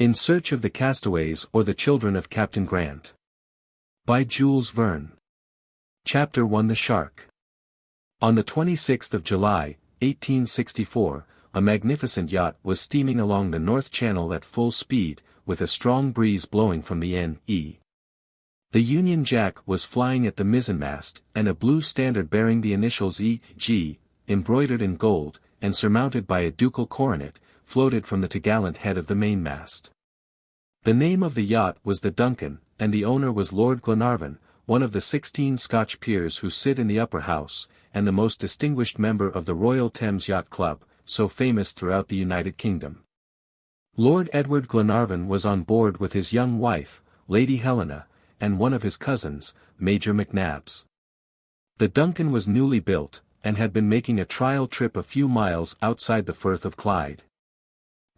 In Search of the Castaways or the Children of Captain Grant. By Jules Verne. Chapter 1. The Shark. On the 26th of July, 1864, a magnificent yacht was steaming along the North Channel at full speed, with a strong breeze blowing from the N.E. The Union Jack was flying at the mizzenmast, and a blue standard bearing the initials E.G., embroidered in gold, and surmounted by a ducal coronet, floated from the topgallant head of the mainmast. The name of the yacht was the DUNCAN, and the owner was Lord Glenarvan, one of the 16 Scotch peers who sit in the Upper House, and the most distinguished member of the Royal Thames Yacht Club, so famous throughout the United Kingdom. Lord Edward Glenarvan was on board with his young wife, Lady Helena, and one of his cousins, Major McNabbs. The DUNCAN was newly built, and had been making a trial trip a few miles outside the Firth of Clyde.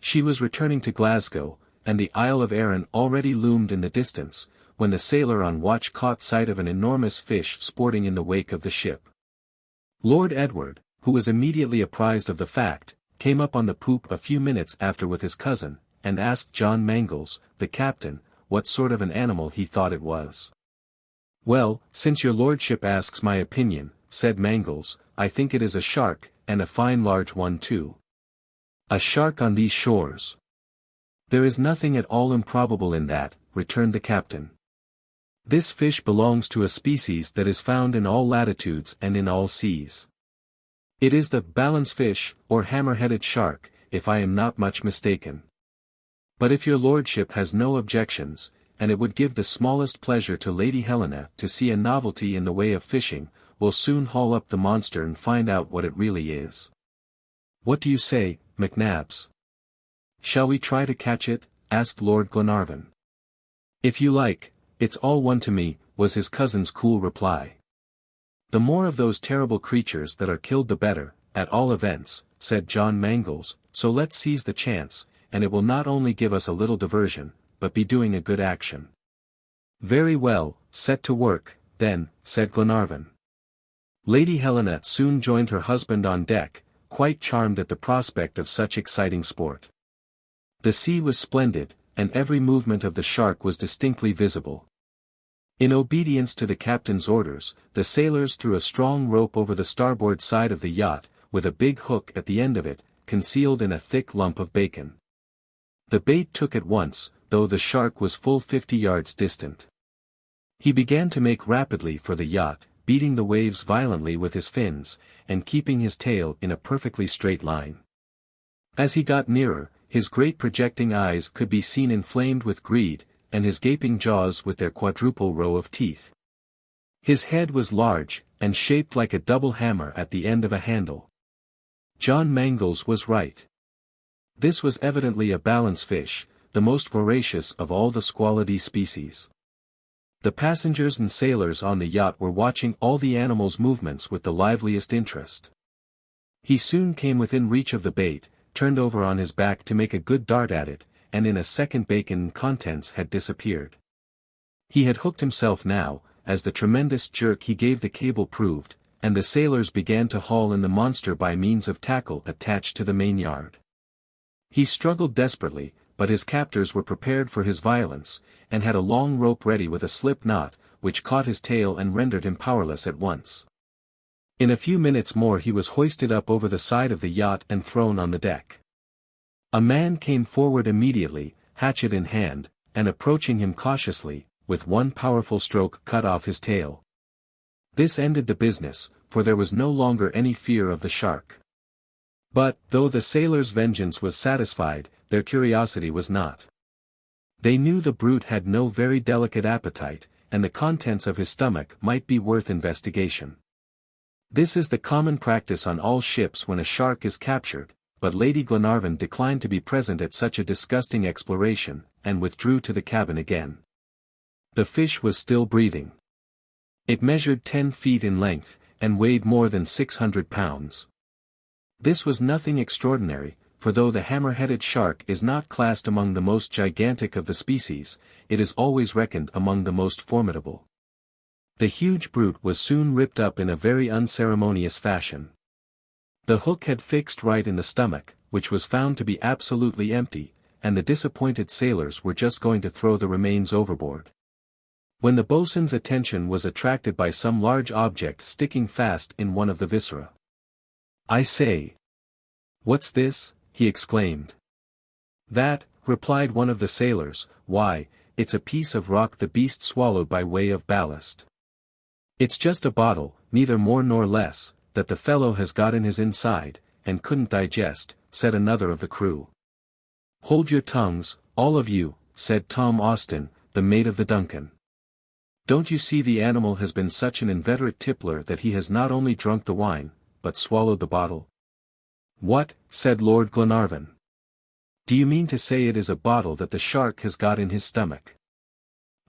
She was returning to Glasgow, and the Isle of Arran already loomed in the distance, when the sailor on watch caught sight of an enormous fish sporting in the wake of the ship. Lord Edward, who was immediately apprised of the fact, came up on the poop a few minutes after with his cousin, and asked John Mangles, the captain, what sort of an animal he thought it was. "Well, since your lordship asks my opinion," said Mangles, "I think it is a shark, and a fine large one too." "A shark on these shores? There is nothing at all improbable in that," returned the captain. "This fish belongs to a species that is found in all latitudes and in all seas. It is the balance fish, or hammer-headed shark, if I am not much mistaken. But if your lordship has no objections, and it would give the smallest pleasure to Lady Helena to see a novelty in the way of fishing, we'll soon haul up the monster and find out what it really is. What do you say, McNabbs? Shall we try to catch it?" asked Lord Glenarvan. "If you like, it's all one to me," was his cousin's cool reply. "The more of those terrible creatures that are killed the better, at all events," said John Mangles, "so let's seize the chance, and it will not only give us a little diversion, but be doing a good action." "Very well, set to work, then," said Glenarvan. Lady Helena soon joined her husband on deck, quite charmed at the prospect of such exciting sport. The sea was splendid, and every movement of the shark was distinctly visible. In obedience to the captain's orders, the sailors threw a strong rope over the starboard side of the yacht, with a big hook at the end of it, concealed in a thick lump of bacon. The bait took at once, though the shark was full 50 yards distant. He began to make rapidly for the yacht, beating the waves violently with his fins, and keeping his tail in a perfectly straight line. As he got nearer, his great projecting eyes could be seen inflamed with greed, and his gaping jaws with their quadruple row of teeth. His head was large, and shaped like a double hammer at the end of a handle. John Mangles was right. This was evidently a balance fish, the most voracious of all the squalidy species. The passengers and sailors on the yacht were watching all the animal's movements with the liveliest interest. He soon came within reach of the bait, turned over on his back to make a good dart at it, and in a second bacon and contents had disappeared. He had hooked himself now, as the tremendous jerk he gave the cable proved, and the sailors began to haul in the monster by means of tackle attached to the mainyard. He struggled desperately, but his captors were prepared for his violence, and had a long rope ready with a slip knot, which caught his tail and rendered him powerless at once. In a few minutes more he was hoisted up over the side of the yacht and thrown on the deck. A man came forward immediately, hatchet in hand, and approaching him cautiously, with one powerful stroke cut off his tail. This ended the business, for there was no longer any fear of the shark. But, though the sailors' vengeance was satisfied, their curiosity was not. They knew the brute had no very delicate appetite, and the contents of his stomach might be worth investigation. This is the common practice on all ships when a shark is captured, but Lady Glenarvan declined to be present at such a disgusting exploration, and withdrew to the cabin again. The fish was still breathing. It measured 10 feet in length, and weighed more than 600 pounds. This was nothing extraordinary, for though the hammer-headed shark is not classed among the most gigantic of the species, it is always reckoned among the most formidable. The huge brute was soon ripped up in a very unceremonious fashion. The hook had fixed right in the stomach, which was found to be absolutely empty, and the disappointed sailors were just going to throw the remains overboard, when the boatswain's attention was attracted by some large object sticking fast in one of the viscera. "I say! What's this?" he exclaimed. "That," replied one of the sailors, "why, it's a piece of rock the beast swallowed by way of ballast. It's just a bottle, neither more nor less, that the fellow has got in his inside, and couldn't digest," said another of the crew. "Hold your tongues, all of you," said Tom Austin, the mate of the DUNCAN. "Don't you see the animal has been such an inveterate tippler that he has not only drunk the wine, but swallowed the bottle?" "What?" said Lord Glenarvan. "Do you mean to say it is a bottle that the shark has got in his stomach?"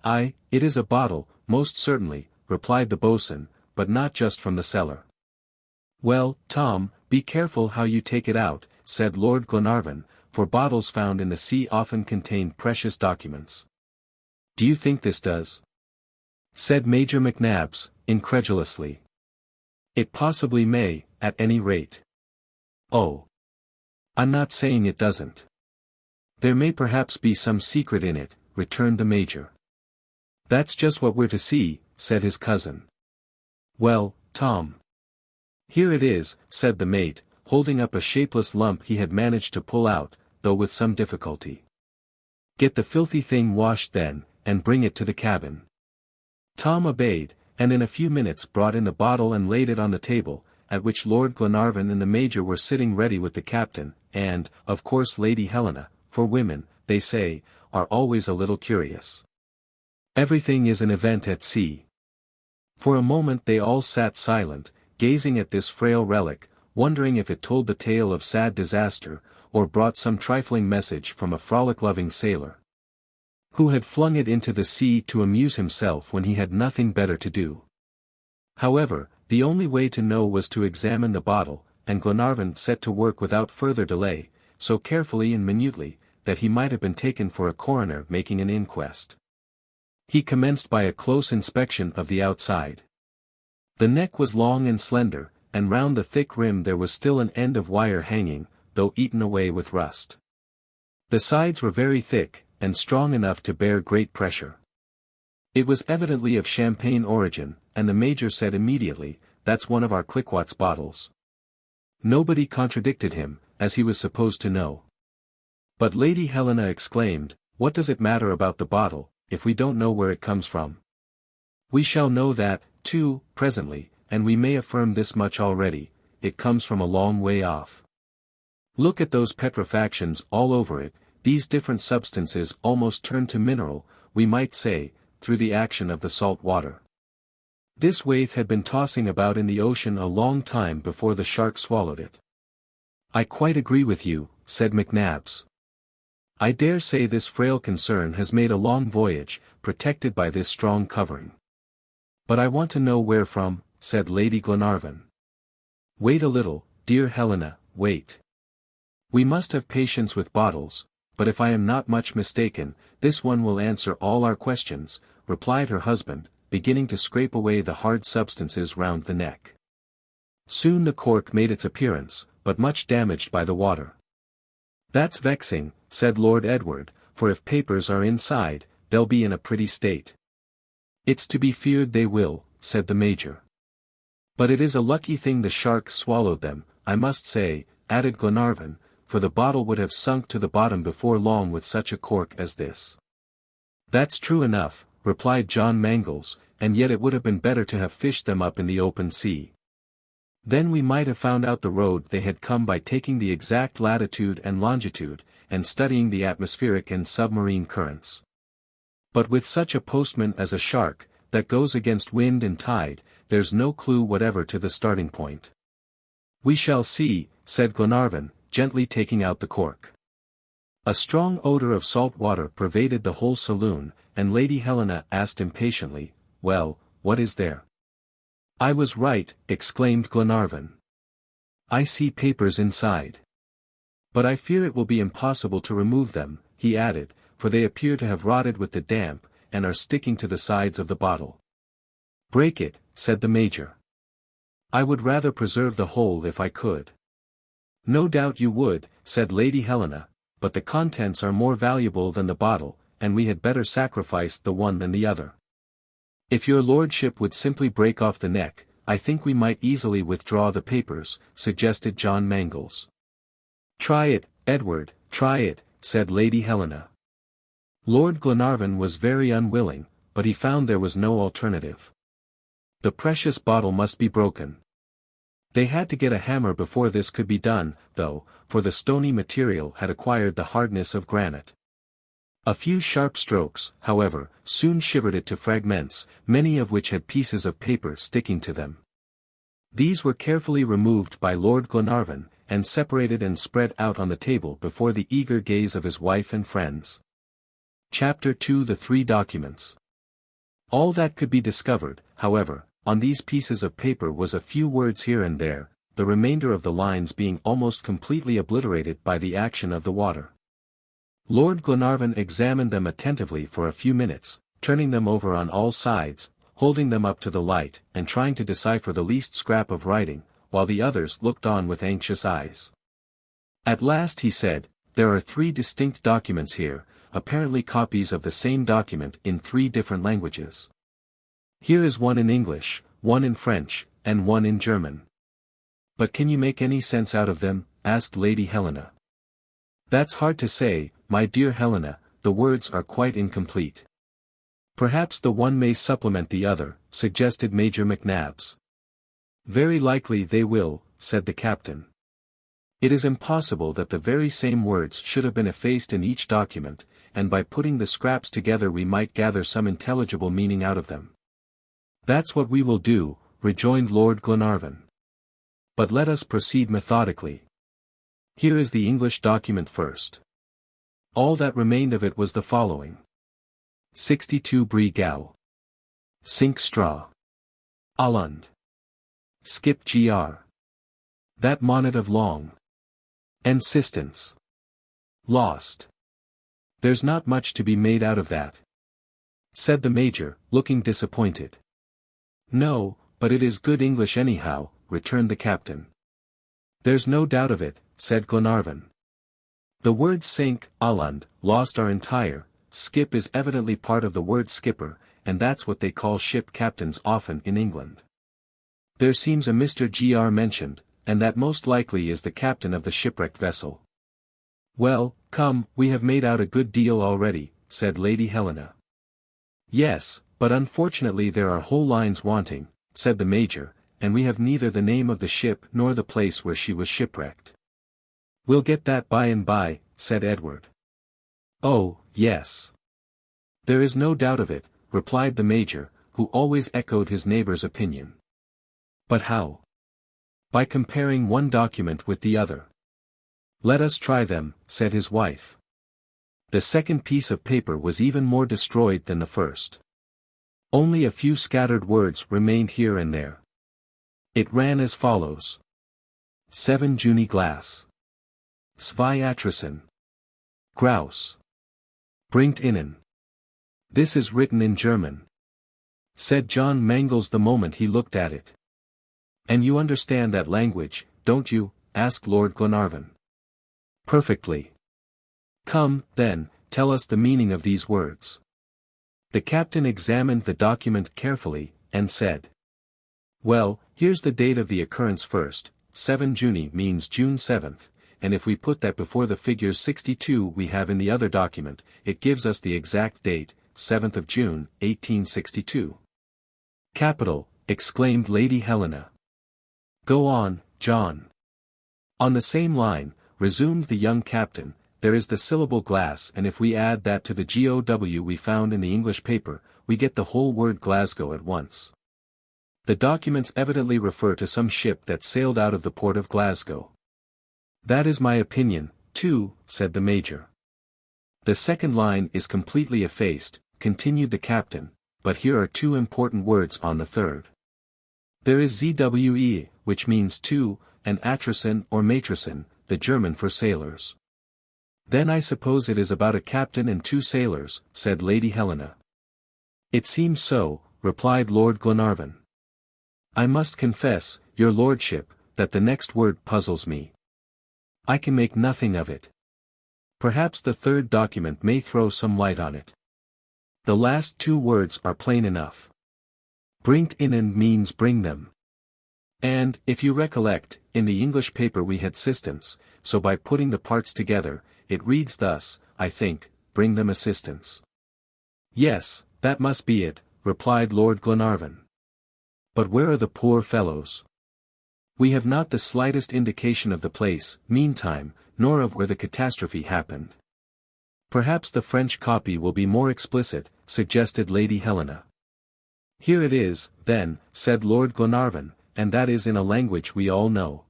"Aye, it is a bottle, most certainly," replied the boatswain, "but not just from the cellar." "Well, Tom, be careful how you take it out," said Lord Glenarvan, "for bottles found in the sea often contain precious documents." "Do you think this does?" said Major McNabbs, incredulously. "It possibly may, at any rate." "Oh! I'm not saying it doesn't. There may perhaps be some secret in it," returned the Major. "That's just what we're to see," said his cousin. "Well, Tom." "Here it is," said the mate, holding up a shapeless lump he had managed to pull out, though with some difficulty. "Get the filthy thing washed then, and bring it to the cabin." Tom obeyed, and in a few minutes brought in the bottle and laid it on the table, at which Lord Glenarvan and the Major were sitting ready with the captain, and, of course, Lady Helena, for women, they say, are always a little curious. Everything is an event at sea. For a moment they all sat silent, gazing at this frail relic, wondering if it told the tale of sad disaster, or brought some trifling message from a frolic-loving sailor, who had flung it into the sea to amuse himself when he had nothing better to do. However, the only way to know was to examine the bottle, and Glenarvan set to work without further delay, so carefully and minutely, that he might have been taken for a coroner making an inquest. He commenced by a close inspection of the outside. The neck was long and slender, and round the thick rim there was still an end of wire hanging, though eaten away with rust. The sides were very thick, and strong enough to bear great pressure. It was evidently of champagne origin, and the Major said immediately, "That's one of our Cliquot's bottles." Nobody contradicted him, as he was supposed to know. But Lady Helena exclaimed, "What does it matter about the bottle, if we don't know where it comes from? We shall know that, too, presently, and we may affirm this much already, it comes from a long way off. Look at those petrifactions all over it, these different substances almost turned to mineral, we might say, through the action of the salt water. This waif had been tossing about in the ocean a long time before the shark swallowed it." "I quite agree with you," said McNabbs. "I dare say this frail concern has made a long voyage, protected by this strong covering. But I want to know where from," said Lady Glenarvan. "Wait a little, dear Helena, wait. We must have patience with bottles, but if I am not much mistaken, this one will answer all our questions," replied her husband, beginning to scrape away the hard substances round the neck. Soon the cork made its appearance, but much damaged by the water. "That's vexing," said Lord Edward, "for if papers are inside, they'll be in a pretty state." "It's to be feared they will," said the Major. "But it is a lucky thing the shark swallowed them, I must say," added Glenarvan, "for the bottle would have sunk to the bottom before long with such a cork as this." "That's true enough," replied John Mangles, "and yet it would have been better to have fished them up in the open sea. Then we might have found out the road they had come by taking the exact latitude and longitude, and studying the atmospheric and submarine currents. But with such a postman as a shark, that goes against wind and tide, there's no clue whatever to the starting point." "We shall see," said Glenarvan, gently taking out the cork. A strong odor of salt water pervaded the whole saloon, and Lady Helena asked impatiently, "Well, what is there?" "I was right," exclaimed Glenarvan. "I see papers inside. But I fear it will be impossible to remove them," he added, "for they appear to have rotted with the damp, and are sticking to the sides of the bottle." "Break it," said the Major. "I would rather preserve the whole if I could." "No doubt you would," said Lady Helena, but the contents are more valuable than the bottle, and we had better sacrifice the one than the other. If your lordship would simply break off the neck, I think we might easily withdraw the papers, suggested John Mangles. Try it, Edward, try it, said Lady Helena. Lord Glenarvan was very unwilling, but he found there was no alternative. The precious bottle must be broken. They had to get a hammer before this could be done, though, for the stony material had acquired the hardness of granite. A few sharp strokes, however, soon shivered it to fragments, many of which had pieces of paper sticking to them. These were carefully removed by Lord Glenarvan, and separated and spread out on the table before the eager gaze of his wife and friends. Chapter 2: The Three Documents. All that could be discovered, however, on these pieces of paper was a few words here and there, the remainder of the lines being almost completely obliterated by the action of the water. Lord Glenarvan examined them attentively for a few minutes, turning them over on all sides, holding them up to the light, and trying to decipher the least scrap of writing, while the others looked on with anxious eyes. At last he said, "There are 3 distinct documents here, apparently copies of the same document in 3 different languages. Here is one in English, one in French, and one in German." "But can you make any sense out of them?" asked Lady Helena. "That's hard to say, my dear Helena, the words are quite incomplete." "Perhaps the one may supplement the other," suggested Major McNabbs. "Very likely they will," said the captain. "It is impossible that the very same words should have been effaced in each document, and by putting the scraps together we might gather some intelligible meaning out of them." "That's what we will do," rejoined Lord Glenarvan. "But let us proceed methodically. Here is the English document first." All that remained of it was the following: 62 Brie Gal. Sink straw. Holland. Skip gr. That monnet of long. Insistence. Lost. "There's not much to be made out of that," said the Major, looking disappointed. "No, but it is good English anyhow," returned the captain. "There's no doubt of it," said Glenarvan. "The words sink, Holland, lost are entire, skip is evidently part of the word skipper, and that's what they call ship captains often in England. There seems a Mr. Gr mentioned, and that most likely is the captain of the shipwrecked vessel." "Well, come, we have made out a good deal already," said Lady Helena. "Yes, but unfortunately there are whole lines wanting," said the Major, "and we have neither the name of the ship nor the place where she was shipwrecked." "We'll get that by and by," said Edward. "Oh, yes. There is no doubt of it," replied the Major, who always echoed his neighbor's opinion. "But how?" "By comparing one document with the other." "Let us try them," said his wife. The second piece of paper was even more destroyed than the first. Only a few scattered words remained here and there. It ran as follows: 7 Juni Glass. Zwei Grouse. Bringt innen. "This is written in German," said John Mangles the moment he looked at it. "And you understand that language, don't you?" asked Lord Glenarvan. "Perfectly." "Come, then, tell us the meaning of these words." The captain examined the document carefully, and said, "Well, here's the date of the occurrence first. 7 Juni means June 7th, and if we put that before the figures 62 we have in the other document, it gives us the exact date, 7th of June, 1862. "Capital," exclaimed Lady Helena. "Go on, John." "On the same line," resumed the young captain, "there is the syllable glass, and if we add that to the GOW we found in the English paper, we get the whole word Glasgow at once. The documents evidently refer to some ship that sailed out of the port of Glasgow." "That is my opinion, too," said the Major. "The second line is completely effaced," continued the captain, "but here are 2 important words on the third. There is ZWE, which means two, and Atricen or Matricen, the German for sailors." "Then I suppose it is about a captain and 2 sailors," said Lady Helena. "It seems so," replied Lord Glenarvan. "I must confess, your lordship, that the next word puzzles me. I can make nothing of it. Perhaps the third document may throw some light on it. The last two words are plain enough. Bringt ihnen means bring them. And, if you recollect, in the English paper we had assistance, so by putting the parts together, it reads thus, I think, bring them assistance. Yes, that must be it, replied Lord Glenarvan. But where are the poor fellows? We have not the slightest indication of the place, meantime, nor of where the catastrophe happened. Perhaps the French copy will be more explicit, suggested Lady Helena. Here it is, then, said Lord Glenarvan, and that is in a language we all know.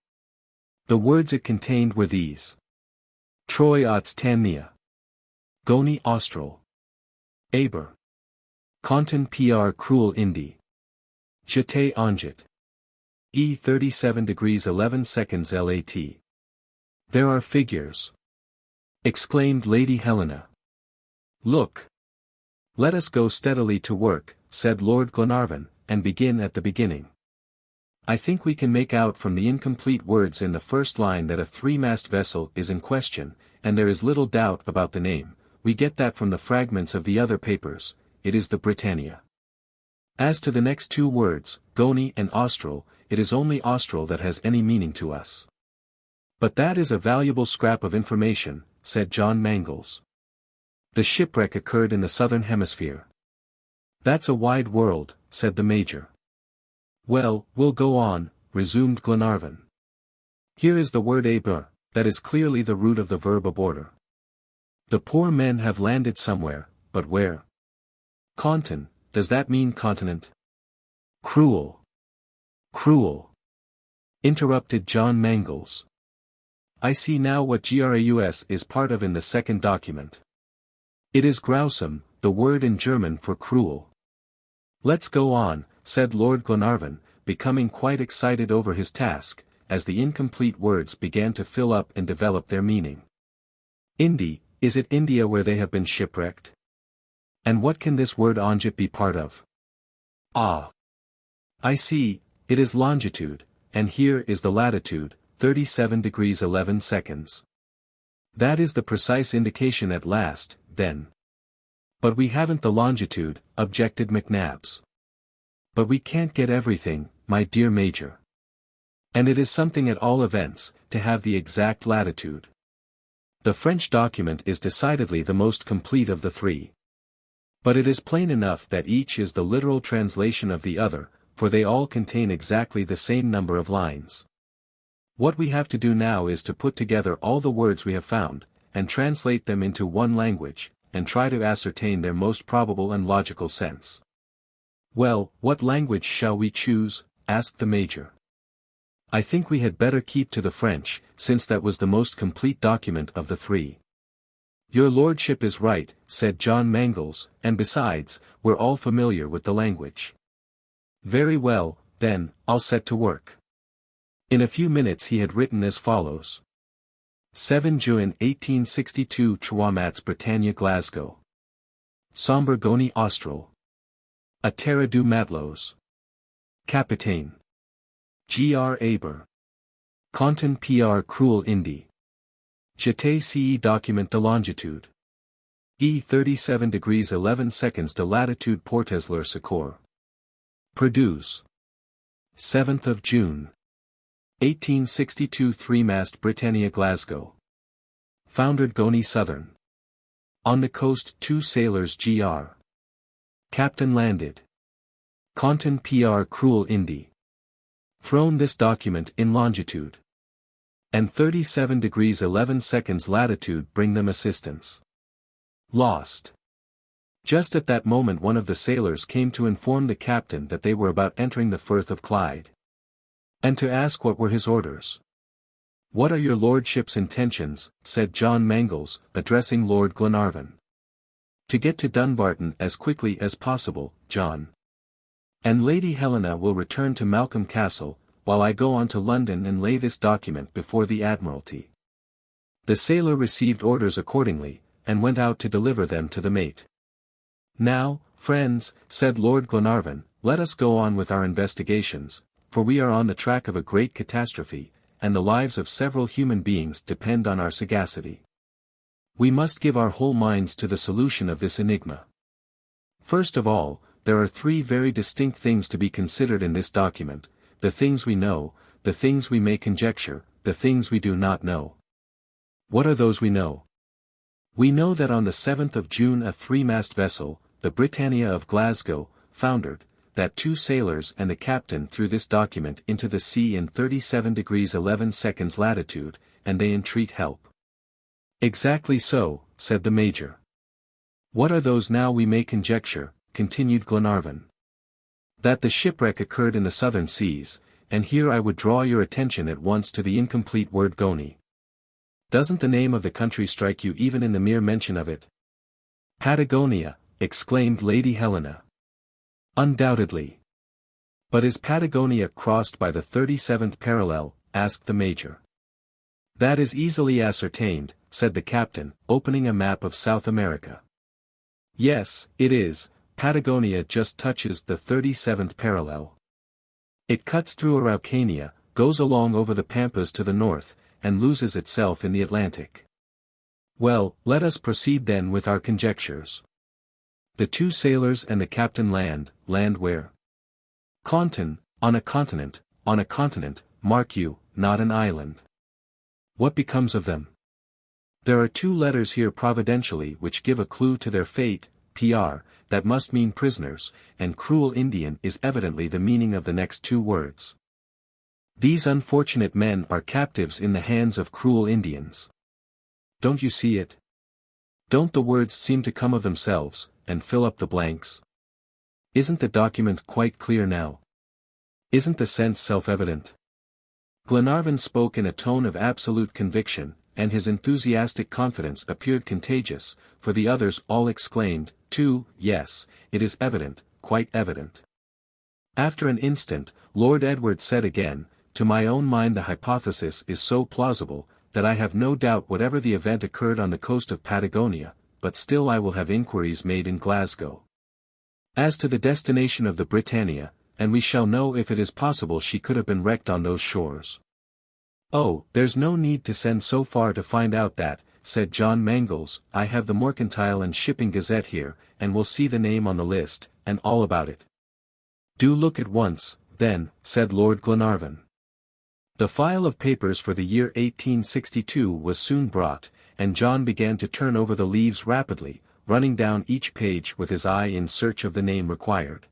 The words it contained were these. Troi Britannia. Goni Austral. Aber. Conten pr cruel indi. J'étais angit. E 37 degrees 11 seconds lat. There are figures. Exclaimed Lady Helena. Look. Let us go steadily to work, said Lord Glenarvan, and begin at the beginning. I think we can make out from the incomplete words in the first line that a three-mast vessel is in question, and there is little doubt about the name. We get that from the fragments of the other papers. It is the Britannia. As to the next two words, Goni and Austral, it is only Austral that has any meaning to us. But that is a valuable scrap of information, said John Mangles. The shipwreck occurred in the southern hemisphere. That's a wide world, said the Major. Well, we'll go on, resumed Glenarvan. Here is the word aber, that is clearly the root of the verb aborder. The poor men have landed somewhere, but where? Contin, does that mean continent? Cruel. Cruel. Interrupted John Mangles. I see now what graus is part of in the second document. It is grausam, the word in German for cruel. Let's go on, said Lord Glenarvan, becoming quite excited over his task, as the incomplete words began to fill up and develop their meaning. Indi, is it India where they have been shipwrecked? And what can this word angit be part of? Ah! I see, it is longitude, and here is the latitude, 37 degrees 11 seconds. That is the precise indication at last, then. But we haven't the longitude, objected McNabbs. But we can't get everything, my dear Major. And it is something at all events, to have the exact latitude. The French document is decidedly the most complete of the three. But it is plain enough that each is the literal translation of the other, for they all contain exactly the same number of lines. What we have to do now is to put together all the words we have found, and translate them into one language, and try to ascertain their most probable and logical sense. Well, what language shall we choose? Asked the Major. I think we had better keep to the French, since that was the most complete document of the three. Your lordship is right, said John Mangles, and besides, we're all familiar with the language. Very well, then, I'll set to work. In a few minutes he had written as follows. 7 Juin 1862 Trois Britannia Glasgow. Sombre Goni Austral. A terre du matelots. Capitaine. Gr. Aber. Conten pr cruel indi. J'étais ce document de longitude. E 37 degrees 11 seconds de latitude portes leur secours. Produce. 7th of June. 1862 Three-mast Britannia Glasgow. Foundered Goni Southern. On the coast 2 sailors Gr. Captain landed. Conten pr cruel indi. Thrown this document in longitude. And 37 degrees 11 seconds latitude bring them assistance. Lost. Just at that moment one of the sailors came to inform the captain that they were about entering the Firth of Clyde. And to ask what were his orders. What are your lordship's intentions, said John Mangles, addressing Lord Glenarvan. To get to Dumbarton as quickly as possible, John. And Lady Helena will return to Malcolm Castle, while I go on to London and lay this document before the Admiralty. The sailor received orders accordingly, and went out to deliver them to the mate. Now, friends, said Lord Glenarvan, let us go on with our investigations, for we are on the track of a great catastrophe, and the lives of several human beings depend on our sagacity. We must give our whole minds to the solution of this enigma. First of all, there are three very distinct things to be considered in this document: the things we know, the things we may conjecture, the things we do not know. What are those we know? We know that on the 7th of June a three-mast vessel, the Britannia of Glasgow, foundered, that 2 sailors and the captain threw this document into the sea in 37 degrees 11 seconds latitude, and they entreat help. Exactly so, said the Major. What are those now we may conjecture, continued Glenarvan. That the shipwreck occurred in the southern seas, and here I would draw your attention at once to the incomplete word Goni. Doesn't the name of the country strike you even in the mere mention of it? Patagonia, exclaimed Lady Helena. Undoubtedly. But is Patagonia crossed by the 37th parallel? Asked the Major. That is easily ascertained, said the captain, opening a map of South America. Yes, it is. Patagonia just touches the 37th parallel. It cuts through Araucania, goes along over the Pampas to the north, and loses itself in the Atlantic. Well, let us proceed then with our conjectures. The 2 sailors and the captain land where? On a continent, mark you, not an island. What becomes of them? There are 2 letters here providentially which give a clue to their fate, PR, that must mean prisoners, and cruel Indian is evidently the meaning of the next 2 words. These unfortunate men are captives in the hands of cruel Indians. Don't you see it? Don't the words seem to come of themselves, and fill up the blanks? Isn't the document quite clear now? Isn't the sense self-evident? Glenarvan spoke in a tone of absolute conviction, and his enthusiastic confidence appeared contagious, for the others all exclaimed, too, yes, it is evident, quite evident. After an instant, Lord Edward said again, to my own mind the hypothesis is so plausible, that I have no doubt whatever the event occurred on the coast of Patagonia, but still I will have inquiries made in Glasgow. As to the destination of the Britannia, and we shall know if it is possible she could have been wrecked on those shores. Oh, there's no need to send so far to find out that, said John Mangles, I have the Mercantile and Shipping Gazette here, and will see the name on the list, and all about it. Do look at once, then, said Lord Glenarvan. The file of papers for the year 1862 was soon brought, and John began to turn over the leaves rapidly, running down each page with his eye in search of the name required.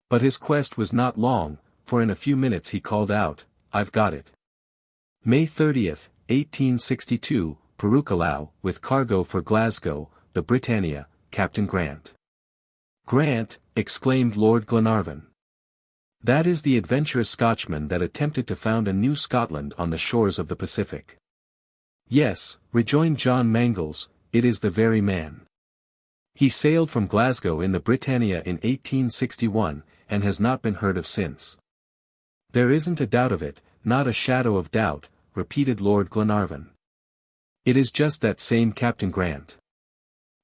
But his quest was not long, for in a few minutes he called out, I've got it. May 30th, 1862, Perucalau, with cargo for Glasgow, the Britannia, Captain Grant. Grant, exclaimed Lord Glenarvan. That is the adventurous Scotchman that attempted to found a new Scotland on the shores of the Pacific. Yes, rejoined John Mangles, it is the very man. He sailed from Glasgow in the Britannia in 1861, and has not been heard of since. There isn't a doubt of it, not a shadow of doubt, repeated Lord Glenarvan. It is just that same Captain Grant.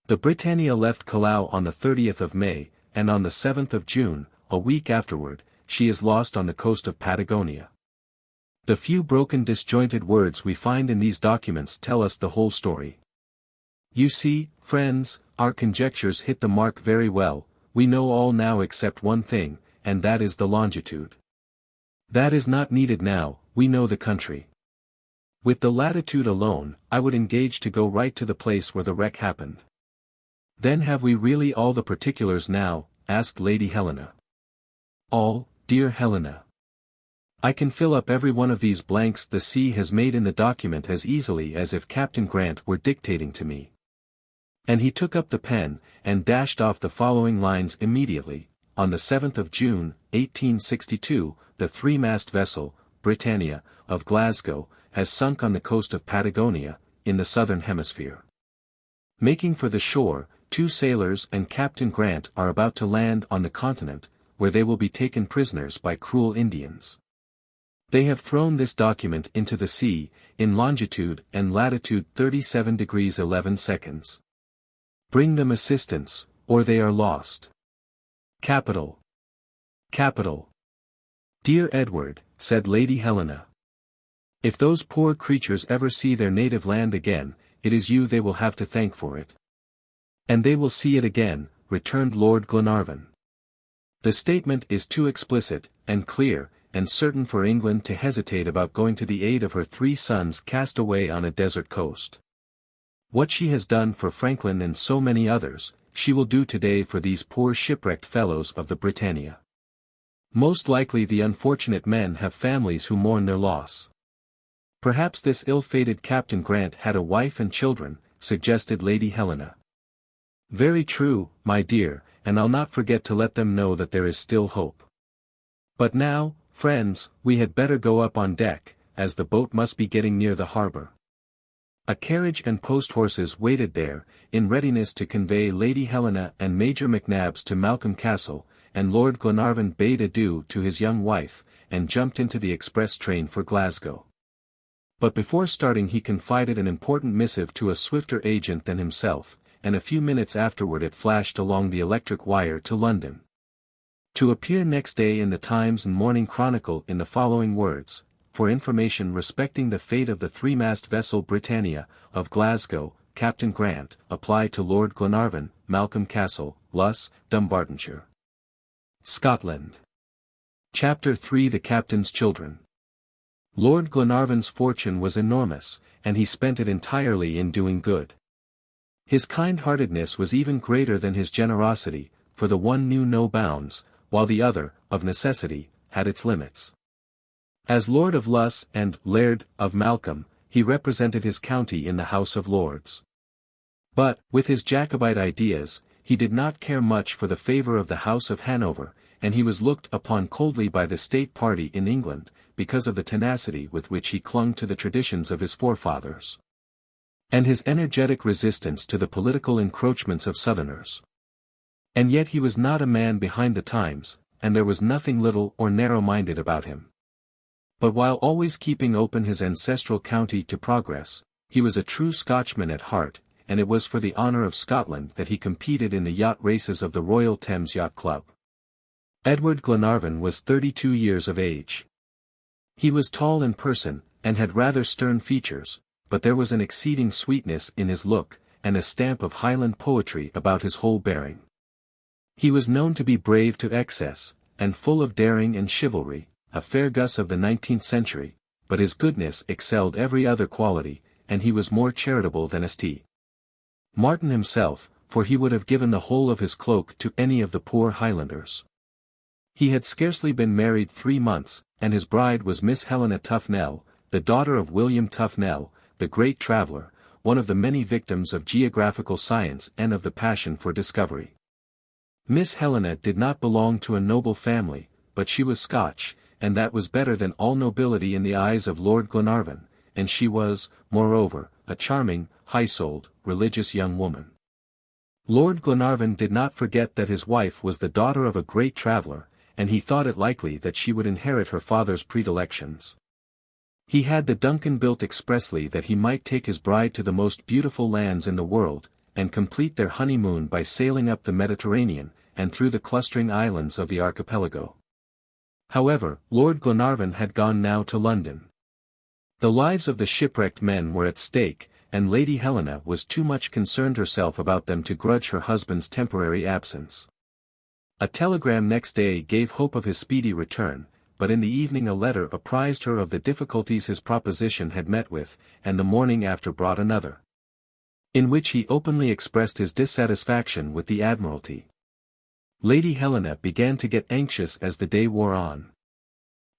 The Britannia left Callao on the 30th of May, and on the 7th of June, a week afterward, she is lost on the coast of Patagonia. The few broken disjointed words we find in these documents tell us the whole story. You see, friends, our conjectures hit the mark very well. We know all now except one thing, and that is the longitude. That is not needed now, we know the country. With the latitude alone, I would engage to go right to the place where the wreck happened. Then have we really all the particulars now? Asked Lady Helena. All, dear Helena. I can fill up every one of these blanks the sea has made in the document as easily as if Captain Grant were dictating to me. And he took up the pen, and dashed off the following lines immediately. On the 7th of June, 1862, the three-mast vessel, Britannia, of Glasgow, has sunk on the coast of Patagonia, in the southern hemisphere. Making for the shore, 2 sailors and Captain Grant are about to land on the continent, where they will be taken prisoners by cruel Indians. They have thrown this document into the sea, in longitude and latitude 37 degrees 11 seconds. Bring them assistance, or they are lost. Capital. Capital. Dear Edward, said Lady Helena. If those poor creatures ever see their native land again, it is you they will have to thank for it. And they will see it again, returned Lord Glenarvan. The statement is too explicit, and clear, and certain for England to hesitate about going to the aid of her 3 sons cast away on a desert coast. What she has done for Franklin and so many others, she will do today for these poor shipwrecked fellows of the Britannia. Most likely the unfortunate men have families who mourn their loss. Perhaps this ill-fated Captain Grant had a wife and children, suggested Lady Helena. Very true, my dear, and I'll not forget to let them know that there is still hope. But now, friends, we had better go up on deck, as the boat must be getting near the harbor. A carriage and post-horses waited there, in readiness to convey Lady Helena and Major McNabbs to Malcolm Castle, and Lord Glenarvan bade adieu to his young wife, and jumped into the express train for Glasgow. But before starting he confided an important missive to a swifter agent than himself, and a few minutes afterward it flashed along the electric wire to London. To appear next day in the Times and Morning Chronicle in the following words: for information respecting the fate of the 3-mast vessel Britannia, of Glasgow, Captain Grant, apply to Lord Glenarvan, Malcolm Castle, Luss, Dumbartonshire, Scotland. Chapter 3: The Captain's Children. Lord Glenarvan's fortune was enormous, and he spent it entirely in doing good. His kind-heartedness was even greater than his generosity, for the one knew no bounds, while the other, of necessity, had its limits. As Lord of Luss and Laird of Malcolm, he represented his county in the House of Lords. But, with his Jacobite ideas, he did not care much for the favour of the House of Hanover, and he was looked upon coldly by the state party in England, because of the tenacity with which he clung to the traditions of his forefathers, and his energetic resistance to the political encroachments of Southerners. And yet he was not a man behind the times, and there was nothing little or narrow-minded about him. But while always keeping open his ancestral county to progress, he was a true Scotchman at heart, and it was for the honour of Scotland that he competed in the yacht races of the Royal Thames Yacht Club. Edward Glenarvan was 32 years of age. He was tall in person, and had rather stern features, but there was an exceeding sweetness in his look, and a stamp of Highland poetry about his whole bearing. He was known to be brave to excess, and full of daring and chivalry, a fair Gus of the 19th century, but his goodness excelled every other quality, and he was more charitable than St. Martin himself, for he would have given the whole of his cloak to any of the poor Highlanders. He had scarcely been married 3 months, and his bride was Miss Helena Tuffnell, the daughter of William Tuffnell, the great traveller, one of the many victims of geographical science and of the passion for discovery. Miss Helena did not belong to a noble family, but she was Scotch, and that was better than all nobility in the eyes of Lord Glenarvan, and she was, moreover, a charming, high-souled, religious young woman. Lord Glenarvan did not forget that his wife was the daughter of a great traveller, and he thought it likely that she would inherit her father's predilections. He had the DUNCAN built expressly that he might take his bride to the most beautiful lands in the world, and complete their honeymoon by sailing up the Mediterranean, and through the clustering islands of the archipelago. However, Lord Glenarvan had gone now to London. The lives of the shipwrecked men were at stake, and Lady Helena was too much concerned herself about them to grudge her husband's temporary absence. A telegram next day gave hope of his speedy return, but in the evening a letter apprised her of the difficulties his proposition had met with, and the morning after brought another, in which he openly expressed his dissatisfaction with the Admiralty. Lady Helena began to get anxious as the day wore on.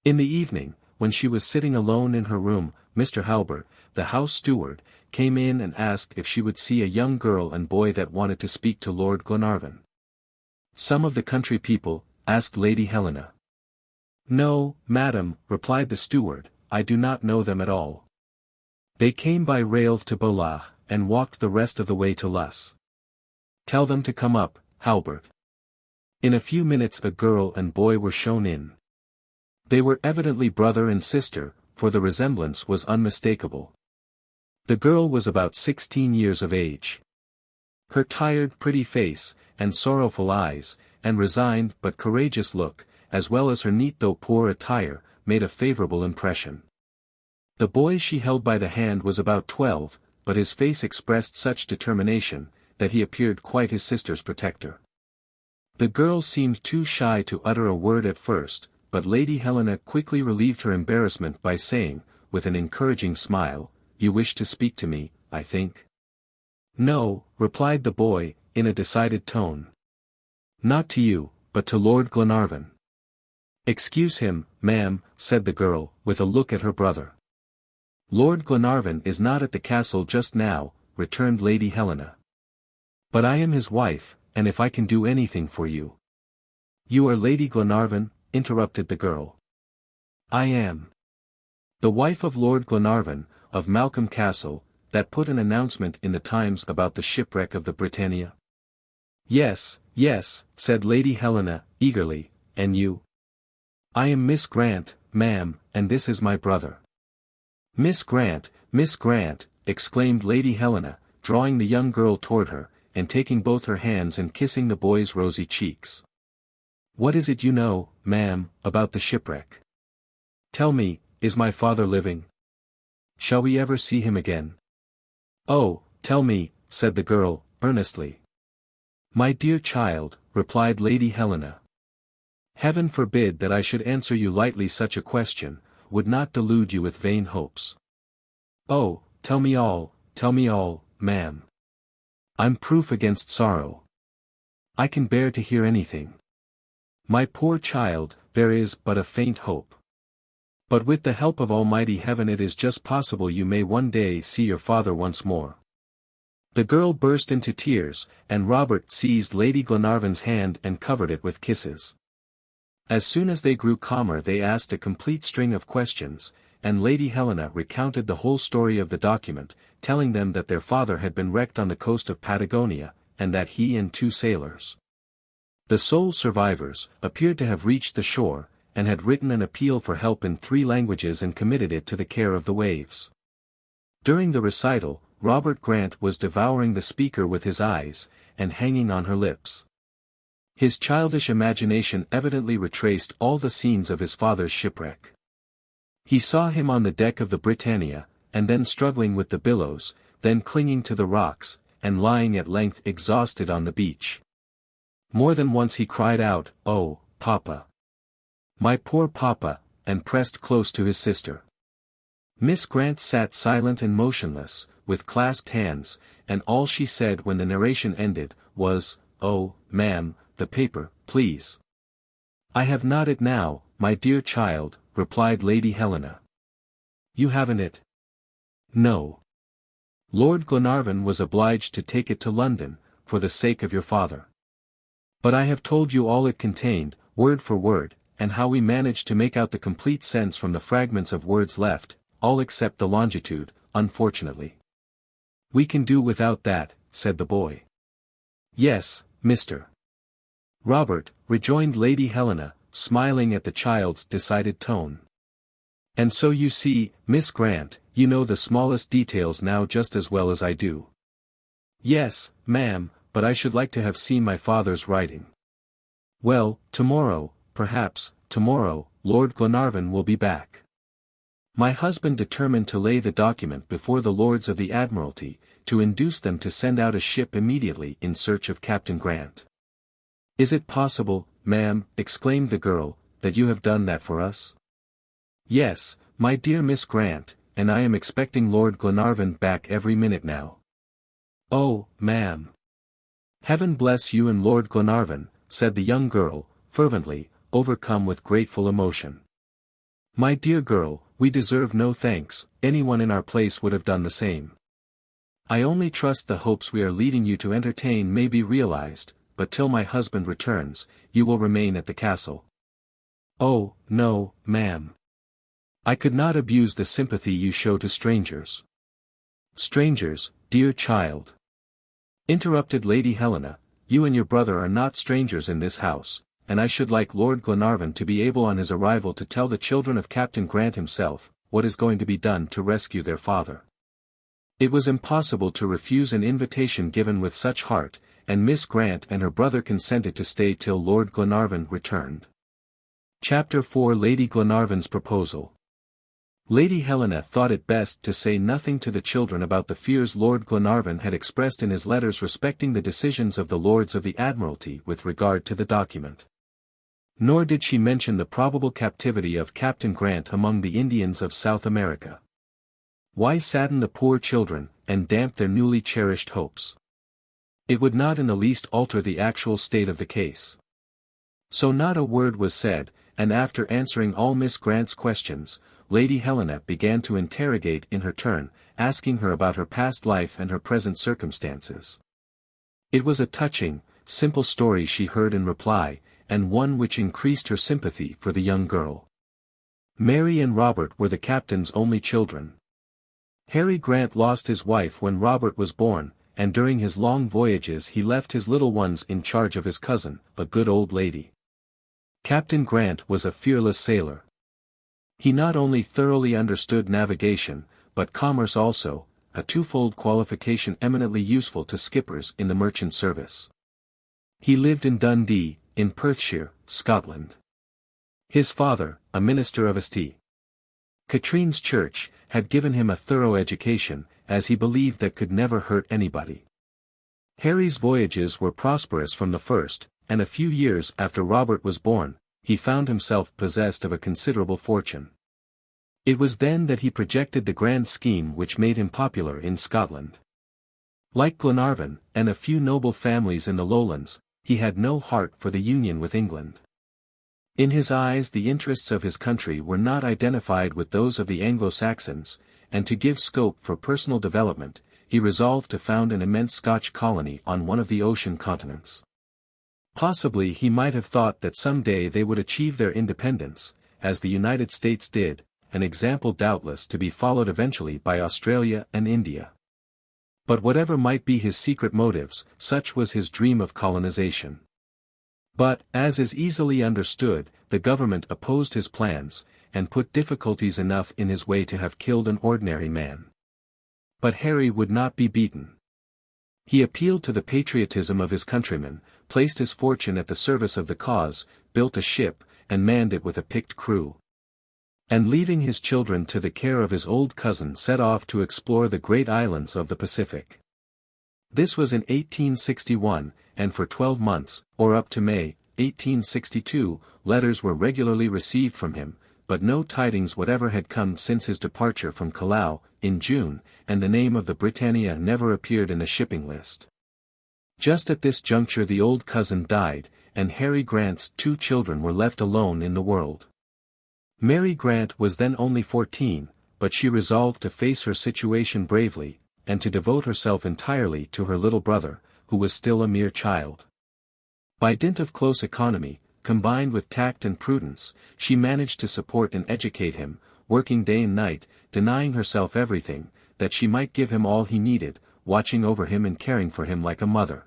In the evening, when she was sitting alone in her room, Mr. Halbert, the house steward, came in and asked if she would see a young girl and boy that wanted to speak to Lord Glenarvan. Some of the country people, asked Lady Helena. No, madam, replied the steward, I do not know them at all. They came by rail to Bolah, and walked the rest of the way to Luss. Tell them to come up, Halbert. In a few minutes a girl and boy were shown in. They were evidently brother and sister, for the resemblance was unmistakable. The girl was about 16 years of age. Her tired pretty face, and sorrowful eyes, and resigned but courageous look, as well as her neat though poor attire, made a favourable impression. The boy she held by the hand was about 12, but his face expressed such determination, that he appeared quite his sister's protector. The girl seemed too shy to utter a word at first, but Lady Helena quickly relieved her embarrassment by saying, with an encouraging smile, "You wish to speak to me, I think?" "No," replied the boy, in a decided tone. "Not to you, but to Lord Glenarvan." "Excuse him, ma'am," said the girl, with a look at her brother. "Lord Glenarvan is not at the castle just now," returned Lady Helena. "But I am his wife, and if I can do anything for you—" "You are Lady Glenarvan?" interrupted the girl. "I am. The wife of Lord Glenarvan, of Malcolm Castle, that put an announcement in the Times about the shipwreck of the Britannia." "Yes, yes," said Lady Helena, eagerly, "and you?" "I am Miss Grant, ma'am, and this is my brother." Miss Grant," exclaimed Lady Helena, drawing the young girl toward her, and taking both her hands and kissing the boy's rosy cheeks. "What is it you know, ma'am, about the shipwreck? Tell me, is my father living? Shall we ever see him again?" "Oh, tell me," said the girl, earnestly. "My dear child," replied Lady Helena. "Heaven forbid that I should answer you lightly such a question, would not delude you with vain hopes. Oh, tell me all, ma'am. I'm proof against sorrow. I can bear to hear anything. My poor child, there is but a faint hope. But with the help of Almighty Heaven it is just possible you may one day see your father once more." The girl burst into tears, and Robert seized Lady Glenarvan's hand and covered it with kisses. As soon as they grew calmer they asked a complete string of questions, and Lady Helena recounted the whole story of the document, telling them that their father had been wrecked on the coast of Patagonia, and that he and 2 sailors, the sole survivors, appeared to have reached the shore, and had written an appeal for help in 3 languages and committed it to the care of the waves. During the recital, Robert Grant was devouring the speaker with his eyes, and hanging on her lips. His childish imagination evidently retraced all the scenes of his father's shipwreck. He saw him on the deck of the Britannia, and then struggling with the billows, then clinging to the rocks, and lying at length exhausted on the beach. More than once he cried out, "Oh, Papa! My poor Papa," and pressed close to his sister. Miss Grant sat silent and motionless, with clasped hands, and all she said when the narration ended, was, "Oh, ma'am, the paper, please." "I have not it now, my dear child," replied Lady Helena. "You haven't it?" "No. Lord Glenarvan was obliged to take it to London, for the sake of your father. But I have told you all it contained, word for word, and how we managed to make out the complete sense from the fragments of words left, all except the longitude, unfortunately." "We can do without that," said the boy. "Yes, Mr. Robert," rejoined Lady Helena, smiling at the child's decided tone. "And so you see, Miss Grant, you know the smallest details now just as well as I do." "Yes, ma'am, but I should like to have seen my father's writing." "Well, tomorrow, perhaps, tomorrow, Lord Glenarvan will be back. My husband determined to lay the document before the Lords of the Admiralty, to induce them to send out a ship immediately in search of Captain Grant." "Is it possible, ma'am," exclaimed the girl, "that you have done that for us?" "Yes, my dear Miss Grant, and I am expecting Lord Glenarvan back every minute now." "Oh, ma'am. Heaven bless you and Lord Glenarvan," said the young girl, fervently, overcome with grateful emotion. "My dear girl, we deserve no thanks, anyone in our place would have done the same. I only trust the hopes we are leading you to entertain may be realized, but till my husband returns, you will remain at the castle." "Oh, no, ma'am. I could not abuse the sympathy you show to strangers." "Strangers, dear child," interrupted Lady Helena, "you and your brother are not strangers in this house, and I should like Lord Glenarvan to be able on his arrival to tell the children of Captain Grant himself, what is going to be done to rescue their father." It was impossible to refuse an invitation given with such heart, and Miss Grant and her brother consented to stay till Lord Glenarvan returned. Chapter 4 Lady Glenarvan's Proposal. Lady Helena thought it best to say nothing to the children about the fears Lord Glenarvan had expressed in his letters respecting the decisions of the Lords of the Admiralty with regard to the document. Nor did she mention the probable captivity of Captain Grant among the Indians of South America. Why sadden the poor children, and damp their newly cherished hopes? It would not in the least alter the actual state of the case. So not a word was said, and after answering all Miss Grant's questions, Lady Helena began to interrogate in her turn, asking her about her past life and her present circumstances. It was a touching, simple story she heard in reply, and one which increased her sympathy for the young girl. Mary and Robert were the captain's only children. Harry Grant lost his wife when Robert was born, and during his long voyages he left his little ones in charge of his cousin, a good old lady. Captain Grant was a fearless sailor. He not only thoroughly understood navigation, but commerce also, a twofold qualification eminently useful to skippers in the merchant service. He lived in Dundee, in Perthshire, Scotland. His father, a minister of St. Catherine's Church, had given him a thorough education, as he believed that could never hurt anybody. Harry's voyages were prosperous from the first, and a few years after Robert was born, he found himself possessed of a considerable fortune. It was then that he projected the grand scheme which made him popular in Scotland. Like Glenarvan, and a few noble families in the Lowlands, he had no heart for the union with England. In his eyes the interests of his country were not identified with those of the Anglo-Saxons, and to give scope for personal development, he resolved to found an immense Scotch colony on one of the ocean continents. Possibly he might have thought that some day they would achieve their independence, as the United States did, an example doubtless to be followed eventually by Australia and India. But whatever might be his secret motives, such was his dream of colonization. But, as is easily understood, the government opposed his plans, and put difficulties enough in his way to have killed an ordinary man. But Harry would not be beaten. He appealed to the patriotism of his countrymen, placed his fortune at the service of the cause, built a ship, and manned it with a picked crew. And leaving his children to the care of his old cousin set off to explore the great islands of the Pacific. This was in 1861, and for 12 months, or up to May, 1862, letters were regularly received from him, but no tidings whatever had come since his departure from Callao, in June, and the name of the Britannia never appeared in the shipping list. Just at this juncture the old cousin died, and Harry Grant's 2 children were left alone in the world. Mary Grant was then only 14, but she resolved to face her situation bravely, and to devote herself entirely to her little brother, who was still a mere child. By dint of close economy, combined with tact and prudence, she managed to support and educate him, working day and night, denying herself everything, that she might give him all he needed, watching over him and caring for him like a mother.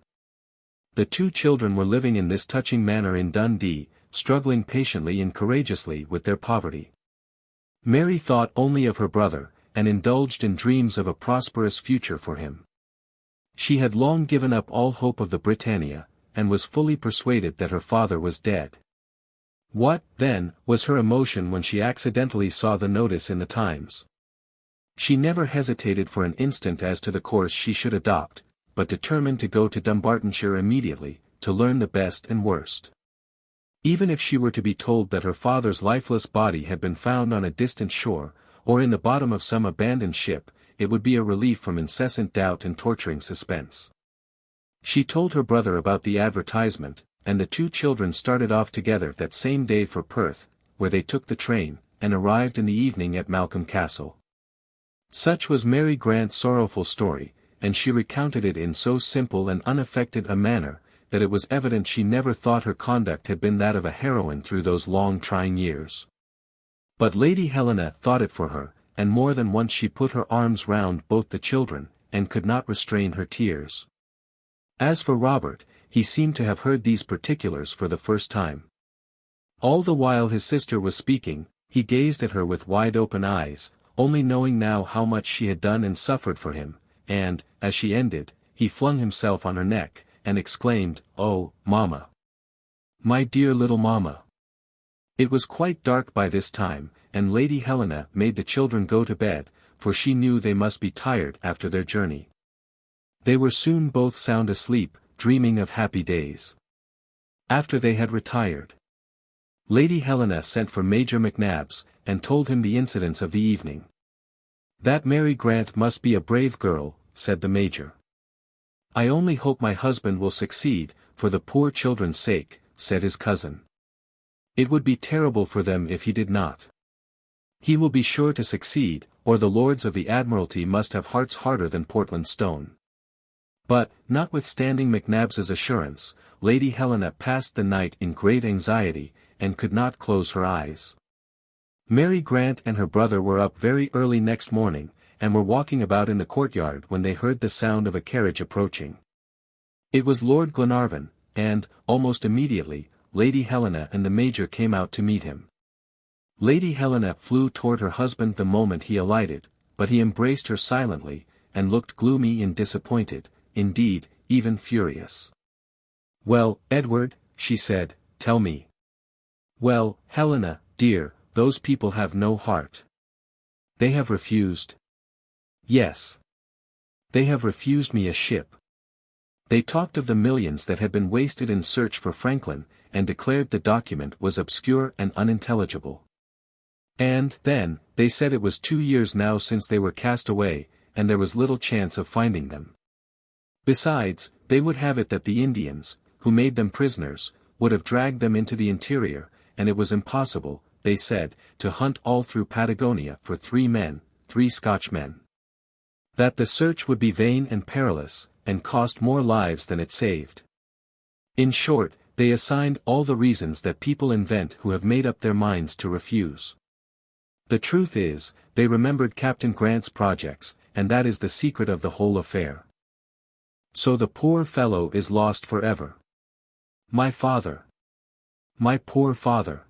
The 2 children were living in this touching manner in Dundee, struggling patiently and courageously with their poverty. Mary thought only of her brother, and indulged in dreams of a prosperous future for him. She had long given up all hope of the Britannia, and was fully persuaded that her father was dead. What, then, was her emotion when she accidentally saw the notice in the Times? She never hesitated for an instant as to the course she should adopt, but determined to go to Dumbartonshire immediately, to learn the best and worst. Even if she were to be told that her father's lifeless body had been found on a distant shore, or in the bottom of some abandoned ship, it would be a relief from incessant doubt and torturing suspense. She told her brother about the advertisement, and the 2 children started off together that same day for Perth, where they took the train, and arrived in the evening at Malcolm Castle. Such was Mary Grant's sorrowful story, and she recounted it in so simple and unaffected a manner, that it was evident she never thought her conduct had been that of a heroine through those long trying years. But Lady Helena thought it for her, and more than once she put her arms round both the children, and could not restrain her tears. As for Robert, he seemed to have heard these particulars for the first time. All the while his sister was speaking, he gazed at her with wide-open eyes, only knowing now how much she had done and suffered for him, and, as she ended, he flung himself on her neck, and exclaimed, "Oh, mamma! My dear little mamma! It was quite dark by this time, and Lady Helena made the children go to bed, for she knew they must be tired after their journey. They were soon both sound asleep, dreaming of happy days. After they had retired, Lady Helena sent for Major McNabbs, and told him the incidents of the evening. "That Mary Grant must be a brave girl," said the Major. "I only hope my husband will succeed, for the poor children's sake," said his cousin. "It would be terrible for them if he did not. He will be sure to succeed, or the Lords of the Admiralty must have hearts harder than Portland stone." But, notwithstanding McNabbs's assurance, Lady Helena passed the night in great anxiety, and could not close her eyes. Mary Grant and her brother were up very early next morning, and were walking about in the courtyard when they heard the sound of a carriage approaching. It was Lord Glenarvan, and, almost immediately, Lady Helena and the Major came out to meet him. Lady Helena flew toward her husband the moment he alighted, but he embraced her silently, and looked gloomy and disappointed, indeed, even furious. "Well, Edward," she said, "tell me." "Well, Helena, dear, those people have no heart. They have refused." "Yes. They have refused me a ship. They talked of the millions that had been wasted in search for Franklin, and declared the document was obscure and unintelligible. And, then, they said it was 2 years now since they were cast away, and there was little chance of finding them. Besides, they would have it that the Indians, who made them prisoners, would have dragged them into the interior, and it was impossible, they said, to hunt all through Patagonia for 3 Scotchmen. That the search would be vain and perilous, and cost more lives than it saved. In short, they assigned all the reasons that people invent who have made up their minds to refuse. The truth is, they remembered Captain Grant's projects, and that is the secret of the whole affair. So the poor fellow is lost forever. My father! My poor father!"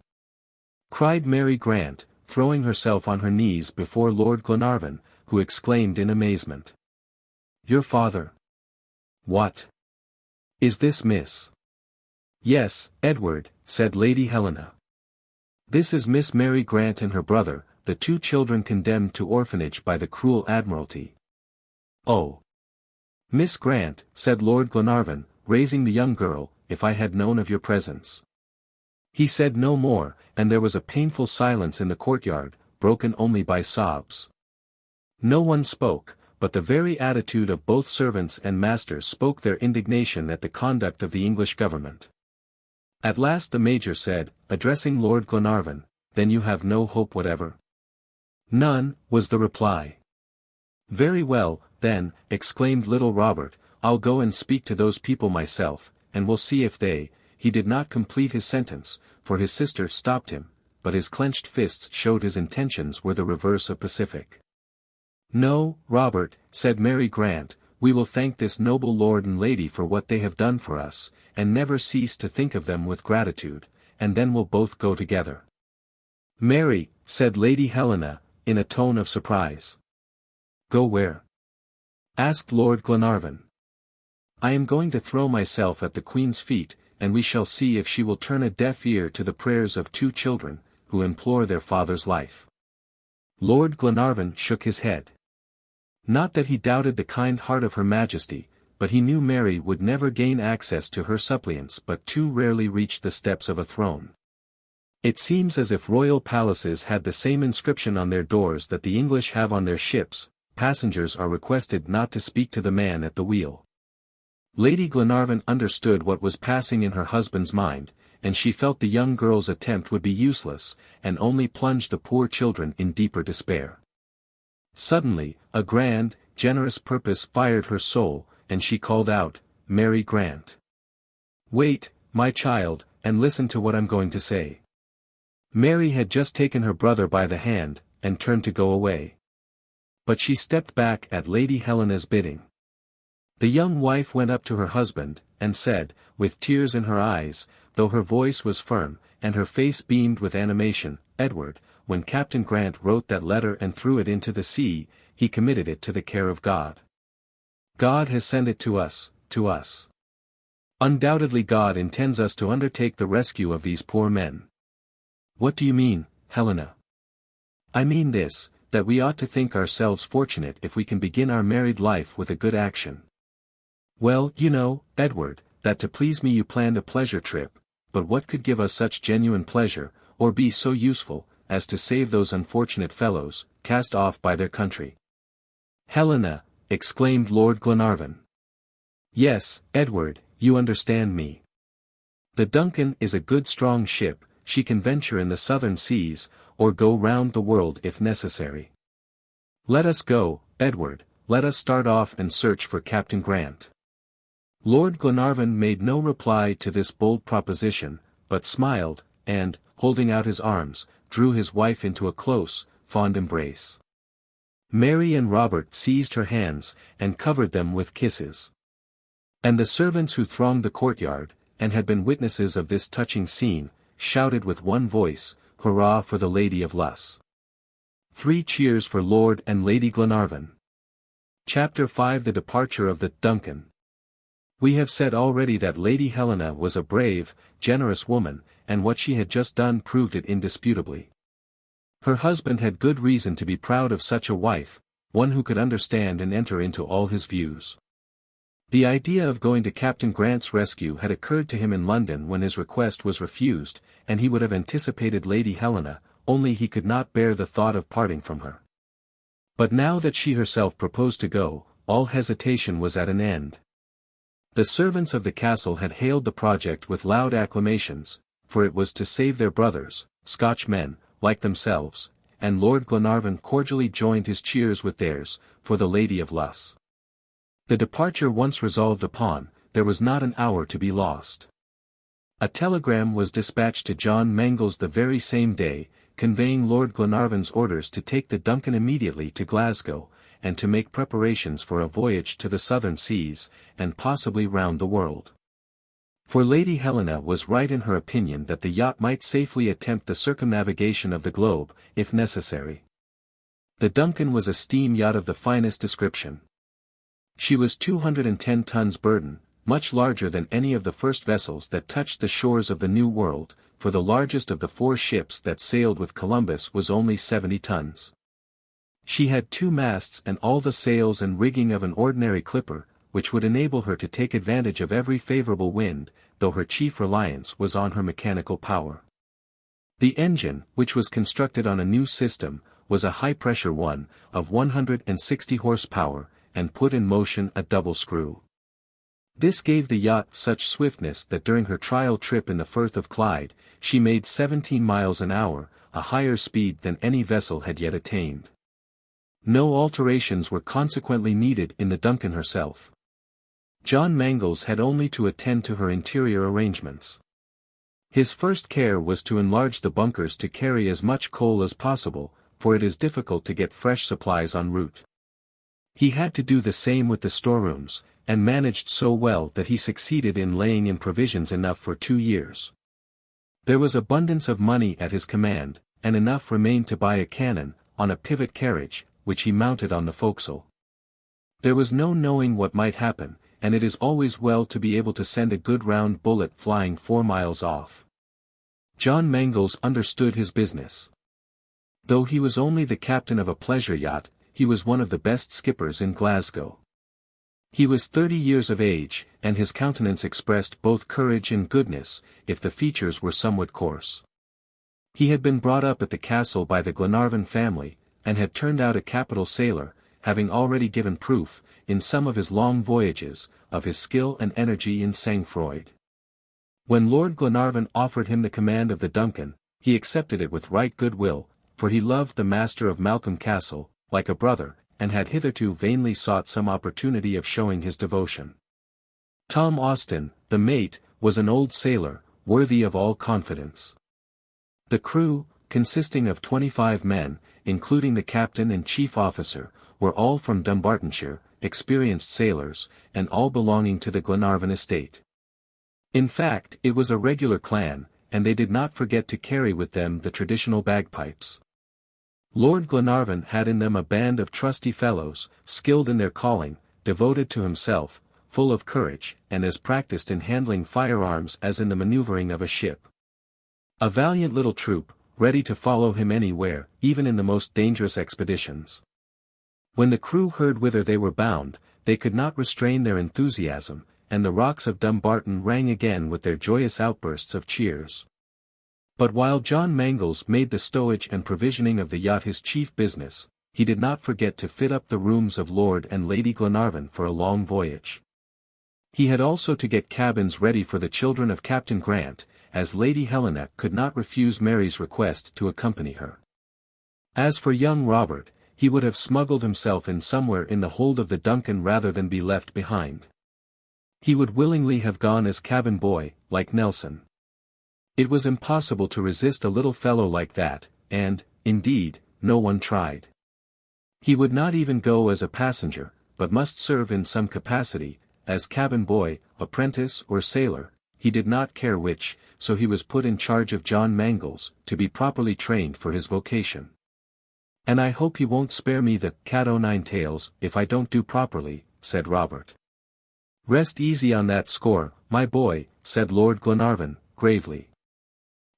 cried Mary Grant, throwing herself on her knees before Lord Glenarvan, who exclaimed in amazement. "Your father? What? Is this Miss?" "Yes, Edward," said Lady Helena. "This is Miss Mary Grant and her brother, the 2 children condemned to orphanage by the cruel Admiralty." "Oh! Miss Grant," said Lord Glenarvan, raising the young girl, "if I had known of your presence." He said no more, and there was a painful silence in the courtyard, broken only by sobs. No one spoke, but the very attitude of both servants and masters spoke their indignation at the conduct of the English government. At last the Major said, addressing Lord Glenarvan, "Then you have no hope whatever?" "None," was the reply. "Very well, then," exclaimed little Robert, "I'll go and speak to those people myself, and we'll see if they—" He did not complete his sentence, for his sister stopped him, but his clenched fists showed his intentions were the reverse of pacific. "No, Robert," said Mary Grant, "we will thank this noble lord and lady for what they have done for us, and never cease to think of them with gratitude, and then we'll both go together." "Mary," said Lady Helena, in a tone of surprise. "Go where?" asked Lord Glenarvan. "I am going to throw myself at the Queen's feet, and we shall see if she will turn a deaf ear to the prayers of 2 children, who implore their father's life." Lord Glenarvan shook his head. Not that he doubted the kind heart of Her Majesty, but he knew Mary would never gain access to her suppliants but too rarely reach the steps of a throne. It seems as if royal palaces had the same inscription on their doors that the English have on their ships: passengers are requested not to speak to the man at the wheel. Lady Glenarvan understood what was passing in her husband's mind, and she felt the young girl's attempt would be useless, and only plunge the poor children in deeper despair. Suddenly, a grand, generous purpose fired her soul, and she called out, "Mary Grant! Wait, my child, and listen to what I'm going to say." Mary had just taken her brother by the hand, and turned to go away. But she stepped back at Lady Helena's bidding. The young wife went up to her husband, and said, with tears in her eyes, though her voice was firm, and her face beamed with animation, "Edward, when Captain Grant wrote that letter and threw it into the sea, he committed it to the care of God. God has sent it to us, to us. Undoubtedly God intends us to undertake the rescue of these poor men. What do you mean, Helena? I mean this, that we ought to think ourselves fortunate if we can begin our married life with a good action. Well, you know, Edward, that to please me you planned a pleasure trip, but what could give us such genuine pleasure, or be so useful, as to save those unfortunate fellows, cast off by their country? Helena, exclaimed Lord Glenarvan. Yes, Edward, you understand me. The DUNCAN is a good strong ship, she can venture in the southern seas, or go round the world if necessary. Let us go, Edward, let us start off and search for Captain Grant. Lord Glenarvan made no reply to this bold proposition, but smiled, and, holding out his arms, drew his wife into a close, fond embrace. Mary and Robert seized her hands, and covered them with kisses. And the servants who thronged the courtyard, and had been witnesses of this touching scene, shouted with one voice, "Hurrah for the Lady of Luss!" 3 cheers for Lord and Lady Glenarvan. Chapter 5 The Departure of the DUNCAN. We have said already that Lady Helena was a brave, generous woman, and what she had just done proved it indisputably. Her husband had good reason to be proud of such a wife, one who could understand and enter into all his views. The idea of going to Captain Grant's rescue had occurred to him in London when his request was refused, and he would have anticipated Lady Helena, only he could not bear the thought of parting from her. But now that she herself proposed to go, all hesitation was at an end. The servants of the castle had hailed the project with loud acclamations, for it was to save their brothers, Scotch men, like themselves, and Lord Glenarvan cordially joined his cheers with theirs, for the Lady of Luss. The departure once resolved upon, there was not an hour to be lost. A telegram was dispatched to John Mangles the very same day, conveying Lord Glenarvan's orders to take the DUNCAN immediately to Glasgow, and to make preparations for a voyage to the southern seas, and possibly round the world. For Lady Helena was right in her opinion that the yacht might safely attempt the circumnavigation of the globe, if necessary. The DUNCAN was a steam yacht of the finest description. She was 210 tons burden, much larger than any of the first vessels that touched the shores of the New World, for the largest of the 4 ships that sailed with Columbus was only 70 tons. She had 2 masts and all the sails and rigging of an ordinary clipper, which would enable her to take advantage of every favorable wind, though her chief reliance was on her mechanical power. The engine, which was constructed on a new system, was a high-pressure one, of 160 horsepower, and put in motion a double screw. This gave the yacht such swiftness that during her trial trip in the Firth of Clyde, she made 17 miles an hour, a higher speed than any vessel had yet attained. No alterations were consequently needed in the DUNCAN herself. John Mangles had only to attend to her interior arrangements. His first care was to enlarge the bunkers to carry as much coal as possible, for it is difficult to get fresh supplies en route. He had to do the same with the storerooms, and managed so well that he succeeded in laying in provisions enough for 2 years. There was abundance of money at his command, and enough remained to buy a cannon, on a pivot carriage, which he mounted on the forecastle. There was no knowing what might happen, and it is always well to be able to send a good round bullet flying 4 miles off. John Mangles understood his business. Though he was only the captain of a pleasure yacht, he was one of the best skippers in Glasgow. He was 30 years of age, and his countenance expressed both courage and goodness, if the features were somewhat coarse. He had been brought up at the castle by the Glenarvan family, and had turned out a capital sailor, having already given proof, in some of his long voyages, of his skill and energy in sang-froid. When Lord Glenarvan offered him the command of the DUNCAN, he accepted it with right good will, for he loved the master of Malcolm Castle, like a brother, and had hitherto vainly sought some opportunity of showing his devotion. Tom Austin, the mate, was an old sailor, worthy of all confidence. The crew, consisting of 25 men, including the captain and chief officer, were all from Dumbartonshire, experienced sailors, and all belonging to the Glenarvan estate. In fact, it was a regular clan, and they did not forget to carry with them the traditional bagpipes. Lord Glenarvan had in them a band of trusty fellows, skilled in their calling, devoted to himself, full of courage, and as practiced in handling firearms as in the maneuvering of a ship. A valiant little troop, ready to follow him anywhere, even in the most dangerous expeditions. When the crew heard whither they were bound, they could not restrain their enthusiasm, and the rocks of Dumbarton rang again with their joyous outbursts of cheers. But while John Mangles made the stowage and provisioning of the yacht his chief business, he did not forget to fit up the rooms of Lord and Lady Glenarvan for a long voyage. He had also to get cabins ready for the children of Captain Grant, as Lady Helena could not refuse Mary's request to accompany her. As for young Robert, he would have smuggled himself in somewhere in the hold of the Duncan rather than be left behind. He would willingly have gone as cabin boy, like Nelson. It was impossible to resist a little fellow like that, and, indeed, no one tried. He would not even go as a passenger, but must serve in some capacity, as cabin boy, apprentice or sailor, he did not care which, so he was put in charge of John Mangles, to be properly trained for his vocation. "And I hope he won't spare me the cat-o'-nine-tails, if I don't do properly," said Robert. "Rest easy on that score, my boy," said Lord Glenarvan, gravely.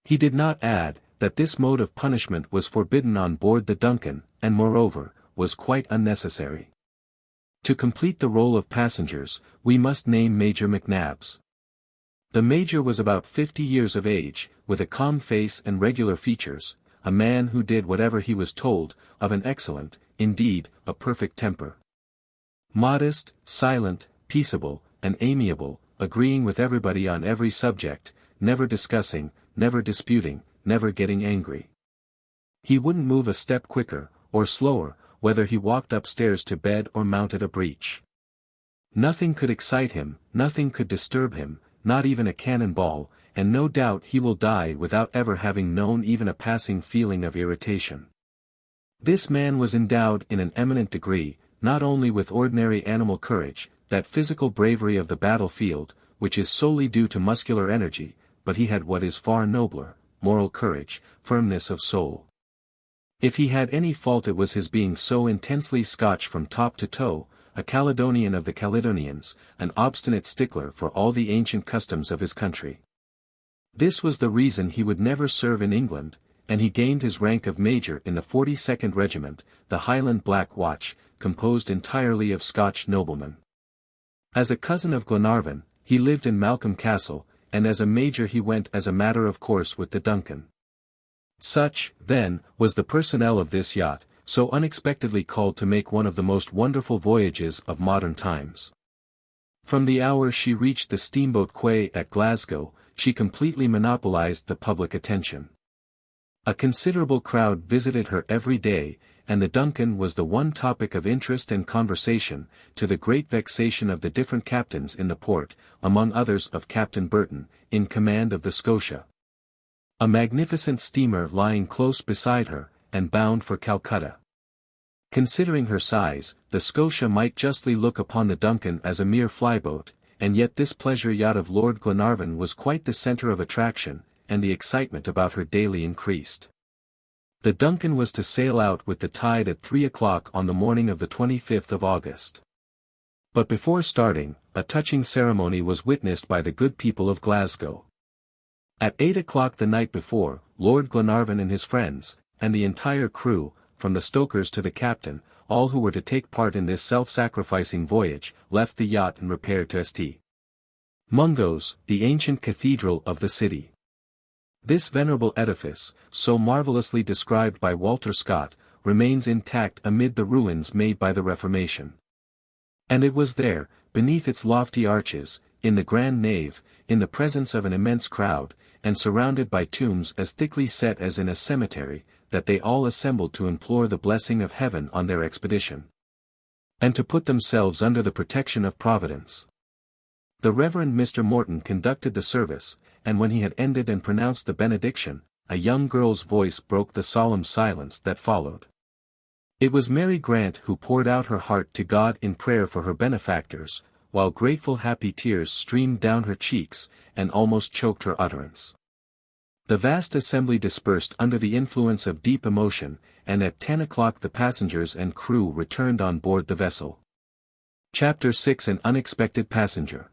He did not add, that this mode of punishment was forbidden on board the Duncan, and moreover, was quite unnecessary. To complete the roll of passengers, we must name Major McNabbs. The Major was about 50 years of age, with a calm face and regular features, a man who did whatever he was told, of an excellent, indeed, a perfect temper. Modest, silent, peaceable, and amiable, agreeing with everybody on every subject, never discussing, never disputing, never getting angry. He wouldn't move a step quicker, or slower, whether he walked upstairs to bed or mounted a breach. Nothing could excite him, nothing could disturb him, not even a cannon ball, and no doubt he will die without ever having known even a passing feeling of irritation. This man was endowed in an eminent degree, not only with ordinary animal courage, that physical bravery of the battlefield, which is solely due to muscular energy, but he had what is far nobler, moral courage, firmness of soul. If he had any fault it was his being so intensely Scotch from top to toe, a Caledonian of the Caledonians, an obstinate stickler for all the ancient customs of his country. This was the reason he would never serve in England, and he gained his rank of major in the 42nd Regiment, the Highland Black Watch, composed entirely of Scotch noblemen. As a cousin of Glenarvan, he lived in Malcolm Castle, and as a major he went as a matter of course with the Duncan. Such, then, was the personnel of this yacht, so unexpectedly called to make one of the most wonderful voyages of modern times. From the hour she reached the steamboat quay at Glasgow, she completely monopolized the public attention. A considerable crowd visited her every day, and the Duncan was the one topic of interest and conversation, to the great vexation of the different captains in the port, among others of Captain Burton, in command of the Scotia. A magnificent steamer lying close beside her, and bound for Calcutta. Considering her size, the Scotia might justly look upon the Duncan as a mere flyboat, and yet this pleasure yacht of Lord Glenarvan was quite the centre of attraction, and the excitement about her daily increased. The Duncan was to sail out with the tide at 3 o'clock on the morning of the 25th of August. But before starting, a touching ceremony was witnessed by the good people of Glasgow. At 8 o'clock the night before, Lord Glenarvan and his friends, and the entire crew, from the stokers to the captain, all who were to take part in this self-sacrificing voyage, left the yacht and repaired to St. Mungo's, the ancient cathedral of the city. This venerable edifice, so marvellously described by Walter Scott, remains intact amid the ruins made by the Reformation. And it was there, beneath its lofty arches, in the grand nave, in the presence of an immense crowd, and surrounded by tombs as thickly set as in a cemetery, that they all assembled to implore the blessing of heaven on their expedition, and to put themselves under the protection of Providence. The Reverend Mr. Morton conducted the service, and when he had ended and pronounced the benediction, a young girl's voice broke the solemn silence that followed. It was Mary Grant who poured out her heart to God in prayer for her benefactors, while grateful happy tears streamed down her cheeks, and almost choked her utterance. The vast assembly dispersed under the influence of deep emotion, and at 10 o'clock the passengers and crew returned on board the vessel. Chapter 6 An Unexpected Passenger.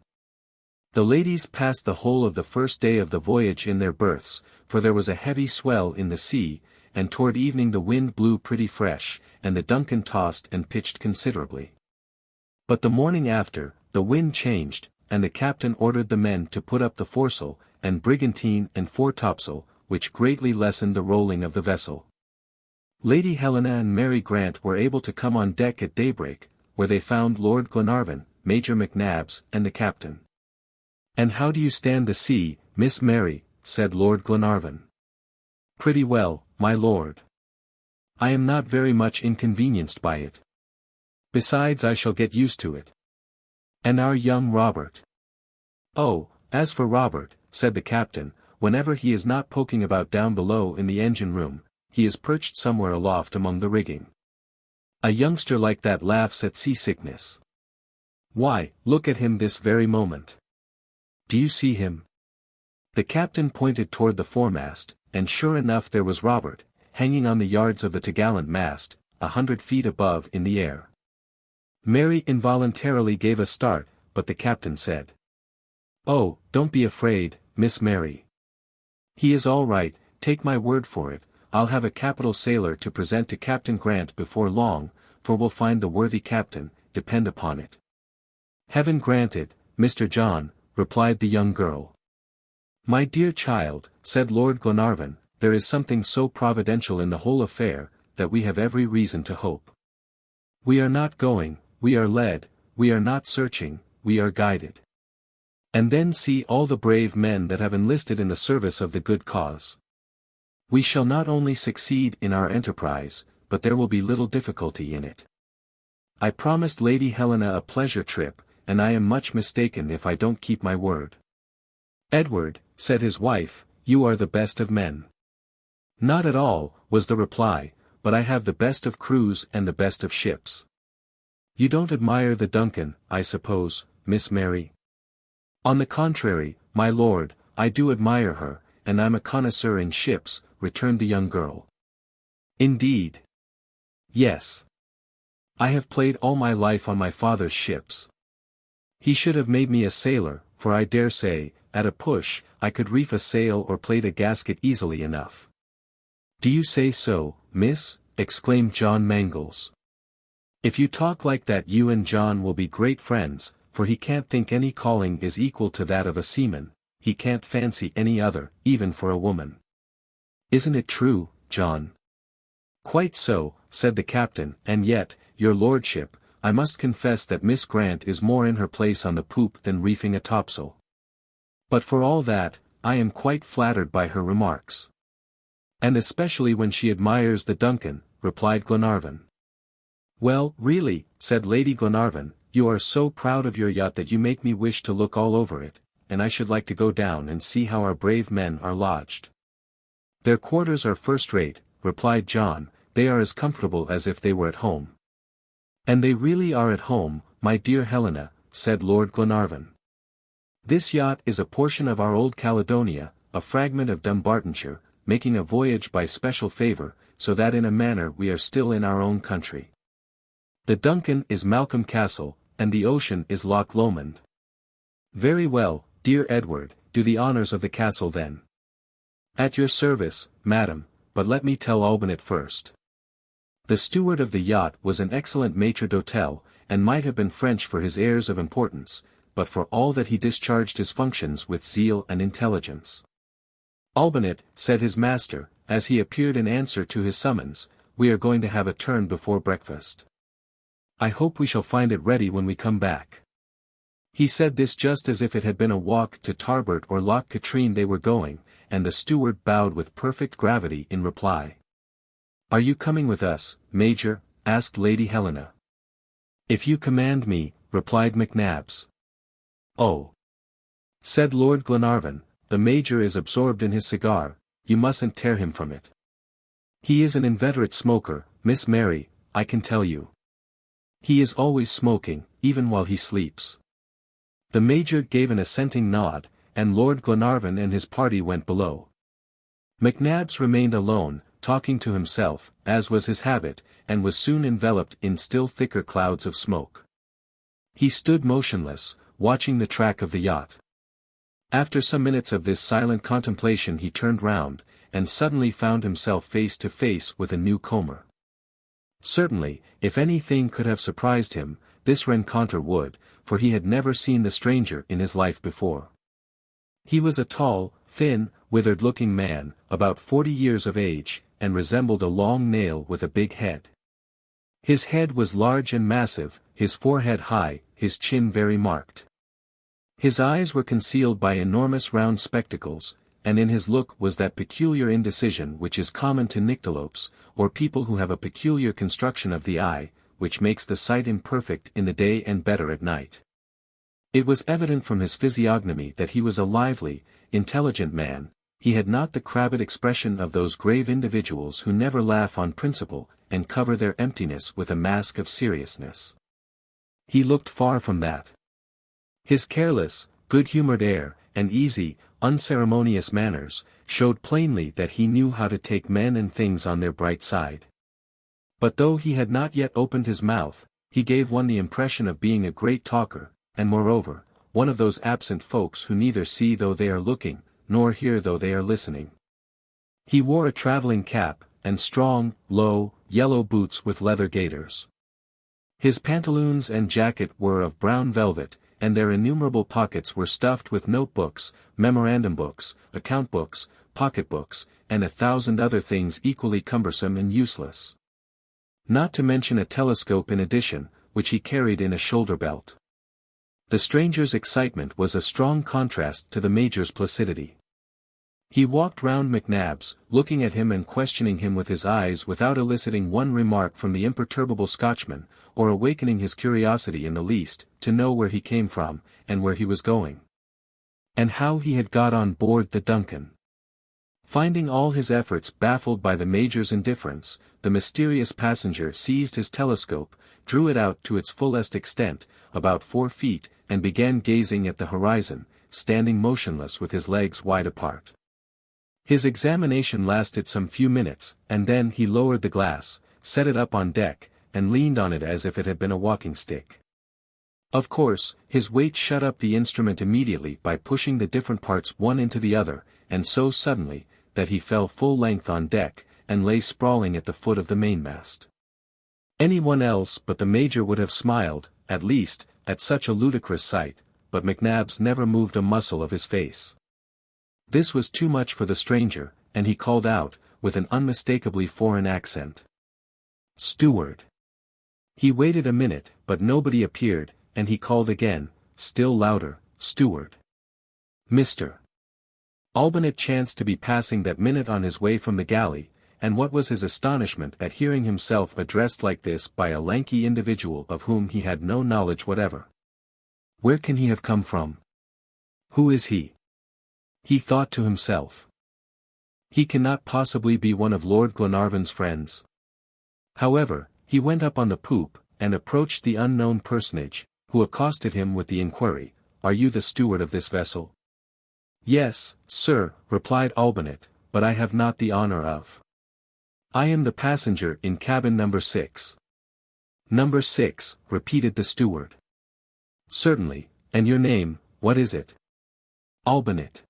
The ladies passed the whole of the first day of the voyage in their berths, for there was a heavy swell in the sea, and toward evening the wind blew pretty fresh, and the Duncan tossed and pitched considerably. But the morning after, the wind changed, and the captain ordered the men to put up the foresail, and brigantine and foretopsail, which greatly lessened the rolling of the vessel. Lady Helena and Mary Grant were able to come on deck at daybreak, where they found Lord Glenarvan, Major McNabbs, and the captain. "And how do you stand the sea, Miss Mary?" said Lord Glenarvan. "Pretty well, my lord. I am not very much inconvenienced by it. Besides, I shall get used to it." "And our young Robert?" "Oh, as for Robert," said the captain, "whenever he is not poking about down below in the engine room, he is perched somewhere aloft among the rigging. A youngster like that laughs at seasickness. Why, look at him this very moment. Do you see him?" The captain pointed toward the foremast, and sure enough there was Robert, hanging on the yards of the topgallant mast, 100 feet above in the air. Mary involuntarily gave a start, but the captain said, "Oh, don't be afraid, Miss Mary. He is all right, take my word for it. I'll have a capital sailor to present to Captain Grant before long, for we'll find the worthy captain, depend upon it." "Heaven grant it, Mr. John," replied the young girl. "My dear child," said Lord Glenarvan, "there is something so providential in the whole affair, that we have every reason to hope. We are not going, we are led, we are not searching, we are guided. And then see all the brave men that have enlisted in the service of the good cause. We shall not only succeed in our enterprise, but there will be little difficulty in it. I promised Lady Helena a pleasure trip, and I am much mistaken if I don't keep my word." "Edward," said his wife, "you are the best of men." "Not at all," was the reply, "but I have the best of crews and the best of ships." "You don't admire the Duncan, I suppose, Miss Mary?" "On the contrary, my lord, I do admire her, and I'm a connoisseur in ships," returned the young girl. "Indeed?" "Yes. I have played all my life on my father's ships. He should have made me a sailor, for I dare say, at a push, I could reef a sail or plait a gasket easily enough." "Do you say so, miss?" exclaimed John Mangles. "If you talk like that you and John will be great friends, for he can't think any calling is equal to that of a seaman, he can't fancy any other, even for a woman. Isn't it true, John?" "Quite so," said the captain, "and yet, your lordship, I must confess that Miss Grant is more in her place on the poop than reefing a topsail. But for all that, I am quite flattered by her remarks." "And especially when she admires the Duncan," replied Glenarvan. "Well, really," said Lady Glenarvan, "you are so proud of your yacht that you make me wish to look all over it, and I should like to go down and see how our brave men are lodged." "Their quarters are first-rate," replied John, "they are as comfortable as if they were at home." "And they really are at home, my dear Helena," said Lord Glenarvan. "This yacht is a portion of our old Caledonia, a fragment of Dumbartonshire, making a voyage by special favor, so that in a manner we are still in our own country. The Duncan is Malcolm Castle, and the ocean is Loch Lomond." "Very well, dear Edward, do the honors of the castle then." "At your service, madam, but let me tell Albinett first." The steward of the yacht was an excellent maître d'hôtel, and might have been French for his airs of importance, but for all that he discharged his functions with zeal and intelligence. "Albinett," said his master, as he appeared in answer to his summons, "we are going to have a turn before breakfast. I hope we shall find it ready when we come back." He said this just as if it had been a walk to Tarbert or Loch Katrine they were going, and the steward bowed with perfect gravity in reply. "Are you coming with us, Major?" asked Lady Helena. "If you command me," replied McNabbs. "Oh," said Lord Glenarvan, "the Major is absorbed in his cigar, you mustn't tear him from it. He is an inveterate smoker, Miss Mary, I can tell you. He is always smoking, even while he sleeps." The Major gave an assenting nod, and Lord Glenarvan and his party went below. McNabbs remained alone, talking to himself, as was his habit, and was soon enveloped in still thicker clouds of smoke. He stood motionless, watching the track of the yacht. After some minutes of this silent contemplation he turned round, and suddenly found himself face to face with a new comer. Certainly, if anything could have surprised him, this rencontre would, for he had never seen the stranger in his life before. He was a tall, thin, withered-looking man, about 40 years of age, and resembled a long nail with a big head. His head was large and massive, his forehead high, his chin very marked. His eyes were concealed by enormous round spectacles, and in his look was that peculiar indecision which is common to nyctalopes, or people who have a peculiar construction of the eye, which makes the sight imperfect in the day and better at night. It was evident from his physiognomy that he was a lively, intelligent man. He had not the crabbed expression of those grave individuals who never laugh on principle, and cover their emptiness with a mask of seriousness. He looked far from that. His careless, good-humored air, and easy, unceremonious manners, showed plainly that he knew how to take men and things on their bright side. But though he had not yet opened his mouth, he gave one the impression of being a great talker, and moreover, one of those absent folks who neither see though they are looking, nor hear though they are listening. He wore a travelling cap, and strong, low, yellow boots with leather gaiters. His pantaloons and jacket were of brown velvet, and their innumerable pockets were stuffed with notebooks, memorandum books, account books, pocket-books, and 1,000 other things equally cumbersome and useless. Not to mention a telescope in addition, which he carried in a shoulder belt. The stranger's excitement was a strong contrast to the major's placidity. He walked round McNabbs, looking at him and questioning him with his eyes without eliciting one remark from the imperturbable Scotchman, or awakening his curiosity in the least, to know where he came from, and where he was going. And how he had got on board the DUNCAN. Finding all his efforts baffled by the major's indifference, the mysterious passenger seized his telescope, drew it out to its fullest extent, about 4 feet, and began gazing at the horizon, standing motionless with his legs wide apart. His examination lasted some few minutes, and then he lowered the glass, set it up on deck, and leaned on it as if it had been a walking stick. Of course, his weight shut up the instrument immediately by pushing the different parts one into the other, and so suddenly, that he fell full length on deck, and lay sprawling at the foot of the mainmast. Anyone else but the major would have smiled, at least, at such a ludicrous sight, but McNabbs never moved a muscle of his face. This was too much for the stranger, and he called out, with an unmistakably foreign accent. "Steward." He waited a minute, but nobody appeared, and he called again, still louder, "Steward." "Mr." Albinett chanced to be passing that minute on his way from the galley, and what was his astonishment at hearing himself addressed like this by a lanky individual of whom he had no knowledge whatever. Where can he have come from? Who is he? He thought to himself. He cannot possibly be one of Lord Glenarvan's friends. However, he went up on the poop, and approached the unknown personage, who accosted him with the inquiry, "Are you the steward of this vessel?" "Yes, sir," replied Albinett, "but I have not the honor of." "I am the passenger in cabin number 6. "Number 6, repeated the steward. "Certainly, and your name, what is it?" "Albinett."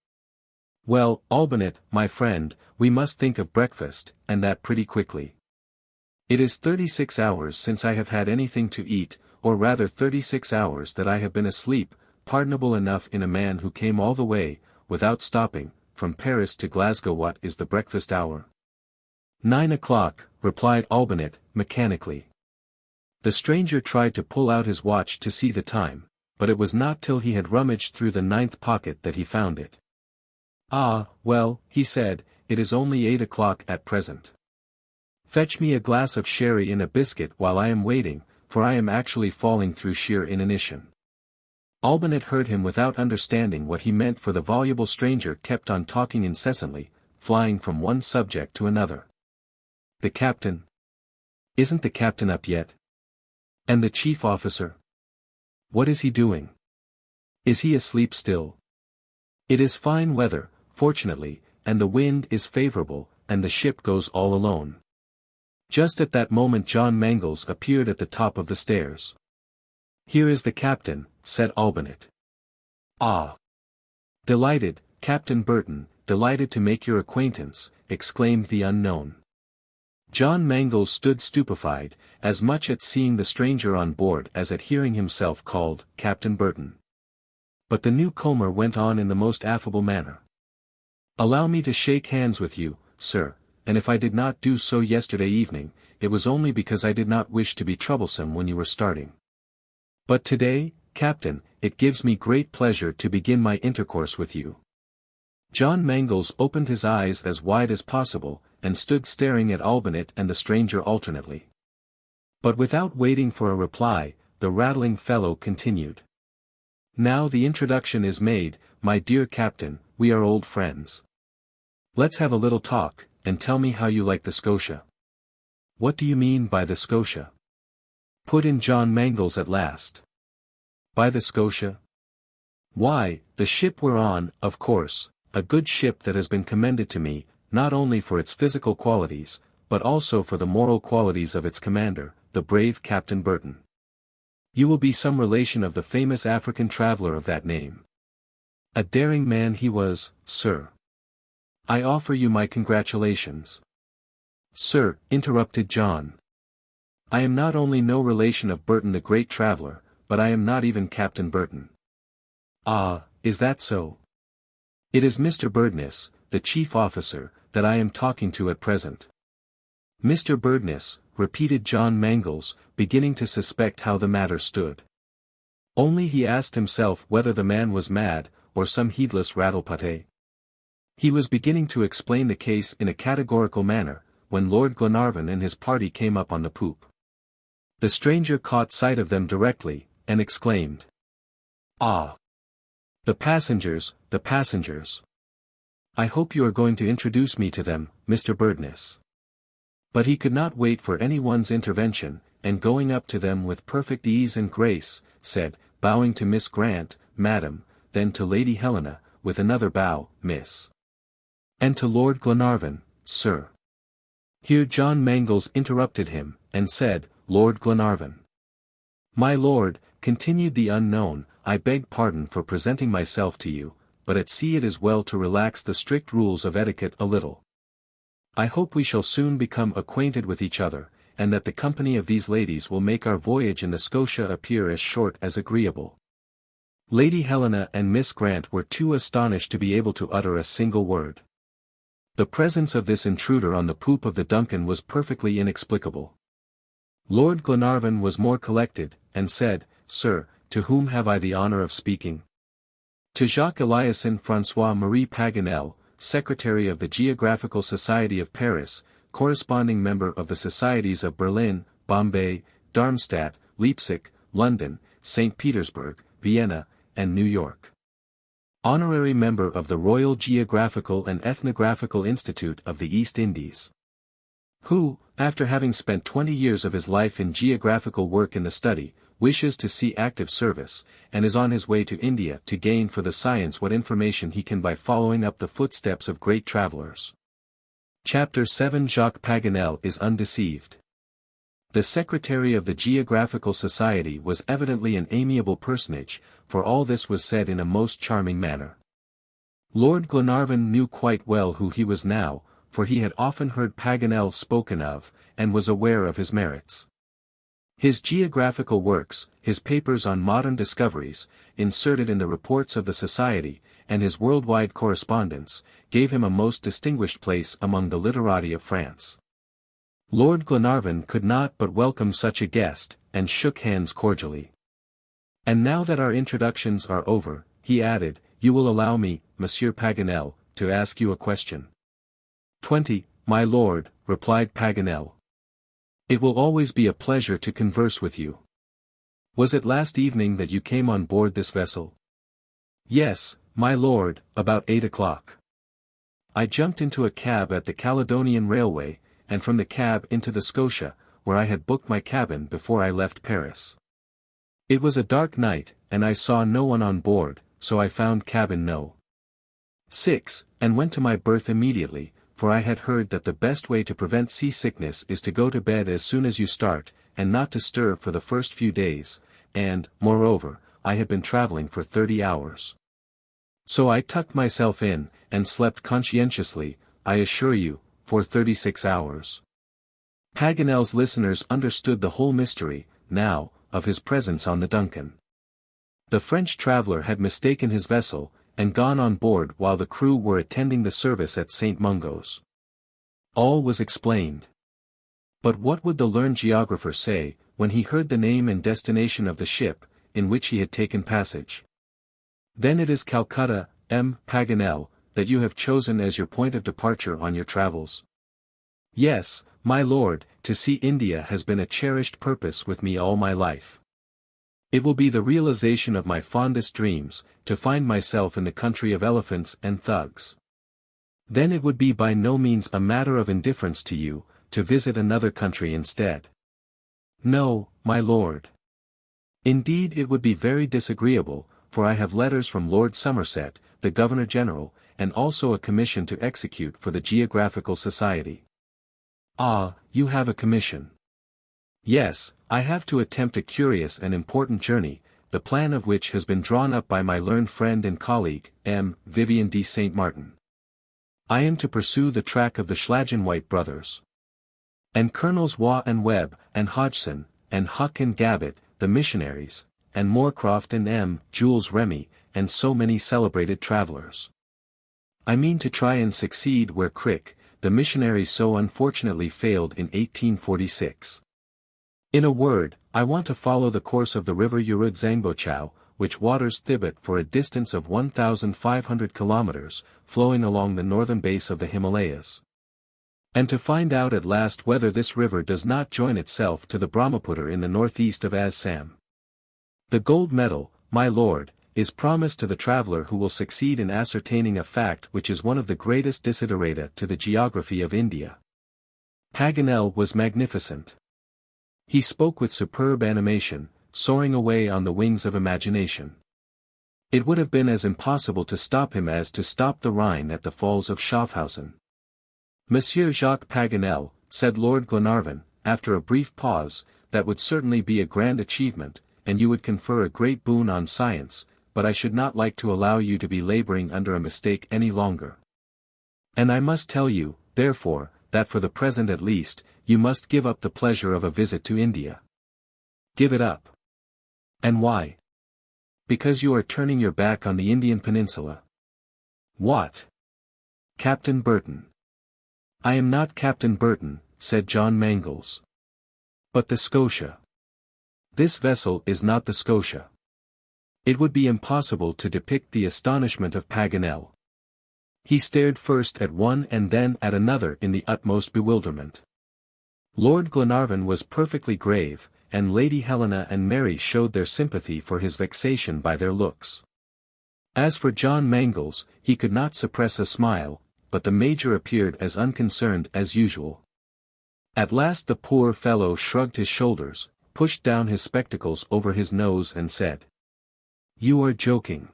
"Well, Albinett, my friend, we must think of breakfast, and that pretty quickly. It is 36 hours since I have had anything to eat, or rather 36 hours that I have been asleep, pardonable enough in a man who came all the way, without stopping, from Paris to Glasgow. What is the breakfast hour?" 9 o'clock, replied Albinett, mechanically. The stranger tried to pull out his watch to see the time, but it was not till he had rummaged through the 9th pocket that he found it. "Ah, well," he said, "it is only 8 o'clock at present. Fetch me a glass of sherry and a biscuit while I am waiting, for I am actually falling through sheer inanition." Albinett heard him without understanding what he meant, for the voluble stranger kept on talking incessantly, flying from one subject to another. "The captain? Isn't the captain up yet? And the chief officer? What is he doing? Is he asleep still? It is fine weather, fortunately, and the wind is favorable, and the ship goes all alone." Just at that moment John Mangles appeared at the top of the stairs. "Here is the captain," said Albinett. "Ah! Delighted, Captain Burton, delighted to make your acquaintance, exclaimed the unknown. John Mangles stood stupefied, as much at seeing the stranger on board as at hearing himself called Captain Burton. But the newcomer went on in the most affable manner. Allow me to shake hands with you, sir, and if I did not do so yesterday evening, it was only because I did not wish to be troublesome when you were starting. But today, Captain, it gives me great pleasure to begin my intercourse with you. John Mangles opened his eyes as wide as possible, and stood staring at Olbinett and the stranger alternately. But without waiting for a reply, the rattling fellow continued. Now the introduction is made, my dear Captain, we are old friends. Let's have a little talk, and tell me how you like the Scotia. What do you mean by the Scotia? Put in John Mangles at last. By the Scotia? Why, the ship we're on, of course, a good ship that has been commended to me, not only for its physical qualities, but also for the moral qualities of its commander, the brave Captain Burton. You will be some relation of the famous African traveler of that name. A daring man he was, sir. I offer you my congratulations. Sir, interrupted John. I am not only no relation of Burton the great traveler, but I am not even Captain Burton. Ah, is that so? It is Mr. Burdness, the chief officer, that I am talking to at present. Mr. Burdness, repeated John Mangles, beginning to suspect how the matter stood. Only he asked himself whether the man was mad, or some heedless rattlepate. He was beginning to explain the case in a categorical manner, when Lord Glenarvan and his party came up on the poop. The stranger caught sight of them directly, and exclaimed. Ah! The passengers, the passengers. I hope you are going to introduce me to them, Mr. Burdness. But he could not wait for anyone's intervention, and going up to them with perfect ease and grace, said, bowing to Miss Grant, Madam, then to Lady Helena, with another bow, Miss. And to Lord Glenarvan, Sir. Here John Mangles interrupted him, and said, Lord Glenarvan. My lord, continued the unknown, I beg pardon for presenting myself to you, but at sea it is well to relax the strict rules of etiquette a little. I hope we shall soon become acquainted with each other, and that the company of these ladies will make our voyage in the Scotia appear as short as agreeable. Lady Helena and Miss Grant were too astonished to be able to utter a single word. The presence of this intruder on the poop of the DUNCAN was perfectly inexplicable. Lord Glenarvan was more collected, and said, Sir, to whom have I the honor of speaking? To Jacques Eliason François-Marie Paganel, Secretary of the Geographical Society of Paris, corresponding member of the Societies of Berlin, Bombay, Darmstadt, Leipzig, London, St. Petersburg, Vienna, and New York. Honorary member of the Royal Geographical and Ethnographical Institute of the East Indies. Who, after having spent 20 years of his life in geographical work in the study, wishes to see active service, and is on his way to India to gain for the science what information he can by following up the footsteps of great travelers. Chapter 7 Jacques Paganel is undeceived. The Secretary of the Geographical Society was evidently an amiable personage, for all this was said in a most charming manner. Lord Glenarvan knew quite well who he was now, for he had often heard Paganel spoken of, and was aware of his merits. His geographical works, his papers on modern discoveries, inserted in the reports of the Society, and his worldwide correspondence, gave him a most distinguished place among the literati of France. Lord Glenarvan could not but welcome such a guest, and shook hands cordially. And now that our introductions are over, he added, you will allow me, Monsieur Paganel, to ask you a question. 20, my lord, replied Paganel. It will always be a pleasure to converse with you. Was it last evening that you came on board this vessel? Yes, my lord, about 8 o'clock. I jumped into a cab at the Caledonian Railway, and from the cab into the Scotia, where I had booked my cabin before I left Paris. It was a dark night, and I saw no one on board, so I found cabin No. 6, and went to my berth immediately, for I had heard that the best way to prevent seasickness is to go to bed as soon as you start, and not to stir for the first few days, and, moreover, I had been traveling for 30 hours. So I tucked myself in, and slept conscientiously, I assure you, for 36 hours. Paganel's listeners understood the whole mystery, now, of his presence on the Duncan. The French traveller had mistaken his vessel, and gone on board while the crew were attending the service at St. Mungo's. All was explained. But what would the learned geographer say, when he heard the name and destination of the ship, in which he had taken passage? Then it is Calcutta, Paganel, that you have chosen as your point of departure on your travels. Yes, my lord, to see India has been a cherished purpose with me all my life. It will be the realization of my fondest dreams, to find myself in the country of elephants and thugs. Then it would be by no means a matter of indifference to you, to visit another country instead. No, my lord. Indeed it would be very disagreeable, for I have letters from Lord Somerset, the Governor-General, and also a commission to execute for the Geographical Society. Ah, you have a commission. Yes, I have to attempt a curious and important journey, the plan of which has been drawn up by my learned friend and colleague, Vivian de St. Martin. I am to pursue the track of the Schlagenwhite brothers. And Colonels Waugh and Webb, and Hodgson, and Huck and Gabbett, the missionaries, and Moorcroft and Jules Remy, and so many celebrated travellers. I mean to try and succeed where Crick, the missionary so unfortunately failed in 1846. In a word, I want to follow the course of the river Urud-Zangbochau, which waters Thibet for a distance of 1,500 kilometers, flowing along the northern base of the Himalayas. And to find out at last whether this river does not join itself to the Brahmaputra in the northeast of Assam. The gold medal, my lord, is promised to the traveller who will succeed in ascertaining a fact which is one of the greatest desiderata to the geography of India. Paganel was magnificent. He spoke with superb animation, soaring away on the wings of imagination. It would have been as impossible to stop him as to stop the Rhine at the falls of Schaffhausen. Monsieur Jacques Paganel, said Lord Glenarvan, after a brief pause, that would certainly be a grand achievement, and you would confer a great boon on science, but I should not like to allow you to be laboring under a mistake any longer. And I must tell you, therefore, that for the present at least, you must give up the pleasure of a visit to India. Give it up. And why? Because you are turning your back on the Indian peninsula. What? Captain Burton. I am not Captain Burton, said John Mangles. But the Scotia. This vessel is not the Scotia. It would be impossible to depict the astonishment of Paganel. He stared first at one and then at another in the utmost bewilderment. Lord Glenarvan was perfectly grave, and Lady Helena and Mary showed their sympathy for his vexation by their looks. As for John Mangles, he could not suppress a smile, but the Major appeared as unconcerned as usual. At last the poor fellow shrugged his shoulders, pushed down his spectacles over his nose and said, "You are joking."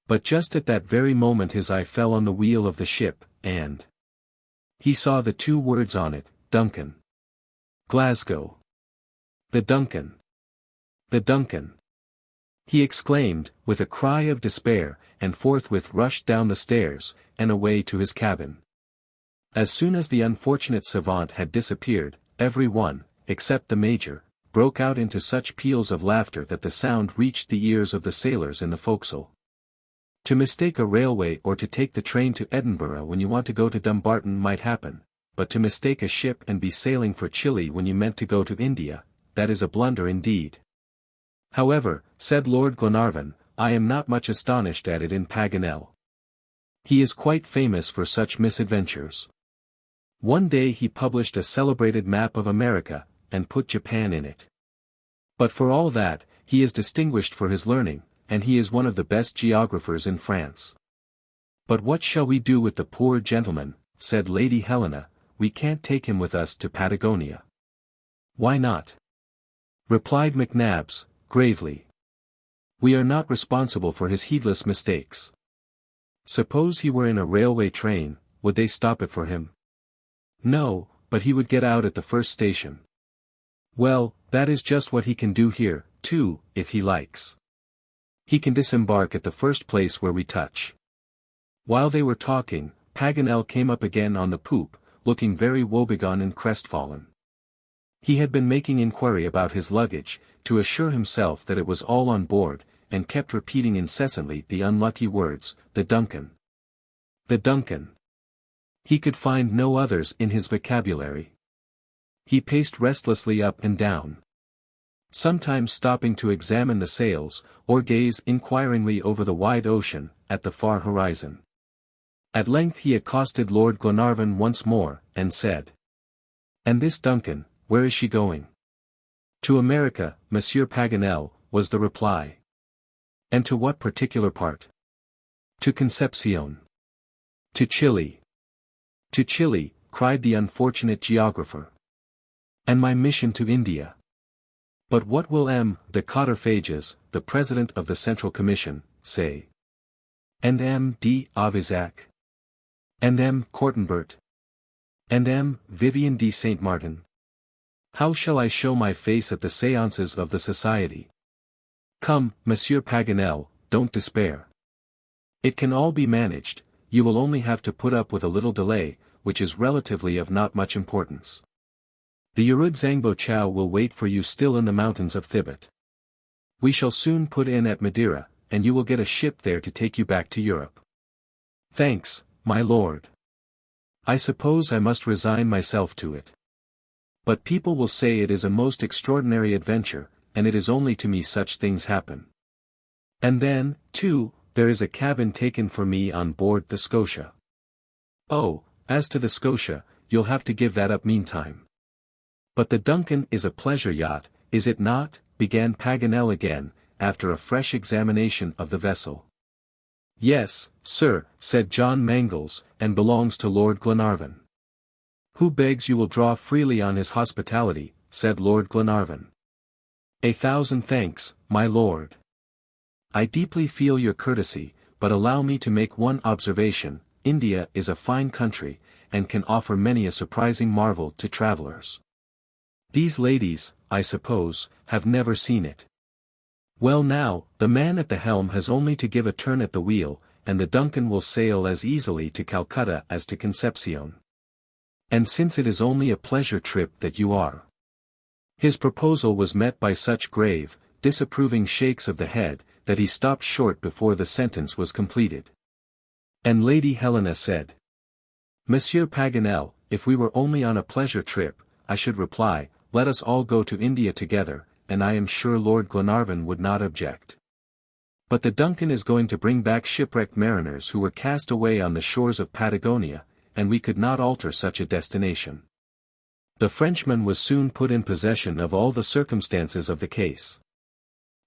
But just at that very moment his eye fell on the wheel of the ship, and he saw the two words on it, Duncan. Glasgow. The Duncan. The Duncan. He exclaimed, with a cry of despair, and forthwith rushed down the stairs, and away to his cabin. As soon as the unfortunate savant had disappeared, every one, except the Major, broke out into such peals of laughter that the sound reached the ears of the sailors in the forecastle. To mistake a railway or to take the train to Edinburgh when you want to go to Dumbarton might happen, but to mistake a ship and be sailing for Chile when you meant to go to India, that is a blunder indeed. However, said Lord Glenarvan, I am not much astonished at it in Paganel. He is quite famous for such misadventures. One day he published a celebrated map of America, and put Japan in it. But for all that, he is distinguished for his learning, and he is one of the best geographers in France. But what shall we do with the poor gentleman, said Lady Helena, we can't take him with us to Patagonia. Why not? Replied McNabbs, gravely. We are not responsible for his heedless mistakes. Suppose he were in a railway train, would they stop it for him? No, but he would get out at the first station. Well, that is just what he can do here, too, if he likes. He can disembark at the first place where we touch." While they were talking, Paganel came up again on the poop, looking very woebegone and crestfallen. He had been making inquiry about his luggage, to assure himself that it was all on board, and kept repeating incessantly the unlucky words, "The Duncan. The Duncan." He could find no others in his vocabulary. He paced restlessly up and down, sometimes stopping to examine the sails, or gaze inquiringly over the wide ocean, at the far horizon. At length he accosted Lord Glenarvan once more, and said, "And this Duncan, where is she going?" "To America, Monsieur Paganel," was the reply. "And to what particular part?" "To Concepcion." "To Chile." "To Chile," cried the unfortunate geographer. "And my mission to India? But what will the Carterphages, the President of the Central Commission, say? And d'Avisac? And Cortenbert? And Vivian de Saint Martin? How shall I show my face at the séances of the Society? Come, Monsieur Paganel, don't despair. It can all be managed, you will only have to put up with a little delay, which is relatively of not much importance. The Urud-Zangbo Chow will wait for you still in the mountains of Thibet. We shall soon put in at Madeira, and you will get a ship there to take you back to Europe." "Thanks, my lord. I suppose I must resign myself to it. But people will say it is a most extraordinary adventure, and it is only to me such things happen. And then, too, there is a cabin taken for me on board the Scotia." "Oh, as to the Scotia, you'll have to give that up meantime." "But the Duncan is a pleasure yacht, is it not?" began Paganel again, after a fresh examination of the vessel. "Yes, sir," said John Mangles, "and belongs to Lord Glenarvan." "Who begs you will draw freely on his hospitality," said Lord Glenarvan. "1,000 thanks, my lord. I deeply feel your courtesy, but allow me to make one observation. India is a fine country, and can offer many a surprising marvel to travelers. These ladies, I suppose, have never seen it. Well now, the man at the helm has only to give a turn at the wheel, and the Duncan will sail as easily to Calcutta as to Concepcion. And since it is only a pleasure trip that you are—" His proposal was met by such grave, disapproving shakes of the head, that he stopped short before the sentence was completed. And Lady Helena said, "Monsieur Paganel, if we were only on a pleasure trip, I should reply, let us all go to India together, and I am sure Lord Glenarvan would not object. But the Duncan is going to bring back shipwrecked mariners who were cast away on the shores of Patagonia, and we could not alter such a destination." The Frenchman was soon put in possession of all the circumstances of the case.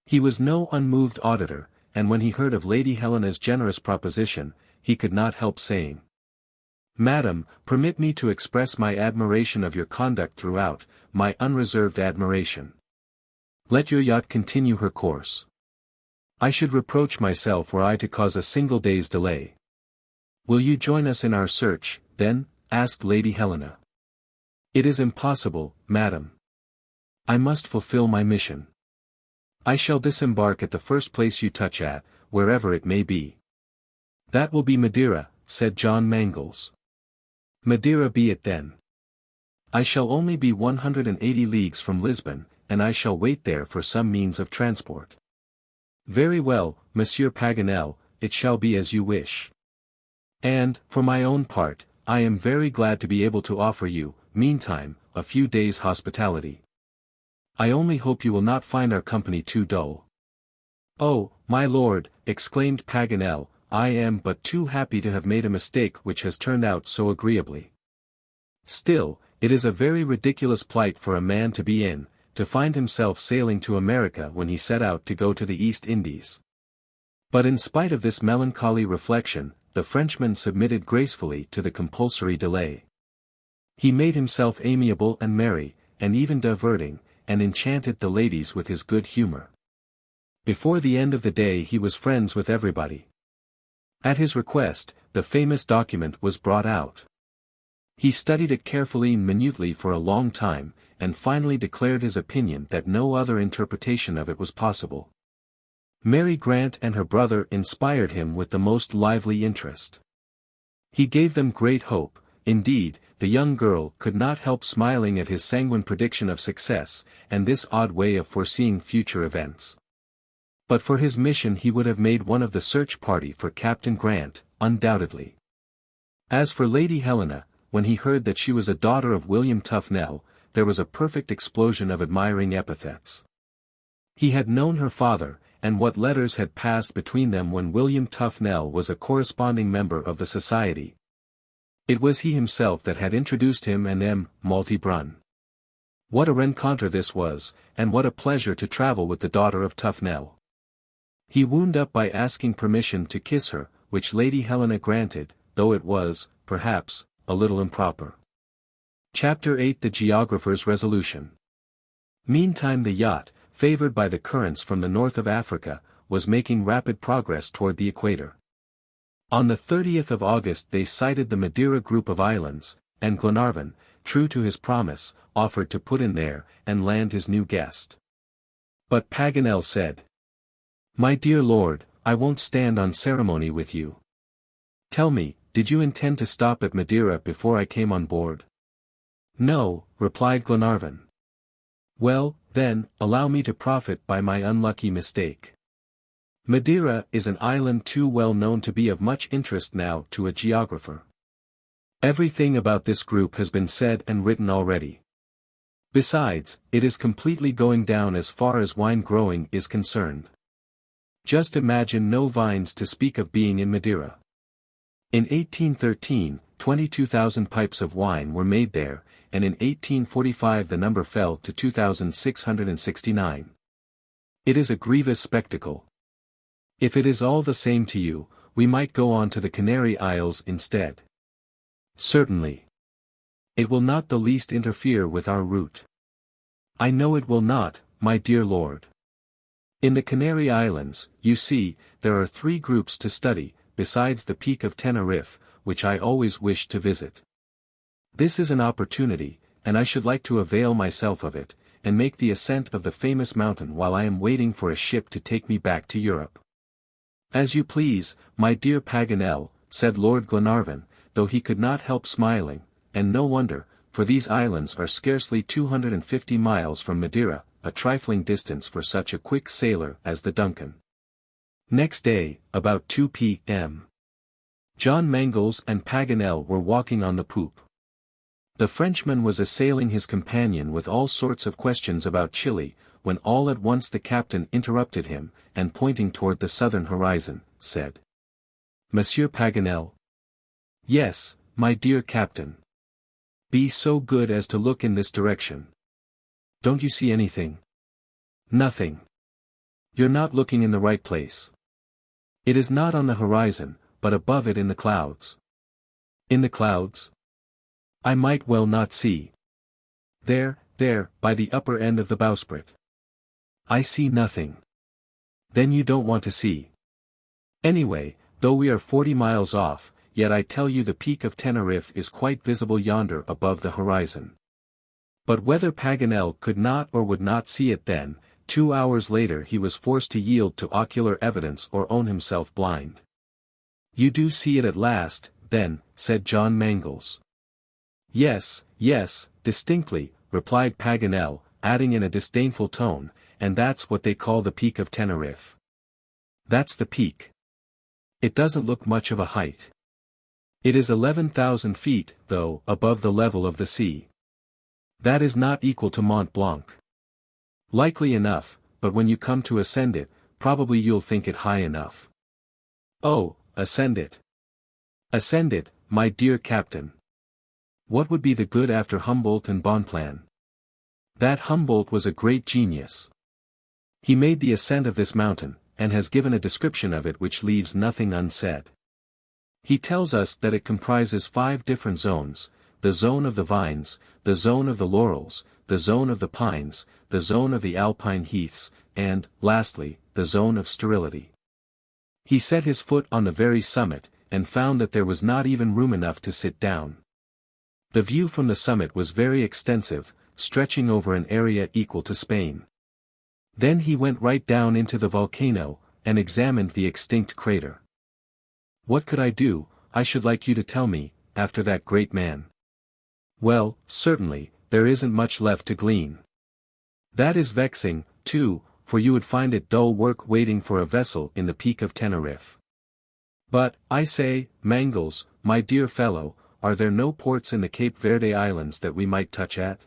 He was no unmoved auditor, and when he heard of Lady Helena's generous proposition, he could not help saying, "Madam, permit me to express my admiration of your conduct throughout, my unreserved admiration. Let your yacht continue her course. I should reproach myself were I to cause a single day's delay." "Will you join us in our search, then?" asked Lady Helena. "It is impossible, madam. I must fulfill my mission. I shall disembark at the first place you touch at, wherever it may be." "That will be Madeira," said John Mangles. "Madeira be it then. I shall only be 180 leagues from Lisbon, and I shall wait there for some means of transport." "Very well, Monsieur Paganel, it shall be as you wish. And, for my own part, I am very glad to be able to offer you, meantime, a few days' hospitality. I only hope you will not find our company too dull." "Oh, my lord," exclaimed Paganel, "I am but too happy to have made a mistake which has turned out so agreeably. Still, it is a very ridiculous plight for a man to be in, to find himself sailing to America when he set out to go to the East Indies." But in spite of this melancholy reflection, the Frenchman submitted gracefully to the compulsory delay. He made himself amiable and merry, and even diverting, and enchanted the ladies with his good humor. Before the end of the day he was friends with everybody. At his request, the famous document was brought out. He studied it carefully and minutely for a long time, and finally declared his opinion that no other interpretation of it was possible. Mary Grant and her brother inspired him with the most lively interest. He gave them great hope. Indeed, the young girl could not help smiling at his sanguine prediction of success, and this odd way of foreseeing future events. But for his mission he would have made one of the search party for Captain Grant, undoubtedly. As for Lady Helena, when he heard that she was a daughter of William Tuffnell, there was a perfect explosion of admiring epithets. He had known her father, and what letters had passed between them when William Tuffnell was a corresponding member of the society. It was he himself that had introduced him and M. Malty-Brun. What a rencontre this was, and what a pleasure to travel with the daughter of Tuffnell. He wound up by asking permission to kiss her, which Lady Helena granted, though it was, perhaps, a little improper. Chapter 8 The Geographer's Resolution. Meantime the yacht, favored by the currents from the north of Africa, was making rapid progress toward the equator. On the 30th of August they sighted the Madeira group of islands, and Glenarvan, true to his promise, offered to put in there, and land his new guest. But Paganel said, "My dear lord, I won't stand on ceremony with you. Tell me, did you intend to stop at Madeira before I came on board?" "No," replied Glenarvan. "Well, then, allow me to profit by my unlucky mistake. Madeira is an island too well known to be of much interest now to a geographer. Everything about this group has been said and written already. Besides, it is completely going down as far as wine growing is concerned. Just imagine no vines to speak of being in Madeira. In 1813, 22,000 pipes of wine were made there, and in 1845 the number fell to 2,669. It is a grievous spectacle. If it is all the same to you, we might go on to the Canary Isles instead." "Certainly. It will not the least interfere with our route." "I know it will not, my dear lord. In the Canary Islands, you see, there are 3 groups to study, besides the Peak of Teneriffe, which I always wished to visit. This is an opportunity, and I should like to avail myself of it, and make the ascent of the famous mountain while I am waiting for a ship to take me back to Europe." "As you please, my dear Paganel," said Lord Glenarvan, though he could not help smiling, and no wonder, for these islands are scarcely 250 miles from Madeira, a trifling distance for such a quick sailor as the DUNCAN. Next day, about 2 p.m. John Mangles and Paganel were walking on the poop. The Frenchman was assailing his companion with all sorts of questions about Chile, when all at once the captain interrupted him, and pointing toward the southern horizon, said, "Monsieur Paganel?" "Yes, my dear captain." "Be so good as to look in this direction." "Don't you see anything?" "Nothing." "You're not looking in the right place. It is not on the horizon, but above it in the clouds." "In the clouds? I might well not see." There, by the upper end of the bowsprit." "I see nothing." "Then you don't want to see. Anyway, though we are 40 miles off, yet I tell you the Peak of Teneriffe is quite visible yonder above the horizon." But whether Paganel could not or would not see it then, 2 hours later he was forced to yield to ocular evidence or own himself blind. "You do see it at last, then," said John Mangles. Yes, distinctly," replied Paganel, adding in a disdainful tone, "and that's what they call the Peak of Teneriffe." "That's the peak. It doesn't look much of a height. It is 11,000 feet, though, above the level of the sea. That is not equal to Mont Blanc. Likely enough, but when you come to ascend it, probably you'll think it high enough." "Oh, ascend it. Ascend it, my dear captain. What would be the good after Humboldt and Bonpland? That Humboldt was a great genius. He made the ascent of this mountain, and has given a description of it which leaves nothing unsaid. He tells us that it comprises 5 different zones: the zone of the vines, the zone of the laurels, the zone of the pines, the zone of the alpine heaths, and, lastly, the zone of sterility. He set his foot on the very summit, and found that there was not even room enough to sit down. The view from the summit was very extensive, stretching over an area equal to Spain. Then he went right down into the volcano, and examined the extinct crater. What could I do, I should like you to tell me, after that great man? Well, certainly, there isn't much left to glean. That is vexing, too, for you would find it dull work waiting for a vessel in the Peak of Teneriffe. But, I say, Mangles, my dear fellow, are there no ports in the Cape Verde Islands that we might touch at?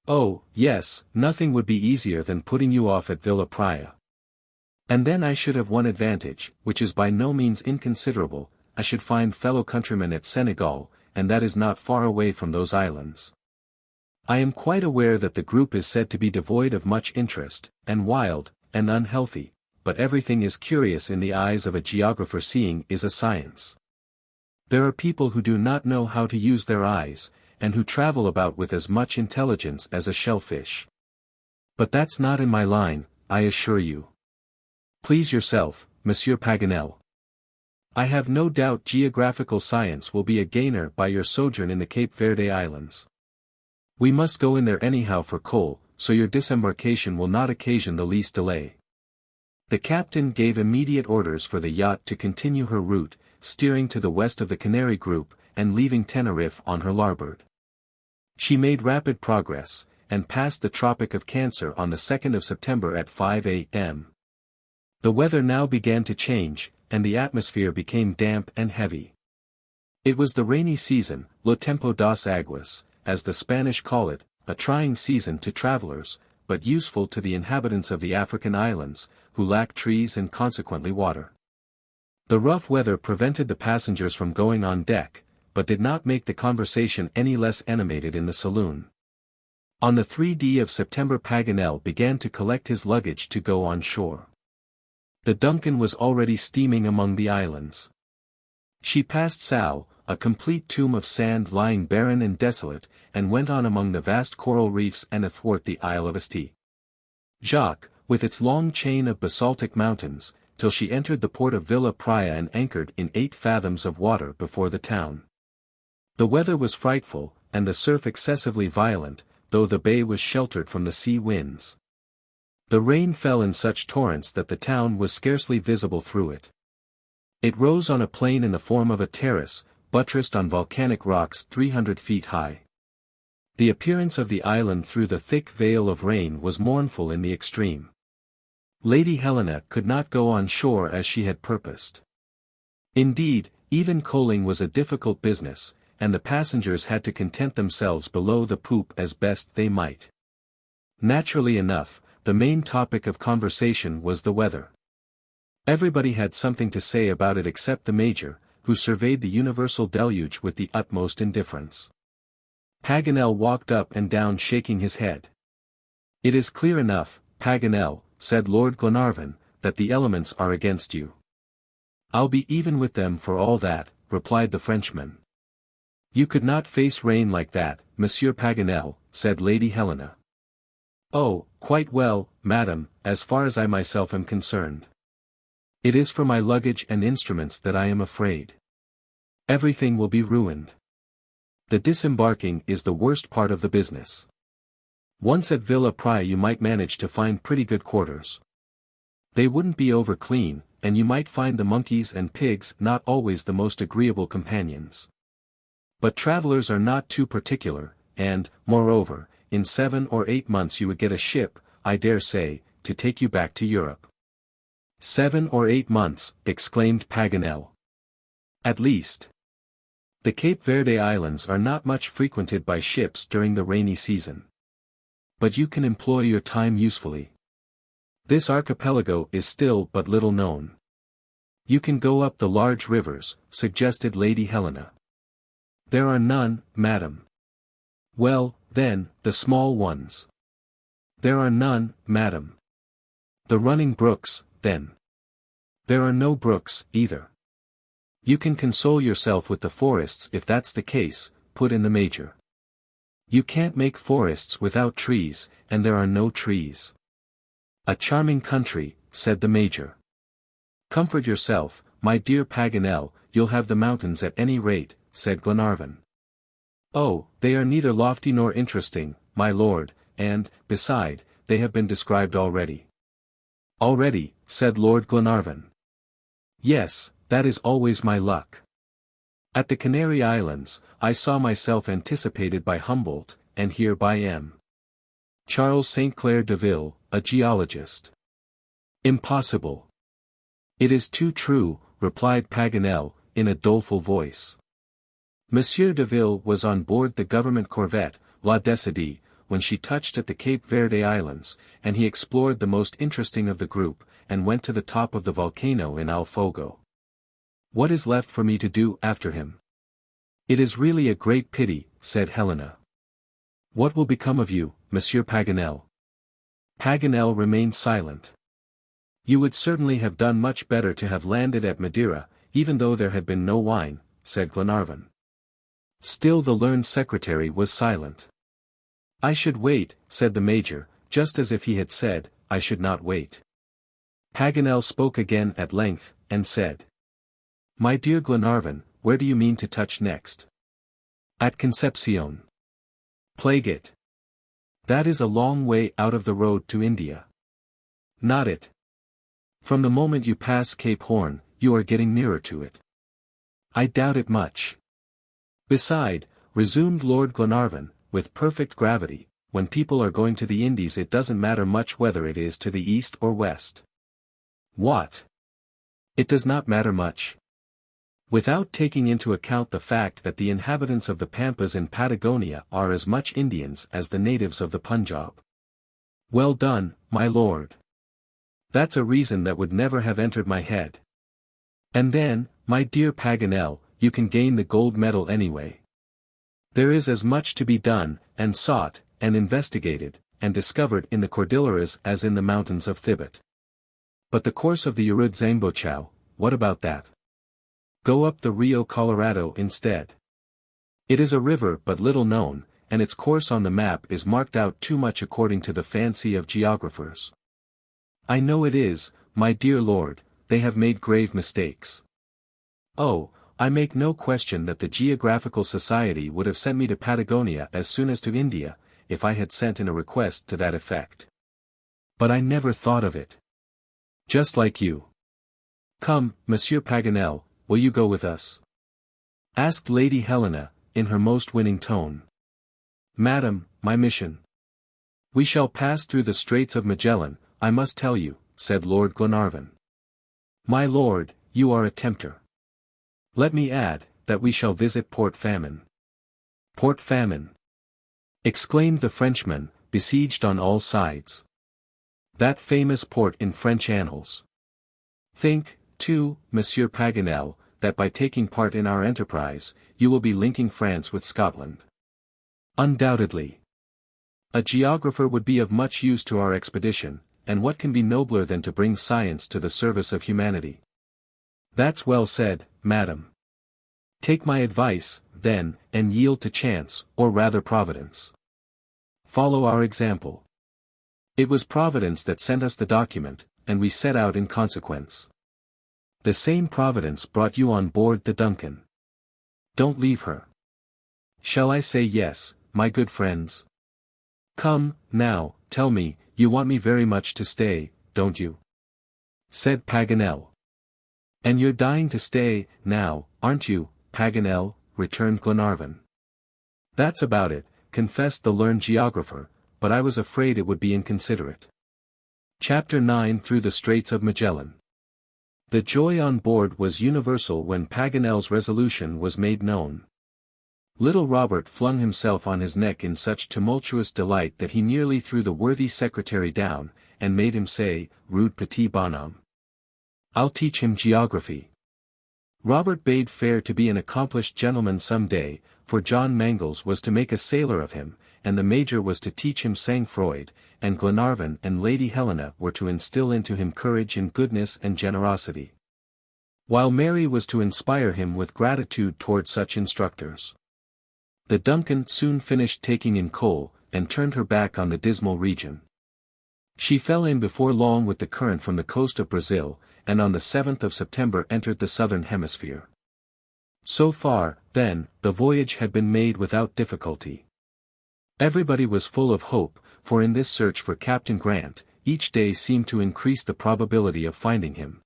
Oh, yes, nothing would be easier than putting you off at Villa Praya. And then I should have one advantage, which is by no means inconsiderable, I should find fellow countrymen at Senegal, and that is not far away from those islands. I am quite aware that the group is said to be devoid of much interest, and wild, and unhealthy, but everything is curious in the eyes of a geographer. Seeing is a science. There are people who do not know how to use their eyes, and who travel about with as much intelligence as a shellfish. But that's not in my line, I assure you. Please yourself, Monsieur Paganel. I have no doubt geographical science will be a gainer by your sojourn in the Cape Verde Islands. We must go in there anyhow for coal, so your disembarkation will not occasion the least delay. The captain gave immediate orders for the yacht to continue her route, steering to the west of the Canary Group, and leaving Teneriffe on her larboard. She made rapid progress, and passed the Tropic of Cancer on the 2nd of September at 5 a.m. The weather now began to change, and the atmosphere became damp and heavy. It was the rainy season, lo tempo das aguas, as the Spanish call it, a trying season to travelers, but useful to the inhabitants of the African islands, who lack trees and consequently water. The rough weather prevented the passengers from going on deck, but did not make the conversation any less animated in the saloon. On the 3rd of September Paganel began to collect his luggage to go on shore. The Duncan was already steaming among the islands. She passed Sal, a complete tomb of sand lying barren and desolate, and went on among the vast coral reefs and athwart the Isle of St. Jacques, with its long chain of basaltic mountains, till she entered the port of Villa Praya and anchored in 8 fathoms of water before the town. The weather was frightful, and the surf excessively violent, though the bay was sheltered from the sea winds. The rain fell in such torrents that the town was scarcely visible through it. It rose on a plain in the form of a terrace, buttressed on volcanic rocks 300 feet high. The appearance of the island through the thick veil of rain was mournful in the extreme. Lady Helena could not go on shore as she had purposed. Indeed, even coaling was a difficult business, and the passengers had to content themselves below the poop as best they might. Naturally enough, the main topic of conversation was the weather. Everybody had something to say about it except the Major, who surveyed the universal deluge with the utmost indifference. Paganel walked up and down shaking his head. "It is clear enough, Paganel," said Lord Glenarvan, "that the elements are against you." "I'll be even with them for all that," replied the Frenchman. "You could not face rain like that, Monsieur Paganel," said Lady Helena. "Oh, quite well, madam, as far as I myself am concerned. It is for my luggage and instruments that I am afraid. Everything will be ruined. The disembarking is the worst part of the business. Once at Villa Praya you might manage to find pretty good quarters. They wouldn't be over clean, and you might find the monkeys and pigs not always the most agreeable companions. But travelers are not too particular, and, moreover, in 7 or 8 months you would get a ship, I dare say, to take you back to Europe." 7 or 8 months, exclaimed Paganel. "At least. The Cape Verde Islands are not much frequented by ships during the rainy season. But you can employ your time usefully. This archipelago is still but little known. You can go up the large rivers," suggested Lady Helena. "There are none, madam." "Well, then, the small ones." "There are none, madam." "The running brooks, then." "There are no brooks, either." "You can console yourself with the forests if that's the case," put in the Major. "You can't make forests without trees, and there are no trees." "A charming country," said the Major. "Comfort yourself, my dear Paganel, you'll have the mountains at any rate," said Glenarvan. "Oh, they are neither lofty nor interesting, my lord, and, beside, they have been described already." "Already," said Lord Glenarvan. Yes, that is always my luck. At the Canary Islands, I saw myself anticipated by Humboldt, and here by M. Charles St. Clair Deville, a geologist. Impossible. It is too true, replied Paganel, in a doleful voice. Monsieur Deville was on board the government corvette, l'Udécide, when she touched at the Cape Verde Islands, and he explored the most interesting of the group, and went to the top of the volcano in Alfogo. What is left for me to do after him? It is really a great pity, said Helena. What will become of you, Monsieur Paganel? Paganel remained silent. You would certainly have done much better to have landed at Madeira, even though there had been no wine, said Glenarvan. Still the learned secretary was silent. I should wait, said the Major, just as if he had said, I should not wait. Paganel spoke again at length, and said. My dear Glenarvan, where do you mean to touch next? At Concepcion. Plague it. That is a long way out of the road to India. Not it. From the moment you pass Cape Horn, you are getting nearer to it. I doubt it much. Beside, resumed Lord Glenarvan, with perfect gravity, when people are going to the Indies it doesn't matter much whether it is to the east or west. What? It does not matter much. Without taking into account the fact that the inhabitants of the Pampas in Patagonia are as much Indians as the natives of the Punjab. Well done, my lord. That's a reason that would never have entered my head. And then, my dear Paganel, you can gain the gold medal anyway. There is as much to be done, and sought, and investigated, and discovered in the Cordilleras as in the mountains of Thibet. But the course of the Urud Zangbochao, what about that? Go up the Rio Colorado instead. It is a river but little known, and its course on the map is marked out too much according to the fancy of geographers. I know it is, my dear lord, they have made grave mistakes. Oh, I make no question that the Geographical Society would have sent me to Patagonia as soon as to India, if I had sent in a request to that effect. But I never thought of it. Just like you. Come, Monsieur Paganel, will you go with us? Asked Lady Helena, in her most winning tone. Madam, my mission. We shall pass through the Straits of Magellan, I must tell you, said Lord Glenarvan. My lord, you are a tempter. Let me add, that we shall visit Port Famine. Port Famine! Exclaimed the Frenchman, besieged on all sides. That famous port in French annals. Think, too, Monsieur Paganel, that by taking part in our enterprise, you will be linking France with Scotland. Undoubtedly. A geographer would be of much use to our expedition, and what can be nobler than to bring science to the service of humanity? That's well said, madam. Take my advice, then, and yield to chance, or rather Providence. Follow our example. It was Providence that sent us the document, and we set out in consequence. The same Providence brought you on board the DUNCAN. Don't leave her. Shall I say yes, my good friends? Come, now, tell me, you want me very much to stay, don't you? Said Paganel. And you're dying to stay, now, aren't you, Paganel? Returned Glenarvan. That's about it, confessed the learned geographer, but I was afraid it would be inconsiderate. Chapter 9 Through the Straits of Magellan. The joy on board was universal when Paganel's resolution was made known. Little Robert flung himself on his neck in such tumultuous delight that he nearly threw the worthy secretary down, and made him say, Rude petit bonhomme. I'll teach him geography. Robert bade fair to be an accomplished gentleman some day, for John Mangles was to make a sailor of him, and the Major was to teach him sang-froid, and Glenarvan and Lady Helena were to instill into him courage and goodness and generosity. While Mary was to inspire him with gratitude toward such instructors. The DUNCAN soon finished taking in coal, and turned her back on the dismal region. She fell in before long with the current from the coast of Brazil, and on the 7th of September entered the southern hemisphere. So far, then, the voyage had been made without difficulty. Everybody was full of hope, for in this search for Captain Grant, each day seemed to increase the probability of finding him.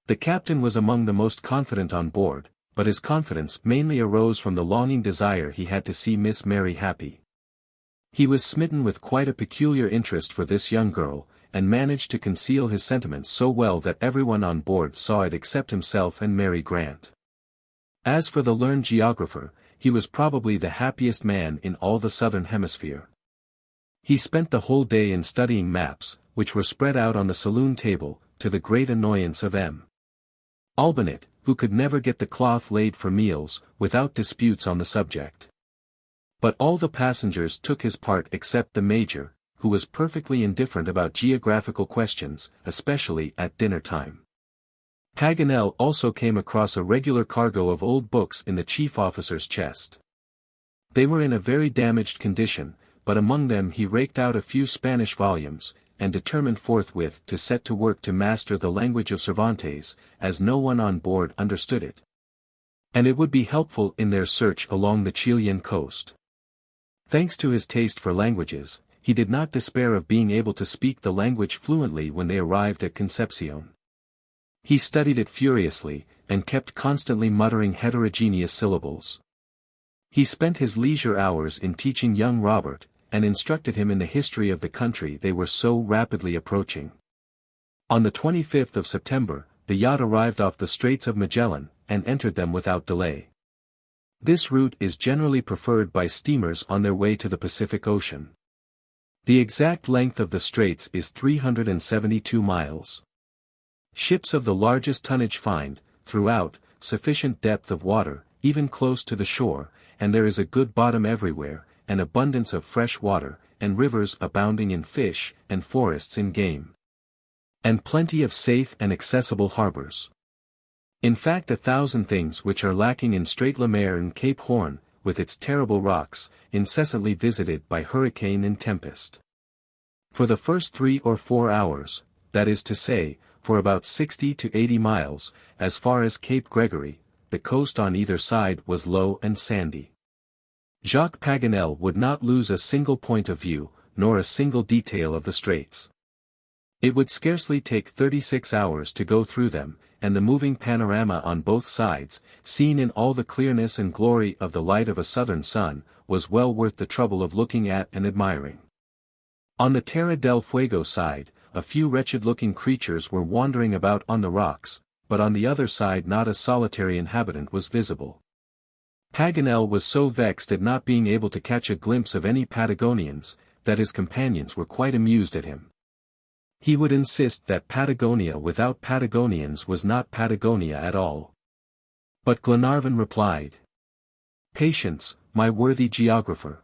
The captain was among the most confident on board, but his confidence mainly arose from the longing desire he had to see Miss Mary happy. He was smitten with quite a peculiar interest for this young girl, and managed to conceal his sentiments so well that everyone on board saw it except himself and Mary Grant. As for the learned geographer, he was probably the happiest man in all the southern hemisphere. He spent the whole day in studying maps, which were spread out on the saloon table, to the great annoyance of M. Albonnet, who could never get the cloth laid for meals, without disputes on the subject. But all the passengers took his part except the Major, who was perfectly indifferent about geographical questions, especially at dinner time. Paganel also came across a regular cargo of old books in the chief officer's chest. They were in a very damaged condition, but among them he raked out a few Spanish volumes, and determined forthwith to set to work to master the language of Cervantes, as no one on board understood it. And it would be helpful in their search along the Chilean coast. Thanks to his taste for languages, he did not despair of being able to speak the language fluently when they arrived at Concepcion. He studied it furiously, and kept constantly muttering heterogeneous syllables. He spent his leisure hours in teaching young Robert, and instructed him in the history of the country they were so rapidly approaching. On the 25th of September, the yacht arrived off the Straits of Magellan, and entered them without delay. This route is generally preferred by steamers on their way to the Pacific Ocean. The exact length of the straits is 372 miles. Ships of the largest tonnage find, throughout, sufficient depth of water, even close to the shore, and there is a good bottom everywhere, an abundance of fresh water, and rivers abounding in fish, and forests in game. And plenty of safe and accessible harbors. In fact 1,000 things which are lacking in Strait Le Maire and Cape Horn, with its terrible rocks, incessantly visited by hurricane and tempest. For the first 3 or 4 hours, that is to say, for about 60 to 80 miles, as far as Cape Gregory, the coast on either side was low and sandy. Jacques Paganel would not lose a single point of view, nor a single detail of the straits. It would scarcely take 36 hours to go through them, and the moving panorama on both sides, seen in all the clearness and glory of the light of a southern sun, was well worth the trouble of looking at and admiring. On the Terra del Fuego side, a few wretched-looking creatures were wandering about on the rocks, but on the other side not a solitary inhabitant was visible. Paganel was so vexed at not being able to catch a glimpse of any Patagonians, that his companions were quite amused at him. He would insist that Patagonia without Patagonians was not Patagonia at all. But Glenarvan replied, "Patience, my worthy geographer.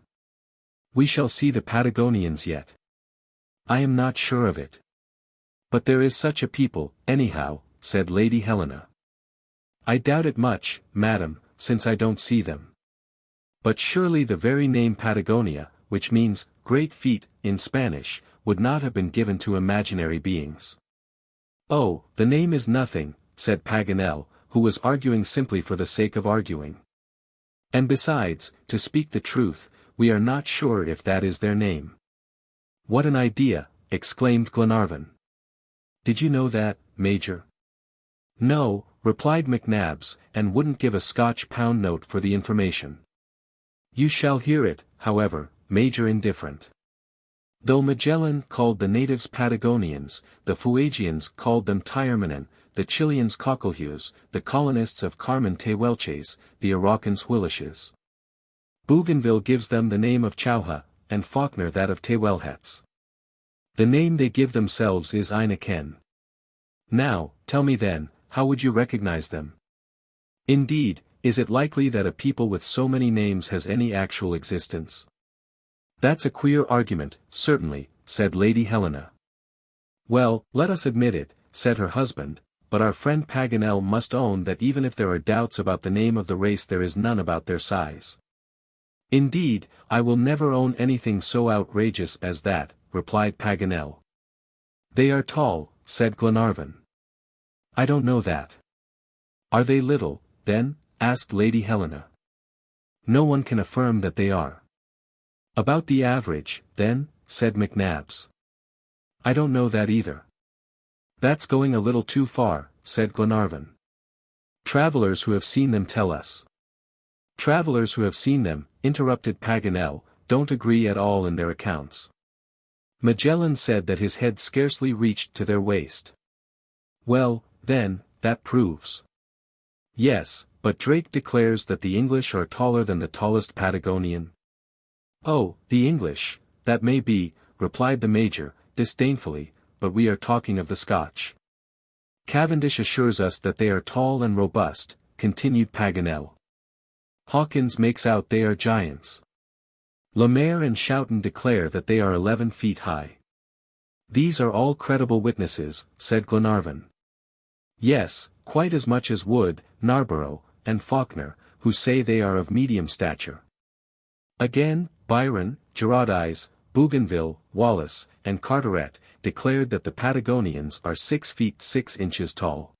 We shall see the Patagonians yet. I am not sure of it. But there is such a people, anyhow," said Lady Helena. "I doubt it much, madam, since I don't see them. But surely the very name Patagonia, which means, great feet, in Spanish, would not have been given to imaginary beings." "Oh, the name is nothing," said Paganel, who was arguing simply for the sake of arguing. "And besides, to speak the truth, we are not sure if that is their name." "What an idea!" exclaimed Glenarvan. "Did you know that, Major?" "No," replied McNabbs, and wouldn't give a Scotch pound note for the information. "You shall hear it, however, Major Indifferent. Though Magellan called the natives Patagonians, the Fuegians called them Tyermanen, the Chileans Cocklehues, the colonists of Carmen Tehuelches, the Araucans Huilliches. Bougainville gives them the name of Chauha, and Faulkner that of Tehuelhets. The name they give themselves is Inaken. Now, tell me then, how would you recognize them? Indeed, is it likely that a people with so many names has any actual existence?" "That's a queer argument, certainly," said Lady Helena. "Well, let us admit it," said her husband, "but our friend Paganel must own that even if there are doubts about the name of the race there is none about their size." "Indeed, I will never own anything so outrageous as that," replied Paganel. "They are tall," said Glenarvan. "I don't know that." "Are they little, then?" asked Lady Helena. "No one can affirm that they are." "About the average, then?" said McNabbs. I don't know that either. That's going a little too far, said Glenarvan. Travelers who have seen them tell us. Travelers who have seen them, interrupted Paganel, don't agree at all in their accounts. Magellan said that his head scarcely reached to their waist. Well, then, that proves. Yes, but Drake declares that the English are taller than the tallest Patagonian. Oh, the English, that may be, replied the Major, disdainfully, but we are talking of the Scotch. Cavendish assures us that they are tall and robust, continued Paganel. Hawkins makes out they are giants. Lemaire and Schouten declare that they are 11 feet high. These are all credible witnesses, said Glenarvan. Yes, quite as much as Wood, Narborough, and Faulkner, who say they are of medium stature. Again, Byron, Girondiz, Bougainville, Wallace, and Carteret, declared that the Patagonians are 6 feet 6 inches tall.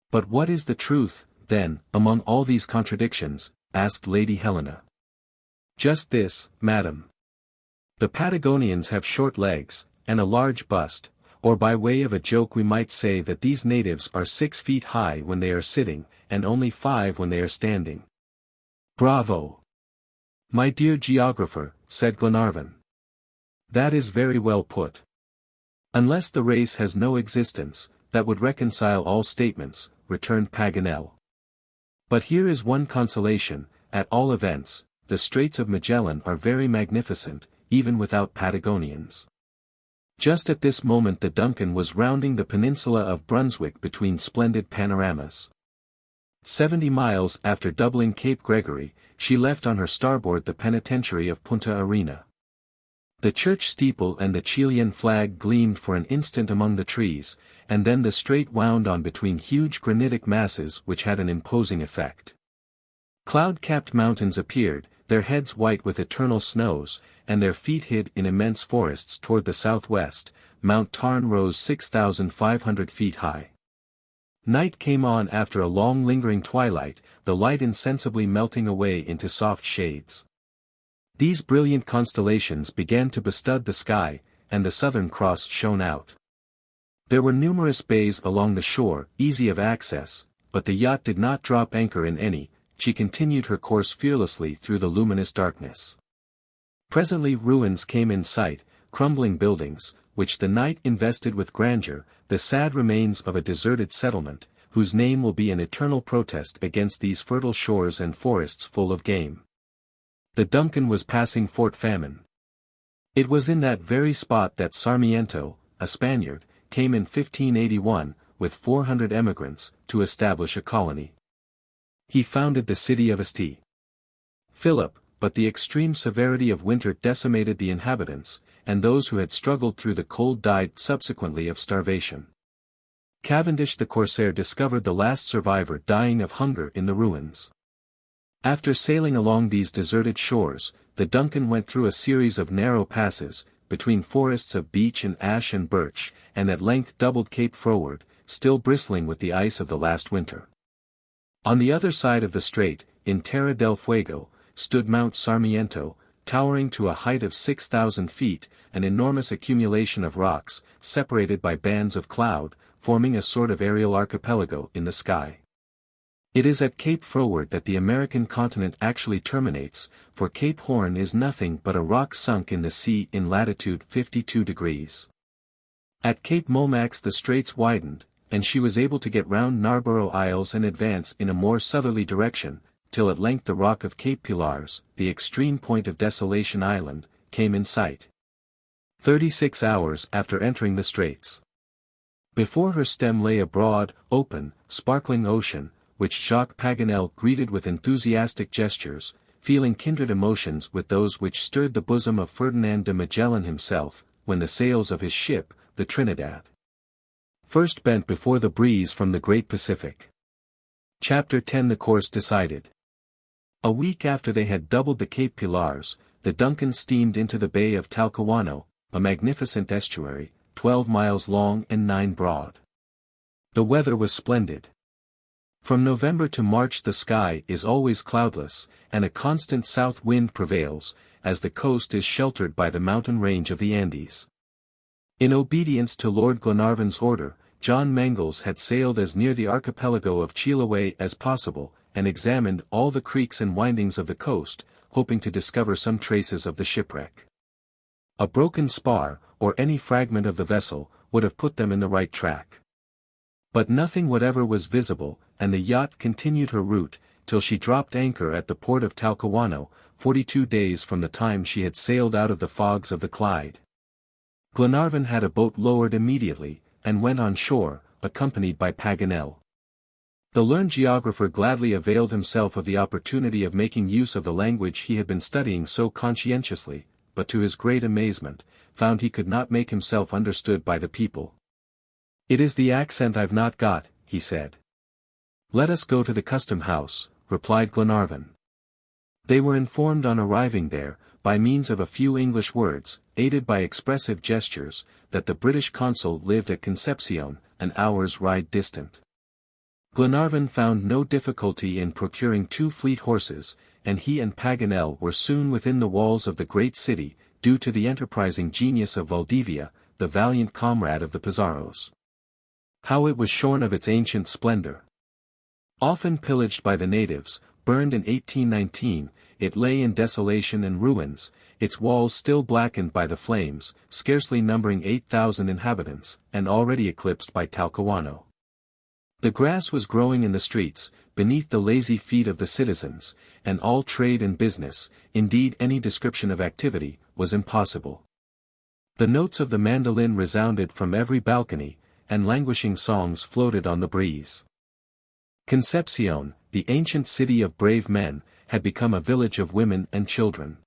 But what is the truth, then, among all these contradictions? Asked Lady Helena. Just this, madam. The Patagonians have short legs, and a large bust, or by way of a joke we might say that these natives are 6 feet high when they are sitting, and only 5 when they are standing. Bravo! My dear geographer, said Glenarvan. That is very well put. Unless the race has no existence, that would reconcile all statements, returned Paganel. But here is one consolation, at all events, the Straits of Magellan are very magnificent, even without Patagonians. Just at this moment the DUNCAN was rounding the peninsula of Brunswick between splendid panoramas. 70 miles after doubling Cape Gregory, she left on her starboard the penitentiary of Punta Arena. The church steeple and the Chilean flag gleamed for an instant among the trees, and then the strait wound on between huge granitic masses which had an imposing effect. Cloud-capped mountains appeared, their heads white with eternal snows, and their feet hid in immense forests toward the southwest. Mount Tarn rose 6,500 feet high. Night came on after a long lingering twilight, the light insensibly melting away into soft shades. These brilliant constellations began to bestud the sky, and the Southern Cross shone out. There were numerous bays along the shore, easy of access, but the yacht did not drop anchor in any. She continued her course fearlessly through the luminous darkness. Presently ruins came in sight, crumbling buildings, which the night invested with grandeur, the sad remains of a deserted settlement, whose name will be an eternal protest against these fertile shores and forests full of game. The DUNCAN was passing Fort Famine. It was in that very spot that Sarmiento, a Spaniard, came in 1581, with 400 emigrants, to establish a colony. He founded the city of St. Philip, but the extreme severity of winter decimated the inhabitants, and those who had struggled through the cold died subsequently of starvation. Cavendish the corsair discovered the last survivor dying of hunger in the ruins. After sailing along these deserted shores, the DUNCAN went through a series of narrow passes, between forests of beech and ash and birch, and at length doubled Cape Froward, still bristling with the ice of the last winter. On the other side of the strait, in Terra del Fuego, stood Mount Sarmiento, towering to a height of 6,000 feet, an enormous accumulation of rocks, separated by bands of cloud, forming a sort of aerial archipelago in the sky. It is at Cape Froward that the American continent actually terminates, for Cape Horn is nothing but a rock sunk in the sea in latitude 52 degrees. At Cape Momax the straits widened, and she was able to get round Narborough Isles and advance in a more southerly direction, till at length the rock of Cape Pilars, the extreme point of Desolation Island, came in sight. 36 hours after entering the straits. Before her stem lay a broad, open, sparkling ocean, which Jacques Paganel greeted with enthusiastic gestures, feeling kindred emotions with those which stirred the bosom of Ferdinand de Magellan himself, when the sails of his ship, the Trinidad, first bent before the breeze from the great Pacific. Chapter 10 The course decided. A week after they had doubled the Cape Pilars, the DUNCAN steamed into the Bay of Talcahuano, a magnificent estuary, 12 miles long and 9 broad. The weather was splendid. From November to March the sky is always cloudless, and a constant south wind prevails, as the coast is sheltered by the mountain range of the Andes. In obedience to Lord Glenarvan's order, John Mangles had sailed as near the archipelago of Chiloé as possible, and examined all the creeks and windings of the coast, hoping to discover some traces of the shipwreck. A broken spar, or any fragment of the vessel, would have put them in the right track. But nothing whatever was visible, and the yacht continued her route, till she dropped anchor at the port of Talcahuano, 42 days from the time she had sailed out of the fogs of the Clyde. Glenarvan had a boat lowered immediately, and went on shore, accompanied by Paganel. The learned geographer gladly availed himself of the opportunity of making use of the language he had been studying so conscientiously, but to his great amazement, found he could not make himself understood by the people. "It is the accent I've not got," he said. "Let us go to the custom house," replied Glenarvan. They were informed on arriving there, by means of a few English words, aided by expressive gestures, that the British consul lived at Concepcion, an hour's ride distant. Glenarvan found no difficulty in procuring 2 fleet horses, and he and Paganel were soon within the walls of the great city, due to the enterprising genius of Valdivia, the valiant comrade of the Pizarros. How it was shorn of its ancient splendor! Often pillaged by the natives, burned in 1819, it lay in desolation and ruins, its walls still blackened by the flames, scarcely numbering 8,000 inhabitants, and already eclipsed by Talcahuano. The grass was growing in the streets, beneath the lazy feet of the citizens, and all trade and business, indeed any description of activity, was impossible. The notes of the mandolin resounded from every balcony, and languishing songs floated on the breeze. Concepcion, the ancient city of brave men, had become a village of women and children.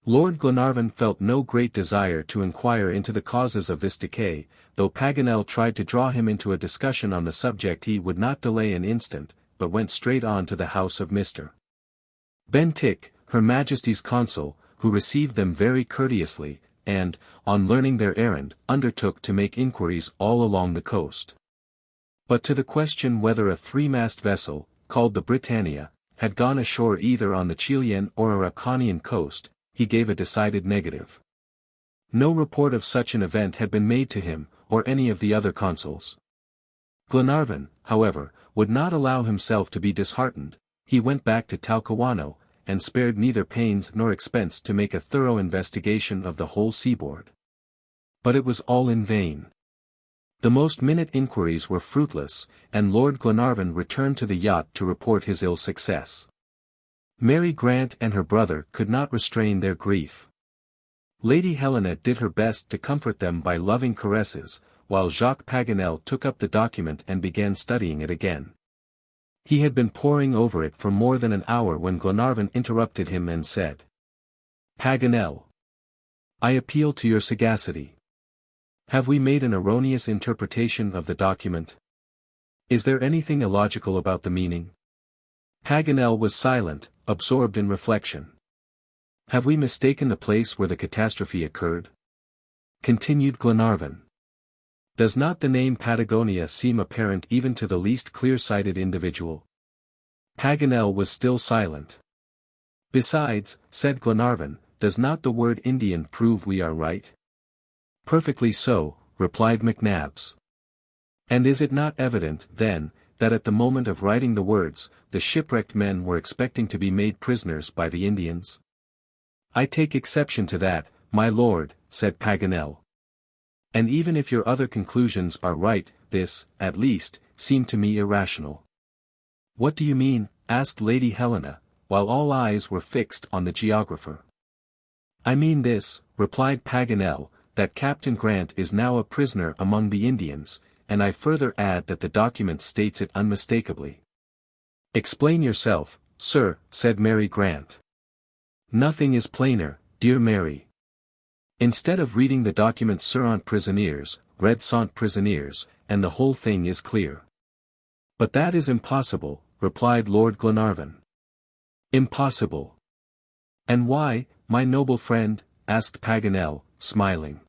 Lord Glenarvan felt no great desire to inquire into the causes of this decay, though Paganel tried to draw him into a discussion on the subject. He would not delay an instant, but went straight on to the house of Mr. Bentinck, Her Majesty's consul, who received them very courteously, and, on learning their errand, undertook to make inquiries all along the coast. But to the question whether a 3-mast vessel, called the Britannia, had gone ashore either on the Chilean or Araucanian coast, he gave a decided negative. No report of such an event had been made to him, or any of the other consuls. Glenarvan, however, would not allow himself to be disheartened. He went back to Talcahuano, and spared neither pains nor expense to make a thorough investigation of the whole seaboard. But it was all in vain. The most minute inquiries were fruitless, and Lord Glenarvan returned to the yacht to report his ill success. Mary Grant and her brother could not restrain their grief. Lady Helena did her best to comfort them by loving caresses, while Jacques Paganel took up the document and began studying it again. He had been poring over it for more than an hour when Glenarvan interrupted him and said, "Paganel, I appeal to your sagacity. Have we made an erroneous interpretation of the document? Is there anything illogical about the meaning?" Paganel was silent, absorbed in reflection. "Have we mistaken the place where the catastrophe occurred?" continued Glenarvan. "Does not the name Patagonia seem apparent even to the least clear-sighted individual?" Paganel was still silent. "Besides," said Glenarvan, "does not the word Indian prove we are right?" "Perfectly so," replied McNabbs. "And is it not evident, then, that at the moment of writing the words, the shipwrecked men were expecting to be made prisoners by the Indians?" "I take exception to that, my lord," said Paganel. "And even if your other conclusions are right, this, at least, seemed to me irrational." "What do you mean?" asked Lady Helena, while all eyes were fixed on the geographer. "I mean this," replied Paganel, "that Captain Grant is now a prisoner among the Indians, and I further add that the document states it unmistakably." "Explain yourself, sir," said Mary Grant. "Nothing is plainer, dear Mary. Instead of reading the document seront prisonniers, read sont prisonniers, and the whole thing is clear." "But that is impossible," replied Lord Glenarvan. "Impossible. And why, my noble friend?" asked Paganel, smiling.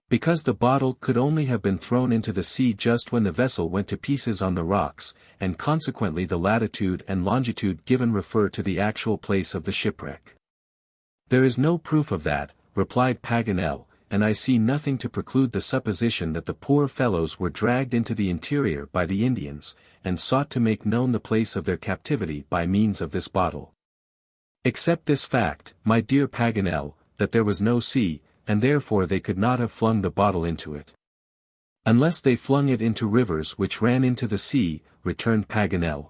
"Because the bottle could only have been thrown into the sea just when the vessel went to pieces on the rocks, and consequently the latitude and longitude given refer to the actual place of the shipwreck." "There is no proof of that," replied Paganel, and I see nothing to preclude the supposition that the poor fellows were dragged into the interior by the Indians, and sought to make known the place of their captivity by means of this bottle. Except this fact, my dear Paganel, that there was no sea, and therefore they could not have flung the bottle into it. Unless they flung it into rivers which ran into the sea, returned Paganel.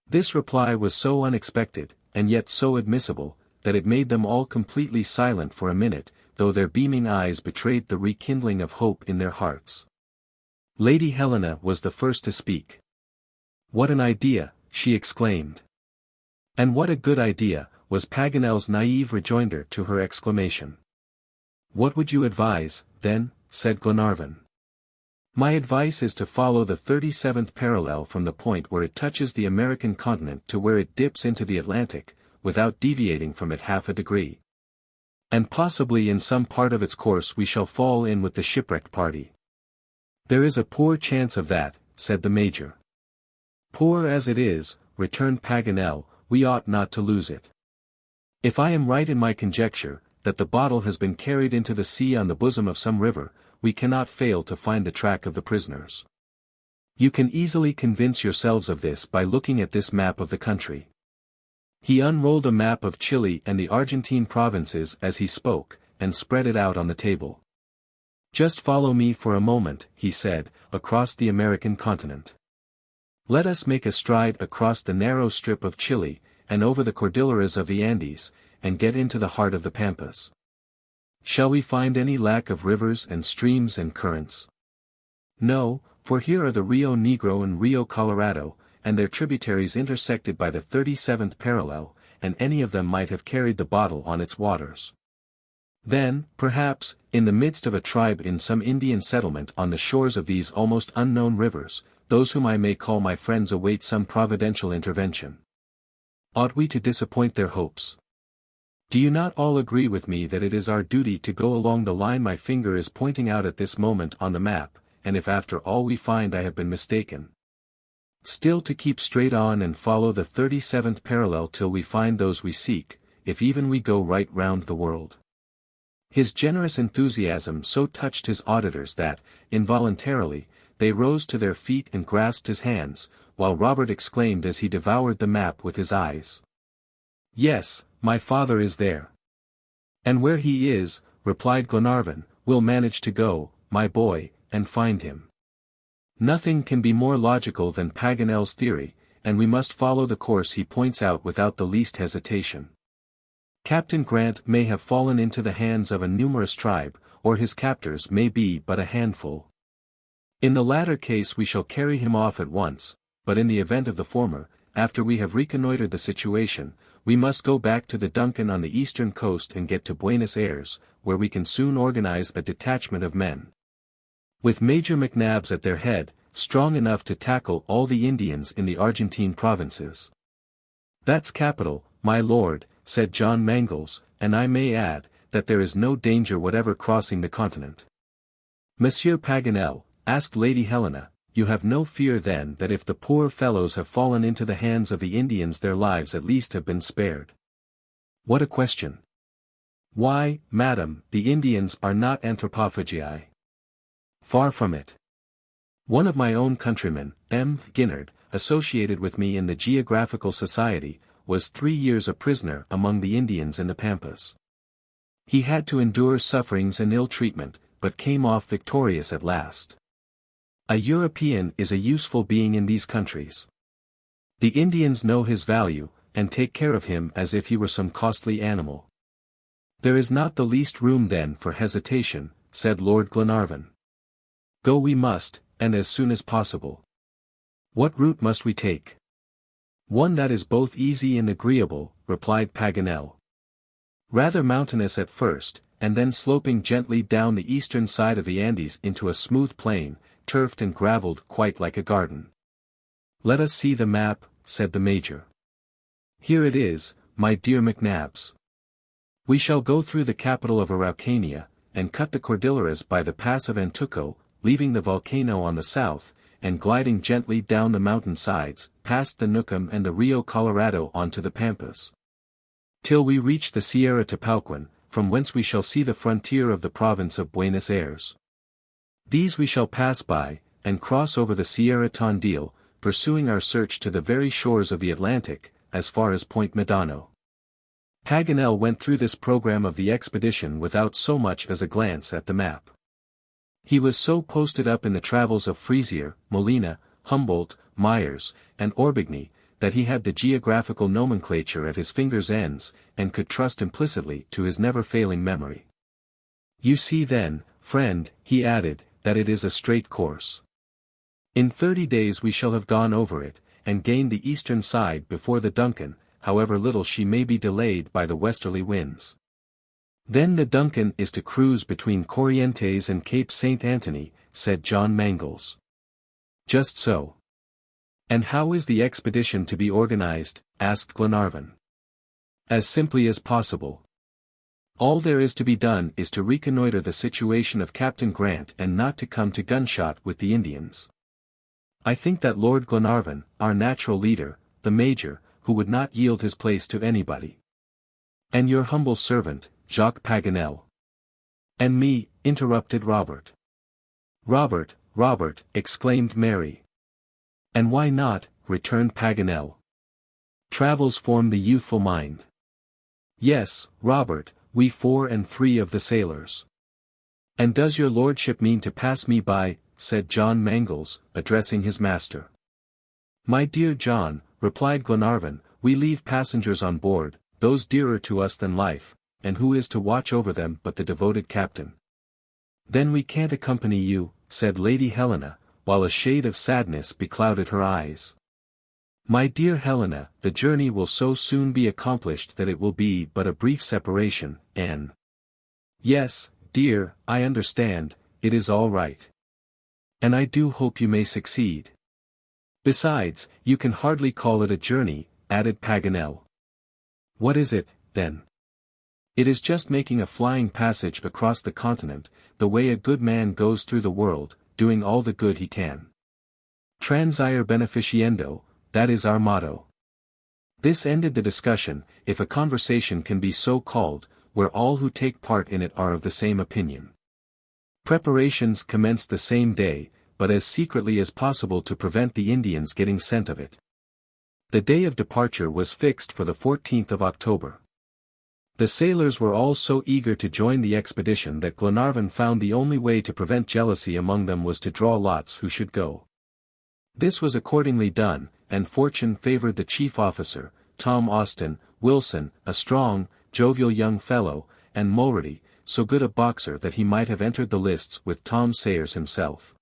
This reply was so unexpected, and yet so admissible, that it made them all completely silent for a minute, though their beaming eyes betrayed the rekindling of hope in their hearts. Lady Helena was the first to speak. "What an idea!" she exclaimed. "And what a good idea," was Paganel's naive rejoinder to her exclamation. "What would you advise, then?" said Glenarvan. "My advice is to follow the 37th parallel from the point where it touches the American continent to where it dips into the Atlantic, without deviating from it half a degree. And possibly in some part of its course we shall fall in with the shipwrecked party." "There is a poor chance of that," said the Major. "Poor as it is," returned Paganel, "we ought not to lose it. If I am right in my conjecture, that the bottle has been carried into the sea on the bosom of some river, we cannot fail to find the track of the prisoners. You can easily convince yourselves of this by looking at this map of the country." He unrolled a map of Chile and the Argentine provinces as he spoke, and spread it out on the table. "Just follow me for a moment," he said, "across the American continent. Let us make a stride across the narrow strip of Chile, and over the Cordilleras of the Andes, and get into the heart of the Pampas. Shall we find any lack of rivers and streams and currents? No, for here are the Rio Negro and Rio Colorado, and their tributaries intersected by the 37th parallel, and any of them might have carried the bottle on its waters. Then, perhaps, in the midst of a tribe in some Indian settlement on the shores of these almost unknown rivers, those whom I may call my friends await some providential intervention. Ought we to disappoint their hopes? Do you not all agree with me that it is our duty to go along the line my finger is pointing out at this moment on the map, and if after all we find I have been mistaken, still to keep straight on and follow the 37th parallel till we find those we seek, if even we go right round the world?" His generous enthusiasm so touched his auditors that, involuntarily, they rose to their feet and grasped his hands, while Robert exclaimed as he devoured the map with his eyes, "Yes, my father is there." "And where he is," replied Glenarvan, "we'll manage to go, my boy, and find him. Nothing can be more logical than Paganel's theory, and we must follow the course he points out without the least hesitation. Captain Grant may have fallen into the hands of a numerous tribe, or his captors may be but a handful. In the latter case we shall carry him off at once, but in the event of the former, after we have reconnoitered the situation, we must go back to the DUNCAN on the eastern coast and get to Buenos Aires, where we can soon organize a detachment of men, with Major McNabbs at their head, strong enough to tackle all the Indians in the Argentine provinces." "That's capital, my lord," said John Mangles, "and I may add, that there is no danger whatever crossing the continent." "Monsieur Paganel," asked Lady Helena, "you have no fear then that if the poor fellows have fallen into the hands of the Indians their lives at least have been spared?" "What a question! Why, madam, the Indians are not anthropophagi. Far from it. One of my own countrymen, M. Ginnard, associated with me in the Geographical Society, was 3 years a prisoner among the Indians in the Pampas. He had to endure sufferings and ill treatment, but came off victorious at last. A European is a useful being in these countries. The Indians know his value, and take care of him as if he were some costly animal." "There is not the least room then for hesitation," said Lord Glenarvan. "Go we must, and as soon as possible. What route must we take?" "One that is both easy and agreeable," replied Paganel. "Rather mountainous at first, and then sloping gently down the eastern side of the Andes into a smooth plain, turfed and gravelled quite like a garden." "Let us see the map," said the Major. "Here it is, my dear McNabbs. We shall go through the capital of Araucania, and cut the Cordilleras by the pass of Antuco, leaving the volcano on the south, and gliding gently down the mountain sides, past the Nucum and the Rio Colorado onto the Pampas, till we reach the Sierra Tapalquin, from whence we shall see the frontier of the province of Buenos Aires. These we shall pass by, and cross over the Sierra Tondil, pursuing our search to the very shores of the Atlantic, as far as Point Medano. Paganel went through this program of the expedition without so much as a glance at the map. He was so posted up in the travels of Frisier, Molina, Humboldt, Myers, and Orbigny, that he had the geographical nomenclature at his fingers' ends, and could trust implicitly to his never-failing memory. You see then, friend, he added, that it is a straight course. In 30 days we shall have gone over it, and gained the eastern side before the DUNCAN, however little she may be delayed by the westerly winds. Then the DUNCAN is to cruise between Corrientes and Cape St. Anthony, said John Mangles. Just so. And how is the expedition to be organized? Asked Glenarvan. As simply as possible. All there is to be done is to reconnoiter the situation of Captain Grant and not to come to gunshot with the Indians. I think that Lord Glenarvan, our natural leader, the Major, who would not yield his place to anybody. And your humble servant, Jacques Paganel. And me, interrupted Robert. Robert, Robert, exclaimed Mary. And why not, returned Paganel. Travels form the youthful mind. Yes, Robert, we 4 and 3 of the sailors. And does your lordship mean to pass me by, said John Mangles, addressing his master. My dear John, replied Glenarvan, we leave passengers on board, those dearer to us than life, and who is to watch over them but the devoted captain? Then we can't accompany you, said Lady Helena, while a shade of sadness beclouded her eyes. My dear Helena, the journey will so soon be accomplished that it will be but a brief separation, and— Yes, dear, I understand, it is all right. And I do hope you may succeed. Besides, you can hardly call it a journey, added Paganel. What is it, then? It is just making a flying passage across the continent, the way a good man goes through the world, doing all the good he can. Transire beneficiendo, that is our motto. This ended the discussion, if a conversation can be so called, where all who take part in it are of the same opinion. Preparations commenced the same day, but as secretly as possible to prevent the Indians getting scent of it. The day of departure was fixed for the 14th of October. The sailors were all so eager to join the expedition that Glenarvan found the only way to prevent jealousy among them was to draw lots who should go. This was accordingly done, and fortune favored the chief officer, Tom Austin, Wilson, a strong, jovial young fellow, and Mulrady, so good a boxer that he might have entered the lists with Tom Sayers himself.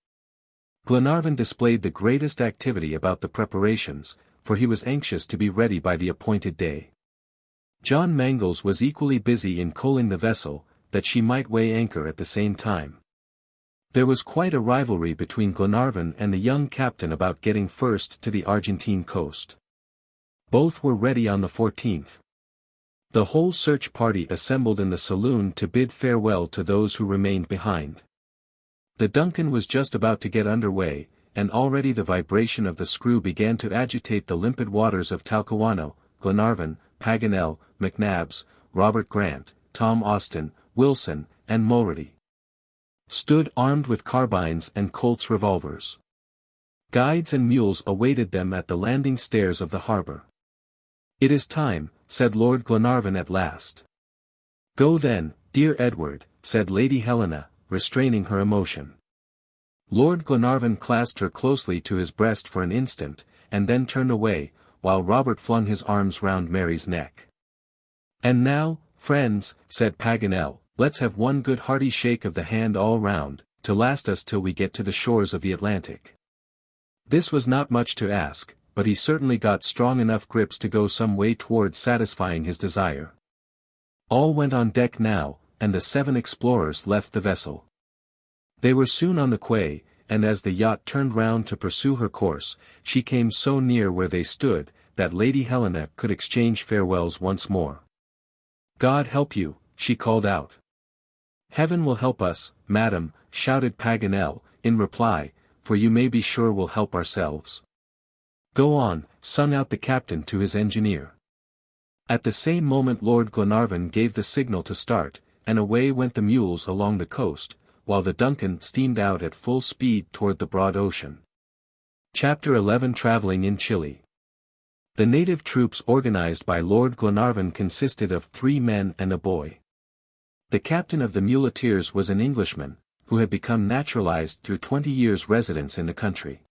Glenarvan displayed the greatest activity about the preparations, for he was anxious to be ready by the appointed day. John Mangles was equally busy in coaling the vessel, that she might weigh anchor at the same time. There was quite a rivalry between Glenarvan and the young captain about getting first to the Argentine coast. Both were ready on the 14th. The whole search party assembled in the saloon to bid farewell to those who remained behind. The DUNCAN was just about to get under way, and already the vibration of the screw began to agitate the limpid waters of Talcahuano. Glenarvan, Paganel, McNabbs, Robert Grant, Tom Austin, Wilson, and Mulrady stood armed with carbines and Colt's revolvers. Guides and mules awaited them at the landing stairs of the harbor. It is time, said Lord Glenarvan at last. Go then, dear Edward, said Lady Helena, restraining her emotion. Lord Glenarvan clasped her closely to his breast for an instant, and then turned away, while Robert flung his arms round Mary's neck. And now, friends, said Paganel, let's have one good hearty shake of the hand all round, to last us till we get to the shores of the Atlantic. This was not much to ask, but he certainly got strong enough grips to go some way towards satisfying his desire. All went on deck now, and the 7 explorers left the vessel. They were soon on the quay, and as the yacht turned round to pursue her course, she came so near where they stood, that Lady Helena could exchange farewells once more. God help you, she called out. Heaven will help us, madam, shouted Paganel, in reply, for you may be sure we'll help ourselves. Go on, sung out the captain to his engineer. At the same moment Lord Glenarvan gave the signal to start, and away went the mules along the coast, while the Duncan steamed out at full speed toward the broad ocean. Chapter 11 Traveling in Chile. The native troops organized by Lord Glenarvan consisted of 3 men and a boy. The captain of the muleteers was an Englishman, who had become naturalized through 20 years' residence in the country.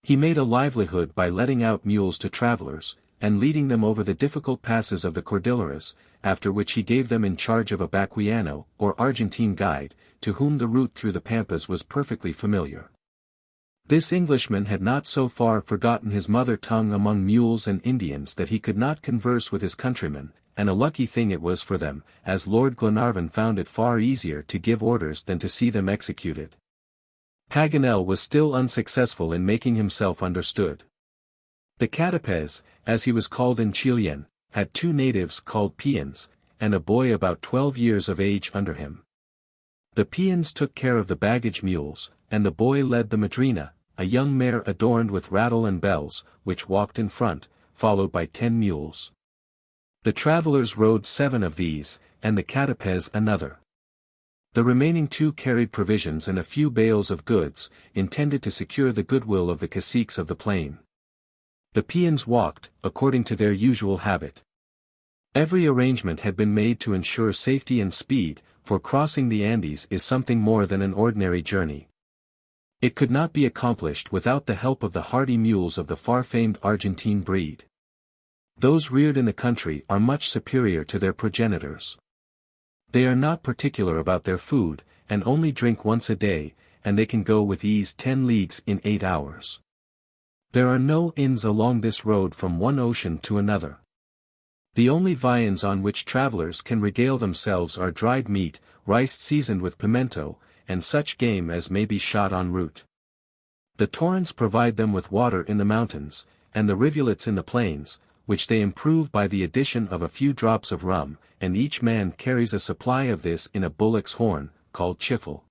He made a livelihood by letting out mules to travelers, and leading them over the difficult passes of the Cordilleras, after which he gave them in charge of a Baquiano, or Argentine guide, to whom the route through the Pampas was perfectly familiar. This Englishman had not so far forgotten his mother tongue among mules and Indians that he could not converse with his countrymen, and a lucky thing it was for them, as Lord Glenarvan found it far easier to give orders than to see them executed. Paganel was still unsuccessful in making himself understood. The Castaways, as he was called in Chilean, had 2 natives called peons, and a boy about 12 years of age under him. The peons took care of the baggage mules, and the boy led the madrina, a young mare adorned with rattle and bells, which walked in front, followed by 10 mules. The travelers rode 7 of these, and the Castaways another. The remaining 2 carried provisions and a few bales of goods, intended to secure the goodwill of the caciques of the plain. The peons walked, according to their usual habit. Every arrangement had been made to ensure safety and speed, for crossing the Andes is something more than an ordinary journey. It could not be accomplished without the help of the hardy mules of the far-famed Argentine breed. Those reared in the country are much superior to their progenitors. They are not particular about their food, and only drink once a day, and they can go with ease 10 leagues in 8 hours. There are no inns along this road from one ocean to another. The only viands on which travelers can regale themselves are dried meat, rice seasoned with pimento, and such game as may be shot en route. The torrents provide them with water in the mountains, and the rivulets in the plains, which they improve by the addition of a few drops of rum, and each man carries a supply of this in a bullock's horn, called chiffle.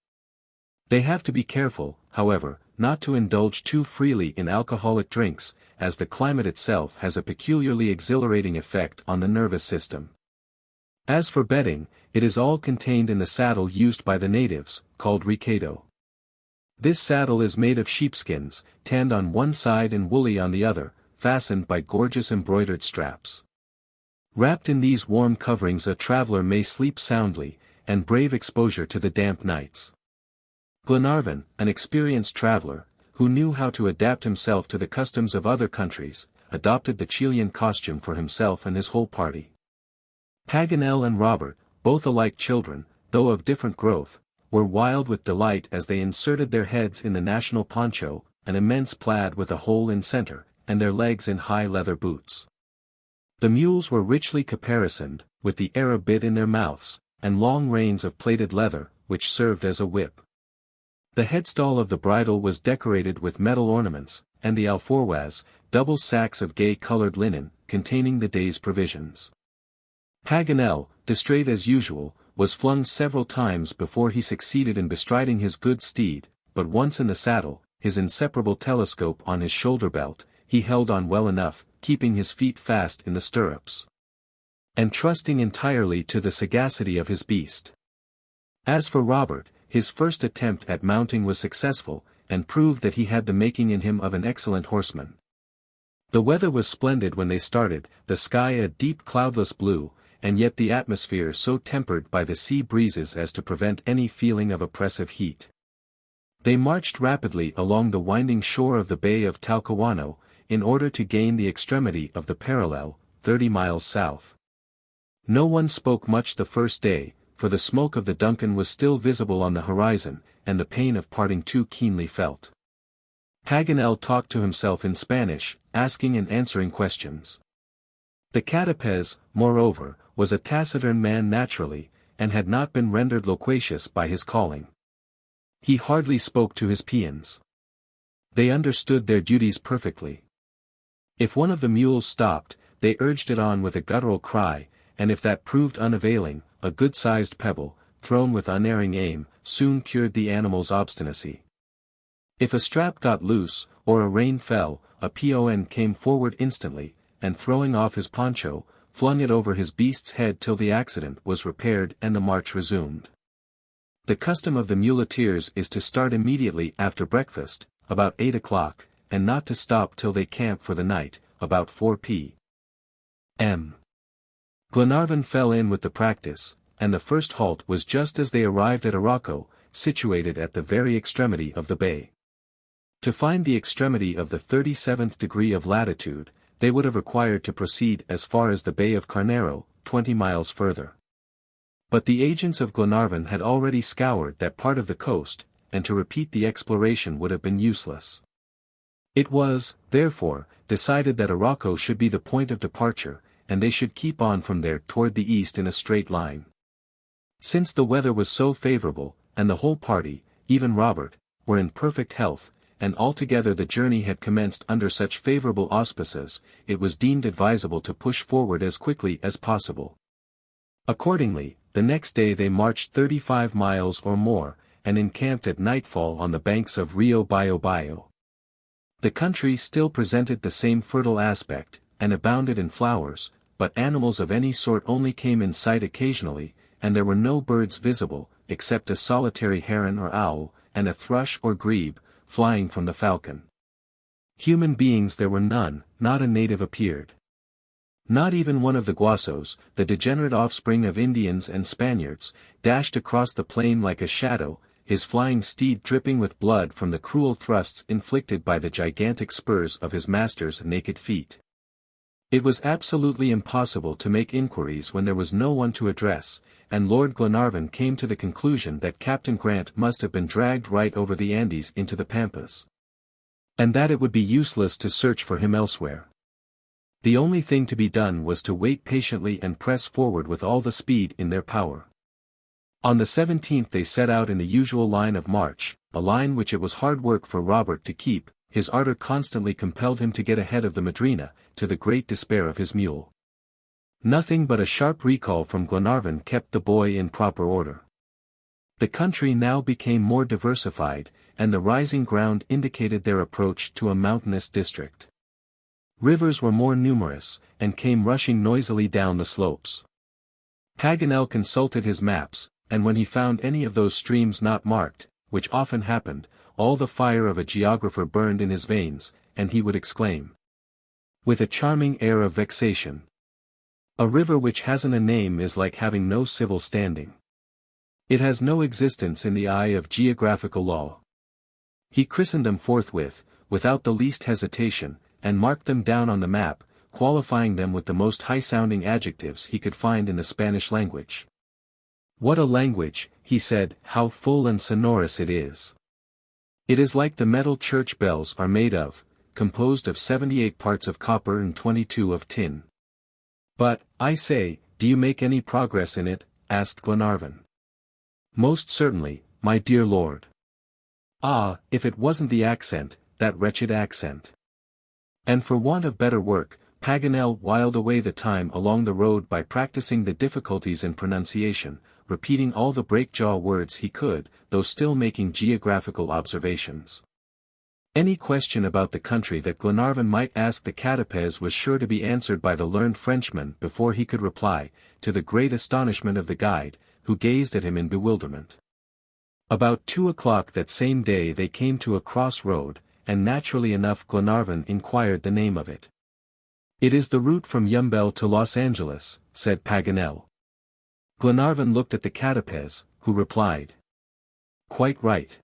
They have to be careful, however, not to indulge too freely in alcoholic drinks, as the climate itself has a peculiarly exhilarating effect on the nervous system. As for bedding, it is all contained in the saddle used by the natives, called recado. This saddle is made of sheepskins, tanned on one side and woolly on the other, fastened by gorgeous embroidered straps. Wrapped in these warm coverings a traveler may sleep soundly, and brave exposure to the damp nights. Glenarvan, an experienced traveler, who knew how to adapt himself to the customs of other countries, adopted the Chilean costume for himself and his whole party. Paganel and Robert, both alike children, though of different growth, were wild with delight as they inserted their heads in the national poncho, an immense plaid with a hole in center, and their legs in high leather boots. The mules were richly caparisoned, with the Arab bit in their mouths, and long reins of plaited leather, which served as a whip. The headstall of the bridle was decorated with metal ornaments, and the alforjas, double sacks of gay-colored linen, containing the day's provisions. Paganel, distraught as usual, was flung several times before he succeeded in bestriding his good steed, but once in the saddle, his inseparable telescope on his shoulder-belt, he held on well enough, keeping his feet fast in the stirrups, and trusting entirely to the sagacity of his beast. As for Robert, his first attempt at mounting was successful, and proved that he had the making in him of an excellent horseman. The weather was splendid when they started, the sky a deep cloudless blue, and yet the atmosphere so tempered by the sea breezes as to prevent any feeling of oppressive heat. They marched rapidly along the winding shore of the Bay of Talcahuano, in order to gain the extremity of the parallel, 30 miles south. No one spoke much the first day, for the smoke of the DUNCAN was still visible on the horizon, and the pain of parting too keenly felt. Paganel talked to himself in Spanish, asking and answering questions. The Castaways, moreover, was a taciturn man naturally, and had not been rendered loquacious by his calling. He hardly spoke to his peons. They understood their duties perfectly. If one of the mules stopped, they urged it on with a guttural cry, and if that proved unavailing, a good-sized pebble, thrown with unerring aim, soon cured the animal's obstinacy. If a strap got loose, or a rein fell, a peon came forward instantly, and throwing off his poncho, flung it over his beast's head till the accident was repaired and the march resumed. The custom of the muleteers is to start immediately after breakfast, about 8 o'clock, and not to stop till they camp for the night, about 4 p.m. Glenarvan fell in with the practice, and the first halt was just as they arrived at Arauco, situated at the very extremity of the bay. To find the extremity of the 37th degree of latitude, they would have required to proceed as far as the Bay of Carnero, 20 miles further. But the agents of Glenarvan had already scoured that part of the coast, and to repeat the exploration would have been useless. It was, therefore, decided that Arauco should be the point of departure, and they should keep on from there toward the east in a straight line. Since the weather was so favorable, and the whole party, even Robert, were in perfect health, and altogether the journey had commenced under such favorable auspices, it was deemed advisable to push forward as quickly as possible. Accordingly, the next day they marched 35 miles or more, and encamped at nightfall on the banks of Rio Biobio. The country still presented the same fertile aspect, and abounded in flowers, but animals of any sort only came in sight occasionally, and there were no birds visible, except a solitary heron or owl, and a thrush or grebe, flying from the falcon. Human beings there were none, not a native appeared. Not even one of the Guasos, the degenerate offspring of Indians and Spaniards, dashed across the plain like a shadow, his flying steed dripping with blood from the cruel thrusts inflicted by the gigantic spurs of his master's naked feet. It was absolutely impossible to make inquiries when there was no one to address, and Lord Glenarvan came to the conclusion that Captain Grant must have been dragged right over the Andes into the Pampas, and that it would be useless to search for him elsewhere. The only thing to be done was to wait patiently and press forward with all the speed in their power. On the 17th they set out in the usual line of march, a line which it was hard work for Robert to keep. His ardor constantly compelled him to get ahead of the Madrina, to the great despair of his mule. Nothing but a sharp recall from Glenarvan kept the boy in proper order. The country now became more diversified, and the rising ground indicated their approach to a mountainous district. Rivers were more numerous, and came rushing noisily down the slopes. Paganel consulted his maps, and when he found any of those streams not marked, which often happened, all the fire of a geographer burned in his veins, and he would exclaim, with a charming air of vexation, "A river which hasn't a name is like having no civil standing. It has no existence in the eye of geographical law." He christened them forthwith, without the least hesitation, and marked them down on the map, qualifying them with the most high-sounding adjectives he could find in the Spanish language. "What a language," he said, "how full and sonorous it is. It is like the metal church bells are made of, composed of 78 parts of copper and 22 of tin." "But, I say, do you make any progress in it?" asked Glenarvan. "Most certainly, my dear lord." "Ah, if it wasn't the accent, that wretched accent." And for want of better work, Paganel whiled away the time along the road by practicing the difficulties in pronunciation, repeating all the break-jaw words he could, though still making geographical observations. Any question about the country that Glenarvan might ask the Castaways was sure to be answered by the learned Frenchman before he could reply, to the great astonishment of the guide, who gazed at him in bewilderment. About 2 o'clock that same day they came to a cross-road, and naturally enough Glenarvan inquired the name of it. "It is the route from Yumbel to Los Angeles," said Paganel. Glenarvan looked at the Castaways, who replied, "Quite right."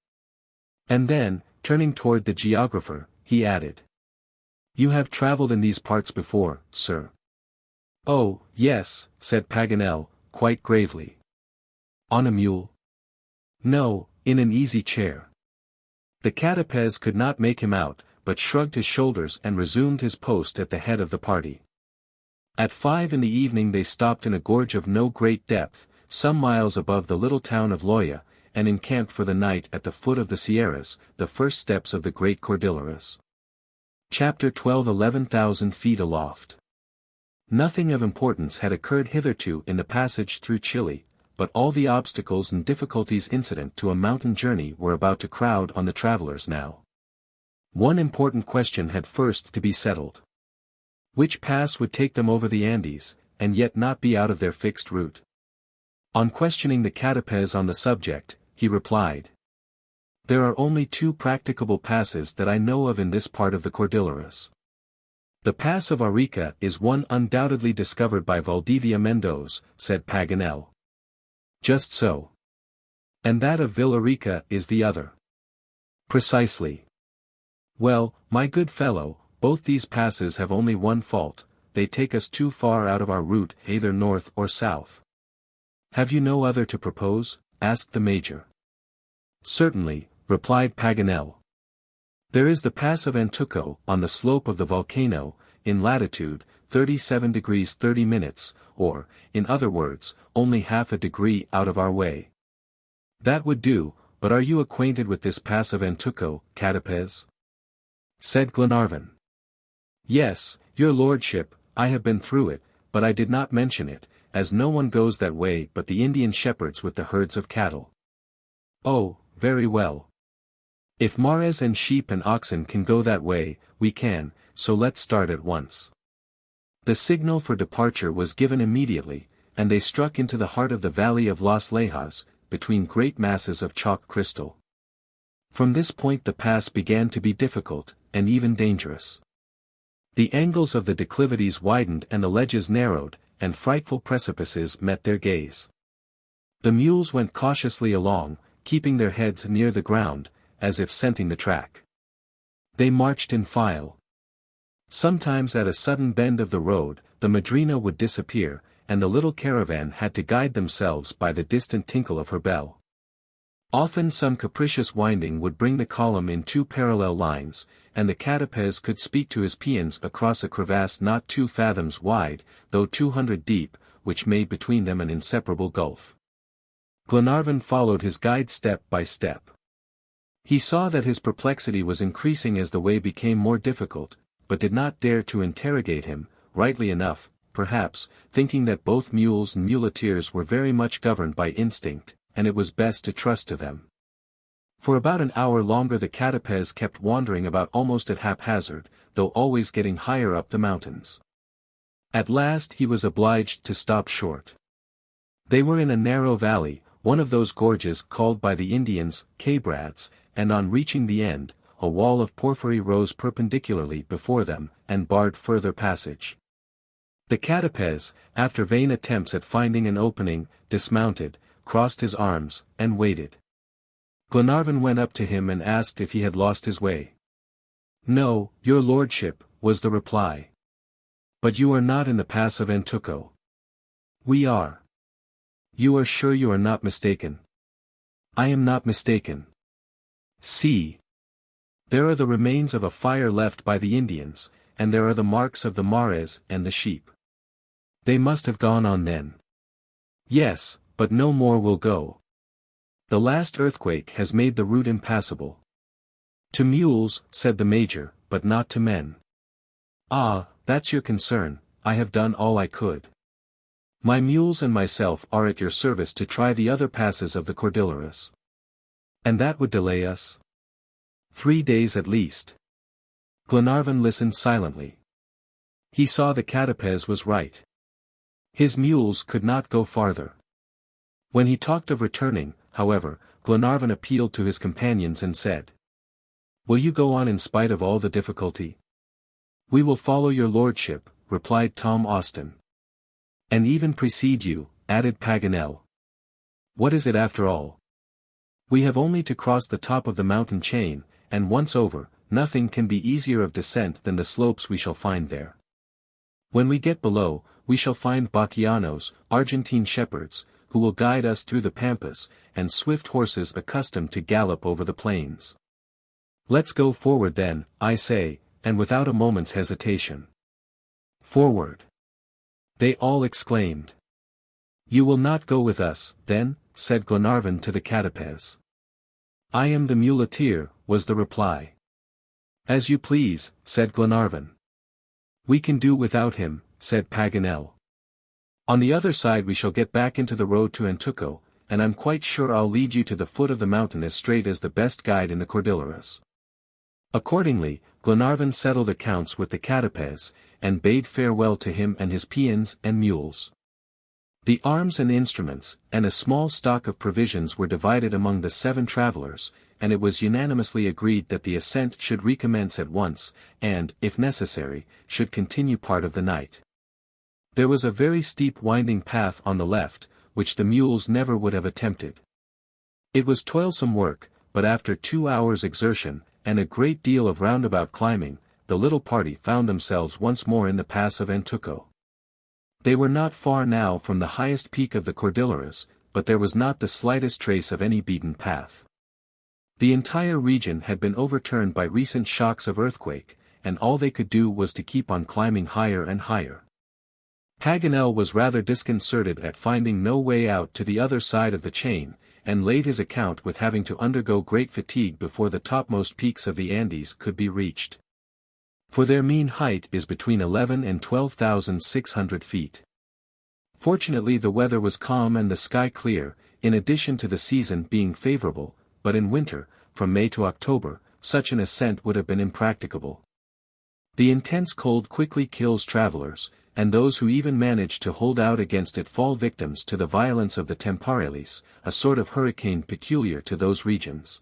And then, turning toward the geographer, he added, "You have traveled in these parts before, sir?" "Oh, yes," said Paganel, quite gravely. "On a mule?" "No, in an easy chair." The Castaways could not make him out, but shrugged his shoulders and resumed his post at the head of the party. At 5 in the evening they stopped in a gorge of no great depth, some miles above the little town of Loya, and encamped for the night at the foot of the Sierras, the first steps of the great Cordilleras. Chapter 12 11,000 feet aloft. Nothing of importance had occurred hitherto in the passage through Chile, but all the obstacles and difficulties incident to a mountain journey were about to crowd on the travelers now. One important question had first to be settled. Which pass would take them over the Andes, and yet not be out of their fixed route. On questioning the Castaways on the subject, he replied, "There are only two practicable passes that I know of in this part of the Cordilleras. The pass of Arica is one undoubtedly discovered by Valdivia Mendoza," said Paganel. "Just so. And that of Villarica is the other." "Precisely. Well, my good fellow, both these passes have only one fault: they take us too far out of our route, either north or south." "Have you no other to propose?" asked the Major. "Certainly," replied Paganel. "There is the pass of Antuco, on the slope of the volcano, in latitude 37 degrees 30 minutes, or, in other words, only half a degree out of our way." "That would do, but are you acquainted with this pass of Antuco, Castaways?" said Glenarvan. "Yes, your lordship, I have been through it, but I did not mention it, as no one goes that way but the Indian shepherds with the herds of cattle." "Oh, very well. If mares and sheep and oxen can go that way, we can, so let's start at once." The signal for departure was given immediately, and they struck into the heart of the valley of Las Lejas, between great masses of chalk crystal. From this point the pass began to be difficult, and even dangerous. The angles of the declivities widened and the ledges narrowed, and frightful precipices met their gaze. The mules went cautiously along, keeping their heads near the ground, as if scenting the track. They marched in file. Sometimes at a sudden bend of the road, the madrina would disappear, and the little caravan had to guide themselves by the distant tinkle of her bell. Often some capricious winding would bring the column in two parallel lines, and the Castaways could speak to his peons across a crevasse not 2 fathoms wide, though 200 deep, which made between them an inseparable gulf. Glenarvan followed his guide step by step. He saw that his perplexity was increasing as the way became more difficult, but did not dare to interrogate him, rightly enough, perhaps, thinking that both mules and muleteers were very much governed by instinct, and it was best to trust to them. For about an hour longer the Castaways kept wandering about almost at haphazard, though always getting higher up the mountains. At last he was obliged to stop short. They were in a narrow valley, one of those gorges called by the Indians quebradas, and on reaching the end, a wall of porphyry rose perpendicularly before them, and barred further passage. The Castaways, after vain attempts at finding an opening, dismounted, crossed his arms, and waited. Glenarvan went up to him and asked if he had lost his way. "No, your lordship," was the reply. "But you are not in the pass of Antuco." "We are." "You are sure you are not mistaken?" "I am not mistaken. See. There are the remains of a fire left by the Indians, and there are the marks of the mares and the sheep. They must have gone on then." "Yes, but no more will go. The last earthquake has made the route impassable." "To mules," said the Major, "but not to men." "Ah, that's your concern. I have done all I could. My mules and myself are at your service to try the other passes of the Cordilleras." "And that would delay us?" 3 days at least." Glenarvan listened silently. He saw the Castaways was right. His mules could not go farther. When he talked of returning, however, Glenarvan appealed to his companions and said, "Will you go on in spite of all the difficulty?" "We will follow your lordship," replied Tom Austin. "And even precede you," added Paganel. "What is it after all? We have only to cross the top of the mountain chain, and once over, nothing can be easier of descent than the slopes we shall find there. When we get below, we shall find Baquianos, Argentine shepherds, who will guide us through the pampas, and swift horses accustomed to gallop over the plains. Let's go forward then, I say, and without a moment's hesitation." "Forward!" they all exclaimed. "You will not go with us, then?" said Glenarvan to the Castaways. "I am the muleteer," was the reply. "As you please," said Glenarvan. "We can do without him," said Paganel. "On the other side we shall get back into the road to Antuco, and I'm quite sure I'll lead you to the foot of the mountain as straight as the best guide in the Cordilleras." Accordingly, Glenarvan settled accounts with the Castaways, and bade farewell to him and his peons and mules. The arms and instruments, and a small stock of provisions were divided among the 7 travelers, and it was unanimously agreed that the ascent should recommence at once, and, if necessary, should continue part of the night. There was a very steep winding path on the left, which the mules never would have attempted. It was toilsome work, but after 2 hours' exertion, and a great deal of roundabout climbing, the little party found themselves once more in the pass of Antuco. They were not far now from the highest peak of the Cordilleras, but there was not the slightest trace of any beaten path. The entire region had been overturned by recent shocks of earthquake, and all they could do was to keep on climbing higher and higher. Paganel was rather disconcerted at finding no way out to the other side of the chain, and laid his account with having to undergo great fatigue before the topmost peaks of the Andes could be reached. For their mean height is between 11 and 12,600 feet. Fortunately the weather was calm and the sky clear, in addition to the season being favorable, but in winter, from May to October, such an ascent would have been impracticable. The intense cold quickly kills travelers, and those who even manage to hold out against it fall victims to the violence of the temporales, a sort of hurricane peculiar to those regions,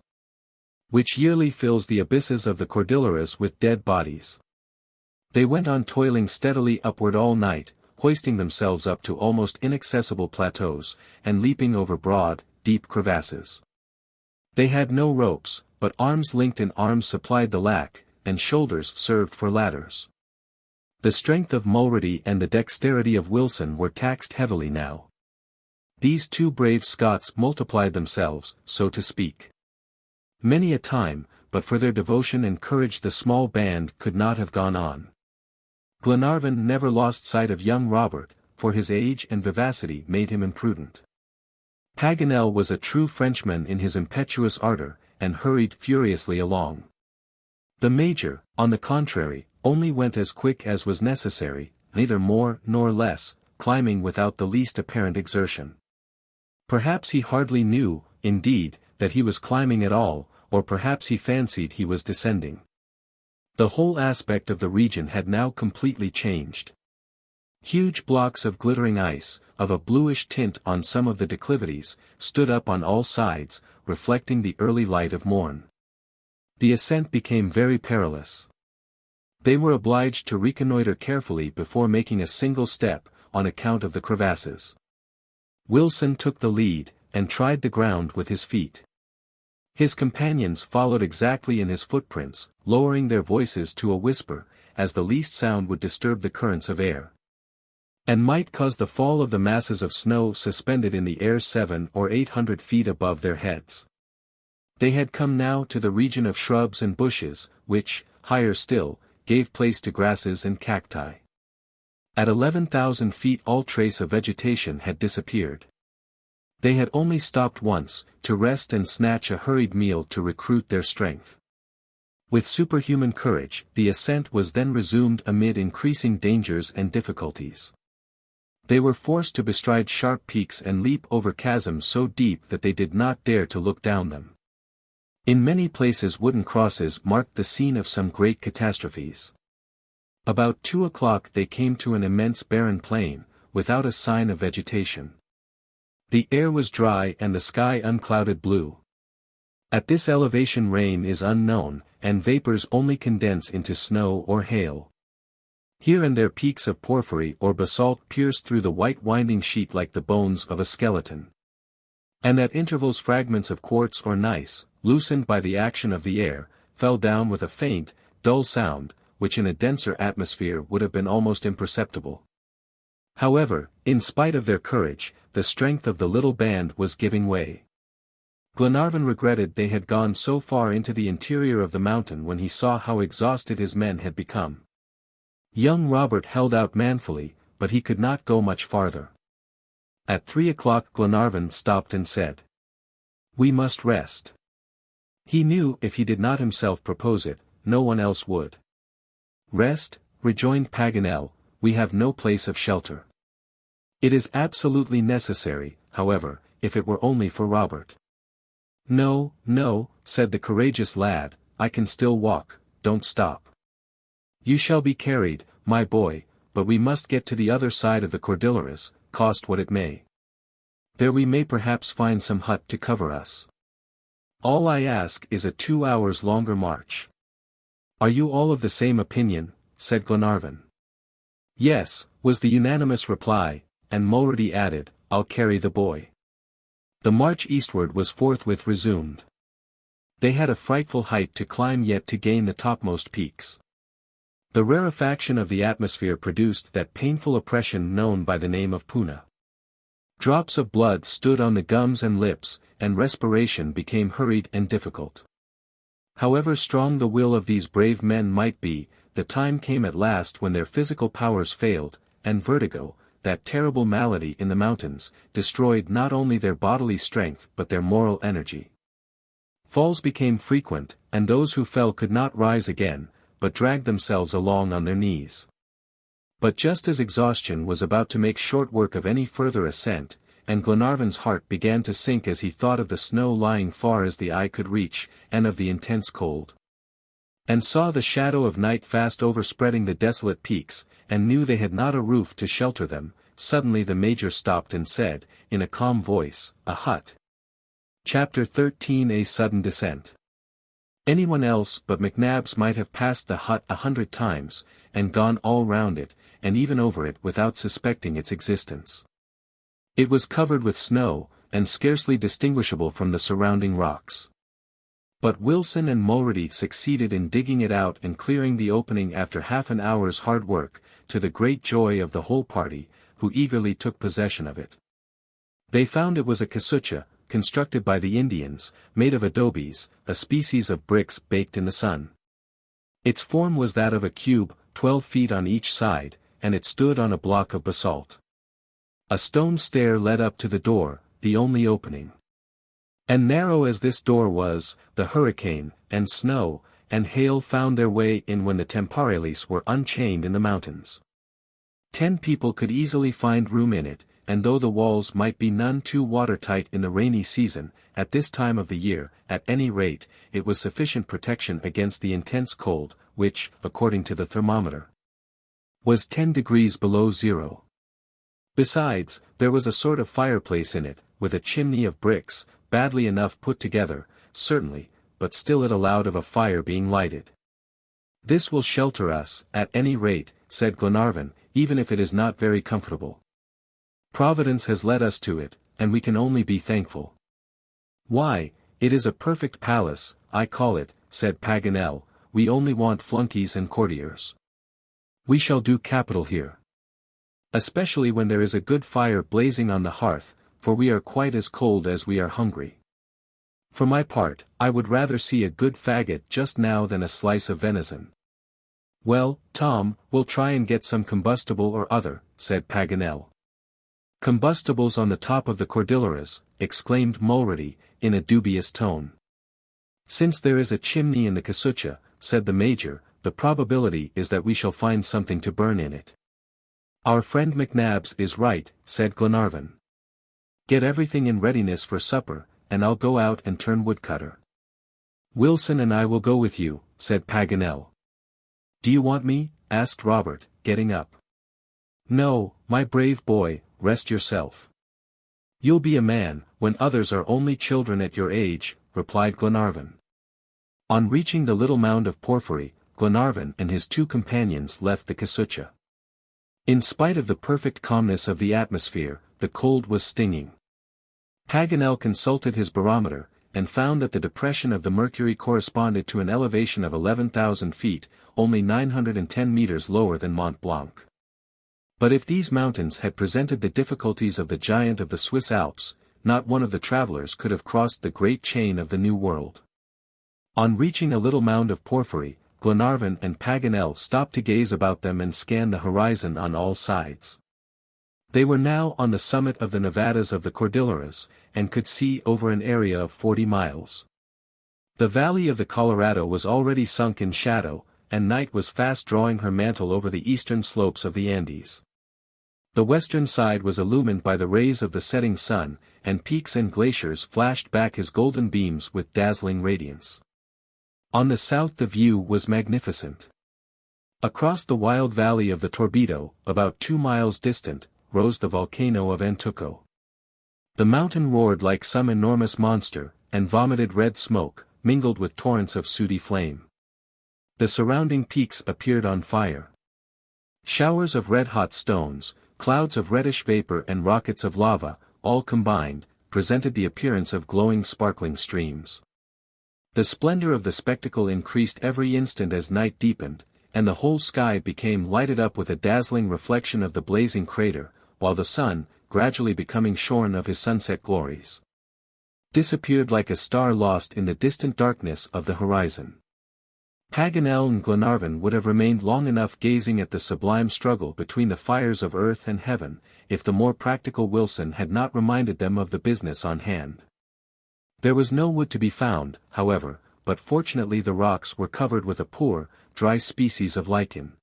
which yearly fills the abysses of the Cordilleras with dead bodies. They went on toiling steadily upward all night, hoisting themselves up to almost inaccessible plateaus, and leaping over broad, deep crevasses. They had no ropes, but arms linked in arms supplied the lack, and shoulders served for ladders. The strength of Mulrady and the dexterity of Wilson were taxed heavily now. These 2 brave Scots multiplied themselves, so to speak. Many a time, but for their devotion and courage the small band could not have gone on. Glenarvan never lost sight of young Robert, for his age and vivacity made him imprudent. Paganel was a true Frenchman in his impetuous ardor, and hurried furiously along. The Major, on the contrary, only went as quick as was necessary, neither more nor less, climbing without the least apparent exertion. Perhaps he hardly knew, indeed, that he was climbing at all, or perhaps he fancied he was descending. The whole aspect of the region had now completely changed. Huge blocks of glittering ice, of a bluish tint on some of the declivities, stood up on all sides, reflecting the early light of morn. The ascent became very perilous. They were obliged to reconnoiter carefully before making a single step, on account of the crevasses. Wilson took the lead, and tried the ground with his feet. His companions followed exactly in his footprints, lowering their voices to a whisper, as the least sound would disturb the currents of air, and might cause the fall of the masses of snow suspended in the air 700 or 800 feet above their heads. They had come now to the region of shrubs and bushes, which, higher still, gave place to grasses and cacti. At 11,000 feet all trace of vegetation had disappeared. They had only stopped once, to rest and snatch a hurried meal to recruit their strength. With superhuman courage, the ascent was then resumed amid increasing dangers and difficulties. They were forced to bestride sharp peaks and leap over chasms so deep that they did not dare to look down them. In many places wooden crosses marked the scene of some great catastrophes. About 2 o'clock they came to an immense barren plain, without a sign of vegetation. The air was dry and the sky unclouded blue. At this elevation rain is unknown, and vapors only condense into snow or hail. Here and there peaks of porphyry or basalt pierced through the white winding sheet like the bones of a skeleton. And at intervals fragments of quartz or gneiss, loosened by the action of the air, fell down with a faint, dull sound, which in a denser atmosphere would have been almost imperceptible. However, in spite of their courage, the strength of the little band was giving way. Glenarvan regretted they had gone so far into the interior of the mountain when he saw how exhausted his men had become. Young Robert held out manfully, but he could not go much farther. At 3 o'clock Glenarvan stopped and said, "We must rest." He knew if he did not himself propose it, no one else would. "Rest," rejoined Paganel, "we have no place of shelter. It is absolutely necessary, however, if it were only for Robert." "No, no," said the courageous lad, "I can still walk, don't stop. You shall be carried, my boy, but we must get to the other side of the Cordilleras, cost what it may. There we may perhaps find some hut to cover us. All I ask is a 2 hours longer march. Are you all of the same opinion? Said Glenarvan. Yes, was the unanimous reply, and Mulrady added, I'll carry the boy. The march eastward was forthwith resumed. They had a frightful height to climb yet to gain the topmost peaks. The rarefaction of the atmosphere produced that painful oppression known by the name of puna. Drops of blood stood on the gums and lips, and respiration became hurried and difficult. However strong the will of these brave men might be, the time came at last when their physical powers failed, and vertigo, that terrible malady in the mountains, destroyed not only their bodily strength but their moral energy. Falls became frequent, and those who fell could not rise again, but dragged themselves along on their knees. But just as exhaustion was about to make short work of any further ascent, and Glenarvan's heart began to sink as he thought of the snow lying far as the eye could reach, and of the intense cold, and saw the shadow of night fast overspreading the desolate peaks, and knew they had not a roof to shelter them, suddenly the Major stopped and said, in a calm voice, a hut. Chapter 13 A Sudden Descent. Anyone else but McNabbs might have passed the hut 100 times, and gone all round it, and even over it without suspecting its existence. It was covered with snow, and scarcely distinguishable from the surrounding rocks. But Wilson and Mulrady succeeded in digging it out and clearing the opening after half an hour's hard work, to the great joy of the whole party, who eagerly took possession of it. They found it was a casucha, constructed by the Indians, made of adobes, a species of bricks baked in the sun. Its form was that of a cube, 12 feet on each side, and it stood on a block of basalt. A stone stair led up to the door, the only opening. And narrow as this door was, the hurricane, and snow, and hail found their way in when the temporales were unchained in the mountains. 10 people could easily find room in it, and though the walls might be none too watertight in the rainy season, at this time of the year, at any rate, it was sufficient protection against the intense cold, which, according to the thermometer, was 10 degrees below zero. Besides, there was a sort of fireplace in it, with a chimney of bricks, badly enough put together, certainly, but still it allowed of a fire being lighted. This will shelter us, at any rate, said Glenarvan, even if it is not very comfortable. Providence has led us to it, and we can only be thankful. Why, it is a perfect palace, I call it, said Paganel, we only want flunkies and courtiers. We shall do capital here. Especially when there is a good fire blazing on the hearth, for we are quite as cold as we are hungry. For my part, I would rather see a good faggot just now than a slice of venison. Well, Tom, we'll try and get some combustible or other, said Paganel. Combustibles on the top of the Cordilleras, exclaimed Mulrady, in a dubious tone. Since there is a chimney in the casucha, said the Major, the probability is that we shall find something to burn in it. Our friend McNabbs is right, said Glenarvan. Get everything in readiness for supper, and I'll go out and turn woodcutter. Wilson and I will go with you, said Paganel. Do you want me? Asked Robert, getting up. No, my brave boy, rest yourself. You'll be a man, when others are only children at your age, replied Glenarvan. On reaching the little mound of porphyry, Glenarvan and his 2 companions left the casucha. In spite of the perfect calmness of the atmosphere, the cold was stinging. Paganel consulted his barometer, and found that the depression of the mercury corresponded to an elevation of 11,000 feet, only 910 meters lower than Mont Blanc. But if these mountains had presented the difficulties of the giant of the Swiss Alps, not one of the travelers could have crossed the great chain of the New World. On reaching a little mound of porphyry, Glenarvan and Paganel stopped to gaze about them and scan the horizon on all sides. They were now on the summit of the Nevadas of the Cordilleras, and could see over an area of 40 miles. The valley of the Colorado was already sunk in shadow, and night was fast drawing her mantle over the eastern slopes of the Andes. The western side was illumined by the rays of the setting sun, and peaks and glaciers flashed back his golden beams with dazzling radiance. On the south the view was magnificent. Across the wild valley of the Torbido, about 2 miles distant, rose the volcano of Antuco. The mountain roared like some enormous monster, and vomited red smoke, mingled with torrents of sooty flame. The surrounding peaks appeared on fire. Showers of red-hot stones, clouds of reddish vapor and rockets of lava, all combined, presented the appearance of glowing sparkling streams. The splendor of the spectacle increased every instant as night deepened, and the whole sky became lighted up with a dazzling reflection of the blazing crater, while the sun, gradually becoming shorn of his sunset glories, disappeared like a star lost in the distant darkness of the horizon. Paganel and Glenarvan would have remained long enough gazing at the sublime struggle between the fires of earth and heaven, if the more practical Wilson had not reminded them of the business on hand. There was no wood to be found, however, but fortunately the rocks were covered with a poor, dry species of lichen.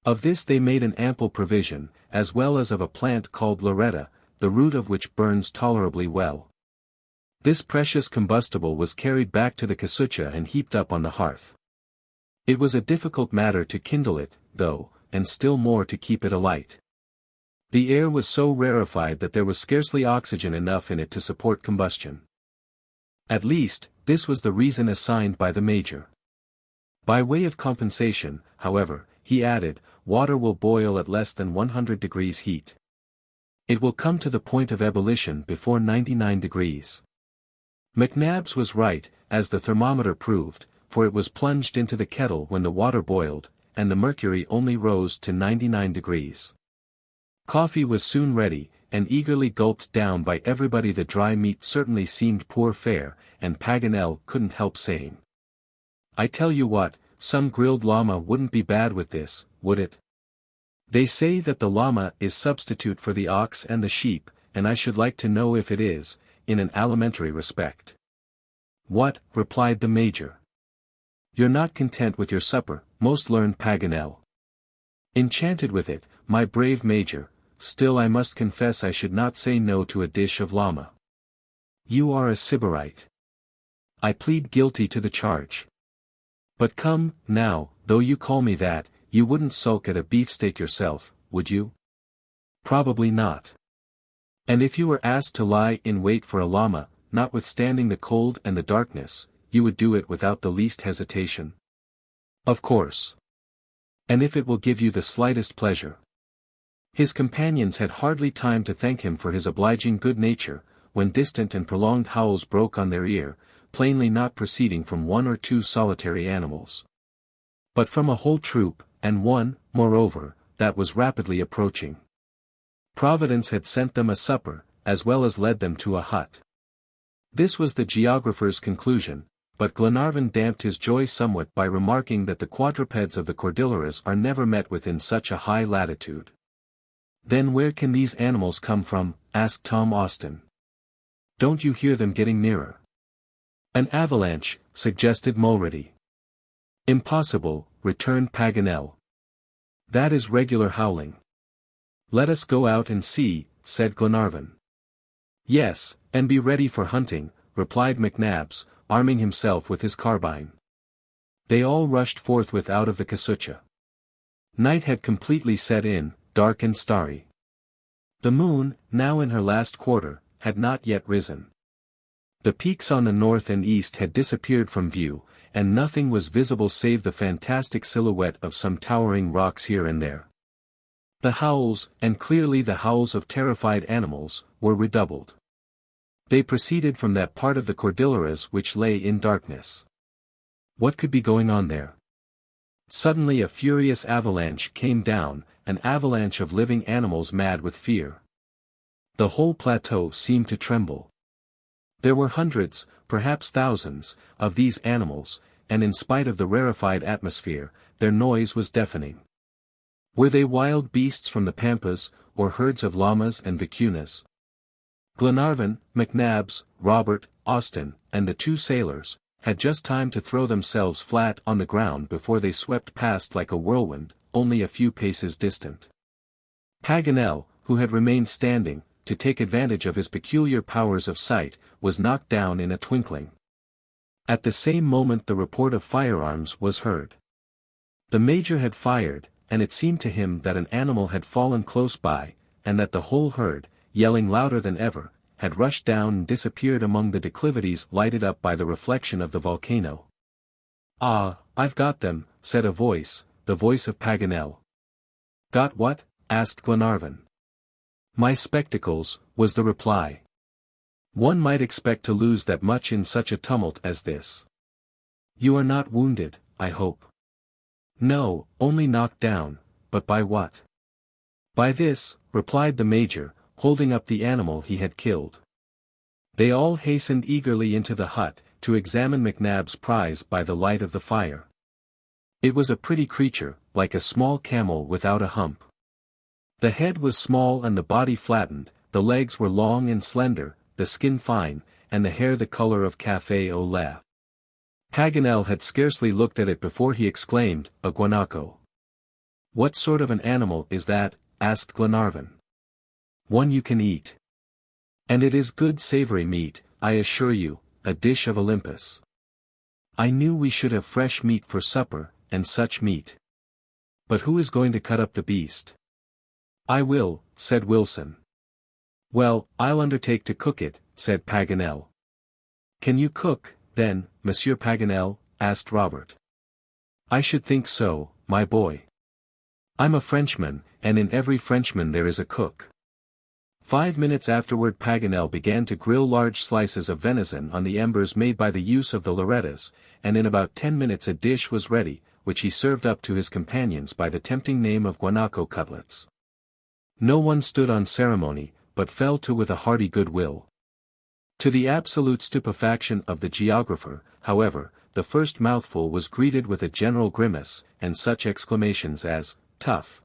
Of this they made an ample provision, as well as of a plant called Loretta, the root of which burns tolerably well. This precious combustible was carried back to the casucha and heaped up on the hearth. It was a difficult matter to kindle it, though, and still more to keep it alight. The air was so rarefied that there was scarcely oxygen enough in it to support combustion. At least, this was the reason assigned by the Major. By way of compensation, however, he added, water will boil at less than 100 degrees heat. It will come to the point of ebullition before 99 degrees. McNabbs was right, as the thermometer proved, for it was plunged into the kettle when the water boiled, and the mercury only rose to 99 degrees. Coffee was soon ready, and eagerly gulped down by everybody. The dry meat certainly seemed poor fare, and Paganel couldn't help saying, "I tell you what, some grilled llama wouldn't be bad with this, would it? They say that the llama is substitute for the ox and the sheep, and I should like to know if it is, in an alimentary respect." "What?" replied the Major. "You're not content with your supper, most learned Paganel." "Enchanted with it, my brave Major, still I must confess I should not say no to a dish of llama." "You are a sybarite." "I plead guilty to the charge." "But come, now, though you call me that, you wouldn't sulk at a beefsteak yourself, would you?" "Probably not." "And if you were asked to lie in wait for a llama, notwithstanding the cold and the darkness, you would do it without the least hesitation?" "Of course." "And if it will give you the slightest pleasure?" His companions had hardly time to thank him for his obliging good nature, when distant and prolonged howls broke on their ear, plainly not proceeding from one or two solitary animals, but from a whole troop, and one, moreover, that was rapidly approaching. Providence had sent them a supper, as well as led them to a hut. This was the geographer's conclusion, but Glenarvan damped his joy somewhat by remarking that the quadrupeds of the Cordilleras are never met with in such a high latitude. "Then where can these animals come from?" asked Tom Austin. "Don't you hear them getting nearer?" "An avalanche," suggested Mulrady. "Impossible," returned Paganel. "That is regular howling." "Let us go out and see," said Glenarvan. "Yes, and be ready for hunting," replied McNabbs, arming himself with his carbine. They all rushed forthwith out of the casucha. Night had completely set in, dark and starry. The moon, now in her last quarter, had not yet risen. The peaks on the north and east had disappeared from view, and nothing was visible save the fantastic silhouette of some towering rocks here and there. The howls, and clearly the howls of terrified animals, were redoubled. They proceeded from that part of the Cordilleras which lay in darkness. What could be going on there? Suddenly a furious avalanche came down, an avalanche of living animals mad with fear. The whole plateau seemed to tremble. There were hundreds, perhaps thousands, of these animals, and in spite of the rarefied atmosphere, their noise was deafening. Were they wild beasts from the pampas, or herds of llamas and vicunas? Glenarvan, McNabbs, Robert, Austin, and the two sailors, had just time to throw themselves flat on the ground before they swept past like a whirlwind, only a few paces distant. Paganel, who had remained standing, to take advantage of his peculiar powers of sight, was knocked down in a twinkling. At the same moment the report of firearms was heard. The major had fired, and it seemed to him that an animal had fallen close by, and that the whole herd, yelling louder than ever, had rushed down and disappeared among the declivities lighted up by the reflection of the volcano. "Ah, I've got them," said a voice, the voice of Paganel. "Got what?" asked Glenarvan. "My spectacles," was the reply. One might expect to lose that much in such a tumult as this. "You are not wounded, I hope." "No, only knocked down, but by what?" "By this," replied the major, holding up the animal he had killed. They all hastened eagerly into the hut, to examine McNab's prize by the light of the fire. It was a pretty creature, like a small camel without a hump. The head was small and the body flattened, the legs were long and slender, the skin fine, and the hair the color of café au lait. Paganel had scarcely looked at it before he exclaimed, "A guanaco." "What sort of an animal is that?" asked Glenarvan. "One you can eat. And it is good savory meat, I assure you, a dish of Olympus. I knew we should have fresh meat for supper, and such meat. But who is going to cut up the beast?" "I will," said Wilson. "Well, I'll undertake to cook it," said Paganel. "Can you cook, then, Monsieur Paganel?" asked Robert. "I should think so, my boy. I'm a Frenchman, and in every Frenchman there is a cook." 5 minutes afterward Paganel began to grill large slices of venison on the embers made by the use of the Lorettas, and in about 10 minutes a dish was ready, which he served up to his companions by the tempting name of guanaco cutlets. No one stood on ceremony, but fell to with a hearty good will. To the absolute stupefaction of the geographer, however, the first mouthful was greeted with a general grimace, and such exclamations as, "Tough!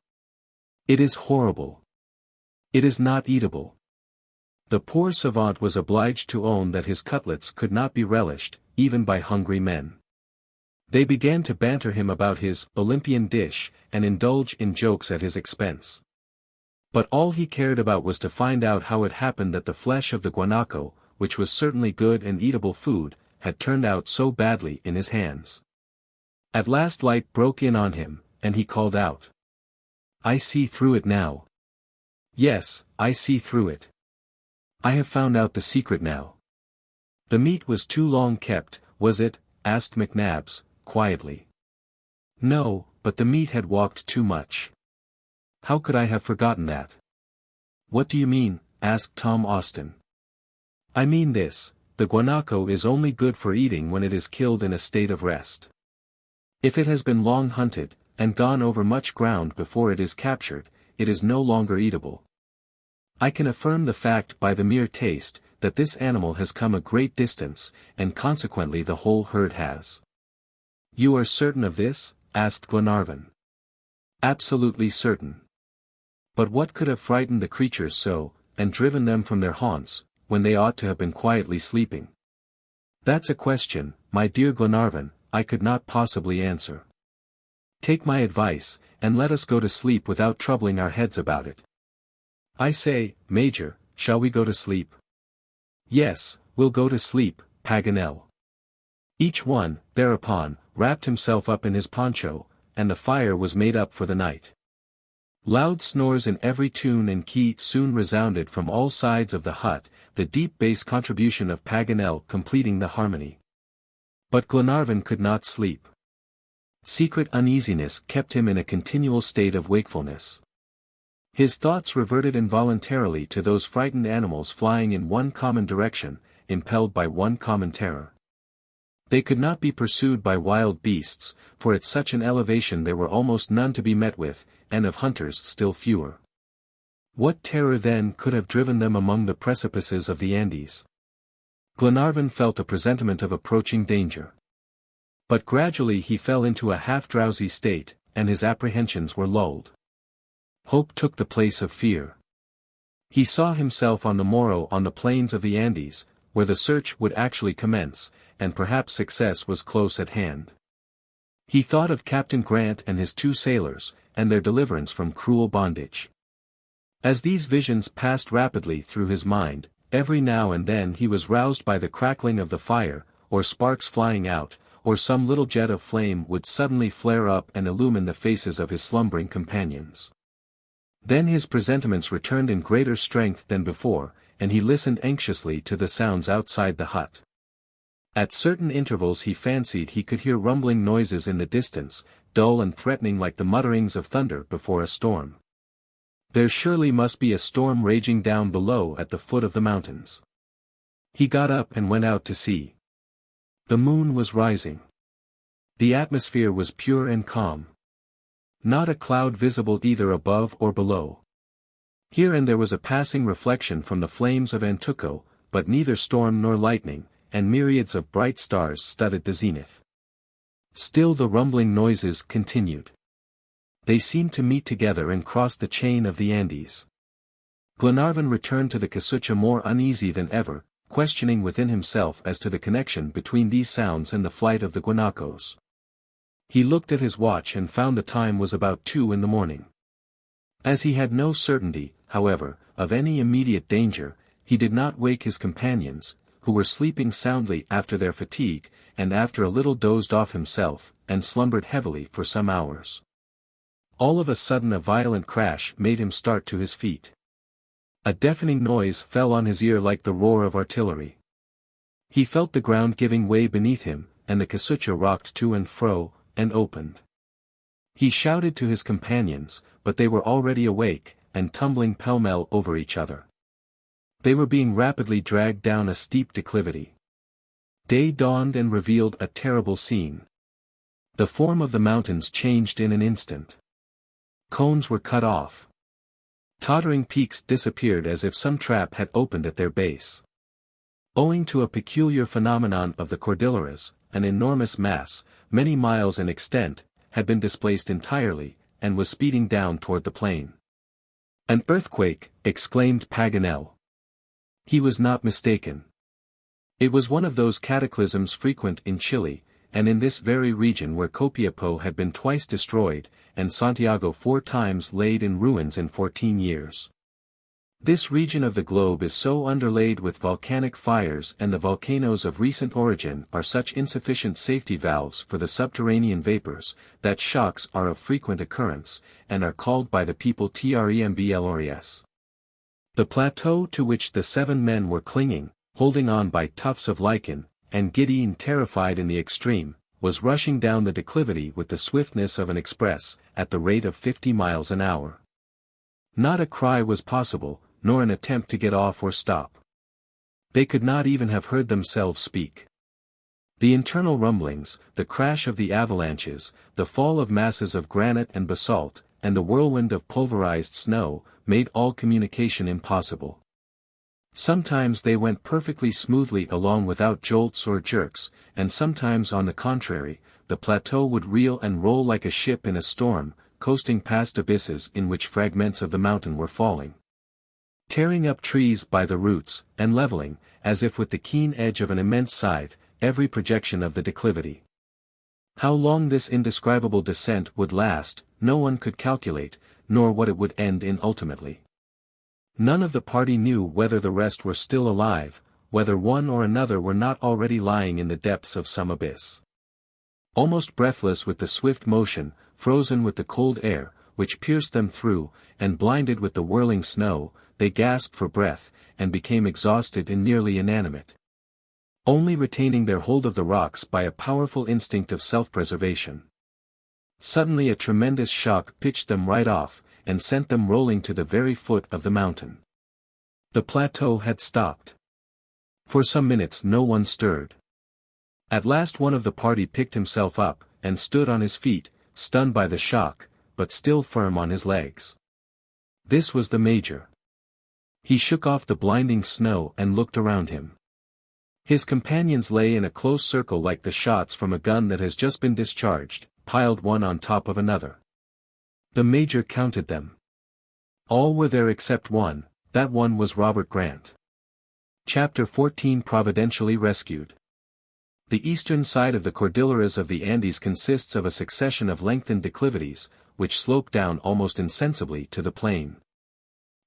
It is horrible! It is not eatable!" The poor savant was obliged to own that his cutlets could not be relished, even by hungry men. They began to banter him about his Olympian dish, and indulge in jokes at his expense. But all he cared about was to find out how it happened that the flesh of the guanaco, which was certainly good and eatable food, had turned out so badly in his hands. At last light broke in on him, and he called out, "I see through it now. Yes, I see through it. I have found out the secret now." "The meat was too long kept, was it?" asked McNabs, quietly. "No, but the meat had walked too much." "How could I have forgotten that?" "What do you mean?" asked Tom Austin. "I mean this, the guanaco is only good for eating when it is killed in a state of rest. If it has been long hunted, and gone over much ground before it is captured, it is no longer eatable. I can affirm the fact by the mere taste, that this animal has come a great distance, and consequently the whole herd has." "You are certain of this?" asked Glenarvan. "Absolutely certain. But what could have frightened the creatures so, and driven them from their haunts, when they ought to have been quietly sleeping? That's a question, my dear Glenarvan, I could not possibly answer. Take my advice, and let us go to sleep without troubling our heads about it. I say, Major, shall we go to sleep?" "Yes, we'll go to sleep, Paganel." Each one, thereupon, wrapped himself up in his poncho, and the fire was made up for the night. Loud snores in every tune and key soon resounded from all sides of the hut, the deep bass contribution of Paganel completing the harmony. But Glenarvan could not sleep. Secret uneasiness kept him in a continual state of wakefulness. His thoughts reverted involuntarily to those frightened animals flying in one common direction, impelled by one common terror. They could not be pursued by wild beasts, for at such an elevation there were almost none to be met with, and of hunters still fewer. What terror then could have driven them among the precipices of the Andes? Glenarvan felt a presentiment of approaching danger. But gradually he fell into a half-drowsy state, and his apprehensions were lulled. Hope took the place of fear. He saw himself on the morrow on the plains of the Andes, where the search would actually commence, and perhaps success was close at hand. He thought of Captain Grant and his 2 sailors, and their deliverance from cruel bondage. As these visions passed rapidly through his mind, every now and then he was roused by the crackling of the fire, or sparks flying out, or some little jet of flame would suddenly flare up and illumine the faces of his slumbering companions. Then his presentiments returned in greater strength than before, and he listened anxiously to the sounds outside the hut. At certain intervals he fancied he could hear rumbling noises in the distance, dull and threatening like the mutterings of thunder before a storm. There surely must be a storm raging down below at the foot of the mountains. He got up and went out to see. The moon was rising. The atmosphere was pure and calm. Not a cloud visible either above or below. Here and there was a passing reflection from the flames of Antuco, but neither storm nor lightning, and myriads of bright stars studded the zenith. Still the rumbling noises continued. They seemed to meet together and cross the chain of the Andes. Glenarvan returned to the casucha more uneasy than ever, questioning within himself as to the connection between these sounds and the flight of the guanacos. He looked at his watch and found the time was about 2 in the morning. As he had no certainty, however, of any immediate danger, he did not wake his companions, who were sleeping soundly after their fatigue, and after a little dozed off himself, and slumbered heavily for some hours. All of a sudden a violent crash made him start to his feet. A deafening noise fell on his ear like the roar of artillery. He felt the ground giving way beneath him, and the casucha rocked to and fro, and opened. He shouted to his companions, but they were already awake, and tumbling pell-mell over each other. They were being rapidly dragged down a steep declivity. Day dawned and revealed a terrible scene. The form of the mountains changed in an instant. Cones were cut off. Tottering peaks disappeared as if some trap had opened at their base. Owing to a peculiar phenomenon of the Cordilleras, an enormous mass, many miles in extent, had been displaced entirely, and was speeding down toward the plain. "An earthquake!" exclaimed Paganel. He was not mistaken. It was one of those cataclysms frequent in Chile, and in this very region where Copiapo had been twice destroyed, and Santiago 4 times laid in ruins in 14 years. This region of the globe is so underlaid with volcanic fires, and the volcanoes of recent origin are such insufficient safety valves for the subterranean vapors, that shocks are of frequent occurrence, and are called by the people tremblores. The plateau to which the 7 men were clinging, holding on by tufts of lichen, and Gideon terrified in the extreme, was rushing down the declivity with the swiftness of an express, at the rate of 50 miles an hour. Not a cry was possible, nor an attempt to get off or stop. They could not even have heard themselves speak. The internal rumblings, the crash of the avalanches, the fall of masses of granite and basalt, and the whirlwind of pulverized snow, made all communication impossible. Sometimes they went perfectly smoothly along without jolts or jerks, and sometimes on the contrary, the plateau would reel and roll like a ship in a storm, coasting past abysses in which fragments of the mountain were falling, tearing up trees by the roots, and leveling, as if with the keen edge of an immense scythe, every projection of the declivity. How long this indescribable descent would last, no one could calculate, nor what it would end in ultimately. None of the party knew whether the rest were still alive, whether one or another were not already lying in the depths of some abyss. Almost breathless with the swift motion, frozen with the cold air, which pierced them through, and blinded with the whirling snow, they gasped for breath, and became exhausted and nearly inanimate, only retaining their hold of the rocks by a powerful instinct of self-preservation. Suddenly a tremendous shock pitched them right off, and sent them rolling to the very foot of the mountain. The plateau had stopped. For some minutes no one stirred. At last one of the party picked himself up, and stood on his feet, stunned by the shock, but still firm on his legs. This was the Major. He shook off the blinding snow and looked around him. His companions lay in a close circle like the shots from a gun that has just been discharged, piled one on top of another. The Major counted them. All were there except one, that one was Robert Grant. Chapter 14 Providentially Rescued. The eastern side of the Cordilleras of the Andes consists of a succession of lengthened declivities, which slope down almost insensibly to the plain.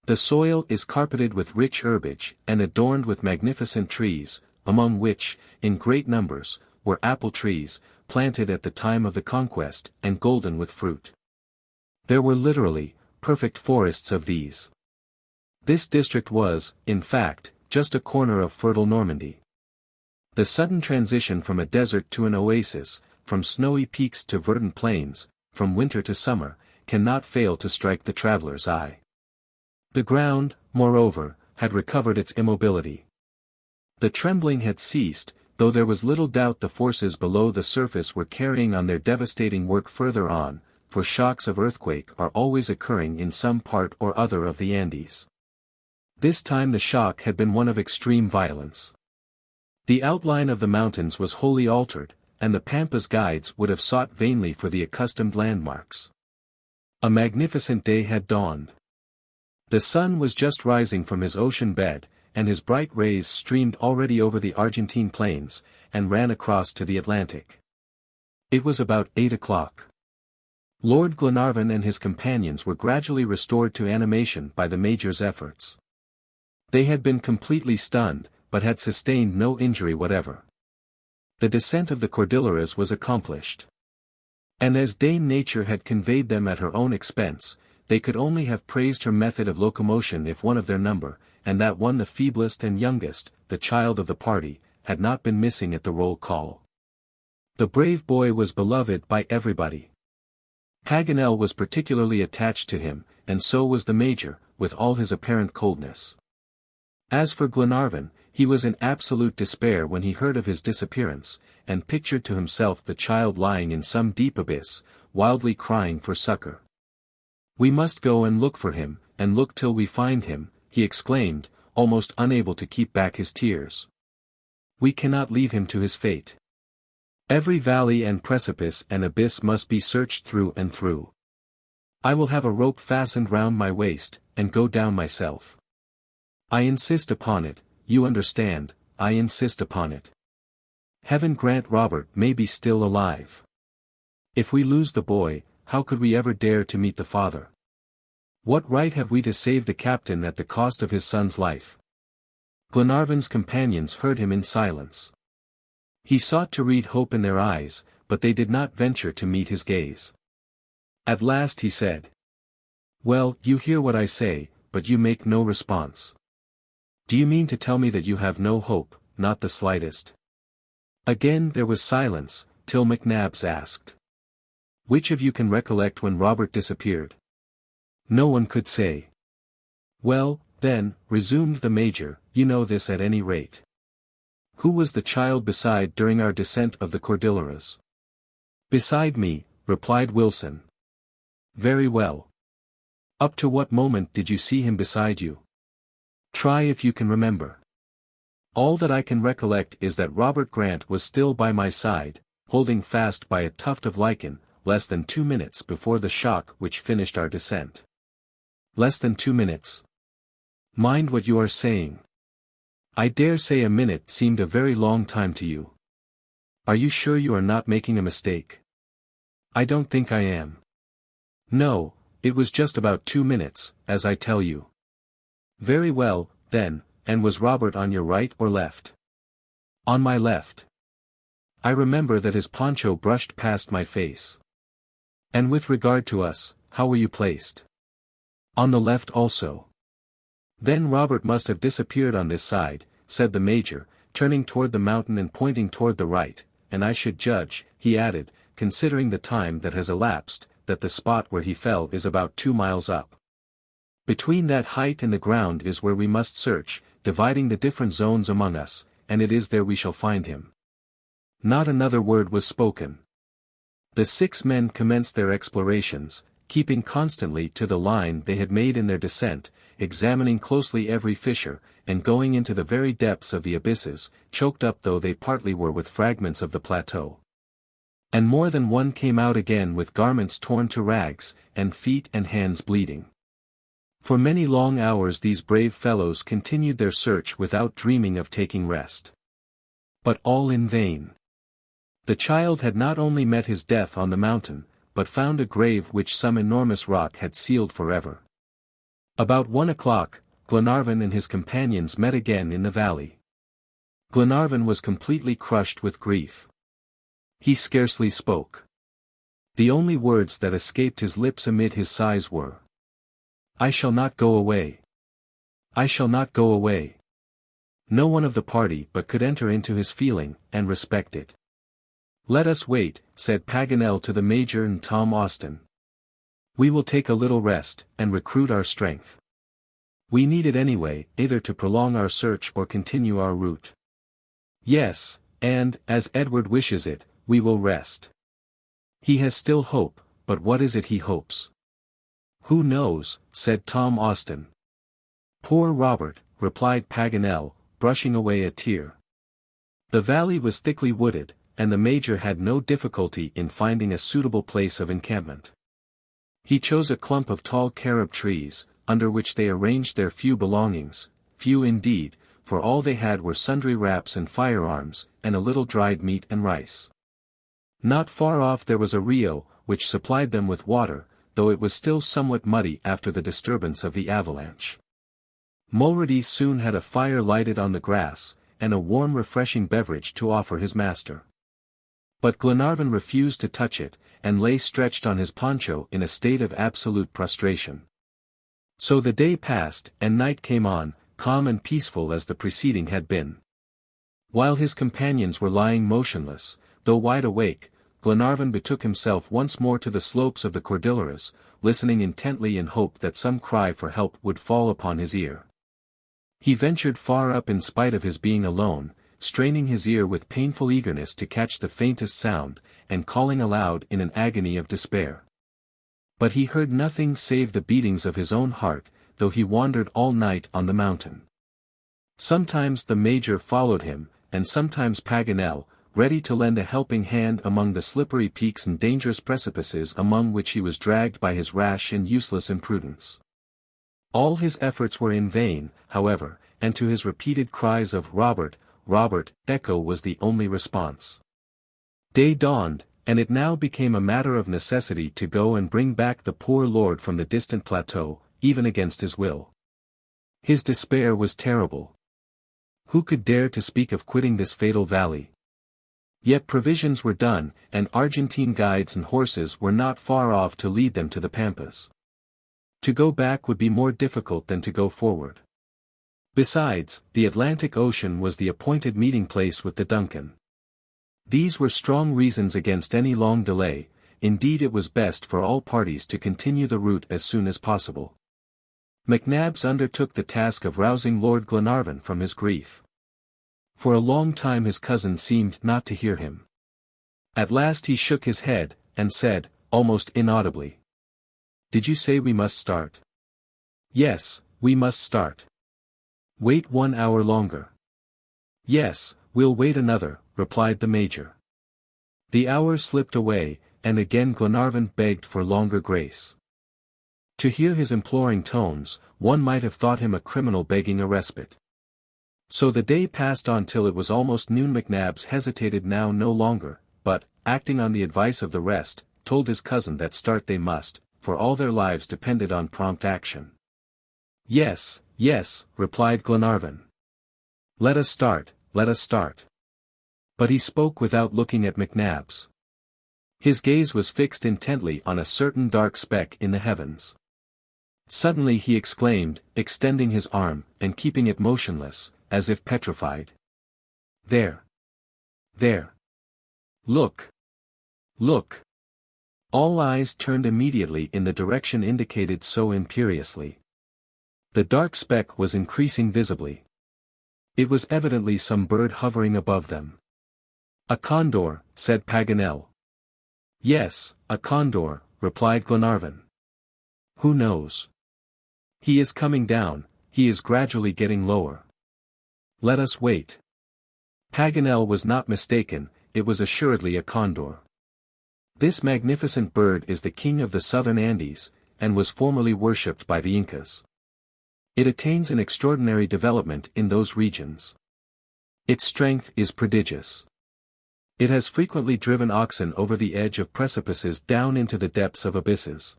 The soil is carpeted with rich herbage, and adorned with magnificent trees, among which, in great numbers, were apple trees, planted at the time of the conquest, and golden with fruit. There were literally, perfect forests of these. This district was, in fact, just a corner of fertile Normandy. The sudden transition from a desert to an oasis, from snowy peaks to verdant plains, from winter to summer, cannot fail to strike the traveler's eye. The ground, moreover, had recovered its immobility. The trembling had ceased, though there was little doubt the forces below the surface were carrying on their devastating work further on, for shocks of earthquake are always occurring in some part or other of the Andes. This time the shock had been one of extreme violence. The outline of the mountains was wholly altered, and the Pampas guides would have sought vainly for the accustomed landmarks. A magnificent day had dawned. The sun was just rising from his ocean bed, and his bright rays streamed already over the Argentine plains, and ran across to the Atlantic. It was about 8 o'clock. Lord Glenarvan and his companions were gradually restored to animation by the Major's efforts. They had been completely stunned, but had sustained no injury whatever. The descent of the Cordilleras was accomplished. And as Dame Nature had conveyed them at her own expense, they could only have praised her method of locomotion if one of their number, and that one the feeblest and youngest, the child of the party, had not been missing at the roll call. The brave boy was beloved by everybody. Paganel was particularly attached to him, and so was the Major, with all his apparent coldness. As for Glenarvan, he was in absolute despair when he heard of his disappearance, and pictured to himself the child lying in some deep abyss, wildly crying for succor. "We must go and look for him, and look till we find him," he exclaimed, almost unable to keep back his tears. "We cannot leave him to his fate. Every valley and precipice and abyss must be searched through and through. I will have a rope fastened round my waist, and go down myself. I insist upon it, you understand, I insist upon it. Heaven grant Robert may be still alive. If we lose the boy, how could we ever dare to meet the father? What right have we to save the captain at the cost of his son's life?" Glenarvan's companions heard him in silence. He sought to read hope in their eyes, but they did not venture to meet his gaze. At last he said, "Well, you hear what I say, but you make no response. Do you mean to tell me that you have no hope, not the slightest?" Again there was silence, till McNabbs asked, "Which of you can recollect when Robert disappeared?" No one could say. "Well, then," resumed the Major, "you know this at any rate. Who was the child beside during our descent of the Cordilleras?" "Beside me," replied Wilson. "Very well. Up to what moment did you see him beside you? Try if you can remember." "All that I can recollect is that Robert Grant was still by my side, holding fast by a tuft of lichen, less than 2 minutes before the shock which finished our descent." "Less than 2 minutes. Mind what you are saying. I dare say a minute seemed a very long time to you. Are you sure you are not making a mistake?" "I don't think I am. No, it was just about 2 minutes, as I tell you." "Very well, then, and was Robert on your right or left?" "On my left. I remember that his poncho brushed past my face." "And with regard to us, how were you placed?" "On the left also." "Then Robert must have disappeared on this side," said the Major, turning toward the mountain and pointing toward the right, "and I should judge," he added, "considering the time that has elapsed, that the spot where he fell is about 2 miles up. Between that height and the ground is where we must search, dividing the different zones among us, and it is there we shall find him." Not another word was spoken. The 6 men commenced their explorations, keeping constantly to the line they had made in their descent, examining closely every fissure, and going into the very depths of the abysses, choked up though they partly were with fragments of the plateau. And more than one came out again with garments torn to rags, and feet and hands bleeding. For many long hours these brave fellows continued their search without dreaming of taking rest. But all in vain. The child had not only met his death on the mountain, but found a grave which some enormous rock had sealed forever. About 1 o'clock, Glenarvan and his companions met again in the valley. Glenarvan was completely crushed with grief. He scarcely spoke. The only words that escaped his lips amid his sighs were, "I shall not go away. I shall not go away." No one of the party but could enter into his feeling, and respect it. "Let us wait," said Paganel to the Major and Tom Austin. "We will take a little rest, and recruit our strength. We need it anyway, either to prolong our search or continue our route. Yes, and, as Edward wishes it, we will rest. He has still hope, but what is it he hopes?" "Who knows," said Tom Austin. "Poor Robert," replied Paganel, brushing away a tear. The valley was thickly wooded, and the Major had no difficulty in finding a suitable place of encampment. He chose a clump of tall carob trees, under which they arranged their few belongings, few indeed, for all they had were sundry wraps and firearms, and a little dried meat and rice. Not far off there was a rio, which supplied them with water, though it was still somewhat muddy after the disturbance of the avalanche. Mulrady soon had a fire lighted on the grass, and a warm refreshing beverage to offer his master. But Glenarvan refused to touch it, and lay stretched on his poncho in a state of absolute prostration. So the day passed, and night came on, calm and peaceful as the preceding had been. While his companions were lying motionless, though wide awake, Glenarvan betook himself once more to the slopes of the Cordilleras, listening intently in hope that some cry for help would fall upon his ear. He ventured far up in spite of his being alone, straining his ear with painful eagerness to catch the faintest sound, and calling aloud in an agony of despair. But he heard nothing save the beatings of his own heart, though he wandered all night on the mountain. Sometimes the Major followed him, and sometimes Paganel, ready to lend a helping hand among the slippery peaks and dangerous precipices among which he was dragged by his rash and useless imprudence. All his efforts were in vain, however, and to his repeated cries of "Robert, Robert," echo was the only response. Day dawned, and it now became a matter of necessity to go and bring back the poor lord from the distant plateau, even against his will. His despair was terrible. Who could dare to speak of quitting this fatal valley? Yet provisions were done, and Argentine guides and horses were not far off to lead them to the Pampas. To go back would be more difficult than to go forward. Besides, the Atlantic Ocean was the appointed meeting place with the DUNCAN. These were strong reasons against any long delay. Indeed, it was best for all parties to continue the route as soon as possible. McNabbs undertook the task of rousing Lord Glenarvan from his grief. For a long time his cousin seemed not to hear him. At last he shook his head, and said, almost inaudibly, "Did you say we must start?" "Yes, we must start." "Wait 1 hour longer." "Yes, we'll wait another," replied the Major. The hour slipped away, and again Glenarvan begged for longer grace. To hear his imploring tones, one might have thought him a criminal begging a respite. So the day passed on till it was almost noon. McNabbs hesitated now no longer, but, acting on the advice of the rest, told his cousin that start they must, for all their lives depended on prompt action. "Yes, yes," replied Glenarvan. "Let us start, let us start." But he spoke without looking at McNabbs. His gaze was fixed intently on a certain dark speck in the heavens. Suddenly he exclaimed, extending his arm, and keeping it motionless, as if petrified. "There! There! Look! Look!" All eyes turned immediately in the direction indicated so imperiously. The dark speck was increasing visibly. It was evidently some bird hovering above them. "A condor," said Paganel. "Yes, a condor," replied Glenarvan. "Who knows? He is coming down, he is gradually getting lower. Let us wait." Paganel was not mistaken, it was assuredly a condor. This magnificent bird is the king of the southern Andes, and was formerly worshipped by the Incas. It attains an extraordinary development in those regions. Its strength is prodigious. It has frequently driven oxen over the edge of precipices down into the depths of abysses.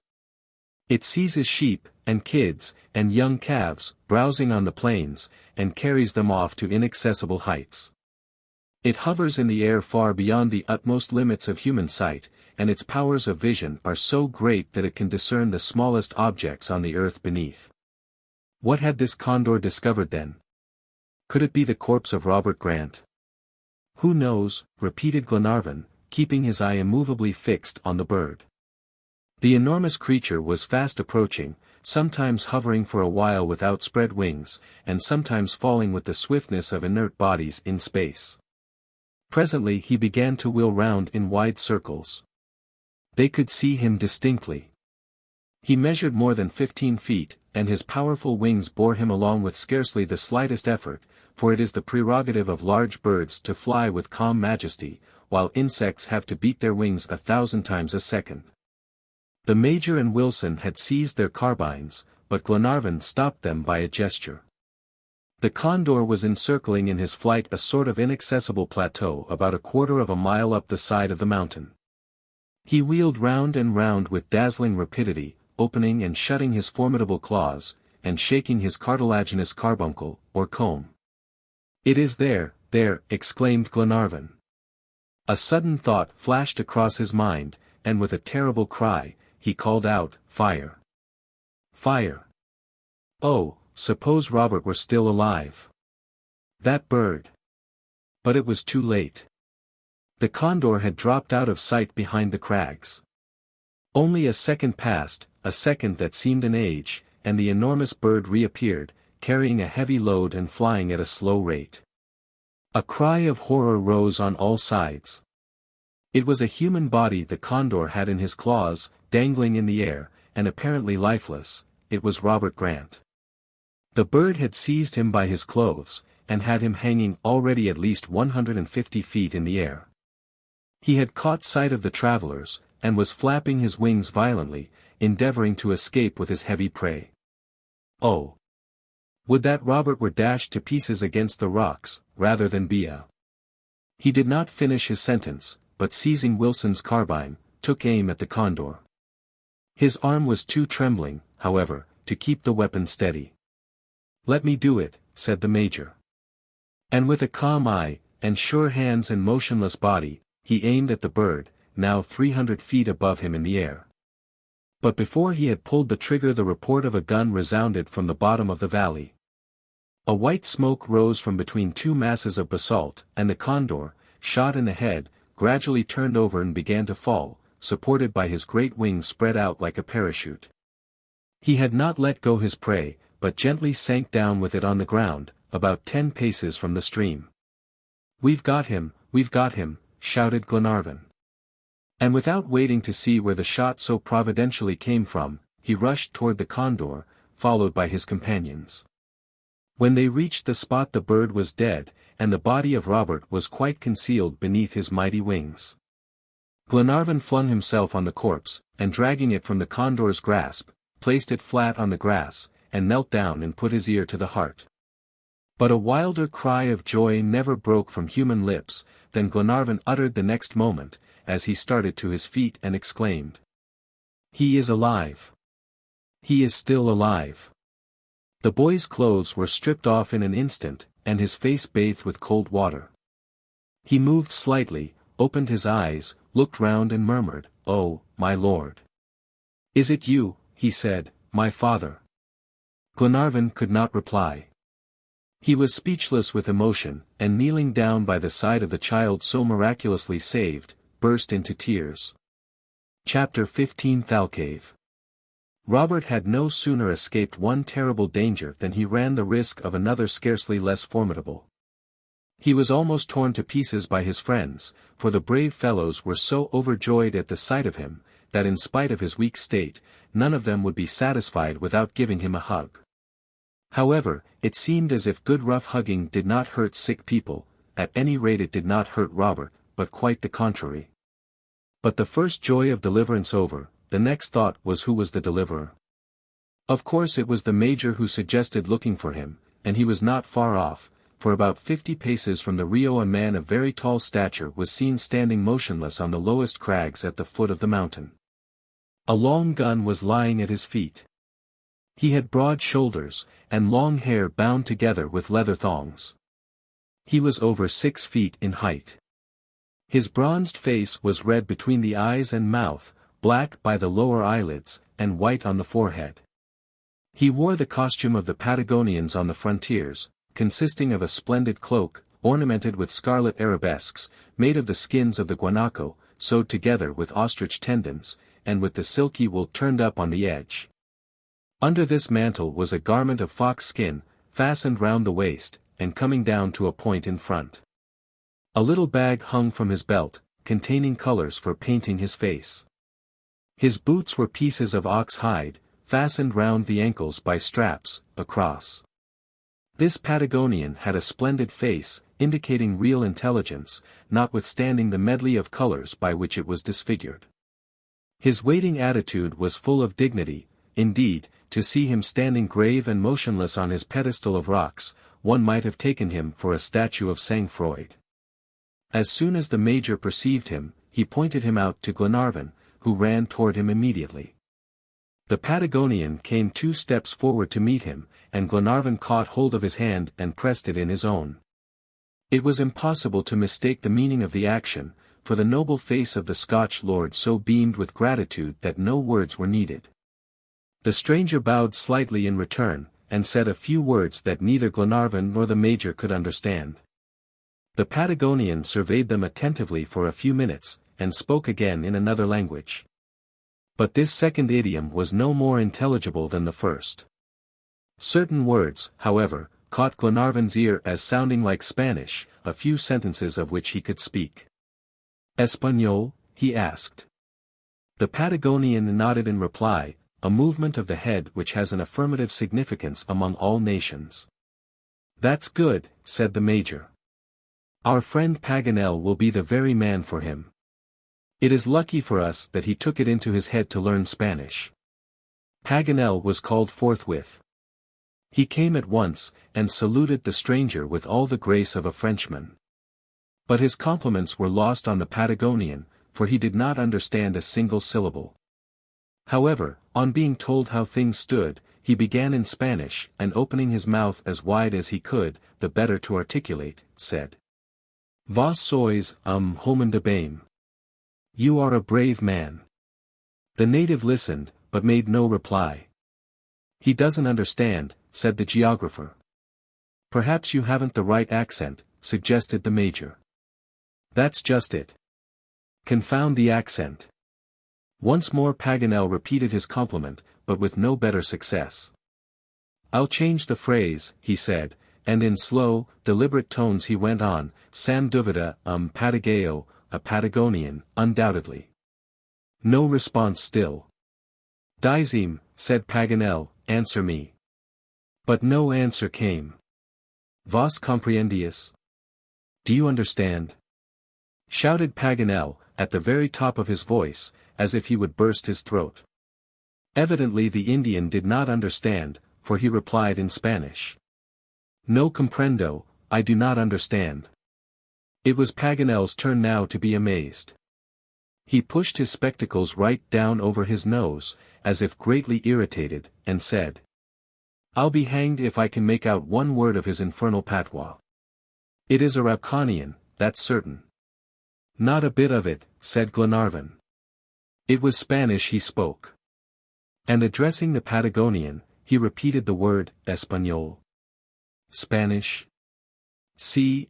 It seizes sheep, and kids, and young calves, browsing on the plains, and carries them off to inaccessible heights. It hovers in the air far beyond the utmost limits of human sight, and its powers of vision are so great that it can discern the smallest objects on the earth beneath. What had this condor discovered then? Could it be the corpse of Robert Grant? Who knows, repeated Glenarvan, keeping his eye immovably fixed on the bird. The enormous creature was fast approaching, sometimes hovering for a while with outspread wings, and sometimes falling with the swiftness of inert bodies in space. Presently he began to wheel round in wide circles. They could see him distinctly. He measured more than 15 feet, and his powerful wings bore him along with scarcely the slightest effort, for it is the prerogative of large birds to fly with calm majesty, while insects have to beat their wings 1,000 times a second. The Major and Wilson had seized their carbines, but Glenarvan stopped them by a gesture. The condor was encircling in his flight a sort of inaccessible plateau about 1/4 of a mile up the side of the mountain. He wheeled round and round with dazzling rapidity, opening and shutting his formidable claws, and shaking his cartilaginous carbuncle, or comb. "It is there," exclaimed Glenarvan. A sudden thought flashed across his mind, and with a terrible cry, he called out, "Fire! Fire! Oh, suppose Robert were still alive! That bird!" But it was too late. The condor had dropped out of sight behind the crags. Only a second passed, a second that seemed an age, and the enormous bird reappeared, carrying a heavy load and flying at a slow rate. A cry of horror rose on all sides. It was a human body the condor had in his claws, dangling in the air, and apparently lifeless. It was Robert Grant. The bird had seized him by his clothes, and had him hanging already at least 150 feet in the air. He had caught sight of the travelers, and was flapping his wings violently, endeavoring to escape with his heavy prey. Oh! Would that Robert were dashed to pieces against the rocks, rather than be a... He did not finish his sentence, but seizing Wilson's carbine, took aim at the condor. His arm was too trembling, however, to keep the weapon steady. "Let me do it," said the Major. And with a calm eye, and sure hands and motionless body, he aimed at the bird, now 300 feet above him in the air. But before he had pulled the trigger the report of a gun resounded from the bottom of the valley. A white smoke rose from between two masses of basalt, and the condor, shot in the head, gradually turned over and began to fall, supported by his great wings spread out like a parachute. He had not let go his prey, but gently sank down with it on the ground, about 10 paces from the stream. We've got him," shouted Glenarvan. And without waiting to see where the shot so providentially came from, he rushed toward the condor, followed by his companions. When they reached the spot the bird was dead, and the body of Robert was quite concealed beneath his mighty wings. Glenarvan flung himself on the corpse, and dragging it from the condor's grasp, placed it flat on the grass, and knelt down and put his ear to the heart. But a wilder cry of joy never broke from human lips, than Glenarvan uttered the next moment, as he started to his feet and exclaimed, "He is alive! He is still alive!" The boy's clothes were stripped off in an instant, and his face bathed with cold water. He moved slightly, opened his eyes, looked round and murmured, "Oh, my lord! Is it you?" he said, "my father?" Glenarvan could not reply. He was speechless with emotion, and kneeling down by the side of the child so miraculously saved, burst into tears. Chapter 15 THALCAVE. Robert had no sooner escaped one terrible danger than he ran the risk of another scarcely less formidable. He was almost torn to pieces by his friends, for the brave fellows were so overjoyed at the sight of him, that in spite of his weak state, none of them would be satisfied without giving him a hug. However, it seemed as if good rough hugging did not hurt sick people, at any rate it did not hurt Robert, but quite the contrary. But the first joy of deliverance over, the next thought was who was the deliverer. Of course it was the Major who suggested looking for him, and he was not far off, for about 50 paces from the Rio a man of very tall stature was seen standing motionless on the lowest crags at the foot of the mountain. A long gun was lying at his feet. He had broad shoulders, and long hair bound together with leather thongs. He was over 6 feet in height. His bronzed face was red between the eyes and mouth, black by the lower eyelids, and white on the forehead. He wore the costume of the Patagonians on the frontiers, consisting of a splendid cloak, ornamented with scarlet arabesques, made of the skins of the guanaco, sewed together with ostrich tendons, and with the silky wool turned up on the edge. Under this mantle was a garment of fox skin, fastened round the waist, and coming down to a point in front. A little bag hung from his belt, containing colors for painting his face. His boots were pieces of ox hide, fastened round the ankles by straps, across. This Patagonian had a splendid face, indicating real intelligence, notwithstanding the medley of colors by which it was disfigured. His waiting attitude was full of dignity. Indeed, to see him standing grave and motionless on his pedestal of rocks, one might have taken him for a statue of sang-froid. As soon as the Major perceived him, he pointed him out to Glenarvan, who ran toward him immediately. The Patagonian came 2 steps forward to meet him, and Glenarvan caught hold of his hand and pressed it in his own. It was impossible to mistake the meaning of the action, for the noble face of the Scotch lord so beamed with gratitude that no words were needed. The stranger bowed slightly in return, and said a few words that neither Glenarvan nor the Major could understand. The Patagonian surveyed them attentively for a few minutes, and spoke again in another language. But this second idiom was no more intelligible than the first. Certain words, however, caught Glenarvan's ear as sounding like Spanish, a few sentences of which he could speak. "Español?" he asked. The Patagonian nodded in reply, a movement of the head which has an affirmative significance among all nations. "That's good," said the Major. "Our friend Paganel will be the very man for him. It is lucky for us that he took it into his head to learn Spanish." Paganel was called forthwith. He came at once, and saluted the stranger with all the grace of a Frenchman. But his compliments were lost on the Patagonian, for he did not understand a single syllable. However, on being told how things stood, he began in Spanish, and opening his mouth as wide as he could, the better to articulate, said, "Vos sois hombre de bien. You are a brave man." The native listened, but made no reply. "He doesn't understand," said the geographer. "Perhaps you haven't the right accent," suggested the Major. "That's just it. Confound the accent." Once more Paganel repeated his compliment, but with no better success. "I'll change the phrase," he said, and in slow, deliberate tones he went on, "Sam duvida, Patagao, a Patagonian, undoubtedly." No response still. "Dizem," said Paganel, "answer me." But no answer came. "Vos comprendias? Do you understand?" shouted Paganel, at the very top of his voice, as if he would burst his throat. Evidently the Indian did not understand, for he replied in Spanish. "No comprendo, I do not understand." It was Paganel's turn now to be amazed. He pushed his spectacles right down over his nose, as if greatly irritated, and said, "I'll be hanged if I can make out one word of his infernal patois. It is Araucanian, that's certain." "Not a bit of it," said Glenarvan. It was Spanish he spoke. And addressing the Patagonian, he repeated the word, "Español." "Spanish?" "Si,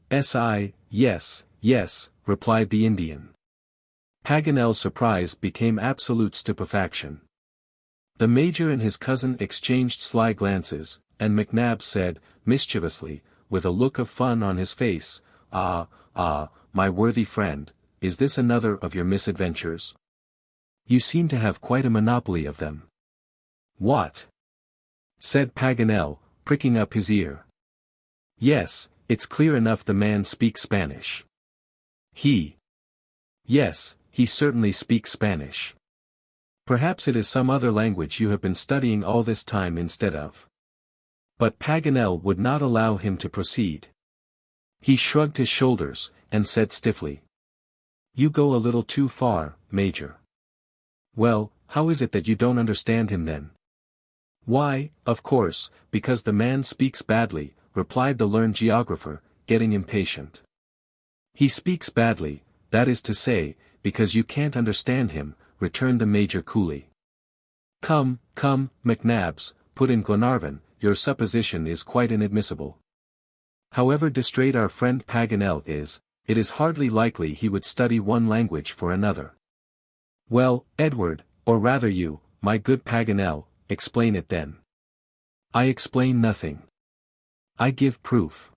yes," replied the Indian. Paganel's surprise became absolute stupefaction. The Major and his cousin exchanged sly glances, and McNabb said, mischievously, with a look of fun on his face, Ah, my worthy friend, is this another of your misadventures? You seem to have quite a monopoly of them." "What?" said Paganel, pricking up his ear. "Yes, it's clear enough the man speaks Spanish." "Yes, he certainly speaks Spanish. Perhaps it is some other language you have been studying all this time instead of." But Paganel would not allow him to proceed. He shrugged his shoulders, and said stiffly, "You go a little too far, Major." "Well, how is it that you don't understand him then?" "Why, of course, because the man speaks badly," replied the learned geographer, getting impatient. "He speaks badly, that is to say, because you can't understand him," returned the Major coolly. "Come, come, McNabbs," put in Glenarvan, "your supposition is quite inadmissible. However distrait our friend Paganel is, it is hardly likely he would study one language for another." "Well, Edward, or rather you, my good Paganel, explain it then." "I explain nothing. I give proof.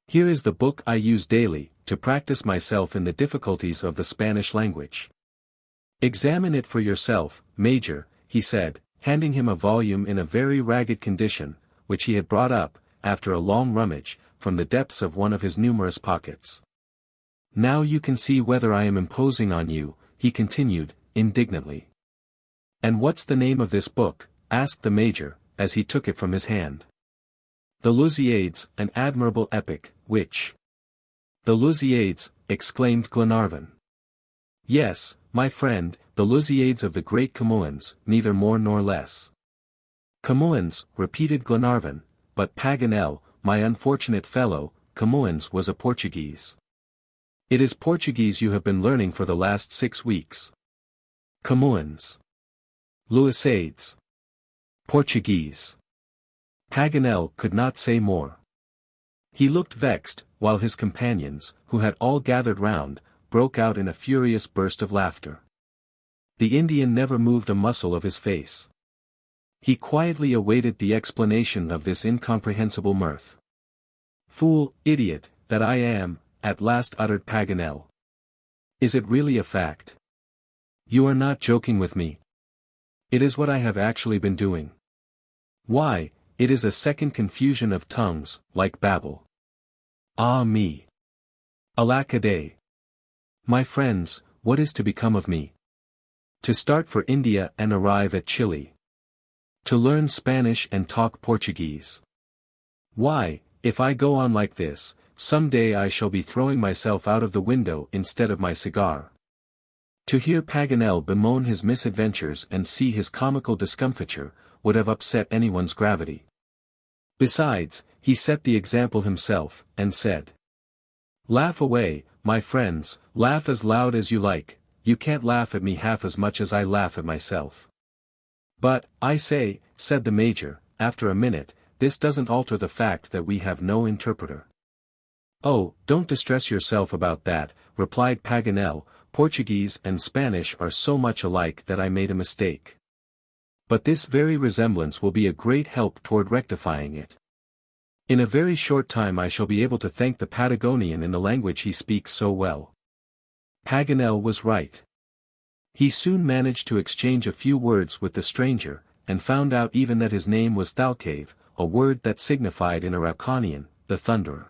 Here is the book I use daily, to practice myself in the difficulties of the Spanish language. Examine it for yourself, Major," he said, handing him a volume in a very ragged condition, which he had brought up, after a long rummage, from the depths of one of his numerous pockets. "Now you can see whether I am imposing on you," he continued, indignantly. "And what's the name of this book?" asked the Major, as he took it from his hand. "The Lusíads, an admirable epic, which—" "The Lusíads," exclaimed Glenarvan. "Yes, my friend, the Lusíads of the great Camoens, neither more nor less." "Camoens," repeated Glenarvan, "but Paganel, my unfortunate fellow, Camoens was a Portuguese." "It is Portuguese you have been learning for the last 6 weeks. Camoens. Lusíads. Portuguese." Paganel could not say more. He looked vexed, while his companions, who had all gathered round, broke out in a furious burst of laughter. The Indian never moved a muscle of his face. He quietly awaited the explanation of this incomprehensible mirth. "Fool, idiot, that I am," at last uttered Paganel. "Is it really a fact? You are not joking with me? It is what I have actually been doing. Why, it is a second confusion of tongues, like Babel. Ah me! Alack-a-day! My friends, what is to become of me? To start for India and arrive at Chile. To learn Spanish and talk Portuguese. Why, if I go on like this, some day I shall be throwing myself out of the window instead of my cigar." To hear Paganel bemoan his misadventures and see his comical discomfiture, would have upset anyone's gravity. Besides, he set the example himself, and said, "Laugh away, my friends, laugh as loud as you like, you can't laugh at me half as much as I laugh at myself." "But, I say," said the Major, after a minute, "this doesn't alter the fact that we have no interpreter." "Oh, don't distress yourself about that," replied Paganel, "Portuguese and Spanish are so much alike that I made a mistake. But this very resemblance will be a great help toward rectifying it. In a very short time I shall be able to thank the Patagonian in the language he speaks so well." Paganel was right. He soon managed to exchange a few words with the stranger, and found out even that his name was THALCAVE, a word that signified in Araucanian, the thunderer.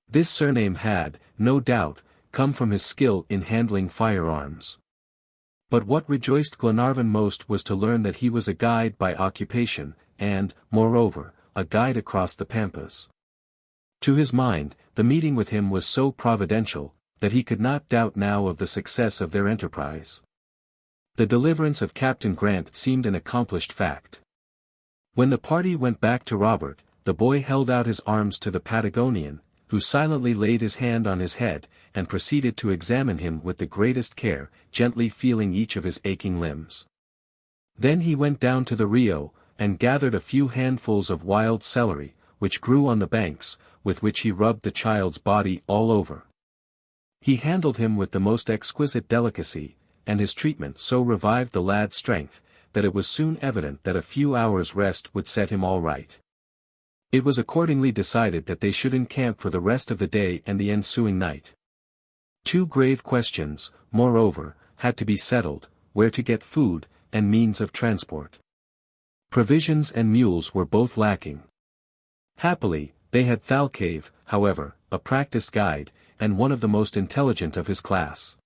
This surname had, no doubt, come from his skill in handling firearms. But what rejoiced Glenarvan most was to learn that he was a guide by occupation, and, moreover, a guide across the Pampas. To his mind, the meeting with him was so providential, that he could not doubt now of the success of their enterprise. The deliverance of Captain Grant seemed an accomplished fact. When the party went back to Robert, the boy held out his arms to the Patagonian, who silently laid his hand on his head, and proceeded to examine him with the greatest care, gently feeling each of his aching limbs. Then he went down to the Rio, and gathered a few handfuls of wild celery, which grew on the banks, with which he rubbed the child's body all over. He handled him with the most exquisite delicacy, and his treatment so revived the lad's strength, that it was soon evident that a few hours' rest would set him all right. It was accordingly decided that they should encamp for the rest of the day and the ensuing night. 2 grave questions, moreover, had to be settled: where to get food, and means of transport. Provisions and mules were both lacking. Happily, they had THALCAVE, however, a practiced guide, and one of the most intelligent of his class.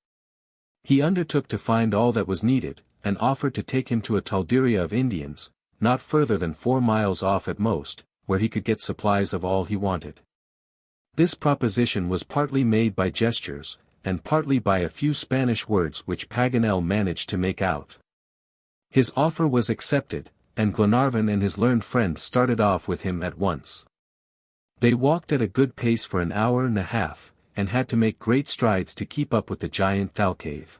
He undertook to find all that was needed, and offered to take him to a talderia of Indians, not further than 4 miles off at most, where he could get supplies of all he wanted. This proposition was partly made by gestures, and partly by a few Spanish words which Paganel managed to make out. His offer was accepted, and Glenarvan and his learned friend started off with him at once. They walked at a good pace for an hour and a half, and had to make great strides to keep up with the giant Thalcave.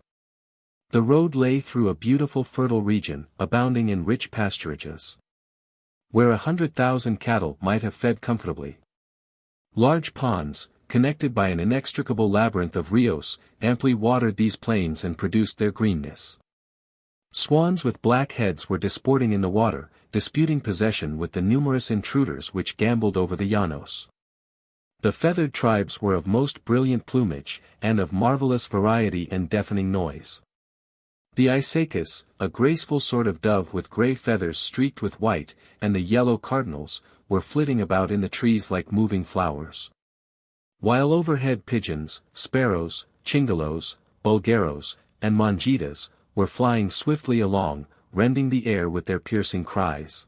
The road lay through a beautiful fertile region, abounding in rich pasturages, where 100,000 cattle might have fed comfortably. Large ponds, connected by an inextricable labyrinth of rios, amply watered these plains and produced their greenness. Swans with black heads were disporting in the water, disputing possession with the numerous intruders which gamboled over the llanos. The feathered tribes were of most brilliant plumage, and of marvelous variety and deafening noise. The Icacus, a graceful sort of dove with grey feathers streaked with white, and the yellow cardinals, were flitting about in the trees like moving flowers. While overhead pigeons, sparrows, chingalos, bulgaros, and mongitas, were flying swiftly along, rending the air with their piercing cries.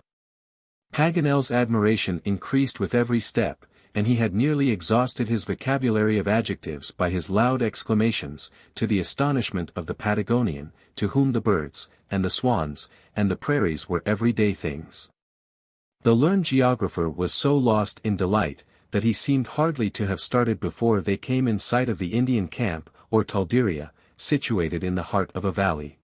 Paganel's admiration increased with every step, and he had nearly exhausted his vocabulary of adjectives by his loud exclamations, to the astonishment of the Patagonian, to whom the birds, and the swans, and the prairies were everyday things. The learned geographer was so lost in delight, that he seemed hardly to have started before they came in sight of the Indian camp, or talderia, situated in the heart of a valley.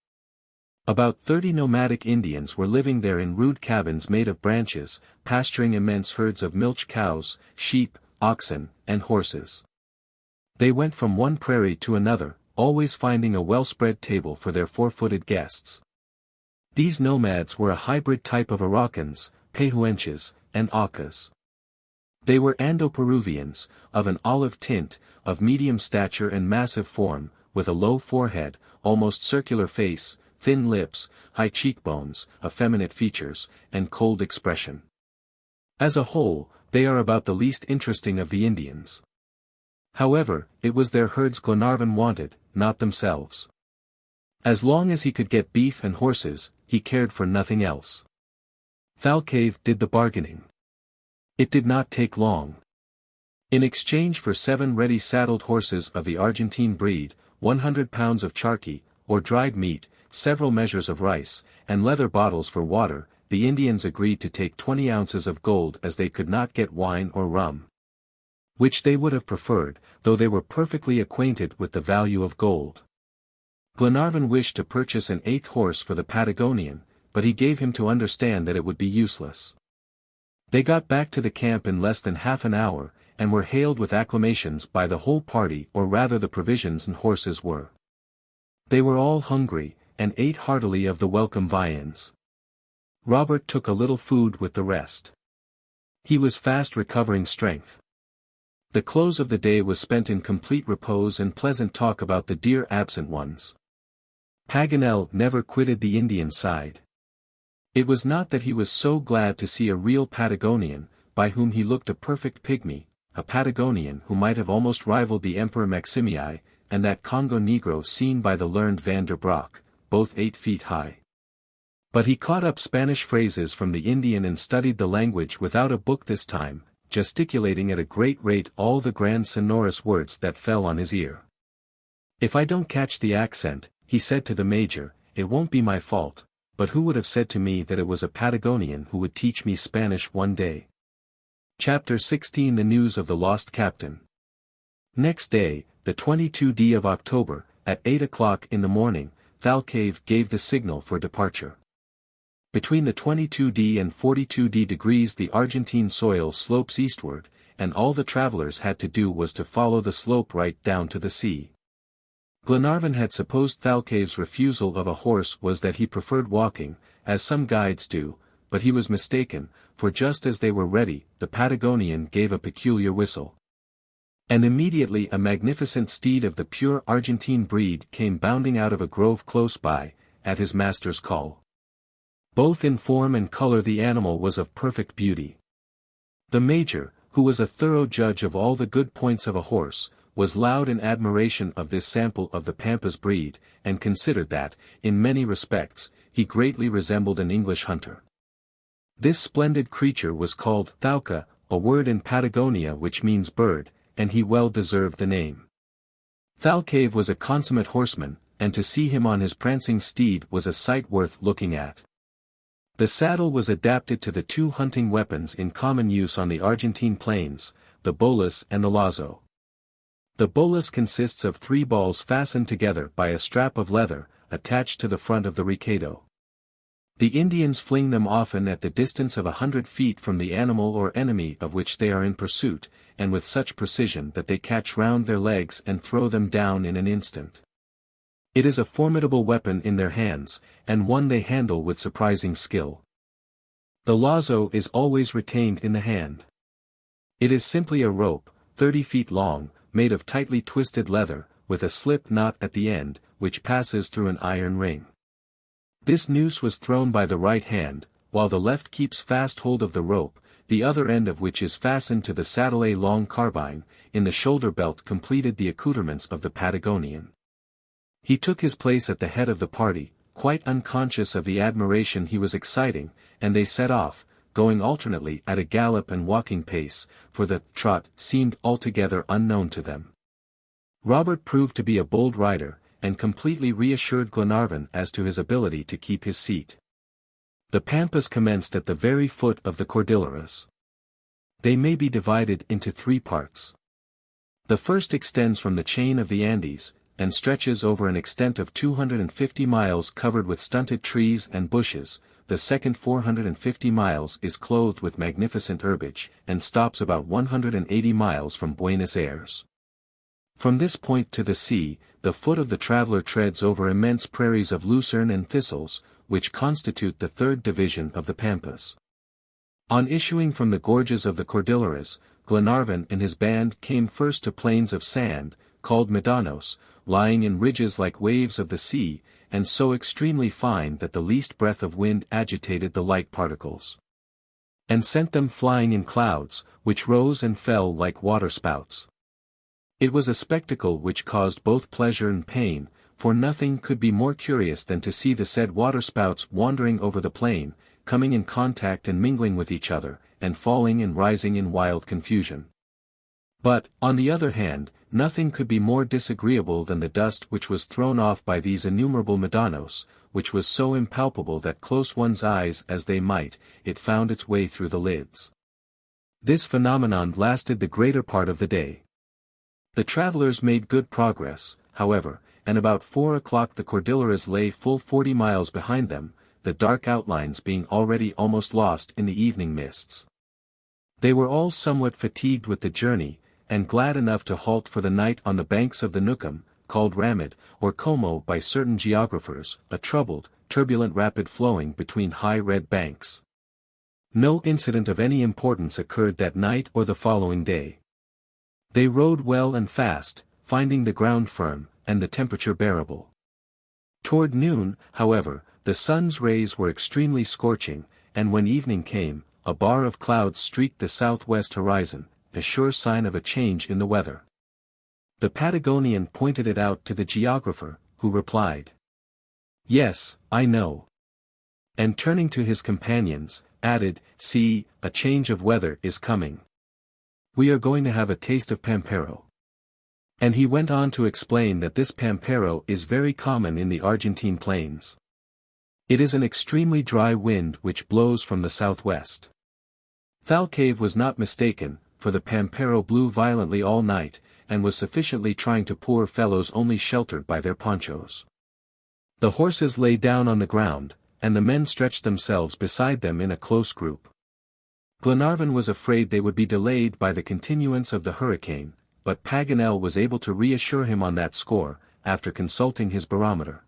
About 30 nomadic Indians were living there in rude cabins made of branches, pasturing immense herds of milch cows, sheep, oxen, and horses. They went from one prairie to another, always finding a well-spread table for their four-footed guests. These nomads were a hybrid type of Araucans, Pehuenches, and Aucas. They were Ando-Peruvians, of an olive tint, of medium stature and massive form, with a low forehead, almost circular face, thin lips, high cheekbones, effeminate features, and cold expression. As a whole, they are about the least interesting of the Indians. However, it was their herds Glenarvan wanted, not themselves. As long as he could get beef and horses, he cared for nothing else. Thalcave did the bargaining. It did not take long. In exchange for 7 ready saddled horses of the Argentine breed, 100 pounds of charqui, or dried meat, several measures of rice, and leather bottles for water, the Indians agreed to take 20 ounces of gold as they could not get wine or rum, which they would have preferred, though they were perfectly acquainted with the value of gold. Glenarvan wished to purchase an 8th horse for the Patagonian, but he gave him to understand that it would be useless. They got back to the camp in less than half an hour, and were hailed with acclamations by the whole party, or rather the provisions and horses were. They were all hungry, and ate heartily of the welcome viands. Robert took a little food with the rest. He was fast recovering strength. The close of the day was spent in complete repose and pleasant talk about the dear absent ones. Paganel never quitted the Indian side. It was not that he was so glad to see a real Patagonian, by whom he looked a perfect pygmy, a Patagonian who might have almost rivaled the Emperor Maximii, and that Congo Negro seen by the learned Van der Broek, both 8 feet high. But he caught up Spanish phrases from the Indian and studied the language without a book this time, gesticulating at a great rate all the grand sonorous words that fell on his ear. "If I don't catch the accent," he said to the Major, "it won't be my fault, but who would have said to me that it was a Patagonian who would teach me Spanish one day?" Chapter 16 The News of the Lost Captain. Next day, the 22d of October, at 8 o'clock in the morning, Thalcave gave the signal for departure. Between the 22d and 42d degrees the Argentine soil slopes eastward, and all the travelers had to do was to follow the slope right down to the sea. Glenarvan had supposed Thalcave's refusal of a horse was that he preferred walking, as some guides do, but he was mistaken, for just as they were ready, the Patagonian gave a peculiar whistle. And immediately a magnificent steed of the pure Argentine breed came bounding out of a grove close by, at his master's call. Both in form and color the animal was of perfect beauty. The Major, who was a thorough judge of all the good points of a horse, was loud in admiration of this sample of the Pampas breed, and considered that, in many respects, he greatly resembled an English hunter. This splendid creature was called Thalca, a word in Patagonia which means bird, and he well deserved the name. Thalcave was a consummate horseman, and to see him on his prancing steed was a sight worth looking at. The saddle was adapted to the two hunting weapons in common use on the Argentine plains, the bolas and the lazo. The bolas consists of 3 balls fastened together by a strap of leather, attached to the front of the recado. The Indians fling them often at the distance of 100 feet from the animal or enemy of which they are in pursuit, and with such precision that they catch round their legs and throw them down in an instant. It is a formidable weapon in their hands, and one they handle with surprising skill. The lazo is always retained in the hand. It is simply a rope, 30 feet long, made of tightly twisted leather, with a slip knot at the end, which passes through an iron ring. This noose was thrown by the right hand, while the left keeps fast hold of the rope, the other end of which is fastened to the saddle. A long carbine, in the shoulder belt, completed the accoutrements of the Patagonian. He took his place at the head of the party, quite unconscious of the admiration he was exciting, and they set off, going alternately at a gallop and walking pace, for the trot seemed altogether unknown to them. Robert proved to be a bold rider, and completely reassured Glenarvan as to his ability to keep his seat. The pampas commenced at the very foot of the Cordilleras. They may be divided into 3 parts. The first extends from the chain of the Andes, and stretches over an extent of 250 miles covered with stunted trees and bushes. The second 450 miles is clothed with magnificent herbage, and stops about 180 miles from Buenos Aires. From this point to the sea, the foot of the traveler treads over immense prairies of lucerne and thistles, which constitute the 3rd division of the Pampas. On issuing from the gorges of the Cordilleras, Glenarvan and his band came first to plains of sand, called Medanos, lying in ridges like waves of the sea, and so extremely fine that the least breath of wind agitated the light particles, and sent them flying in clouds, which rose and fell like waterspouts. It was a spectacle which caused both pleasure and pain, for nothing could be more curious than to see the said waterspouts wandering over the plain, coming in contact and mingling with each other, and falling and rising in wild confusion. But, on the other hand, nothing could be more disagreeable than the dust which was thrown off by these innumerable Medanos, which was so impalpable that close one's eyes as they might, it found its way through the lids. This phenomenon lasted the greater part of the day. The travelers made good progress, however, and about 4 o'clock the Cordilleras lay full 40 miles behind them, the dark outlines being already almost lost in the evening mists. They were all somewhat fatigued with the journey, and glad enough to halt for the night on the banks of the Nucum, called Ramid, or Como by certain geographers, a troubled, turbulent rapid flowing between high red banks. No incident of any importance occurred that night or the following day. They rode well and fast, finding the ground firm, and the temperature bearable. Toward noon, however, the sun's rays were extremely scorching, and when evening came, a bar of clouds streaked the southwest horizon, a sure sign of a change in the weather. The Patagonian pointed it out to the geographer, who replied, "Yes, I know." And turning to his companions, added, "See, a change of weather is coming. We are going to have a taste of pampero." And he went on to explain that this pampero is very common in the Argentine plains. It is an extremely dry wind which blows from the southwest. THALCAVE was not mistaken, for the pampero blew violently all night, and was sufficiently trying to poor fellows only sheltered by their ponchos. The horses lay down on the ground, and the men stretched themselves beside them in a close group. Glenarvan was afraid they would be delayed by the continuance of the hurricane, but Paganel was able to reassure him on that score, after consulting his barometer.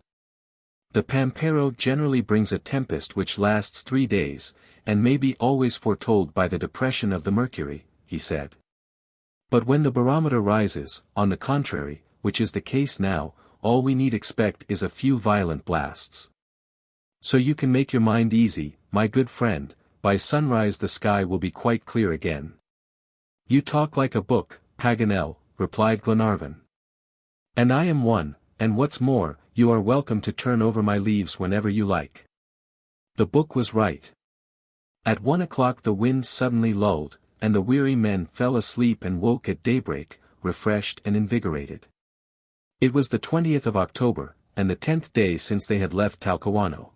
The pampero generally brings a tempest which lasts 3 days, and may be always foretold by the depression of the mercury, he said. But when the barometer rises, on the contrary, which is the case now, all we need expect is a few violent blasts. So you can make your mind easy, my good friend, by sunrise the sky will be quite clear again. You talk like a book, Paganel, replied Glenarvan. And I am one, and what's more, you are welcome to turn over my leaves whenever you like. The book was right. At 1 o'clock the wind suddenly lulled, and the weary men fell asleep and woke at daybreak, refreshed and invigorated. It was the 20th of October, and the 10th day since they had left Talcahuano.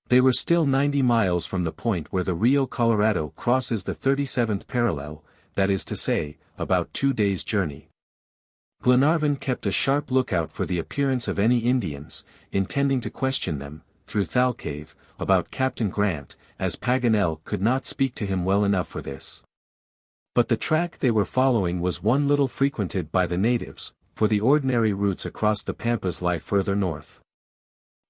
They were still 90 miles from the point where the Rio Colorado crosses the 37th parallel, that is to say, about 2 days' journey. Glenarvan kept a sharp lookout for the appearance of any Indians, intending to question them, through Thalcave, about Captain Grant, as Paganel could not speak to him well enough for this. But the track they were following was one little frequented by the natives, for the ordinary routes across the Pampas lie further north.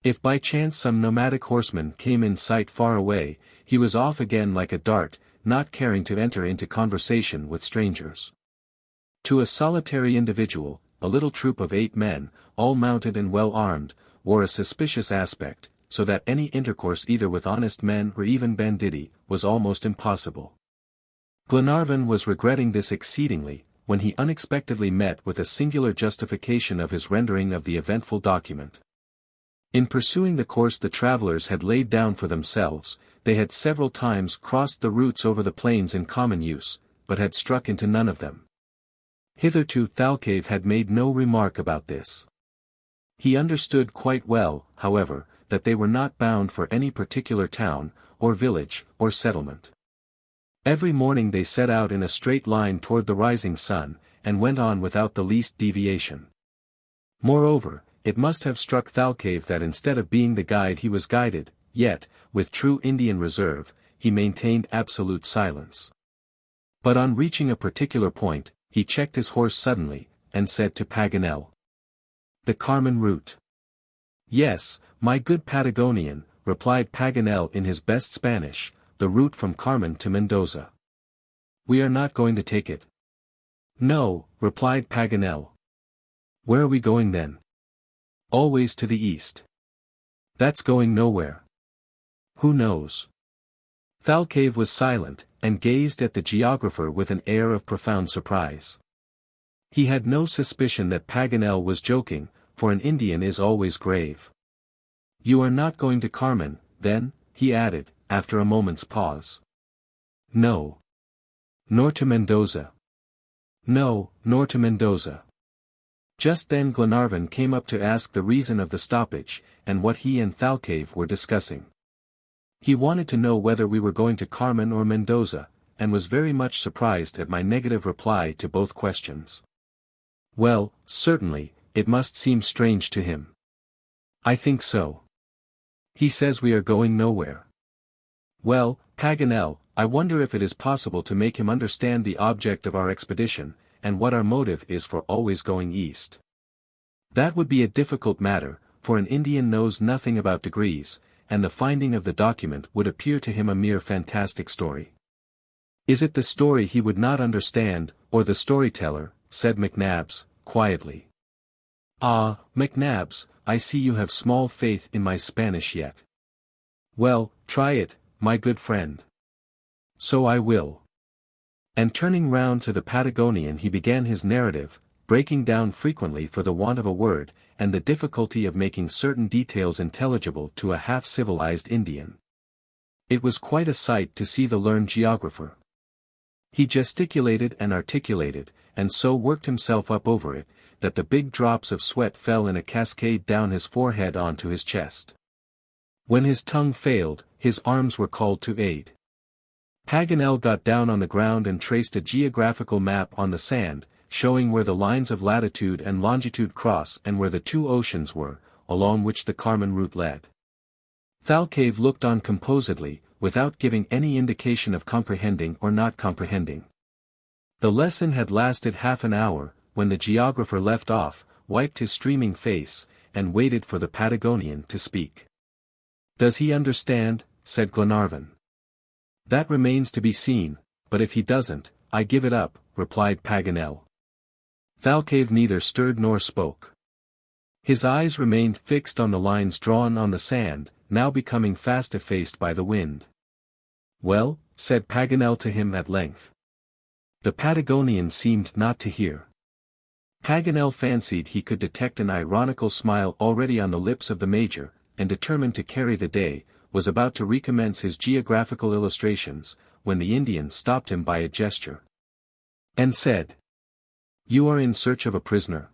If by chance some nomadic horseman came in sight far away, he was off again like a dart, not caring to enter into conversation with strangers. To a solitary individual, a little troop of 8 men, all mounted and well armed, wore a suspicious aspect, so that any intercourse either with honest men or even banditti, was almost impossible. Glenarvan was regretting this exceedingly, when he unexpectedly met with a singular justification of his rendering of the eventful document. In pursuing the course the travelers had laid down for themselves, they had several times crossed the routes over the plains in common use, but had struck into none of them. Hitherto Thalcave had made no remark about this. He understood quite well, however, that they were not bound for any particular town, or village, or settlement. Every morning they set out in a straight line toward the rising sun, and went on without the least deviation. Moreover, it must have struck Thalcave that instead of being the guide he was guided, yet, with true Indian reserve, he maintained absolute silence. But on reaching a particular point, he checked his horse suddenly, and said to Paganel, "The Carmen route." "Yes, my good Patagonian," replied Paganel in his best Spanish, "the route from Carmen to Mendoza." "We are not going to take it." "No," replied Paganel. "Where are we going then?" "Always to the east." "That's going nowhere." "Who knows?" Thalcave was silent, and gazed at the geographer with an air of profound surprise. He had no suspicion that Paganel was joking, for an Indian is always grave. "You are not going to Carmen, then?" he added, after a moment's pause. "No." "Nor to Mendoza?" "No, nor to Mendoza." Just then Glenarvan came up to ask the reason of the stoppage, and what he and Thalcave were discussing. He wanted to know whether we were going to Carmen or Mendoza, and was very much surprised at my negative reply to both questions. "Well, certainly, it must seem strange to him." "I think so." "He says we are going nowhere." "Well, Paganel, I wonder if it is possible to make him understand the object of our expedition, and what our motive is for always going east." "That would be a difficult matter, for an Indian knows nothing about degrees, and the finding of the document would appear to him a mere fantastic story." "Is it the story he would not understand, or the storyteller?" said McNabbs, quietly. "Ah, McNabbs, I see you have small faith in my Spanish yet. Well, try it, my good friend." "So I will." And turning round to the Patagonian he began his narrative, breaking down frequently for the want of a word, and the difficulty of making certain details intelligible to a half-civilized Indian. It was quite a sight to see the learned geographer. He gesticulated and articulated, and so worked himself up over it, that the big drops of sweat fell in a cascade down his forehead onto his chest. When his tongue failed, his arms were called to aid. Paganel got down on the ground and traced a geographical map on the sand, showing where the lines of latitude and longitude cross and where the 2 oceans were, along which the Carmen route led. Thalcave looked on composedly, without giving any indication of comprehending or not comprehending. The lesson had lasted half an hour, when the geographer left off, wiped his streaming face, and waited for the Patagonian to speak. "Does he understand?" said Glenarvan. "That remains to be seen, but if he doesn't, I give it up," replied Paganel. Thalcave neither stirred nor spoke. His eyes remained fixed on the lines drawn on the sand, now becoming fast effaced by the wind. "Well?" said Paganel to him at length. The Patagonian seemed not to hear. Paganel fancied he could detect an ironical smile already on the lips of the Major, and determined to carry the day, was about to recommence his geographical illustrations, when the Indian stopped him by a gesture. And said, "You are in search of a prisoner?"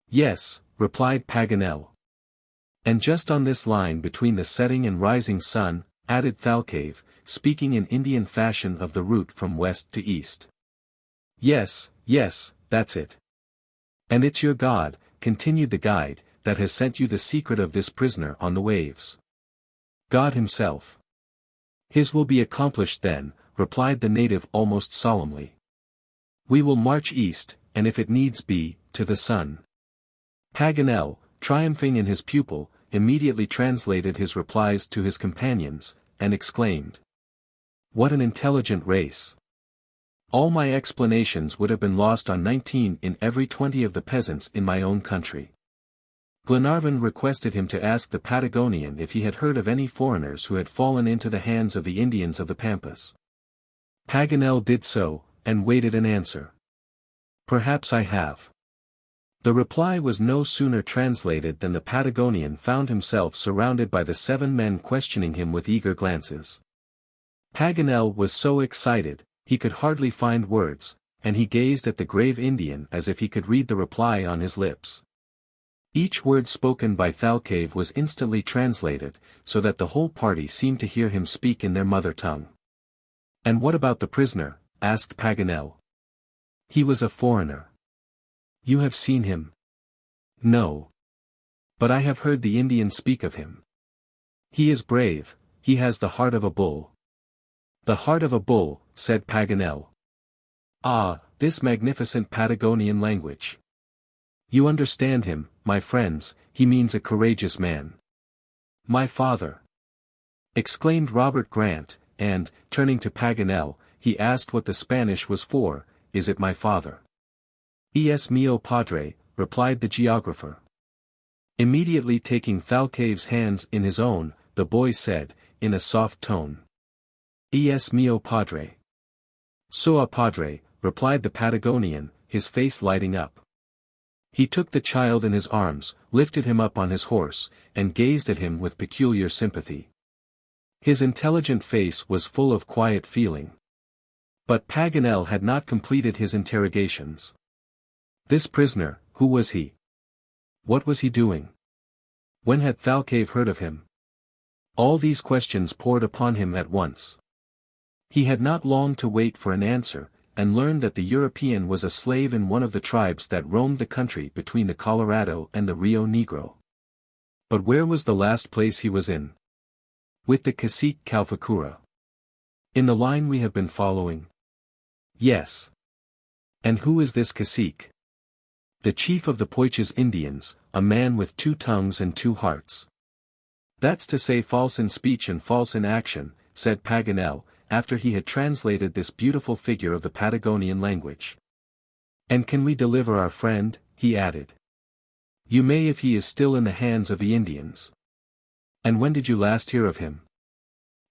"Yes," replied Paganel. And just on this line between the setting and rising sun, added Thalcave, speaking in Indian fashion of the route from west to east. Yes, yes, that's it. And it's your God, continued the guide, that has sent you the secret of this prisoner on the waves. God himself. His will be accomplished then, replied the native almost solemnly. We will march east, and if it needs be, to the sun. Paganel, triumphing in his pupil, immediately translated his replies to his companions, and exclaimed. What an intelligent race! All my explanations would have been lost on 19 in every 20 of the peasants in my own country. Glenarvan requested him to ask the Patagonian if he had heard of any foreigners who had fallen into the hands of the Indians of the Pampas. Paganel did so, and waited an answer. Perhaps I have. The reply was no sooner translated than the Patagonian found himself surrounded by the 7 men questioning him with eager glances. Paganel was so excited, he could hardly find words, and he gazed at the grave Indian as if he could read the reply on his lips. Each word spoken by Thalcave was instantly translated, so that the whole party seemed to hear him speak in their mother tongue. And what about the prisoner? Asked Paganel. He was a foreigner. You have seen him? No. But I have heard the Indians speak of him. He is brave, he has the heart of a bull. The heart of a bull, said Paganel. Ah, this magnificent Patagonian language. You understand him, my friends, he means a courageous man. My father! Exclaimed Robert Grant, and, turning to Paganel, he asked what the Spanish was for. Is it my father? Es mio padre, replied the geographer. Immediately taking Thalcave's hands in his own, the boy said, in a soft tone. Es mio padre. Soa padre, replied the Patagonian, his face lighting up. He took the child in his arms, lifted him up on his horse, and gazed at him with peculiar sympathy. His intelligent face was full of quiet feeling. But Paganel had not completed his interrogations. This prisoner, who was he? What was he doing? When had Thalcave heard of him? All these questions poured upon him at once. He had not long to wait for an answer, and learned that the European was a slave in one of the tribes that roamed the country between the Colorado and the Rio Negro. But where was the last place he was in? With the cacique Calfacura. In the line we have been following? Yes. And who is this cacique? The chief of the Poiches Indians, a man with 2 tongues and 2 hearts. That's to say false in speech and false in action, said Paganel, after he had translated this beautiful figure of the Patagonian language. And can we deliver our friend? He added. You may if he is still in the hands of the Indians. And when did you last hear of him?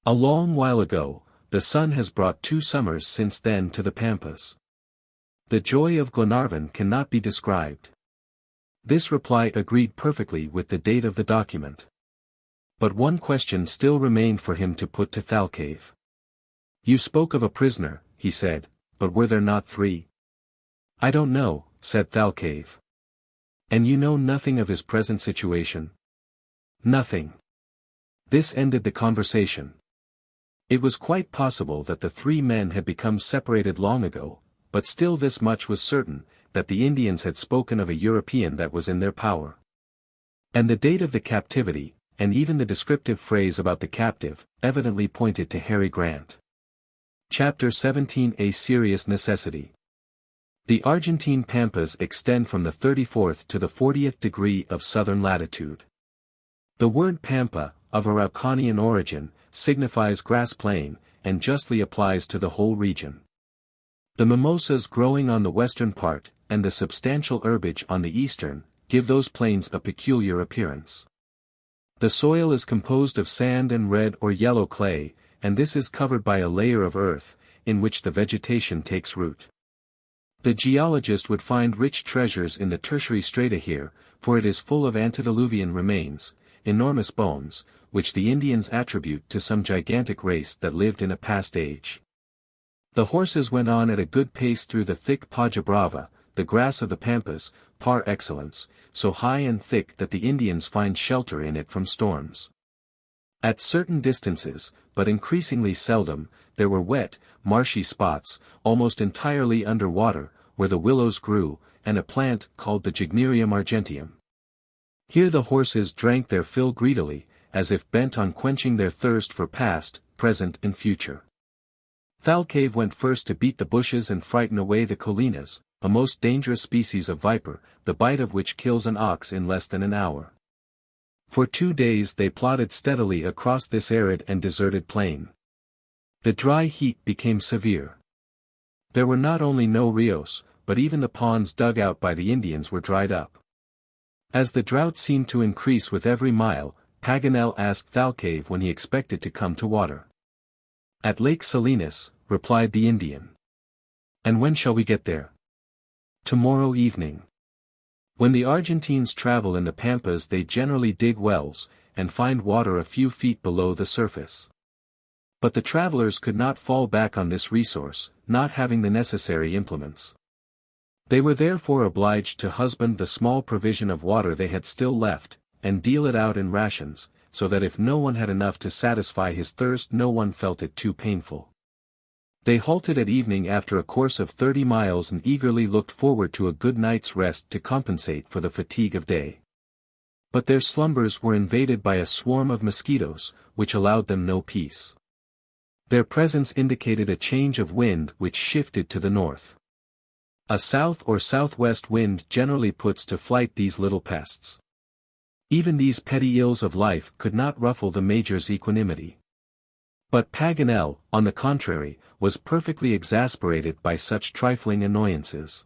A long while ago. The sun has brought 2 summers since then to the Pampas. The joy of Glenarvan cannot be described. This reply agreed perfectly with the date of the document. But one question still remained for him to put to Thalcave. You spoke of a prisoner, he said, but were there not 3? I don't know, said Thalcave. And you know nothing of his present situation? Nothing. This ended the conversation. It was quite possible that the 3 men had become separated long ago, but still this much was certain, that the Indians had spoken of a European that was in their power. And the date of the captivity, and even the descriptive phrase about the captive, evidently pointed to Harry Grant. Chapter 17 A Serious Necessity. The Argentine Pampas extend from the 34th to the 40th degree of southern latitude. The word Pampa, of Araucanian origin, signifies grass plain, and justly applies to the whole region. The mimosas growing on the western part, and the substantial herbage on the eastern, give those plains a peculiar appearance. The soil is composed of sand and red or yellow clay, and this is covered by a layer of earth, in which the vegetation takes root. The geologist would find rich treasures in the tertiary strata here, for it is full of antediluvian remains, enormous bones, which the Indians attribute to some gigantic race that lived in a past age. The horses went on at a good pace through the thick Paja Brava, the grass of the pampas, par excellence, so high and thick that the Indians find shelter in it from storms. At certain distances, but increasingly seldom, there were wet, marshy spots, almost entirely under water, where the willows grew, and a plant called the Gygnerium argenteum. Here the horses drank their fill greedily, as if bent on quenching their thirst for past, present and future. Thalcave went first to beat the bushes and frighten away the colinas, a most dangerous species of viper, the bite of which kills an ox in less than an hour. For 2 days they plodded steadily across this arid and deserted plain. The dry heat became severe. There were not only no rios, but even the ponds dug out by the Indians were dried up. As the drought seemed to increase with every mile, Paganel asked Thalcave when he expected to come to water. "At Lake Salinas," replied the Indian. "And when shall we get there?" "Tomorrow evening." When the Argentines travel in the pampas they generally dig wells, and find water a few feet below the surface. But the travelers could not fall back on this resource, not having the necessary implements. They were therefore obliged to husband the small provision of water they had still left, and deal it out in rations, so that if no one had enough to satisfy his thirst no one felt it too painful. They halted at evening after a course of 30 miles and eagerly looked forward to a good night's rest to compensate for the fatigue of day. But their slumbers were invaded by a swarm of mosquitoes, which allowed them no peace. Their presence indicated a change of wind which shifted to the north. A south or southwest wind generally puts to flight these little pests. Even these petty ills of life could not ruffle the Major's equanimity. But Paganel, on the contrary, was perfectly exasperated by such trifling annoyances.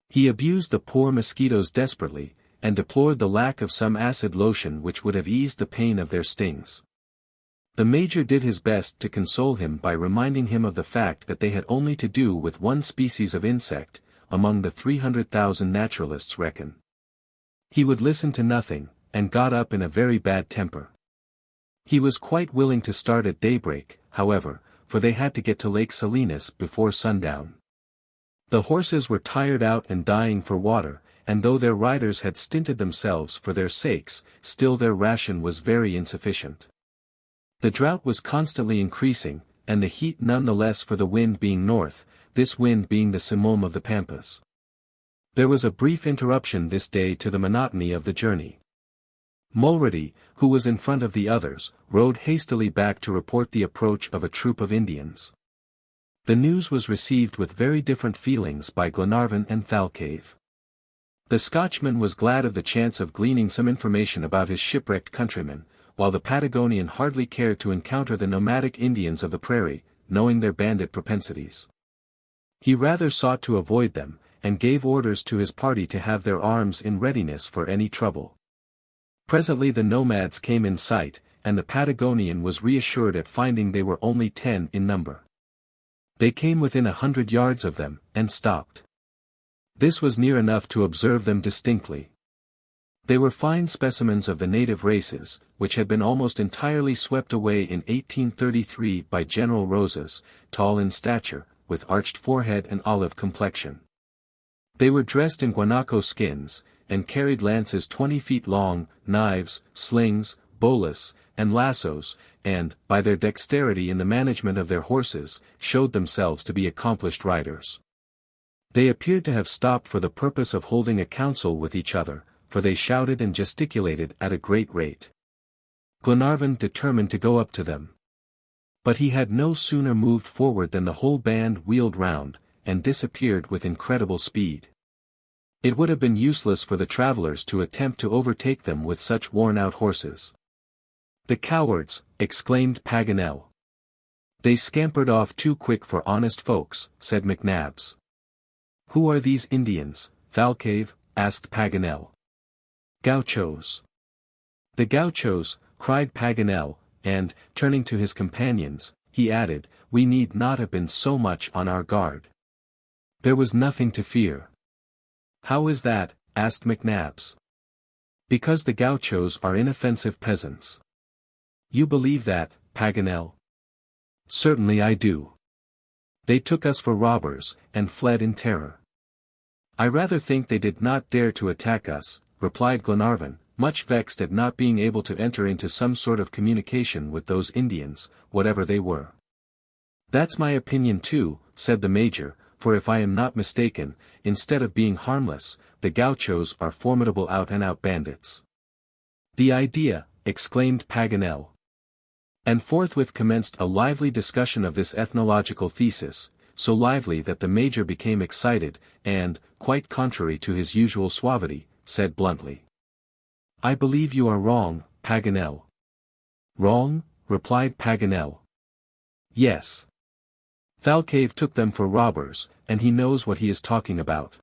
He abused the poor mosquitoes desperately, and deplored the lack of some acid lotion which would have eased the pain of their stings. The Major did his best to console him by reminding him of the fact that they had only to do with one species of insect, among the 300,000 naturalists reckon. He would listen to nothing, and got up in a very bad temper. He was quite willing to start at daybreak, however, for they had to get to Lake Salinas before sundown. The horses were tired out and dying for water, and though their riders had stinted themselves for their sakes, still their ration was very insufficient. The drought was constantly increasing, and the heat none the less for the wind being north, this wind being the simum of the pampas. There was a brief interruption this day to the monotony of the journey. Mulrady, who was in front of the others, rode hastily back to report the approach of a troop of Indians. The news was received with very different feelings by Glenarvan and Thalcave. The Scotchman was glad of the chance of gleaning some information about his shipwrecked countrymen, while the Patagonian hardly cared to encounter the nomadic Indians of the prairie, knowing their bandit propensities. He rather sought to avoid them, and gave orders to his party to have their arms in readiness for any trouble. Presently the nomads came in sight, and the Patagonian was reassured at finding they were only 10 in number. They came within 100 yards of them, and stopped. This was near enough to observe them distinctly. They were fine specimens of the native races, which had been almost entirely swept away in 1833 by General Rosas, tall in stature, with arched forehead and olive complexion. They were dressed in guanaco skins, and carried lances 20 feet long, knives, slings, bolas, and lassos, and, by their dexterity in the management of their horses, showed themselves to be accomplished riders. They appeared to have stopped for the purpose of holding a council with each other, for they shouted and gesticulated at a great rate. Glenarvan determined to go up to them. But he had no sooner moved forward than the whole band wheeled round, and disappeared with incredible speed. It would have been useless for the travelers to attempt to overtake them with such worn-out horses. "The cowards!" exclaimed Paganel. "They scampered off too quick for honest folks," said McNabbs. "Who are these Indians, Thalcave?" asked Paganel. "Gauchos." "The Gauchos," cried Paganel, and, turning to his companions, he added, "We need not have been so much on our guard. There was nothing to fear." "How is that?" asked McNabbs. "Because the Gauchos are inoffensive peasants." "You believe that, Paganel?" "Certainly I do. They took us for robbers, and fled in terror. "I rather think they did not dare to attack us," replied Glenarvan, much vexed at not being able to enter into some sort of communication with those Indians, whatever they were. "That's my opinion too," said the Major, "for if I am not mistaken, instead of being harmless, the gauchos are formidable out-and-out bandits." "The idea!" exclaimed Paganel. And forthwith commenced a lively discussion of this ethnological thesis, so lively that the Major became excited, and, quite contrary to his usual suavity, said bluntly, "I believe you are wrong, Paganel." "Wrong?" replied Paganel. "Yes. Thalcave took them for robbers, and he knows what he is talking about."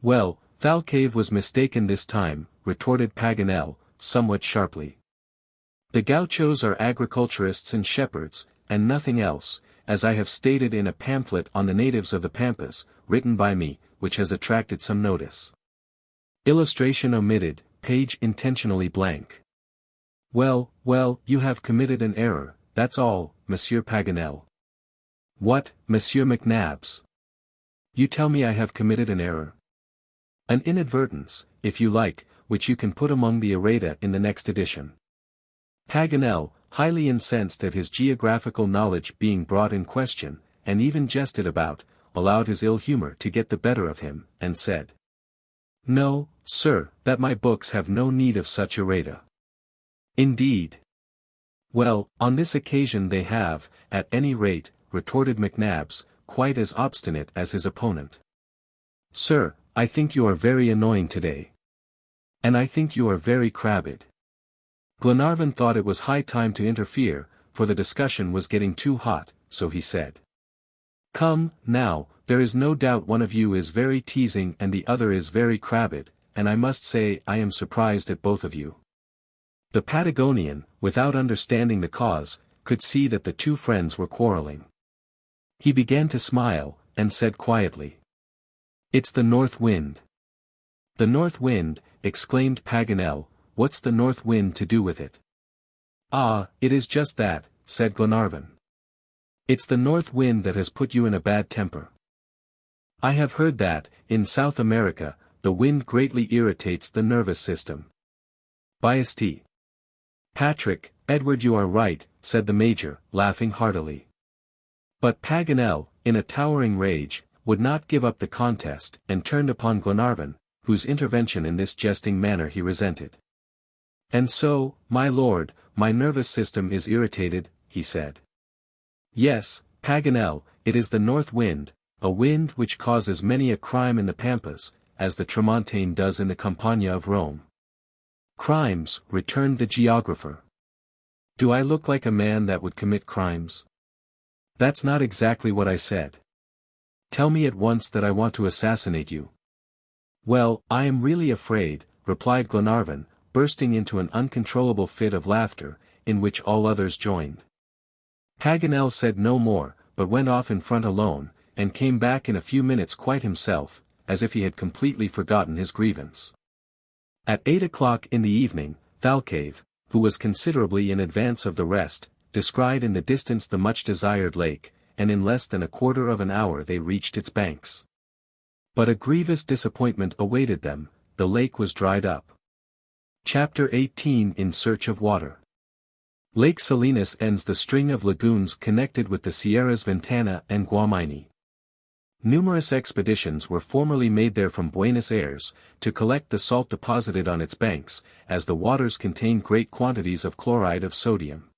"Well, Thalcave was mistaken this time," retorted Paganel, somewhat sharply. "The gauchos are agriculturists and shepherds, and nothing else, as I have stated in a pamphlet on the natives of the Pampas, written by me, which has attracted some notice. Illustration omitted, page intentionally blank. Well, you have committed an error, that's all, Monsieur Paganel." "What, Monsieur McNabbs? You tell me I have committed an error?" "An inadvertence, if you like, which you can put among the errata in the next edition." Paganel, highly incensed at his geographical knowledge being brought in question, and even jested about, allowed his ill humor to get the better of him, and said, "No, sir, that my books have no need of such errata." "Indeed?" "Well, on this occasion they have, at any rate," retorted McNabbs, quite as obstinate as his opponent. "Sir, I think you are very annoying today. And I think you are very crabbed." Glenarvan thought it was high time to interfere, for the discussion was getting too hot, so he said, "Come, now, there is no doubt one of you is very teasing and the other is very crabbed, and I must say I am surprised at both of you." The Patagonian, without understanding the cause, could see that the two friends were quarreling. He began to smile, and said quietly, "It's the north wind." "The north wind," exclaimed Paganel, "what's the north wind to do with it?" "Ah, it is just that," said Glenarvan. "It's the north wind that has put you in a bad temper. I have heard that, in South America, the wind greatly irritates the nervous system." "Biasty." "Patrick, Edward, you are right," said the Major, laughing heartily. But Paganel, in a towering rage, would not give up the contest, and turned upon Glenarvan, whose intervention in this jesting manner he resented. "And so, my lord, my nervous system is irritated," he said. "Yes, Paganel, it is the north wind, a wind which causes many a crime in the Pampas, as the Tramontane does in the Campagna of Rome." "Crimes," returned the geographer. "Do I look like a man that would commit crimes?" "That's not exactly what I said. Tell me at once that I want to assassinate you." "Well, I am really afraid," replied Glenarvan, bursting into an uncontrollable fit of laughter, in which all others joined. Paganel said no more, but went off in front alone, and came back in a few minutes quite himself, as if he had completely forgotten his grievance. At 8 o'clock in the evening, Thalcave, who was considerably in advance of the rest, descried in the distance the much-desired lake, and in less than a quarter of an hour they reached its banks. But a grievous disappointment awaited them, the lake was dried up. Chapter 18 In Search of Water. Lake Salinas ends the string of lagoons connected with the Sierras Ventana and Guamaini. Numerous expeditions were formerly made there from Buenos Aires, to collect the salt deposited on its banks, as the waters contain great quantities of chloride of sodium.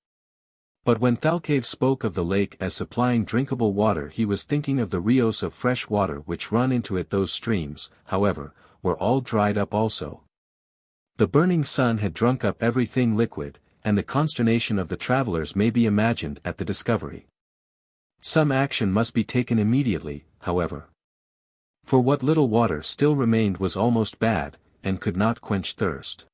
But when Thalcave spoke of the lake as supplying drinkable water, he was thinking of the rios of fresh water which run into it. Those streams, however, were all dried up also. The burning sun had drunk up everything liquid, and the consternation of the travelers may be imagined at the discovery. Some action must be taken immediately, however. For what little water still remained was almost bad, and could not quench thirst.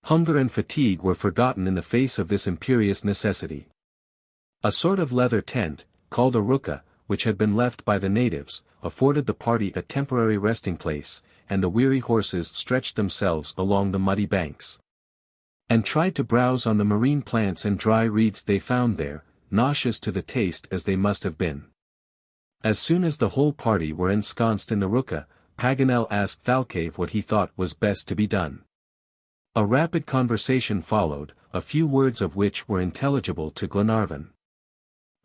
Hunger and fatigue were forgotten in the face of this imperious necessity. A sort of leather tent, called a rucca, which had been left by the natives, afforded the party a temporary resting place, and the weary horses stretched themselves along the muddy banks, and tried to browse on the marine plants and dry reeds they found there, nauseous to the taste as they must have been. As soon as the whole party were ensconced in the rucca, Paganel asked Thalcave what he thought was best to be done. A rapid conversation followed, a few words of which were intelligible to Glenarvan.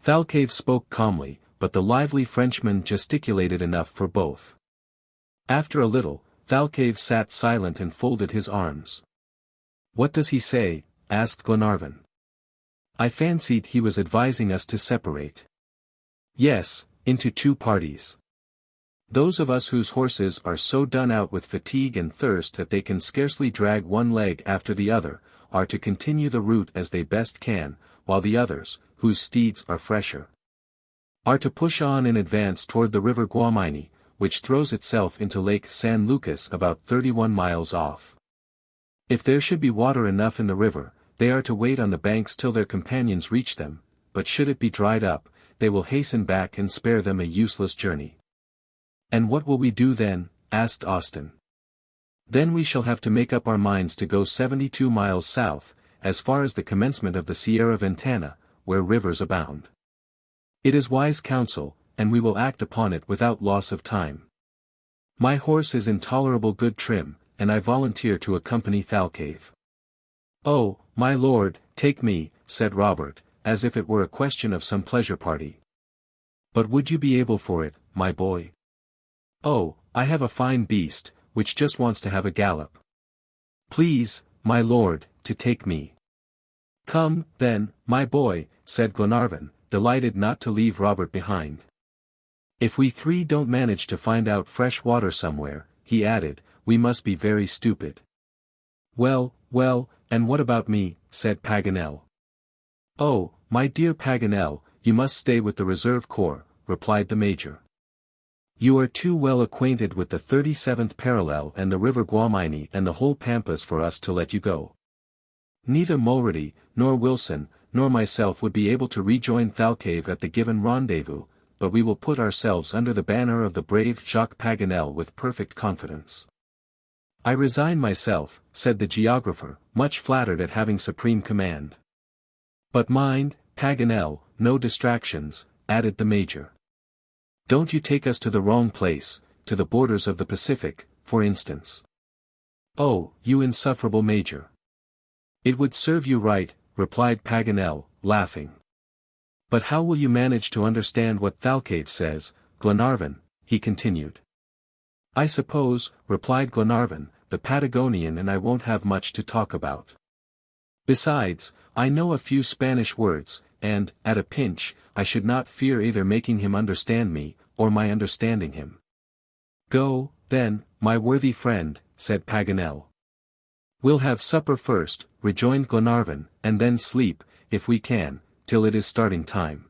Thalcave spoke calmly, but the lively Frenchman gesticulated enough for both. After a little, Thalcave sat silent and folded his arms. "What does he say?" asked Glenarvan. "I fancied he was advising us to separate." "Yes, into two parties. Those of us whose horses are so done out with fatigue and thirst that they can scarcely drag one leg after the other, are to continue the route as they best can, while the others, whose steeds are fresher, are to push on in advance toward the river Guamini, which throws itself into Lake San Lucas about 31 miles off. If there should be water enough in the river, they are to wait on the banks till their companions reach them, but should it be dried up, they will hasten back and spare them a useless journey." "And what will we do then?" asked Austin. "Then we shall have to make up our minds to go 72 miles south, as far as the commencement of the Sierra Ventana, where rivers abound. It is wise counsel, and we will act upon it without loss of time. My horse is in tolerable good trim, and I volunteer to accompany Thalcave." "Oh, my lord, take me," said Robert, as if it were a question of some pleasure party. "But would you be able for it, my boy?" "Oh, I have a fine beast, which just wants to have a gallop." "Please, my lord, to take me." "Come, then, my boy," said Glenarvan, delighted not to leave Robert behind. "If we three don't manage to find out fresh water somewhere," he added, "we must be very stupid." "Well, well, and what about me?" said Paganel. "Oh, my dear Paganel, you must stay with the reserve corps," replied the major. "You are too well acquainted with the 37th parallel and the river Guamini and the whole Pampas for us to let you go. Neither Mulrady, nor Wilson, nor myself would be able to rejoin Thalcave at the given rendezvous, but we will put ourselves under the banner of the brave Jacques Paganel with perfect confidence." "I resign myself," said the geographer, much flattered at having supreme command. "But mind, Paganel, no distractions," added the major. "Don't you take us to the wrong place, to the borders of the Pacific, for instance." "Oh, you insufferable major." "It would serve you right," replied Paganel, laughing. "But how will you manage to understand what Thalcave says, Glenarvan?" he continued. "I suppose," replied Glenarvan, "the Patagonian and I won't have much to talk about. Besides, I know a few Spanish words, and, at a pinch, I should not fear either making him understand me, or my understanding him." "Go, then, my worthy friend," said Paganel. "We'll have supper first," rejoined Glenarvan, "and then sleep, if we can, till it is starting time."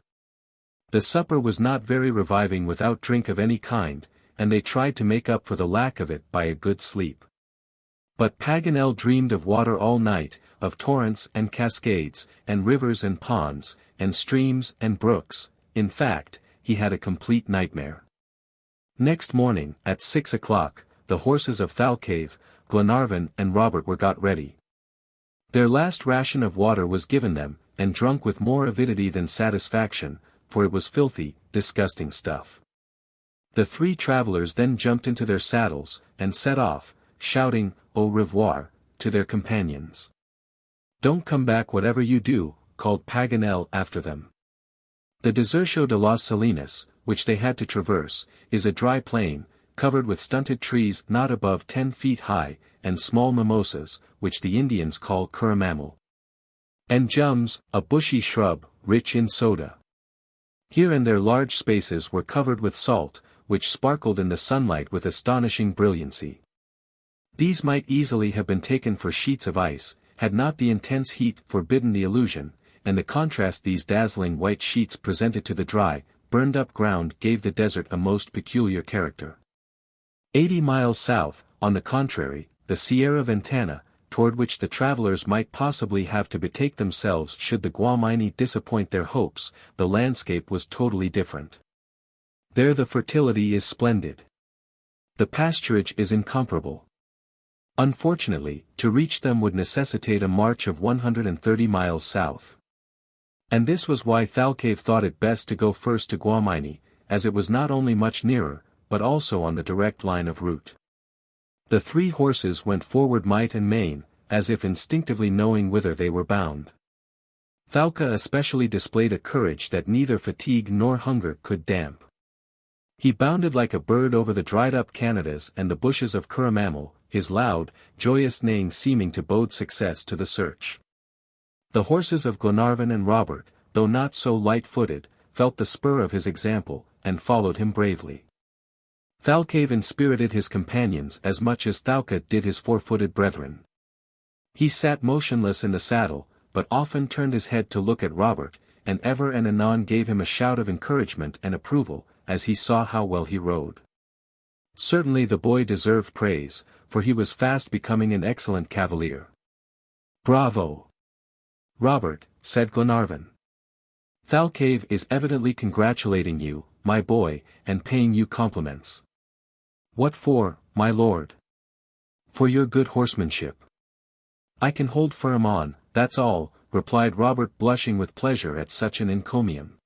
The supper was not very reviving without drink of any kind, and they tried to make up for the lack of it by a good sleep. But Paganel dreamed of water all night, of torrents and cascades, and rivers and ponds, and streams and brooks. In fact, he had a complete nightmare. Next morning, at 6 o'clock, the horses of Thalcave, Glenarvan and Robert were got ready. Their last ration of water was given them, and drunk with more avidity than satisfaction, for it was filthy, disgusting stuff. The three travelers then jumped into their saddles, and set off, shouting, "Au revoir," to their companions. "Don't come back whatever you do," called Paganel after them. The Deserto de las Salinas, which they had to traverse, is a dry plain, covered with stunted trees not above 10 feet high, and small mimosas, which the Indians call curumamel. And jums, a bushy shrub, rich in soda. Here and there large spaces were covered with salt, which sparkled in the sunlight with astonishing brilliancy. These might easily have been taken for sheets of ice, had not the intense heat forbidden the illusion, and the contrast these dazzling white sheets presented to the dry, burned-up ground gave the desert a most peculiar character. 80 miles south, on the contrary, the Sierra Ventana, toward which the travelers might possibly have to betake themselves should the Guamini disappoint their hopes, the landscape was totally different. There the fertility is splendid. The pasturage is incomparable. Unfortunately, to reach them would necessitate a march of 130 miles south. And this was why Thalcave thought it best to go first to Guamini, as it was not only much nearer, but also on the direct line of route. The 3 horses went forward might and main, as if instinctively knowing whither they were bound. Thalca especially displayed a courage that neither fatigue nor hunger could damp. He bounded like a bird over the dried-up Canadas and the bushes of Curramamel, his loud, joyous neighing seeming to bode success to the search. The horses of Glenarvan and Robert, though not so light-footed, felt the spur of his example, and followed him bravely. Thalcave inspirited his companions as much as Thalca did his 4-footed brethren. He sat motionless in the saddle, but often turned his head to look at Robert, and ever and anon gave him a shout of encouragement and approval, as he saw how well he rode. Certainly the boy deserved praise, for he was fast becoming an excellent cavalier. "Bravo! Robert," said Glenarvan. "Thalcave is evidently congratulating you, my boy, and paying you compliments." "What for, my lord?" "For your good horsemanship." "I can hold firm on, that's all," replied Robert, blushing with pleasure at such an encomium.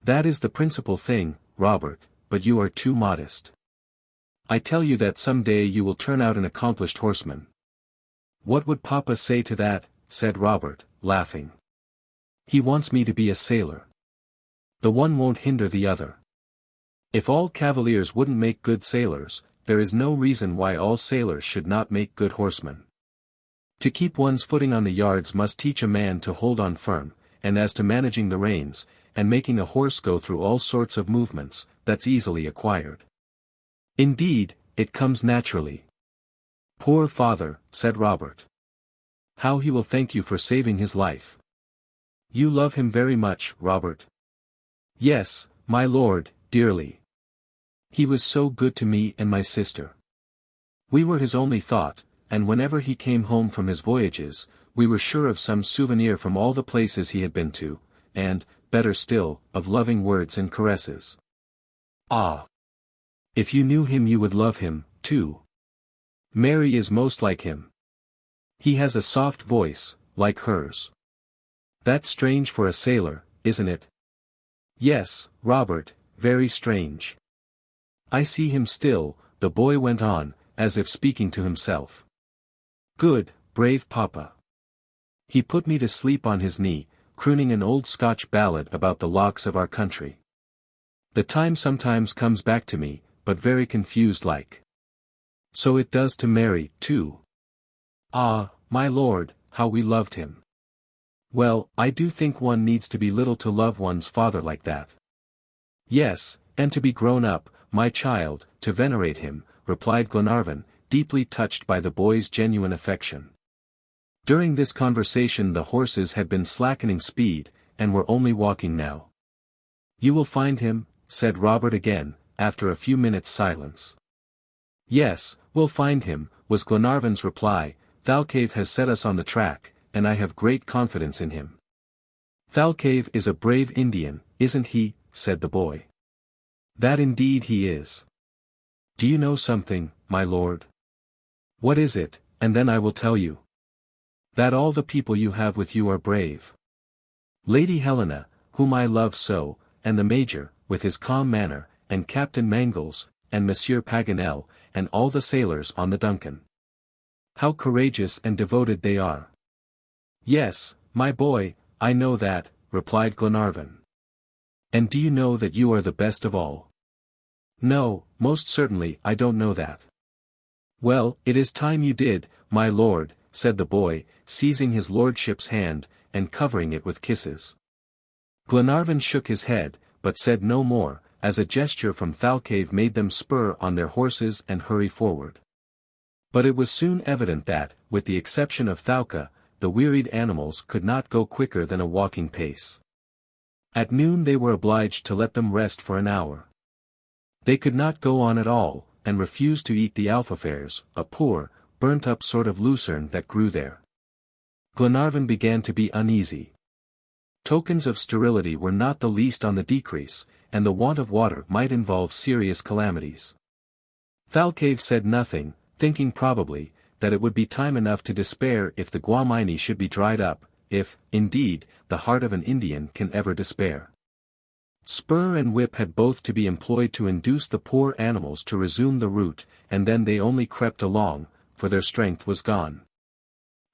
"That is the principal thing, Robert, but you are too modest. I tell you that some day you will turn out an accomplished horseman." "What would Papa say to that?" said Robert, laughing. "He wants me to be a sailor. The one won't hinder the other. If all cavaliers wouldn't make good sailors, there is no reason why all sailors should not make good horsemen. To keep one's footing on the yards must teach a man to hold on firm, and as to managing the reins, and making a horse go through all sorts of movements, that's easily acquired. Indeed, it comes naturally." "Poor father," said Robert. "How he will thank you for saving his life." "You love him very much, Robert?" "Yes, my lord, dearly. He was so good to me and my sister. We were his only thought, and whenever he came home from his voyages, we were sure of some souvenir from all the places he had been to, and, better still, of loving words and caresses. Ah! If you knew him you would love him, too. Mary is most like him. He has a soft voice, like hers. That's strange for a sailor, isn't it?" "Yes, Robert, very strange. I see him still," the boy went on, as if speaking to himself. "Good, brave Papa. He put me to sleep on his knee, crooning an old Scotch ballad about the lochs of our country. The time sometimes comes back to me, but very confused like. So it does to Mary, too. Ah, my lord, how we loved him. Well, I do think one needs to be little to love one's father like that." "Yes, and to be grown up, my child, to venerate him," replied Glenarvan, deeply touched by the boy's genuine affection. During this conversation the horses had been slackening speed, and were only walking now. "You will find him," said Robert again, after a few minutes' silence. "Yes, we'll find him," was Glenarvan's reply. "Thalcave has set us on the track, and I have great confidence in him." "Thalcave is a brave Indian, isn't he?" said the boy. "That indeed he is. Do you know something, my lord?" "What is it, and then I will tell you." "That all the people you have with you are brave. Lady Helena, whom I love so, and the Major, with his calm manner, and Captain Mangles, and Monsieur Paganel, and all the sailors on the DUNCAN. How courageous and devoted they are." "Yes, my boy, I know that," replied Glenarvan. "And do you know that you are the best of all?" "No, most certainly I don't know that." "Well, it is time you did, my lord," said the boy, seizing his lordship's hand, and covering it with kisses. Glenarvan shook his head, but said no more, as a gesture from Thalcave made them spur on their horses and hurry forward. But it was soon evident that, with the exception of Thalca, the wearied animals could not go quicker than a walking pace. At noon they were obliged to let them rest for an hour. They could not go on at all, and refused to eat the alfafers, a poor, burnt-up sort of lucerne that grew there. Glenarvan began to be uneasy. Tokens of sterility were not the least on the decrease, and the want of water might involve serious calamities. Thalcave said nothing, thinking probably, that it would be time enough to despair if the Guamini should be dried up, if, indeed, the heart of an Indian can ever despair. Spur and whip had both to be employed to induce the poor animals to resume the route, and then they only crept along, for their strength was gone.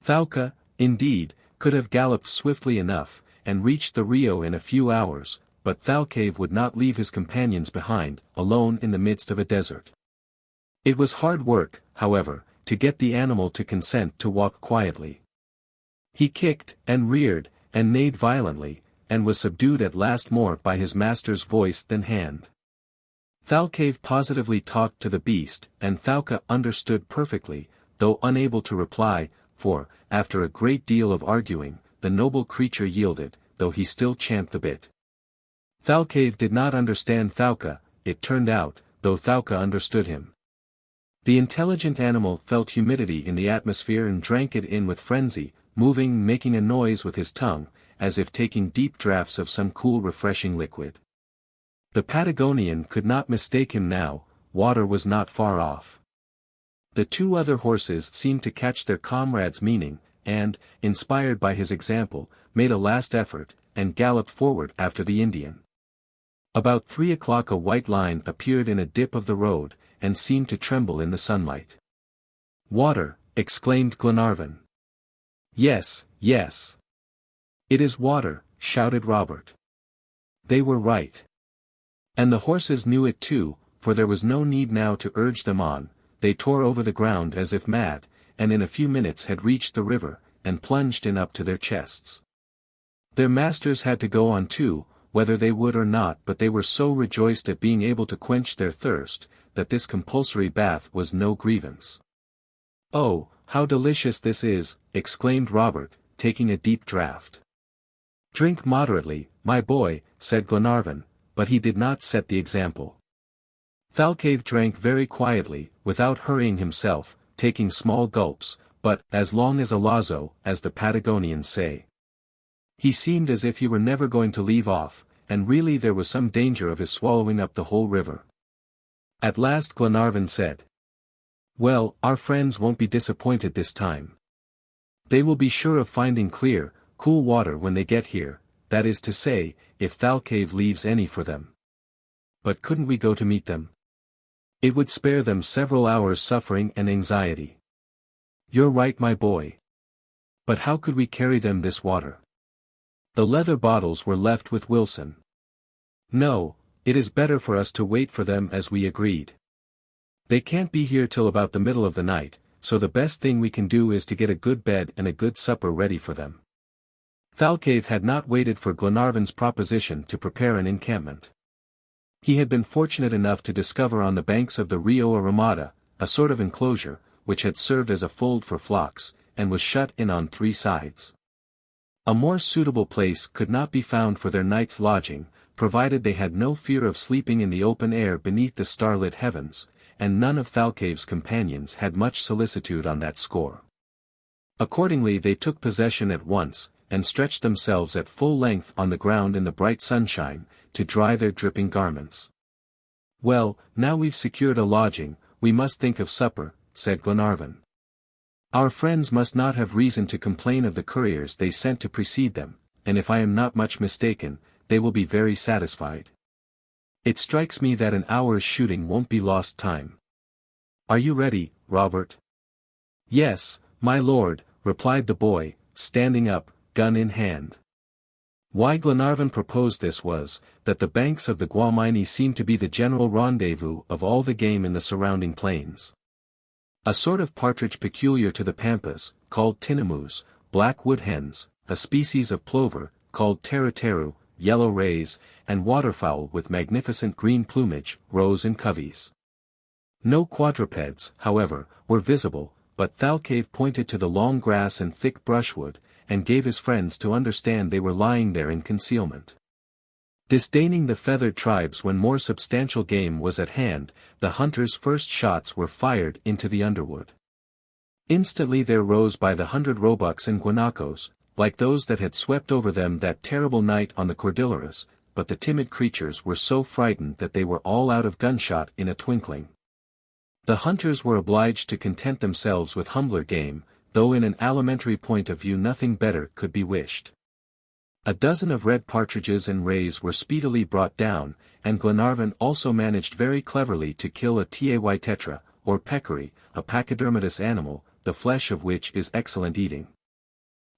Thalca, indeed, could have galloped swiftly enough, and reached the Rio in a few hours, but Thalcave would not leave his companions behind, alone in the midst of a desert. It was hard work, however, to get the animal to consent to walk quietly. He kicked, and reared, and neighed violently, and was subdued at last more by his master's voice than hand. Thalcave positively talked to the beast, and Thalca understood perfectly, though unable to reply, for, after a great deal of arguing, the noble creature yielded, though he still champed the bit. Thalcave did not understand Thalca, it turned out, though Thalca understood him. The intelligent animal felt humidity in the atmosphere and drank it in with frenzy, moving, making a noise with his tongue, as if taking deep draughts of some cool refreshing liquid. The Patagonian could not mistake him now, water was not far off. The two other horses seemed to catch their comrade's meaning, and, inspired by his example, made a last effort, and galloped forward after the Indian. About 3 o'clock a white line appeared in a dip of the road, and seemed to tremble in the sunlight. "Water!" exclaimed Glenarvan. "Yes, yes. It is water," shouted Robert. They were right. And the horses knew it too, for there was no need now to urge them on, they tore over the ground as if mad, and in a few minutes had reached the river, and plunged in up to their chests. Their masters had to go on too, whether they would or not, but they were so rejoiced at being able to quench their thirst, that this compulsory bath was no grievance. "Oh, how delicious this is," exclaimed Robert, taking a deep draught. "Drink moderately, my boy," said Glenarvan, but he did not set the example. Thalcave drank very quietly, without hurrying himself, taking small gulps, but as long as a lazo, as the Patagonians say. He seemed as if he were never going to leave off, and really there was some danger of his swallowing up the whole river. At last Glenarvan said, "Well, our friends won't be disappointed this time. They will be sure of finding clear, cool water when they get here, that is to say, if Thalcave leaves any for them. But couldn't we go to meet them? It would spare them several hours' suffering and anxiety." "You're right, my boy. But how could we carry them this water?" The leather bottles were left with Wilson. "No, it is better for us to wait for them as we agreed. They can't be here till about the middle of the night, so the best thing we can do is to get a good bed and a good supper ready for them." Thalcave had not waited for Glenarvan's proposition to prepare an encampment. He had been fortunate enough to discover on the banks of the Rio a ramada, a sort of enclosure, which had served as a fold for flocks, and was shut in on 3 sides. A more suitable place could not be found for their night's lodging, provided they had no fear of sleeping in the open air beneath the starlit heavens, and none of Thalcave's companions had much solicitude on that score. Accordingly they took possession at once, and stretched themselves at full length on the ground in the bright sunshine, to dry their dripping garments. "Well, now we've secured a lodging, we must think of supper," said Glenarvan. "Our friends must not have reason to complain of the couriers they sent to precede them, and if I am not much mistaken, they will be very satisfied. It strikes me that an hour's shooting won't be lost time. Are you ready, Robert?" "Yes, my lord," replied the boy, standing up, gun in hand. Why Glenarvan proposed this was, that the banks of the Guamini seemed to be the general rendezvous of all the game in the surrounding plains. A sort of partridge peculiar to the Pampas, called tinamus, black woodhens, a species of plover, called teru-teru, yellow rays, and waterfowl with magnificent green plumage, rose in coveys. No quadrupeds, however, were visible, but Thalcave pointed to the long grass and thick brushwood, and gave his friends to understand they were lying there in concealment. Disdaining the feathered tribes when more substantial game was at hand, the hunters' first shots were fired into the underwood. Instantly there rose by the 100 roebucks and guanacos, like those that had swept over them that terrible night on the Cordilleras, but the timid creatures were so frightened that they were all out of gunshot in a twinkling. The hunters were obliged to content themselves with humbler game, though in an alimentary point of view nothing better could be wished. A dozen of red partridges and rays were speedily brought down, and Glenarvan also managed very cleverly to kill a tetra, or peccary, a pachydermatous animal, the flesh of which is excellent eating.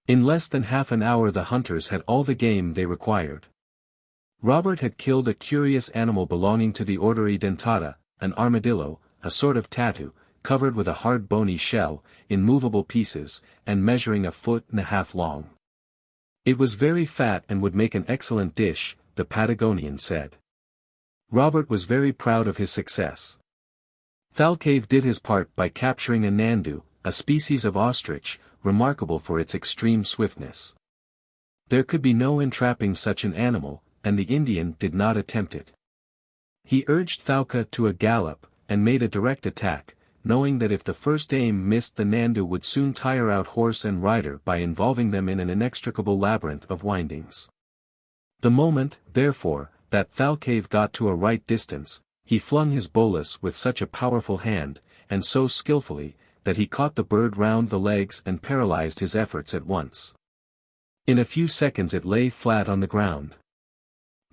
In less than half an hour the hunters had all the game they required. Robert had killed a curious animal belonging to the order Edentata, an armadillo, a sort of tattoo, covered with a hard bony shell, in movable pieces, and measuring 1.5 feet long. It was very fat and would make an excellent dish, the Patagonian said. Robert was very proud of his success. Thalcave did his part by capturing a nandu, a species of ostrich, remarkable for its extreme swiftness. There could be no entrapping such an animal, and the Indian did not attempt it. He urged Thalca to a gallop, and made a direct attack, knowing that if the first aim missed the nandu would soon tire out horse and rider by involving them in an inextricable labyrinth of windings. The moment, therefore, that Thalcave got to a right distance, he flung his bolus with such a powerful hand, and so skillfully, that he caught the bird round the legs and paralyzed his efforts at once. In a few seconds it lay flat on the ground.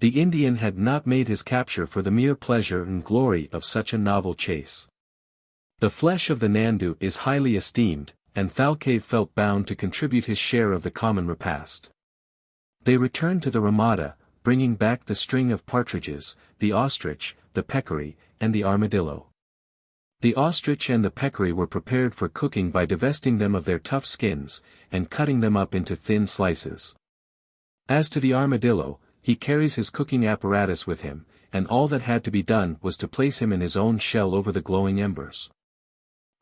The Indian had not made his capture for the mere pleasure and glory of such a novel chase. The flesh of the nandu is highly esteemed, and Thalcave felt bound to contribute his share of the common repast. They returned to the Ramada, bringing back the string of partridges, the ostrich, the peccary, and the armadillo. The ostrich and the peccary were prepared for cooking by divesting them of their tough skins, and cutting them up into thin slices. As to the armadillo, he carries his cooking apparatus with him, and all that had to be done was to place him in his own shell over the glowing embers.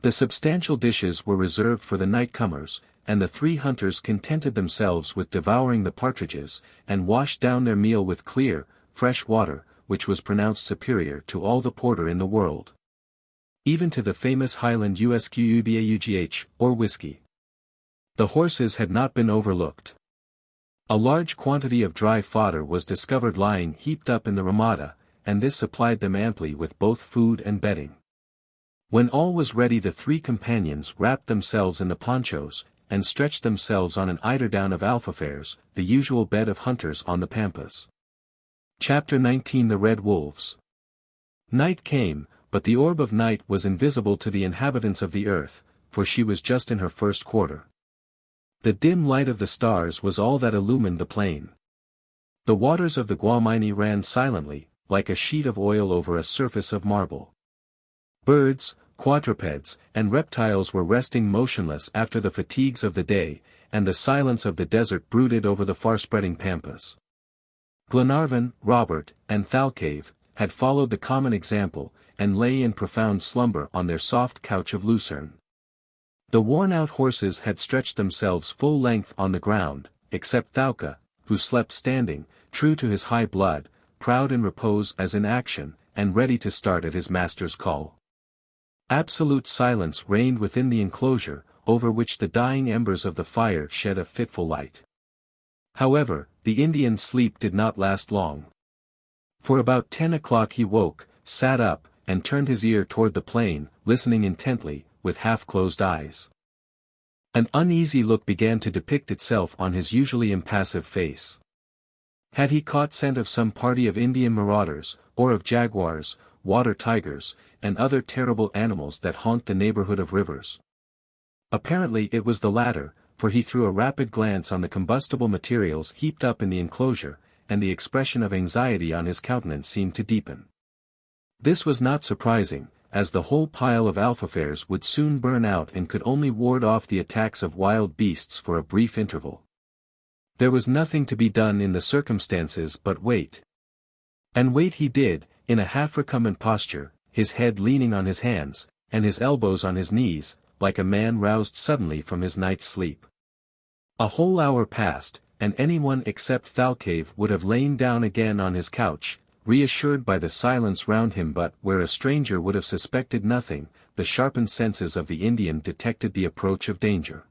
The substantial dishes were reserved for the night-comers, and the 3 hunters contented themselves with devouring the partridges, and washed down their meal with clear, fresh water, which was pronounced superior to all the porter in the world. Even to the famous Highland USQUBAUGH, or whiskey. The horses had not been overlooked. A large quantity of dry fodder was discovered lying heaped up in the Ramada, and this supplied them amply with both food and bedding. When all was ready the 3 companions wrapped themselves in the ponchos, and stretched themselves on an eiderdown of alfafers, the usual bed of hunters on the pampas. Chapter 19 The Red Wolves. Night came, but the orb of night was invisible to the inhabitants of the earth, for she was just in her first quarter. The dim light of the stars was all that illumined the plain. The waters of the Guamini ran silently, like a sheet of oil over a surface of marble. Birds, quadrupeds, and reptiles were resting motionless after the fatigues of the day, and the silence of the desert brooded over the far-spreading pampas. Glenarvan, Robert, and Thalcave had followed the common example, and lay in profound slumber on their soft couch of lucerne. The worn-out horses had stretched themselves full length on the ground, except Thalca, who slept standing, true to his high blood, proud in repose as in action, and ready to start at his master's call. Absolute silence reigned within the enclosure, over which the dying embers of the fire shed a fitful light. However, the Indian's sleep did not last long. For about 10 o'clock he woke, sat up, and turned his ear toward the plain, listening intently, with half-closed eyes. An uneasy look began to depict itself on his usually impassive face. Had he caught scent of some party of Indian marauders, or of jaguars, water tigers, and other terrible animals that haunt the neighborhood of rivers? Apparently it was the latter, for he threw a rapid glance on the combustible materials heaped up in the enclosure, and the expression of anxiety on his countenance seemed to deepen. This was not surprising, as the whole pile of alfafers would soon burn out and could only ward off the attacks of wild beasts for a brief interval. There was nothing to be done in the circumstances but wait. And wait he did, in a half-recumbent posture, his head leaning on his hands, and his elbows on his knees, like a man roused suddenly from his night's sleep. A whole hour passed, and anyone except Thalcave would have lain down again on his couch, reassured by the silence round him, but where a stranger would have suspected nothing, the sharpened senses of the Indian detected the approach of danger.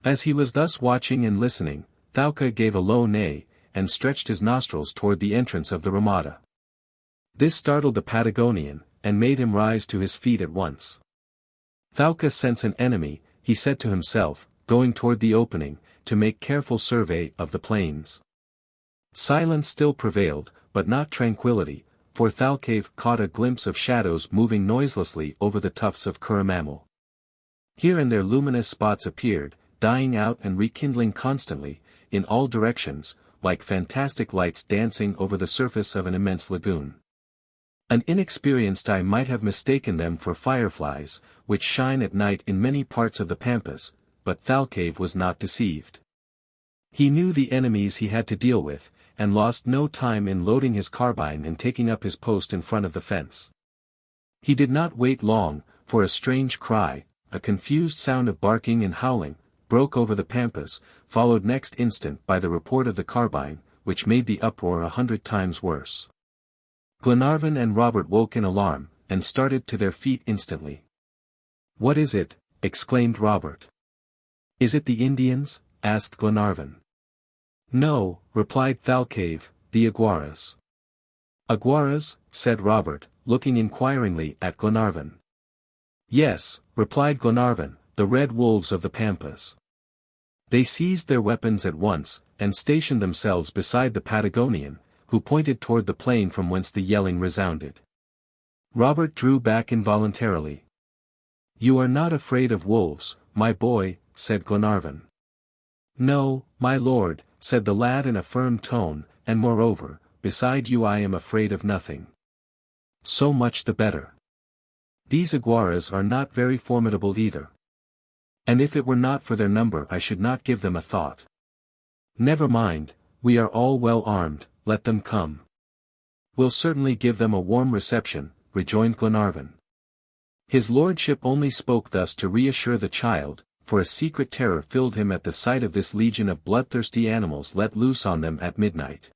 As he was thus watching and listening, Thalca gave a low neigh, and stretched his nostrils toward the entrance of the Ramada. This startled the Patagonian, and made him rise to his feet at once. Thalca scents an enemy, he said to himself, going toward the opening, to make careful survey of the plains. Silence still prevailed, but not tranquility, for Thalcave caught a glimpse of shadows moving noiselessly over the tufts of curramamel. Here and there luminous spots appeared, dying out and rekindling constantly, in all directions, like fantastic lights dancing over the surface of an immense lagoon. An inexperienced eye might have mistaken them for fireflies, which shine at night in many parts of the pampas, but Thalcave was not deceived. He knew the enemies he had to deal with, and lost no time in loading his carbine and taking up his post in front of the fence. He did not wait long, for a strange cry, a confused sound of barking and howling, broke over the pampas, followed next instant by the report of the carbine, which made the uproar 100 times worse. Glenarvan and Robert woke in alarm, and started to their feet instantly. "What is it?" exclaimed Robert. "Is it the Indians?" asked Glenarvan. "No," replied Thalcave, "the Aguaras." "Aguaras?" said Robert, looking inquiringly at Glenarvan. "Yes," replied Glenarvan, "the red wolves of the pampas." They seized their weapons at once, and stationed themselves beside the Patagonian, who pointed toward the plain from whence the yelling resounded. Robert drew back involuntarily. "You are not afraid of wolves, my boy," said Glenarvan. "No, my lord," said the lad in a firm tone, "and moreover, beside you I am afraid of nothing." "So much the better. These Aguaras are not very formidable either. And if it were not for their number I should not give them a thought." "Never mind, we are all well armed, let them come." "We'll certainly give them a warm reception," rejoined Glenarvan. His lordship only spoke thus to reassure the child, for a secret terror filled him at the sight of this legion of bloodthirsty animals let loose on them at midnight.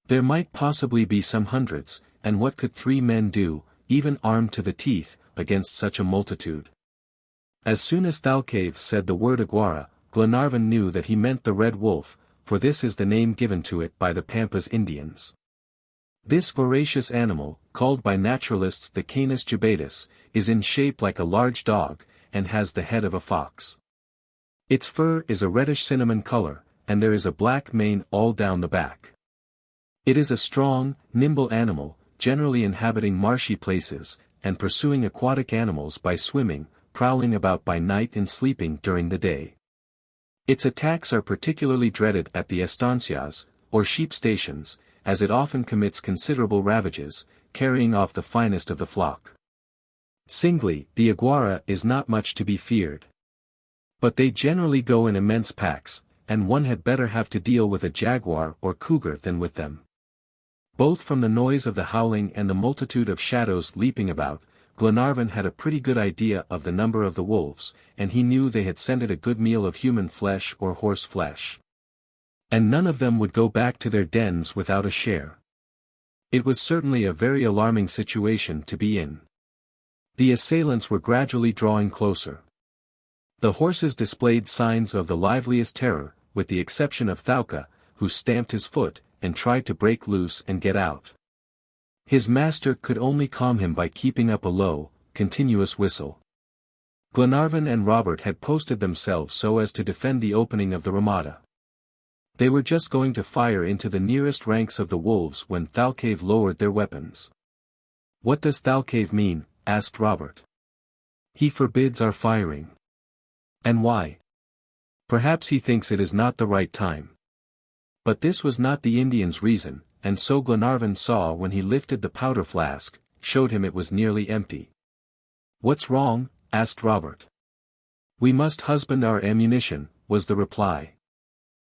There might possibly be some hundreds, and what could 3 men do, even armed to the teeth, against such a multitude? As soon as Thalcave said the word Aguara, Glenarvan knew that he meant the red wolf, for this is the name given to it by the Pampas Indians. This voracious animal, called by naturalists the Canis jubatus, is in shape like a large dog, and has the head of a fox. Its fur is a reddish cinnamon color, and there is a black mane all down the back. It is a strong, nimble animal, generally inhabiting marshy places, and pursuing aquatic animals by swimming, prowling about by night and sleeping during the day. Its attacks are particularly dreaded at the estancias, or sheep stations, as it often commits considerable ravages, carrying off the finest of the flock. Singly, the Aguara is not much to be feared. But they generally go in immense packs, and one had better have to deal with a jaguar or cougar than with them. Both from the noise of the howling and the multitude of shadows leaping about, Glenarvan had a pretty good idea of the number of the wolves, and he knew they had scented a good meal of human flesh or horse flesh. And none of them would go back to their dens without a share. It was certainly a very alarming situation to be in. The assailants were gradually drawing closer. The horses displayed signs of the liveliest terror, with the exception of Thalca, who stamped his foot, and tried to break loose and get out. His master could only calm him by keeping up a low, continuous whistle. Glenarvan and Robert had posted themselves so as to defend the opening of the ramada. They were just going to fire into the nearest ranks of the wolves when Thalcave lowered their weapons. "What does Thalcave mean?" asked Robert. "He forbids our firing." "And why?" "Perhaps he thinks it is not the right time." But this was not the Indian's reason, and so Glenarvan saw when he lifted the powder flask, showed him it was nearly empty. "What's wrong?" asked Robert. "We must husband our ammunition," was the reply.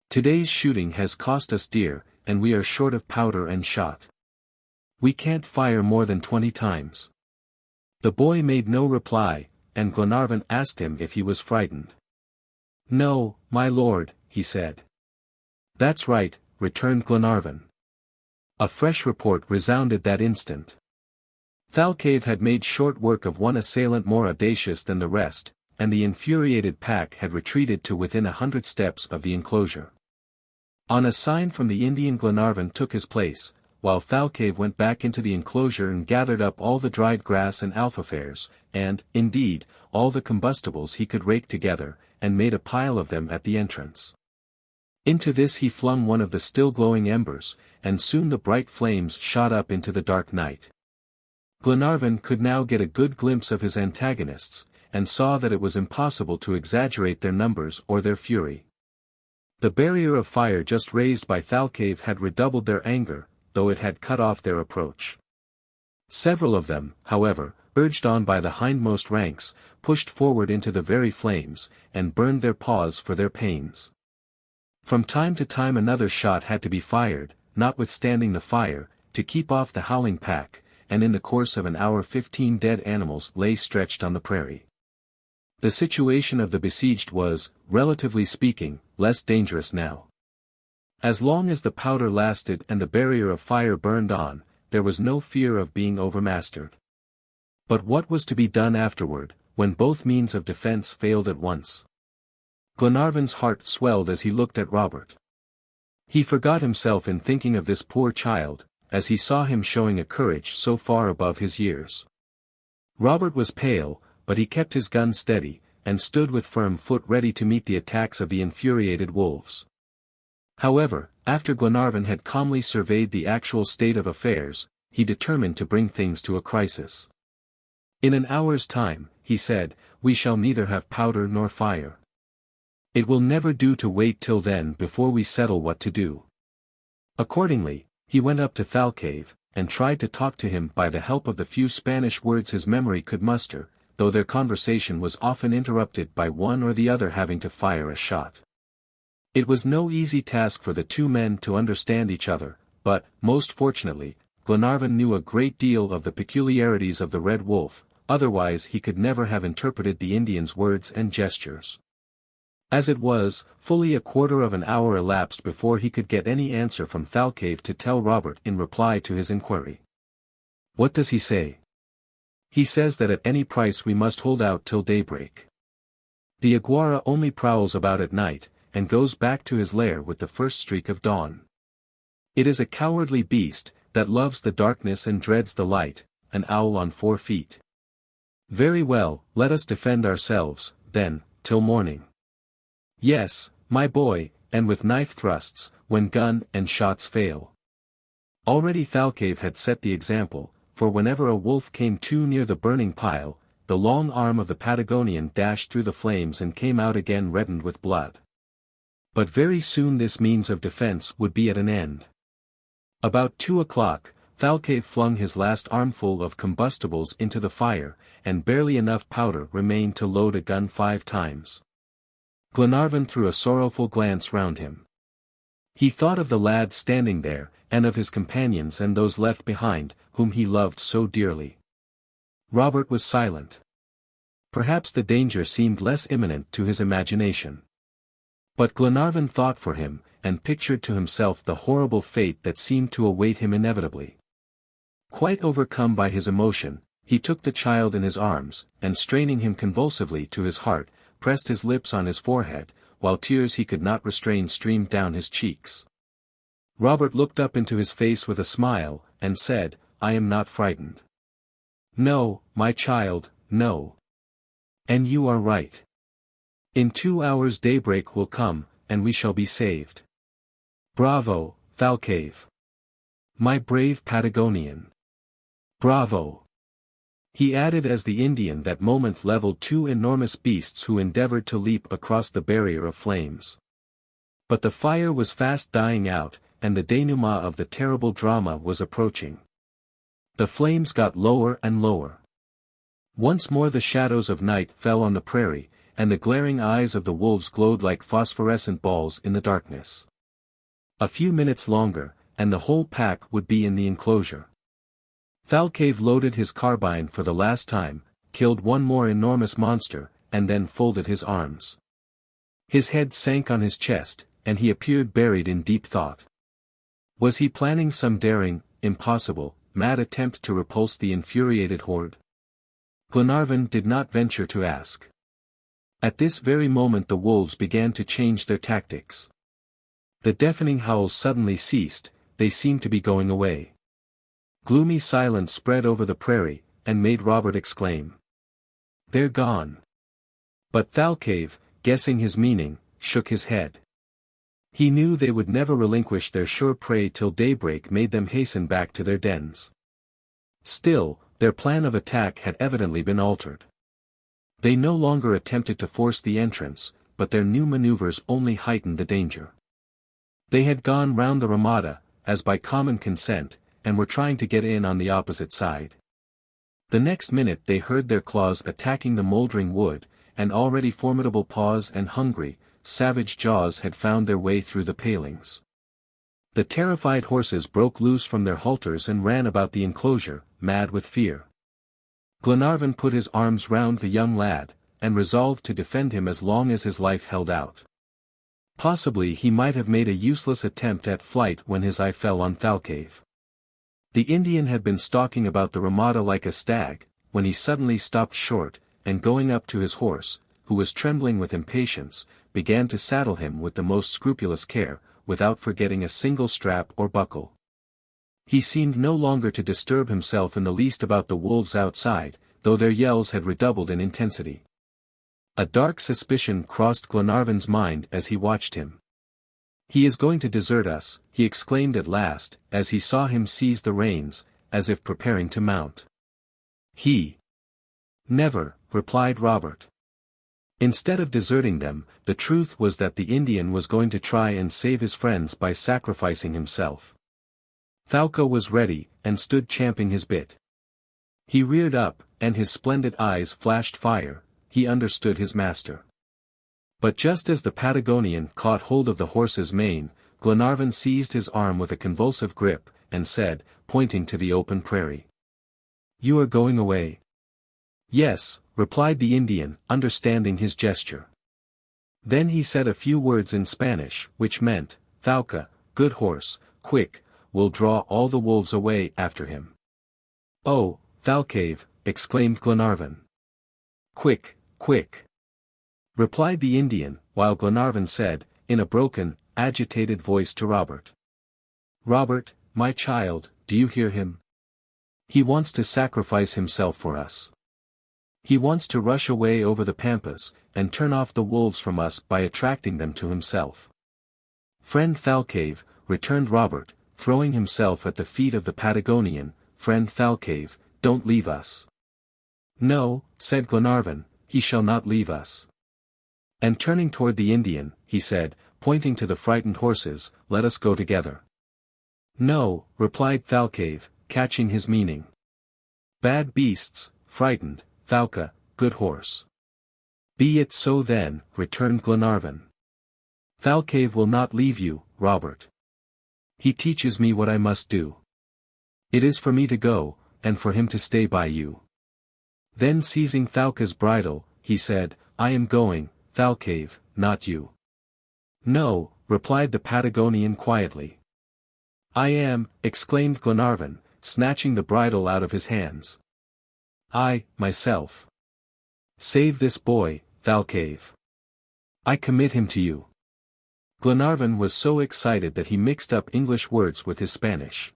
"Today's shooting has cost us dear, and we are short of powder and shot. We can't fire more than 20 times. The boy made no reply, and Glenarvan asked him if he was frightened. "No, my lord," he said. "That's right," returned Glenarvan. A fresh report resounded that instant. Thalcave had made short work of one assailant more audacious than the rest, and the infuriated pack had retreated to within 100 steps of the enclosure. On a sign from the Indian Glenarvan took his place, while Thalcave went back into the enclosure and gathered up all the dried grass and alfafairs, and, indeed, all the combustibles he could rake together, and made a pile of them at the entrance. Into this he flung one of the still glowing embers, and soon the bright flames shot up into the dark night. Glenarvan could now get a good glimpse of his antagonists, and saw that it was impossible to exaggerate their numbers or their fury. The barrier of fire just raised by Thalcave had redoubled their anger, though it had cut off their approach. Several of them, however, urged on by the hindmost ranks, pushed forward into the very flames, and burned their paws for their pains. From time to time another shot had to be fired, notwithstanding the fire, to keep off the howling pack, and in the course of an hour 15 dead animals lay stretched on the prairie. The situation of the besieged was, relatively speaking, less dangerous now. As long as the powder lasted and the barrier of fire burned on, there was no fear of being overmastered. But what was to be done afterward, when both means of defense failed at once? Glenarvan's heart swelled as he looked at Robert. He forgot himself in thinking of this poor child, as he saw him showing a courage so far above his years. Robert was pale, but he kept his gun steady, and stood with firm foot ready to meet the attacks of the infuriated wolves. However, after Glenarvan had calmly surveyed the actual state of affairs, he determined to bring things to a crisis. "In an hour's time," he said, "we shall neither have powder nor fire. It will never do to wait till then before we settle what to do." Accordingly, he went up to Thalcave, and tried to talk to him by the help of the few Spanish words his memory could muster, though their conversation was often interrupted by one or the other having to fire a shot. It was no easy task for the two men to understand each other, but, most fortunately, Glenarvan knew a great deal of the peculiarities of the Red Wolf, otherwise he could never have interpreted the Indian's words and gestures. As it was, fully a quarter of an hour elapsed before he could get any answer from Thalcave to tell Robert in reply to his inquiry. "What does he say?" "He says that at any price we must hold out till daybreak. The Aguara only prowls about at night, and goes back to his lair with the first streak of dawn. It is a cowardly beast, that loves the darkness and dreads the light, an owl on 4 feet. Very well, let us defend ourselves, then, till morning." "Yes, my boy, and with knife thrusts, when gun and shots fail." Already Thalcave had set the example, for whenever a wolf came too near the burning pile, the long arm of the Patagonian dashed through the flames and came out again reddened with blood. But very soon this means of defense would be at an end. About 2 o'clock, Thalcave flung his last armful of combustibles into the fire, and barely enough powder remained to load a gun 5 times. Glenarvan threw a sorrowful glance round him. He thought of the lad standing there, and of his companions and those left behind, whom he loved so dearly. Robert was silent. Perhaps the danger seemed less imminent to his imagination. But Glenarvan thought for him, and pictured to himself the horrible fate that seemed to await him inevitably. Quite overcome by his emotion, he took the child in his arms, and straining him convulsively to his heart, pressed his lips on his forehead, while tears he could not restrain streamed down his cheeks. Robert looked up into his face with a smile, and said, "I am not frightened." "No, my child, no. And you are right. In 2 hours daybreak will come, and we shall be saved. Bravo, Thalcave. My brave Patagonian. Bravo." He added as the Indian that moment leveled 2 enormous beasts who endeavored to leap across the barrier of flames. But the fire was fast dying out, and the denouement of the terrible drama was approaching. The flames got lower and lower. Once more the shadows of night fell on the prairie, and the glaring eyes of the wolves glowed like phosphorescent balls in the darkness. A few minutes longer, and the whole pack would be in the enclosure. Thalcave loaded his carbine for the last time, killed one more enormous monster, and then folded his arms. His head sank on his chest, and he appeared buried in deep thought. Was he planning some daring, impossible, mad attempt to repulse the infuriated horde? Glenarvan did not venture to ask. At this very moment the wolves began to change their tactics. The deafening howls suddenly ceased, they seemed to be going away. Gloomy silence spread over the prairie, and made Robert exclaim, "They're gone." But Thalcave, guessing his meaning, shook his head. He knew they would never relinquish their sure prey till daybreak made them hasten back to their dens. Still, their plan of attack had evidently been altered. They no longer attempted to force the entrance, but their new maneuvers only heightened the danger. They had gone round the Ramada, as by common consent, and were trying to get in on the opposite side. The next minute they heard their claws attacking the mouldering wood, and already formidable paws and hungry, savage jaws had found their way through the palings. The terrified horses broke loose from their halters and ran about the enclosure, mad with fear. Glenarvan put his arms round the young lad, and resolved to defend him as long as his life held out. Possibly he might have made a useless attempt at flight when his eye fell on THALCAVE. The Indian had been stalking about the Ramada like a stag, when he suddenly stopped short, and going up to his horse, who was trembling with impatience, began to saddle him with the most scrupulous care, without forgetting a single strap or buckle. He seemed no longer to disturb himself in the least about the wolves outside, though their yells had redoubled in intensity. A dark suspicion crossed Glenarvan's mind as he watched him. "He is going to desert us," he exclaimed at last, as he saw him seize the reins, as if preparing to mount. "He never," replied Robert. Instead of deserting them, the truth was that the Indian was going to try and save his friends by sacrificing himself. Thalca was ready, and stood champing his bit. He reared up, and his splendid eyes flashed fire. He understood his master. But just as the Patagonian caught hold of the horse's mane, Glenarvan seized his arm with a convulsive grip, and said, pointing to the open prairie, "You are going away?" "Yes," replied the Indian, understanding his gesture. Then he said a few words in Spanish, which meant, "Thalca, good horse, quick, we'll draw all the wolves away after him." "Oh, Thalcave," exclaimed Glenarvan. "Quick, quick," replied the Indian, while Glenarvan said, in a broken, agitated voice to Robert, "Robert, my child, do you hear him? He wants to sacrifice himself for us. He wants to rush away over the pampas, and turn off the wolves from us by attracting them to himself." "Friend Thalcave," returned Robert, throwing himself at the feet of the Patagonian, "Friend Thalcave, don't leave us." "No," said Glenarvan, "he shall not leave us." And turning toward the Indian, he said, pointing to the frightened horses, "Let us go together." "No," replied Thalcave, catching his meaning. "Bad beasts, frightened, Thalca, good horse." "Be it so then," returned Glenarvan. "Thalcave will not leave you, Robert. He teaches me what I must do. It is for me to go, and for him to stay by you." Then seizing Thalca's bridle, he said, "I am going, Thalcave, not you." "No," replied the Patagonian quietly. "I am," exclaimed Glenarvan, snatching the bridle out of his hands. "I, myself. Save this boy, Thalcave. I commit him to you." Glenarvan was so excited that he mixed up English words with his Spanish.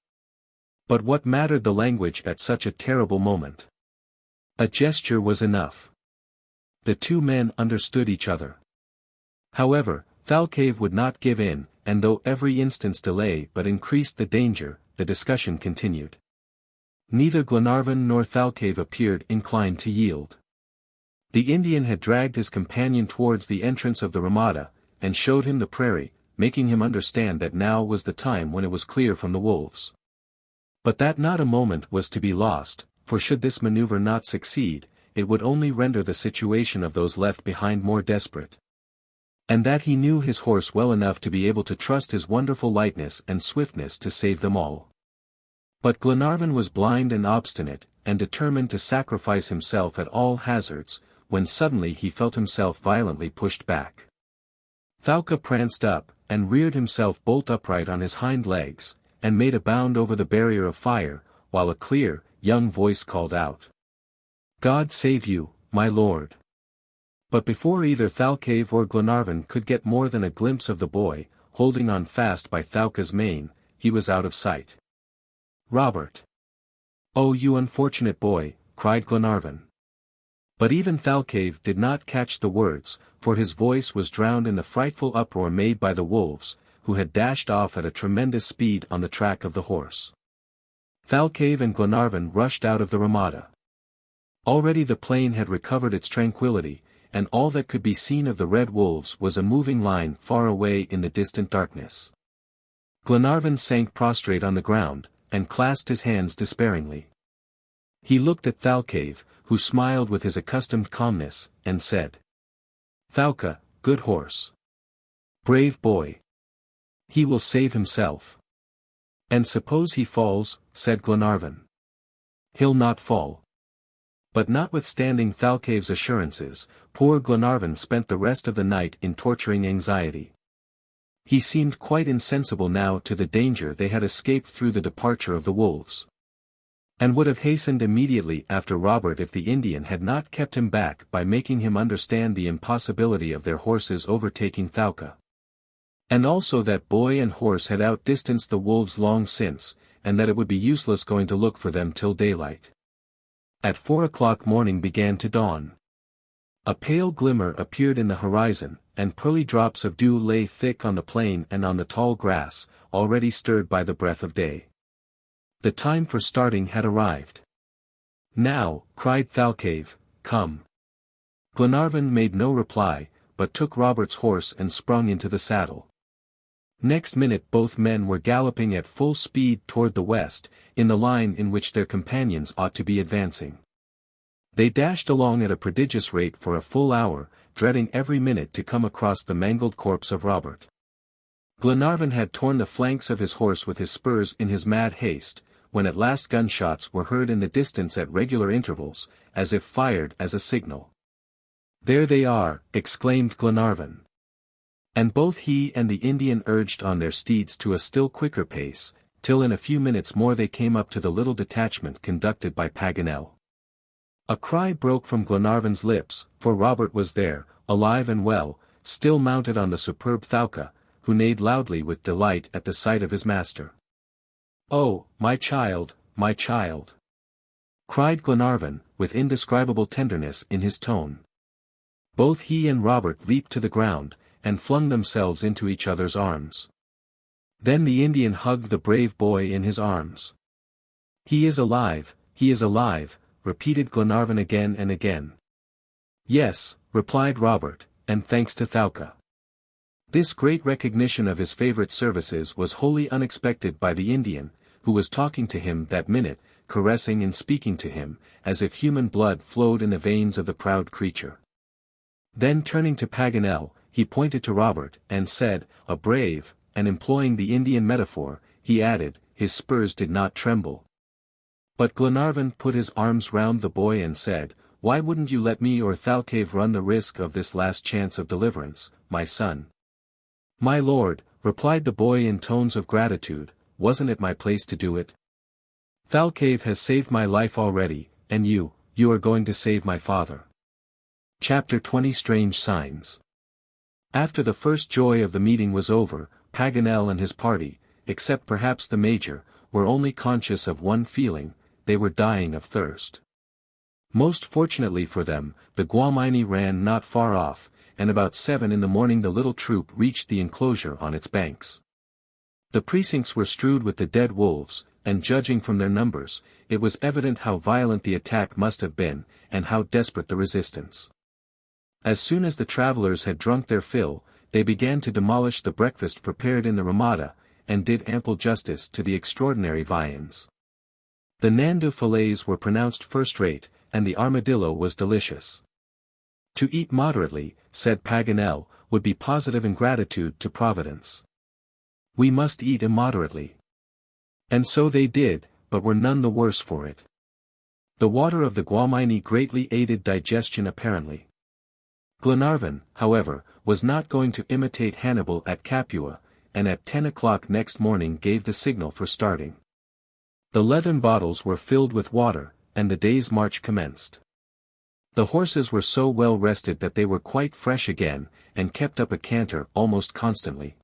But what mattered the language at such a terrible moment? A gesture was enough. The two men understood each other. However, Thalcave would not give in, and though every instant's delay but increased the danger, the discussion continued. Neither Glenarvan nor Thalcave appeared inclined to yield. The Indian had dragged his companion towards the entrance of the Ramada, and showed him the prairie, making him understand that now was the time when it was clear from the wolves. But that not a moment was to be lost, for should this maneuver not succeed, it would only render the situation of those left behind more desperate. And that he knew his horse well enough to be able to trust his wonderful lightness and swiftness to save them all. But Glenarvan was blind and obstinate, and determined to sacrifice himself at all hazards, when suddenly he felt himself violently pushed back. Thalca pranced up, and reared himself bolt upright on his hind legs, and made a bound over the barrier of fire, while a clear, young voice called out, "God save you, my lord." But before either Thalcave or Glenarvan could get more than a glimpse of the boy, holding on fast by Thalca's mane, he was out of sight. "Robert! Oh, you unfortunate boy," cried Glenarvan. But even Thalcave did not catch the words, for his voice was drowned in the frightful uproar made by the wolves, who had dashed off at a tremendous speed on the track of the horse. Thalcave and Glenarvan rushed out of the Ramada. Already the plain had recovered its tranquility, and all that could be seen of the red wolves was a moving line far away in the distant darkness. Glenarvan sank prostrate on the ground, and clasped his hands despairingly. He looked at Thalcave, who smiled with his accustomed calmness, and said, "Thalca, good horse. Brave boy. He will save himself." "And suppose he falls," said Glenarvan. "He'll not fall." But notwithstanding Thalcave's assurances, poor Glenarvan spent the rest of the night in torturing anxiety. He seemed quite insensible now to the danger they had escaped through the departure of the wolves, and would have hastened immediately after Robert if the Indian had not kept him back by making him understand the impossibility of their horses overtaking Thalca. And also that boy and horse had outdistanced the wolves long since, and that it would be useless going to look for them till daylight. At 4 o'clock morning began to dawn. A pale glimmer appeared in the horizon, and pearly drops of dew lay thick on the plain and on the tall grass, already stirred by the breath of day. The time for starting had arrived. "Now," cried Thalcave, "come." Glenarvan made no reply, but took Robert's horse and sprung into the saddle. Next minute both men were galloping at full speed toward the west, in the line in which their companions ought to be advancing. They dashed along at a prodigious rate for a full hour, dreading every minute to come across the mangled corpse of Robert. Glenarvan had torn the flanks of his horse with his spurs in his mad haste, when at last gunshots were heard in the distance at regular intervals, as if fired as a signal. "There they are," exclaimed Glenarvan. And both he and the Indian urged on their steeds to a still quicker pace, till in a few minutes more they came up to the little detachment conducted by Paganel. A cry broke from Glenarvan's lips, for Robert was there, alive and well, still mounted on the superb Thalca, who neighed loudly with delight at the sight of his master. "Oh, my child," cried Glenarvan, with indescribable tenderness in his tone. Both he and Robert leaped to the ground, and flung themselves into each other's arms. Then the Indian hugged the brave boy in his arms. "He is alive, he is alive," repeated Glenarvan again and again. "Yes," replied Robert, "and thanks to Thalca." This great recognition of his favorite services was wholly unexpected by the Indian, who was talking to him that minute, caressing and speaking to him, as if human blood flowed in the veins of the proud creature. Then turning to Paganel, he pointed to Robert, and said, "A brave," and employing the Indian metaphor, he added, "his spurs did not tremble." But Glenarvan put his arms round the boy and said, "Why wouldn't you let me or Thalcave run the risk of this last chance of deliverance, my son?" "My lord," replied the boy in tones of gratitude, "wasn't it my place to do it? Thalcave has saved my life already, and you are going to save my father." Chapter 20 Strange Signs. After the first joy of the meeting was over, Paganel and his party, except perhaps the Major, were only conscious of one feeling: they were dying of thirst. Most fortunately for them, the Guamini ran not far off, and about 7 in the morning the little troop reached the enclosure on its banks. The precincts were strewed with the dead wolves, and judging from their numbers, it was evident how violent the attack must have been, and how desperate the resistance. As soon as the travelers had drunk their fill, they began to demolish the breakfast prepared in the Ramada, and did ample justice to the extraordinary viands. The Nandu fillets were pronounced first-rate, and the armadillo was delicious. To eat moderately, said Paganel, would be positive ingratitude to Providence. We must eat immoderately. And so they did, but were none the worse for it. The water of the Guamini greatly aided digestion apparently. Glenarvan, however, was not going to imitate Hannibal at Capua, and at 10 o'clock next morning gave the signal for starting. The leathern bottles were filled with water, and the day's march commenced. The horses were so well rested that they were quite fresh again, and kept up a canter almost constantly.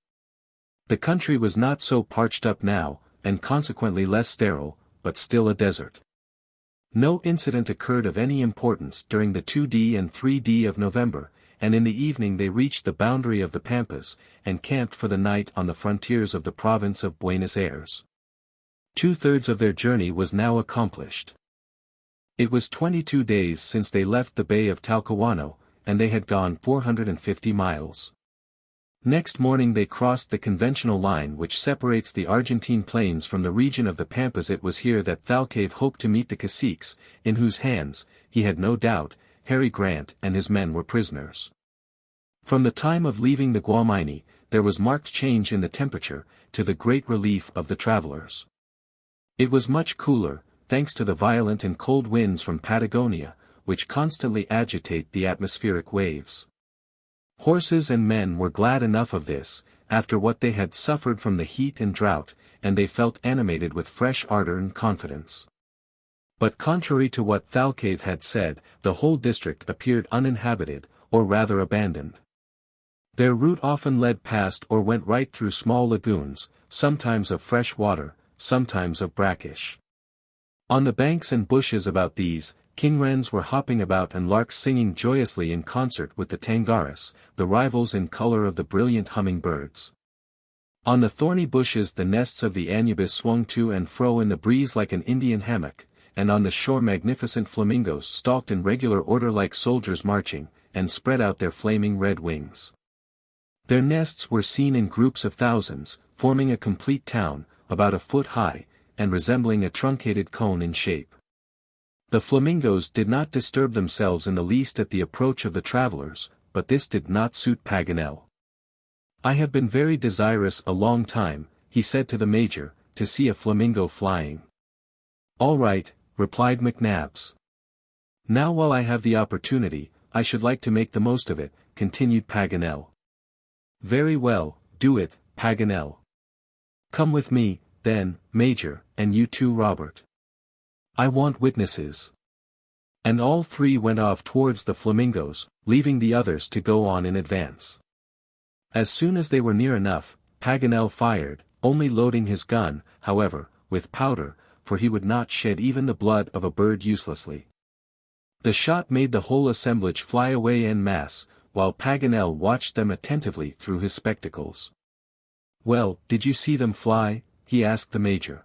The country was not so parched up now, and consequently less sterile, but still a desert. No incident occurred of any importance during the 2d and 3d of November, and in the evening they reached the boundary of the Pampas, and camped for the night on the frontiers of the province of Buenos Aires. 2/3 of their journey was now accomplished. It was 22 days since they left the Bay of Talcahuano, and they had gone 450 miles. Next morning they crossed the conventional line which separates the Argentine plains from the region of the Pampas. It was here that Thalcave hoped to meet the caciques, in whose hands, he had no doubt, Harry Grant and his men were prisoners. From the time of leaving the Guamini, there was marked change in the temperature, to the great relief of the travelers. It was much cooler, thanks to the violent and cold winds from Patagonia, which constantly agitate the atmospheric waves. Horses and men were glad enough of this, after what they had suffered from the heat and drought, and they felt animated with fresh ardor and confidence. But contrary to what Thalcave had said, the whole district appeared uninhabited, or rather abandoned. Their route often led past or went right through small lagoons, sometimes of fresh water, sometimes of brackish. On the banks and bushes about these, king wrens were hopping about and larks singing joyously in concert with the tangaras, the rivals in color of the brilliant hummingbirds. On the thorny bushes the nests of the anubis swung to and fro in the breeze like an Indian hammock, and on the shore magnificent flamingos stalked in regular order like soldiers marching, and spread out their flaming red wings. Their nests were seen in groups of thousands, forming a complete town, about a foot high, and resembling a truncated cone in shape. The flamingos did not disturb themselves in the least at the approach of the travelers, but this did not suit Paganel. "I have been very desirous a long time," he said to the major, "to see a flamingo flying." "All right," replied McNabbs. "Now while I have the opportunity, I should like to make the most of it," continued Paganel. "Very well, do it, Paganel. Come with me, then, Major, and you too, Robert. I want witnesses." And all three went off towards the flamingos, leaving the others to go on in advance. As soon as they were near enough, Paganel fired, only loading his gun, however, with powder, for he would not shed even the blood of a bird uselessly. The shot made the whole assemblage fly away en masse, while Paganel watched them attentively through his spectacles. "Well, did you see them fly?" he asked the major.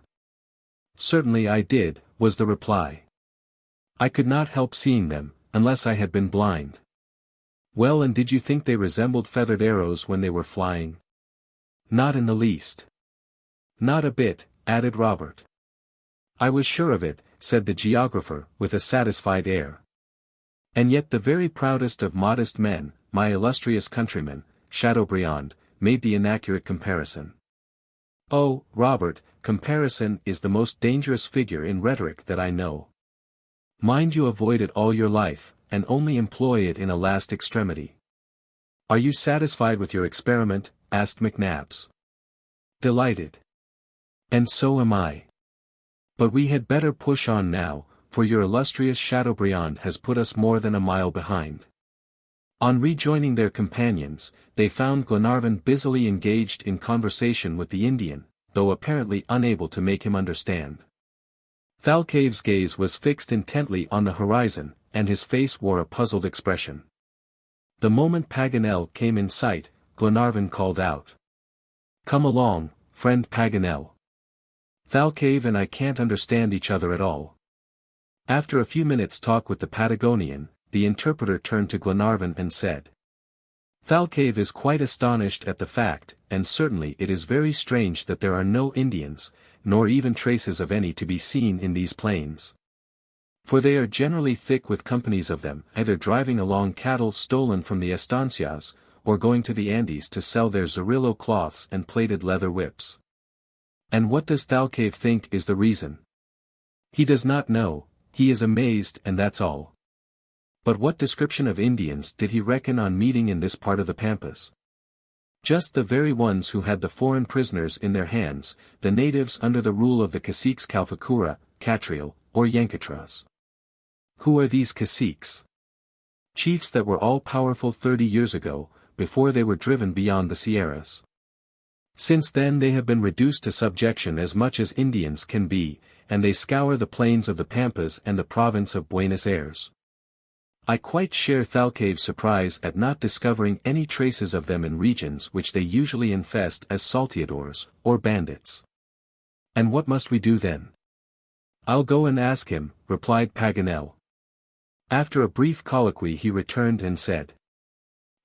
"Certainly I did," was the reply. "I could not help seeing them, unless I had been blind." "Well, and did you think they resembled feathered arrows when they were flying?" "Not in the least." "Not a bit," added Robert. "I was sure of it," said the geographer, with a satisfied air. "And yet the very proudest of modest men, my illustrious countryman, Chateaubriand, made the inaccurate comparison." "Oh, Robert, comparison is the most dangerous figure in rhetoric that I know. Mind you avoid it all your life, and only employ it in a last extremity." "Are you satisfied with your experiment?" asked McNabbs. "Delighted. And so am I. But we had better push on now, for your illustrious Chateaubriand has put us more than a mile behind." On rejoining their companions, they found Glenarvan busily engaged in conversation with the Indian, though apparently unable to make him understand. Thalcave's gaze was fixed intently on the horizon, and his face wore a puzzled expression. The moment Paganel came in sight, Glenarvan called out, "Come along, friend Paganel. Thalcave and I can't understand each other at all." After a few minutes' talk with the Patagonian, the interpreter turned to Glenarvan and said, "Thalcave is quite astonished at the fact, and certainly it is very strange that there are no Indians, nor even traces of any to be seen in these plains. For they are generally thick with companies of them, either driving along cattle stolen from the estancias, or going to the Andes to sell their Zorillo cloths and plaited leather whips. And what does Thalcave think is the reason? He does not know, he is amazed and that's all. But what description of Indians did he reckon on meeting in this part of the Pampas? Just the very ones who had the foreign prisoners in their hands, the natives under the rule of the caciques Calfacura, Catriel, or Yankatras. Who are these caciques? Chiefs that were all-powerful 30 years ago, before they were driven beyond the Sierras. Since then they have been reduced to subjection as much as Indians can be, and they scour the plains of the Pampas and the province of Buenos Aires. I quite share Thalcave's surprise at not discovering any traces of them in regions which they usually infest as salteadors, or bandits. And what must we do then? I'll go and ask him, replied Paganel. After a brief colloquy he returned and said.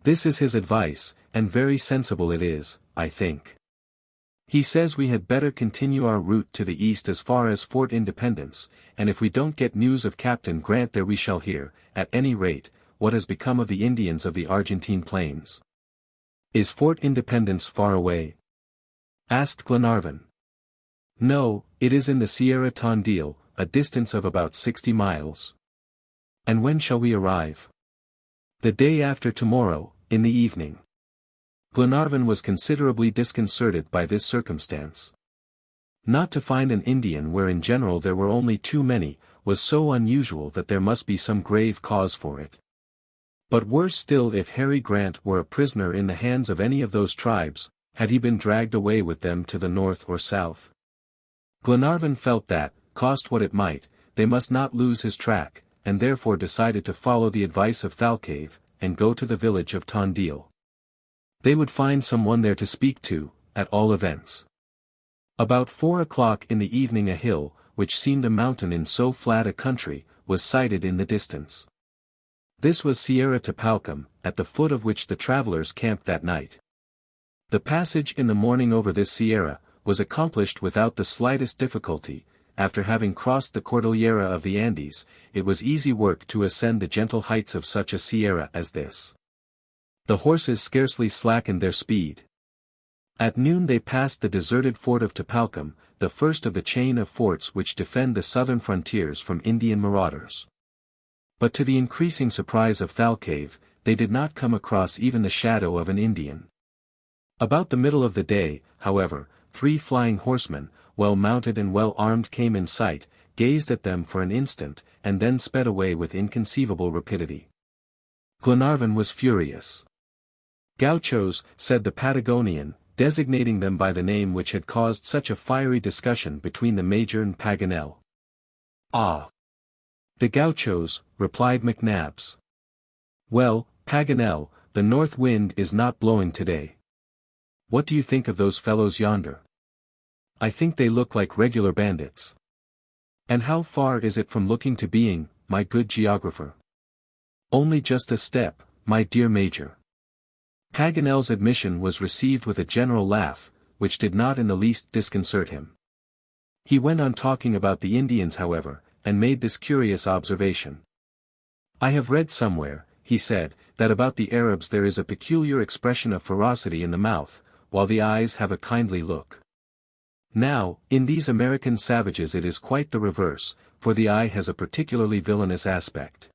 This is his advice, and very sensible it is, I think. He says we had better continue our route to the east as far as Fort Independence, and if we don't get news of Captain Grant there we shall hear, at any rate, what has become of the Indians of the Argentine plains. Is Fort Independence far away? Asked Glenarvan. No, it is in the Sierra Tondil, a distance of about 60 miles. And when shall we arrive? The day after tomorrow, in the evening. Glenarvan was considerably disconcerted by this circumstance. Not to find an Indian where in general there were only too many, was so unusual that there must be some grave cause for it. But worse still if Harry Grant were a prisoner in the hands of any of those tribes, had he been dragged away with them to the north or south. Glenarvan felt that, cost what it might, they must not lose his track, and therefore decided to follow the advice of Thalcave, and go to the village of Tondil. They would find someone there to speak to, at all events. About 4 o'clock in the evening a hill, which seemed a mountain in so flat a country, was sighted in the distance. This was Sierra Tapalcum, at the foot of which the travelers camped that night. The passage in the morning over this sierra, was accomplished without the slightest difficulty. After having crossed the Cordillera of the Andes, it was easy work to ascend the gentle heights of such a sierra as this. The horses scarcely slackened their speed. At noon they passed the deserted fort of Tapalcum, the first of the chain of forts which defend the southern frontiers from Indian marauders. But to the increasing surprise of Thalcave, they did not come across even the shadow of an Indian. About the middle of the day, however, 3 flying horsemen, well mounted and well armed came in sight, gazed at them for an instant, and then sped away with inconceivable rapidity. Glenarvan was furious. Gauchos, said the Patagonian, designating them by the name which had caused such a fiery discussion between the Major and Paganel. Ah! The Gauchos, replied McNabbs. Well, Paganel, the north wind is not blowing today. What do you think of those fellows yonder? I think they look like regular bandits. And how far is it from looking to being, my good geographer? Only just a step, my dear Major. Paganel's admission was received with a general laugh, which did not in the least disconcert him. He went on talking about the Indians however, and made this curious observation. I have read somewhere, he said, that about the Arabs there is a peculiar expression of ferocity in the mouth, while the eyes have a kindly look. Now, in these American savages it is quite the reverse, for the eye has a particularly villainous aspect.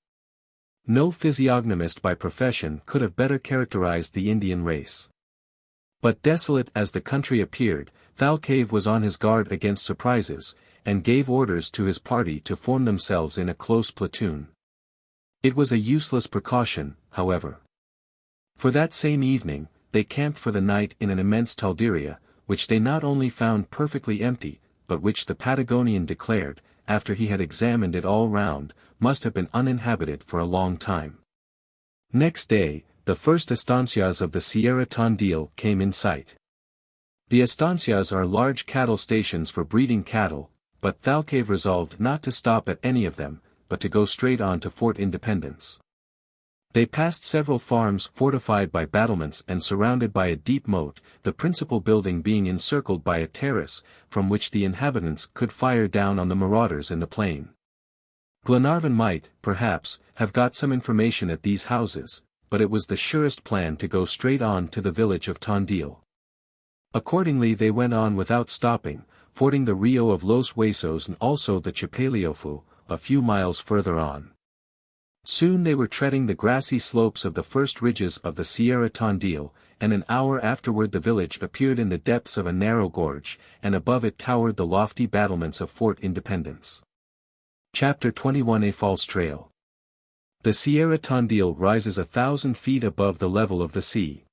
No physiognomist by profession could have better characterized the Indian race. But desolate as the country appeared, Thalcave was on his guard against surprises, and gave orders to his party to form themselves in a close platoon. It was a useless precaution, however. For that same evening, they camped for the night in an immense talderia, which they not only found perfectly empty, but which the Patagonian declared, after he had examined it all round, must have been uninhabited for a long time. Next day, the first estancias of the Sierra Tondil came in sight. The estancias are large cattle stations for breeding cattle, but Thalcave resolved not to stop at any of them, but to go straight on to Fort Independence. They passed several farms fortified by battlements and surrounded by a deep moat, the principal building being encircled by a terrace, from which the inhabitants could fire down on the marauders in the plain. Glenarvan might, perhaps, have got some information at these houses, but it was the surest plan to go straight on to the village of Tondil. Accordingly they went on without stopping, fording the Rio of Los Huesos and also the Chapaleofu, a few miles further on. Soon they were treading the grassy slopes of the first ridges of the Sierra Tondil, and an hour afterward the village appeared in the depths of a narrow gorge, and above it towered the lofty battlements of Fort Independence. Chapter 21 A False Trail. The Sierra Tondil rises 1,000 feet above the level of the sea.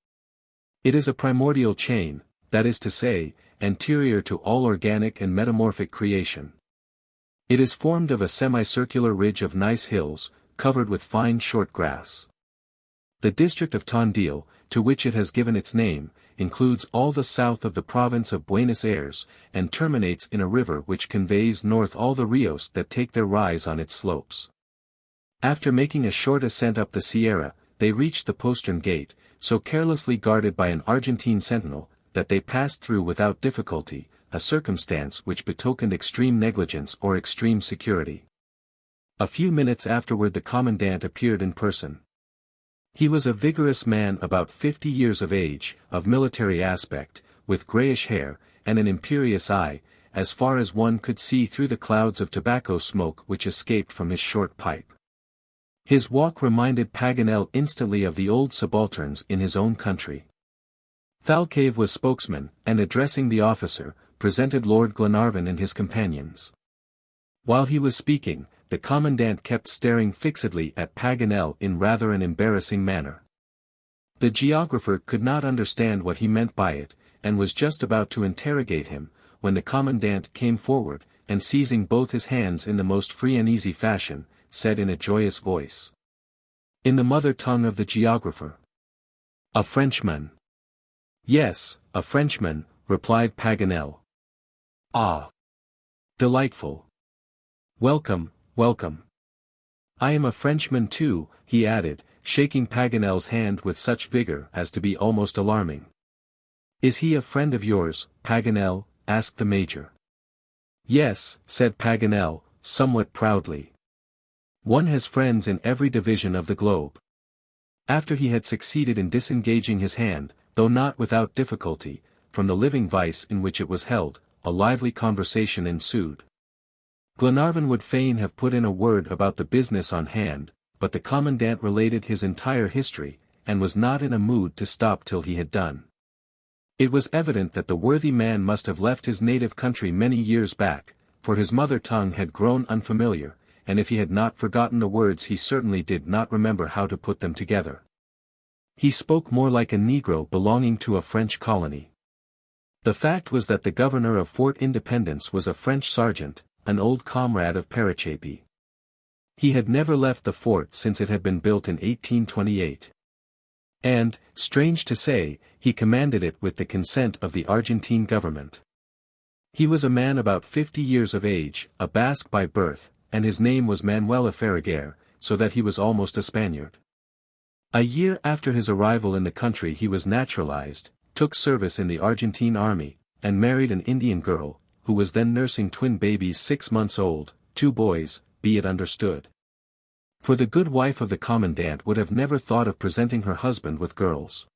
It is a primordial chain, that is to say, anterior to all organic and metamorphic creation. It is formed of a semicircular ridge of gneiss hills, covered with fine short grass. The district of Tondil, to which it has given its name, includes all the south of the province of Buenos Aires, and terminates in a river which conveys north all the rios that take their rise on its slopes. After making a short ascent up the Sierra, they reached the postern gate, so carelessly guarded by an Argentine sentinel, that they passed through without difficulty, a circumstance which betokened extreme negligence or extreme security. A few minutes afterward the commandant appeared in person. He was a vigorous man about 50 years of age, of military aspect, with grayish hair, and an imperious eye, as far as one could see through the clouds of tobacco smoke which escaped from his short pipe. His walk reminded Paganel instantly of the old subalterns in his own country. Thalcave was spokesman, and addressing the officer, presented Lord Glenarvan and his companions. While he was speaking, the commandant kept staring fixedly at Paganel in rather an embarrassing manner. The geographer could not understand what he meant by it, and was just about to interrogate him, when the commandant came forward, and seizing both his hands in the most free and easy fashion, said in a joyous voice, in the mother tongue of the geographer, "A Frenchman." "Yes, a Frenchman," replied Paganel. "Ah! Delightful. Welcome, welcome. I am a Frenchman too," he added, shaking Paganel's hand with such vigor as to be almost alarming. "Is he a friend of yours, Paganel?" asked the major. "Yes," said Paganel, somewhat proudly. "One has friends in every division of the globe." After he had succeeded in disengaging his hand, though not without difficulty, from the living vice in which it was held, a lively conversation ensued. Glenarvan would fain have put in a word about the business on hand, but the commandant related his entire history, and was not in a mood to stop till he had done. It was evident that the worthy man must have left his native country many years back, for his mother tongue had grown unfamiliar, and if he had not forgotten the words he certainly did not remember how to put them together. He spoke more like a Negro belonging to a French colony. The fact was that the governor of Fort Independence was a French sergeant, an old comrade of Parachapi. He had never left the fort since it had been built in 1828. And, strange to say, he commanded it with the consent of the Argentine government. He was a man about 50 years of age, a Basque by birth, and his name was Manuel Ferreguer, so that he was almost a Spaniard. A year after his arrival in the country he was naturalized, took service in the Argentine army, and married an Indian girl, who was then nursing twin babies 6 months old, 2 boys, be it understood. For the good wife of the commandant would have never thought of presenting her husband with girls.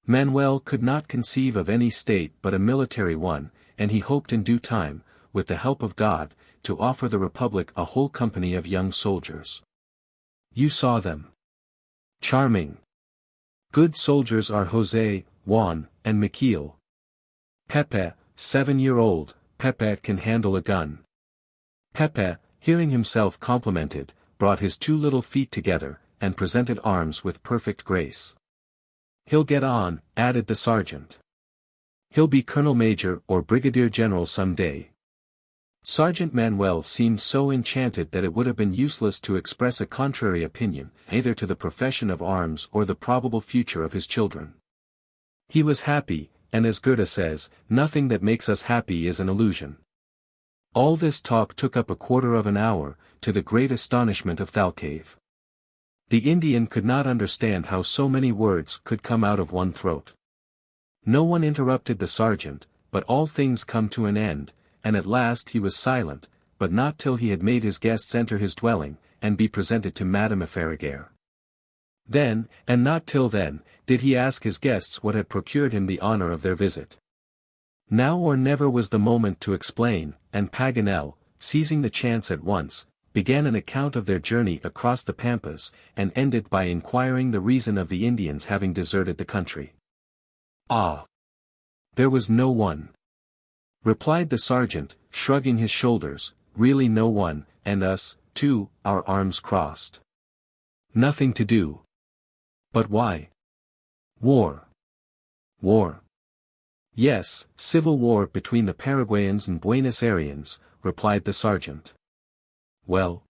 Manuel could not conceive of any state but a military one, and he hoped in due time, with the help of God, to offer the Republic a whole company of young soldiers. You saw them. Charming. Good soldiers are Jose, Juan, and Miquel. Pepe, 7-year-old, Pepe can handle a gun. Pepe, hearing himself complimented, brought his 2 little feet together, and presented arms with perfect grace. He'll get on, added the sergeant. He'll be colonel major or brigadier general some day. Sergeant Manuel seemed so enchanted that it would have been useless to express a contrary opinion, either to the profession of arms or the probable future of his children. He was happy, and as Goethe says, nothing that makes us happy is an illusion. All this talk took up a quarter of an hour, to the great astonishment of Thalcave. The Indian could not understand how so many words could come out of one throat. No one interrupted the sergeant, but all things come to an end, and at last he was silent, but not till he had made his guests enter his dwelling, and be presented to Madame Ferreguer. Then, and not till then, did he ask his guests what had procured him the honor of their visit. Now or never was the moment to explain, and Paganel, seizing the chance at once, began an account of their journey across the Pampas, and ended by inquiring the reason of the Indians having deserted the country. Ah! There was no one. Replied the sergeant, shrugging his shoulders, really no one, and us, too, our arms crossed. Nothing to do. But why? War. War. Yes, civil war between the Paraguayans and Buenos Aires, replied the sergeant. Well?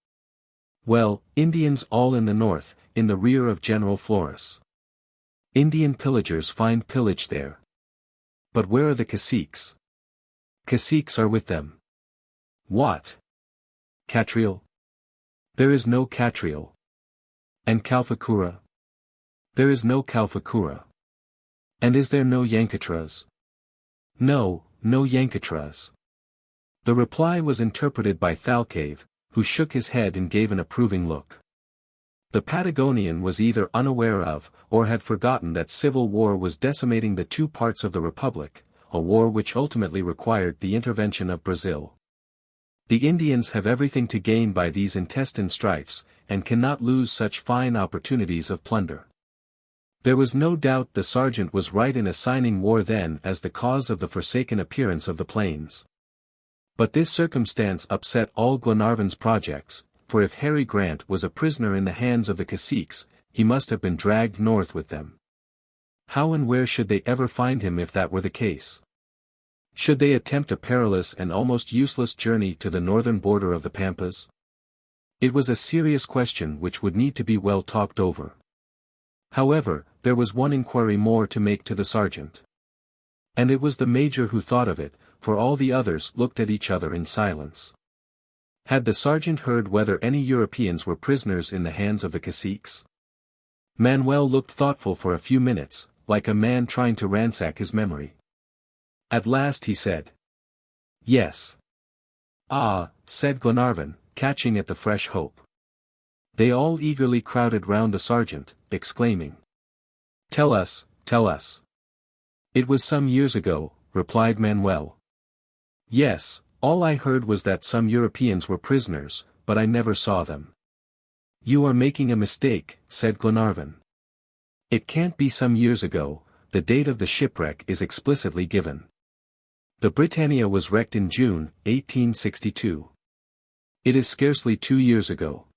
Well, Indians all in the north, in the rear of General Flores. Indian pillagers find pillage there. But where are the caciques? Caciques are with them. What? Catriel? There is no Catriel. And Calfacura? There is no Calfacura. And is there no Yankatras? No, no Yankatras. The reply was interpreted by THALCAVE, who shook his head and gave an approving look. The Patagonian was either unaware of, or had forgotten that civil war was decimating the two parts of the Republic, a war which ultimately required the intervention of Brazil. The Indians have everything to gain by these intestine strifes, and cannot lose such fine opportunities of plunder. There was no doubt the sergeant was right in assigning war then as the cause of the forsaken appearance of the plains. But this circumstance upset all Glenarvan's projects, for if Harry Grant was a prisoner in the hands of the caciques, he must have been dragged north with them. How and where should they ever find him if that were the case? Should they attempt a perilous and almost useless journey to the northern border of the Pampas? It was a serious question which would need to be well talked over. However, there was one inquiry more to make to the sergeant. And it was the major who thought of it, for all the others looked at each other in silence. Had the sergeant heard whether any Europeans were prisoners in the hands of the caciques? Manuel looked thoughtful for a few minutes, like a man trying to ransack his memory. At last he said, "Yes." "Ah," said Glenarvan, catching at the fresh hope. They all eagerly crowded round the sergeant, exclaiming, "Tell us, tell us." "It was some years ago," replied Manuel. "Yes, all I heard was that some Europeans were prisoners, but I never saw them." "You are making a mistake," said Glenarvan. "It can't be some years ago, the date of the shipwreck is explicitly given. The Britannia was wrecked in June, 1862. It is scarcely 2 years ago."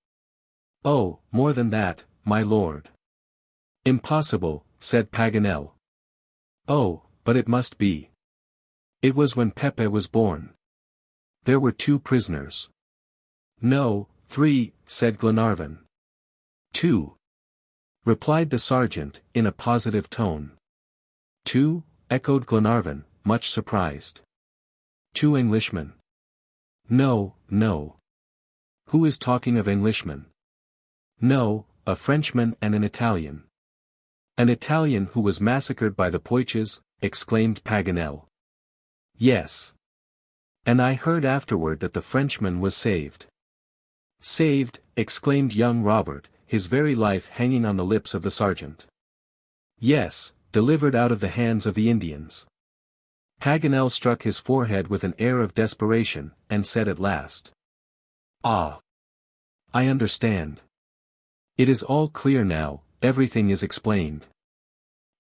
"Oh, more than that, my lord." "Impossible," said Paganel. "Oh, but it must be. It was when Pepe was born. There were 2 prisoners." "No, 3, said Glenarvan. 2. Replied the sergeant, in a positive tone. 2, echoed Glenarvan, much surprised. 2 Englishmen. No, no. Who is talking of Englishmen? No, a Frenchman and an Italian. An Italian who was massacred by the Poiches, exclaimed Paganel. Yes. And I heard afterward that the Frenchman was saved. Saved, exclaimed young Robert, his very life hanging on the lips of the sergeant. Yes, delivered out of the hands of the Indians. Paganel struck his forehead with an air of desperation, and said at last. Ah! I understand. It is all clear now, everything is explained.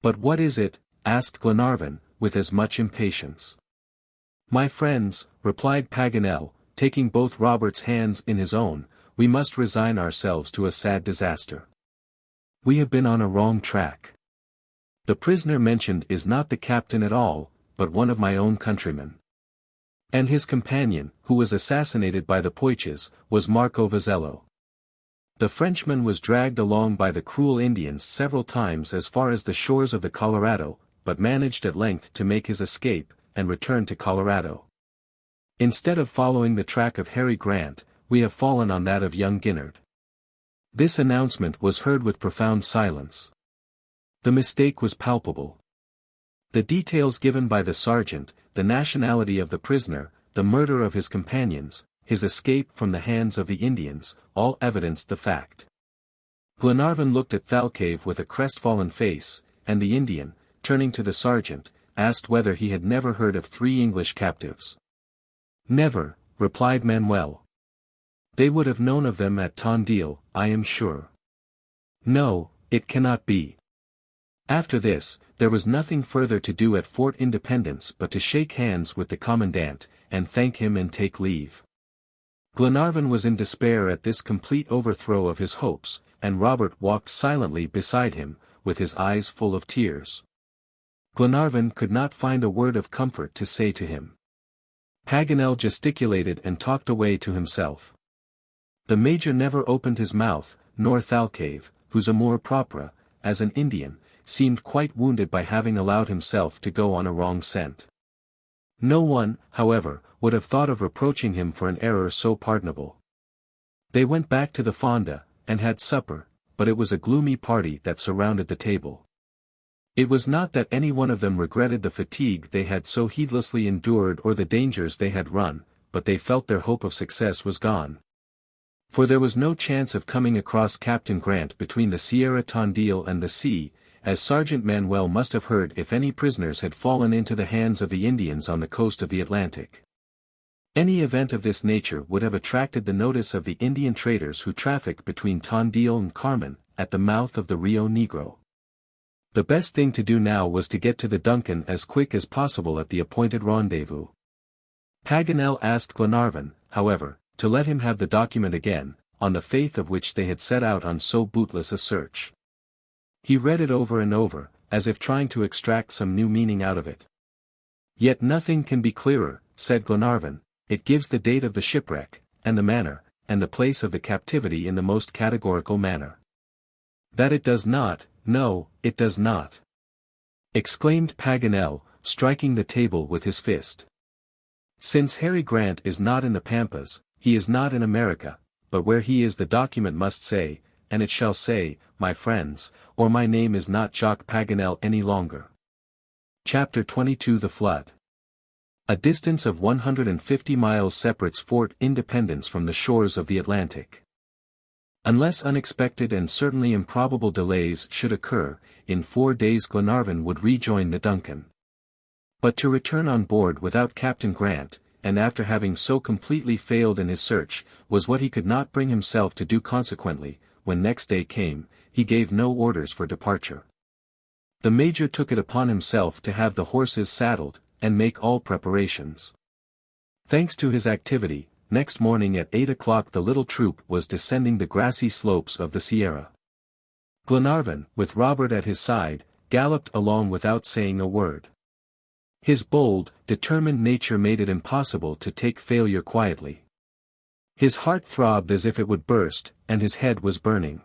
But what is it? Asked Glenarvan, with as much impatience. My friends, replied Paganel, taking both Robert's hands in his own, we must resign ourselves to a sad disaster. We have been on a wrong track. The prisoner mentioned is not the captain at all, but one of my own countrymen. And his companion, who was assassinated by the Poiches, was Marco Vizzello. The Frenchman was dragged along by the cruel Indians several times as far as the shores of the Colorado, but managed at length to make his escape, and return to Colorado. Instead of following the track of Harry Grant, we have fallen on that of young Glenarvan. This announcement was heard with profound silence. The mistake was palpable. The details given by the sergeant, the nationality of the prisoner, the murder of his companions, his escape from the hands of the Indians, all evidenced the fact. Glenarvan looked at Thalcave with a crestfallen face, and the Indian, turning to the sergeant, asked whether he had never heard of 3 English captives. Never, replied Manuel. They would have known of them at Tondil, I am sure. No, it cannot be. After this, there was nothing further to do at Fort Independence but to shake hands with the commandant, and thank him and take leave. Glenarvan was in despair at this complete overthrow of his hopes, and Robert walked silently beside him, with his eyes full of tears. Glenarvan could not find a word of comfort to say to him. Paganel gesticulated and talked away to himself. The Major never opened his mouth, nor Thalcave, whose amour propre, as an Indian, seemed quite wounded by having allowed himself to go on a wrong scent. No one, however, would have thought of reproaching him for an error so pardonable. They went back to the fonda, and had supper, but it was a gloomy party that surrounded the table. It was not that any one of them regretted the fatigue they had so heedlessly endured or the dangers they had run, but they felt their hope of success was gone. For there was no chance of coming across Captain Grant between the Sierra Tondil and the sea, as Sergeant Manuel must have heard if any prisoners had fallen into the hands of the Indians on the coast of the Atlantic. Any event of this nature would have attracted the notice of the Indian traders who traffic between Tondil and Carmen, at the mouth of the Rio Negro. The best thing to do now was to get to the DUNCAN as quick as possible at the appointed rendezvous. Paganel asked Glenarvan, however, to let him have the document again, on the faith of which they had set out on so bootless a search. He read it over and over, as if trying to extract some new meaning out of it. "Yet nothing can be clearer," said Glenarvan. "It gives the date of the shipwreck, and the manner, and the place of the captivity in the most categorical manner." "That it does not, no, it does not," exclaimed Paganel, striking the table with his fist. "Since Harry Grant is not in the Pampas, he is not in America, but where he is the document must say, and it shall say, my friends, or my name is not Jacques Paganel any longer." Chapter 22 The Flood. A distance of 150 miles separates Fort Independence from the shores of the Atlantic. Unless unexpected and certainly improbable delays should occur, in 4 days Glenarvan would rejoin the DUNCAN. But to return on board without Captain Grant, and after having so completely failed in his search, was what he could not bring himself to do. Consequently, when next day came, he gave no orders for departure. The Major took it upon himself to have the horses saddled, and make all preparations. Thanks to his activity, next morning at 8 o'clock the little troop was descending the grassy slopes of the Sierra. Glenarvan, with Robert at his side, galloped along without saying a word. His bold, determined nature made it impossible to take failure quietly. His heart throbbed as if it would burst, and his head was burning.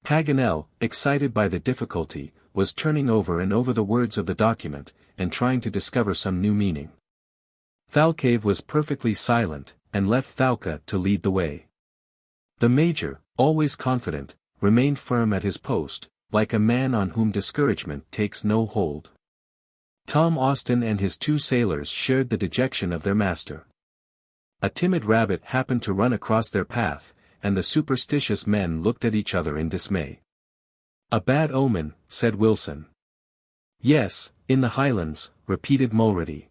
Paganel, excited by the difficulty, was turning over and over the words of the document, and trying to discover some new meaning. Thalcave was perfectly silent, and left Thalca to lead the way. The Major, always confident, remained firm at his post, like a man on whom discouragement takes no hold. Tom Austin and his 2 sailors shared the dejection of their master. A timid rabbit happened to run across their path, and the superstitious men looked at each other in dismay. "A bad omen," said Wilson. "Yes, in the Highlands," repeated Mulrady.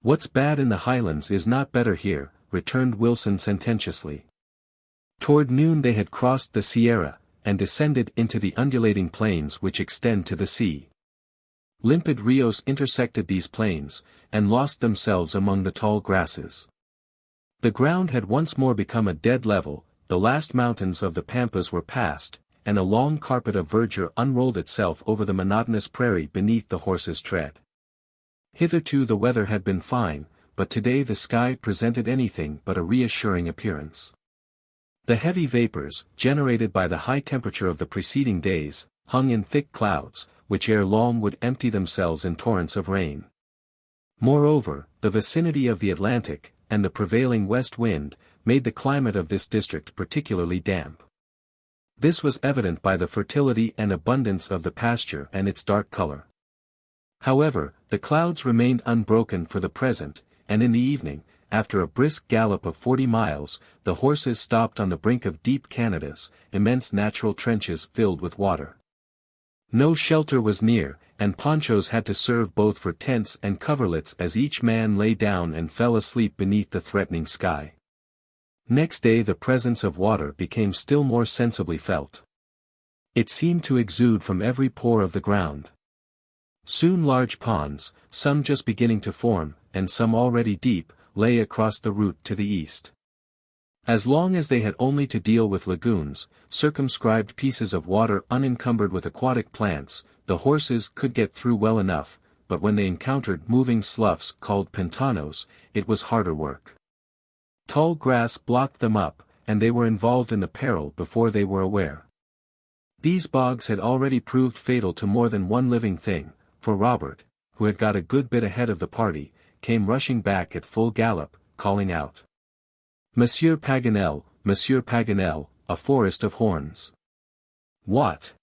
"What's bad in the Highlands is not better here," returned Wilson sententiously. Toward noon they had crossed the Sierra, and descended into the undulating plains which extend to the sea. Limpid rios intersected these plains, and lost themselves among the tall grasses. The ground had once more become a dead level, the last mountains of the Pampas were passed, and a long carpet of verdure unrolled itself over the monotonous prairie beneath the horses' tread. Hitherto the weather had been fine, but today the sky presented anything but a reassuring appearance. The heavy vapors, generated by the high temperature of the preceding days, hung in thick clouds, which ere long would empty themselves in torrents of rain. Moreover, the vicinity of the Atlantic, and the prevailing west wind, made the climate of this district particularly damp. This was evident by the fertility and abundance of the pasture and its dark color. However, the clouds remained unbroken for the present, and in the evening, after a brisk gallop of 40 miles, the horses stopped on the brink of deep Canadas, immense natural trenches filled with water. No shelter was near, and ponchos had to serve both for tents and coverlets as each man lay down and fell asleep beneath the threatening sky. Next day the presence of water became still more sensibly felt. It seemed to exude from every pore of the ground. Soon large ponds, some just beginning to form, and some already deep, lay across the route to the east. As long as they had only to deal with lagoons, circumscribed pieces of water unencumbered with aquatic plants, the horses could get through well enough, but when they encountered moving sloughs called pantanos, it was harder work. Tall grass blocked them up, and they were involved in the peril before they were aware. These bogs had already proved fatal to more than one living thing, for Robert, who had got a good bit ahead of the party, came rushing back at full gallop, calling out, Monsieur Paganel, a forest of horns. What?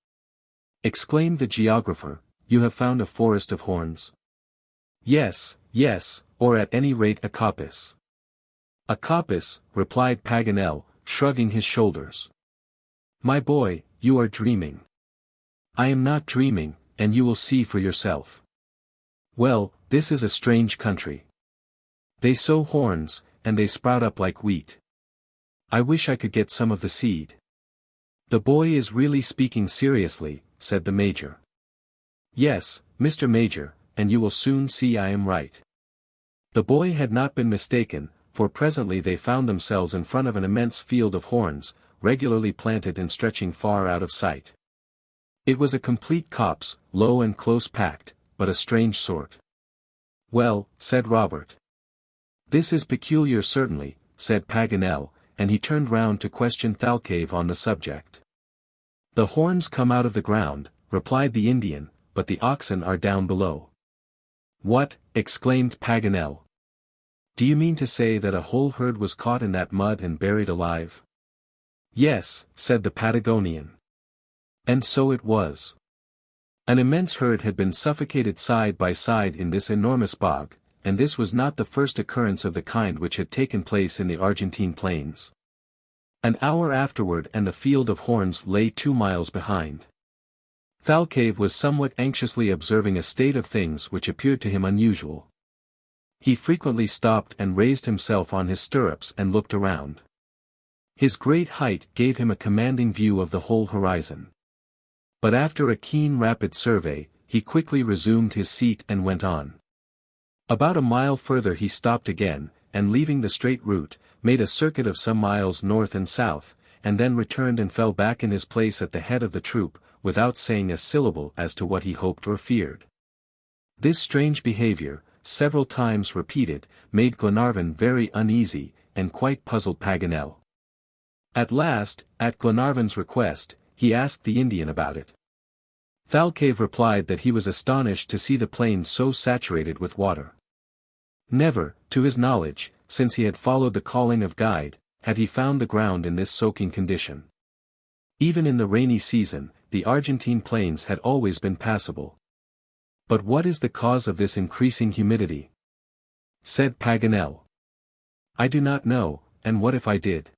Exclaimed the geographer, you have found a forest of horns? Yes, or at any rate a coppice. A coppice, replied Paganel, shrugging his shoulders. My boy, you are dreaming. I am not dreaming, and you will see for yourself. Well, this is a strange country. They sow horns, and they sprout up like wheat. I wish I could get some of the seed. The boy is really speaking seriously, said the Major. Yes, Mr. Major, and you will soon see I am right. The boy had not been mistaken, for presently they found themselves in front of an immense field of horns, regularly planted and stretching far out of sight. It was a complete copse, low and close packed, but a strange sort. Well, said Robert. This is peculiar certainly, said Paganel, and he turned round to question Thalcave on the subject. The horns come out of the ground, replied the Indian, but the oxen are down below. What? Exclaimed Paganel. Do you mean to say that a whole herd was caught in that mud and buried alive? Yes, said the Patagonian. And so it was. An immense herd had been suffocated side by side in this enormous bog, and this was not the first occurrence of the kind which had taken place in the Argentine plains. An hour afterward and the field of horns lay 2 miles behind. Thalcave was somewhat anxiously observing a state of things which appeared to him unusual. He frequently stopped and raised himself on his stirrups and looked around. His great height gave him a commanding view of the whole horizon. But after a keen rapid survey, he quickly resumed his seat and went on. About a mile further he stopped again, and leaving the straight route, made a circuit of some miles north and south, and then returned and fell back in his place at the head of the troop, without saying a syllable as to what he hoped or feared. This strange behavior, several times repeated, made Glenarvan very uneasy, and quite puzzled Paganel. At last, at Glenarvan's request, he asked the Indian about it. Thalcave replied that he was astonished to see the plains so saturated with water. Never, to his knowledge, since he had followed the calling of guide, had he found the ground in this soaking condition. Even in the rainy season, the Argentine plains had always been passable. But what is the cause of this increasing humidity? Said Paganel. I do not know, and what if I did?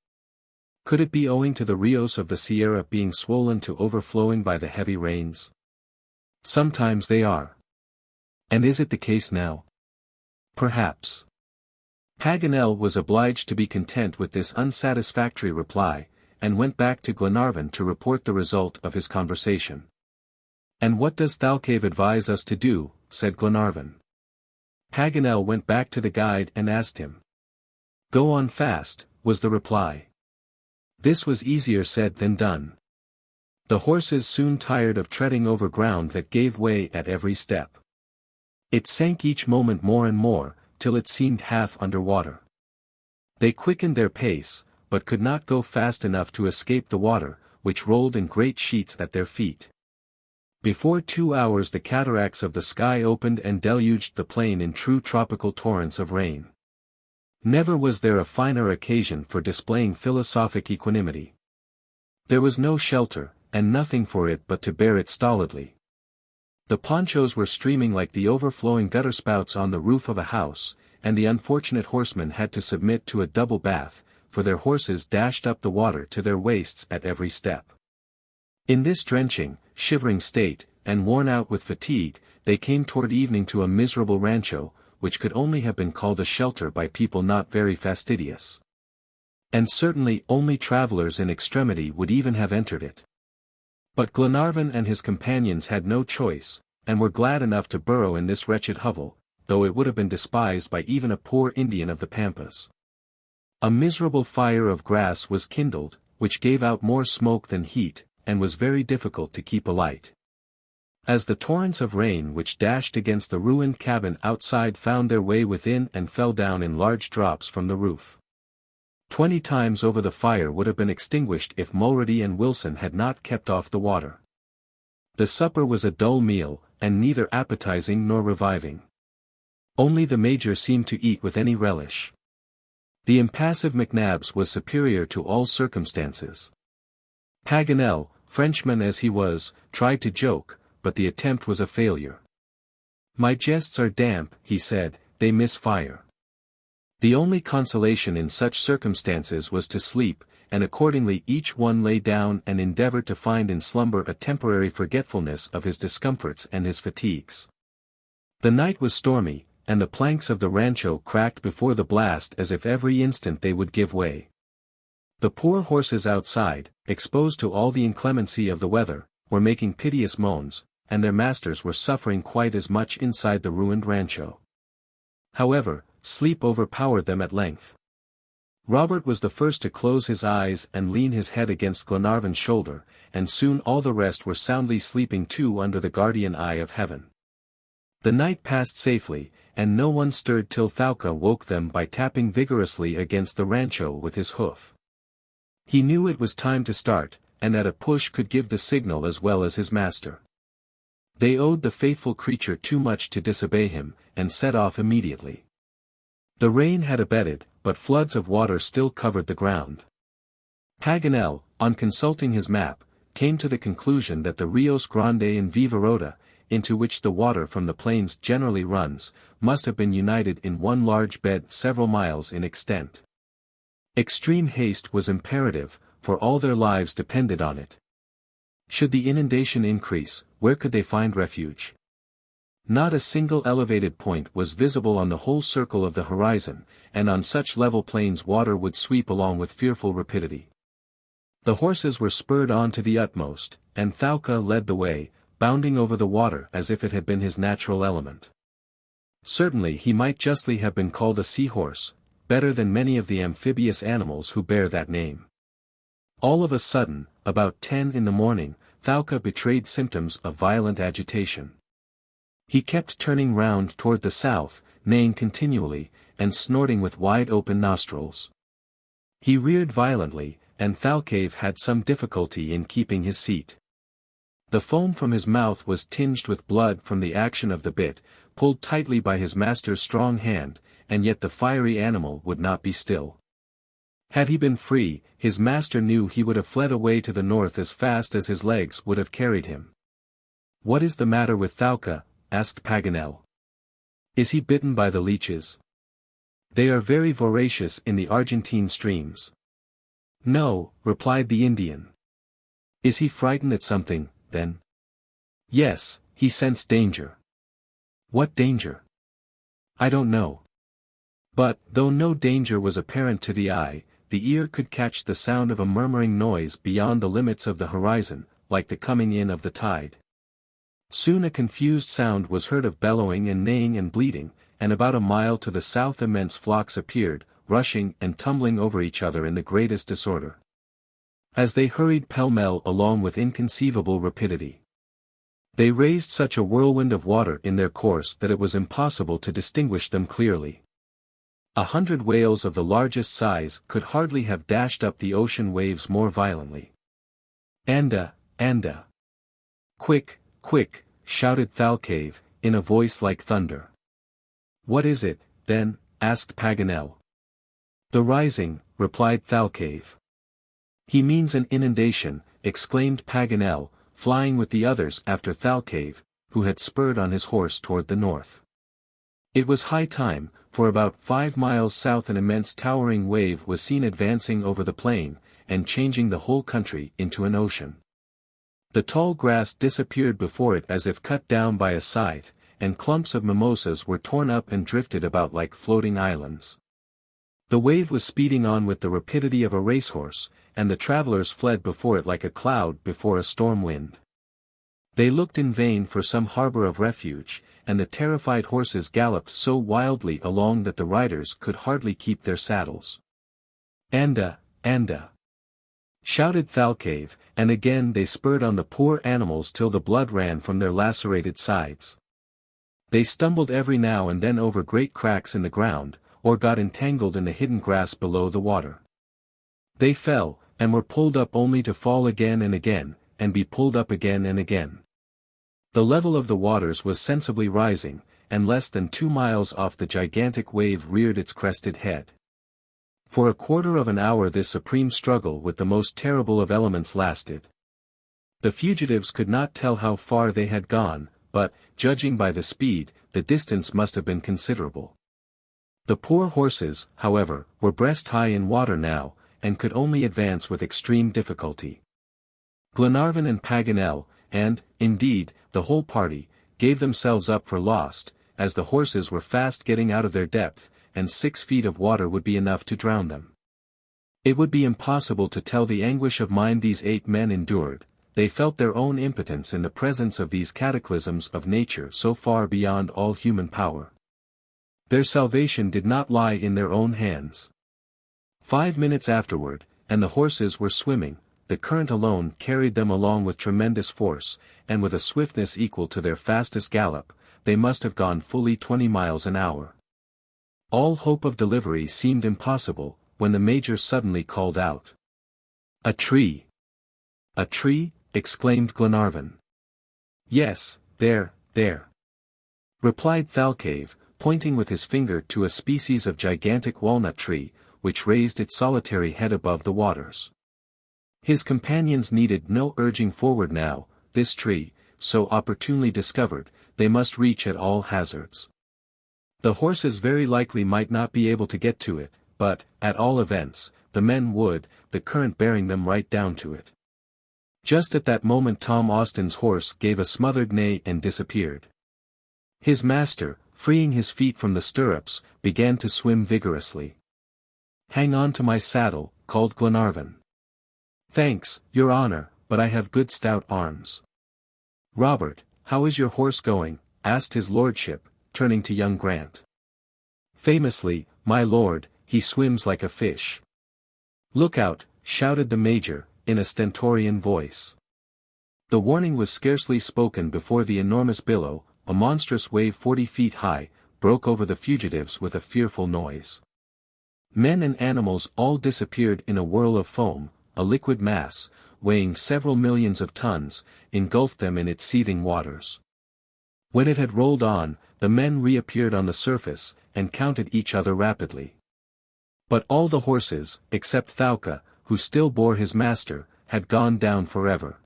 Could it be owing to the rios of the Sierra being swollen to overflowing by the heavy rains? Sometimes they are. And is it the case now? Perhaps. Paganel was obliged to be content with this unsatisfactory reply, and went back to Glenarvan to report the result of his conversation. And what does Thalcave advise us to do? Said Glenarvan. Paganel went back to the guide and asked him. Go on fast, was the reply. This was easier said than done. The horses soon tired of treading over ground that gave way at every step. It sank each moment more and more, till it seemed half under water. They quickened their pace, but could not go fast enough to escape the water, which rolled in great sheets at their feet. Before 2 hours the cataracts of the sky opened and deluged the plain in true tropical torrents of rain. Never was there a finer occasion for displaying philosophic equanimity. There was no shelter, and nothing for it but to bear it stolidly. The ponchos were streaming like the overflowing gutter spouts on the roof of a house, and the unfortunate horsemen had to submit to a double bath, for their horses dashed up the water to their waists at every step. In this drenching, shivering state, and worn out with fatigue, they came toward evening to a miserable rancho, which could only have been called a shelter by people not very fastidious. And certainly only travelers in extremity would even have entered it. But Glenarvan and his companions had no choice, and were glad enough to burrow in this wretched hovel, though it would have been despised by even a poor Indian of the Pampas. A miserable fire of grass was kindled, which gave out more smoke than heat, and was very difficult to keep alight. As the torrents of rain which dashed against the ruined cabin outside found their way within and fell down in large drops from the roof. 20 times over the fire would have been extinguished if Mulready and Wilson had not kept off the water. The supper was a dull meal, and neither appetizing nor reviving. Only the Major seemed to eat with any relish. The impassive McNabbs was superior to all circumstances. Paganel, Frenchman as he was, tried to joke, but the attempt was a failure. "My jests are damp," he said, "they miss fire." The only consolation in such circumstances was to sleep, and accordingly each one lay down and endeavored to find in slumber a temporary forgetfulness of his discomforts and his fatigues. The night was stormy, and the planks of the rancho cracked before the blast as if every instant they would give way. The poor horses outside, exposed to all the inclemency of the weather, were making piteous moans, and their masters were suffering quite as much inside the ruined rancho. However, sleep overpowered them at length. Robert was the first to close his eyes and lean his head against Glenarvan's shoulder, and soon all the rest were soundly sleeping too under the guardian eye of heaven. The night passed safely, and no one stirred till Thalcave woke them by tapping vigorously against the rancho with his hoof. He knew it was time to start, and at a push could give the signal as well as his master. They owed the faithful creature too much to disobey him, and set off immediately. The rain had abated, but floods of water still covered the ground. Paganel, on consulting his map, came to the conclusion that the Rios Grande and Vivarota, into which the water from the plains generally runs, must have been united in one large bed several miles in extent. Extreme haste was imperative, for all their lives depended on it. Should the inundation increase, where could they find refuge? Not a single elevated point was visible on the whole circle of the horizon, and on such level plains water would sweep along with fearful rapidity. The horses were spurred on to the utmost, and Thalcave led the way, bounding over the water as if it had been his natural element. Certainly he might justly have been called a seahorse, better than many of the amphibious animals who bear that name. All of a sudden, about 10 in the morning, Thalcave betrayed symptoms of violent agitation. He kept turning round toward the south, neighing continually, and snorting with wide-open nostrils. He reared violently, and Thalcave had some difficulty in keeping his seat. The foam from his mouth was tinged with blood from the action of the bit, pulled tightly by his master's strong hand, and yet the fiery animal would not be still. Had he been free, his master knew he would have fled away to the north as fast as his legs would have carried him. "What is the matter with Thalcave?" asked Paganel. "Is he bitten by the leeches? They are very voracious in the Argentine streams." "No," replied the Indian. "Is he frightened at something, then?" "Yes, he sensed danger." "What danger?" "I don't know." But, though no danger was apparent to the eye, the ear could catch the sound of a murmuring noise beyond the limits of the horizon, like the coming in of the tide. Soon a confused sound was heard of bellowing and neighing and bleating, and about a mile to the south immense flocks appeared, rushing and tumbling over each other in the greatest disorder. As they hurried pell-mell along with inconceivable rapidity, they raised such a whirlwind of water in their course that it was impossible to distinguish them clearly. 100 whales of the largest size could hardly have dashed up the ocean waves more violently. "Anda, anda! Quick, quick!" shouted Thalcave, in a voice like thunder. "What is it, then?" asked Paganel. "The rising," replied Thalcave. "He means an inundation," exclaimed Paganel, flying with the others after Thalcave, who had spurred on his horse toward the north. It was high time, for about 5 miles south an immense towering wave was seen advancing over the plain, and changing the whole country into an ocean. The tall grass disappeared before it as if cut down by a scythe, and clumps of mimosas were torn up and drifted about like floating islands. The wave was speeding on with the rapidity of a racehorse, and the travelers fled before it like a cloud before a storm wind. They looked in vain for some harbor of refuge, and the terrified horses galloped so wildly along that the riders could hardly keep their saddles. "Anda, anda!" shouted Thalcave, and again they spurred on the poor animals till the blood ran from their lacerated sides. They stumbled every now and then over great cracks in the ground, or got entangled in the hidden grass below the water. They fell, and were pulled up only to fall again and again, and be pulled up again and again. The level of the waters was sensibly rising, and less than 2 miles off the gigantic wave reared its crested head. For a quarter of an hour this supreme struggle with the most terrible of elements lasted. The fugitives could not tell how far they had gone, but, judging by the speed, the distance must have been considerable. The poor horses, however, were breast high in water now, and could only advance with extreme difficulty. Glenarvan and Paganel, and, indeed, the whole party, gave themselves up for lost, as the horses were fast getting out of their depth, and 6 feet of water would be enough to drown them. It would be impossible to tell the anguish of mind these 8 men endured. They felt their own impotence in the presence of these cataclysms of nature so far beyond all human power. Their salvation did not lie in their own hands. 5 minutes afterward, and the horses were swimming, the current alone carried them along with tremendous force, and with a swiftness equal to their fastest gallop, they must have gone fully 20 miles an hour. All hope of delivery seemed impossible, when the Major suddenly called out. "A tree!" "A tree?" exclaimed Glenarvan. "Yes, there," replied Thalcave, pointing with his finger to a species of gigantic walnut tree, which raised its solitary head above the waters. His companions needed no urging forward now. This tree, so opportunely discovered, they must reach at all hazards. The horses very likely might not be able to get to it, but, at all events, the men would, the current bearing them right down to it. Just at that moment Tom Austin's horse gave a smothered neigh and disappeared. His master, freeing his feet from the stirrups, began to swim vigorously. "Hang on to my saddle," called Glenarvan. "Thanks, your honor, but I have good stout arms." "Robert, how is your horse going?" asked his lordship, turning to young Grant. "Famously, my lord, he swims like a fish." "Look out," shouted the Major, in a stentorian voice. The warning was scarcely spoken before the enormous billow, a monstrous wave 40 feet high, broke over the fugitives with a fearful noise. Men and animals all disappeared in a whirl of foam. A liquid mass, weighing several millions of tons, engulfed them in its seething waters. When it had rolled on, the men reappeared on the surface, and counted each other rapidly. But all the horses, except Thalca, who still bore his master, had gone down forever.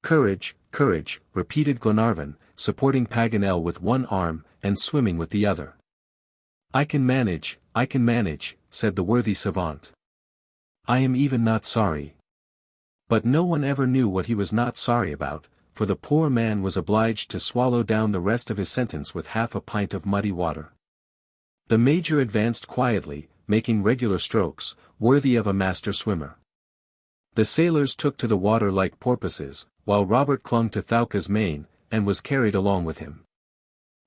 "Courage, courage," repeated Glenarvan, supporting Paganel with one arm, and swimming with the other. I can manage," said the worthy savant. "I am even not sorry." But no one ever knew what he was not sorry about, for the poor man was obliged to swallow down the rest of his sentence with half a pint of muddy water. The Major advanced quietly, making regular strokes, worthy of a master swimmer. The sailors took to the water like porpoises, while Robert clung to Thalca's mane, and was carried along with him.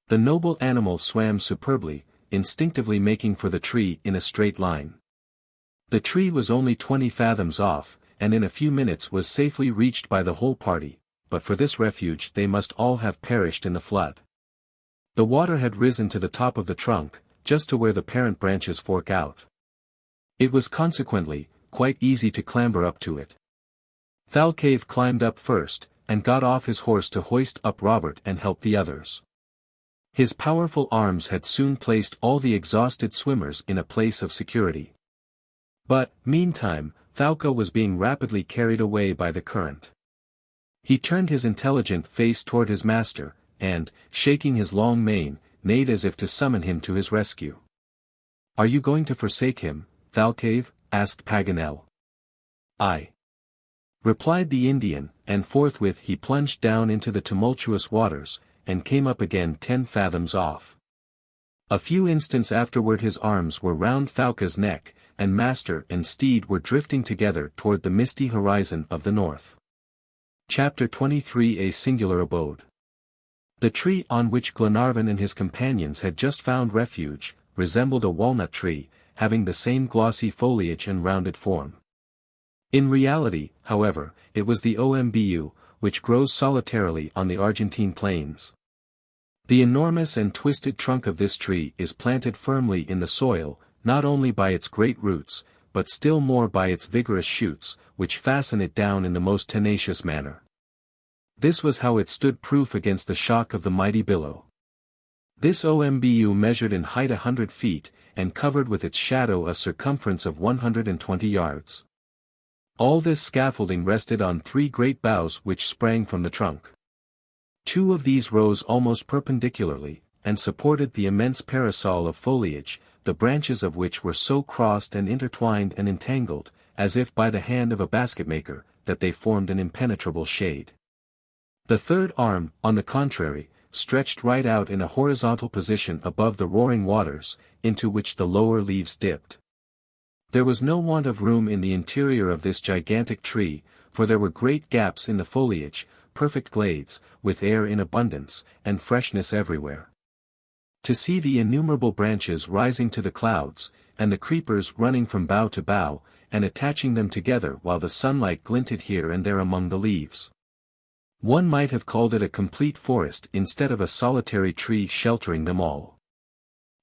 The noble animal swam superbly, instinctively making for the tree in a straight line. The tree was only 20 fathoms off, and in a few minutes was safely reached by the whole party, but for this refuge they must all have perished in the flood. The water had risen to the top of the trunk, just to where the parent branches fork out. It was consequently quite easy to clamber up to it. Thalcave climbed up first, and got off his horse to hoist up Robert and help the others. His powerful arms had soon placed all the exhausted swimmers in a place of security. But, meantime, Thalca was being rapidly carried away by the current. He turned his intelligent face toward his master, and, shaking his long mane, neighed as if to summon him to his rescue. "Are you going to forsake him, Thalcave?" asked Paganel. "Aye," replied the Indian, and forthwith he plunged down into the tumultuous waters, and came up again 10 fathoms off. A few instants afterward his arms were round Thalca's neck, and master and steed were drifting together toward the misty horizon of the north. Chapter 23: A Singular Abode. The tree on which Glenarvan and his companions had just found refuge, resembled a walnut tree, having the same glossy foliage and rounded form. In reality, however, it was the ombu, which grows solitarily on the Argentine plains. The enormous and twisted trunk of this tree is planted firmly in the soil, not only by its great roots, but still more by its vigorous shoots, which fasten it down in the most tenacious manner. This was how it stood proof against the shock of the mighty billow. This OMBU measured in height 100 feet, and covered with its shadow a circumference of 120 yards. All this scaffolding rested on 3 great boughs which sprang from the trunk. 2 of these rose almost perpendicularly, and supported the immense parasol of foliage, the branches of which were so crossed and intertwined and entangled, as if by the hand of a basketmaker, that they formed an impenetrable shade. The third arm, on the contrary, stretched right out in a horizontal position above the roaring waters, into which the lower leaves dipped. There was no want of room in the interior of this gigantic tree, for there were great gaps in the foliage, perfect glades, with air in abundance, and freshness everywhere. To see the innumerable branches rising to the clouds, and the creepers running from bough to bough, and attaching them together while the sunlight glinted here and there among the leaves. One might have called it a complete forest instead of a solitary tree sheltering them all.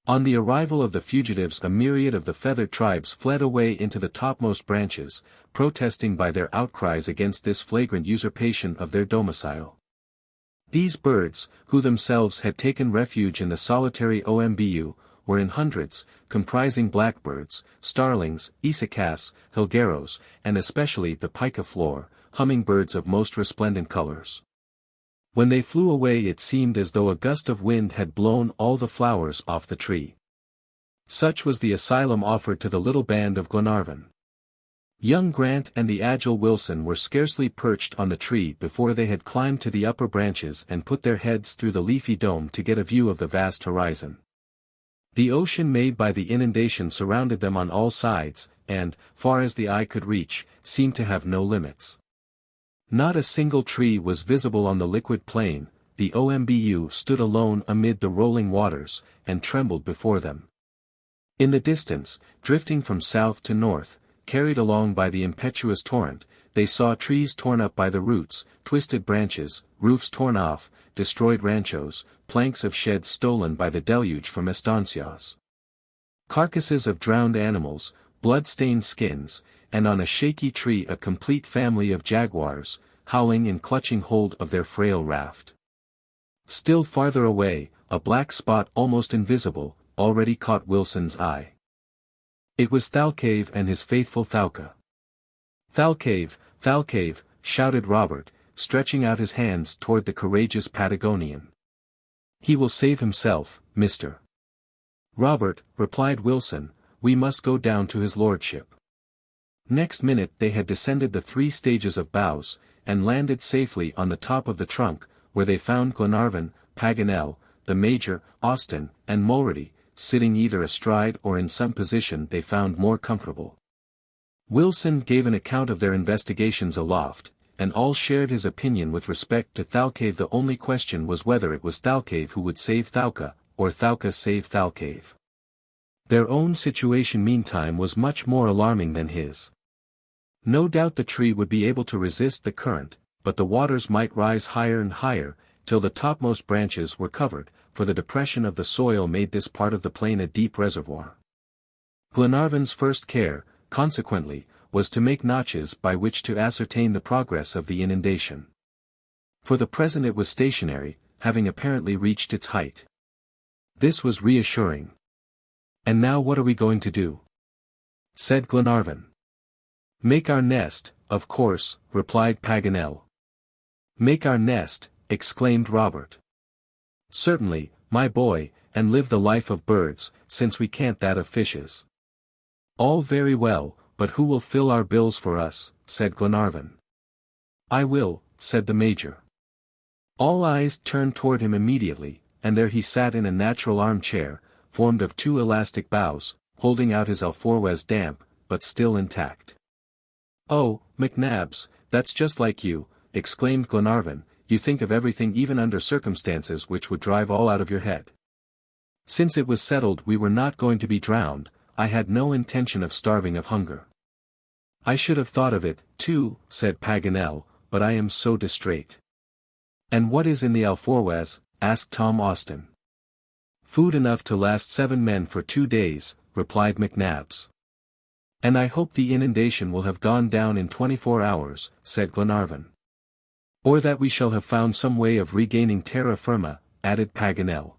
On the arrival of the fugitives, a myriad of the feathered tribes fled away into the topmost branches, protesting by their outcries against this flagrant usurpation of their domicile. These birds, who themselves had taken refuge in the solitary OMBU, were in hundreds, comprising blackbirds, starlings, icicasse, hilgueros, and especially the picaflor, hummingbirds of most resplendent colors. When they flew away it seemed as though a gust of wind had blown all the flowers off the tree. Such was the asylum offered to the little band of Glenarvan. Young Grant and the agile Wilson were scarcely perched on the tree before they had climbed to the upper branches and put their heads through the leafy dome to get a view of the vast horizon. The ocean made by the inundation surrounded them on all sides, and, far as the eye could reach, seemed to have no limits. Not a single tree was visible on the liquid plain. The OMBU stood alone amid the rolling waters, and trembled before them. In the distance, drifting from south to north, carried along by the impetuous torrent, they saw trees torn up by the roots, twisted branches, roofs torn off, destroyed ranchos, planks of sheds stolen by the deluge from estancias. Carcasses of drowned animals, blood-stained skins, and on a shaky tree a complete family of jaguars, howling and clutching hold of their frail raft. Still farther away, a black spot almost invisible, already caught Wilson's eye. It was THALCAVE and his faithful Thalca. "Thalcave, Thalcave," shouted Robert, stretching out his hands toward the courageous Patagonian. "He will save himself, Mr. Robert," replied Wilson, "we must go down to his lordship." Next minute they had descended the 3 stages of boughs, and landed safely on the top of the trunk, where they found Glenarvan, Paganel, the Major, Austin, and Mulrady, sitting either astride or in some position they found more comfortable. Wilson gave an account of their investigations aloft, and all shared his opinion with respect to Thalcave. The only question was whether it was Thalcave who would save Thalca, or Thalca save Thalcave. Their own situation meantime was much more alarming than his. No doubt the tree would be able to resist the current, but the waters might rise higher and higher, till the topmost branches were covered, for the depression of the soil made this part of the plain a deep reservoir. Glenarvan's first care, consequently, was to make notches by which to ascertain the progress of the inundation. For the present it was stationary, having apparently reached its height. This was reassuring. "And now what are we going to do?" said Glenarvan. "Make our nest, of course," replied Paganel. "Make our nest," exclaimed Robert. "Certainly, my boy, and live the life of birds, since we can't that of fishes." "All very well, but who will fill our bills for us?" said Glenarvan. "I will," said the Major. All eyes turned toward him immediately, and there he sat in a natural armchair, formed of 2 elastic boughs, holding out his alforjas damp, but still intact. "Oh, McNabbs, that's just like you," exclaimed Glenarvan, "you think of everything even under circumstances which would drive all out of your head. Since it was settled we were not going to be drowned, I had no intention of starving of hunger." "I should have thought of it, too," said Paganel, "but I am so distrait." "And what is in the alforjas?" asked Tom Austin. "Food enough to last 7 men for 2 days," replied McNabbs. "And I hope the inundation will have gone down in 24 hours, said Glenarvan. "Or that we shall have found some way of regaining terra firma," added Paganel.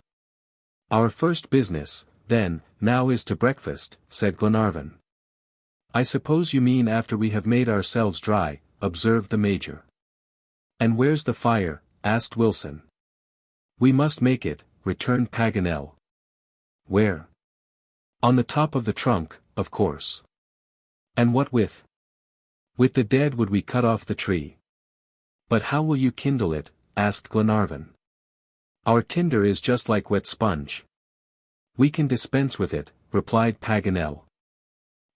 "Our first business, then, now is to breakfast," said Glenarvan. "I suppose you mean after we have made ourselves dry," observed the Major. "And where's the fire?" asked Wilson. "We must make it," returned Paganel. "Where?" "On the top of the trunk, of course." "And what with?" "With the dead wood we cut off the tree." "But how will you kindle it?" asked Glenarvan. "Our tinder is just like wet sponge." "We can dispense with it," replied Paganel.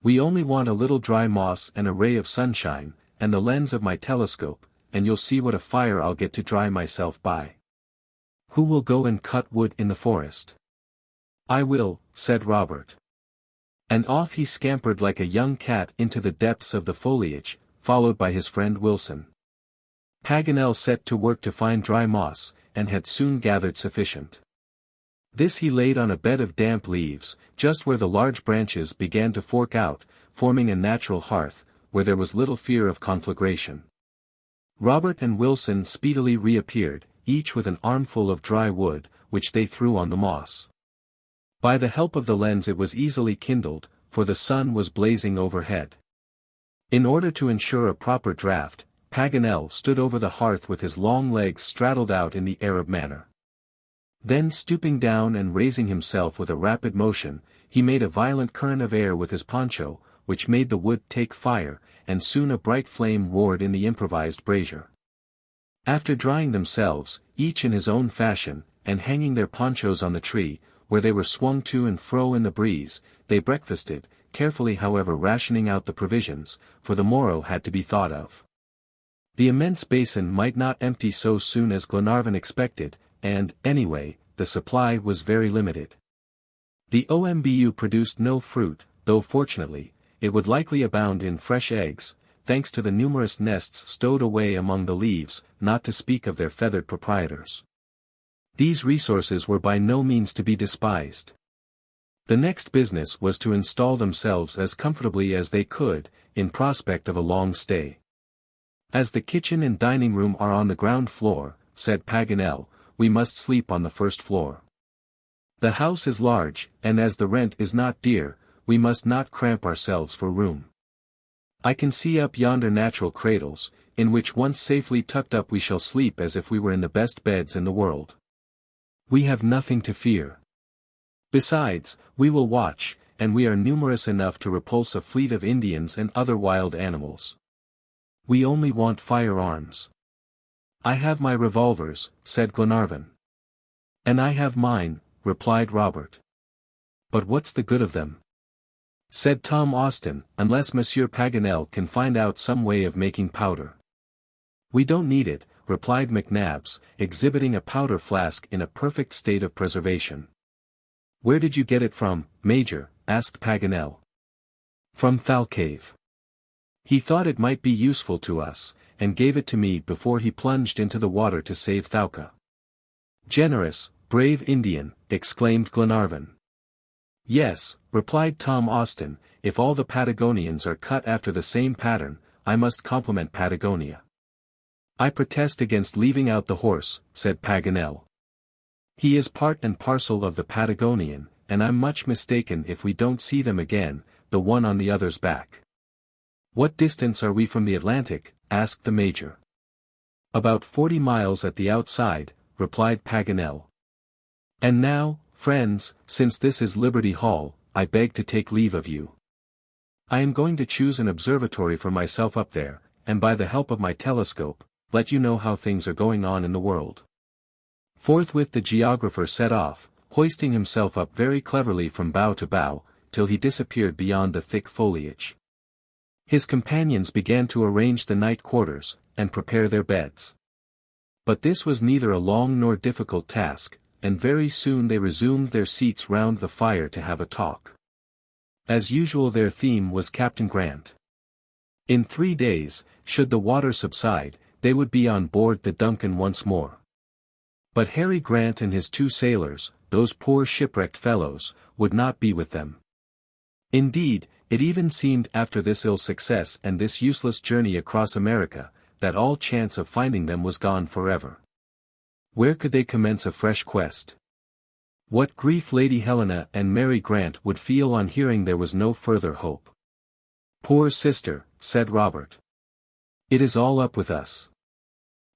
"We only want a little dry moss and a ray of sunshine, and the lens of my telescope, and you'll see what a fire I'll get to dry myself by." "Who will go and cut wood in the forest?" "I will," said Robert. And off he scampered like a young cat into the depths of the foliage, followed by his friend Wilson. Paganel set to work to find dry moss, and had soon gathered sufficient. This he laid on a bed of damp leaves, just where the large branches began to fork out, forming a natural hearth, where there was little fear of conflagration. Robert and Wilson speedily reappeared, each with an armful of dry wood, which they threw on the moss. By the help of the lens it was easily kindled, for the sun was blazing overhead. In order to ensure a proper draught, Paganel stood over the hearth with his long legs straddled out in the Arab manner. Then stooping down and raising himself with a rapid motion, he made a violent current of air with his poncho, which made the wood take fire, and soon a bright flame roared in the improvised brazier. After drying themselves, each in his own fashion, and hanging their ponchos on the tree, where they were swung to and fro in the breeze, they breakfasted, carefully however rationing out the provisions, for the morrow had to be thought of. The immense basin might not empty so soon as Glenarvan expected, and, anyway, the supply was very limited. The OMBU produced no fruit, though fortunately, it would likely abound in fresh eggs, thanks to the numerous nests stowed away among the leaves, not to speak of their feathered proprietors. These resources were by no means to be despised. The next business was to install themselves as comfortably as they could, in prospect of a long stay. "As the kitchen and dining room are on the ground floor," said Paganel, "we must sleep on the first floor. The house is large, and as the rent is not dear, we must not cramp ourselves for room. I can see up yonder natural cradles, in which once safely tucked up we shall sleep as if we were in the best beds in the world. We have nothing to fear. Besides, we will watch, and we are numerous enough to repulse a fleet of Indians and other wild animals. We only want firearms." "I have my revolvers," said Glenarvan. "And I have mine," replied Robert. "But what's the good of them?" said Tom Austin, "unless Monsieur Paganel can find out some way of making powder." "We don't need it," replied McNabbs, exhibiting a powder flask in a perfect state of preservation. "Where did you get it from, Major?" asked Paganel. "From THALCAVE. He thought it might be useful to us, and gave it to me before he plunged into the water to save Thalca." "Generous, brave Indian," exclaimed Glenarvan. "Yes," replied Tom Austin, "if all the Patagonians are cut after the same pattern, I must compliment Patagonia." "I protest against leaving out the horse," said Paganel. "He is part and parcel of the Patagonian, and I'm much mistaken if we don't see them again, the one on the other's back." "What distance are we from the Atlantic?" asked the Major. "About 40 miles at the outside," replied Paganel. "And now, friends, since this is Liberty Hall, I beg to take leave of you. I am going to choose an observatory for myself up there, and by the help of my telescope, let you know how things are going on in the world." Forthwith the geographer set off, hoisting himself up very cleverly from bough to bough, till he disappeared beyond the thick foliage. His companions began to arrange the night quarters, and prepare their beds. But this was neither a long nor difficult task, and very soon they resumed their seats round the fire to have a talk. As usual their theme was Captain Grant. In 3 days, should the water subside, they would be on board the DUNCAN once more. But Harry Grant and his 2 sailors, those poor shipwrecked fellows, would not be with them. Indeed, It even seemed after this ill success and this useless journey across America, that all chance of finding them was gone forever. Where could they commence a fresh quest? What grief Lady Helena and Mary Grant would feel on hearing there was no further hope. "Poor sister," said Robert. "It is all up with us."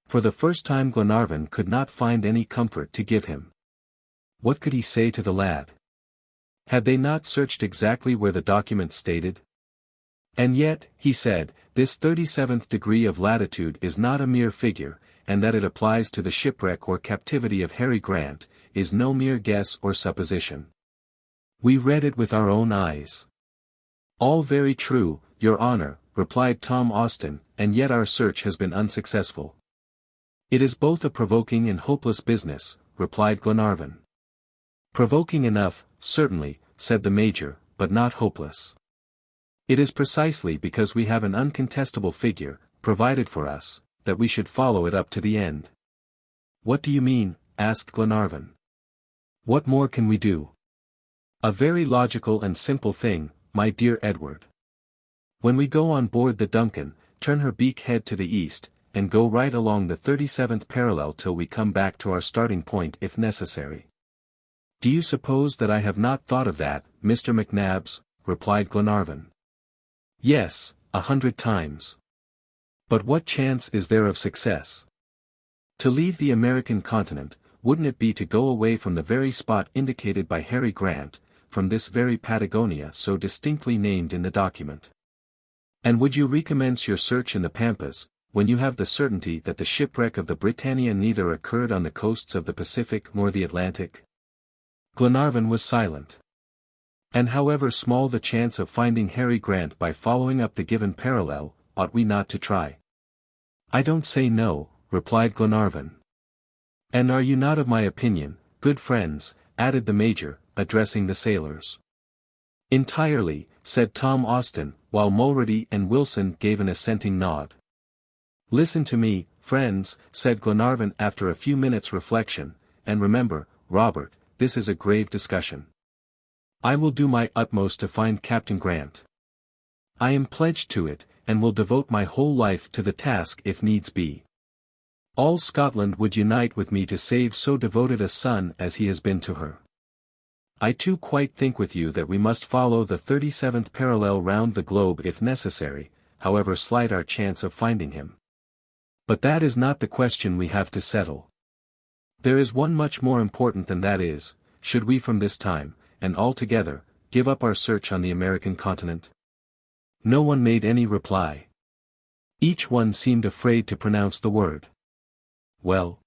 For the first time Glenarvan could not find any comfort to give him. What could he say to the lad? Had they not searched exactly where the document stated? "And yet," he said, "this 37th degree of latitude is not a mere figure, and that it applies to the shipwreck or captivity of Harry Grant, is no mere guess or supposition. We read it with our own eyes." "All very true, your honor," replied Tom Austin, "and yet our search has been unsuccessful." "It is both a provoking and hopeless business," replied Glenarvan. "Provoking enough, certainly," said the Major, "but not hopeless. It is precisely because we have an uncontestable figure, provided for us, that we should follow it up to the end." "What do you mean?" asked Glenarvan. "What more can we do?" "A very logical and simple thing, my dear Edward. When we go on board the DUNCAN, turn her beak head to the east, and go right along the 37th parallel till we come back to our starting point if necessary." "Do you suppose that I have not thought of that, Mr. McNabbs?" replied Glenarvan. "Yes, 100 times. But what chance is there of success? To leave the American continent, wouldn't it be to go away from the very spot indicated by Harry Grant, from this very Patagonia so distinctly named in the document? And would you recommence your search in the Pampas, when you have the certainty that the shipwreck of the Britannia neither occurred on the coasts of the Pacific nor the Atlantic?" Glenarvan was silent. "And however small the chance of finding Harry Grant by following up the given parallel, ought we not to try?" "I don't say no," replied Glenarvan. "And are you not of my opinion, good friends?" added the Major, addressing the sailors. "Entirely," said Tom Austin, while Mulrady and Wilson gave an assenting nod. "Listen to me, friends," said Glenarvan after a few minutes' reflection, "and remember, Robert, this is a grave discussion. I will do my utmost to find Captain Grant. I am pledged to it, and will devote my whole life to the task if needs be. All Scotland would unite with me to save so devoted a son as he has been to her. I too quite think with you that we must follow the 37th parallel round the globe if necessary, however slight our chance of finding him. But that is not the question we have to settle. There is one much more important than that is, should we from this time, and altogether, give up our search on the American continent?" No one made any reply. Each one seemed afraid to pronounce the word. "Well,"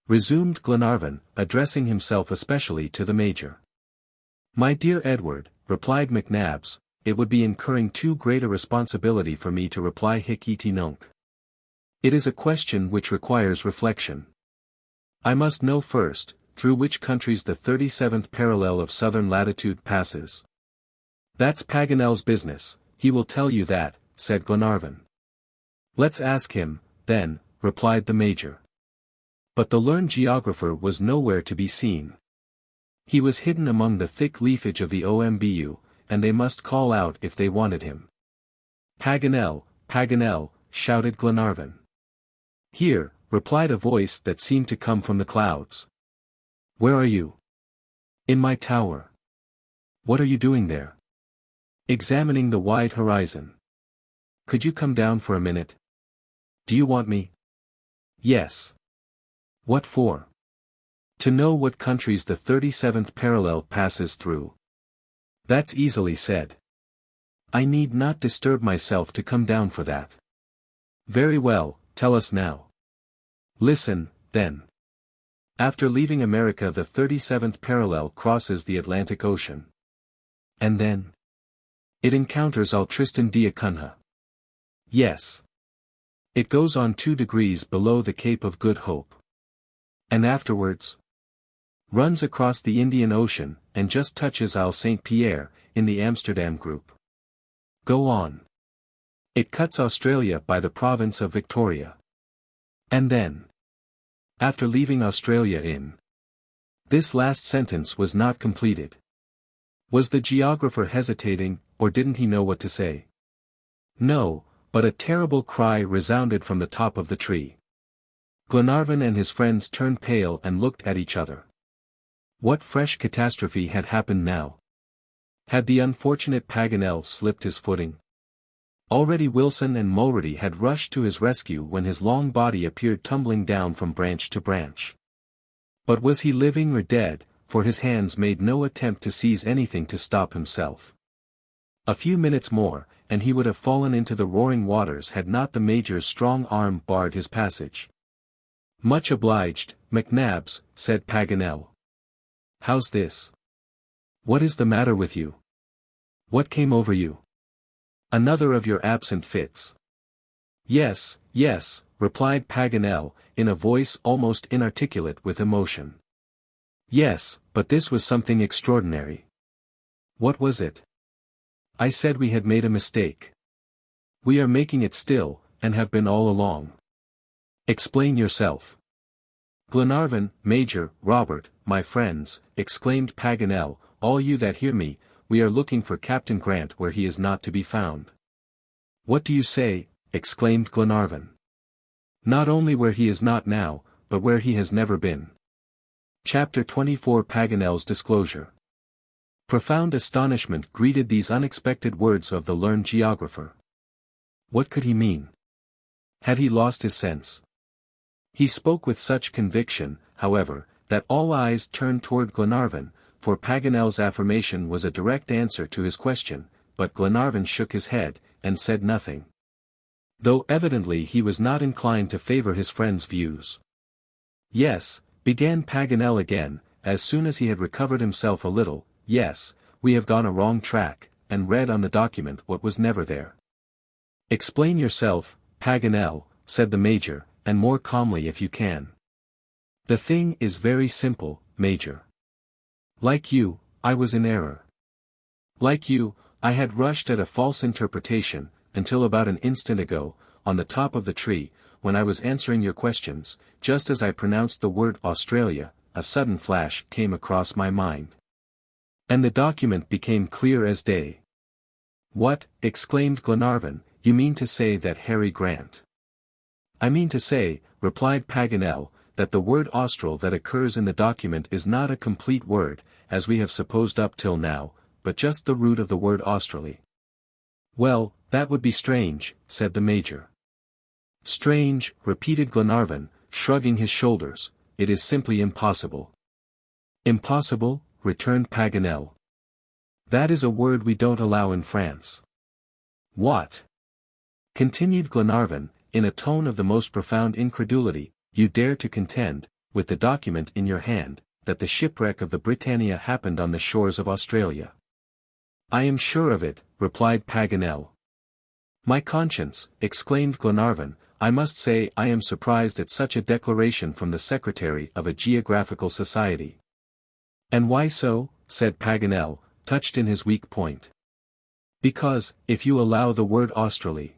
resumed Glenarvan, addressing himself especially to the Major. "My dear Edward," replied McNabbs, "it would be incurring too great a responsibility for me to reply hic et nunc. It is a question which requires reflection. I must know first, through which countries the 37th parallel of southern latitude passes." "That's Paganel's business, he will tell you that," said Glenarvan. "Let's ask him, then," replied the Major. But the learned geographer was nowhere to be seen. He was hidden among the thick leafage of the OMBU, and they must call out if they wanted him. "Paganel, Paganel," shouted Glenarvan. "Here," replied a voice that seemed to come from the clouds. "Where are you?" "In my tower." "What are you doing there?" "Examining the wide horizon." "Could you come down for a minute?" "Do you want me?" "Yes." "What for?" "To know what countries the 37th parallel passes through." "That's easily said. I need not disturb myself to come down for that." "Very well, tell us now." "Listen, then. After leaving America the 37th parallel crosses the Atlantic Ocean. And then? It encounters Tristan d'Acunha. Yes. It goes on 2 degrees below the Cape of Good Hope. And afterwards? Runs across the Indian Ocean, and just touches Isle St. Pierre, in the Amsterdam group. Go on. It cuts Australia by the province of Victoria. And then? After leaving Australia in. This last sentence was not completed. Was the geographer hesitating, or didn't he know what to say? No, but a terrible cry resounded from the top of the tree. Glenarvan and his friends turned pale and looked at each other. What fresh catastrophe had happened now? Had the unfortunate Paganel slipped his footing? Already Wilson and Mulrady had rushed to his rescue when his long body appeared tumbling down from branch to branch. But was he living or dead, for his hands made no attempt to seize anything to stop himself. A few minutes more, and he would have fallen into the roaring waters had not the Major's strong arm barred his passage. "Much obliged, McNabbs," said Paganel. "How's this? What is the matter with you? What came over you? Another of your absent fits." "Yes, yes," replied Paganel, in a voice almost inarticulate with emotion. "Yes, but this was something extraordinary." "What was it?" "I said we had made a mistake. We are making it still, and have been all along." "Explain yourself." "Glenarvan, Major, Robert, my friends," exclaimed Paganel, "all you that hear me, we are looking for Captain Grant where he is not to be found." "What do you say?" exclaimed Glenarvan. "Not only where he is not now, but where he has never been." Chapter 24 Paganel's Disclosure. Profound astonishment greeted these unexpected words of the learned geographer. What could he mean? Had he lost his sense? He spoke with such conviction, however, that all eyes turned toward Glenarvan, for Paganel's affirmation was a direct answer to his question, but Glenarvan shook his head, and said nothing. Though evidently he was not inclined to favor his friend's views. "Yes," began Paganel again, as soon as he had recovered himself a little, "yes, we have gone a wrong track, and read on the document what was never there." "Explain yourself, Paganel," said the Major, "and more calmly if you can." "The thing is very simple, Major. Like you, I was in error. Like you, I had rushed at a false interpretation, until about an instant ago, on the top of the tree, when I was answering your questions, just as I pronounced the word Australia, a sudden flash came across my mind. And the document became clear as day." "What," exclaimed Glenarvan, "you mean to say that Harry Grant—" "I mean to say," replied Paganel, "that the word Austral that occurs in the document is not a complete word, as we have supposed up till now, but just the root of the word Australy." "Well, that would be strange," said the Major. "Strange," repeated Glenarvan, shrugging his shoulders, "it is simply impossible." "Impossible?" returned Paganel. "That is a word we don't allow in France." "What?" continued Glenarvan, in a tone of the most profound incredulity, "you dare to contend, with the document in your hand, that the shipwreck of the Britannia happened on the shores of Australia?" "I am sure of it," replied Paganel. "My conscience," exclaimed Glenarvan, "I must say I am surprised at such a declaration from the secretary of a geographical society." "And why so?" said Paganel, touched in his weak point. "Because, if you allow the word Australy,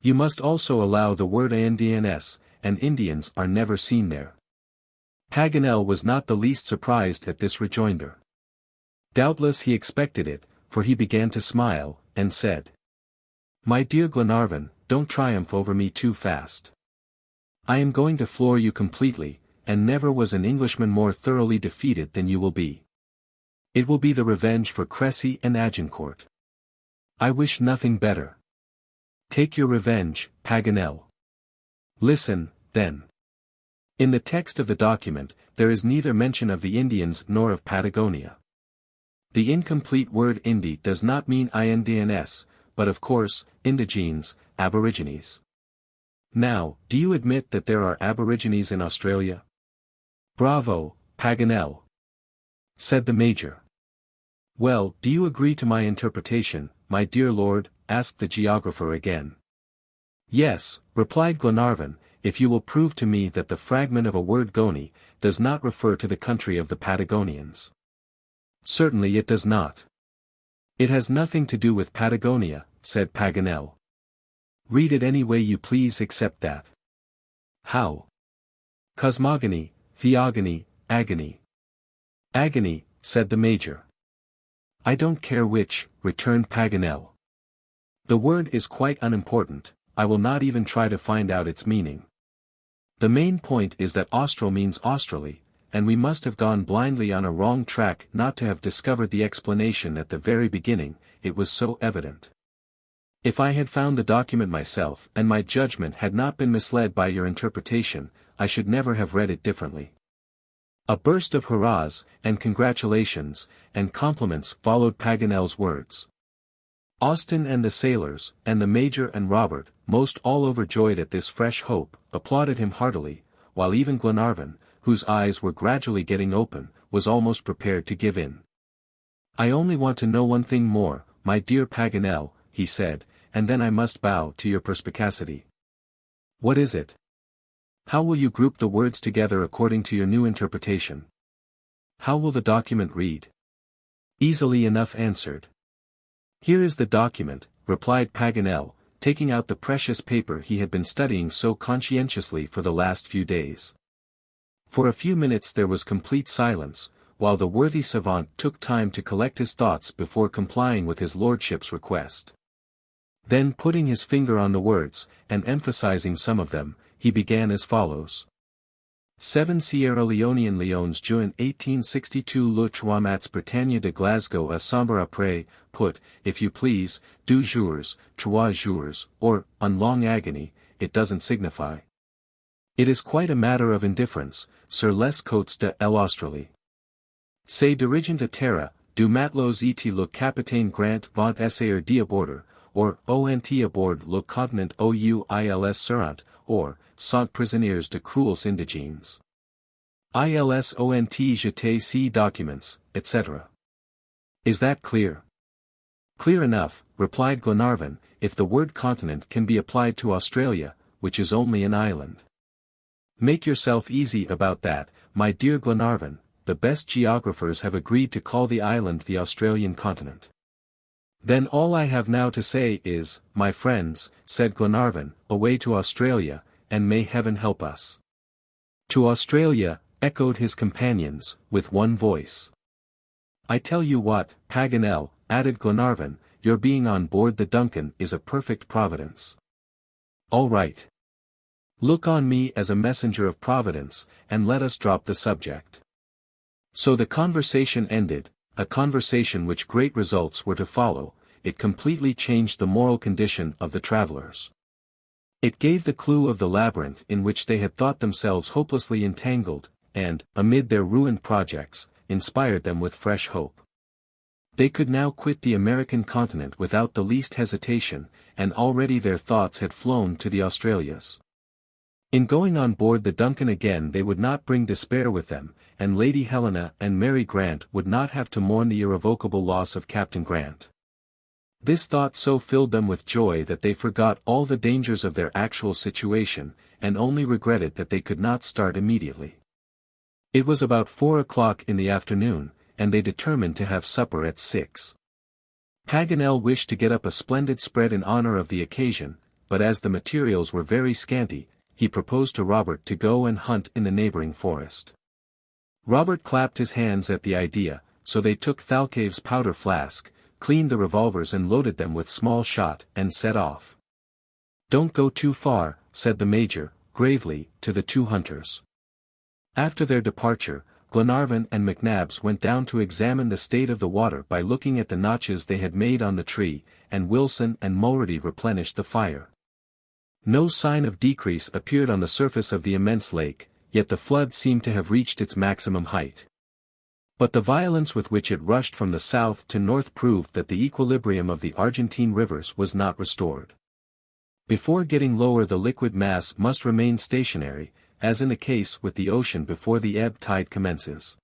you must also allow the word Indians, and Indians are never seen there." Paganel was not the least surprised at this rejoinder. Doubtless he expected it, for he began to smile, and said, "My dear Glenarvan, don't triumph over me too fast. I am going to floor you completely, and never was an Englishman more thoroughly defeated than you will be. It will be the revenge for Cressy and Agincourt. I wish nothing better. Take your revenge, Paganel. Listen, then. In the text of the document, there is neither mention of the Indians nor of Patagonia. The incomplete word Indi does not mean INDNS, but of course, indigenes, aborigines. Now, do you admit that there are aborigines in Australia?" "Bravo, Paganel," said the Major. "Well, do you agree to my interpretation, my dear lord?" asked the geographer again. "Yes," replied Glenarvan, "if you will prove to me that the fragment of a word Goni does not refer to the country of the Patagonians." "Certainly it does not. It has nothing to do with Patagonia," said Paganel. "Read it any way you please except that." "How?" "Cosmogony, theogony, agony." "Agony," said the Major. I don't care which, returned Paganel. The word is quite unimportant, I will not even try to find out its meaning. The main point is that Austral means Australy, and we must have gone blindly on a wrong track not to have discovered the explanation at the very beginning, it was so evident. If I had found the document myself and my judgment had not been misled by your interpretation, I should never have read it differently. A burst of hurrahs, and congratulations, and compliments followed Paganel's words. Austin and the sailors, and the Major and Robert, most all overjoyed at this fresh hope, applauded him heartily, while even Glenarvan, whose eyes were gradually getting open, was almost prepared to give in. I only want to know one thing more, my dear Paganel, he said, and then I must bow to your perspicacity. What is it? How will you group the words together according to your new interpretation? How will the document read? Easily enough answered. Here is the document, replied Paganel, taking out the precious paper he had been studying so conscientiously for the last few days. For a few minutes there was complete silence, while the worthy savant took time to collect his thoughts before complying with his lordship's request. Then putting his finger on the words, and emphasizing some of them, he began as follows. 7 Sierra Leonean Leones Juin 1862 Le Trois Mats Britannia de Glasgow à Sambre après, put, if you please, 2 jours, 3 jours, or, on long agony, it doesn't signify. It is quite a matter of indifference, sur les côtes de l'Australie. C'est dirigent à terre, du matelot et le capitaine Grant vont essayer d'abord, or ont aboard le continent ouils seront, or, sont prisonniers de cruels indigènes. Ils ont jeté ces documents, etc. Is that clear? Clear enough, replied Glenarvan, if the word continent can be applied to Australia, which is only an island. Make yourself easy about that, my dear Glenarvan, the best geographers have agreed to call the island the Australian continent. Then all I have now to say is, my friends, said Glenarvan, away to Australia, and may heaven help us. To Australia, echoed his companions, with one voice. I tell you what, Paganel, added Glenarvan, your being on board the DUNCAN is a perfect providence. All right. Look on me as a messenger of Providence, and let us drop the subject. So the conversation ended, a conversation which great results were to follow. It completely changed the moral condition of the travelers. It gave the clue of the labyrinth in which they had thought themselves hopelessly entangled, and, amid their ruined projects, inspired them with fresh hope. They could now quit the American continent without the least hesitation, and already their thoughts had flown to the Australias. In going on board the DUNCAN again they would not bring despair with them, and Lady Helena and Mary Grant would not have to mourn the irrevocable loss of Captain Grant. This thought so filled them with joy that they forgot all the dangers of their actual situation, and only regretted that they could not start immediately. It was about 4 o'clock in the afternoon, and they determined to have supper at 6. Paganel wished to get up a splendid spread in honor of the occasion, but as the materials were very scanty, he proposed to Robert to go and hunt in the neighboring forest. Robert clapped his hands at the idea, so they took Thalcave's powder flask, cleaned the revolvers and loaded them with small shot, and set off. Don't go too far, said the Major, gravely, to the 2 hunters. After their departure, Glenarvan and McNabbs went down to examine the state of the water by looking at the notches they had made on the tree, and Wilson and Mulrady replenished the fire. No sign of decrease appeared on the surface of the immense lake, yet the flood seemed to have reached its maximum height. But the violence with which it rushed from the south to north proved that the equilibrium of the Argentine rivers was not restored. Before getting lower the liquid mass must remain stationary, as in the case with the ocean before the ebb tide commences.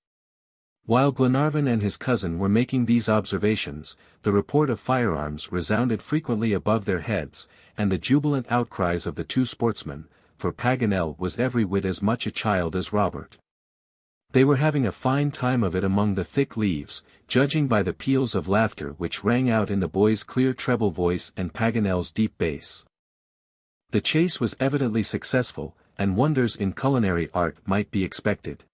While Glenarvan and his cousin were making these observations, the report of firearms resounded frequently above their heads, and the jubilant outcries of the 2 sportsmen, for Paganel was every whit as much a child as Robert. They were having a fine time of it among the thick leaves, judging by the peals of laughter which rang out in the boy's clear treble voice and Paganel's deep bass. The chase was evidently successful, and wonders in culinary art might be expected.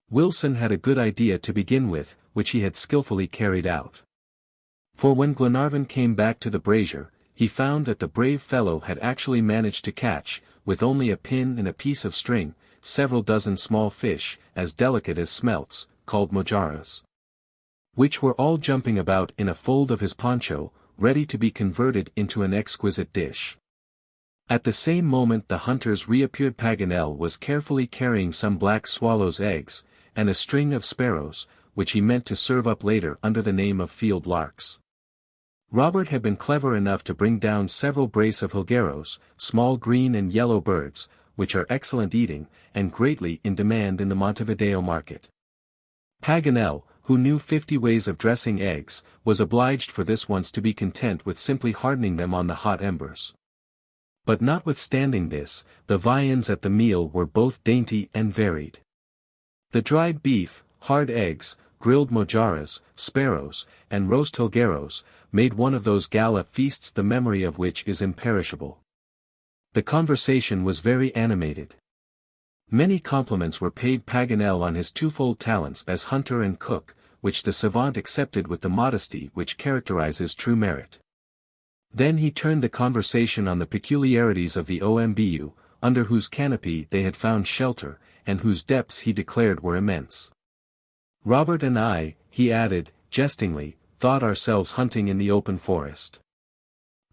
Wilson had a good idea to begin with, which he had skillfully carried out. For when Glenarvan came back to the brazier, he found that the brave fellow had actually managed to catch, with only a pin and a piece of string, several dozen small fish, as delicate as smelts, called mojarras, which were all jumping about in a fold of his poncho, ready to be converted into an exquisite dish. At the same moment the hunters reappeared. Paganel was carefully carrying some black swallows' eggs, and a string of sparrows, which he meant to serve up later under the name of field larks. Robert had been clever enough to bring down several brace of jilgueros, small green and yellow birds, which are excellent eating, and greatly in demand in the Montevideo market. Paganel, who knew 50 ways of dressing eggs, was obliged for this once to be content with simply hardening them on the hot embers. But notwithstanding this, the viands at the meal were both dainty and varied. The dried beef, hard eggs, grilled mojarras, sparrows, and roast jilgueros, made one of those gala feasts the memory of which is imperishable. The conversation was very animated. Many compliments were paid Paganel on his twofold talents as hunter and cook, which the savant accepted with the modesty which characterizes true merit. Then he turned the conversation on the peculiarities of the OMBU, under whose canopy they had found shelter, and whose depths he declared were immense. Robert and I, he added, jestingly, thought ourselves hunting in the open forest.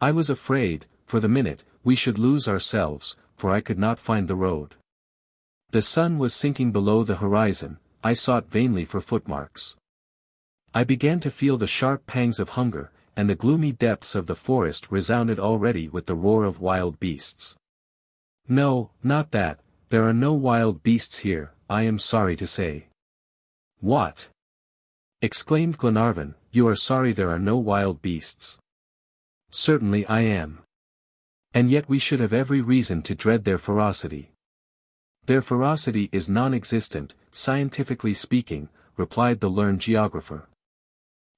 I was afraid, for the minute, we should lose ourselves, for I could not find the road. The sun was sinking below the horizon, I sought vainly for footmarks. I began to feel the sharp pangs of hunger, and the gloomy depths of the forest resounded already with the roar of wild beasts. No, not that, there are no wild beasts here, I am sorry to say. What? Exclaimed Glenarvan, you are sorry there are no wild beasts? Certainly I am. And yet we should have every reason to dread their ferocity. Their ferocity is non-existent, scientifically speaking, replied the learned geographer.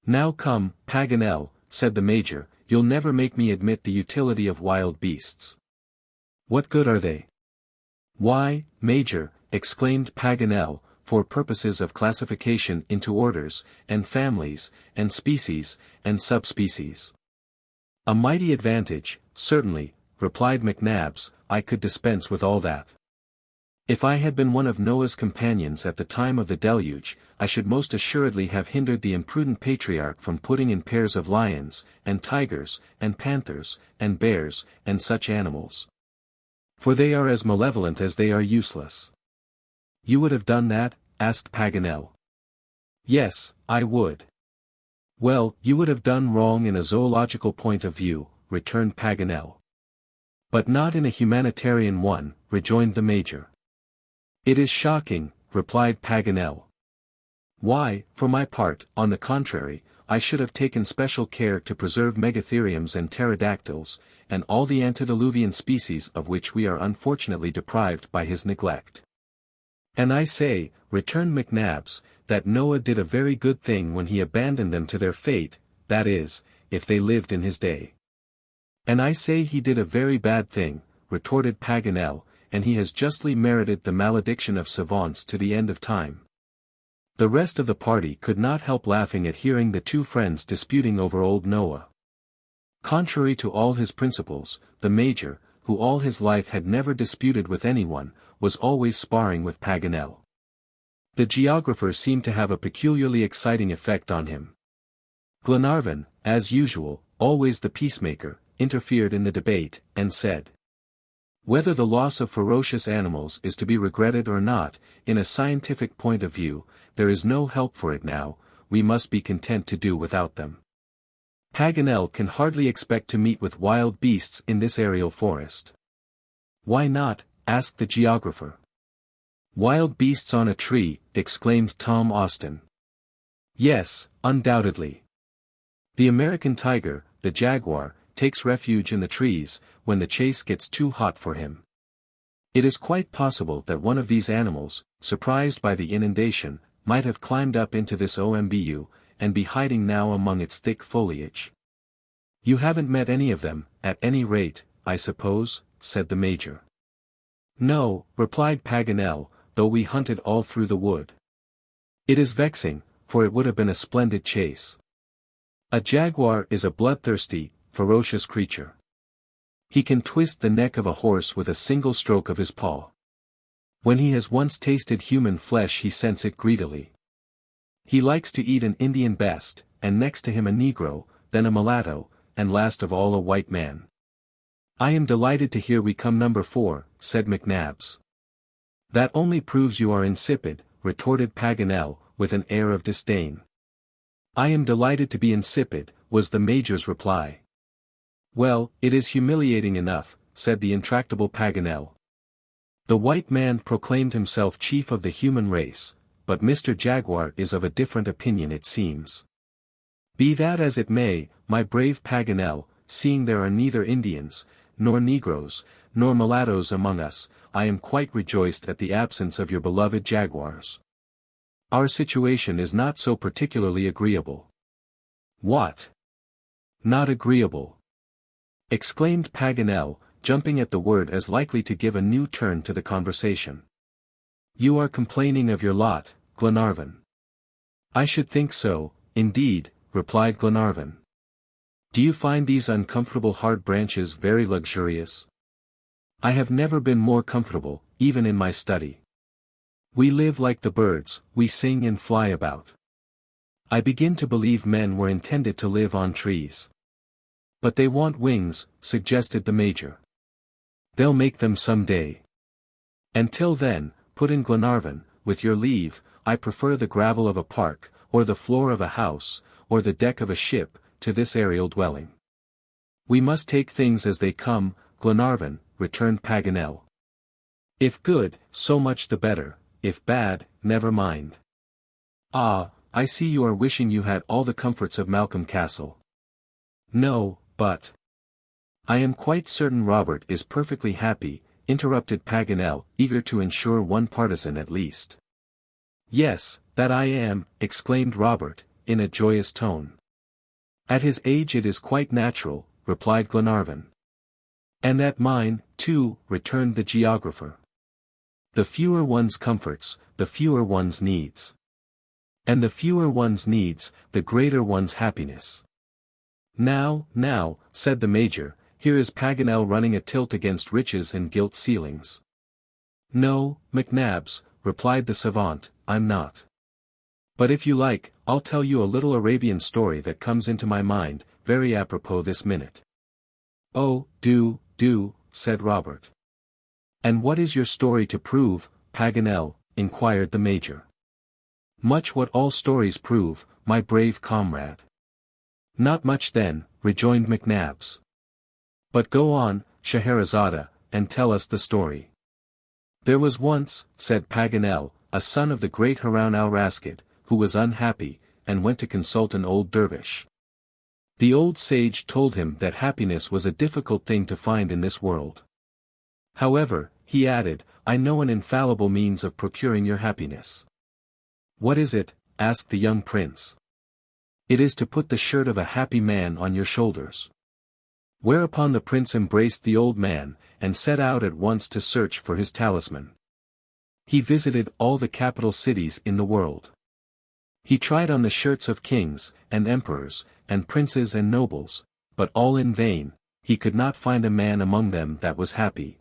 Now come, Paganel, said the Major, you'll never make me admit the utility of wild beasts. What good are they? Why, Major, exclaimed Paganel, for purposes of classification into orders, and families, and species, and subspecies. A mighty advantage, certainly, replied McNabbs, I could dispense with all that. If I had been one of Noah's companions at the time of the deluge, I should most assuredly have hindered the imprudent patriarch from putting in pairs of lions, and tigers, and panthers, and bears, and such animals. For they are as malevolent as they are useless. You would have done that? Asked Paganel. Yes, I would. Well, you would have done wrong in a zoological point of view, returned Paganel. But not in a humanitarian one, rejoined the Major. It is shocking, replied Paganel. Why, for my part, on the contrary, I should have taken special care to preserve megatheriums and pterodactyls, and all the antediluvian species of which we are unfortunately deprived by his neglect. And I say, returned McNabbs, that Noah did a very good thing when he abandoned them to their fate, that is, if they lived in his day. And I say he did a very bad thing, retorted Paganel, and he has justly merited the malediction of savants to the end of time. The rest of the party could not help laughing at hearing the two friends disputing over old Noah. Contrary to all his principles, the Major, who all his life had never disputed with anyone, was always sparring with Paganel. The geographer seemed to have a peculiarly exciting effect on him. Glenarvan, as usual, always the peacemaker, interfered in the debate, and said, whether the loss of ferocious animals is to be regretted or not, in a scientific point of view, there is no help for it now, we must be content to do without them. Paganel can hardly expect to meet with wild beasts in this aerial forest. Why not? Asked the geographer. Wild beasts on a tree, exclaimed Tom Austin. Yes, undoubtedly. The American tiger, the jaguar, takes refuge in the trees, when the chase gets too hot for him. It is quite possible that one of these animals, surprised by the inundation, might have climbed up into this OMBU, and be hiding now among its thick foliage. You haven't met any of them, at any rate, I suppose, said the Major. No, replied Paganel, though we hunted all through the wood. It is vexing, for it would have been a splendid chase. A jaguar is a bloodthirsty, ferocious creature. He can twist the neck of a horse with a single stroke of his paw. When he has once tasted human flesh he scents it greedily. He likes to eat an Indian best, and next to him a Negro, then a mulatto, and last of all a white man. I am delighted to hear we come number 4, said McNabbs. That only proves you are insipid, retorted Paganel, with an air of disdain. I am delighted to be insipid, was the Major's reply. Well, it is humiliating enough, said the intractable Paganel. The white man proclaimed himself chief of the human race, but Mr. Jaguar is of a different opinion it seems. Be that as it may, my brave Paganel, seeing there are neither Indians, nor Negroes, nor mulattoes among us, I am quite rejoiced at the absence of your beloved jaguars. Our situation is not so particularly agreeable. What? Not agreeable? Exclaimed Paganel, jumping at the word as likely to give a new turn to the conversation. You are complaining of your lot, Glenarvan. I should think so, indeed, replied Glenarvan. Do you find these uncomfortable hard branches very luxurious? I have never been more comfortable, even in my study. We live like the birds, we sing and fly about. I begin to believe men were intended to live on trees. But they want wings, suggested the Major. They'll make them some day. Until then, put in Glenarvan, with your leave, I prefer the gravel of a park, or the floor of a house, or the deck of a ship, to this aerial dwelling. We must take things as they come, Glenarvan, returned Paganel. If good, so much the better, if bad, never mind. Ah, I see you are wishing you had all the comforts of Malcolm Castle. No, but... I am quite certain Robert is perfectly happy, interrupted Paganel, eager to ensure one partisan at least. Yes, that I am, exclaimed Robert, in a joyous tone. At his age it is quite natural, replied Glenarvan. And at mine, too, returned the geographer. The fewer one's comforts, the fewer one's needs. And the fewer one's needs, the greater one's happiness. Now, said the Major, here is Paganel running a tilt against riches and gilt ceilings. No, McNabbs, replied the savant, I'm not. But if you like, I'll tell you a little Arabian story that comes into my mind, very apropos this minute. Oh, do, said Robert. And what is your story to prove, Paganel? Inquired the Major. Much what all stories prove, my brave comrade. Not much then, rejoined McNabbs. But go on, Scheherazade, and tell us the story. There was once, said Paganel, a son of the great Haroun al-Raschid, who was unhappy, and went to consult an old dervish. The old sage told him that happiness was a difficult thing to find in this world. However, he added, I know an infallible means of procuring your happiness. What is it? Asked the young prince. It is to put the shirt of a happy man on your shoulders. Whereupon the prince embraced the old man, and set out at once to search for his talisman. He visited all the capital cities in the world. He tried on the shirts of kings, and emperors, and princes and nobles, but all in vain, he could not find a man among them that was happy.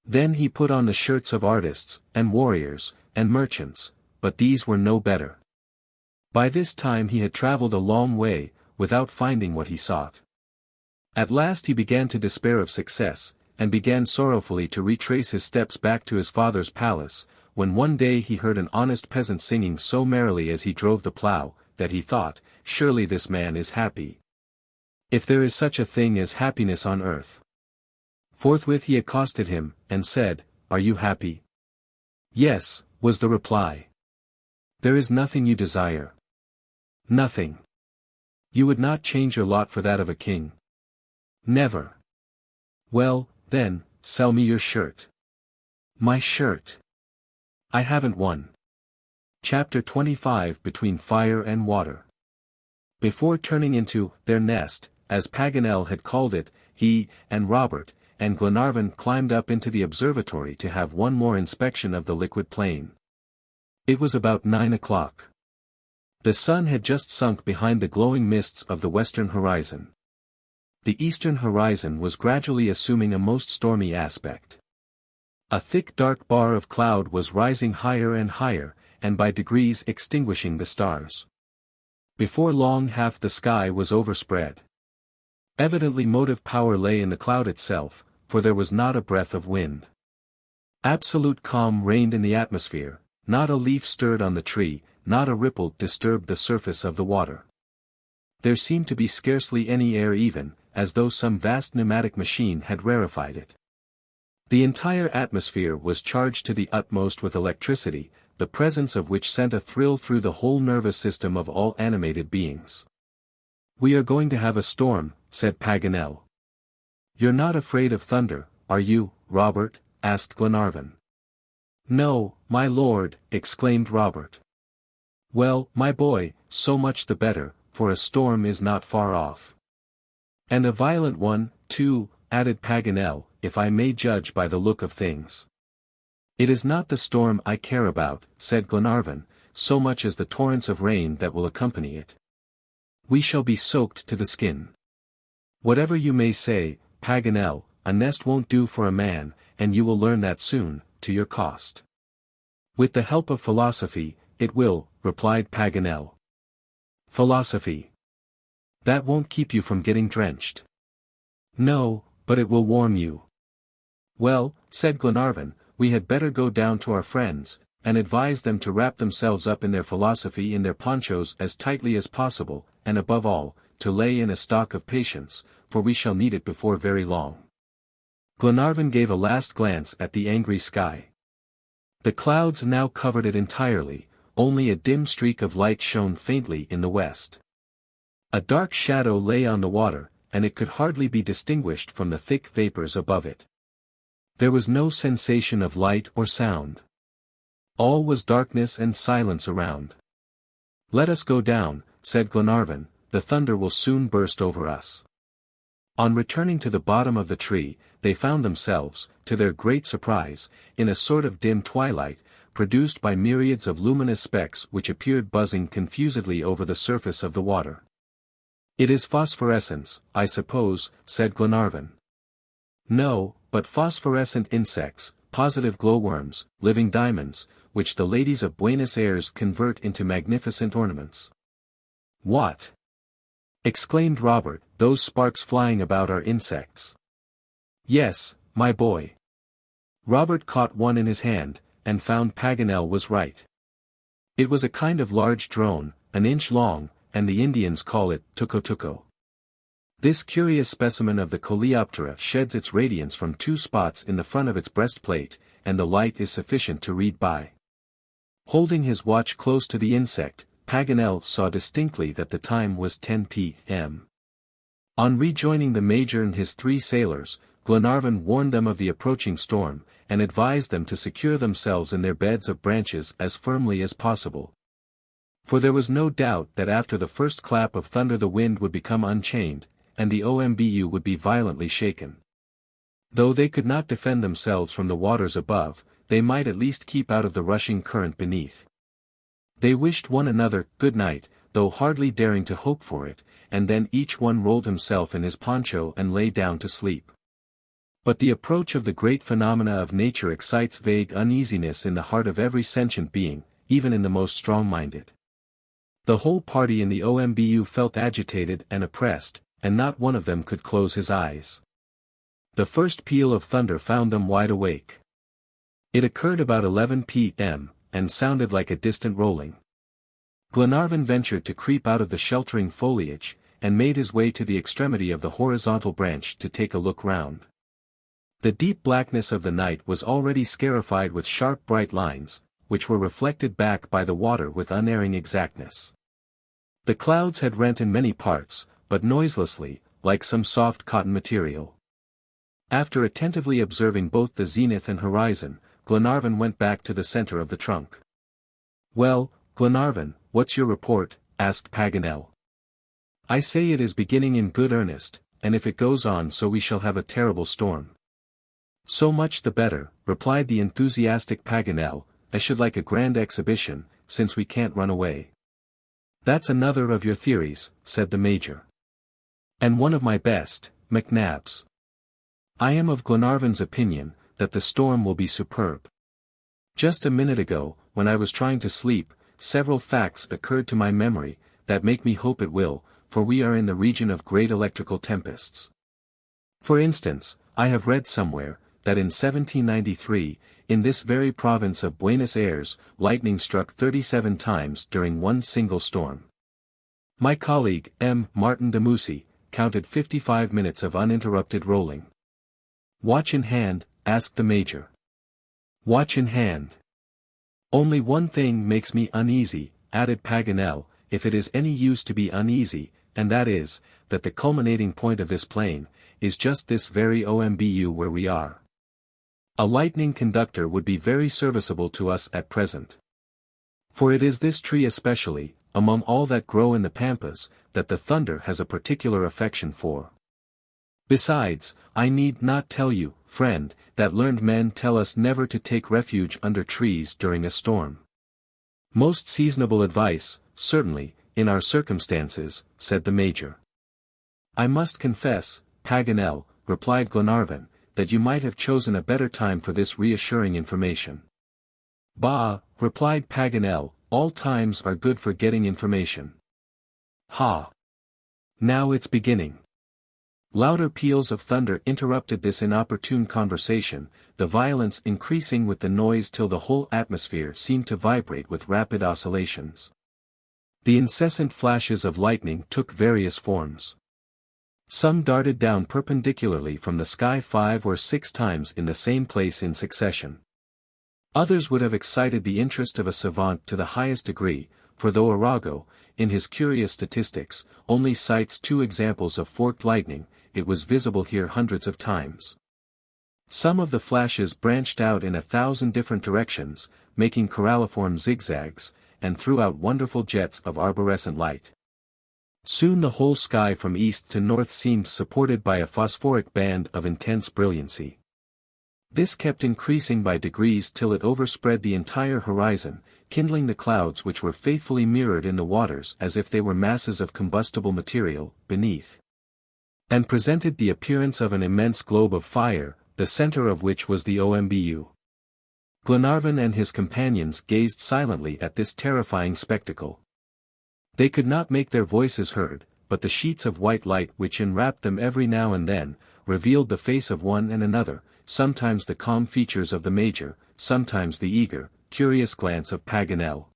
Then he put on the shirts of artists, and warriors, and merchants, but these were no better. By this time he had traveled a long way, without finding what he sought. At last he began to despair of success, and began sorrowfully to retrace his steps back to his father's palace, when one day he heard an honest peasant singing so merrily as he drove the plough, that he thought, surely this man is happy. If there is such a thing as happiness on earth. Forthwith he accosted him, and said, Are you happy? Yes, was the reply. There is nothing you desire. Nothing. You would not change your lot for that of a king? Never. Well, then, sell me your shirt. My shirt. I haven't one. Chapter 25 Between Fire and Water. Before turning into their nest, as Paganel had called it, he, and Robert, and Glenarvan climbed up into the observatory to have one more inspection of the liquid plain. It was about 9 o'clock. The sun had just sunk behind the glowing mists of the western horizon. The eastern horizon was gradually assuming a most stormy aspect. A thick dark bar of cloud was rising higher and higher, and by degrees extinguishing the stars. Before long half the sky was overspread. Evidently motive power lay in the cloud itself, for there was not a breath of wind. Absolute calm reigned in the atmosphere, not a leaf stirred on the tree, not a ripple disturbed the surface of the water. There seemed to be scarcely any air even, as though some vast pneumatic machine had rarefied it. The entire atmosphere was charged to the utmost with electricity, the presence of which sent a thrill through the whole nervous system of all animated beings. "We are going to have a storm," said Paganel. "You're not afraid of thunder, are you, Robert?" asked Glenarvan. "No, my lord," exclaimed Robert. "Well, my boy, so much the better, for a storm is not far off." "And a violent one, too," added Paganel, "if I may judge by the look of things." "It is not the storm I care about," said Glenarvan, "so much as the torrents of rain that will accompany it. We shall be soaked to the skin. Whatever you may say, Paganel, a nest won't do for a man, and you will learn that soon, to your cost." "With the help of philosophy, it will," replied Paganel. "Philosophy. That won't keep you from getting drenched." "No, but it will warm you." "Well," said Glenarvan, "we had better go down to our friends, and advise them to wrap themselves up in their philosophy in their ponchos as tightly as possible, and above all, to lay in a stock of patience, for we shall need it before very long." Glenarvan gave a last glance at the angry sky. The clouds now covered it entirely, only a dim streak of light shone faintly in the west. A dark shadow lay on the water, and it could hardly be distinguished from the thick vapors above it. There was no sensation of light or sound. All was darkness and silence around. "Let us go down," said Glenarvan, "the thunder will soon burst over us." On returning to the bottom of the tree, they found themselves, to their great surprise, in a sort of dim twilight, produced by myriads of luminous specks which appeared buzzing confusedly over the surface of the water. "It is phosphorescence, I suppose," said Glenarvan. "No, but phosphorescent insects, positive glowworms, living diamonds, which the ladies of Buenos Aires convert into magnificent ornaments." "What?" exclaimed Robert, "those sparks flying about are insects." "Yes, my boy." Robert caught one in his hand, and found Paganel was right. It was a kind of large drone, an inch long, and the Indians call it tuco-tuco. This curious specimen of the Coleoptera sheds its radiance from two spots in the front of its breastplate, and the light is sufficient to read by. Holding his watch close to the insect, Paganel saw distinctly that the time was 10 p.m. On rejoining the Major and his 3 sailors, Glenarvan warned them of the approaching storm, and advised them to secure themselves in their beds of branches as firmly as possible. For there was no doubt that after the first clap of thunder the wind would become unchained, and the OMBU would be violently shaken. Though they could not defend themselves from the waters above, they might at least keep out of the rushing current beneath. They wished one another good night, though hardly daring to hope for it, and then each one rolled himself in his poncho and lay down to sleep. But the approach of the great phenomena of nature excites vague uneasiness in the heart of every sentient being, even in the most strong-minded. The whole party in the OMBU felt agitated and oppressed, and not one of them could close his eyes. The first peal of thunder found them wide awake. It occurred about 11 p.m., and sounded like a distant rolling. Glenarvan ventured to creep out of the sheltering foliage, and made his way to the extremity of the horizontal branch to take a look round. The deep blackness of the night was already scarified with sharp bright lines, which were reflected back by the water with unerring exactness. The clouds had rent in many parts, but noiselessly, like some soft cotton material. After attentively observing both the zenith and horizon, Glenarvan went back to the center of the trunk. "Well, Glenarvan, what's your report?" asked Paganel. "I say it is beginning in good earnest, and if it goes on so we shall have a terrible storm." "So much the better," replied the enthusiastic Paganel, "I should like a grand exhibition, since we can't run away." "That's another of your theories," said the Major. "And one of my best, McNabb's. I am of Glenarvan's opinion, that the storm will be superb. Just a minute ago, when I was trying to sleep, several facts occurred to my memory, that make me hope it will, for we are in the region of great electrical tempests. For instance, I have read somewhere, that in 1793, in this very province of Buenos Aires, lightning struck 37 times during one single storm. My colleague, M. Martin de Mussy, counted 55 minutes of uninterrupted rolling." "Watch in hand?" asked the Major. "Watch in hand. Only one thing makes me uneasy," added Paganel, "if it is any use to be uneasy, and that is, that the culminating point of this plain, is just this very OMBU where we are. A lightning conductor would be very serviceable to us at present. For it is this tree especially, among all that grow in the pampas, that the thunder has a particular affection for. Besides, I need not tell you, friend, that learned men tell us never to take refuge under trees during a storm. Most seasonable advice, certainly, in our circumstances," said the Major. "I must confess, Paganel," replied Glenarvan, "that you might have chosen a better time for this reassuring information." "Bah," replied Paganel, "all times are good for getting information." "Ha! Now it's beginning." Louder peals of thunder interrupted this inopportune conversation, the violence increasing with the noise till the whole atmosphere seemed to vibrate with rapid oscillations. The incessant flashes of lightning took various forms. Some darted down perpendicularly from the sky 5 or 6 times in the same place in succession. Others would have excited the interest of a savant to the highest degree, for though Arago, in his curious statistics, only cites 2 examples of forked lightning, it was visible here hundreds of times. Some of the flashes branched out in 1,000 different directions, making coralliform zigzags, and threw out wonderful jets of arborescent light. Soon the whole sky from east to north seemed supported by a phosphoric band of intense brilliancy. This kept increasing by degrees till it overspread the entire horizon, kindling the clouds which were faithfully mirrored in the waters as if they were masses of combustible material, beneath, and presented the appearance of an immense globe of fire, the center of which was the OMBU. Glenarvan and his companions gazed silently at this terrifying spectacle. They could not make their voices heard, but the sheets of white light which enwrapped them every now and then, revealed the face of one and another, sometimes the calm features of the Major, sometimes the eager, curious glance of Paganel,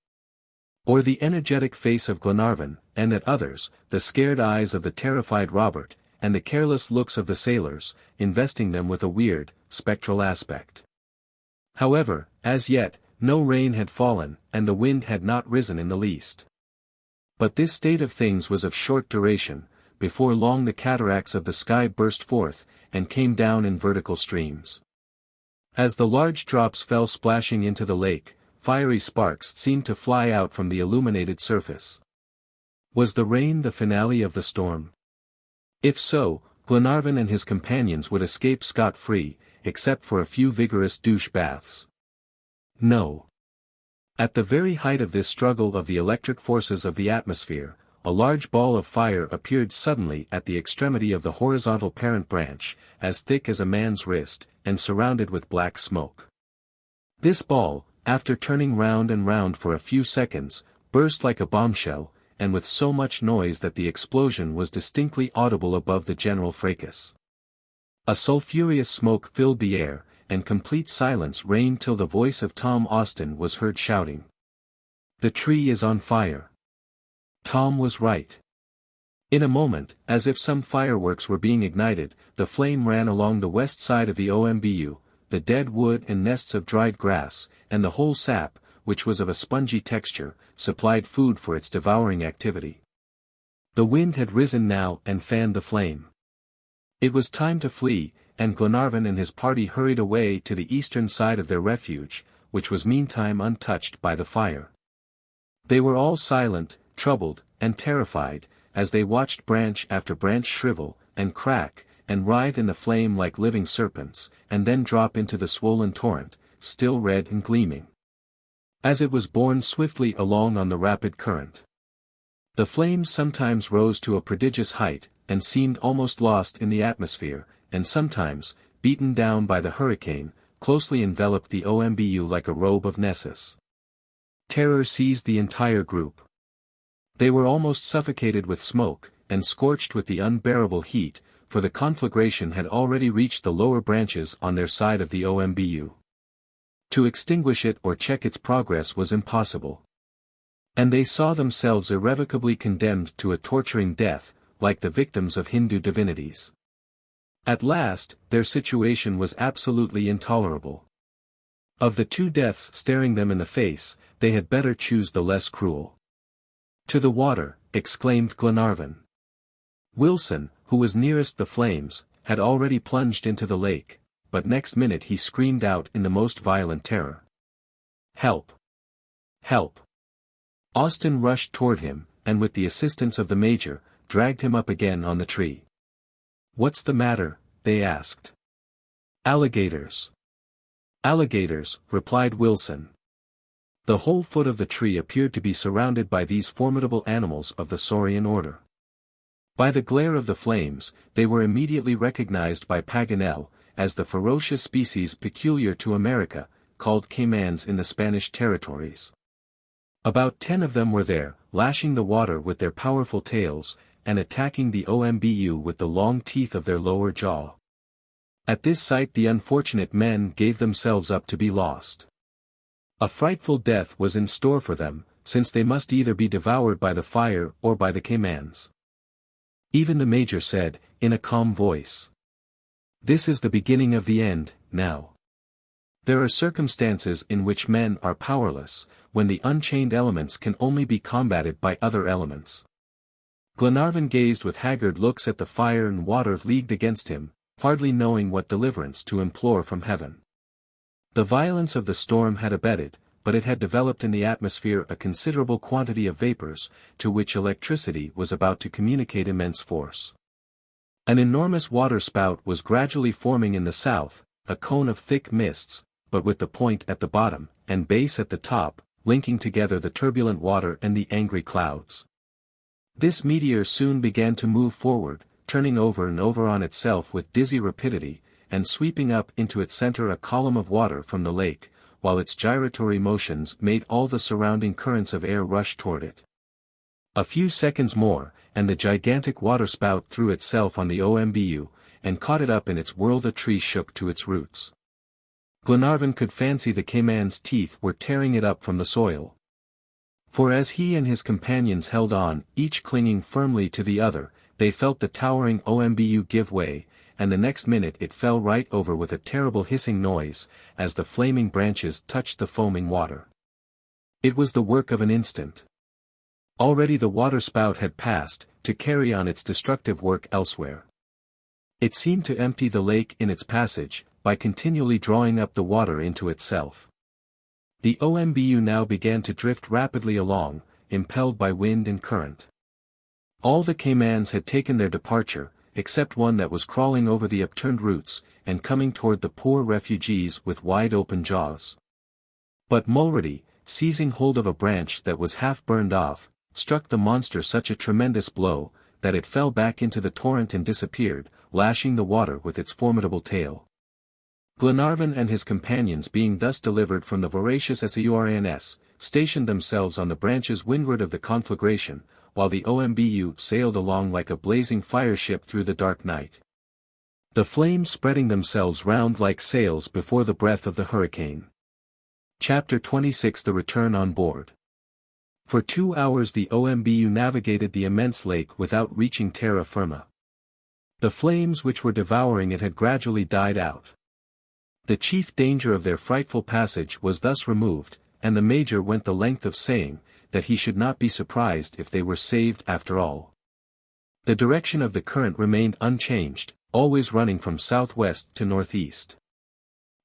or the energetic face of Glenarvan, and at others, the scared eyes of the terrified Robert, and the careless looks of the sailors, investing them with a weird, spectral aspect. However, as yet, no rain had fallen, and the wind had not risen in the least. But this state of things was of short duration. Before long the cataracts of the sky burst forth, and came down in vertical streams. As the large drops fell splashing into the lake, fiery sparks seemed to fly out from the illuminated surface. Was the rain the finale of the storm? If so, Glenarvan and his companions would escape scot-free, except for a few vigorous douche baths. No. At the very height of this struggle of the electric forces of the atmosphere, a large ball of fire appeared suddenly at the extremity of the horizontal parent branch, as thick as a man's wrist, and surrounded with black smoke. This ball, after turning round and round for a few seconds, burst like a bombshell, and with so much noise that the explosion was distinctly audible above the general fracas. A sulphurous smoke filled the air, and complete silence reigned till the voice of Tom Austin was heard shouting, "The tree is on fire." Tom was right. In a moment, as if some fireworks were being ignited, the flame ran along the west side of the OMBU, the dead wood and nests of dried grass, and the whole sap, which was of a spongy texture, supplied food for its devouring activity. The wind had risen now and fanned the flame. It was time to flee, and Glenarvan and his party hurried away to the eastern side of their refuge, which was meantime untouched by the fire. They were all silent, troubled, and terrified, as they watched branch after branch shrivel, and crack, and writhe in the flame like living serpents, and then drop into the swollen torrent, still red and gleaming, as it was borne swiftly along on the rapid current. The flames sometimes rose to a prodigious height, and seemed almost lost in the atmosphere, and sometimes, beaten down by the hurricane, closely enveloped the OMBU like a robe of Nessus. Terror seized the entire group. They were almost suffocated with smoke, and scorched with the unbearable heat, for the conflagration had already reached the lower branches on their side of the OMBU. To extinguish it or check its progress was impossible. And they saw themselves irrevocably condemned to a torturing death, like the victims of Hindu divinities. At last, their situation was absolutely intolerable. Of the two deaths staring them in the face, they had better choose the less cruel. "To the water," exclaimed Glenarvan. Wilson, who was nearest the flames, had already plunged into the lake, but next minute he screamed out in the most violent terror. "Help! Help!" Austin rushed toward him, and with the assistance of the Major, dragged him up again on the tree. "What's the matter?" they asked. "Alligators." "Alligators," replied Wilson. The whole foot of the tree appeared to be surrounded by these formidable animals of the saurian order. By the glare of the flames, they were immediately recognized by Paganel, as the ferocious species peculiar to America, called caimans in the Spanish territories. About 10 of them were there, lashing the water with their powerful tails, and attacking the OMBU with the long teeth of their lower jaw. At this sight the unfortunate men gave themselves up to be lost. A frightful death was in store for them, since they must either be devoured by the fire or by the caimans. Even the Major said, in a calm voice, "This is the beginning of the end, now." There are circumstances in which men are powerless, when the unchained elements can only be combated by other elements. Glenarvan gazed with haggard looks at the fire and water leagued against him, hardly knowing what deliverance to implore from heaven. The violence of the storm had abated, but it had developed in the atmosphere a considerable quantity of vapors, to which electricity was about to communicate immense force. An enormous water-spout was gradually forming in the south, a cone of thick mists, but with the point at the bottom, and base at the top, linking together the turbulent water and the angry clouds. This meteor soon began to move forward, turning over and over on itself with dizzy rapidity, and sweeping up into its center a column of water from the lake, while its gyratory motions made all the surrounding currents of air rush toward it. A few seconds more, and the gigantic waterspout threw itself on the OMBU, and caught it up in its whirl. The tree shook to its roots. Glenarvan could fancy the caiman's teeth were tearing it up from the soil. For as he and his companions held on, each clinging firmly to the other, they felt the towering OMBU give way, and the next minute it fell right over with a terrible hissing noise, as the flaming branches touched the foaming water. It was the work of an instant. Already the waterspout had passed, to carry on its destructive work elsewhere. It seemed to empty the lake in its passage, by continually drawing up the water into itself. The OMBU now began to drift rapidly along, impelled by wind and current. All the caimans had taken their departure, except one that was crawling over the upturned roots, and coming toward the poor refugees with wide-open jaws. But Mulrady, seizing hold of a branch that was half burned off, struck the monster such a tremendous blow, that it fell back into the torrent and disappeared, lashing the water with its formidable tail. Glenarvan and his companions being thus delivered from the voracious SEURANS, stationed themselves on the branches windward of the conflagration, while the OMBU sailed along like a blazing fireship through the dark night. The flames spreading themselves round like sails before the breath of the hurricane. Chapter 26 The Return on Board. For 2 hours the OMBU navigated the immense lake without reaching terra firma. The flames which were devouring it had gradually died out. The chief danger of their frightful passage was thus removed, and the Major went the length of saying, that he should not be surprised if they were saved after all. The direction of the current remained unchanged, always running from southwest to northeast.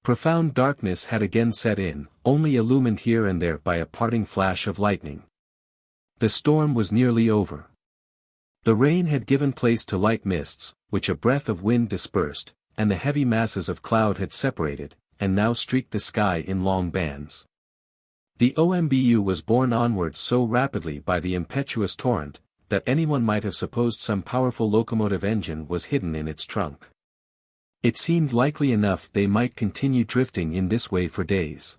Profound darkness had again set in, only illumined here and there by a parting flash of lightning. The storm was nearly over. The rain had given place to light mists, which a breath of wind dispersed, and the heavy masses of cloud had separated, and now streaked the sky in long bands. The OMBU was borne onward so rapidly by the impetuous torrent, that anyone might have supposed some powerful locomotive engine was hidden in its trunk. It seemed likely enough they might continue drifting in this way for days.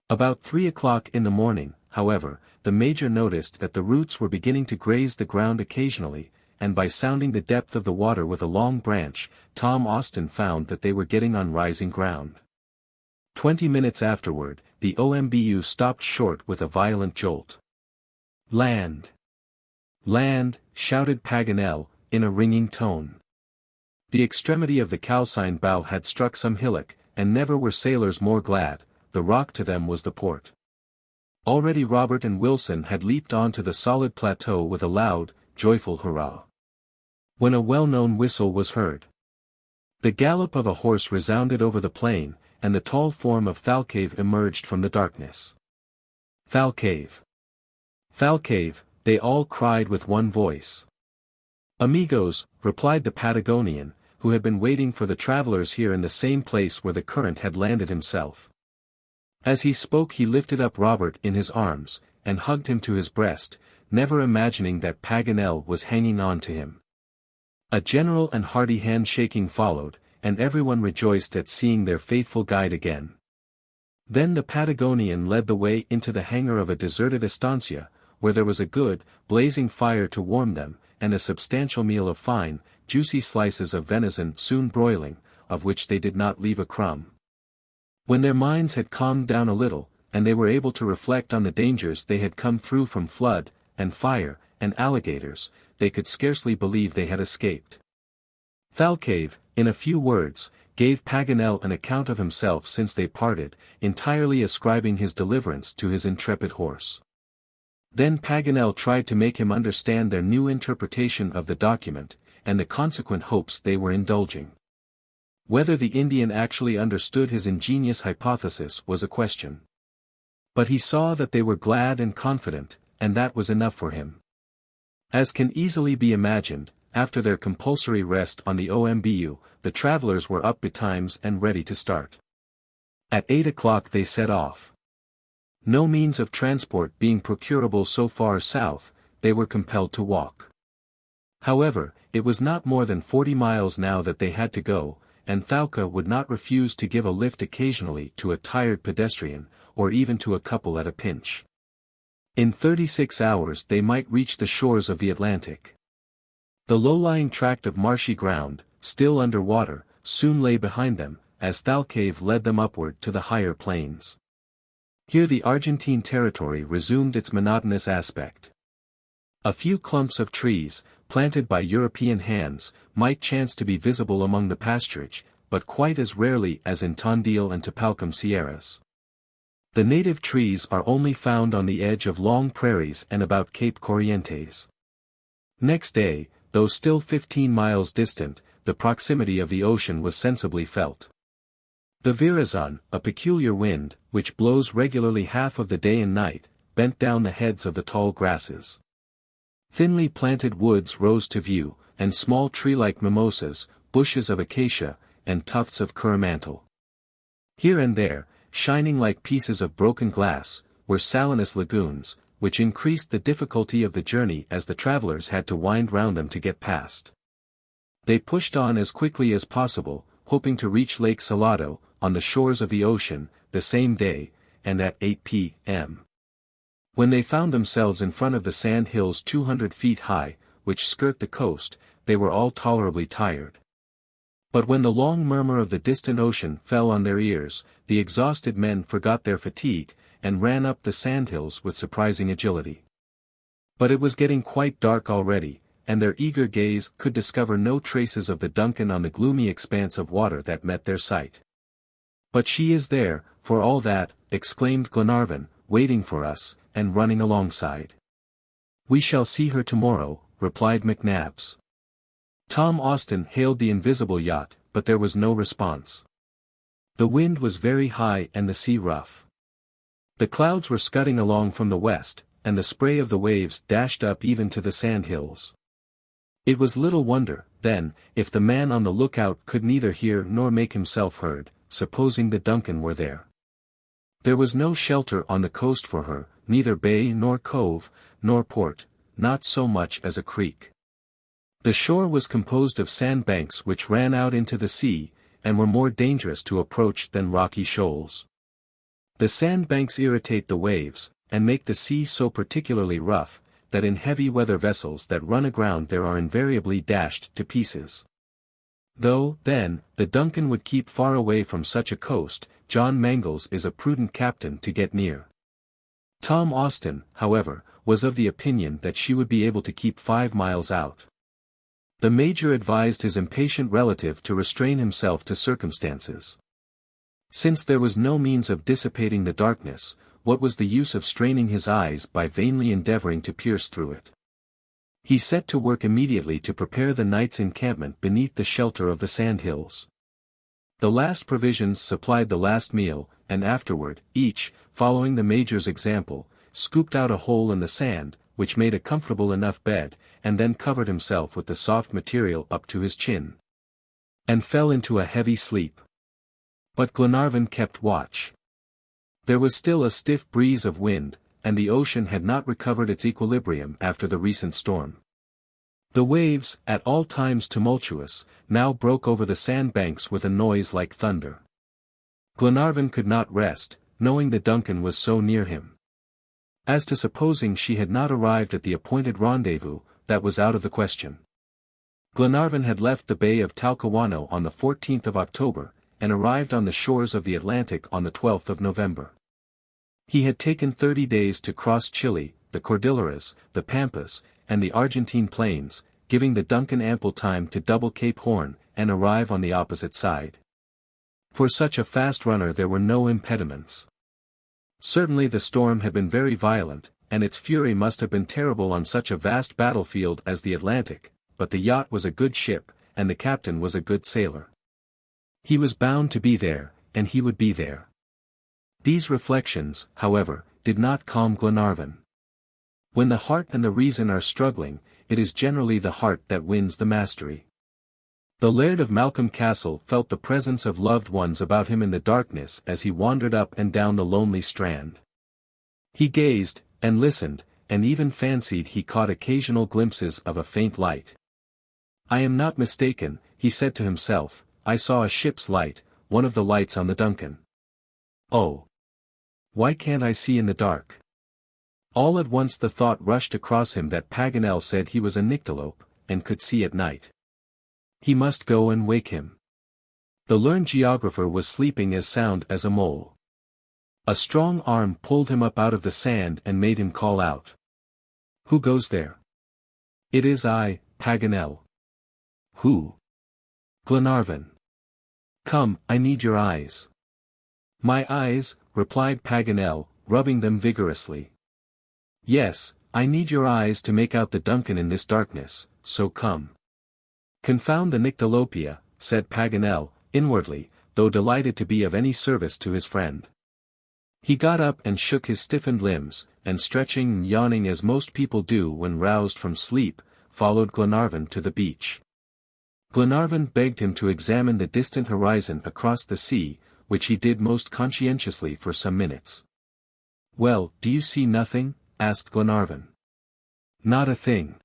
About 3 o'clock in the morning, however, the Major noticed that the roots were beginning to graze the ground occasionally, and by sounding the depth of the water with a long branch, Tom Austin found that they were getting on rising ground. 20 minutes afterward, the OMBU stopped short with a violent jolt. "Land! Land!" shouted Paganel, in a ringing tone. The extremity of the calcined bow had struck some hillock, and never were sailors more glad. The rock to them was the port. Already Robert and Wilson had leaped onto the solid plateau with a loud, joyful hurrah. When a well-known whistle was heard. The gallop of a horse resounded over the plain, and the tall form of Thalcave emerged from the darkness. "Thalcave! Thalcave!" they all cried with one voice. "Amigos," replied the Patagonian, who had been waiting for the travelers here in the same place where the current had landed himself. As he spoke he lifted up Robert in his arms, and hugged him to his breast, never imagining that Paganel was hanging on to him. A general and hearty handshaking followed, and everyone rejoiced at seeing their faithful guide again. Then the Patagonian led the way into the hangar of a deserted estancia, where there was a good, blazing fire to warm them, and a substantial meal of fine, juicy slices of venison soon broiling, of which they did not leave a crumb. When their minds had calmed down a little, and they were able to reflect on the dangers they had come through from flood, and fire, and alligators, they could scarcely believe they had escaped. Thalcave, in a few words, gave Paganel an account of himself since they parted, entirely ascribing his deliverance to his intrepid horse. Then Paganel tried to make him understand their new interpretation of the document, and the consequent hopes they were indulging. Whether the Indian actually understood his ingenious hypothesis was a question. But he saw that they were glad and confident, and that was enough for him. As can easily be imagined, after their compulsory rest on the OMBU, the travelers were up betimes and ready to start. At 8 o'clock they set off. No means of transport being procurable so far south, they were compelled to walk. However, it was not more than 40 miles now that they had to go, and Thalca would not refuse to give a lift occasionally to a tired pedestrian, or even to a couple at a pinch. In 36 hours they might reach the shores of the Atlantic. The low-lying tract of marshy ground, still under water, soon lay behind them, as Thalcave led them upward to the higher plains. Here the Argentine territory resumed its monotonous aspect. A few clumps of trees, planted by European hands, might chance to be visible among the pasturage, but quite as rarely as in Tondil and Tapalcum Sierras. The native trees are only found on the edge of long prairies and about Cape Corrientes. Next day, though still 15 miles distant, the proximity of the ocean was sensibly felt. The virazon, a peculiar wind, which blows regularly half of the day and night, bent down the heads of the tall grasses. Thinly planted woods rose to view, and small tree-like mimosas, bushes of acacia, and tufts of currimantle. Here and there, shining like pieces of broken glass, were salinous lagoons, which increased the difficulty of the journey as the travelers had to wind round them to get past. They pushed on as quickly as possible, hoping to reach Lake Salado, on the shores of the ocean, the same day, and at 8 p.m. When they found themselves in front of the sand hills 200 feet high, which skirt the coast, they were all tolerably tired. But when the long murmur of the distant ocean fell on their ears, the exhausted men forgot their fatigue, and ran up the sandhills with surprising agility. But it was getting quite dark already, and their eager gaze could discover no traces of the DUNCAN on the gloomy expanse of water that met their sight. "But she is there, for all that," exclaimed Glenarvan, "waiting for us, and running alongside." "We shall see her tomorrow," replied McNabbs. Tom Austin hailed the invisible yacht, but there was no response. The wind was very high and the sea rough. The clouds were scudding along from the west, and the spray of the waves dashed up even to the sandhills. It was little wonder, then, if the man on the lookout could neither hear nor make himself heard, supposing the DUNCAN were there. There was no shelter on the coast for her, neither bay nor cove, nor port, not so much as a creek. The shore was composed of sandbanks which ran out into the sea, and were more dangerous to approach than rocky shoals. The sandbanks irritate the waves, and make the sea so particularly rough, that in heavy weather vessels that run aground there are invariably dashed to pieces. Though, then, the Duncan would keep far away from such a coast, John Mangles is a prudent captain to get near. Tom Austin, however, was of the opinion that she would be able to keep 5 miles out. The Major advised his impatient relative to restrain himself to circumstances. Since there was no means of dissipating the darkness, what was the use of straining his eyes by vainly endeavoring to pierce through it? He set to work immediately to prepare the night's encampment beneath the shelter of the sandhills. The last provisions supplied the last meal, and afterward, each, following the Major's example, scooped out a hole in the sand, which made a comfortable enough bed, and then covered himself with the soft material up to his chin. And fell into a heavy sleep. But Glenarvan kept watch. There was still a stiff breeze of wind, and the ocean had not recovered its equilibrium after the recent storm. The waves, at all times tumultuous, now broke over the sandbanks with a noise like thunder. Glenarvan could not rest, knowing the Duncan was so near him. As to supposing she had not arrived at the appointed rendezvous, that was out of the question. Glenarvan had left the Bay of Talcahuano on the 14th of October, and arrived on the shores of the Atlantic on the 12th of November. He had taken 30 days to cross Chile, the Cordilleras, the Pampas, and the Argentine plains, giving the Duncan ample time to double Cape Horn, and arrive on the opposite side. For such a fast runner there were no impediments. Certainly the storm had been very violent, and its fury must have been terrible on such a vast battlefield as the Atlantic, but the yacht was a good ship, and the captain was a good sailor. He was bound to be there, and he would be there. These reflections, however, did not calm Glenarvan. When the heart and the reason are struggling, it is generally the heart that wins the mastery. The Laird of Malcolm Castle felt the presence of loved ones about him in the darkness as he wandered up and down the lonely strand. He gazed, and listened, and even fancied he caught occasional glimpses of a faint light. "I am not mistaken," he said to himself, "I saw a ship's light, one of the lights on the Duncan. Oh! Why can't I see in the dark?" All at once the thought rushed across him that Paganel said he was a nyctalope, and could see at night. He must go and wake him. The learned geographer was sleeping as sound as a mole. A strong arm pulled him up out of the sand and made him call out. "Who goes there?" "It is I, Paganel." "Who?" "Glenarvan." "Come, I need your eyes." "My eyes," replied Paganel, rubbing them vigorously. "Yes, I need your eyes to make out the Duncan in this darkness, so come." "Confound the nyctalopia," said Paganel, inwardly, though delighted to be of any service to his friend. He got up and shook his stiffened limbs, and stretching and yawning as most people do when roused from sleep, followed Glenarvan to the beach. Glenarvan begged him to examine the distant horizon across the sea, which he did most conscientiously for some minutes. "Well, do you see nothing?" asked Glenarvan. "Not a thing.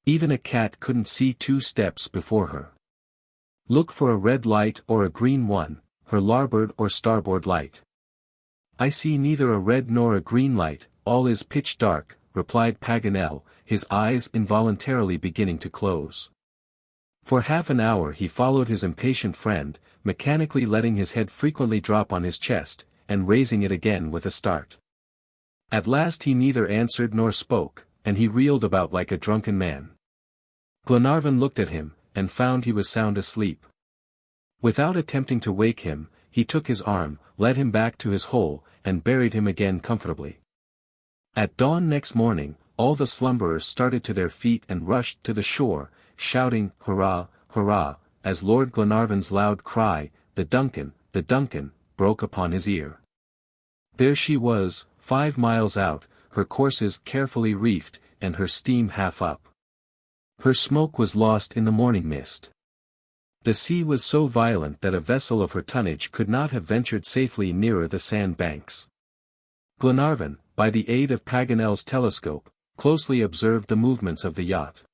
Even a cat couldn't see 2 steps before her. Look for a red light or a green one, her larboard or starboard light." "I see neither a red nor a green light, all is pitch dark," replied Paganel, his eyes involuntarily beginning to close. For half an hour he followed his impatient friend, mechanically letting his head frequently drop on his chest, and raising it again with a start. At last he neither answered nor spoke, and he reeled about like a drunken man. Glenarvan looked at him, and found he was sound asleep. Without attempting to wake him, he took his arm, led him back to his hole, and buried him again comfortably. At dawn next morning, all the slumberers started to their feet and rushed to the shore, shouting, "Hurrah, hurrah," as Lord Glenarvan's loud cry, the Duncan," broke upon his ear. There she was, 5 miles out, her courses carefully reefed, and her steam half up. Her smoke was lost in the morning mist. The sea was so violent that a vessel of her tonnage could not have ventured safely nearer the sand banks. Glenarvan, by the aid of Paganel's telescope, closely observed the movements of the yacht.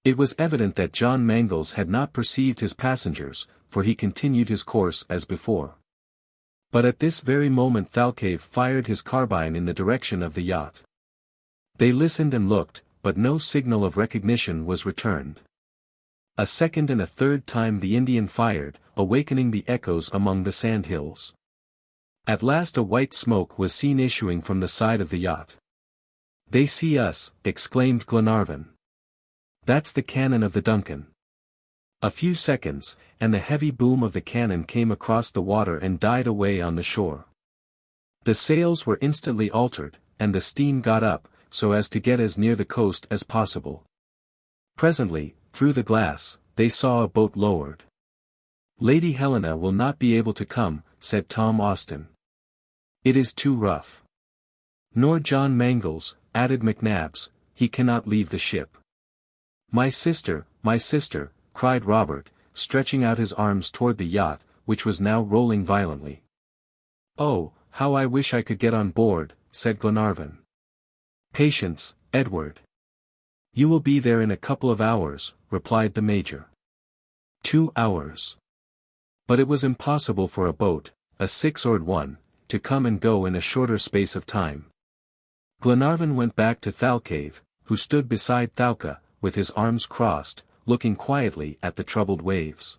It was evident that John Mangles had not perceived his passengers, for he continued his course as before. But at this very moment Thalcave fired his carbine in the direction of the yacht. They listened and looked, but no signal of recognition was returned. A second and a third time the Indian fired, awakening the echoes among the sandhills. At last a white smoke was seen issuing from the side of the yacht. "They see us," exclaimed Glenarvan. "That's the cannon of the DUNCAN." A few seconds, and the heavy boom of the cannon came across the water and died away on the shore. The sails were instantly altered, and the steam got up, so as to get as near the coast as possible. Presently, through the glass, they saw a boat lowered. "Lady Helena will not be able to come," said Tom Austin. "It is too rough." "Nor John Mangles," added McNabbs, "he cannot leave the ship." My sister," cried Robert, stretching out his arms toward the yacht, which was now rolling violently. "Oh, how I wish I could get on board," said Glenarvan. "Patience, Edward. You will be there in a couple of hours," replied the Major. 2 hours. But it was impossible for a boat, a six-oared one, to come and go in a shorter space of time. Glenarvan went back to Thalcave, who stood beside Thalca, with his arms crossed, looking quietly at the troubled waves.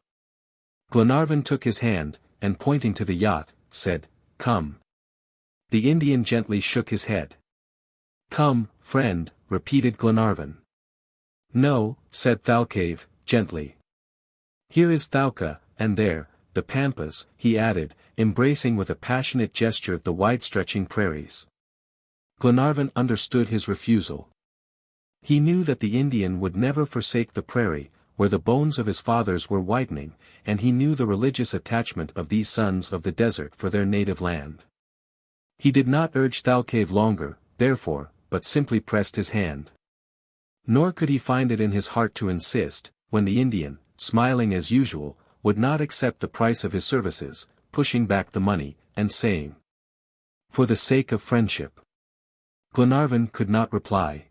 Glenarvan took his hand, and pointing to the yacht, said, "Come." The Indian gently shook his head. "Come, friend," repeated Glenarvan. "No," said Thalcave, gently. "Here is Thalca, and there, the Pampas," he added, embracing with a passionate gesture the wide-stretching prairies. Glenarvan understood his refusal. He knew that the Indian would never forsake the prairie, where the bones of his fathers were whitening, and he knew the religious attachment of these sons of the desert for their native land. He did not urge Thalcave longer, therefore, but simply pressed his hand. Nor could he find it in his heart to insist, when the Indian, smiling as usual, would not accept the price of his services, pushing back the money, and saying, "For the sake of friendship." Glenarvan could not reply.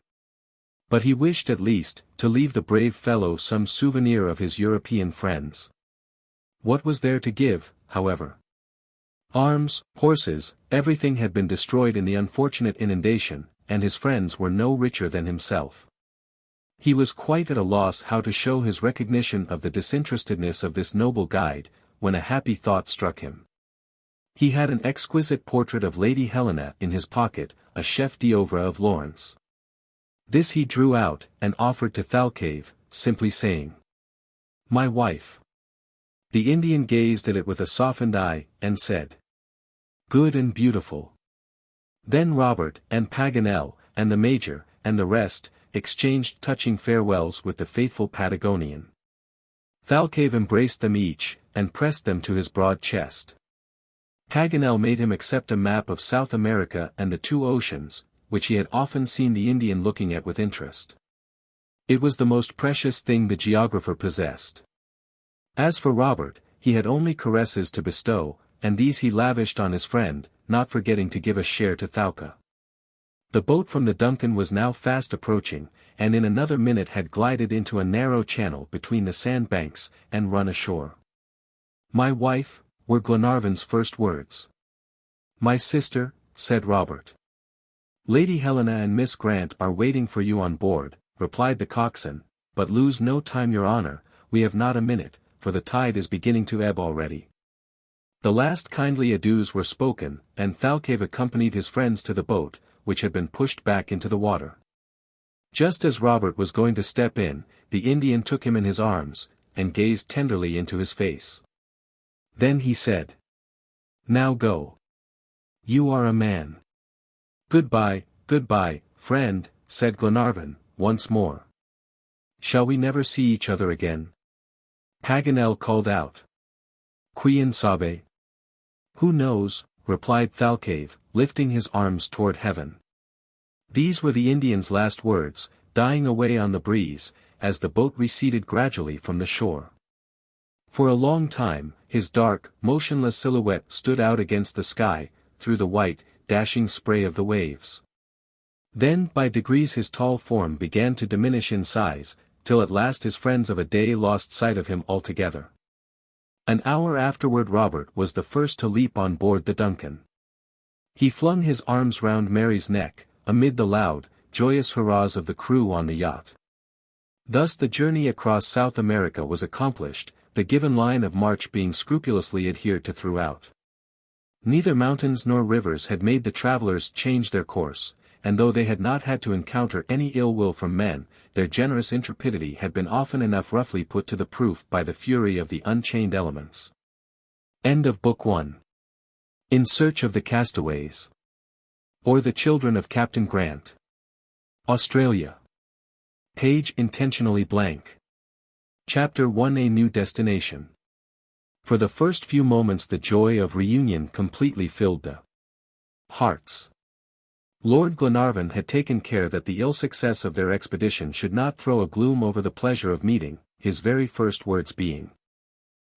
But he wished at least, to leave the brave fellow some souvenir of his European friends. What was there to give, however? Arms, horses, everything had been destroyed in the unfortunate inundation, and his friends were no richer than himself. He was quite at a loss how to show his recognition of the disinterestedness of this noble guide, when a happy thought struck him. He had an exquisite portrait of Lady Helena in his pocket, a chef d'oeuvre of Lawrence. This he drew out, and offered to Thalcave, simply saying, "My wife." The Indian gazed at it with a softened eye, and said, "Good and beautiful." Then Robert, and Paganel, and the Major, and the rest, exchanged touching farewells with the faithful Patagonian. Thalcave embraced them each, and pressed them to his broad chest. Paganel made him accept a map of South America and the two oceans, which he had often seen the Indian looking at with interest. It was the most precious thing the geographer possessed. As for Robert, he had only caresses to bestow, and these he lavished on his friend, not forgetting to give a share to Thalca. The boat from the DUNCAN was now fast approaching, and in another minute had glided into a narrow channel between the sandbanks, and run ashore. "My wife," were Glenarvan's first words. "My sister," said Robert. "Lady Helena and Miss Grant are waiting for you on board," replied the coxswain, "but lose no time, your honor, we have not a minute, for the tide is beginning to ebb already." The last kindly adieus were spoken, and Thalcave accompanied his friends to the boat, which had been pushed back into the water. Just as Robert was going to step in, the Indian took him in his arms, and gazed tenderly into his face. Then he said, "Now go. You are a man." "Goodbye, friend," said Glenarvan, once more. "Shall we never see each other again?" Paganel called out. "Quien sabe?" "Who knows?" replied Thalcave, lifting his arms toward heaven. These were the Indian's last words, dying away on the breeze, as the boat receded gradually from the shore. For a long time, his dark, motionless silhouette stood out against the sky, through the white, dashing spray of the waves. Then by degrees his tall form began to diminish in size, till at last his friends of a day lost sight of him altogether. An hour afterward Robert was the first to leap on board the Duncan. He flung his arms round Mary's neck, amid the loud, joyous hurrahs of the crew on the yacht. Thus the journey across South America was accomplished, the given line of march being scrupulously adhered to throughout. Neither mountains nor rivers had made the travelers change their course, and though they had not had to encounter any ill will from men, their generous intrepidity had been often enough roughly put to the proof by the fury of the unchained elements. End of Book 1. In Search of the Castaways. Or the Children of Captain Grant. Australia. Page intentionally blank. Chapter 1 A New Destination. For the first few moments the joy of reunion completely filled the hearts. Lord Glenarvan had taken care that the ill success of their expedition should not throw a gloom over the pleasure of meeting, his very first words being,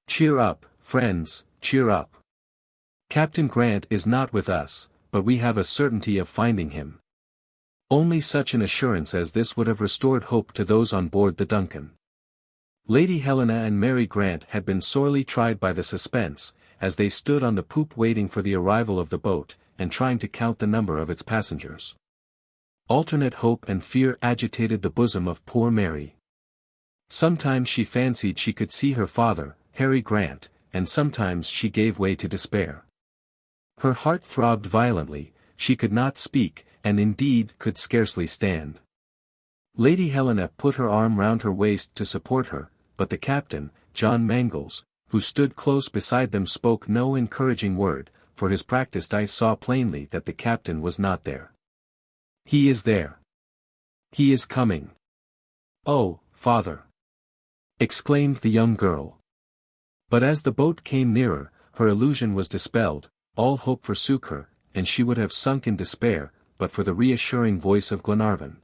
"Cheer up, friends, cheer up. Captain Grant is not with us, but we have a certainty of finding him." Only such an assurance as this would have restored hope to those on board the Duncan. Lady Helena and Mary Grant had been sorely tried by the suspense, as they stood on the poop waiting for the arrival of the boat, and trying to count the number of its passengers. Alternate hope and fear agitated the bosom of poor Mary. Sometimes she fancied she could see her father, Harry Grant, and sometimes she gave way to despair. Her heart throbbed violently, she could not speak, and indeed could scarcely stand. Lady Helena put her arm round her waist to support her, but the captain, John Mangles, who stood close beside them spoke no encouraging word, for his practiced eye saw plainly that the captain was not there. "He is there. He is coming. Oh, father!" exclaimed the young girl. But as the boat came nearer, her illusion was dispelled, all hope forsook her, and she would have sunk in despair, but for the reassuring voice of Glenarvan.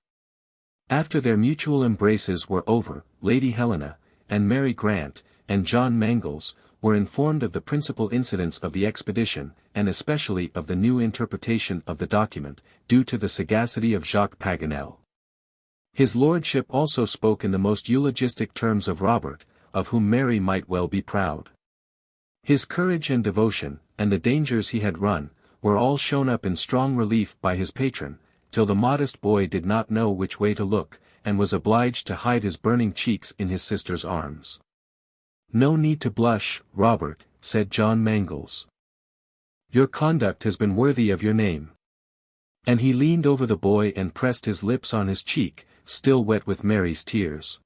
After their mutual embraces were over, Lady Helena, and Mary Grant, and John Mangles, were informed of the principal incidents of the expedition, and especially of the new interpretation of the document, due to the sagacity of Jacques Paganel. His lordship also spoke in the most eulogistic terms of Robert, of whom Mary might well be proud. His courage and devotion, and the dangers he had run, were all shown up in strong relief by his patron, till the modest boy did not know which way to look, and was obliged to hide his burning cheeks in his sister's arms. "No need to blush, Robert," said John Mangles. "Your conduct has been worthy of your name." And he leaned over the boy and pressed his lips on his cheek, still wet with Mary's tears.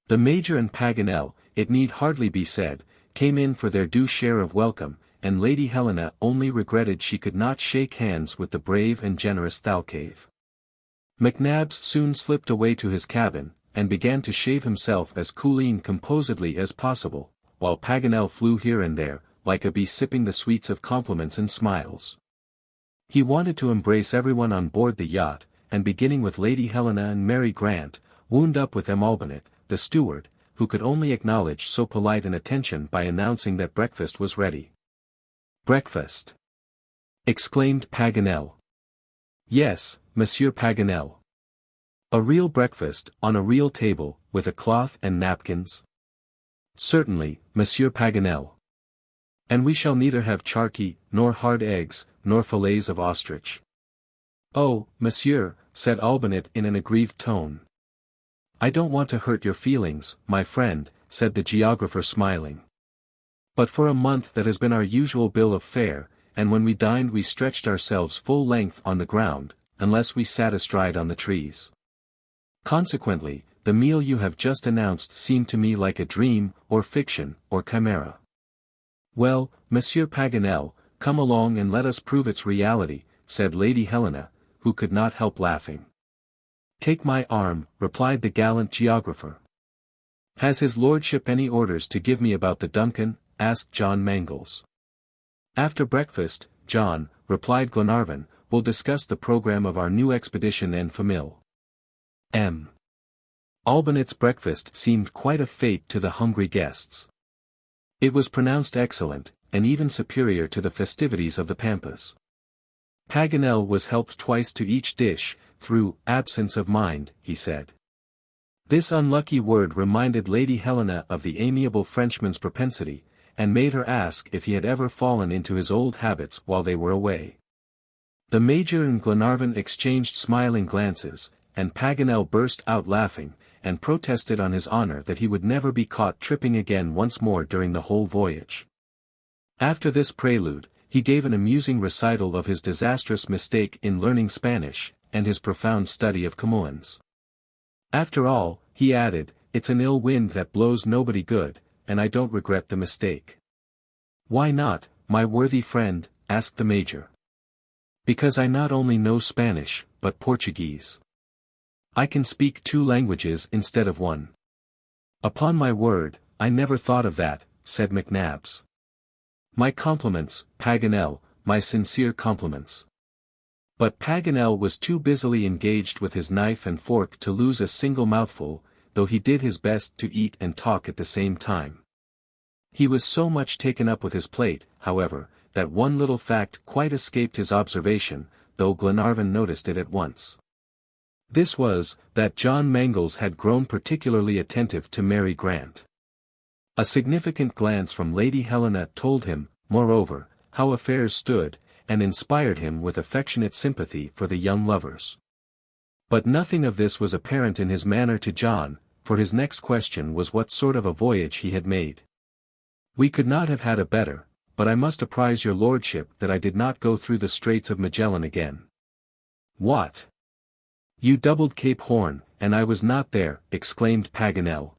The Major and Paganel, it need hardly be said, came in for their due share of welcome, and Lady Helena only regretted she could not shake hands with the brave and generous Thalcave. McNabbs soon slipped away to his cabin, and began to shave himself as coolly and composedly as possible, while Paganel flew here and there, like a bee sipping the sweets of compliments and smiles. He wanted to embrace everyone on board the yacht, and beginning with Lady Helena and Mary Grant, wound up with Albinett, the steward, who could only acknowledge so polite an attention by announcing that breakfast was ready. "Breakfast!" exclaimed Paganel. "Yes, Monsieur Paganel. A real breakfast, on a real table, with a cloth and napkins?" "Certainly, Monsieur Paganel. And we shall neither have charqui, nor hard eggs, nor fillets of ostrich." "Oh, monsieur," said Albinett in an aggrieved tone. "I don't want to hurt your feelings, my friend," said the geographer smiling. "But for a month that has been our usual bill of fare, and when we dined we stretched ourselves full length on the ground, unless we sat astride on the trees. Consequently, the meal you have just announced seemed to me like a dream, or fiction, or chimera." "Well, Monsieur Paganel, come along and let us prove its reality," said Lady Helena, who could not help laughing. "Take my arm," replied the gallant geographer. "Has his lordship any orders to give me about the Duncan?" asked John Mangles. "After breakfast, John," replied Glenarvan, "will discuss the program of our new expedition en famille." Albinett's breakfast seemed quite a fate to the hungry guests. It was pronounced excellent, and even superior to the festivities of the Pampas. Paganel was helped twice to each dish, through absence of mind, he said. This unlucky word reminded Lady Helena of the amiable Frenchman's propensity, and made her ask if he had ever fallen into his old habits while they were away. The Major and Glenarvan exchanged smiling glances, and Paganel burst out laughing, and protested on his honor that he would never be caught tripping again once more during the whole voyage. After this prelude, he gave an amusing recital of his disastrous mistake in learning Spanish, and his profound study of Camoens. After all, he added, it's an ill wind that blows nobody good, and I don't regret the mistake. Why not, my worthy friend? Asked the Major. Because I not only know Spanish, but Portuguese. I can speak 2 languages instead of 1. Upon my word, I never thought of that, said McNabbs. My compliments, Paganel, my sincere compliments. But Paganel was too busily engaged with his knife and fork to lose a single mouthful, though he did his best to eat and talk at the same time. He was so much taken up with his plate, however, that one little fact quite escaped his observation, though Glenarvan noticed it at once. This was, that John Mangles had grown particularly attentive to Mary Grant. A significant glance from Lady Helena told him, moreover, how affairs stood, and inspired him with affectionate sympathy for the young lovers. But nothing of this was apparent in his manner to John, for his next question was what sort of a voyage he had made. We could not have had a better, but I must apprise your lordship that I did not go through the Straits of Magellan again. What? You doubled Cape Horn, and I was not there, exclaimed Paganel.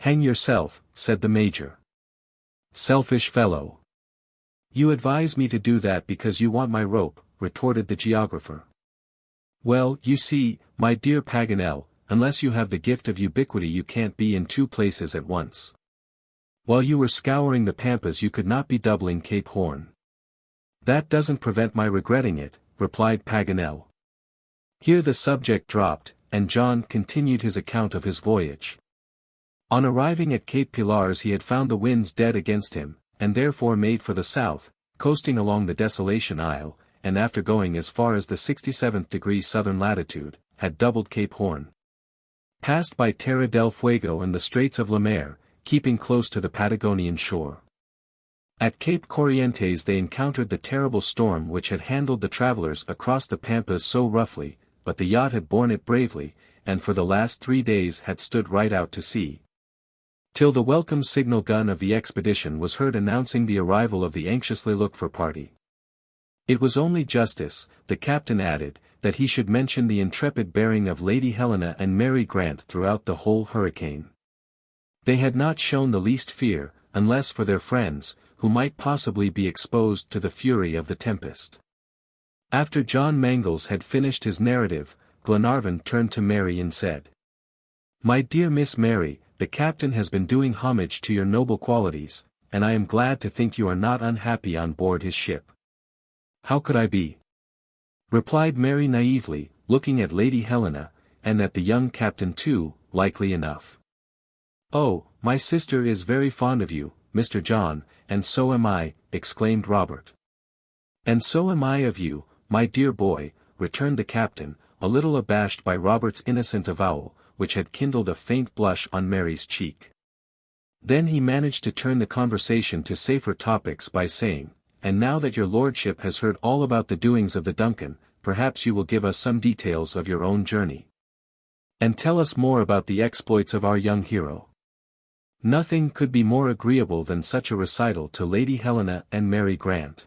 Hang yourself, said the Major. Selfish fellow. You advise me to do that because you want my rope, retorted the geographer. Well, you see, my dear Paganel, unless you have the gift of ubiquity you can't be in 2 places at once. While you were scouring the pampas you could not be doubling Cape Horn. That doesn't prevent my regretting it, replied Paganel. Here the subject dropped, and John continued his account of his voyage. On arriving at Cape Pilars he had found the winds dead against him, and therefore made for the south, coasting along the Desolation Isle, and after going as far as the 67th degree southern latitude, had doubled Cape Horn. Passed by Terra del Fuego and the Straits of Le Maire, keeping close to the Patagonian shore. At Cape Corrientes they encountered the terrible storm which had handled the travelers across the pampas so roughly, but the yacht had borne it bravely, and for the last 3 days had stood right out to sea. Till the welcome signal gun of the expedition was heard announcing the arrival of the anxiously looked-for party. It was only justice, the captain added, that he should mention the intrepid bearing of Lady Helena and Mary Grant throughout the whole hurricane. They had not shown the least fear, unless for their friends, who might possibly be exposed to the fury of the tempest. After John Mangles had finished his narrative, Glenarvan turned to Mary and said, My dear Miss Mary, the captain has been doing homage to your noble qualities, and I am glad to think you are not unhappy on board his ship. How could I be? Replied Mary naively, looking at Lady Helena, and at the young captain too, likely enough. Oh, my sister is very fond of you, Mr. John, and so am I, exclaimed Robert. And so am I of you, my dear boy, returned the captain, a little abashed by Robert's innocent avowal, which had kindled a faint blush on Mary's cheek. Then he managed to turn the conversation to safer topics by saying, And now that your lordship has heard all about the doings of the DUNCAN, perhaps you will give us some details of your own journey. And tell us more about the exploits of our young hero. Nothing could be more agreeable than such a recital to Lady Helena and Mary Grant.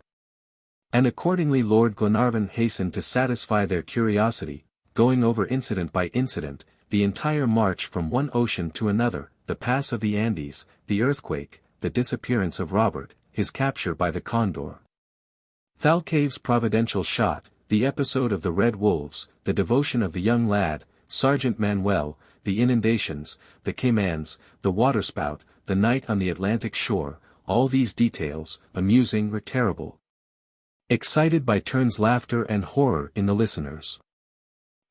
And accordingly Lord Glenarvan hastened to satisfy their curiosity, going over incident by incident, the entire march from one ocean to another, the pass of the Andes, the earthquake, the disappearance of Robert, his capture by the condor, Thalcave's providential shot, the episode of the Red Wolves, the devotion of the young lad, Sergeant Manuel, the inundations, the caimans, the waterspout, the night on the Atlantic shore, all these details, amusing or terrible, excited by turns laughter and horror in the listeners.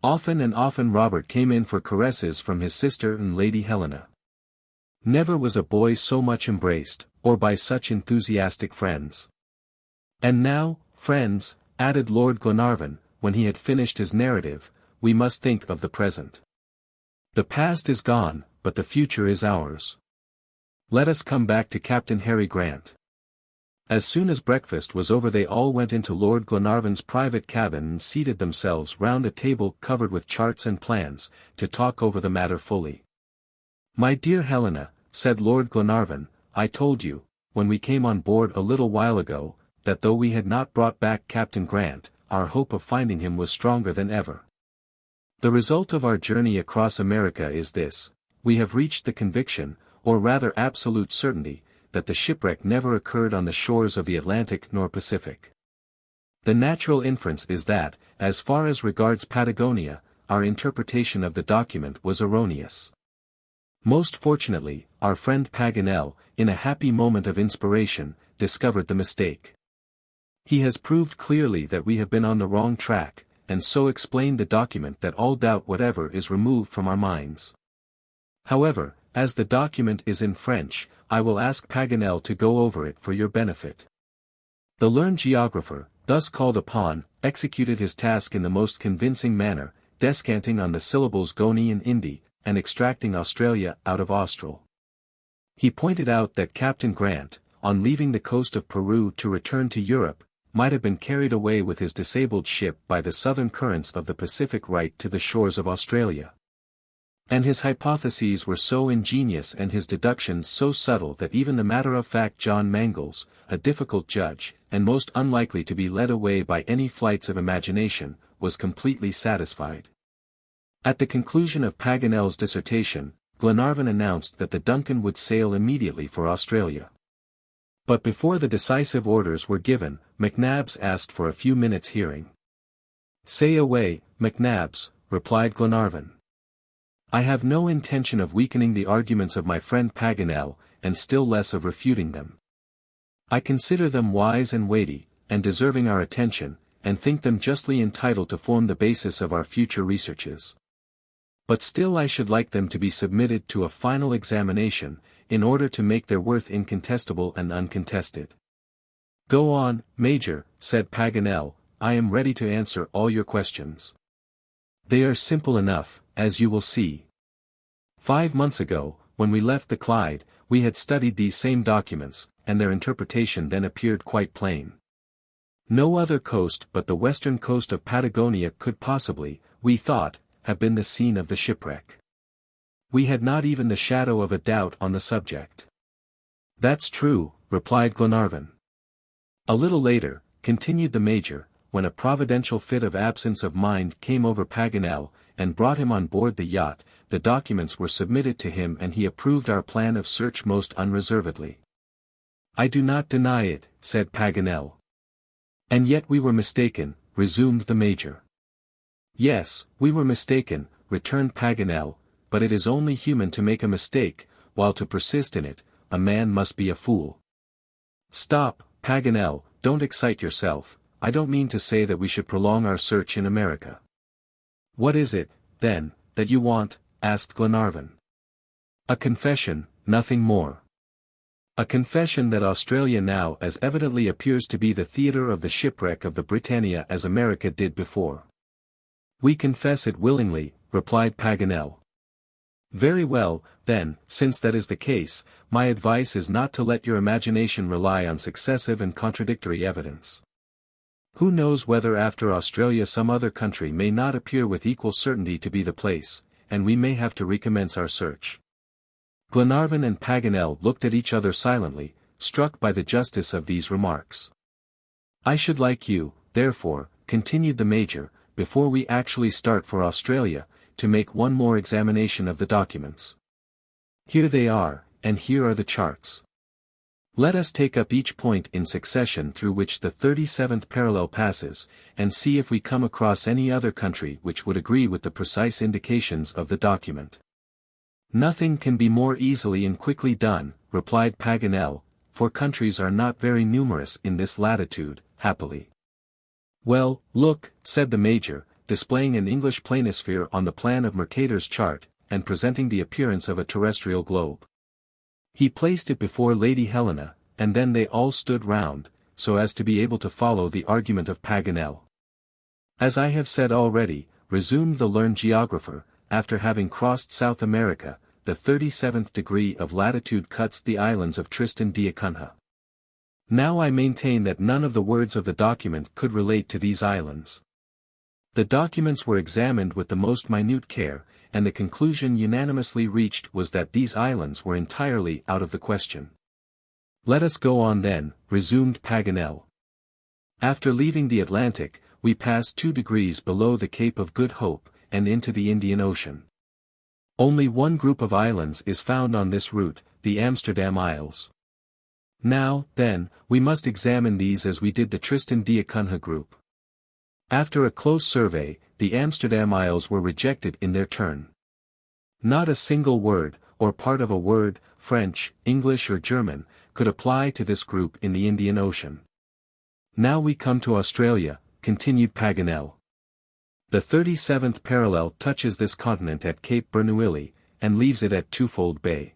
Often and often Robert came in for caresses from his sister and Lady Helena. Never was a boy so much embraced, or by such enthusiastic friends. And now, friends, added Lord Glenarvan, when he had finished his narrative, we must think of the present. The past is gone, but the future is ours. Let us come back to Captain Harry Grant. As soon as breakfast was over they all went into Lord Glenarvan's private cabin and seated themselves round a table covered with charts and plans, to talk over the matter fully. "My dear Helena," said Lord Glenarvan, "I told you, when we came on board a little while ago, that though we had not brought back Captain Grant, our hope of finding him was stronger than ever. The result of our journey across America is this: we have reached the conviction, or rather absolute certainty, that the shipwreck never occurred on the shores of the Atlantic nor Pacific. The natural inference is that, as far as regards Patagonia, our interpretation of the document was erroneous. Most fortunately, our friend Paganel, in a happy moment of inspiration, discovered the mistake. He has proved clearly that we have been on the wrong track, and so explained the document that all doubt whatever is removed from our minds. However, as the document is in French, I will ask Paganel to go over it for your benefit." The learned geographer, thus called upon, executed his task in the most convincing manner, descanting on the syllables Goni and Indi, and extracting Australia out of Austral. He pointed out that Captain Grant, on leaving the coast of Peru to return to Europe, might have been carried away with his disabled ship by the southern currents of the Pacific right to the shores of Australia. And his hypotheses were so ingenious and his deductions so subtle that even the matter-of-fact John Mangles, a difficult judge, and most unlikely to be led away by any flights of imagination, was completely satisfied. At the conclusion of Paganel's dissertation, Glenarvan announced that the DUNCAN would sail immediately for Australia. But before the decisive orders were given, McNabbs asked for a few minutes' hearing. "Say away, McNabbs," replied Glenarvan. "I have no intention of weakening the arguments of my friend Paganel, and still less of refuting them. I consider them wise and weighty, and deserving our attention, and think them justly entitled to form the basis of our future researches. But still I should like them to be submitted to a final examination, in order to make their worth incontestable and uncontested." "Go on, Major," said Paganel, "I am ready to answer all your questions. They are simple enough, as you will see. 5 months ago, when we left the Clyde, we had studied these same documents, and their interpretation then appeared quite plain. No other coast but the western coast of Patagonia could possibly, we thought, have been the scene of the shipwreck. We had not even the shadow of a doubt on the subject." "That's true," replied Glenarvan. "A little later," continued the Major, "when a providential fit of absence of mind came over Paganel, and brought him on board the yacht, the documents were submitted to him and he approved our plan of search most unreservedly." "I do not deny it," said Paganel. "And yet we were mistaken," resumed the Major. "Yes, we were mistaken," returned Paganel, "but it is only human to make a mistake, while to persist in it, a man must be a fool." "Stop, Paganel, don't excite yourself. I don't mean to say that we should prolong our search in America." "What is it, then, that you want?" asked Glenarvan. "A confession, nothing more. A confession that Australia now as evidently appears to be the theatre of the shipwreck of the Britannia as America did before." "We confess it willingly," replied Paganel. "Very well, then, since that is the case, my advice is not to let your imagination rely on successive and contradictory evidence. Who knows whether after Australia some other country may not appear with equal certainty to be the place, and we may have to recommence our search." Glenarvan and Paganel looked at each other silently, struck by the justice of these remarks. "I should like you, therefore," continued the Major, "before we actually start for Australia, to make one more examination of the documents. Here they are, and here are the charts. Let us take up each point in succession through which the 37th parallel passes, and see if we come across any other country which would agree with the precise indications of the document." "Nothing can be more easily and quickly done," replied Paganel, "for countries are not very numerous in this latitude, happily." "Well, look," said the Major, displaying an English planisphere on the plan of Mercator's chart, and presenting the appearance of a terrestrial globe. He placed it before Lady Helena, and then they all stood round, so as to be able to follow the argument of Paganel. "As I have said already," resumed the learned geographer, after having crossed South America, the 37th degree of latitude cuts the islands of Tristan d'Acunha. Now I maintain that none of the words of the document could relate to these islands. The documents were examined with the most minute care, and the conclusion unanimously reached was that these islands were entirely out of the question. Let us go on then, resumed Paganel. After leaving the Atlantic, we pass 2 degrees below the Cape of Good Hope, and into the Indian Ocean. Only one group of islands is found on this route, the Amsterdam Isles. Now, then, we must examine these as we did the Tristan d'Acunha group. After a close survey, the Amsterdam Isles were rejected in their turn. Not a single word, or part of a word, French, English or German, could apply to this group in the Indian Ocean. Now we come to Australia, continued Paganel. The 37th parallel touches this continent at Cape Bernouilli, and leaves it at Twofold Bay.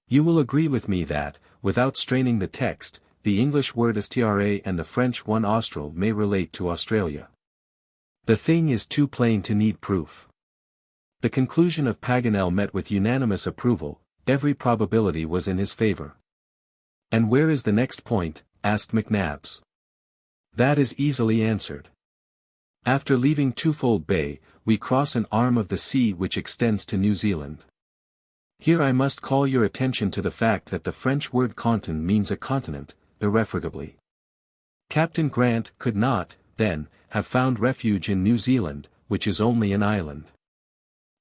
You will agree with me that, without straining the text, the English word Astra and the French one Austral may relate to Australia. The thing is too plain to need proof. The conclusion of Paganel met with unanimous approval, every probability was in his favor. And where is the next point? Asked McNabbs. That is easily answered. After leaving Twofold Bay, we cross an arm of the sea which extends to New Zealand. Here I must call your attention to the fact that the French word continent means a continent, irrefragably. Captain Grant could not, then, have found refuge in New Zealand, which is only an island.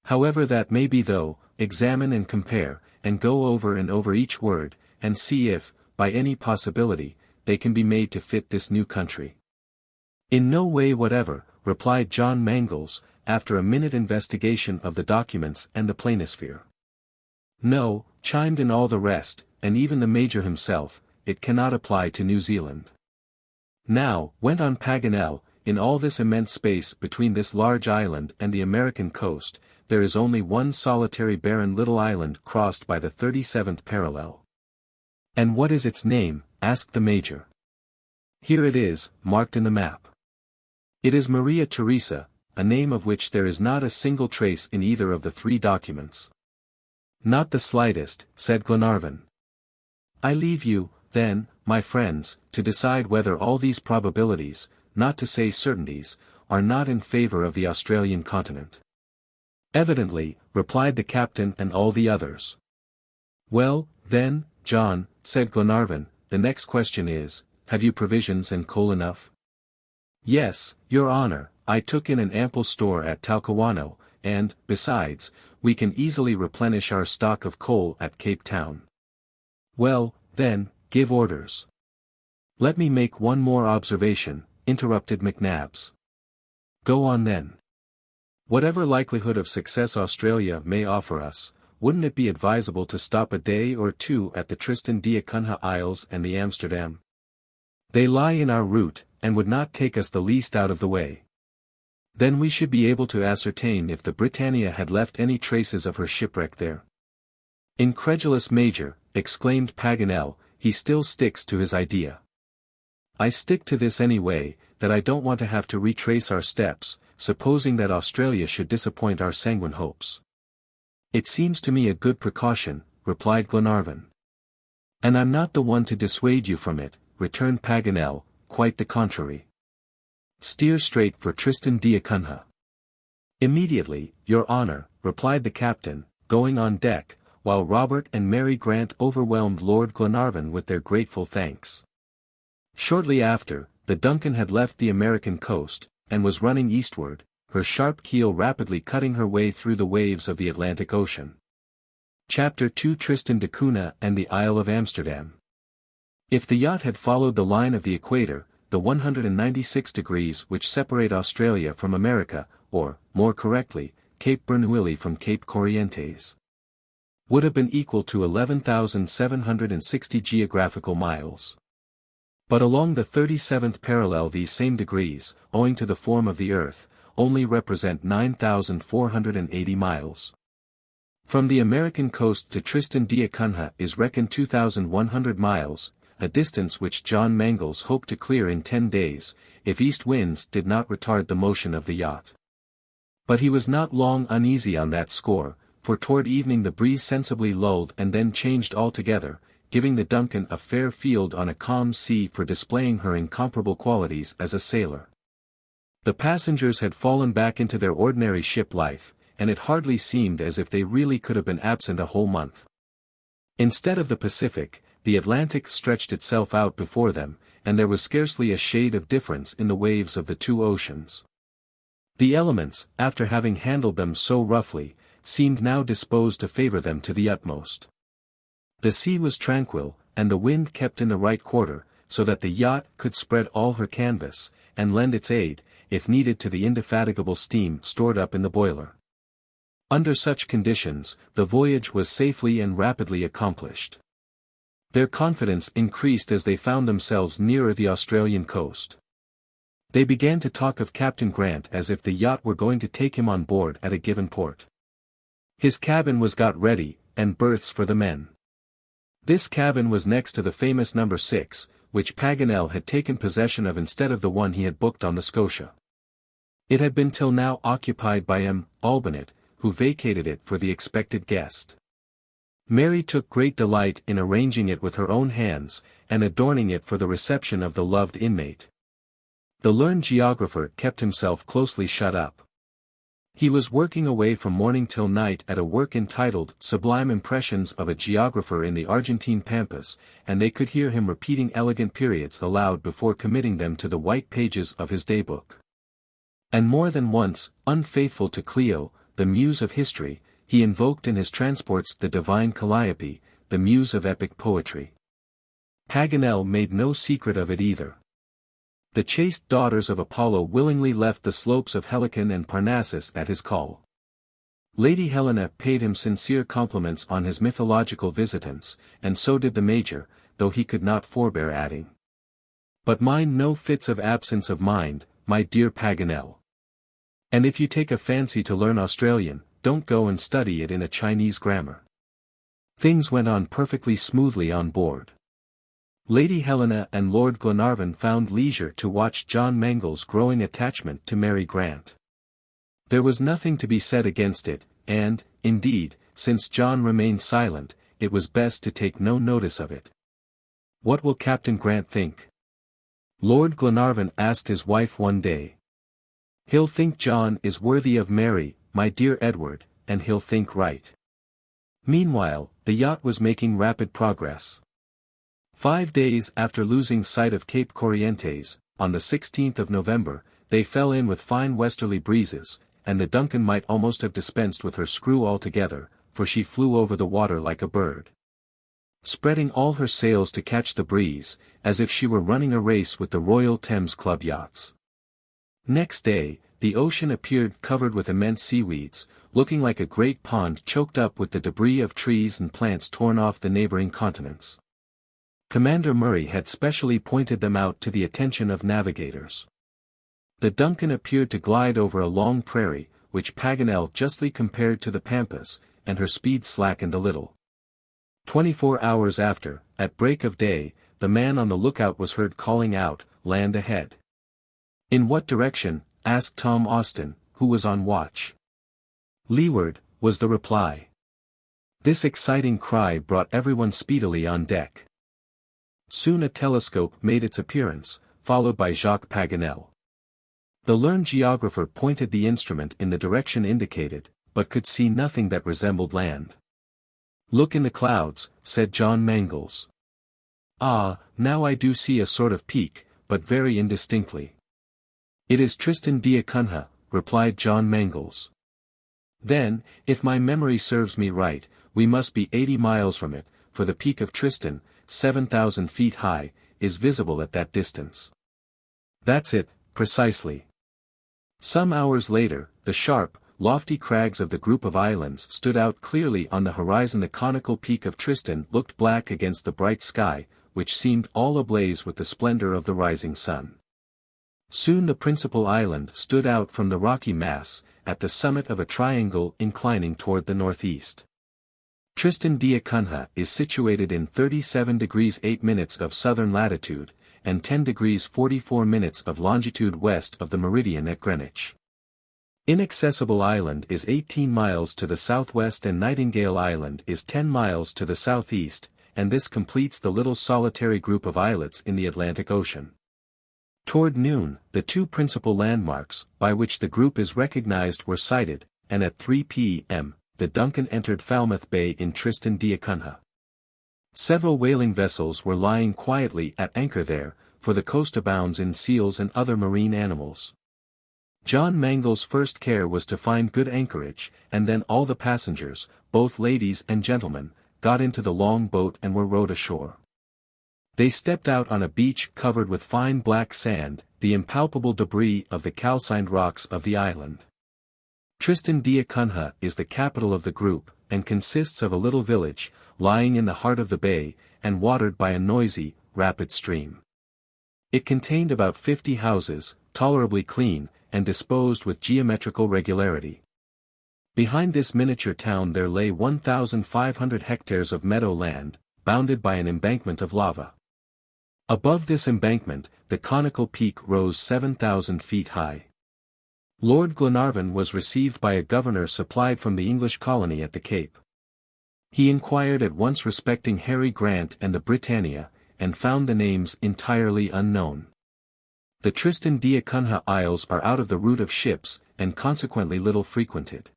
However that may be though, examine and compare, and go over and over each word, and see if, by any possibility, they can be made to fit this new country. In no way whatever, replied John Mangles, after a minute investigation of the documents and the planisphere. No, chimed in all the rest, and even the Major himself, it cannot apply to New Zealand. Now, went on Paganel, in all this immense space between this large island and the American coast, there is only one solitary barren little island crossed by the 37th parallel. And what is its name? Asked the Major. Here it is, marked in the map. It is Maria Theresa, a name of which there is not a single trace in either of the 3 documents. Not the slightest, said Glenarvan. I leave you, then, my friends, to decide whether all these probabilities, not to say certainties, are not in favor of the Australian continent. Evidently, replied the captain and all the others. Well, then, John, said Glenarvan, the next question is, have you provisions and coal enough? Yes, your honor, I took in an ample store at Talcahuano, and, besides, we can easily replenish our stock of coal at Cape Town. Well, then, give orders. Let me make one more observation, interrupted McNabbs. Go on then. Whatever likelihood of success Australia may offer us, wouldn't it be advisable to stop a day or 2 at the Tristan d'Acunha Isles and the Amsterdam? They lie in our route, and would not take us the least out of the way. Then we should be able to ascertain if the Britannia had left any traces of her shipwreck there. Incredulous Major, exclaimed Paganel, he still sticks to his idea. I stick to this anyway, that I don't want to have to retrace our steps, supposing that Australia should disappoint our sanguine hopes. It seems to me a good precaution, replied Glenarvan. And I'm not the one to dissuade you from it, returned Paganel, quite the contrary. Steer straight for Tristan d'Acunha. Immediately, your honor, replied the captain, going on deck, while Robert and Mary Grant overwhelmed Lord Glenarvan with their grateful thanks. Shortly after, the DUNCAN had left the American coast, and was running eastward, her sharp keel rapidly cutting her way through the waves of the Atlantic Ocean. Chapter 2 Tristan d'Acunha and the Isle of Amsterdam. If the yacht had followed the line of the equator, the 196 degrees which separate Australia from America, or, more correctly, Cape Bernouilli from Cape Corrientes, would have been equal to 11,760 geographical miles. But along the 37th parallel these same degrees, owing to the form of the earth, only represent 9,480 miles. From the American coast to Tristan d'Acunha is reckoned 2,100 miles, a distance which John Mangles hoped to clear in 10 days, if east winds did not retard the motion of the yacht. But he was not long uneasy on that score, for toward evening the breeze sensibly lulled and then changed altogether, giving the Duncan a fair field on a calm sea for displaying her incomparable qualities as a sailor. The passengers had fallen back into their ordinary ship life, and it hardly seemed as if they really could have been absent a whole month. Instead of the Pacific, the Atlantic stretched itself out before them, and there was scarcely a shade of difference in the waves of the two oceans. The elements, after having handled them so roughly, seemed now disposed to favor them to the utmost. The sea was tranquil, and the wind kept in the right quarter, so that the yacht could spread all her canvas, and lend its aid, if needed, to the indefatigable steam stored up in the boiler. Under such conditions, the voyage was safely and rapidly accomplished. Their confidence increased as they found themselves nearer the Australian coast. They began to talk of Captain Grant as if the yacht were going to take him on board at a given port. His cabin was got ready, and berths for the men. This cabin was next to the famous number 6, which Paganel had taken possession of instead of the one he had booked on the Scotia. It had been till now occupied by Albinette, who vacated it for the expected guest. Mary took great delight in arranging it with her own hands, and adorning it for the reception of the loved inmate. The learned geographer kept himself closely shut up. He was working away from morning till night at a work entitled Sublime Impressions of a Geographer in the Argentine Pampas, and they could hear him repeating elegant periods aloud before committing them to the white pages of his daybook. And more than once, unfaithful to Clio, the muse of history, he invoked in his transports the divine Calliope, the muse of epic poetry. Paganel made no secret of it either. The chaste daughters of Apollo willingly left the slopes of Helicon and Parnassus at his call. Lady Helena paid him sincere compliments on his mythological visitants, and so did the Major, though he could not forbear adding, "But mind no fits of absence of mind, my dear Paganel. And if you take a fancy to learn Australian, don't go and study it in a Chinese grammar." Things went on perfectly smoothly on board. Lady Helena and Lord Glenarvan found leisure to watch John Mangle's growing attachment to Mary Grant. There was nothing to be said against it, and, indeed, since John remained silent, it was best to take no notice of it. "What will Captain Grant think?" Lord Glenarvan asked his wife one day. "He'll think John is worthy of Mary, my dear Edward, and he'll think right." Meanwhile, the yacht was making rapid progress. 5 days after losing sight of Cape Corrientes, on the 16th of November, they fell in with fine westerly breezes, and the Duncan might almost have dispensed with her screw altogether, for she flew over the water like a bird, spreading all her sails to catch the breeze, as if she were running a race with the Royal Thames Club yachts. Next day, the ocean appeared covered with immense seaweeds, looking like a great pond choked up with the debris of trees and plants torn off the neighboring continents. Commander Murray had specially pointed them out to the attention of navigators. The Duncan appeared to glide over a long prairie, which Paganel justly compared to the Pampas, and her speed slackened a little. 24 hours after, at break of day, the man on the lookout was heard calling out, "Land ahead." "In what direction?" asked Tom Austin, who was on watch. "Leeward," was the reply. This exciting cry brought everyone speedily on deck. Soon a telescope made its appearance, followed by Jacques Paganel. The learned geographer pointed the instrument in the direction indicated, but could see nothing that resembled land. "Look in the clouds," said John Mangles. "Ah, now I do see a sort of peak, but very indistinctly." "It is Tristan d'Acunha," replied John Mangles. "Then, if my memory serves me right, we must be 80 miles from it, for the peak of Tristan, 7,000 feet high, is visible at that distance." "That's it, precisely." Some hours later, the sharp, lofty crags of the group of islands stood out clearly on the horizon. The conical peak of Tristan looked black against the bright sky, which seemed all ablaze with the splendor of the rising sun. Soon the principal island stood out from the rocky mass, at the summit of a triangle inclining toward the northeast. Tristan d'Acunha is situated in 37 degrees 8 minutes of southern latitude, and 10 degrees 44 minutes of longitude west of the meridian at Greenwich. Inaccessible Island is 18 miles to the southwest and Nightingale Island is 10 miles to the southeast, and this completes the little solitary group of islets in the Atlantic Ocean. Toward noon, the two principal landmarks, by which the group is recognized were sighted, and at 3 p.m., the Duncan entered Falmouth Bay in Tristan d'Acunha. Several whaling vessels were lying quietly at anchor there, for the coast abounds in seals and other marine animals. John Mangle's first care was to find good anchorage, and then all the passengers, both ladies and gentlemen, got into the long boat and were rowed ashore. They stepped out on a beach covered with fine black sand, the impalpable debris of the calcined rocks of the island. Tristan d'Acunha is the capital of the group, and consists of a little village, lying in the heart of the bay, and watered by a noisy, rapid stream. It contained about 50 houses, tolerably clean, and disposed with geometrical regularity. Behind this miniature town there lay 1,500 hectares of meadow land, bounded by an embankment of lava. Above this embankment, the conical peak rose 7,000 feet high. Lord Glenarvan was received by a governor supplied from the English colony at the Cape. He inquired at once respecting Harry Grant and the Britannia, and found the names entirely unknown. The Tristan d'Acunha Isles are out of the route of ships, and consequently little frequented.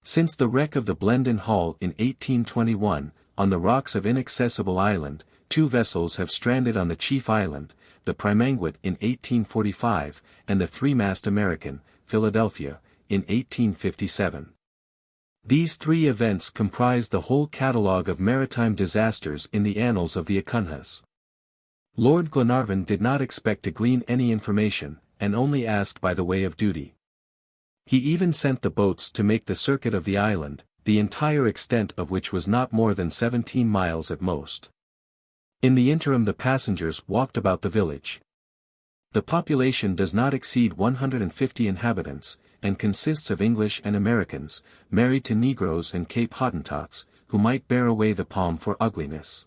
Since the wreck of the Blendon Hall in 1821, on the rocks of Inaccessible Island, 2 vessels have stranded on the chief island, the Primangwit in 1845, and the 3-mast American, Philadelphia, in 1857. These 3 events comprise the whole catalogue of maritime disasters in the annals of the Acunhas. Lord Glenarvan did not expect to glean any information, and only asked by the way of duty. He even sent the boats to make the circuit of the island, the entire extent of which was not more than 17 miles at most. In the interim the passengers walked about the village. The population does not exceed 150 inhabitants, and consists of English and Americans, married to Negroes and Cape Hottentots, who might bear away the palm for ugliness.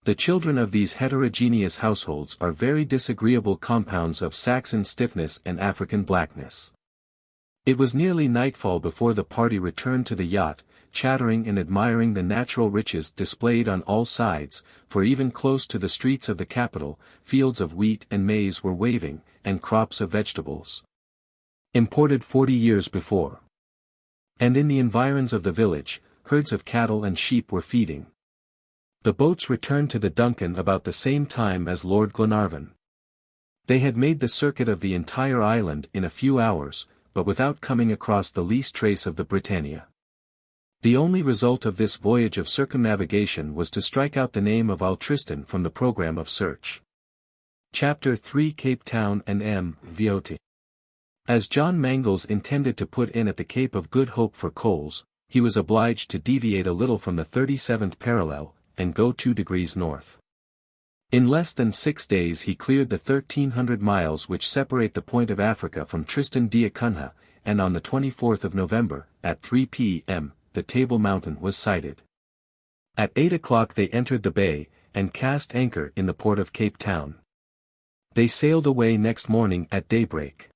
The children of these heterogeneous households are very disagreeable compounds of Saxon stiffness and African blackness. It was nearly nightfall before the party returned to the yacht, chattering and admiring the natural riches displayed on all sides, for even close to the streets of the capital, fields of wheat and maize were waving, and crops of vegetables, imported 40 years before. And in the environs of the village, herds of cattle and sheep were feeding. The boats returned to the Duncan about the same time as Lord Glenarvan. They had made the circuit of the entire island in a few hours, but without coming across the least trace of the Britannia. The only result of this voyage of circumnavigation was to strike out the name of Tristan from the program of search. Chapter 3 Cape Town and VIII. As John Mangles intended to put in at the Cape of Good Hope for coals, he was obliged to deviate a little from the 37th parallel, and go 2 degrees north. In less than 6 days he cleared the 1,300 miles which separate the point of Africa from Tristan d'Acunha, and on the 24th of November, at 3 p.m., the Table Mountain was sighted. At 8 o'clock they entered the bay, and cast anchor in the port of Cape Town. They sailed away next morning at daybreak.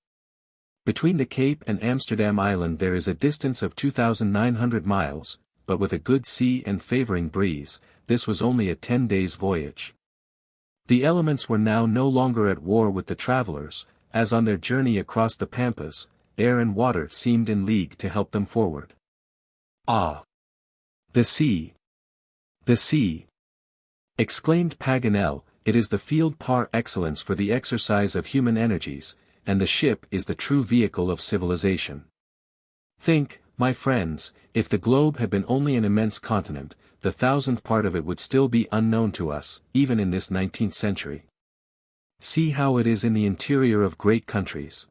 Between the Cape and Amsterdam Island there is a distance of 2,900 miles, but with a good sea and favoring breeze, this was only a 10 days' voyage. The elements were now no longer at war with the travelers, as on their journey across the pampas, air and water seemed in league to help them forward. Ah! The sea! The sea! Exclaimed Paganel, it is the field par excellence for the exercise of human energies, and the ship is the true vehicle of civilization. Think, my friends, if the globe had been only an immense continent, the 1,000th part of it would still be unknown to us, even in this 19th century. See how it is in the interior of great countries.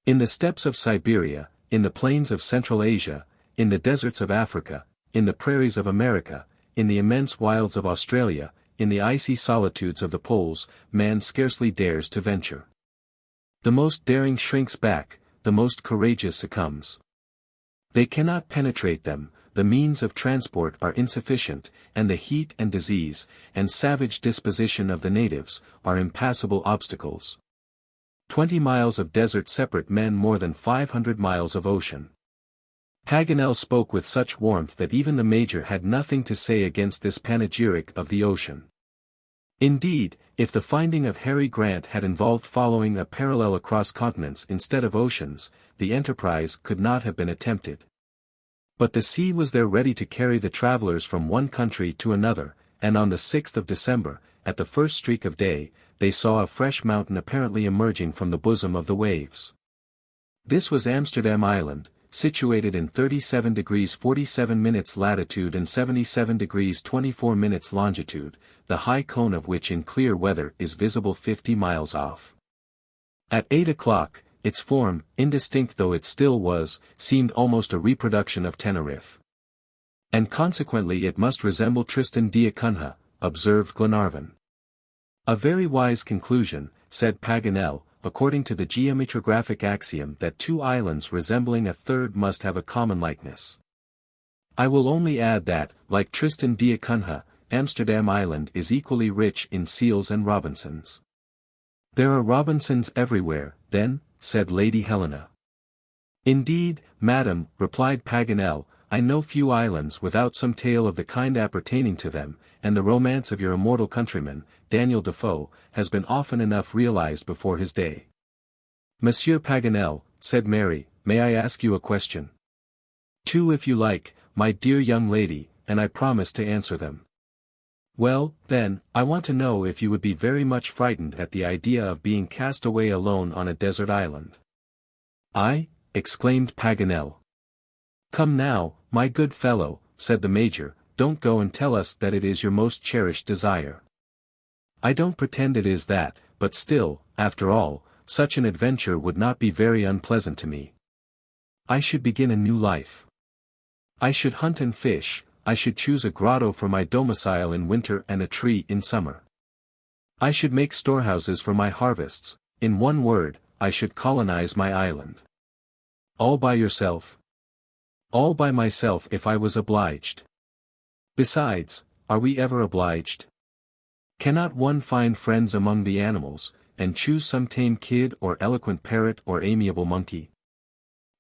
In the steppes of Siberia, in the plains of Central Asia, in the deserts of Africa, in the prairies of America, in the immense wilds of Australia, in the icy solitudes of the poles, man scarcely dares to venture. The most daring shrinks back, the most courageous succumbs. They cannot penetrate them, the means of transport are insufficient, and the heat and disease, and savage disposition of the natives, are impassable obstacles. 20 miles of desert separate men more than 500 miles of ocean. Paganel spoke with such warmth that even the Major had nothing to say against this panegyric of the ocean. Indeed, if the finding of Harry Grant had involved following a parallel across continents instead of oceans, the enterprise could not have been attempted. But the sea was there ready to carry the travelers from one country to another, and on the 6th of December, at the first streak of day, they saw a fresh mountain apparently emerging from the bosom of the waves. This was Amsterdam Island, situated in 37 degrees 47 minutes latitude and 77 degrees 24 minutes longitude, the high cone of which in clear weather is visible 50 miles off. At 8 o'clock, its form, indistinct though it still was, seemed almost a reproduction of Tenerife. And consequently it must resemble Tristan d'Acunha, observed Glenarvan. A very wise conclusion, said Paganel, according to the geometrographic axiom that two islands resembling a third must have a common likeness. I will only add that, like Tristan d'Acunha, Amsterdam Island is equally rich in seals and Robinsons. There are Robinsons everywhere, then, said Lady Helena. Indeed, madam, replied Paganel, I know few islands without some tale of the kind appertaining to them, and the romance of your immortal countryman, Daniel Defoe, has been often enough realized before his day. Monsieur Paganel, said Mary, may I ask you a question? Two if you like, my dear young lady, and I promise to answer them. Well, then, I want to know if you would be very much frightened at the idea of being cast away alone on a desert island. I? Exclaimed Paganel. Come now, my good fellow, said the Major, don't go and tell us that it is your most cherished desire. I don't pretend it is that, but still, after all, such an adventure would not be very unpleasant to me. I should begin a new life. I should hunt and fish, I should choose a grotto for my domicile in winter and a tree in summer. I should make storehouses for my harvests, in one word, I should colonize my island. All by yourself? All by myself if I was obliged. Besides, are we ever obliged? Cannot one find friends among the animals, and choose some tame kid or eloquent parrot or amiable monkey?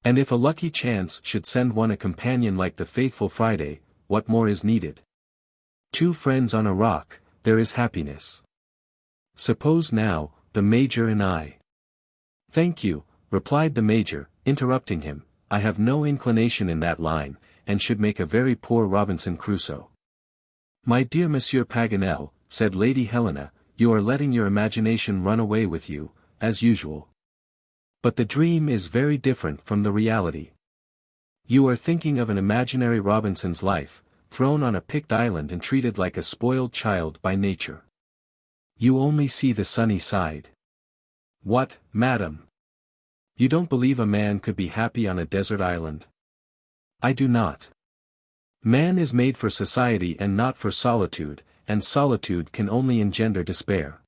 And if a lucky chance should send one a companion like the faithful Friday, what more is needed? Two friends on a rock, there is happiness. Suppose now, the Major and I. Thank you, replied the Major, interrupting him, I have no inclination in that line, and should make a very poor Robinson Crusoe. My dear Monsieur Paganel, said Lady Helena, you are letting your imagination run away with you, as usual. But the dream is very different from the reality. You are thinking of an imaginary Robinson's life, thrown on a picked island and treated like a spoiled child by nature. You only see the sunny side. What, madam? You don't believe a man could be happy on a desert island? I do not. Man is made for society and not for solitude, and solitude can only engender despair.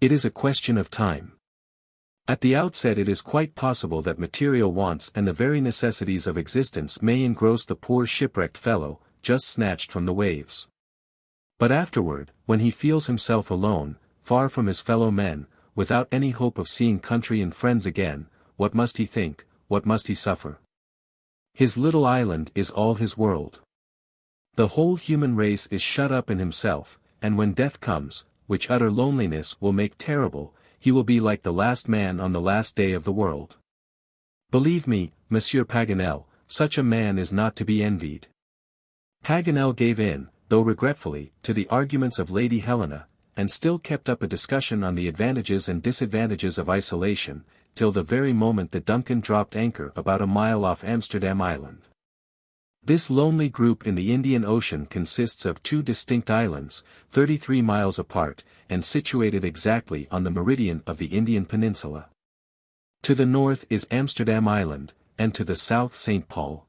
It is a question of time. At the outset it is quite possible that material wants and the very necessities of existence may engross the poor shipwrecked fellow, just snatched from the waves. But afterward, when he feels himself alone, far from his fellow men, without any hope of seeing country and friends again, what must he think, what must he suffer? His little island is all his world. The whole human race is shut up in himself, and when death comes, which utter loneliness will make terrible, he will be like the last man on the last day of the world. Believe me, Monsieur Paganel, such a man is not to be envied. Paganel gave in, though regretfully, to the arguments of Lady Helena, and still kept up a discussion on the advantages and disadvantages of isolation, till the very moment the DUNCAN dropped anchor about a mile off Amsterdam Island. This lonely group in the Indian Ocean consists of two distinct islands, 33 miles apart, and situated exactly on the meridian of the Indian Peninsula. To the north is Amsterdam Island, and to the south St. Paul.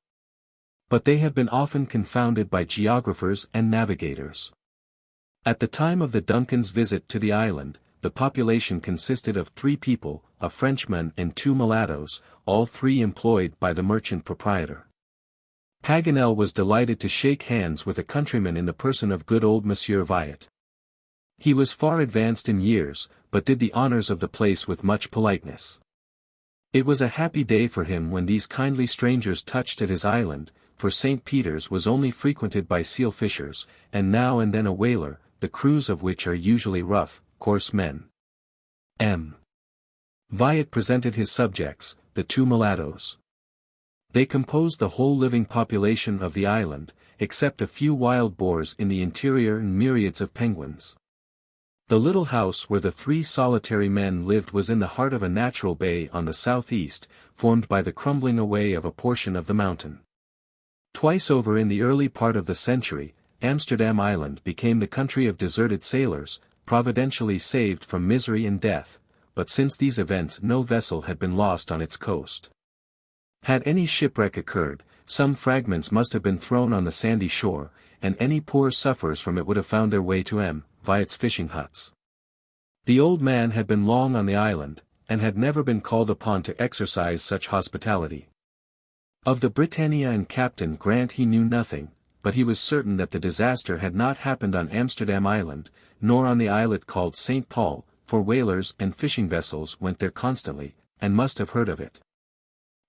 But they have been often confounded by geographers and navigators. At the time of the DUNCAN's visit to the island, the population consisted of 3 people, a Frenchman and 2 mulattoes, all 3 employed by the merchant proprietor. Paganel was delighted to shake hands with a countryman in the person of good old Monsieur VIII. He was far advanced in years, but did the honors of the place with much politeness. It was a happy day for him when these kindly strangers touched at his island, for St. Peter's was only frequented by seal fishers, and now and then a whaler, the crews of which are usually rough, coarse men. VIII presented his subjects, the two mulattoes. They composed the whole living population of the island, except a few wild boars in the interior and myriads of penguins. The little house where the three solitary men lived was in the heart of a natural bay on the southeast, formed by the crumbling away of a portion of the mountain. Twice over in the early part of the century, Amsterdam Island became the country of deserted sailors, providentially saved from misery and death, but since these events no vessel had been lost on its coast. Had any shipwreck occurred, some fragments must have been thrown on the sandy shore, and any poor sufferers from it would have found their way to VIII's fishing huts. The old man had been long on the island, and had never been called upon to exercise such hospitality. Of the Britannia and Captain Grant he knew nothing, but he was certain that the disaster had not happened on Amsterdam Island, nor on the islet called St. Paul, for whalers and fishing vessels went there constantly, and must have heard of it.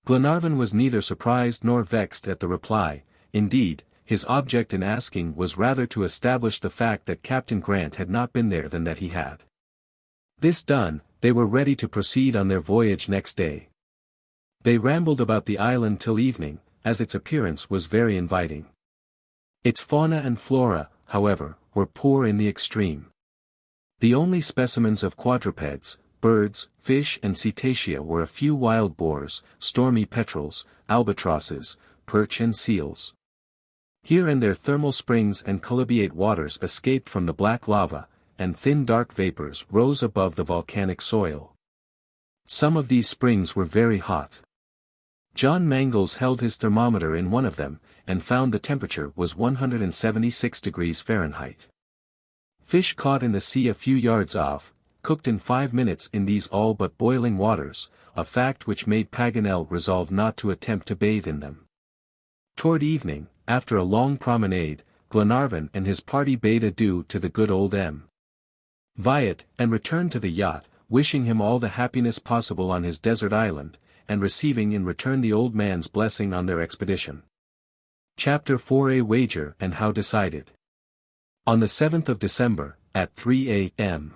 Glenarvan was neither surprised nor vexed at the reply. Indeed, his object in asking was rather to establish the fact that Captain Grant had not been there than that he had. This done, they were ready to proceed on their voyage next day. They rambled about the island till evening, as its appearance was very inviting. Its fauna and flora, however, were poor in the extreme. The only specimens of quadrupeds, birds, fish and cetacea were a few wild boars, stormy petrels, albatrosses, perch and seals. Here and there thermal springs and chalybeate waters escaped from the black lava, and thin dark vapors rose above the volcanic soil. Some of these springs were very hot. John Mangles held his thermometer in one of them, and found the temperature was 176 degrees Fahrenheit. Fish caught in the sea a few yards off, cooked in 5 minutes in these all but boiling waters, a fact which made Paganel resolve not to attempt to bathe in them. Toward evening, after a long promenade, Glenarvan and his party bade adieu to the good old VIII, and returned to the yacht, wishing him all the happiness possible on his desert island, and receiving in return the old man's blessing on their expedition. Chapter IV. A Wager and How Decided. On the 7th of December, at 3 a.m.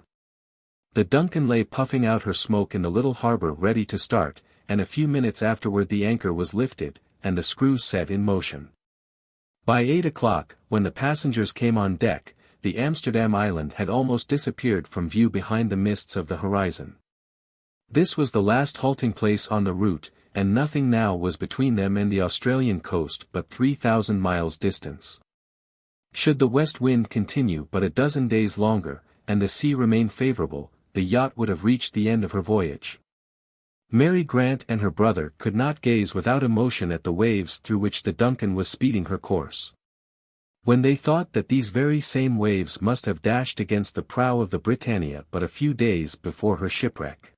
the DUNCAN lay puffing out her smoke in the little harbor ready to start, and a few minutes afterward the anchor was lifted, and the screws set in motion. By 8 o'clock, when the passengers came on deck, the Amsterdam Island had almost disappeared from view behind the mists of the horizon. This was the last halting place on the route, and nothing now was between them and the Australian coast but 3,000 miles distance. Should the west wind continue but a dozen days longer, and the sea remain favorable, the yacht would have reached the end of her voyage. Mary Grant and her brother could not gaze without emotion at the waves through which the DUNCAN was speeding her course. When they thought that these very same waves must have dashed against the prow of the Britannia but a few days before her shipwreck.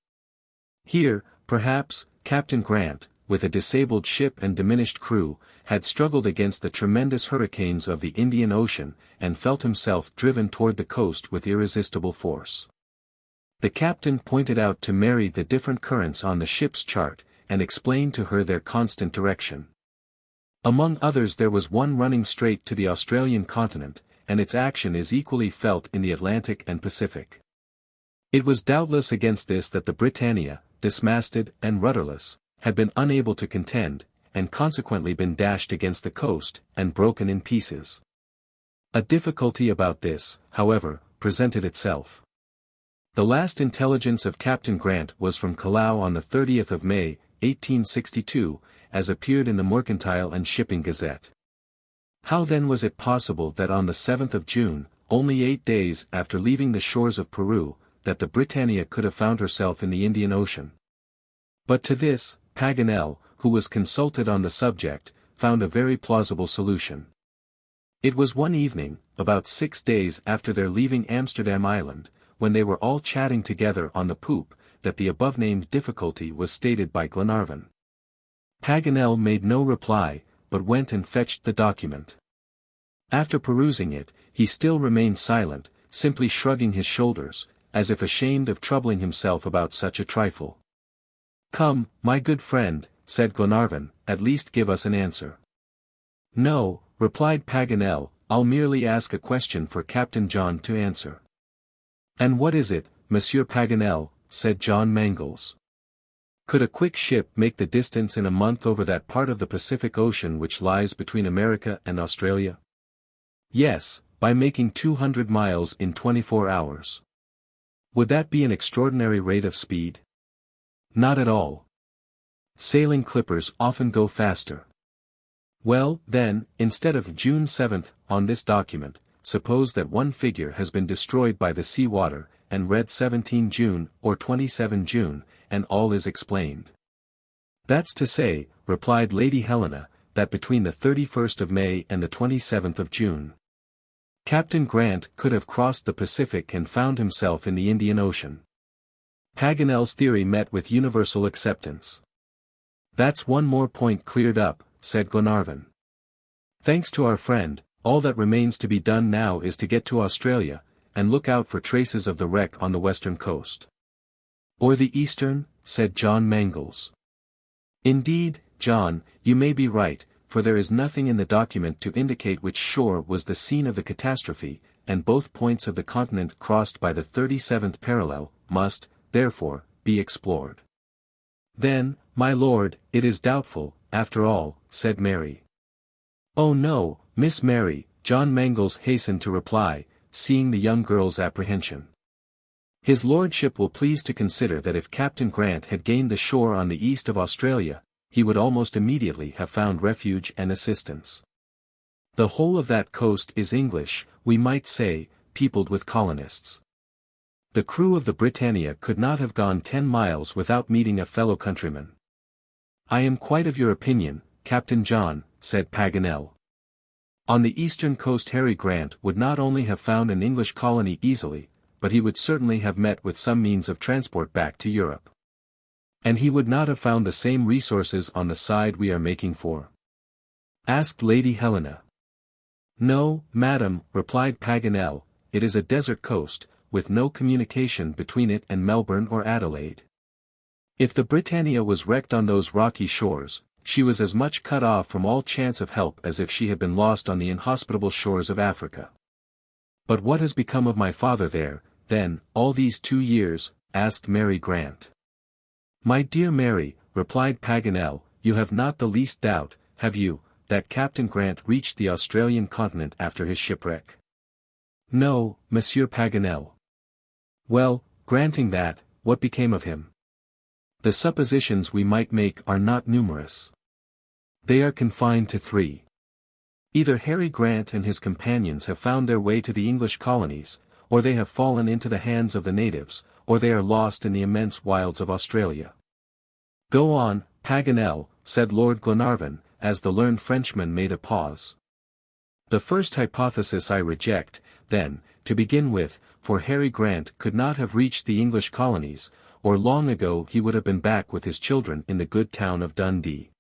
Here, perhaps, Captain Grant, with a disabled ship and diminished crew, had struggled against the tremendous hurricanes of the Indian Ocean, and felt himself driven toward the coast with irresistible force. The captain pointed out to Mary the different currents on the ship's chart, and explained to her their constant direction. Among others there was one running straight to the Australian continent, and its action is equally felt in the Atlantic and Pacific. It was doubtless against this that the Britannia, dismasted and rudderless, had been unable to contend, and consequently been dashed against the coast, and broken in pieces. A difficulty about this, however, presented itself. The last intelligence of Captain Grant was from Callao on the 30th of May, 1862, as appeared in the Mercantile and Shipping Gazette. How then was it possible that on the 7th of June, only 8 days after leaving the shores of Peru, that the Britannia could have found herself in the Indian Ocean? But to this, Paganel, who was consulted on the subject, found a very plausible solution. It was one evening, about 6 days after their leaving Amsterdam Island, when they were all chatting together on the poop, that the above-named difficulty was stated by Glenarvan. Paganel made no reply, but went and fetched the document. After perusing it, he still remained silent, simply shrugging his shoulders, as if ashamed of troubling himself about such a trifle. "Come, my good friend," said Glenarvan, "at least give us an answer." "No," replied Paganel, "I'll merely ask a question for Captain John to answer." "And what is it, Monsieur Paganel?" said John Mangles. "Could a quick ship make the distance in a month over that part of the Pacific Ocean which lies between America and Australia?" "Yes, by making 200 miles in 24 hours. "Would that be an extraordinary rate of speed?" "Not at all. Sailing clippers often go faster." "Well, then, instead of June 7th, on this document, suppose that one figure has been destroyed by the sea water, and read 17 June, or 27 June, and all is explained." "That's to say," replied Lady Helena, "that between the 31st of May and the 27th of June, Captain Grant could have crossed the Pacific and found himself in the Indian Ocean." Paganel's theory met with universal acceptance. "That's one more point cleared up," said Glenarvan. "Thanks to our friend, all that remains to be done now is to get to Australia, and look out for traces of the wreck on the western coast." "Or the eastern?" said John Mangles. "Indeed, John, you may be right, for there is nothing in the document to indicate which shore was the scene of the catastrophe, and both points of the continent crossed by the 37th parallel, must, therefore, be explored." "Then, my lord, it is doubtful, after all," said Mary. "Oh no, Miss Mary," John Mangles hastened to reply, seeing the young girl's apprehension. "His lordship will please to consider that if Captain Grant had gained the shore on the east of Australia, he would almost immediately have found refuge and assistance. The whole of that coast is English, we might say, peopled with colonists. The crew of the Britannia could not have gone 10 miles without meeting a fellow countryman." "I am quite of your opinion, Captain John," said Paganel. "On the eastern coast Harry Grant would not only have found an English colony easily, but he would certainly have met with some means of transport back to Europe." "And he would not have found the same resources on the side we are making for?" asked Lady Helena. "No, madam," replied Paganel, "it is a desert coast, with no communication between it and Melbourne or Adelaide. If the Britannia was wrecked on those rocky shores, she was as much cut off from all chance of help as if she had been lost on the inhospitable shores of Africa." "But what has become of my father there, then, all these 2 years?" asked Mary Grant. "My dear Mary," replied Paganel, "you have not the least doubt, have you, that Captain Grant reached the Australian continent after his shipwreck?" "No, Monsieur Paganel." "Well, granting that, what became of him?" "The suppositions we might make are not numerous. They are confined to 3. Either Harry Grant and his companions have found their way to the English colonies, or they have fallen into the hands of the natives, or they are lost in the immense wilds of Australia." "Go on, Paganel," said Lord Glenarvan, as the learned Frenchman made a pause. "The first hypothesis I reject, then, to begin with, for Harry Grant could not have reached the English colonies, or long ago he would have been back with his children in the good town of Dundee."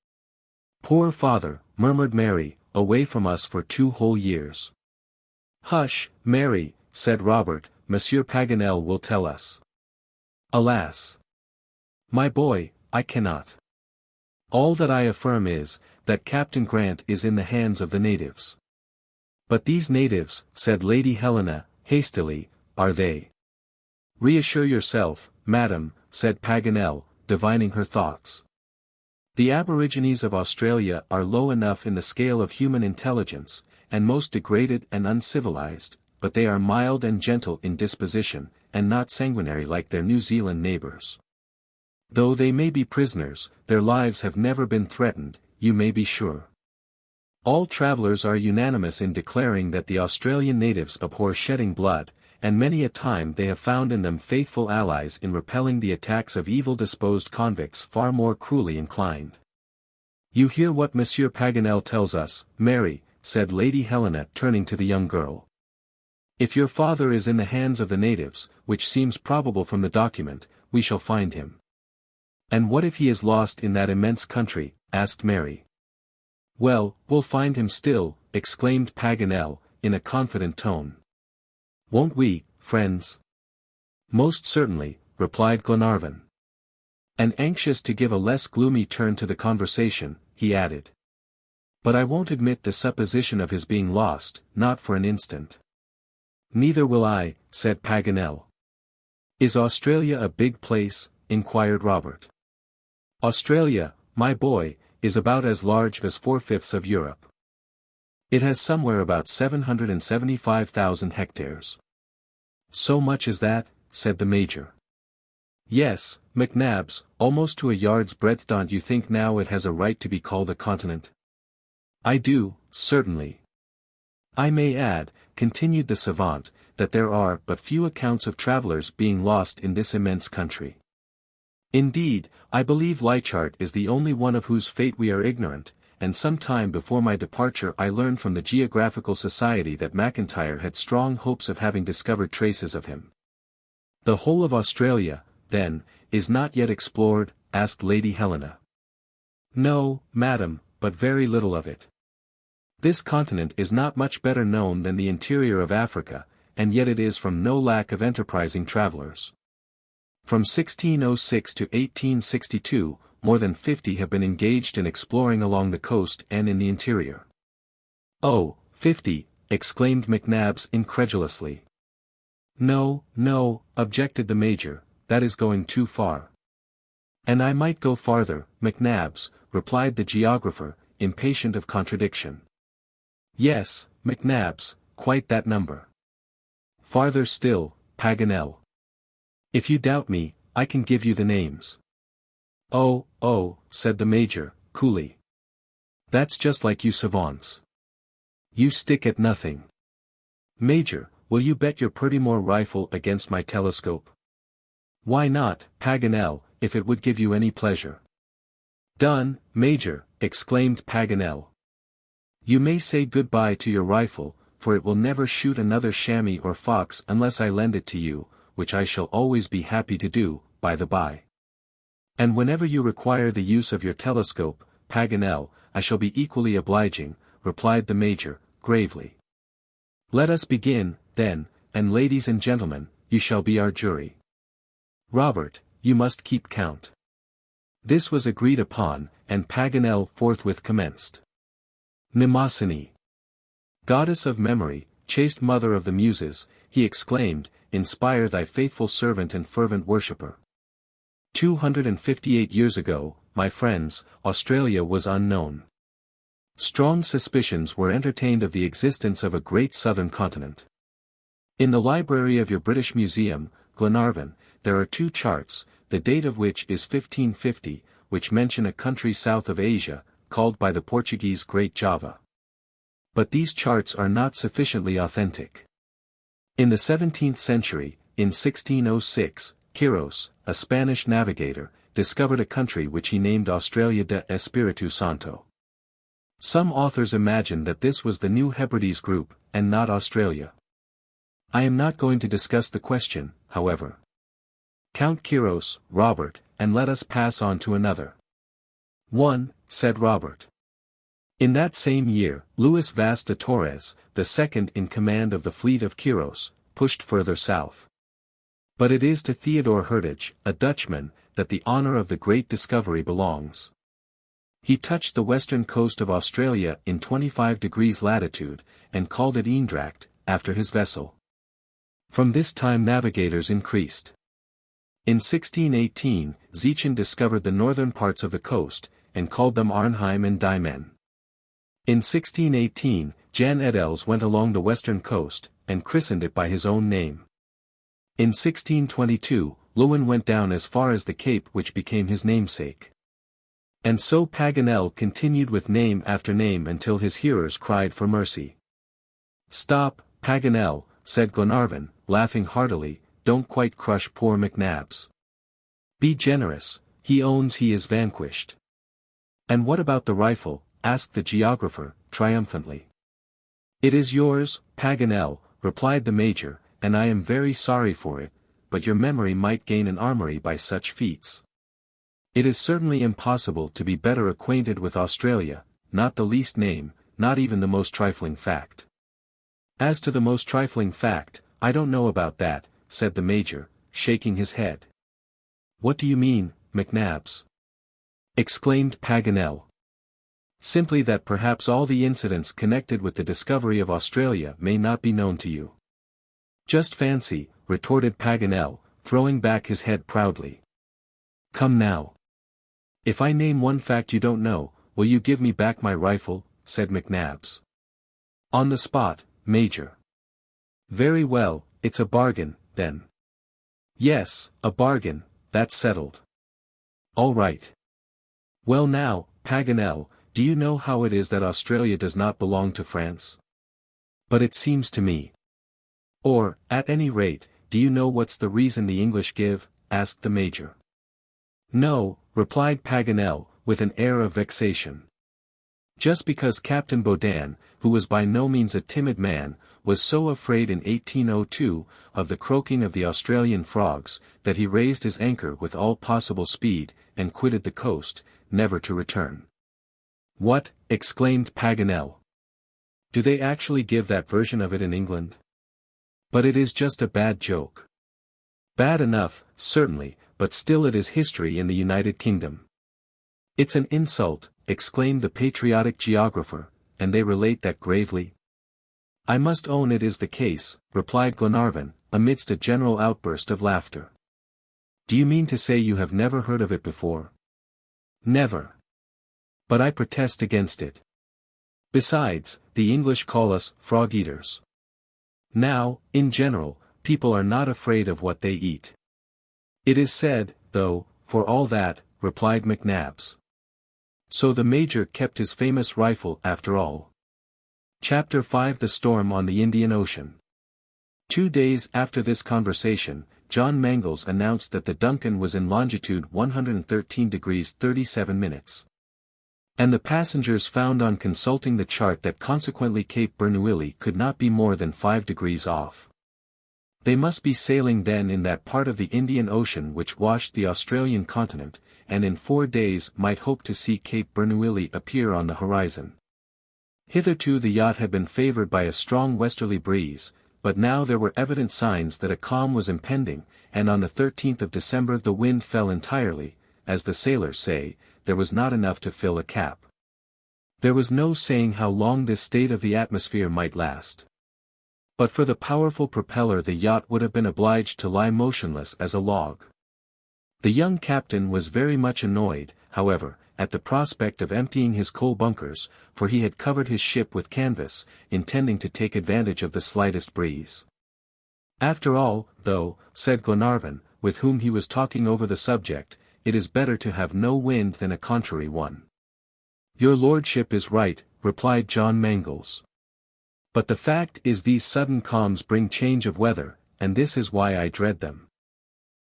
"Poor father," murmured Mary, "away from us for 2 whole years." "Hush, Mary," said Robert, "Monsieur Paganel will tell us." "Alas! My boy, I cannot. All that I affirm is, that Captain Grant is in the hands of the natives." "But these natives," said Lady Helena, hastily, "are they?" "Reassure yourself, madam," said Paganel, divining her thoughts. "The aborigines of Australia are low enough in the scale of human intelligence, and most degraded and uncivilized, but they are mild and gentle in disposition, and not sanguinary like their New Zealand neighbors. Though they may be prisoners, their lives have never been threatened, you may be sure. All travelers are unanimous in declaring that the Australian natives abhor shedding blood, and many a time they have found in them faithful allies in repelling the attacks of evil-disposed convicts far more cruelly inclined." "You hear what Monsieur Paganel tells us, Mary," said Lady Helena turning to the young girl. "If your father is in the hands of the natives, which seems probable from the document, we shall find him." "And what if he is lost in that immense country?" asked Mary. "Well, we'll find him still," exclaimed Paganel, in a confident tone. "Won't we, friends?" Most certainly, replied Glenarvan. And anxious to give a less gloomy turn to the conversation, he added. But I won't admit the supposition of his being lost, not for an instant. Neither will I, said Paganel. Is Australia a big place? Inquired Robert. Australia, my boy, is about as large as 4/5 of Europe. It has somewhere about 775,000 hectares. So much as that, said the Major. Yes, McNabbs, almost to a yard's breadth. Don't you think now it has a right to be called a continent? I do, certainly. I may add, continued the savant, that there are but few accounts of travelers being lost in this immense country. Indeed, I believe Leichhardt is the only one of whose fate we are ignorant, and some time before my departure I learned from the Geographical Society that McIntyre had strong hopes of having discovered traces of him. The whole of Australia, then, is not yet explored? Asked Lady Helena. No, madam, but very little of it. This continent is not much better known than the interior of Africa, and yet it is from no lack of enterprising travelers. From 1606 to 1862, more than 50 have been engaged in exploring along the coast and in the interior. Oh, 50, exclaimed McNabbs incredulously. No, no, objected the Major, that is going too far. And I might go farther, McNabbs, replied the geographer, impatient of contradiction. Yes, McNabbs, quite that number. Farther still, Paganel. If you doubt me, I can give you the names. Oh, said the Major, coolly. That's just like you savants. You stick at nothing. Major, will you bet your Purtymore rifle against my telescope? Why not, Paganel, if it would give you any pleasure? Done, Major, exclaimed Paganel. You may say goodbye to your rifle, for it will never shoot another chamois or fox unless I lend it to you, which I shall always be happy to do, by the by. And whenever you require the use of your telescope, Paganel, I shall be equally obliging, replied the Major, gravely. Let us begin, then, and ladies and gentlemen, you shall be our jury. Robert, you must keep count. This was agreed upon, and Paganel forthwith commenced. Mnemosyne. Goddess of memory, chaste mother of the muses, he exclaimed, inspire thy faithful servant and fervent worshipper. 258 years ago, my friends, Australia was unknown. Strong suspicions were entertained of the existence of a great southern continent. In the library of your British Museum, Glenarvan, there are 2 charts, the date of which is 1550, which mention a country south of Asia, called by the Portuguese Great Java. But these charts are not sufficiently authentic. In the 17th century, in 1606, Quiros, a Spanish navigator, discovered a country which he named Australia de Espiritu Santo. Some authors imagine that this was the New Hebrides group, and not Australia. I am not going to discuss the question, however. Count Quiros, Robert, and let us pass on to another. 1, said Robert. In that same year, Luis Vaz de Torres, the second in command of the fleet of Quiros, pushed further south. But it is to Theodore Hertage, a Dutchman, that the honor of the great discovery belongs. He touched the western coast of Australia in 25 degrees latitude, and called it Eendracht, after his vessel. From this time navigators increased. In 1618, Ziethen discovered the northern parts of the coast, and called them Arnhem and Diemen. In 1618, Jan Edels went along the western coast, and christened it by his own name. In 1622, Lewin went down as far as the Cape which became his namesake. And so Paganel continued with name after name until his hearers cried for mercy. Stop, Paganel, said Glenarvan, laughing heartily, don't quite crush poor McNabbs. Be generous, he owns he is vanquished. And what about the rifle? Asked the geographer, triumphantly. It is yours, Paganel, replied the Major, and I am very sorry for it, but your memory might gain an armory by such feats. It is certainly impossible to be better acquainted with Australia, not the least name, not even the most trifling fact. As to the most trifling fact, I don't know about that, said the Major, shaking his head. "What do you mean, McNabbs?" exclaimed Paganel. "Simply that perhaps all the incidents connected with the discovery of Australia may not be known to you." "Just fancy," retorted Paganel, throwing back his head proudly. "Come now. If I name one fact you don't know, will you give me back my rifle?" said McNabbs. "On the spot, Major." "Very well, it's a bargain, then." "Yes, a bargain, that's settled." "All right. Well now, Paganel, do you know how it is that Australia does not belong to France? But it seems to me. Or, at any rate, do you know what's the reason the English give?" asked the Major. "No," replied Paganel, with an air of vexation. "Just because Captain Baudin, who was by no means a timid man, was so afraid in 1802, of the croaking of the Australian frogs, that he raised his anchor with all possible speed, and quitted the coast, never to return." "What?" exclaimed Paganel. "Do they actually give that version of it in England? But it is just a bad joke." "Bad enough, certainly, but still it is history in the United Kingdom." "It's an insult," exclaimed the patriotic geographer, "and they relate that gravely?" "I must own it is the case," replied Glenarvan, amidst a general outburst of laughter. "Do you mean to say you have never heard of it before?" "Never. But I protest against it. Besides, the English call us frog-eaters. Now, in general, people are not afraid of what they eat." "It is said, though, for all that," replied McNabbs. So the Major kept his famous rifle after all. Chapter 5: The Storm on the Indian Ocean. 2 days after this conversation, John Mangles announced that the DUNCAN was in longitude 113 degrees 37 minutes. And the passengers found on consulting the chart that consequently Cape Bernouilli could not be more than 5 degrees off. They must be sailing then in that part of the Indian Ocean which washed the Australian continent, and in 4 days might hope to see Cape Bernouilli appear on the horizon. Hitherto the yacht had been favored by a strong westerly breeze, but now there were evident signs that a calm was impending, and on the 13th of December the wind fell entirely. As the sailors say, there was not enough to fill a cap. There was no saying how long this state of the atmosphere might last. But for the powerful propeller the yacht would have been obliged to lie motionless as a log. The young captain was very much annoyed, however, at the prospect of emptying his coal bunkers, for he had covered his ship with canvas, intending to take advantage of the slightest breeze. "After all, though," said Glenarvan, with whom he was talking over the subject, "it is better to have no wind than a contrary one." "Your lordship is right," replied John Mangles. "But the fact is these sudden calms bring change of weather, and this is why I dread them.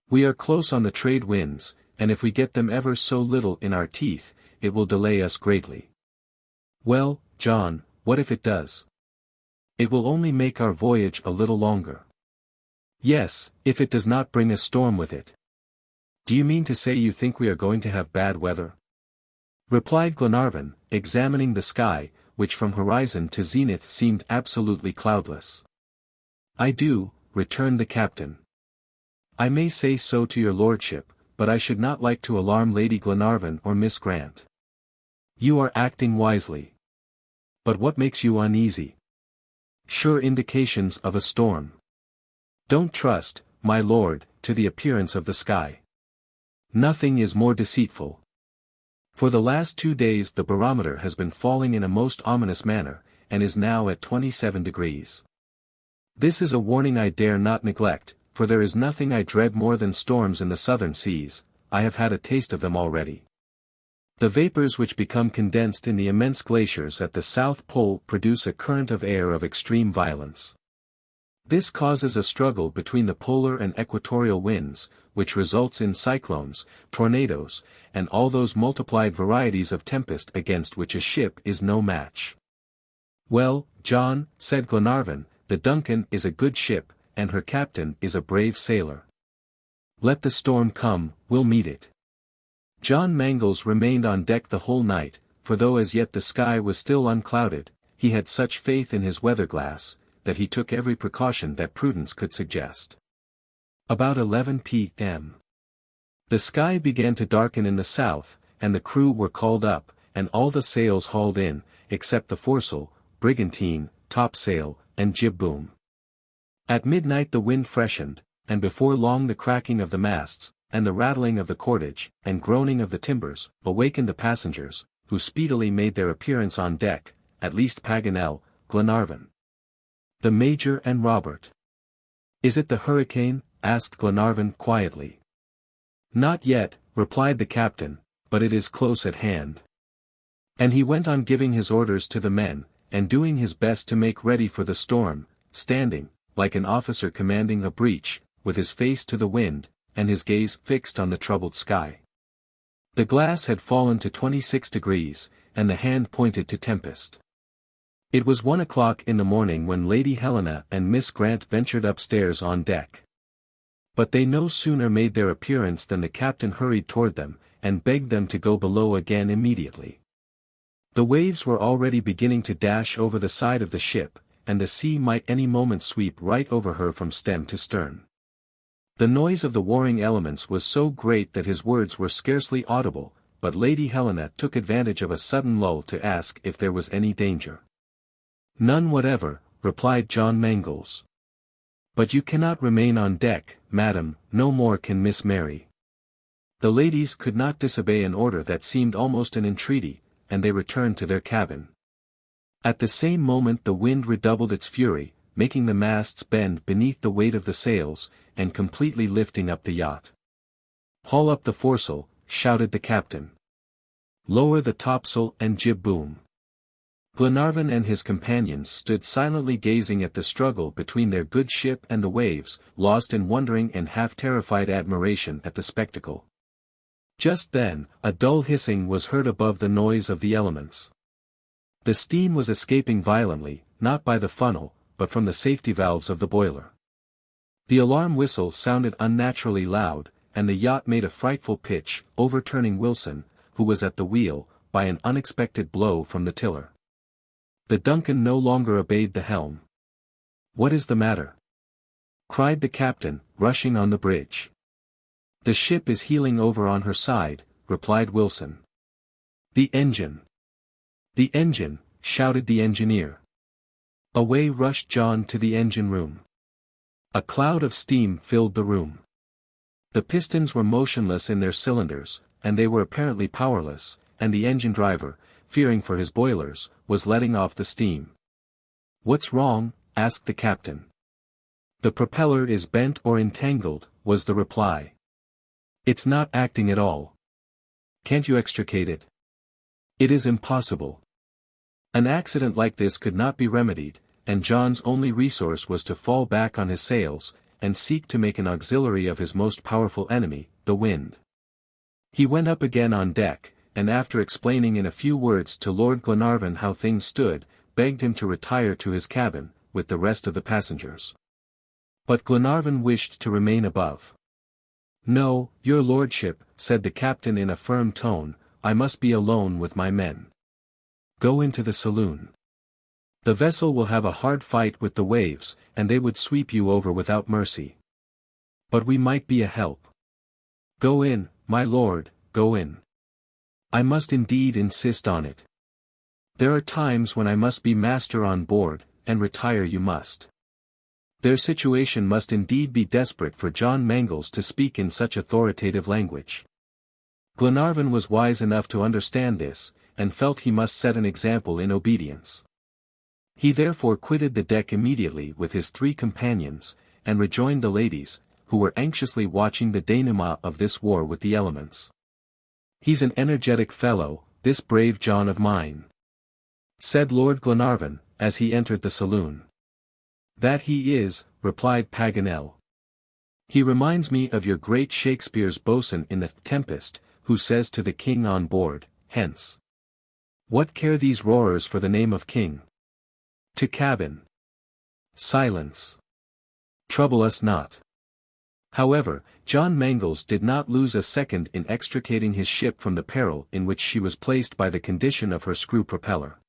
We are close on the trade winds, and if we get them ever so little in our teeth, it will delay us greatly." "Well, John, what if it does?" "It will only make our voyage a little longer." "Yes, if it does not bring a storm with it." "Do you mean to say you think we are going to have bad weather?" replied Glenarvan, examining the sky, which from horizon to zenith seemed absolutely cloudless. "I do," returned the captain. "I may say so to your lordship, but I should not like to alarm Lady Glenarvan or Miss Grant." "You are acting wisely. But what makes you uneasy?" "Sure indications of a storm." "Don't trust, my lord, to the appearance of the sky. Nothing is more deceitful. For the last 2 days the barometer has been falling in a most ominous manner, and is now at 27 degrees. This is a warning I dare not neglect, for there is nothing I dread more than storms in the southern seas. I have had a taste of them already. The vapors which become condensed in the immense glaciers at the South Pole produce a current of air of extreme violence. This causes a struggle between the polar and equatorial winds, which results in cyclones, tornadoes, and all those multiplied varieties of tempest against which a ship is no match." "Well, John," said Glenarvan, "the DUNCAN is a good ship, and her captain is a brave sailor. Let the storm come, we'll meet it." John Mangles remained on deck the whole night, for though as yet the sky was still unclouded, he had such faith in his weather glass, that he took every precaution that prudence could suggest. About 11 p.m. The sky began to darken in the south, and the crew were called up, and all the sails hauled in, except the foresail, brigantine, topsail, and jib boom. At midnight the wind freshened, and before long the cracking of the masts, and the rattling of the cordage, and groaning of the timbers, awakened the passengers, who speedily made their appearance on deck, at least Paganel, Glenarvan, the Major and Robert. "Is it the hurricane?" asked Glenarvan quietly. "Not yet," replied the captain, "but it is close at hand." And he went on giving his orders to the men, and doing his best to make ready for the storm, standing, like an officer commanding a breach, with his face to the wind, and his gaze fixed on the troubled sky. The glass had fallen to 26 degrees, and the hand pointed to tempest. It was 1 o'clock in the morning when Lady Helena and Miss Grant ventured upstairs on deck. But they no sooner made their appearance than the captain hurried toward them, and begged them to go below again immediately. The waves were already beginning to dash over the side of the ship, and the sea might any moment sweep right over her from stem to stern. The noise of the warring elements was so great that his words were scarcely audible, but Lady Helena took advantage of a sudden lull to ask if there was any danger. "None whatever," replied John Mangles. "But you cannot remain on deck, madam, no more can Miss Mary." The ladies could not disobey an order that seemed almost an entreaty, and they returned to their cabin. At the same moment the wind redoubled its fury, making the masts bend beneath the weight of the sails, and completely lifting up the yacht. "Haul up the foresail," shouted the captain. "Lower the topsail and jib boom." Glenarvan and his companions stood silently gazing at the struggle between their good ship and the waves, lost in wondering and half-terrified admiration at the spectacle. Just then, a dull hissing was heard above the noise of the elements. The steam was escaping violently, not by the funnel, but from the safety valves of the boiler. The alarm whistle sounded unnaturally loud, and the yacht made a frightful pitch, overturning Wilson, who was at the wheel, by an unexpected blow from the tiller. The DUNCAN no longer obeyed the helm. "What is the matter?" cried the captain, rushing on the bridge. "The ship is heeling over on her side," replied Wilson. "The engine! The engine!" shouted the engineer. Away rushed John to the engine room. A cloud of steam filled the room. The pistons were motionless in their cylinders, and they were apparently powerless, and the engine driver, fearing for his boilers, was letting off the steam. "What's wrong?" asked the captain. "The propeller is bent or entangled," was the reply. "It's not acting at all." "Can't you extricate it?" "It is impossible." An accident like this could not be remedied, and John's only resource was to fall back on his sails, and seek to make an auxiliary of his most powerful enemy, the wind. He went up again on deck, and after explaining in a few words to Lord Glenarvan how things stood, begged him to retire to his cabin, with the rest of the passengers. But Glenarvan wished to remain above. "No, your lordship," said the captain in a firm tone, "I must be alone with my men. Go into the saloon. The vessel will have a hard fight with the waves, and they would sweep you over without mercy. But we might be a help. Go in, my lord, go in. I must indeed insist on it. There are times when I must be master on board, and retire you must." Their situation must indeed be desperate for John Mangles to speak in such authoritative language. Glenarvan was wise enough to understand this, and felt he must set an example in obedience. He therefore quitted the deck immediately with his 3 companions, and rejoined the ladies, who were anxiously watching the denouement of this war with the elements. "He's an energetic fellow, this brave John of mine," said Lord Glenarvan, as he entered the saloon. "That he is," replied Paganel. "He reminds me of your great Shakespeare's boatswain in The Tempest, who says to the king on board, 'Hence! What care these roarers for the name of king? To cabin! Silence! Trouble us not!'" However, John Mangles did not lose a second in extricating his ship from the peril in which she was placed by the condition of her screw propeller.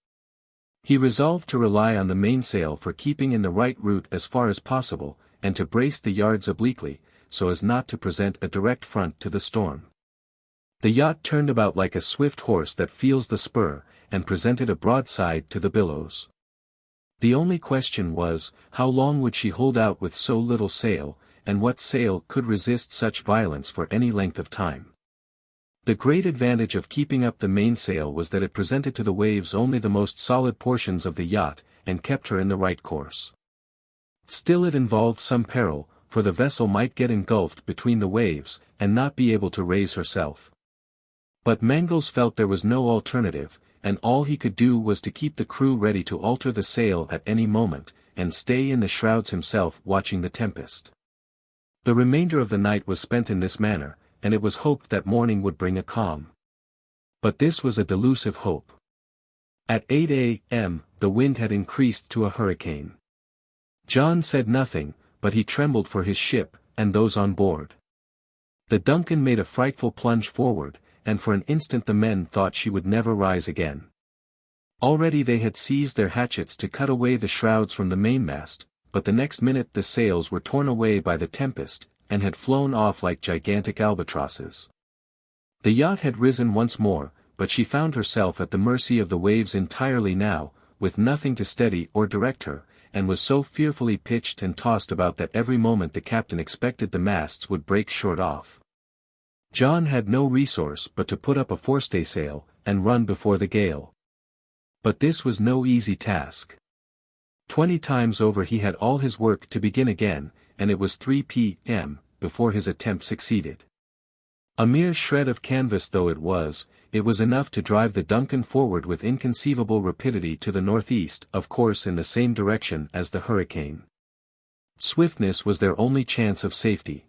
He resolved to rely on the mainsail for keeping in the right route as far as possible, and to brace the yards obliquely, so as not to present a direct front to the storm. The yacht turned about like a swift horse that feels the spur, and presented a broadside to the billows. The only question was, how long would she hold out with so little sail, and what sail could resist such violence for any length of time? The great advantage of keeping up the mainsail was that it presented to the waves only the most solid portions of the yacht, and kept her in the right course. Still it involved some peril, for the vessel might get engulfed between the waves, and not be able to raise herself. But Mangles felt there was no alternative, and all he could do was to keep the crew ready to alter the sail at any moment, and stay in the shrouds himself watching the tempest. The remainder of the night was spent in this manner, and it was hoped that morning would bring a calm. But this was a delusive hope. At 8 a.m., the wind had increased to a hurricane. John said nothing, but he trembled for his ship, and those on board. The Duncan made a frightful plunge forward, and for an instant the men thought she would never rise again. Already they had seized their hatchets to cut away the shrouds from the mainmast, but the next minute the sails were torn away by the tempest, and had flown off like gigantic albatrosses. The yacht had risen once more, but she found herself at the mercy of the waves entirely now, with nothing to steady or direct her, and was so fearfully pitched and tossed about that every moment the captain expected the masts would break short off. John had no resource but to put up a forestaysail, and run before the gale. But this was no easy task. 20 times over he had all his work to begin again, and it was 3 p.m. before his attempt succeeded. A mere shred of canvas though it was enough to drive the Duncan forward with inconceivable rapidity to the northeast, of course in the same direction as the hurricane. Swiftness was their only chance of safety.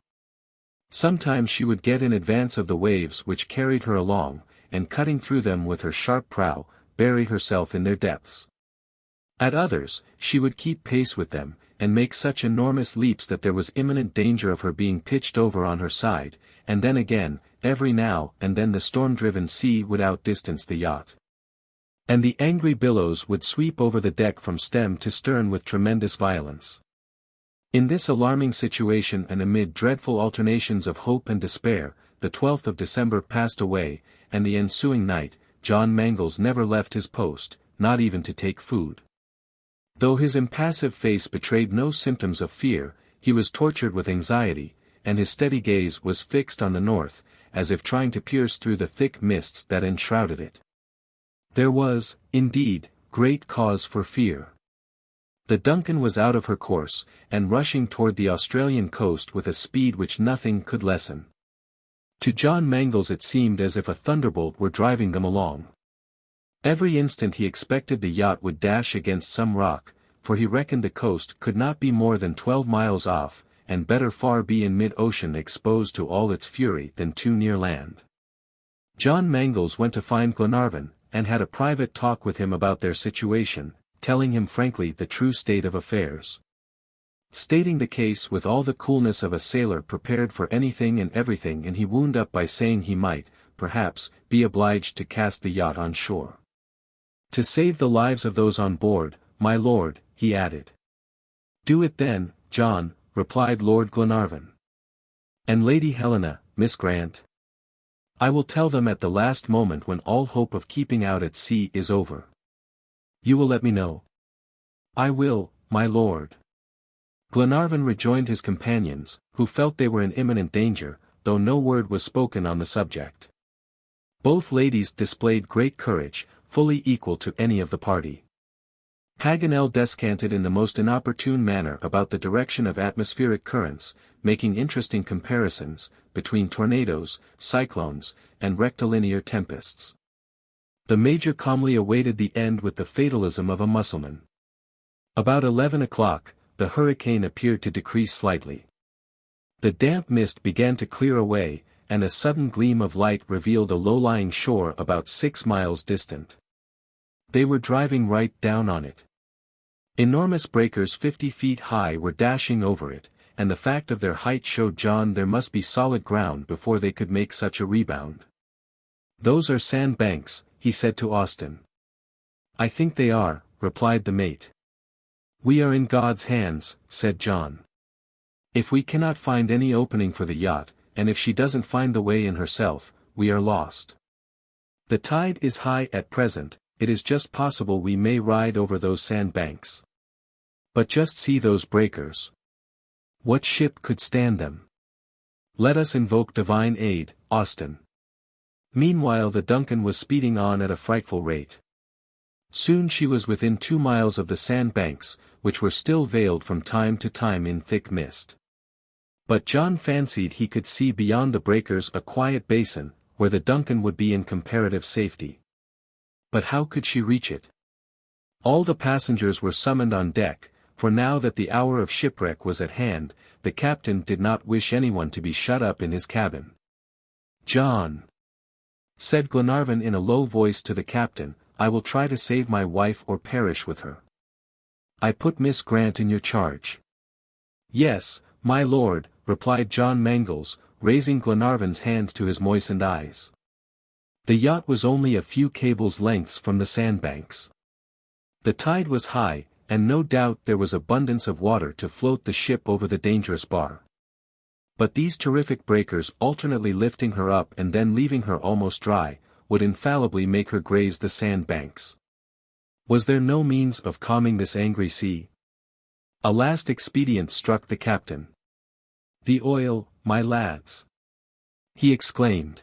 Sometimes she would get in advance of the waves which carried her along, and cutting through them with her sharp prow, bury herself in their depths. At others, she would keep pace with them, and make such enormous leaps that there was imminent danger of her being pitched over on her side, and then again, every now and then the storm-driven sea would outdistance the yacht. And the angry billows would sweep over the deck from stem to stern with tremendous violence. In this alarming situation and amid dreadful alternations of hope and despair, the 12th of December passed away, and the ensuing night, John Mangles never left his post, not even to take food. Though his impassive face betrayed no symptoms of fear, he was tortured with anxiety, and his steady gaze was fixed on the north, as if trying to pierce through the thick mists that enshrouded it. There was, indeed, great cause for fear. The Duncan was out of her course, and rushing toward the Australian coast with a speed which nothing could lessen. To John Mangles it seemed as if a thunderbolt were driving them along. Every instant he expected the yacht would dash against some rock, for he reckoned the coast could not be more than 12 miles off, and better far be in mid-ocean exposed to all its fury than too near land. John Mangles went to find Glenarvan, and had a private talk with him about their situation, telling him frankly the true state of affairs. Stating the case with all the coolness of a sailor prepared for anything and everything, and he wound up by saying he might, perhaps, be obliged to cast the yacht on shore. To save the lives of those on board, my lord, he added. Do it then, John, replied Lord Glenarvan. And Lady Helena, Miss Grant? I will tell them at the last moment when all hope of keeping out at sea is over. You will let me know? I will, my lord. Glenarvan rejoined his companions, who felt they were in imminent danger, though no word was spoken on the subject. Both ladies displayed great courage, fully equal to any of the party. Paganel descanted in the most inopportune manner about the direction of atmospheric currents, making interesting comparisons between tornadoes, cyclones, and rectilinear tempests. The Major calmly awaited the end with the fatalism of a Mussulman. About 11 o'clock, the hurricane appeared to decrease slightly. The damp mist began to clear away, and a sudden gleam of light revealed a low-lying shore about 6 miles distant. They were driving right down on it. Enormous breakers 50 feet high were dashing over it, and the fact of their height showed John there must be solid ground before they could make such a rebound. Those are sandbanks, he said to Austin. I think they are, replied the mate. We are in God's hands, said John. If we cannot find any opening for the yacht, and if she doesn't find the way in herself, we are lost. The tide is high at present, it is just possible we may ride over those sandbanks. But just see those breakers. What ship could stand them? Let us invoke divine aid, Austin. Meanwhile the Duncan was speeding on at a frightful rate. Soon she was within 2 miles of the sandbanks, which were still veiled from time to time in thick mist. But John fancied he could see beyond the breakers a quiet basin, where the Duncan would be in comparative safety. But how could she reach it? All the passengers were summoned on deck, for now that the hour of shipwreck was at hand, the captain did not wish anyone to be shut up in his cabin. "John," said Glenarvan in a low voice to the captain, "I will try to save my wife or perish with her. I put Miss Grant in your charge." "Yes, my lord," replied John Mangles, raising Glenarvan's hand to his moistened eyes. The yacht was only a few cables' lengths from the sandbanks. The tide was high, and no doubt there was abundance of water to float the ship over the dangerous bar. But these terrific breakers alternately lifting her up and then leaving her almost dry, would infallibly make her graze the sandbanks. Was there no means of calming this angry sea? A last expedient struck the captain. "The oil, my lads!" he exclaimed.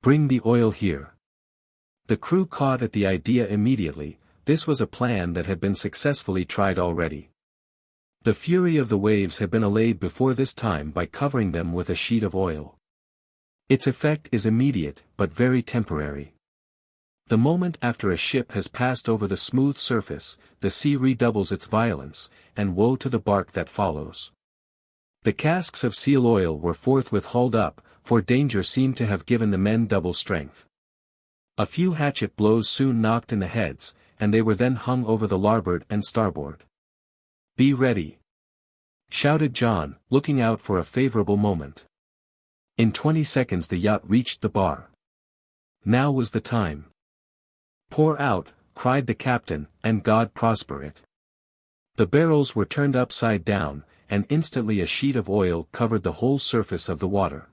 "Bring the oil here." The crew caught at the idea immediately. This was a plan that had been successfully tried already. The fury of the waves had been allayed before this time by covering them with a sheet of oil. Its effect is immediate, but very temporary. The moment after a ship has passed over the smooth surface, the sea redoubles its violence, and woe to the bark that follows. The casks of seal oil were forthwith hauled up, for danger seemed to have given the men double strength. A few hatchet blows soon knocked in the heads, and they were then hung over the larboard and starboard. "Be ready!" shouted John, looking out for a favorable moment. In 20 seconds the yacht reached the bar. Now was the time. "Pour out," cried the captain, "and God prosper it." The barrels were turned upside down, and instantly a sheet of oil covered the whole surface of the water.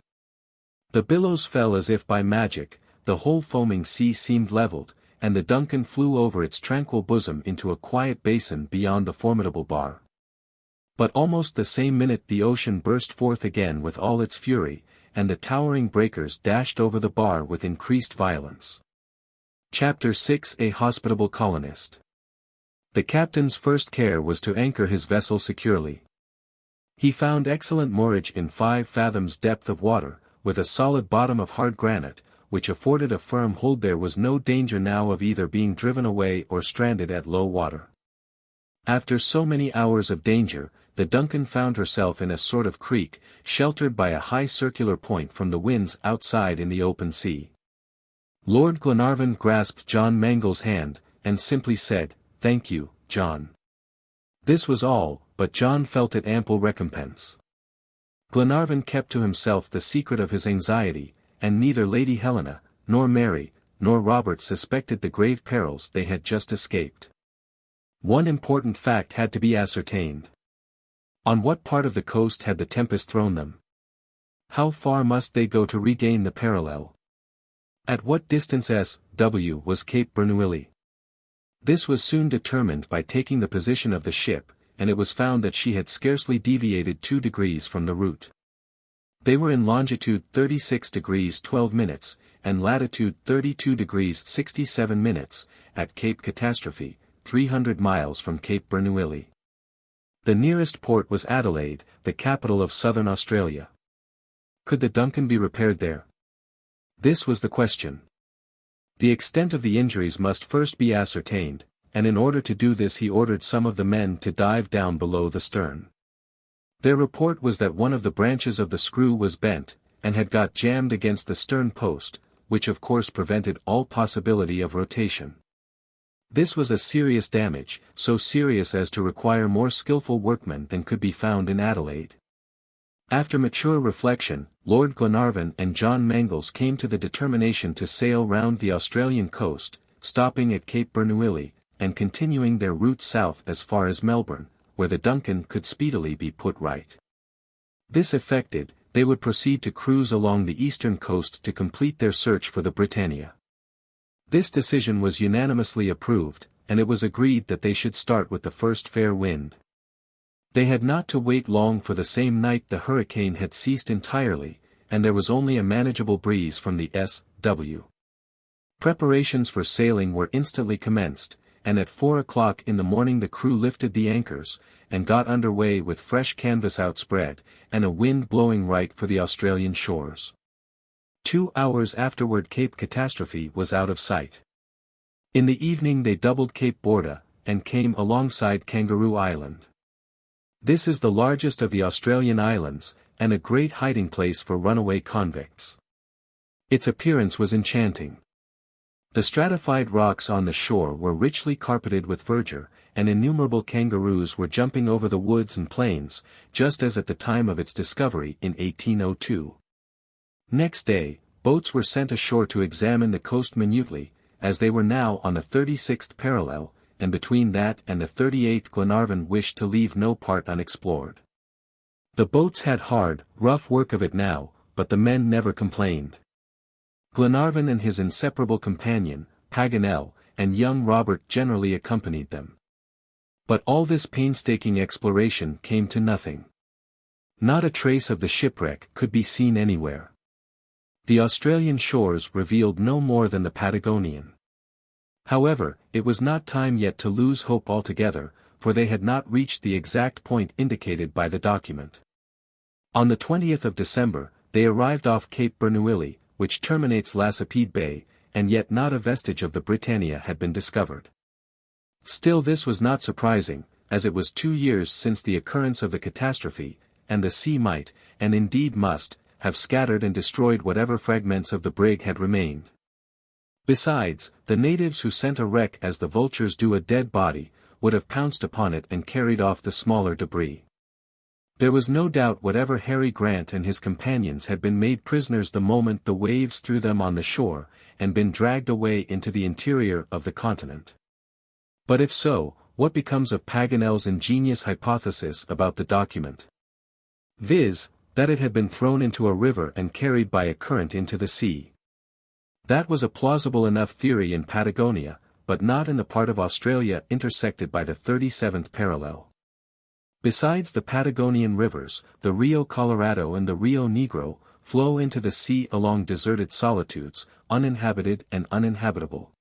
The billows fell as if by magic, the whole foaming sea seemed leveled, and the Duncan flew over its tranquil bosom into a quiet basin beyond the formidable bar. But almost the same minute the ocean burst forth again with all its fury, and the towering breakers dashed over the bar with increased violence. Chapter 6: A Hospitable Colonist. The captain's first care was to anchor his vessel securely. He found excellent moorage in 5 fathoms depth of water, with a solid bottom of hard granite, which afforded a firm hold. There was no danger now of either being driven away or stranded at low water. After so many hours of danger, the Duncan found herself in a sort of creek, sheltered by a high circular point from the winds outside in the open sea. Lord Glenarvan grasped John Mangles' hand, and simply said, "Thank you, John." This was all, but John felt it ample recompense. Glenarvan kept to himself the secret of his anxiety, and neither Lady Helena, nor Mary, nor Robert suspected the grave perils they had just escaped. One important fact had to be ascertained. On what part of the coast had the tempest thrown them? How far must they go to regain the parallel? At what distance S.W. was Cape Bernouilli? This was soon determined by taking the position of the ship, and it was found that she had scarcely deviated 2 degrees from the route. They were in longitude 36 degrees 12 minutes, and latitude 32 degrees 67 minutes, at Cape Catastrophe, 300 miles from Cape Bernouilli. The nearest port was Adelaide, the capital of southern Australia. Could the Duncan be repaired there? This was the question. The extent of the injuries must first be ascertained, and in order to do this he ordered some of the men to dive down below the stern. Their report was that one of the branches of the screw was bent, and had got jammed against the stern post, which of course prevented all possibility of rotation. This was a serious damage, so serious as to require more skillful workmen than could be found in Adelaide. After mature reflection, Lord Glenarvan and John Mangles came to the determination to sail round the Australian coast, stopping at Cape Bernouilli, and continuing their route south as far as Melbourne, where the Duncan could speedily be put right. This effected, they would proceed to cruise along the eastern coast to complete their search for the Britannia. This decision was unanimously approved, and it was agreed that they should start with the first fair wind. They had not to wait long, for the same night the hurricane had ceased entirely, and there was only a manageable breeze from the S.W. Preparations for sailing were instantly commenced, and at 4 o'clock in the morning the crew lifted the anchors, and got under way with fresh canvas outspread, and a wind blowing right for the Australian shores. 2 hours afterward Cape Catastrophe was out of sight. In the evening they doubled Cape Borda, and came alongside Kangaroo Island. This is the largest of the Australian islands, and a great hiding place for runaway convicts. Its appearance was enchanting. The stratified rocks on the shore were richly carpeted with verdure, and innumerable kangaroos were jumping over the woods and plains, just as at the time of its discovery in 1802. Next day, boats were sent ashore to examine the coast minutely, as they were now on the 36th parallel, and between that and the 38th Glenarvan wished to leave no part unexplored. The boats had hard, rough work of it now, but the men never complained. Glenarvan and his inseparable companion, Paganel, and young Robert generally accompanied them. But all this painstaking exploration came to nothing. Not a trace of the shipwreck could be seen anywhere. The Australian shores revealed no more than the Patagonian. However, it was not time yet to lose hope altogether, for they had not reached the exact point indicated by the document. On the 20th of December, they arrived off Cape Bernouilli, which terminates Lacepede Bay, and yet not a vestige of the Britannia had been discovered. Still this was not surprising, as it was 2 years since the occurrence of the catastrophe, and the sea might, and indeed must, have scattered and destroyed whatever fragments of the brig had remained. Besides, the natives who scent a wreck as the vultures do a dead body, would have pounced upon it and carried off the smaller debris. There was no doubt whatever Harry Grant and his companions had been made prisoners the moment the waves threw them on the shore, and been dragged away into the interior of the continent. But if so, what becomes of Paganel's ingenious hypothesis about the document? Viz., that it had been thrown into a river and carried by a current into the sea. That was a plausible enough theory in Patagonia, but not in the part of Australia intersected by the 37th parallel. Besides the Patagonian rivers, the Rio Colorado and the Rio Negro, flow into the sea along deserted solitudes, uninhabited and uninhabitable.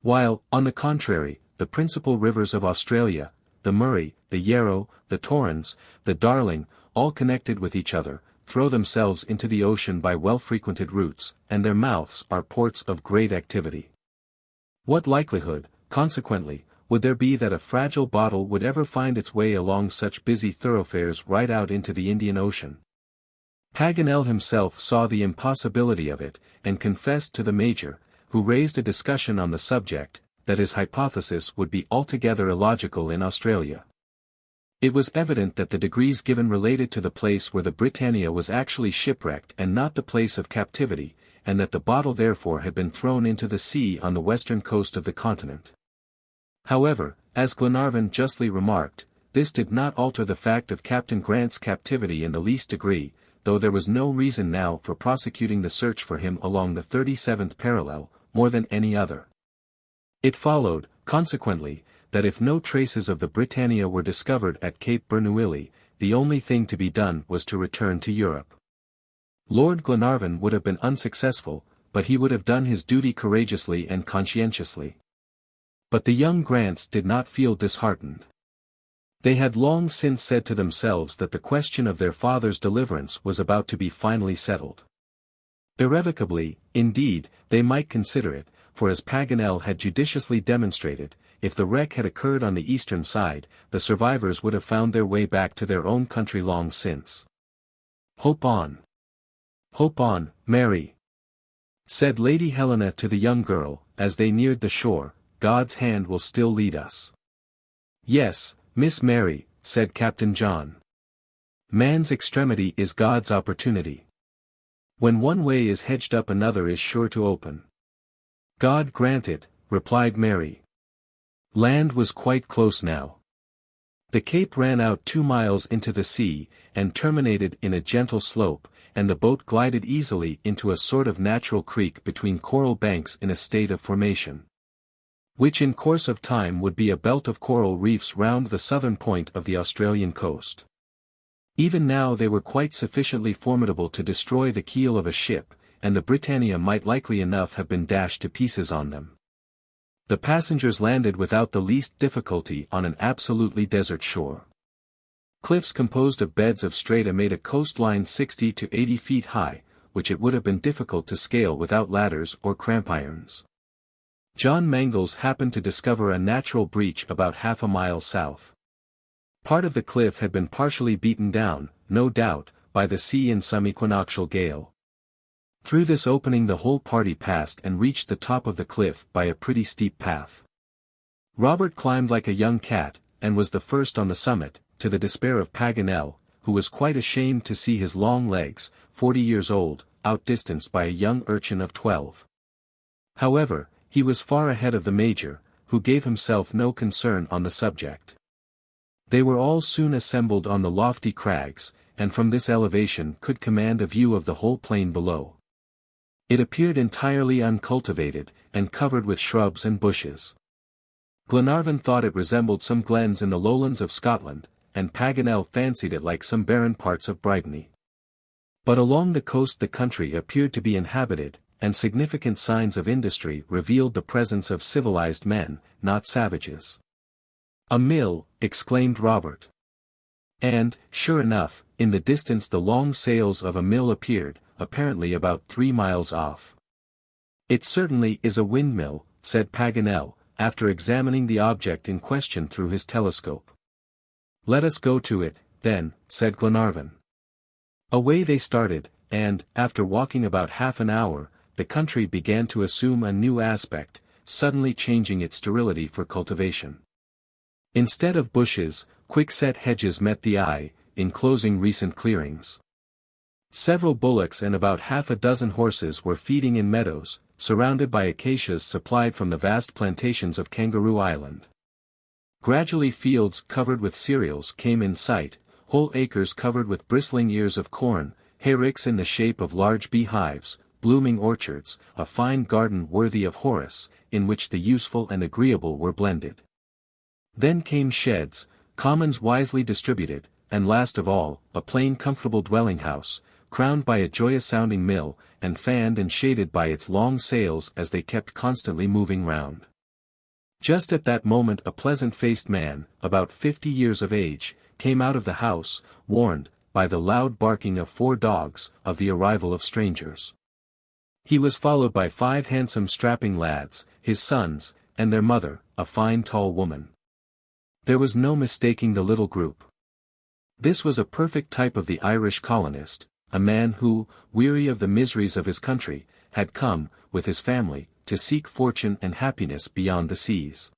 While, on the contrary, the principal rivers of Australia, the Murray, the Yarrow, the Torrens, the Darling, all connected with each other, throw themselves into the ocean by well-frequented routes, and their mouths are ports of great activity. What likelihood, consequently, would there be that a fragile bottle would ever find its way along such busy thoroughfares right out into the Indian Ocean? Paganel himself saw the impossibility of it, and confessed to the Major, who raised a discussion on the subject, that his hypothesis would be altogether illogical in Australia. It was evident that the degrees given related to the place where the Britannia was actually shipwrecked and not the place of captivity, and that the bottle therefore had been thrown into the sea on the western coast of the continent. However, as Glenarvan justly remarked, this did not alter the fact of Captain Grant's captivity in the least degree, though there was no reason now for prosecuting the search for him along the 37th parallel, more than any other. It followed, consequently, that if no traces of the Britannia were discovered at Cape Bernouilli, the only thing to be done was to return to Europe. Lord Glenarvan would have been unsuccessful, but he would have done his duty courageously and conscientiously. But the young Grants did not feel disheartened. They had long since said to themselves that the question of their father's deliverance was about to be finally settled. Irrevocably, indeed, they might consider it, for as Paganel had judiciously demonstrated, if the wreck had occurred on the eastern side, the survivors would have found their way back to their own country long since. "Hope on. Hope on, Mary," said Lady Helena to the young girl, as they neared the shore. "God's hand will still lead us." "Yes, Miss Mary," said Captain John. "Man's extremity is God's opportunity. When one way is hedged up another is sure to open." "God grant it," replied Mary. Land was quite close now. The cape ran out 2 miles into the sea, and terminated in a gentle slope, and the boat glided easily into a sort of natural creek between coral banks in a state of formation, which in course of time would be a belt of coral reefs round the southern point of the Australian coast. Even now they were quite sufficiently formidable to destroy the keel of a ship, and the Britannia might likely enough have been dashed to pieces on them. The passengers landed without the least difficulty on an absolutely desert shore. Cliffs composed of beds of strata made a coastline 60 to 80 feet high, which it would have been difficult to scale without ladders or cramp-irons. John Mangles happened to discover a natural breach about half a mile south. Part of the cliff had been partially beaten down, no doubt, by the sea in some equinoctial gale. Through this opening the whole party passed and reached the top of the cliff by a pretty steep path. Robert climbed like a young cat, and was the first on the summit, to the despair of Paganel, who was quite ashamed to see his long legs, 40 years old, outdistanced by a young urchin of 12. However, he was far ahead of the Major, who gave himself no concern on the subject. They were all soon assembled on the lofty crags, and from this elevation could command a view of the whole plain below. It appeared entirely uncultivated, and covered with shrubs and bushes. Glenarvan thought it resembled some glens in the lowlands of Scotland, and Paganel fancied it like some barren parts of Britannia. But along the coast the country appeared to be inhabited, and significant signs of industry revealed the presence of civilized men, not savages. "A mill," exclaimed Robert. And, sure enough, in the distance the long sails of a mill appeared, apparently about 3 miles off. "It certainly is a windmill," said Paganel, after examining the object in question through his telescope. "Let us go to it, then," said Glenarvan. Away they started, and, after walking about half an hour, the country began to assume a new aspect, suddenly changing its sterility for cultivation. Instead of bushes, quick-set hedges met the eye, enclosing recent clearings. Several bullocks and about half a dozen horses were feeding in meadows, surrounded by acacias supplied from the vast plantations of Kangaroo Island. Gradually fields covered with cereals came in sight, whole acres covered with bristling ears of corn, hayricks in the shape of large beehives, blooming orchards, a fine garden worthy of Horace, in which the useful and agreeable were blended. Then came sheds, commons wisely distributed, and last of all, a plain comfortable dwelling-house, crowned by a joyous-sounding mill, and fanned and shaded by its long sails as they kept constantly moving round. Just at that moment a pleasant-faced man, about 50 years of age, came out of the house, warned, by the loud barking of 4 dogs, of the arrival of strangers. He was followed by 5 handsome strapping lads, his sons, and their mother, a fine tall woman. There was no mistaking the little group. This was a perfect type of the Irish colonist, a man who, weary of the miseries of his country, had come, with his family, to seek fortune and happiness beyond the seas.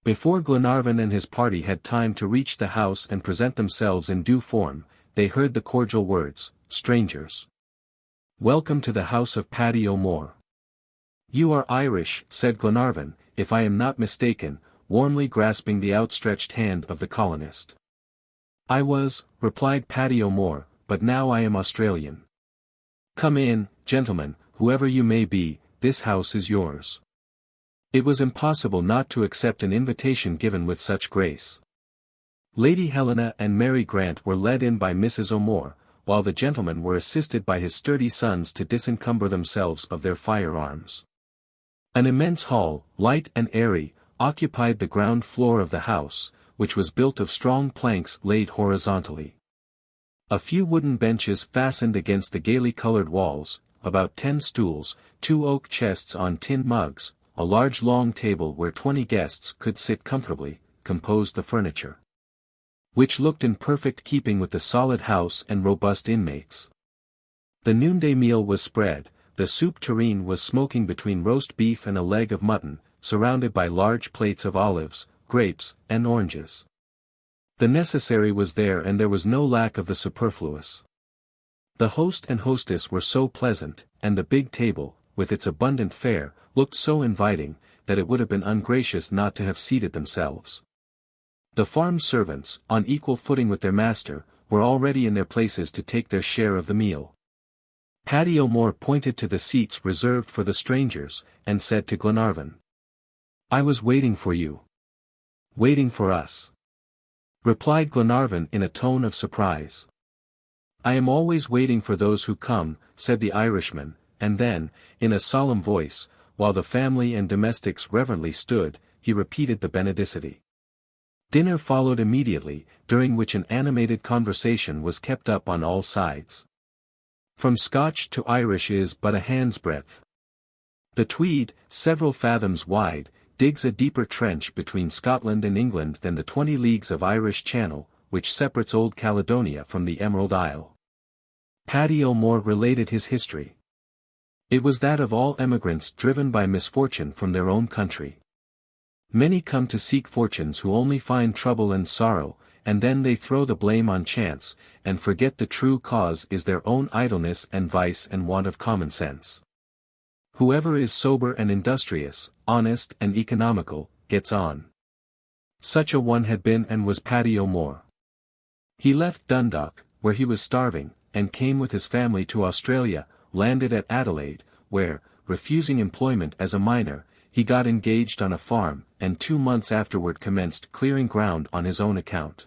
Before Glenarvan and his party had time to reach the house and present themselves in due form, they heard the cordial words, "Strangers. Welcome to the house of Paddy O'Moore." "You are Irish," said Glenarvan, "if I am not mistaken," warmly grasping the outstretched hand of the colonist. "I was," replied Paddy O'Moore, "but now I am Australian. Come in, gentlemen, whoever you may be, this house is yours." It was impossible not to accept an invitation given with such grace. Lady Helena and Mary Grant were led in by Mrs. O'Moore, while the gentlemen were assisted by his sturdy sons to disencumber themselves of their firearms. An immense hall, light and airy, occupied the ground floor of the house, which was built of strong planks laid horizontally. A few wooden benches fastened against the gaily colored walls, about 10 stools, 2 oak chests on tin mugs, a large long table where 20 guests could sit comfortably, composed the furniture, which looked in perfect keeping with the solid house and robust inmates. The noonday meal was spread, the soup tureen was smoking between roast beef and a leg of mutton, surrounded by large plates of olives, grapes, and oranges. The necessary was there and there was no lack of the superfluous. The host and hostess were so pleasant, and the big table, with its abundant fare, looked so inviting, that it would have been ungracious not to have seated themselves. The farm servants, on equal footing with their master, were already in their places to take their share of the meal. Paddy O'More pointed to the seats reserved for the strangers, and said to Glenarvan, "I was waiting for you." "Waiting for us?" replied Glenarvan in a tone of surprise. "I am always waiting for those who come," said the Irishman, and then, in a solemn voice, while the family and domestics reverently stood, he repeated the benedicite. Dinner followed immediately, during which an animated conversation was kept up on all sides. From Scotch to Irish is but a hand's breadth. The Tweed, several fathoms wide, digs a deeper trench between Scotland and England than the 20 leagues of Irish Channel, which separates Old Caledonia from the Emerald Isle. Paddy O'More related his history. It was that of all emigrants driven by misfortune from their own country. Many come to seek fortunes who only find trouble and sorrow, and then they throw the blame on chance, and forget the true cause is their own idleness and vice and want of common sense. Whoever is sober and industrious, honest and economical, gets on. Such a one had been and was Paddy O'More. He left Dundalk, where he was starving, and came with his family to Australia, landed at Adelaide, where, refusing employment as a miner, he got engaged on a farm, and 2 months afterward commenced clearing ground on his own account.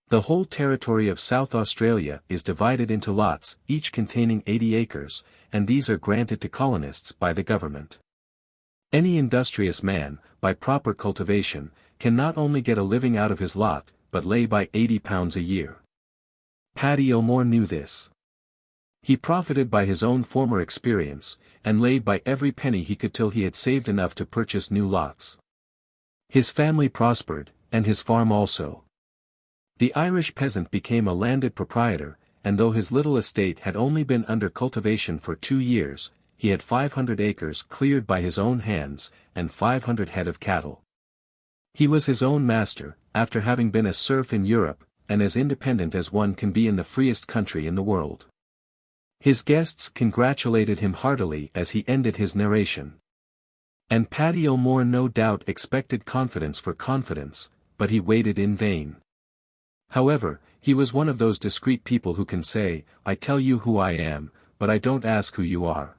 The whole territory of South Australia is divided into lots, each containing 80 acres, and these are granted to colonists by the government. Any industrious man, by proper cultivation, can not only get a living out of his lot, but lay by £80 a year. Paddy O'More knew this. He profited by his own former experience, and laid by every penny he could till he had saved enough to purchase new lots. His family prospered, and his farm also. The Irish peasant became a landed proprietor, and though his little estate had only been under cultivation for 2 years, he had 500 acres cleared by his own hands, and 500 head of cattle. He was his own master, after having been a serf in Europe, and as independent as one can be in the freest country in the world. His guests congratulated him heartily as he ended his narration. And Paddy O'More no doubt expected confidence for confidence, but he waited in vain. However, he was one of those discreet people who can say, "I tell you who I am, but I don't ask who you are."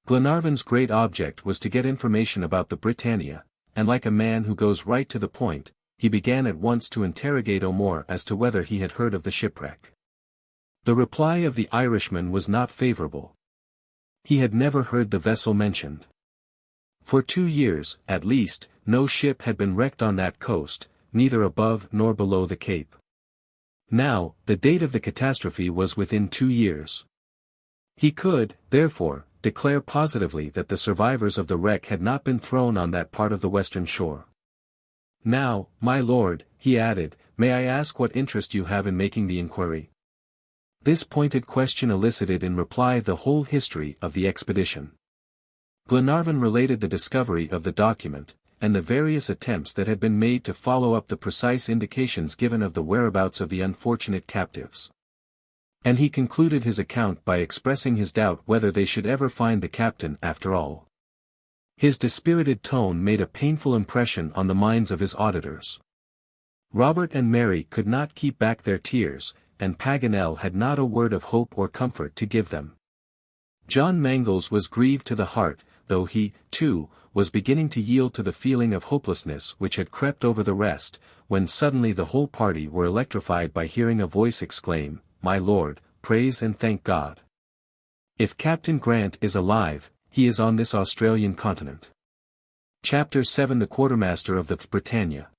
Glenarvan's great object was to get information about the Britannia, and like a man who goes right to the point, he began at once to interrogate O'More as to whether he had heard of the shipwreck. The reply of the Irishman was not favorable. He had never heard the vessel mentioned. For 2 years, at least, no ship had been wrecked on that coast, neither above nor below the Cape. Now, the date of the catastrophe was within 2 years. He could, therefore, declare positively that the survivors of the wreck had not been thrown on that part of the western shore. "Now, my lord," he added, "may I ask what interest you have in making the inquiry?" This pointed question elicited in reply the whole history of the expedition. Glenarvan related the discovery of the document, and the various attempts that had been made to follow up the precise indications given of the whereabouts of the unfortunate captives. And he concluded his account by expressing his doubt whether they should ever find the captain after all. His dispirited tone made a painful impression on the minds of his auditors. Robert and Mary could not keep back their tears, and Paganel had not a word of hope or comfort to give them. John Mangles was grieved to the heart, though he, too, was beginning to yield to the feeling of hopelessness which had crept over the rest, when suddenly the whole party were electrified by hearing a voice exclaim, "My lord, praise and thank God. If Captain Grant is alive, he is on this Australian continent." Chapter 7. The quartermaster of the Britannia.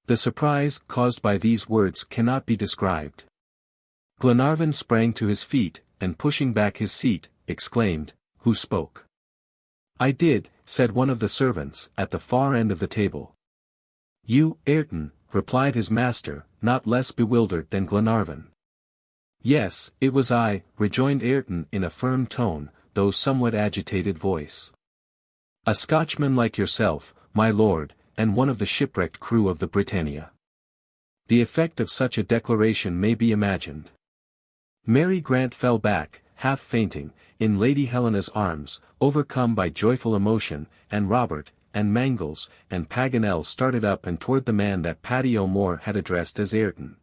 The surprise caused by these words cannot be described. Glenarvan sprang to his feet, and pushing back his seat, exclaimed, "Who spoke?" "I did," said one of the servants, at the far end of the table. "You, Ayrton," replied his master, not less bewildered than Glenarvan. "Yes, it was I," rejoined Ayrton in a firm tone, though somewhat agitated voice. "A Scotchman like yourself, my lord, and one of the shipwrecked crew of the Britannia." The effect of such a declaration may be imagined. Mary Grant fell back, half fainting, in Lady Helena's arms, overcome by joyful emotion, and Robert, and Mangles, and Paganel started up and toward the man that Paddy O'Moore had addressed as Ayrton.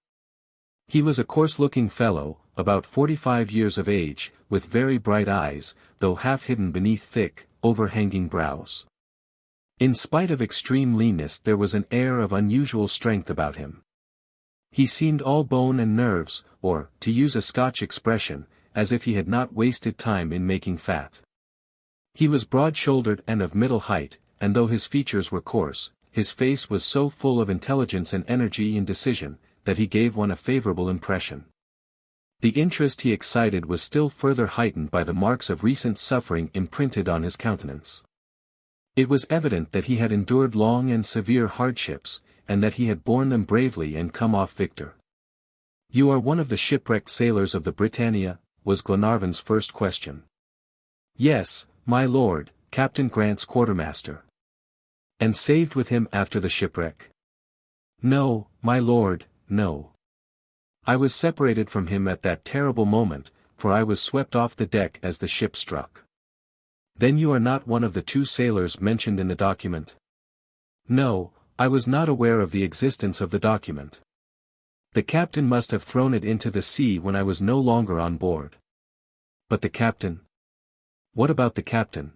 He was a coarse-looking fellow, about 45 years of age, with very bright eyes, though half hidden beneath thick, overhanging brows. In spite of extreme leanness there was an air of unusual strength about him. He seemed all bone and nerves, or, to use a Scotch expression, as if he had not wasted time in making fat. He was broad-shouldered and of middle height, and though his features were coarse, his face was so full of intelligence and energy in decision, that he gave one a favorable impression. The interest he excited was still further heightened by the marks of recent suffering imprinted on his countenance. It was evident that he had endured long and severe hardships, and that he had borne them bravely and come off victor. "You are one of the shipwrecked sailors of the Britannia?" was Glenarvan's first question. "Yes, my lord, Captain Grant's quartermaster." "And saved with him after the shipwreck?" "No, my lord, no. I was separated from him at that terrible moment, for I was swept off the deck as the ship struck." "Then you are not one of the 2 sailors mentioned in the document?" "No, I was not aware of the existence of the document. The captain must have thrown it into the sea when I was no longer on board." "But the captain?" "What about the captain?"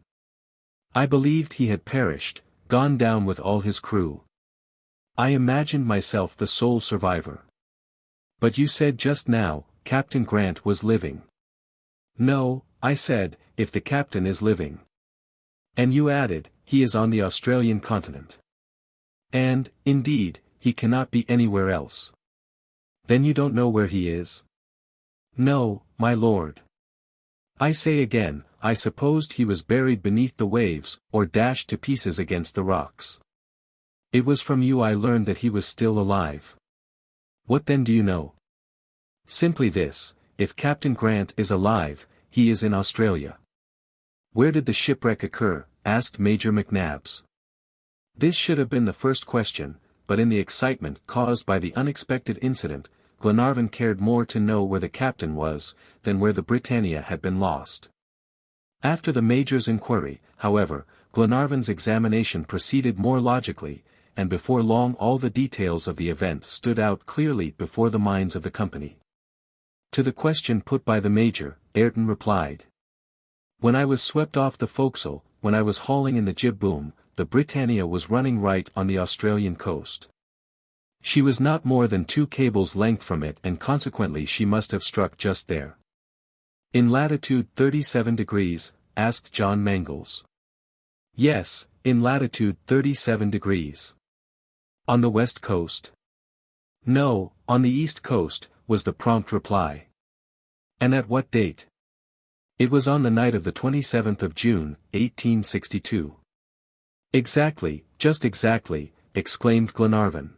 "I believed he had perished, gone down with all his crew. I imagined myself the sole survivor." "But you said just now, Captain Grant was living." "No, I said, if the captain is living." "And you added, he is on the Australian continent." "And, indeed, he cannot be anywhere else." "Then you don't know where he is?" "No, my lord." "I say again, I supposed he was buried beneath the waves, or dashed to pieces against the rocks. It was from you I learned that he was still alive." "What then do you know?" "Simply this, if Captain Grant is alive, he is in Australia." "Where did the shipwreck occur?" asked Major McNabbs. This should have been the first question, but in the excitement caused by the unexpected incident, Glenarvan cared more to know where the captain was, than where the Britannia had been lost. After the Major's inquiry, however, Glenarvan's examination proceeded more logically, and before long all the details of the event stood out clearly before the minds of the company. To the question put by the Major, Ayrton replied: "When I was swept off the forecastle, when I was hauling in the jib boom, the Britannia was running right on the Australian coast. She was not more than 2 cables' length from it, and consequently she must have struck just there." "In latitude 37 degrees, asked John Mangles. "Yes, in latitude 37 degrees. "On the west coast?" "No, on the east coast," was the prompt reply. "And at what date?" "It was on the night of the 27th of June, 1862. "Exactly, just exactly," exclaimed Glenarvan.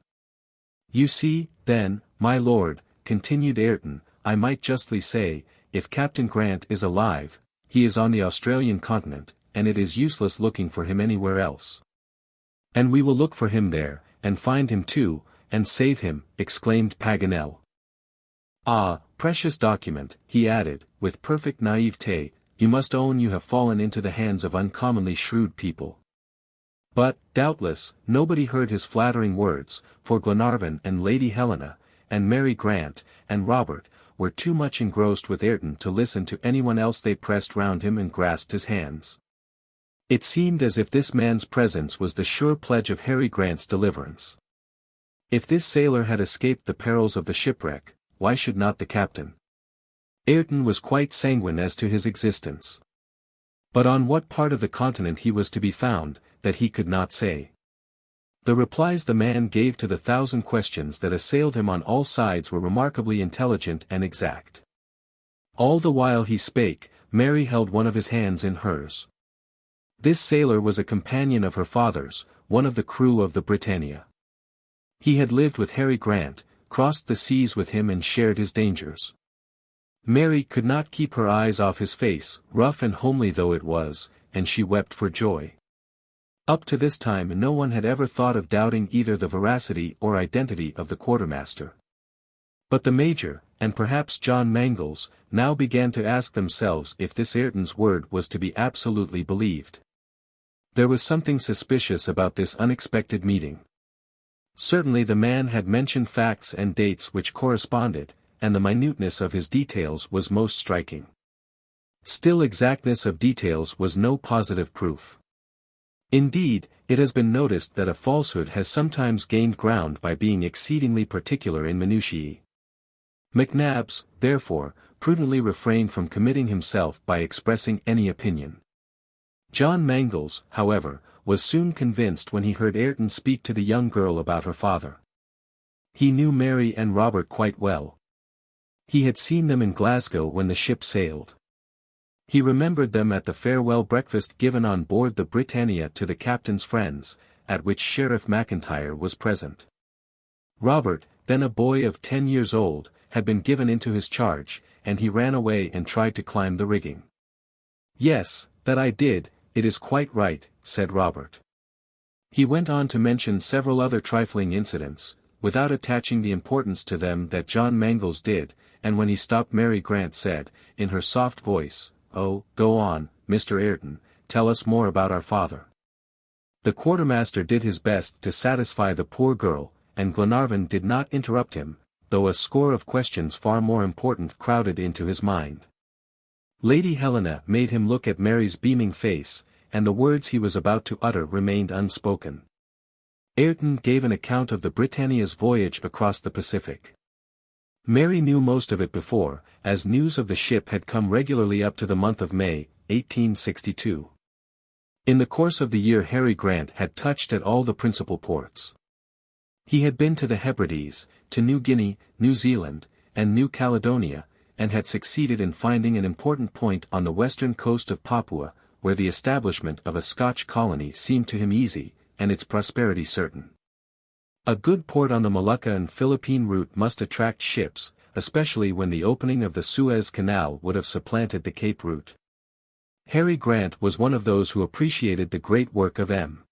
"You see, then, my lord," continued Ayrton, "I might justly say, if Captain Grant is alive, he is on the Australian continent, and it is useless looking for him anywhere else." "And we will look for him there, and find him too, and save him," exclaimed Paganel. "Ah, precious document," he added, with perfect naivete, "you must own you have fallen into the hands of uncommonly shrewd people." But, doubtless, nobody heard his flattering words, for Glenarvan and Lady Helena, and Mary Grant, and Robert, were too much engrossed with Ayrton to listen to anyone else. They pressed round him and grasped his hands. It seemed as if this man's presence was the sure pledge of Harry Grant's deliverance. If this sailor had escaped the perils of the shipwreck, why should not the captain? Ayrton was quite sanguine as to his existence. But on what part of the continent he was to be found, that he could not say. The replies the man gave to the 1,000 questions that assailed him on all sides were remarkably intelligent and exact. All the while he spake, Mary held one of his hands in hers. This sailor was a companion of her father's, one of the crew of the Britannia. He had lived with Harry Grant, crossed the seas with him and shared his dangers. Mary could not keep her eyes off his face, rough and homely though it was, and she wept for joy. Up to this time no one had ever thought of doubting either the veracity or identity of the quartermaster. But the Major, and perhaps John Mangles, now began to ask themselves if this Ayrton's word was to be absolutely believed. There was something suspicious about this unexpected meeting. Certainly the man had mentioned facts and dates which corresponded, and the minuteness of his details was most striking. Still, exactness of details was no positive proof. Indeed, it has been noticed that a falsehood has sometimes gained ground by being exceedingly particular in minutiae. McNabbs, therefore, prudently refrained from committing himself by expressing any opinion. John Mangles, however, was soon convinced when he heard Ayrton speak to the young girl about her father. He knew Mary and Robert quite well. He had seen them in Glasgow when the ship sailed. He remembered them at the farewell breakfast given on board the Britannia to the captain's friends, at which Sheriff McIntyre was present. Robert, then a boy of 10 years old, had been given into his charge, and he ran away and tried to climb the rigging. "Yes, that I did, it is quite right," said Robert. He went on to mention several other trifling incidents, without attaching the importance to them that John Mangles did, and when he stopped Mary Grant said, in her soft voice, "Oh, go on, Mr. Ayrton, tell us more about our father." The quartermaster did his best to satisfy the poor girl, and Glenarvan did not interrupt him, though a score of questions far more important crowded into his mind. Lady Helena made him look at Mary's beaming face, and the words he was about to utter remained unspoken. Ayrton gave an account of the Britannia's voyage across the Pacific. Mary knew most of it before, as news of the ship had come regularly up to the month of May, 1862. In the course of the year Harry Grant had touched at all the principal ports. He had been to the Hebrides, to New Guinea, New Zealand, and New Caledonia, and had succeeded in finding an important point on the western coast of Papua, where the establishment of a Scotch colony seemed to him easy, and its prosperity certain. A good port on the Molucca and Philippine route must attract ships, especially when the opening of the Suez Canal would have supplanted the Cape route. Harry Grant was one of those who appreciated the great work of M.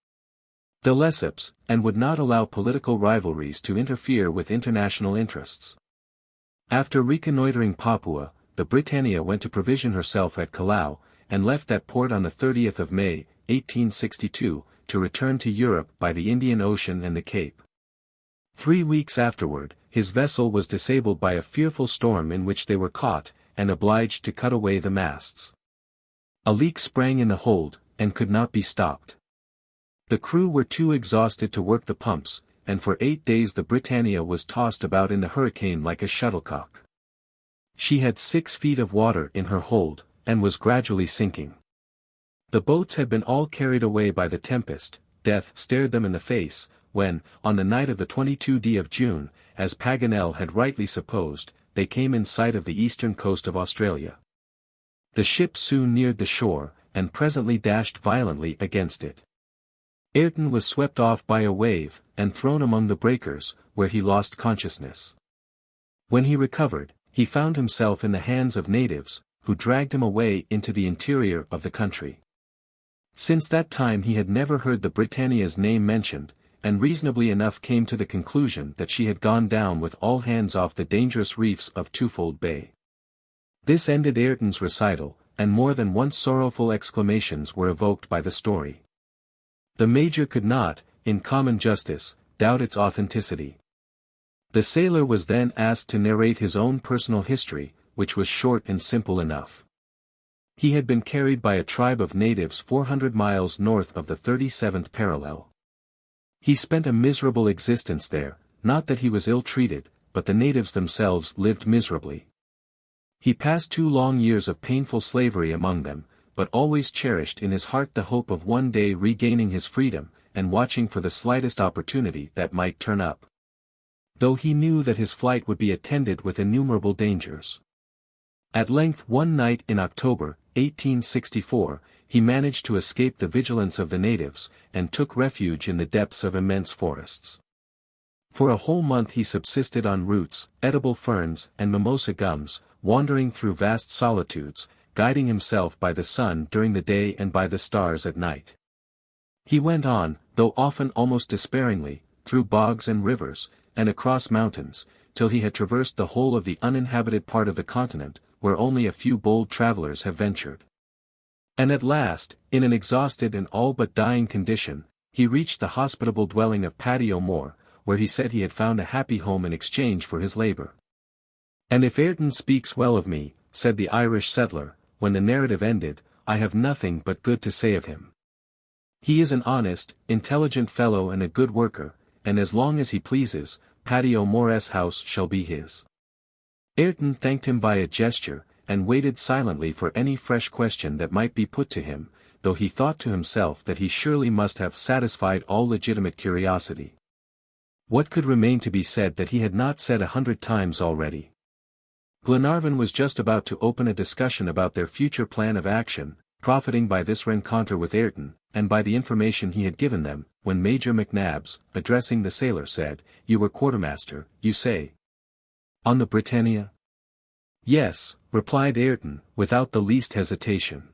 de Lesseps, and would not allow political rivalries to interfere with international interests. After reconnoitering Papua, the Britannia went to provision herself at Callao, and left that port on the 30th of May, 1862, to return to Europe by the Indian Ocean and the Cape. 3 weeks afterward, his vessel was disabled by a fearful storm in which they were caught, and obliged to cut away the masts. A leak sprang in the hold, and could not be stopped. The crew were too exhausted to work the pumps, and for 8 days the Britannia was tossed about in the hurricane like a shuttlecock. She had 6 feet of water in her hold, and was gradually sinking. The boats had been all carried away by the tempest. Death stared them in the face, when, on the night of the 22nd of June, as Paganel had rightly supposed, they came in sight of the eastern coast of Australia. The ship soon neared the shore, and presently dashed violently against it. Ayrton was swept off by a wave, and thrown among the breakers, where he lost consciousness. When he recovered, he found himself in the hands of natives, who dragged him away into the interior of the country. Since that time he had never heard the Britannia's name mentioned, and reasonably enough came to the conclusion that she had gone down with all hands off the dangerous reefs of Twofold Bay. This ended Ayrton's recital, and more than once sorrowful exclamations were evoked by the story. The Major could not, in common justice, doubt its authenticity. The sailor was then asked to narrate his own personal history, which was short and simple enough. He had been carried by a tribe of natives 400 miles north of the 37th parallel. He spent a miserable existence there, not that he was ill-treated, but the natives themselves lived miserably. He passed 2 long years of painful slavery among them, but always cherished in his heart the hope of one day regaining his freedom, and watching for the slightest opportunity that might turn up. Though he knew that his flight would be attended with innumerable dangers. At length one night in October, 1864, he managed to escape the vigilance of the natives, and took refuge in the depths of immense forests. For a whole month he subsisted on roots, edible ferns, and mimosa gums, wandering through vast solitudes, guiding himself by the sun during the day and by the stars at night. He went on, though often almost despairingly, through bogs and rivers, and across mountains, till he had traversed the whole of the uninhabited part of the continent, where only a few bold travelers have ventured. And at last, in an exhausted and all but dying condition, he reached the hospitable dwelling of Paddy O'Moore, where he said he had found a happy home in exchange for his labor. "And if Ayrton speaks well of me," said the Irish settler, when the narrative ended, "I have nothing but good to say of him. He is an honest, intelligent fellow and a good worker, and as long as he pleases, Paddy O'Moore's house shall be his." Ayrton thanked him by a gesture, and waited silently for any fresh question that might be put to him, though he thought to himself that he surely must have satisfied all legitimate curiosity. What could remain to be said that he had not said 100 times already? Glenarvan was just about to open a discussion about their future plan of action, profiting by this rencontre with Ayrton, and by the information he had given them, when Major McNabbs, addressing the sailor, said, "You were quartermaster, you say, on the Britannia?" "Yes," replied Ayrton, without the least hesitation.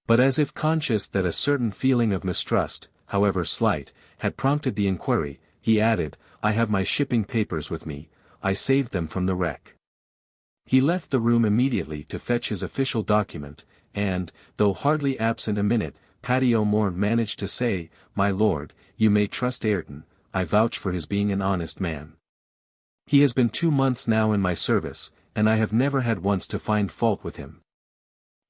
But as if conscious that a certain feeling of mistrust, however slight, had prompted the inquiry, he added, "I have my shipping papers with me, I saved them from the wreck." He left the room immediately to fetch his official document, and, though hardly absent a minute, Paddy O'Moore managed to say, "My lord, you may trust Ayrton, I vouch for his being an honest man. He has been 2 months now in my service, and I have never had once to find fault with him.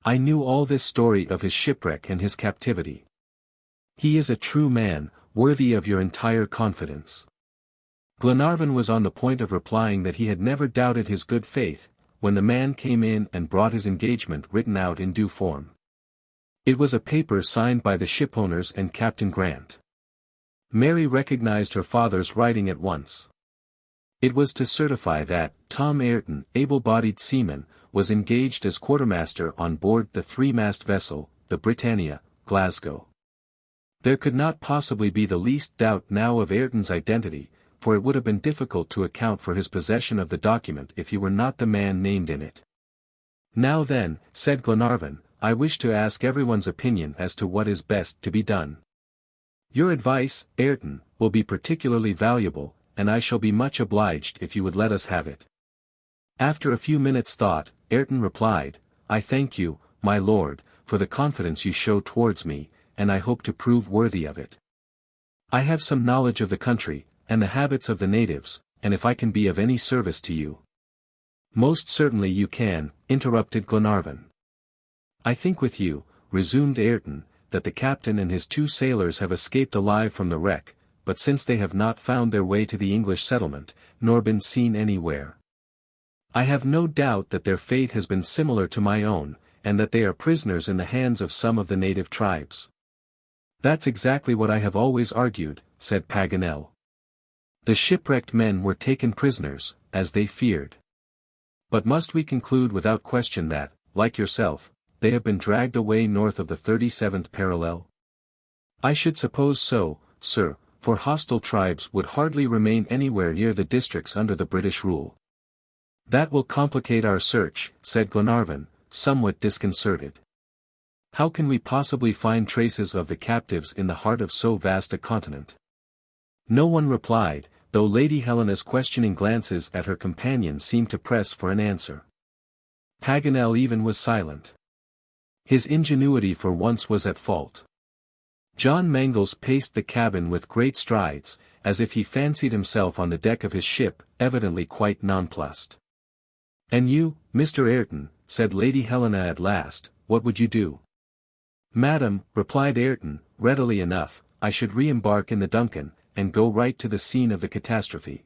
I knew all this story of his shipwreck and his captivity. He is a true man, worthy of your entire confidence." Glenarvan was on the point of replying that he had never doubted his good faith, when the man came in and brought his engagement written out in due form. It was a paper signed by the shipowners and Captain Grant. Mary recognized her father's writing at once. It was to certify that Tom Ayrton, able-bodied seaman, was engaged as quartermaster on board the 3-mast vessel, the Britannia, Glasgow. There could not possibly be the least doubt now of Ayrton's identity, for it would have been difficult to account for his possession of the document if he were not the man named in it. "Now then," said Glenarvan, "I wish to ask everyone's opinion as to what is best to be done. Your advice, Ayrton, will be particularly valuable, and I shall be much obliged if you would let us have it." After a few minutes' thought, Ayrton replied, "I thank you, my lord, for the confidence you show towards me, and I hope to prove worthy of it. I have some knowledge of the country, and the habits of the natives, and if I can be of any service to you—" "Most certainly you can," interrupted Glenarvan. "I think with you," resumed Ayrton, "that the captain and his 2 sailors have escaped alive from the wreck, but since they have not found their way to the English settlement, nor been seen anywhere. I have no doubt that their fate has been similar to my own, and that they are prisoners in the hands of some of the native tribes." "That's exactly what I have always argued," said Paganel. "The shipwrecked men were taken prisoners, as they feared. But must we conclude without question that, like yourself, they have been dragged away north of the 37th parallel?" "I should suppose so, sir, for hostile tribes would hardly remain anywhere near the districts under the British rule." "That will complicate our search," said Glenarvan, somewhat disconcerted. "How can we possibly find traces of the captives in the heart of so vast a continent?" No one replied, though Lady Helena's questioning glances at her companion seemed to press for an answer. Paganel even was silent. His ingenuity for once was at fault. John Mangles paced the cabin with great strides, as if he fancied himself on the deck of his ship, evidently quite nonplussed. "And you, Mr. Ayrton," said Lady Helena at last, "what would you do?" "Madam," replied Ayrton, readily enough, "I should re-embark in the DUNCAN, and go right to the scene of the catastrophe.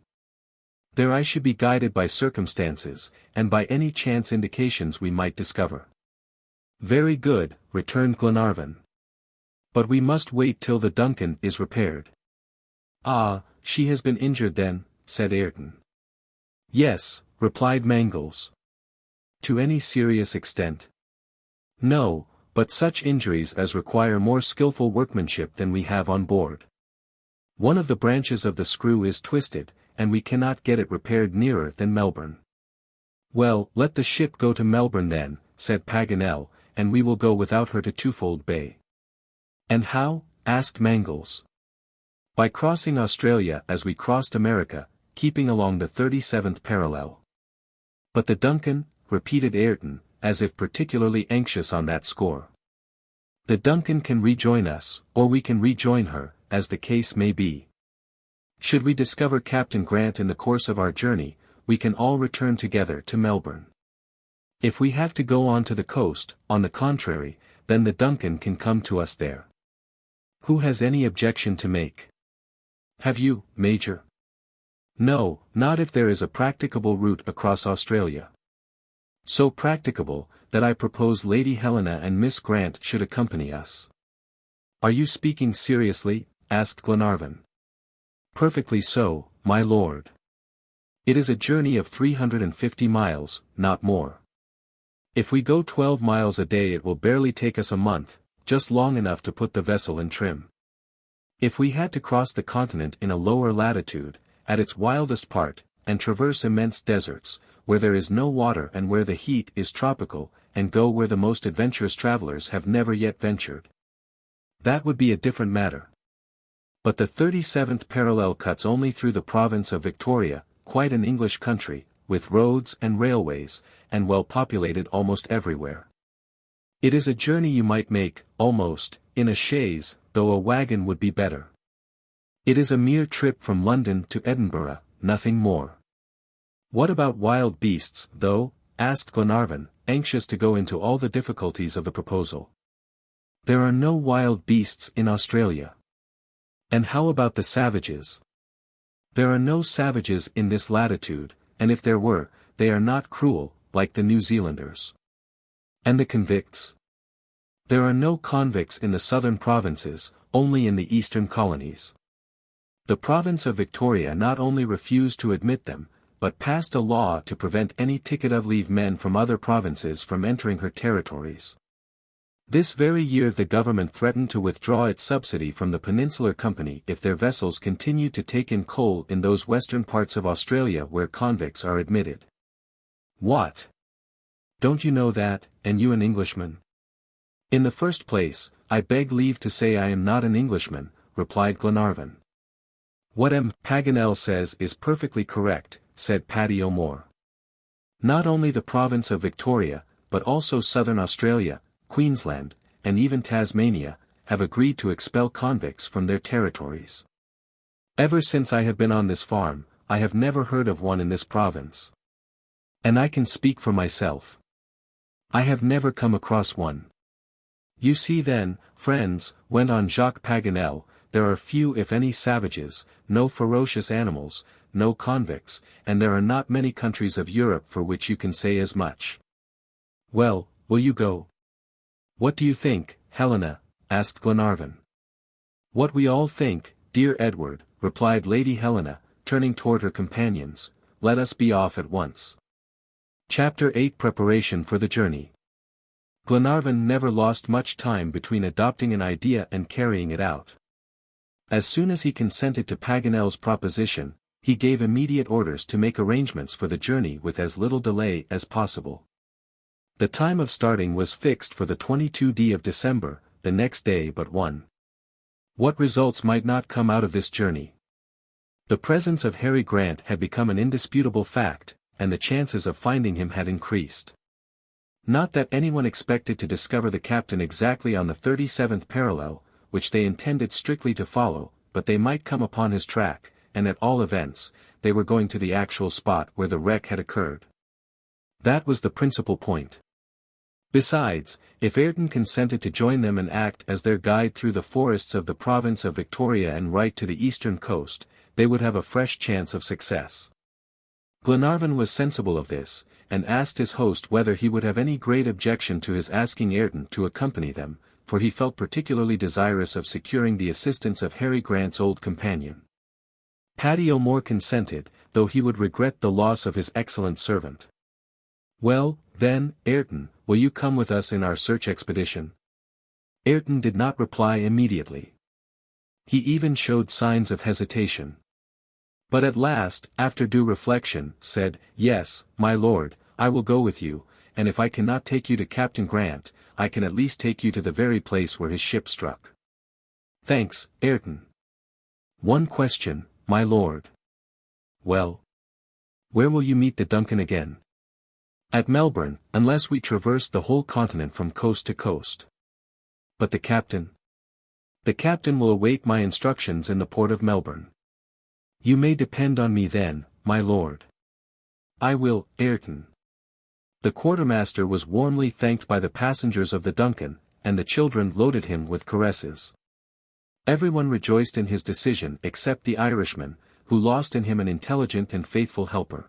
There I should be guided by circumstances, and by any chance indications we might discover." "Very good," returned Glenarvan. "But we must wait till the DUNCAN is repaired." "Ah, she has been injured then," said Ayrton. "Yes," replied Mangles. "To any serious extent?" "No, but such injuries as require more skillful workmanship than we have on board. One of the branches of the screw is twisted, and we cannot get it repaired nearer than Melbourne." "Well, let the ship go to Melbourne then," said Paganel, "and we will go without her to Twofold Bay." "And how?" asked Mangles. "By crossing Australia as we crossed America, keeping along the 37th parallel." "But the DUNCAN?" repeated Ayrton, as if particularly anxious on that score. The Duncan can rejoin us, or we can rejoin her, as the case may be. Should we discover Captain Grant in the course of our journey, we can all return together to Melbourne. If we have to go on to the coast, on the contrary, then the Duncan can come to us there. Who has any objection to make? Have you, Major? No, not if there is a practicable route across Australia. So practicable, that I propose Lady Helena and Miss Grant should accompany us. Are you speaking seriously? Asked Glenarvan. Perfectly so, my lord. It is a journey of 350 miles, not more. If we go 12 miles a day it will barely take us a month, just long enough to put the vessel in trim. If we had to cross the continent in a lower latitude, at its wildest part, and traverse immense deserts, where there is no water and where the heat is tropical, and go where the most adventurous travelers have never yet ventured, that would be a different matter. But the 37th parallel cuts only through the province of Victoria, quite an English country, with roads and railways, and well populated almost everywhere. It is a journey you might make, almost, in a chaise, though a wagon would be better. It is a mere trip from London to Edinburgh, nothing more. What about wild beasts, though? Asked Glenarvan, anxious to go into all the difficulties of the proposal. There are no wild beasts in Australia. And how about the savages? There are no savages in this latitude, and if there were, they are not cruel, like the New Zealanders. And the convicts? There are no convicts in the southern provinces, only in the eastern colonies. The province of Victoria not only refused to admit them, but passed a law to prevent any ticket of leave men from other provinces from entering her territories. This very year the government threatened to withdraw its subsidy from the Peninsular Company if their vessels continued to take in coal in those western parts of Australia where convicts are admitted. What? Don't you know that, and you an Englishman? In the first place, I beg leave to say I am not an Englishman, replied Glenarvan. What Paganel says is perfectly correct, said Paddy O'Moore. Not only the province of Victoria, but also southern Australia, Queensland, and even Tasmania, have agreed to expel convicts from their territories. Ever since I have been on this farm, I have never heard of one in this province. And I can speak for myself. I have never come across one. You see then, friends, went on Jacques Paganel, there are few if any savages, no ferocious animals, no convicts, and there are not many countries of Europe for which you can say as much. Well, will you go? What do you think, Helena? Asked Glenarvan. What we all think, dear Edward, replied Lady Helena, turning toward her companions. Let us be off at once. Chapter 8 Preparation for the Journey. Glenarvan never lost much time between adopting an idea and carrying it out. As soon as he consented to Paganel's proposition, he gave immediate orders to make arrangements for the journey with as little delay as possible. The time of starting was fixed for the 22d of December, the next day but one. What results might not come out of this journey? The presence of Harry Grant had become an indisputable fact, and the chances of finding him had increased. Not that anyone expected to discover the captain exactly on the 37th parallel, which they intended strictly to follow, but they might come upon his track, and at all events, they were going to the actual spot where the wreck had occurred. That was the principal point. Besides, if Ayrton consented to join them and act as their guide through the forests of the province of Victoria and right to the eastern coast, they would have a fresh chance of success. Glenarvan was sensible of this, and asked his host whether he would have any great objection to his asking Ayrton to accompany them, for he felt particularly desirous of securing the assistance of Harry Grant's old companion. Paddy O'Moore consented, though he would regret the loss of his excellent servant. Well, then, Ayrton, will you come with us in our search expedition? Ayrton did not reply immediately. He even showed signs of hesitation. But at last, after due reflection, said, Yes, my lord, I will go with you, and if I cannot take you to Captain Grant, I can at least take you to the very place where his ship struck. Thanks, Ayrton. One question, my lord. Well? Where will you meet the Duncan again? At Melbourne, unless we traverse the whole continent from coast to coast. But the captain? The captain will await my instructions in the port of Melbourne. You may depend on me then, my lord. I will, Ayrton. The quartermaster was warmly thanked by the passengers of the Duncan, and the children loaded him with caresses. Everyone rejoiced in his decision except the Irishman, who lost in him an intelligent and faithful helper.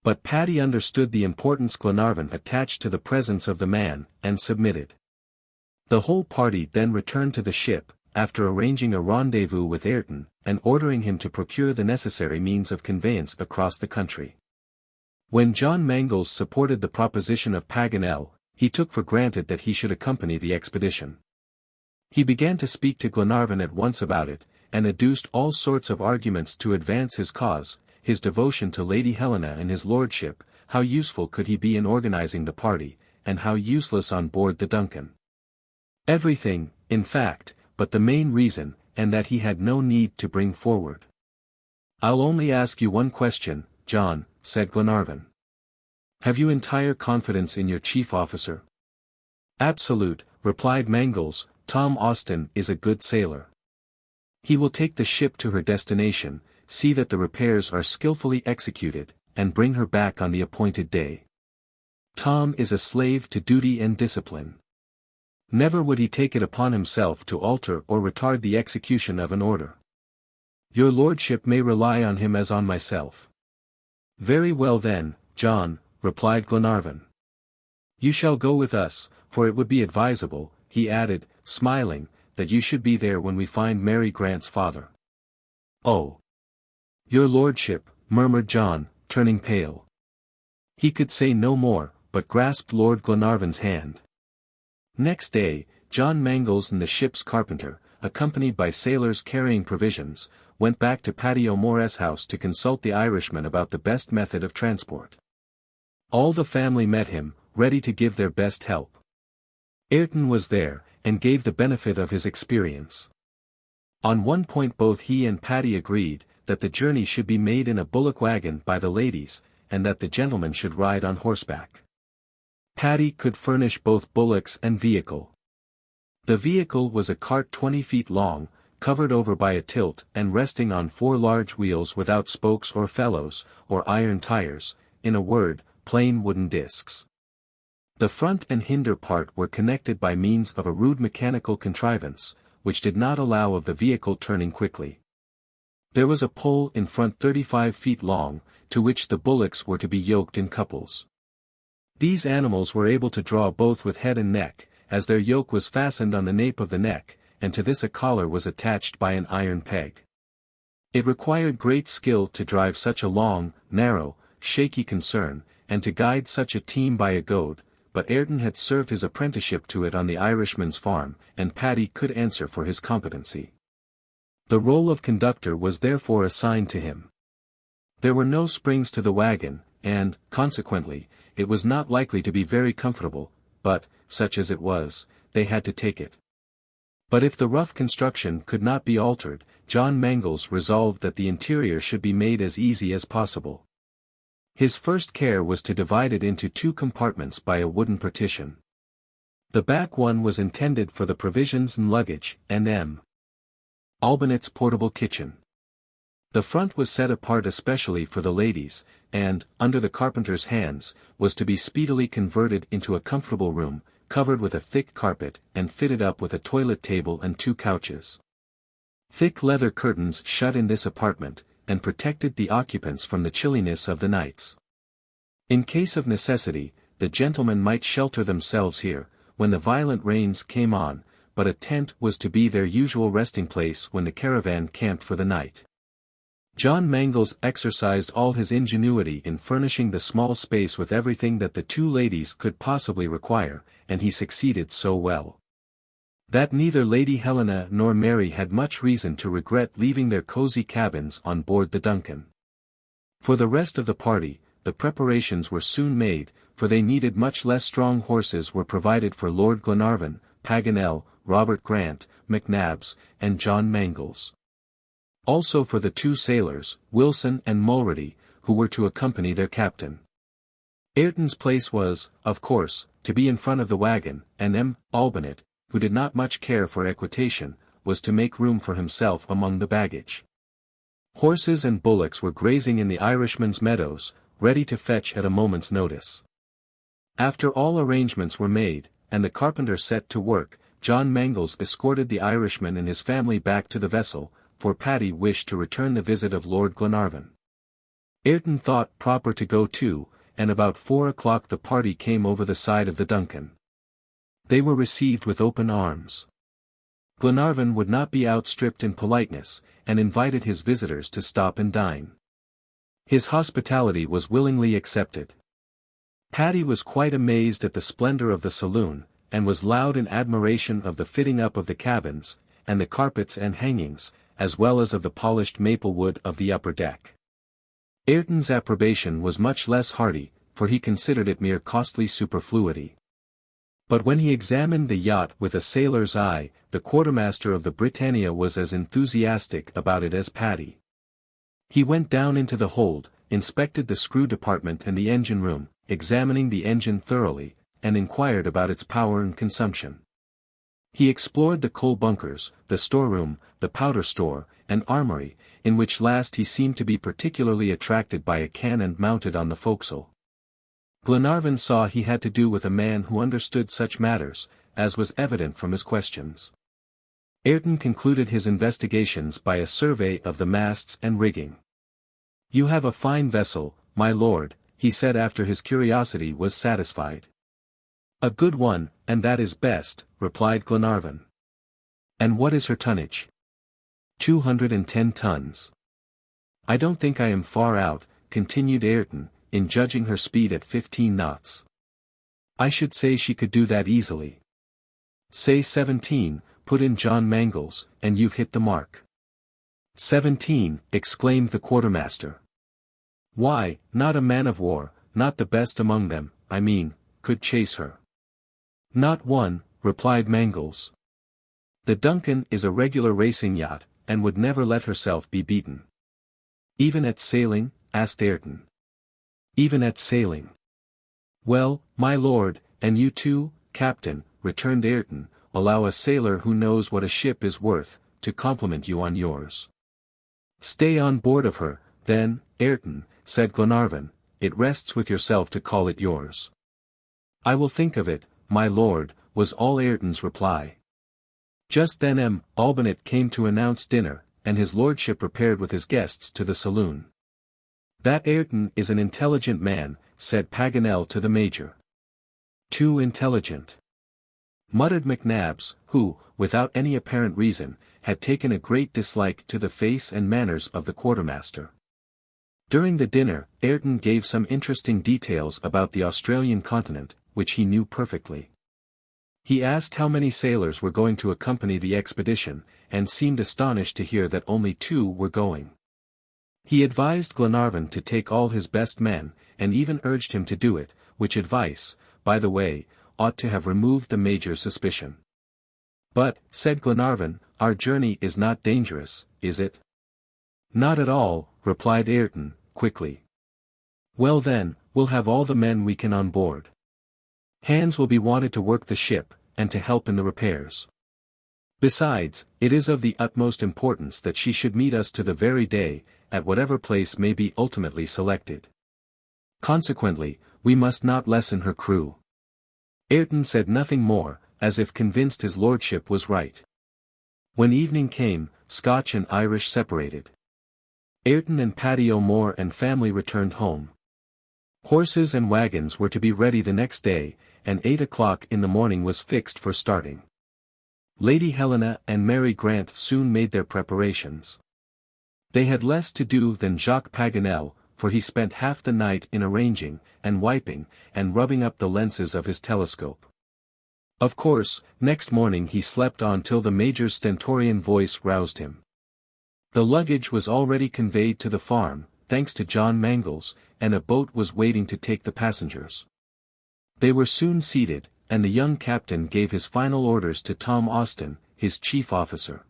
But Paddy understood the importance Glenarvan attached to the presence of the man, and submitted. The whole party then returned to the ship, after arranging a rendezvous with Ayrton, and ordering him to procure the necessary means of conveyance across the country. When John Mangles supported the proposition of Paganel, he took for granted that he should accompany the expedition. He began to speak to Glenarvan at once about it, and adduced all sorts of arguments to advance his cause, his devotion to Lady Helena and his lordship, how useful could he be in organizing the party, and how useless on board the Duncan. Everything, in fact, but the main reason, and that he had no need to bring forward. "I'll only ask you one question, John," said Glenarvan. "Have you entire confidence in your chief officer?" "Absolute," replied Mangles. "Tom Austin is a good sailor. He will take the ship to her destination, see that the repairs are skillfully executed, and bring her back on the appointed day. Tom is a slave to duty and discipline. Never would he take it upon himself to alter or retard the execution of an order. Your lordship may rely on him as on myself." "Very well then, John," replied Glenarvan. "You shall go with us, for it would be advisable," he added, smiling, "that you should be there when we find Mary Grant's father." "Oh! Your lordship," murmured John, turning pale. He could say no more, but grasped Lord Glenarvan's hand. Next day, John Mangles and the ship's carpenter, accompanied by sailors carrying provisions, went back to Paddy O'Moore's house to consult the Irishman about the best method of transport. All the family met him, ready to give their best help. Ayrton was there, and gave the benefit of his experience. On one point both he and Paddy agreed, that the journey should be made in a bullock wagon by the ladies, and that the gentlemen should ride on horseback. Paddy could furnish both bullocks and vehicle. The vehicle was a cart 20 feet long, covered over by a tilt and resting on 4 large wheels without spokes or felloes, or iron tires, in a word, plain wooden discs. The front and hinder part were connected by means of a rude mechanical contrivance, which did not allow of the vehicle turning quickly. There was a pole in front 35 feet long, to which the bullocks were to be yoked in couples. These animals were able to draw both with head and neck, as their yoke was fastened on the nape of the neck, and to this a collar was attached by an iron peg. It required great skill to drive such a long, narrow, shaky concern, and to guide such a team by a goad, but Ayrton had served his apprenticeship to it on the Irishman's farm, and Paddy could answer for his competency. The role of conductor was therefore assigned to him. There were no springs to the wagon, and, consequently, it was not likely to be very comfortable, but, such as it was, they had to take it. But if the rough construction could not be altered, John Mangles resolved that the interior should be made as easy as possible. His first care was to divide it into 2 compartments by a wooden partition. The back one was intended for the provisions and luggage, and M. Albinet's portable kitchen. The front was set apart especially for the ladies, and, under the carpenter's hands, was to be speedily converted into a comfortable room, covered with a thick carpet, and fitted up with a toilet table and 2 couches. Thick leather curtains shut in this apartment, and protected the occupants from the chilliness of the nights. In case of necessity, the gentlemen might shelter themselves here, when the violent rains came on, but a tent was to be their usual resting place when the caravan camped for the night. John Mangles exercised all his ingenuity in furnishing the small space with everything that the 2 ladies could possibly require, and he succeeded so well that neither Lady Helena nor Mary had much reason to regret leaving their cozy cabins on board the Duncan. For the rest of the party, the preparations were soon made, for they needed much less strong horses were provided for Lord Glenarvan, Paganel, Robert Grant, McNabbs, and John Mangles. Also for the 2 sailors, Wilson and Mulready, who were to accompany their captain. Ayrton's place was, of course, to be in front of the wagon, and M. Albinet, who did not much care for equitation, was to make room for himself among the baggage. Horses and bullocks were grazing in the Irishman's meadows, ready to fetch at a moment's notice. After all arrangements were made, and the carpenter set to work, John Mangles escorted the Irishman and his family back to the vessel, for Paddy wished to return the visit of Lord Glenarvan. Ayrton thought proper to go too, and about 4 o'clock the party came over the side of the DUNCAN. They were received with open arms. Glenarvan would not be outstripped in politeness, and invited his visitors to stop and dine. His hospitality was willingly accepted. Paddy was quite amazed at the splendor of the saloon, and was loud in admiration of the fitting up of the cabins, and the carpets and hangings, as well as of the polished maple wood of the upper deck. Ayrton's approbation was much less hearty, for he considered it mere costly superfluity. But when he examined the yacht with a sailor's eye, the quartermaster of the Britannia was as enthusiastic about it as Paddy. He went down into the hold, inspected the screw department and the engine room, examining the engine thoroughly, and inquired about its power and consumption. He explored the coal bunkers, the storeroom, the powder store, and armory, in which last he seemed to be particularly attracted by a cannon mounted on the forecastle. Glenarvan saw he had to do with a man who understood such matters, as was evident from his questions. Ayrton concluded his investigations by a survey of the masts and rigging. "You have a fine vessel, my lord," he said after his curiosity was satisfied. "A good one, and that is best," replied Glenarvan. "And what is her tonnage?" 210 tons. "I don't think I am far out," continued Ayrton, "in judging her speed at 15 knots. I should say she could do that easily." "Say 17, put in John Mangles, and you've hit the mark." 17, exclaimed the quartermaster. "Why, not a man of war, not the best among them, I mean, could chase her." "Not one," replied Mangles. "The DUNCAN is a regular racing yacht, and would never let herself be beaten." "Even at sailing?" asked Ayrton. "Even at sailing." "Well, my lord, and you too, captain," returned Ayrton, "allow a sailor who knows what a ship is worth, to compliment you on yours." "Stay on board of her, then, Ayrton," said Glenarvan. "It rests with yourself to call it yours." "I will think of it, my lord," was all Ayrton's reply. Just then Albonnet came to announce dinner, and his lordship repaired with his guests to the saloon. "That Ayrton is an intelligent man," said Paganel to the major. "Too intelligent," muttered McNabbs, who, without any apparent reason, had taken a great dislike to the face and manners of the quartermaster. During the dinner, Ayrton gave some interesting details about the Australian continent, which he knew perfectly. He asked how many sailors were going to accompany the expedition, and seemed astonished to hear that only 2 were going. He advised Glenarvan to take all his best men, and even urged him to do it, which advice, by the way, ought to have removed the major's suspicion. "But," said Glenarvan, "our journey is not dangerous, is it?" "Not at all," replied Ayrton, quickly. "Well then, we'll have all the men we can on board. Hands will be wanted to work the ship, and to help in the repairs. Besides, it is of the utmost importance that she should meet us to the very day, at whatever place may be ultimately selected. Consequently, we must not lessen her crew." Ayrton said nothing more, as if convinced his lordship was right. When evening came, Scotch and Irish separated. Ayrton and Paddy O'Moore and family returned home. Horses and wagons were to be ready the next day, and 8 o'clock in the morning was fixed for starting. Lady Helena and Mary Grant soon made their preparations. They had less to do than Jacques Paganel, for he spent half the night in arranging, and wiping, and rubbing up the lenses of his telescope. Of course, next morning he slept on till the major's stentorian voice roused him. The luggage was already conveyed to the farm, thanks to John Mangles, and a boat was waiting to take the passengers. They were soon seated, and the young captain gave his final orders to Tom Austin, his chief officer.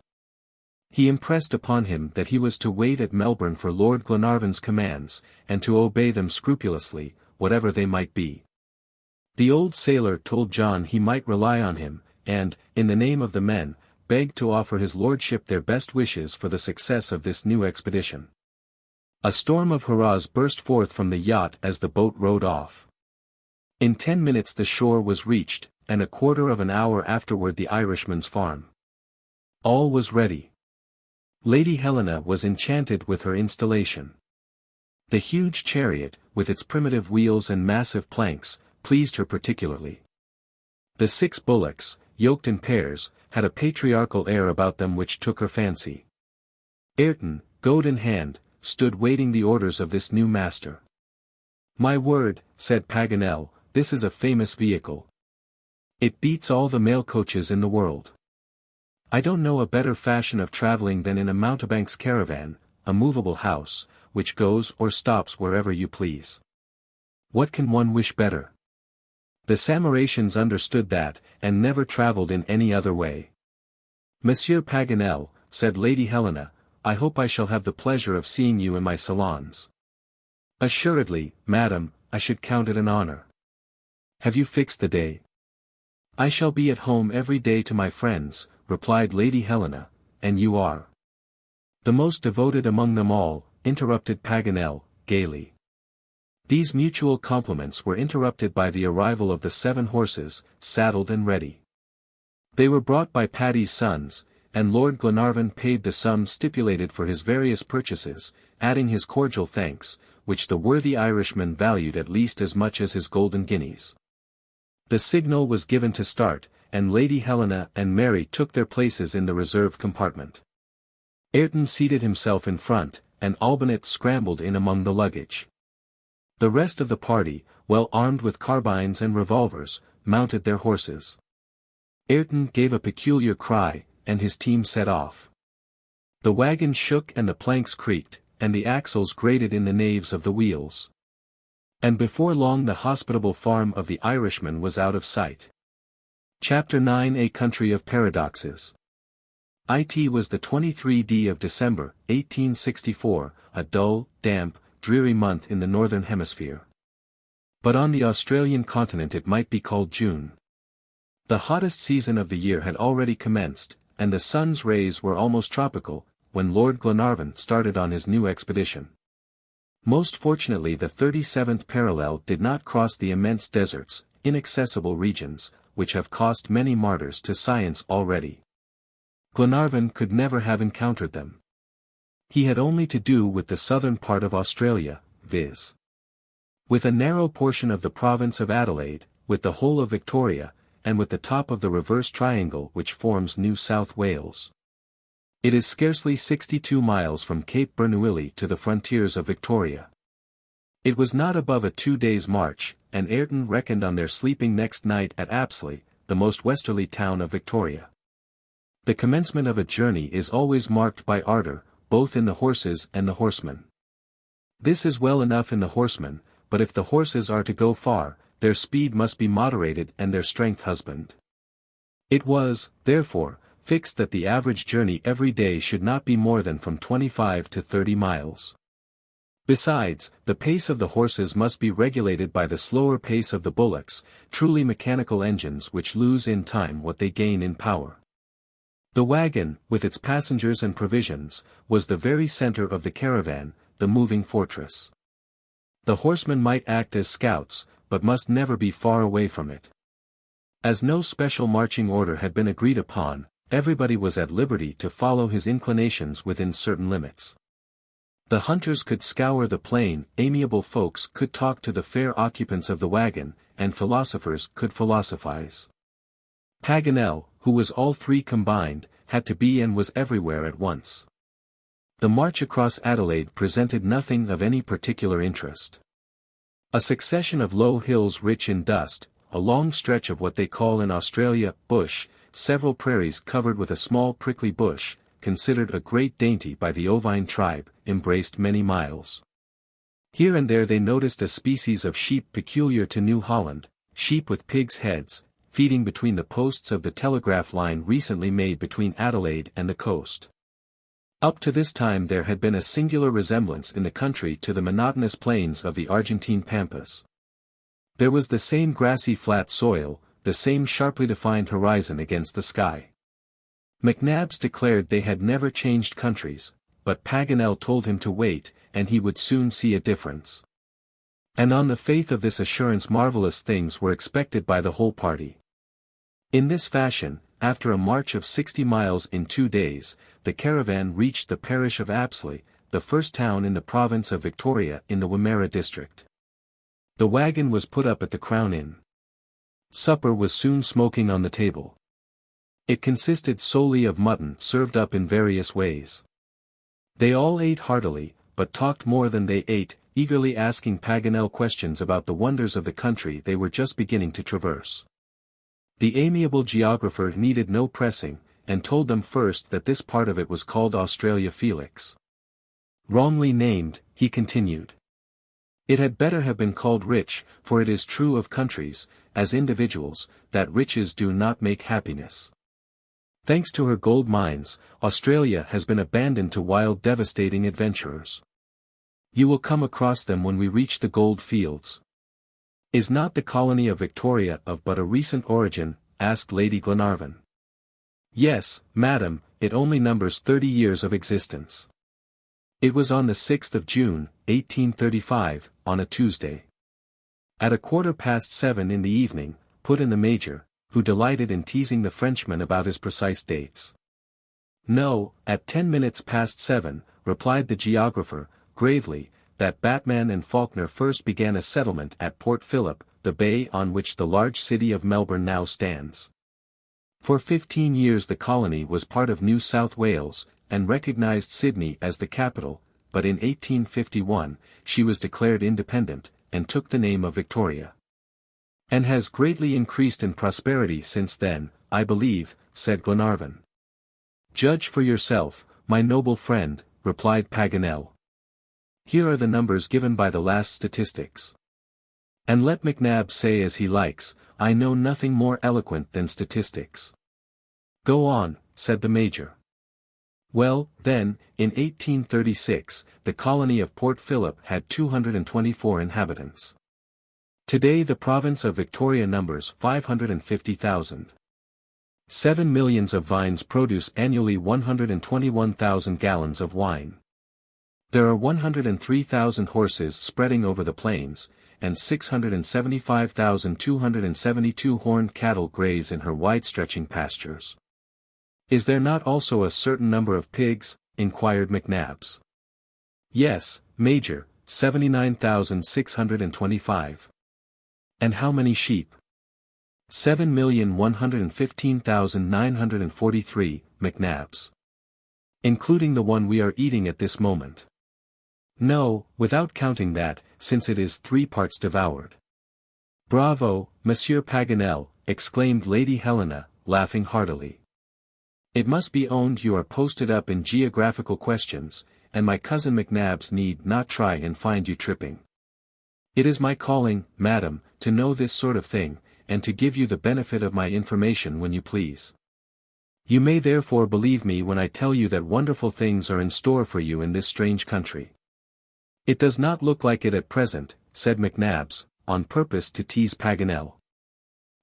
He impressed upon him that he was to wait at Melbourne for Lord Glenarvan's commands, and to obey them scrupulously, whatever they might be. The old sailor told John he might rely on him, and, in the name of the men, begged to offer his lordship their best wishes for the success of this new expedition. A storm of hurrahs burst forth from the yacht as the boat rowed off. In 10 minutes the shore was reached, and a quarter of an hour afterward the Irishman's farm. All was ready. Lady Helena was enchanted with her installation. The huge chariot, with its primitive wheels and massive planks, pleased her particularly. The 6 bullocks, yoked in pairs, had a patriarchal air about them which took her fancy. Ayrton, goad in hand, stood waiting the orders of this new master. "My word," said Paganel, "this is a famous vehicle. It beats all the mail coaches in the world. I don't know a better fashion of traveling than in a mountebank's caravan, a movable house, which goes or stops wherever you please. What can one wish better?" The Samaratians understood that, and never traveled in any other way. "Monsieur Paganel," said Lady Helena, "I hope I shall have the pleasure of seeing you in my salons." "Assuredly, madam, I should count it an honor." "Have you fixed the day?" "I shall be at home every day to my friends," replied Lady Helena. "And you are?" "The most devoted among them all," interrupted Paganel, gaily. These mutual compliments were interrupted by the arrival of the 7 horses, saddled and ready. They were brought by Paddy's sons, and Lord Glenarvan paid the sum stipulated for his various purchases, adding his cordial thanks, which the worthy Irishman valued at least as much as his golden guineas. The signal was given to start, and Lady Helena and Mary took their places in the reserved compartment. Ayrton seated himself in front, and Olbinett scrambled in among the luggage. The rest of the party, well armed with carbines and revolvers, mounted their horses. Ayrton gave a peculiar cry, and his team set off. The wagon shook and the planks creaked, and the axles grated in the naves of the wheels. And before long the hospitable farm of the Irishman was out of sight. Chapter 9 A Country of Paradoxes. It was the 23d of December, 1864, a dull, damp, dreary month in the northern hemisphere. But on the Australian continent it might be called June. The hottest season of the year had already commenced, and the sun's rays were almost tropical, when Lord Glenarvan started on his new expedition. Most fortunately the 37th parallel did not cross the immense deserts, inaccessible regions, which have cost many martyrs to science already. Glenarvan could never have encountered them. He had only to do with the southern part of Australia, viz. with a narrow portion of the province of Adelaide, with the whole of Victoria, and with the top of the reverse triangle which forms New South Wales. It is scarcely 62 miles from Cape Bernouilli to the frontiers of Victoria. It was not above a 2 days' march, and Ayrton reckoned on their sleeping next night at Apsley, the most westerly town of Victoria. The commencement of a journey is always marked by ardor, both in the horses and the horsemen. This is well enough in the horsemen, but if the horses are to go far, their speed must be moderated and their strength husbanded. It was, therefore, fixed that the average journey every day should not be more than from 25 to 30 miles. Besides, the pace of the horses must be regulated by the slower pace of the bullocks, truly mechanical engines which lose in time what they gain in power. The wagon, with its passengers and provisions, was the very center of the caravan, the moving fortress. The horsemen might act as scouts, but must never be far away from it. As no special marching order had been agreed upon, everybody was at liberty to follow his inclinations within certain limits. The hunters could scour the plain, amiable folks could talk to the fair occupants of the wagon, and philosophers could philosophize. Paganel, who was all three combined, had to be and was everywhere at once. The march across Adelaide presented nothing of any particular interest. A succession of low hills rich in dust, a long stretch of what they call in Australia, bush, several prairies covered with a small prickly bush, considered a great dainty by the ovine tribe, embraced many miles. Here and there they noticed a species of sheep peculiar to New Holland, sheep with pigs' heads, feeding between the posts of the telegraph line recently made between Adelaide and the coast. Up to this time there had been a singular resemblance in the country to the monotonous plains of the Argentine pampas. There was the same grassy flat soil, the same sharply defined horizon against the sky. McNabbs declared they had never changed countries, but Paganel told him to wait, and he would soon see a difference. And on the faith of this assurance marvelous things were expected by the whole party. In this fashion, after a march of 60 miles in 2 days, the caravan reached the parish of Apsley, the first town in the province of Victoria in the Wimmera district. The wagon was put up at the Crown Inn. Supper was soon smoking on the table. It consisted solely of mutton served up in various ways. They all ate heartily, but talked more than they ate, eagerly asking Paganel questions about the wonders of the country they were just beginning to traverse. The amiable geographer needed no pressing, and told them first that this part of it was called Australia Felix. Wrongly named, he continued. It had better have been called rich, for it is true of countries, as individuals, that riches do not make happiness. Thanks to her gold mines, Australia has been abandoned to wild devastating adventurers. You will come across them when we reach the gold fields. Is not the colony of Victoria of but a recent origin? Asked Lady Glenarvan. Yes, madam, it only numbers 30 years of existence. It was on the 6th of June, 1835, on a Tuesday. At 7:15 in the evening, put in the Major, who delighted in teasing the Frenchman about his precise dates. No, at 7:10, replied the geographer, gravely, that Batman and Faulkner first began a settlement at Port Phillip, the bay on which the large city of Melbourne now stands. For 15 years the colony was part of New South Wales, and recognized Sydney as the capital, but in 1851, she was declared independent, and took the name of Victoria. And has greatly increased in prosperity since then, I believe, said Glenarvan. Judge for yourself, my noble friend, replied Paganel. Here are the numbers given by the last statistics. And let McNabbs say as he likes, I know nothing more eloquent than statistics. Go on, said the Major. Well, then, in 1836, the colony of Port Phillip had 224 inhabitants. Today the province of Victoria numbers 550,000. 7 millions of vines produce annually 121,000 gallons of wine. There are 103,000 horses spreading over the plains, and 675,272 horned cattle graze in her wide-stretching pastures. Is there not also a certain number of pigs? Inquired McNabbs. Yes, Major, 79,625. And how many sheep? 7,115,943, McNabbs. Including the one we are eating at this moment. No, without counting that, since it is 3 parts devoured. Bravo, Monsieur Paganel, exclaimed Lady Helena, laughing heartily. It must be owned you are posted up in geographical questions, and my cousin McNabbs need not try and find you tripping. It is my calling, madam, to know this sort of thing, and to give you the benefit of my information when you please. You may therefore believe me when I tell you that wonderful things are in store for you in this strange country. It does not look like it at present, said McNabbs, on purpose to tease Paganel.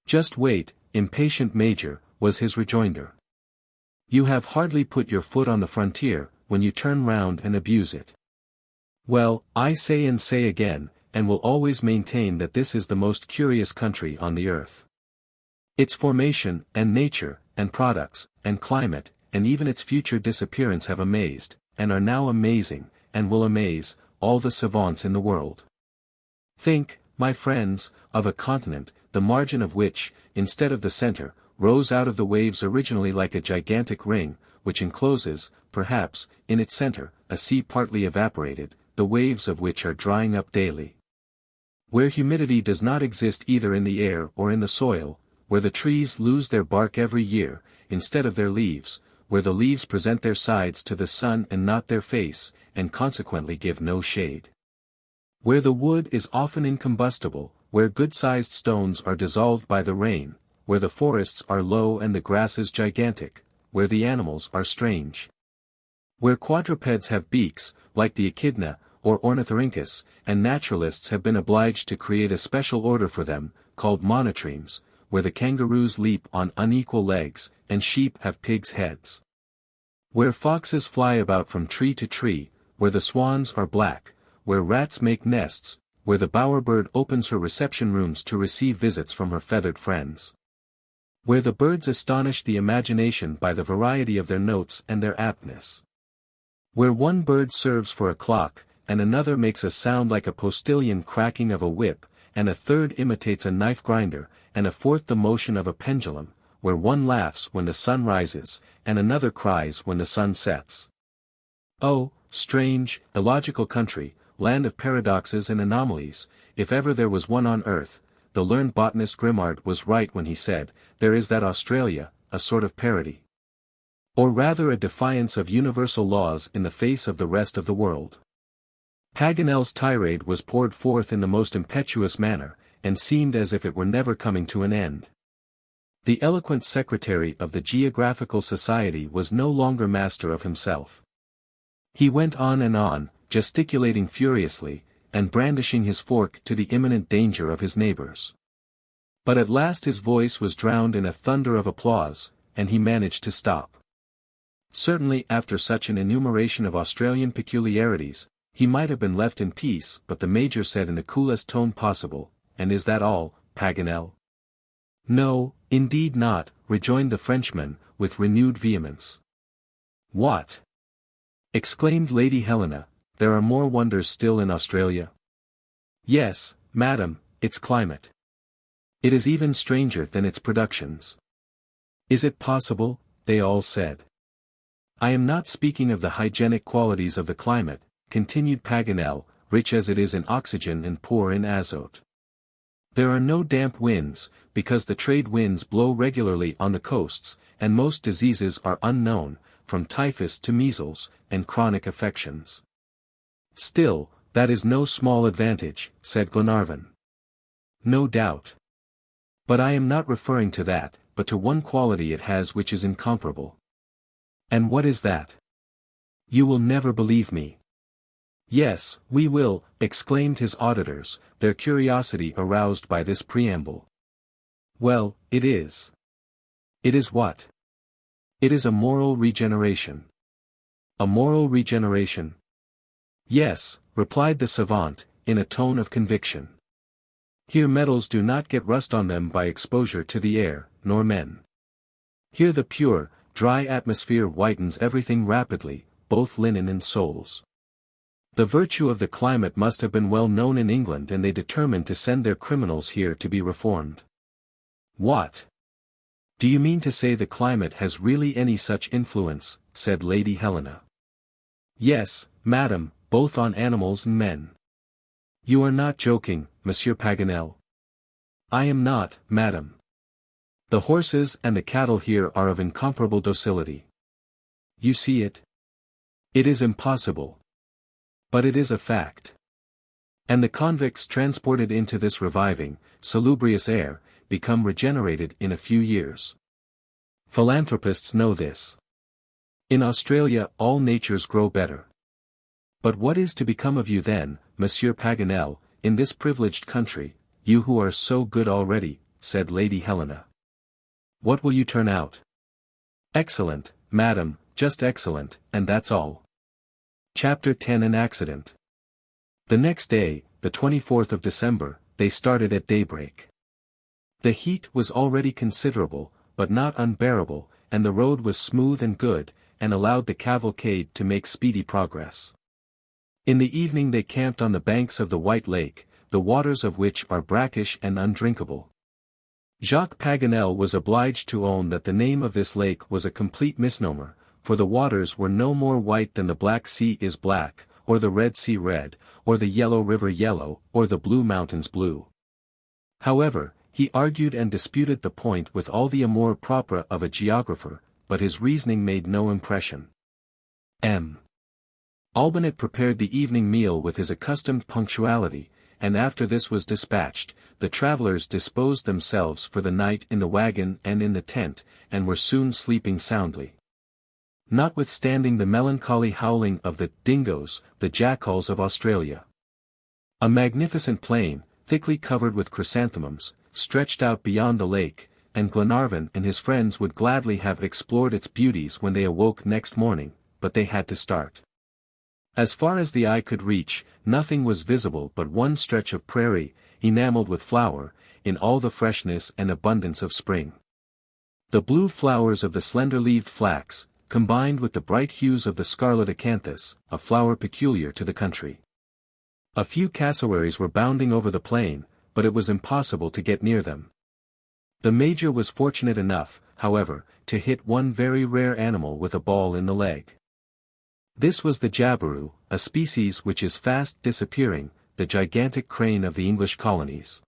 Just wait, impatient Major, was his rejoinder. You have hardly put your foot on the frontier, when you turn round and abuse it. Well, I say and say again, and will always maintain that this is the most curious country on the earth. Its formation, and nature, and products, and climate, and even its future disappearance have amazed, and are now amazing, and will amaze, all the savants in the world. Think, my friends, of a continent, the margin of which, instead of the center, rose out of the waves originally like a gigantic ring, which encloses, perhaps, in its center, a sea partly evaporated, the waves of which are drying up daily. Where humidity does not exist either in the air or in the soil, where the trees lose their bark every year, instead of their leaves, where the leaves present their sides to the sun and not their face, and consequently give no shade. Where the wood is often incombustible, where good-sized stones are dissolved by the rain, where the forests are low and the grasses gigantic, where the animals are strange. Where quadrupeds have beaks, like the echidna, or ornithorhynchus, and naturalists have been obliged to create a special order for them, called monotremes, where the kangaroos leap on unequal legs, and sheep have pigs' heads. Where foxes fly about from tree to tree, where the swans are black, where rats make nests, where the bowerbird opens her reception rooms to receive visits from her feathered friends. Where the birds astonish the imagination by the variety of their notes and their aptness. Where one bird serves for a clock, and another makes a sound like a postilion cracking of a whip, and a third imitates a knife grinder, and a fourth the motion of a pendulum, where one laughs when the sun rises, and another cries when the sun sets. Oh, strange, illogical country, land of paradoxes and anomalies, if ever there was one on earth, the learned botanist Grimard was right when he said, there is that Australia, a sort of parody. Or rather a defiance of universal laws in the face of the rest of the world. Paganel's tirade was poured forth in the most impetuous manner, and seemed as if it were never coming to an end. The eloquent secretary of the Geographical Society was no longer master of himself. He went on, gesticulating furiously, and brandishing his fork to the imminent danger of his neighbors. But at last his voice was drowned in a thunder of applause, and he managed to stop. Certainly after such an enumeration of Australian peculiarities, he might have been left in peace, but the Major said in the coolest tone possible, "And is that all, Paganel?" "No, indeed not," rejoined the Frenchman, with renewed vehemence. "What?" exclaimed Lady Helena, "there are more wonders still in Australia?" "Yes, madam, its climate. It is even stranger than its productions." "Is it possible?" they all said. "I am not speaking of the hygienic qualities of the climate," continued Paganel, "rich as it is in oxygen and poor in azote. There are no damp winds, because the trade winds blow regularly on the coasts, and most diseases are unknown, from typhus to measles, and chronic affections." "Still, that is no small advantage," said Glenarvan. "No doubt. But I am not referring to that, but to one quality it has which is incomparable." "And what is that?" "You will never believe me." "Yes, we will," exclaimed his auditors, their curiosity aroused by this preamble. "Well, it is." "It is what?" "It is a moral regeneration." "A moral regeneration?" "Yes," replied the savant, in a tone of conviction. "Here metals do not get rust on them by exposure to the air, nor men. Here the pure, dry atmosphere whitens everything rapidly, both linen and souls. The virtue of the climate must have been well known in England, and they determined to send their criminals here to be reformed." "What? Do you mean to say the climate has really any such influence?" said Lady Helena. "Yes, madam, both on animals and men." "You are not joking, Monsieur Paganel?" "I am not, madam. The horses and the cattle here are of incomparable docility. You see it? It is impossible. But it is a fact. And the convicts transported into this reviving, salubrious air, become regenerated in a few years. Philanthropists know this. In Australia all natures grow better. But what is to become of you then, Monsieur Paganel, in this privileged country, you who are so good already?" said Lady Helena. "What will you turn out?" "Excellent, madam, just excellent, and that's all." Chapter 10 An Accident. The next day, the 24th of December, they started at daybreak. The heat was already considerable, but not unbearable, and the road was smooth and good, and allowed the cavalcade to make speedy progress. In the evening they camped on the banks of the White Lake, the waters of which are brackish and undrinkable. Jacques Paganel was obliged to own that the name of this lake was a complete misnomer, for the waters were no more white than the Black Sea is black, or the Red Sea red, or the Yellow River yellow, or the Blue Mountains blue. However, he argued and disputed the point with all the amour propre of a geographer, but his reasoning made no impression. Albinet prepared the evening meal with his accustomed punctuality, and after this was dispatched, the travelers disposed themselves for the night in the wagon and in the tent, and were soon sleeping soundly. Notwithstanding the melancholy howling of the dingoes, the jackals of Australia. A magnificent plain, thickly covered with chrysanthemums, stretched out beyond the lake, and Glenarvan and his friends would gladly have explored its beauties when they awoke next morning, but they had to start. As far as the eye could reach, nothing was visible but one stretch of prairie, enameled with flower, in all the freshness and abundance of spring. The blue flowers of the slender-leaved flax, combined with the bright hues of the scarlet acanthus, a flower peculiar to the country. A few cassowaries were bounding over the plain, but it was impossible to get near them. The Major was fortunate enough, however, to hit one very rare animal with a ball in the leg. This was the jabiru, a species which is fast disappearing, the gigantic crane of the English colonies.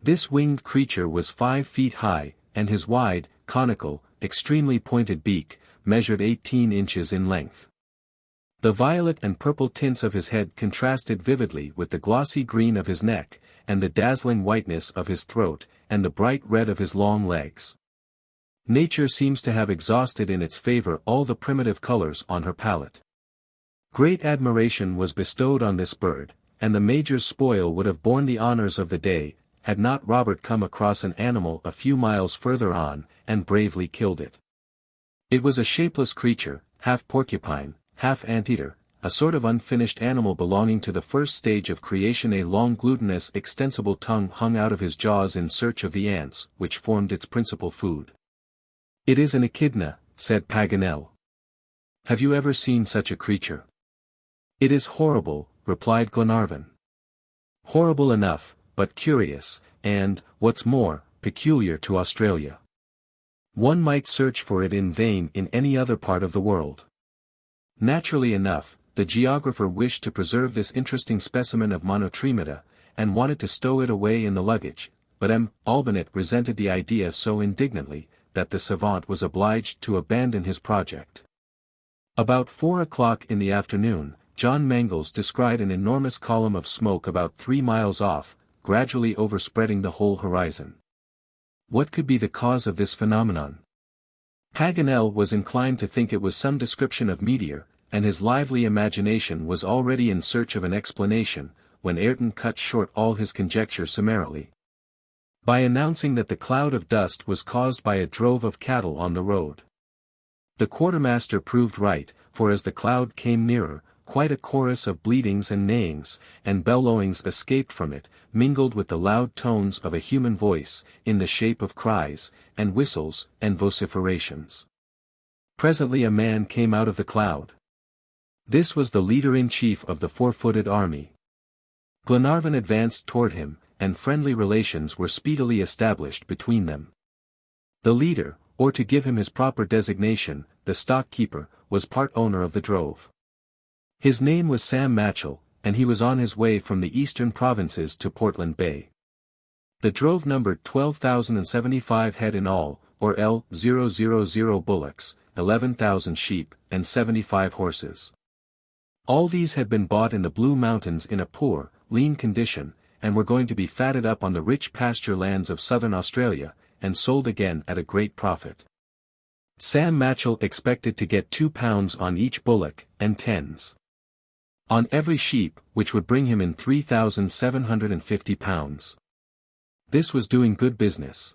This winged creature was 5 feet high, and his wide, conical, extremely pointed beak, measured 18 inches in length. The violet and purple tints of his head contrasted vividly with the glossy green of his neck, and the dazzling whiteness of his throat, and the bright red of his long legs. Nature seems to have exhausted in its favor all the primitive colors on her palette. Great admiration was bestowed on this bird, and the Major's spoil would have borne the honors of the day, had not Robert come across an animal a few miles further on, and bravely killed it. It was a shapeless creature, half porcupine, half anteater, a sort of unfinished animal belonging to the first stage of creation. A long glutinous extensible tongue hung out of his jaws in search of the ants, which formed its principal food. "It is an echidna," said Paganel. "Have you ever seen such a creature?" "It is horrible," replied Glenarvan. "Horrible enough, but curious, and, what's more, peculiar to Australia. One might search for it in vain in any other part of the world." Naturally enough, the geographer wished to preserve this interesting specimen of Monotremata, and wanted to stow it away in the luggage, but Albinett resented the idea so indignantly, that the savant was obliged to abandon his project. About 4 o'clock in the afternoon, John Mangles descried an enormous column of smoke about 3 miles off, gradually overspreading the whole horizon. What could be the cause of this phenomenon? Paganel was inclined to think it was some description of meteor, and his lively imagination was already in search of an explanation, when Ayrton cut short all his conjecture summarily, by announcing that the cloud of dust was caused by a drove of cattle on the road. The quartermaster proved right, for as the cloud came nearer, quite a chorus of bleatings and neighings, and bellowings escaped from it, mingled with the loud tones of a human voice, in the shape of cries, and whistles, and vociferations. Presently a man came out of the cloud. This was the leader-in-chief of the 4-footed army. Glenarvan advanced toward him, and friendly relations were speedily established between them. The leader, or to give him his proper designation, the stock-keeper, was part owner of the drove. His name was Sam Matchell, and he was on his way from the eastern provinces to Portland Bay. The drove numbered 12,075 head in all, or L000 bullocks, 11,000 sheep, and 75 horses. All these had been bought in the Blue Mountains in a poor, lean condition, and were going to be fatted up on the rich pasture lands of southern Australia, and sold again at a great profit. Sam Matchell expected to get £2 on each bullock, and tens on every sheep, which would bring him in £3,750. This was doing good business.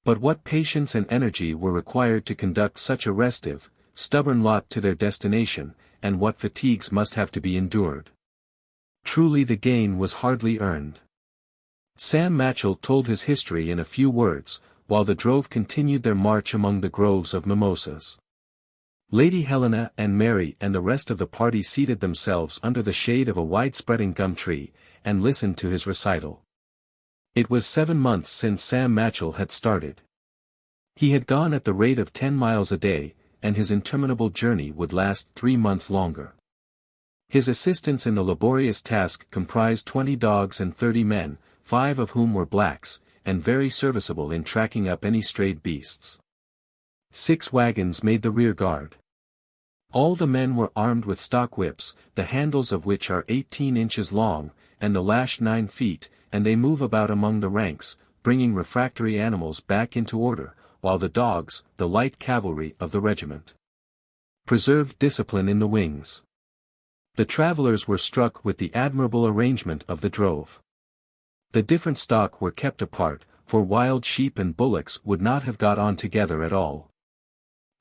But what patience and energy were required to conduct such a restive, stubborn lot to their destination, and what fatigues must have to be endured. Truly the gain was hardly earned. Sam Matchell told his history in a few words, while the drove continued their march among the groves of mimosas. Lady Helena and Mary and the rest of the party seated themselves under the shade of a wide-spreading gum tree, and listened to his recital. It was 7 months since Sam Matchell had started. He had gone at the rate of 10 miles a day, and his interminable journey would last 3 months longer. His assistants in the laborious task comprised 20 dogs and 30 men, 5 of whom were blacks, and very serviceable in tracking up any strayed beasts. 6 wagons made the rear guard. All the men were armed with stock whips, the handles of which are 18 inches long, and the lash 9 feet, and they move about among the ranks, bringing refractory animals back into order, while the dogs, the light cavalry of the regiment, preserved discipline in the wings. The travelers were struck with the admirable arrangement of the drove. The different stock were kept apart, for wild sheep and bullocks would not have got on together at all.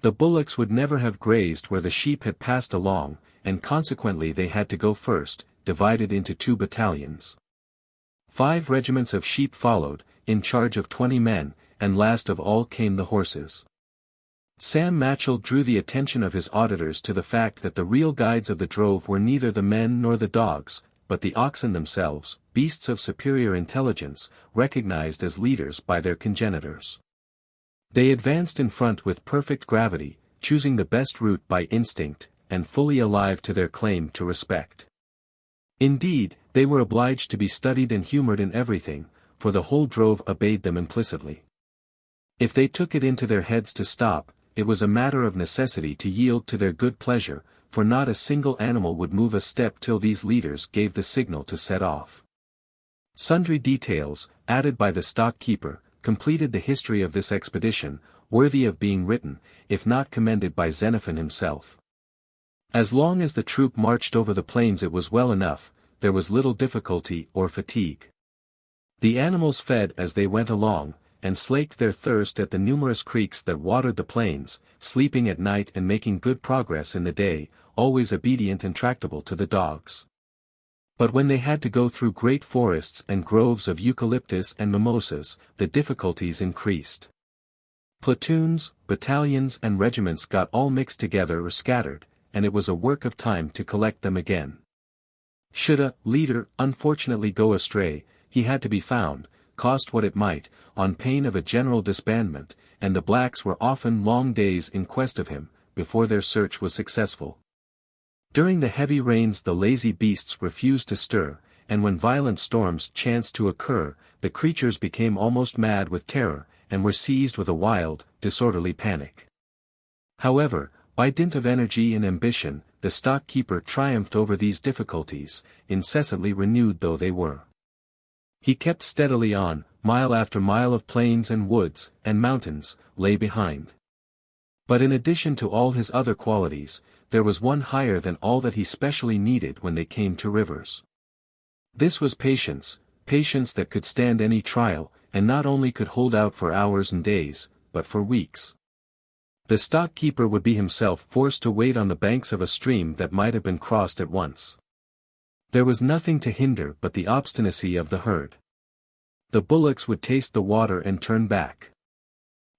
The bullocks would never have grazed where the sheep had passed along, and consequently they had to go first, divided into 2 battalions. 5 regiments of sheep followed, in charge of 20 men, and last of all came the horses. Sam Matchell drew the attention of his auditors to the fact that the real guides of the drove were neither the men nor the dogs, but the oxen themselves, beasts of superior intelligence, recognized as leaders by their congenitors. They advanced in front with perfect gravity, choosing the best route by instinct, and fully alive to their claim to respect. Indeed, they were obliged to be studied and humored in everything, for the whole drove obeyed them implicitly. If they took it into their heads to stop, it was a matter of necessity to yield to their good pleasure, for not a single animal would move a step till these leaders gave the signal to set off. Sundry details, added by the stock keeper, completed the history of this expedition, worthy of being written, if not commended by Xenophon himself. As long as the troop marched over the plains it was well enough, there was little difficulty or fatigue. The animals fed as they went along, and slaked their thirst at the numerous creeks that watered the plains, sleeping at night and making good progress in the day, always obedient and tractable to the dogs. But when they had to go through great forests and groves of eucalyptus and mimosas, the difficulties increased. Platoons, battalions and regiments got all mixed together or scattered, and it was a work of time to collect them again. Should a leader unfortunately go astray, he had to be found, cost what it might, on pain of a general disbandment, and the blacks were often long days in quest of him, before their search was successful. During the heavy rains the lazy beasts refused to stir, and when violent storms chanced to occur, the creatures became almost mad with terror, and were seized with a wild, disorderly panic. However, by dint of energy and ambition, the stock keeper triumphed over these difficulties, incessantly renewed though they were. He kept steadily on, mile after mile of plains and woods, and mountains, lay behind. But in addition to all his other qualities, there was one higher than all that he specially needed when they came to rivers. This was patience, patience that could stand any trial, and not only could hold out for hours and days, but for weeks. The stock keeper would be himself forced to wait on the banks of a stream that might have been crossed at once. There was nothing to hinder but the obstinacy of the herd. The bullocks would taste the water and turn back.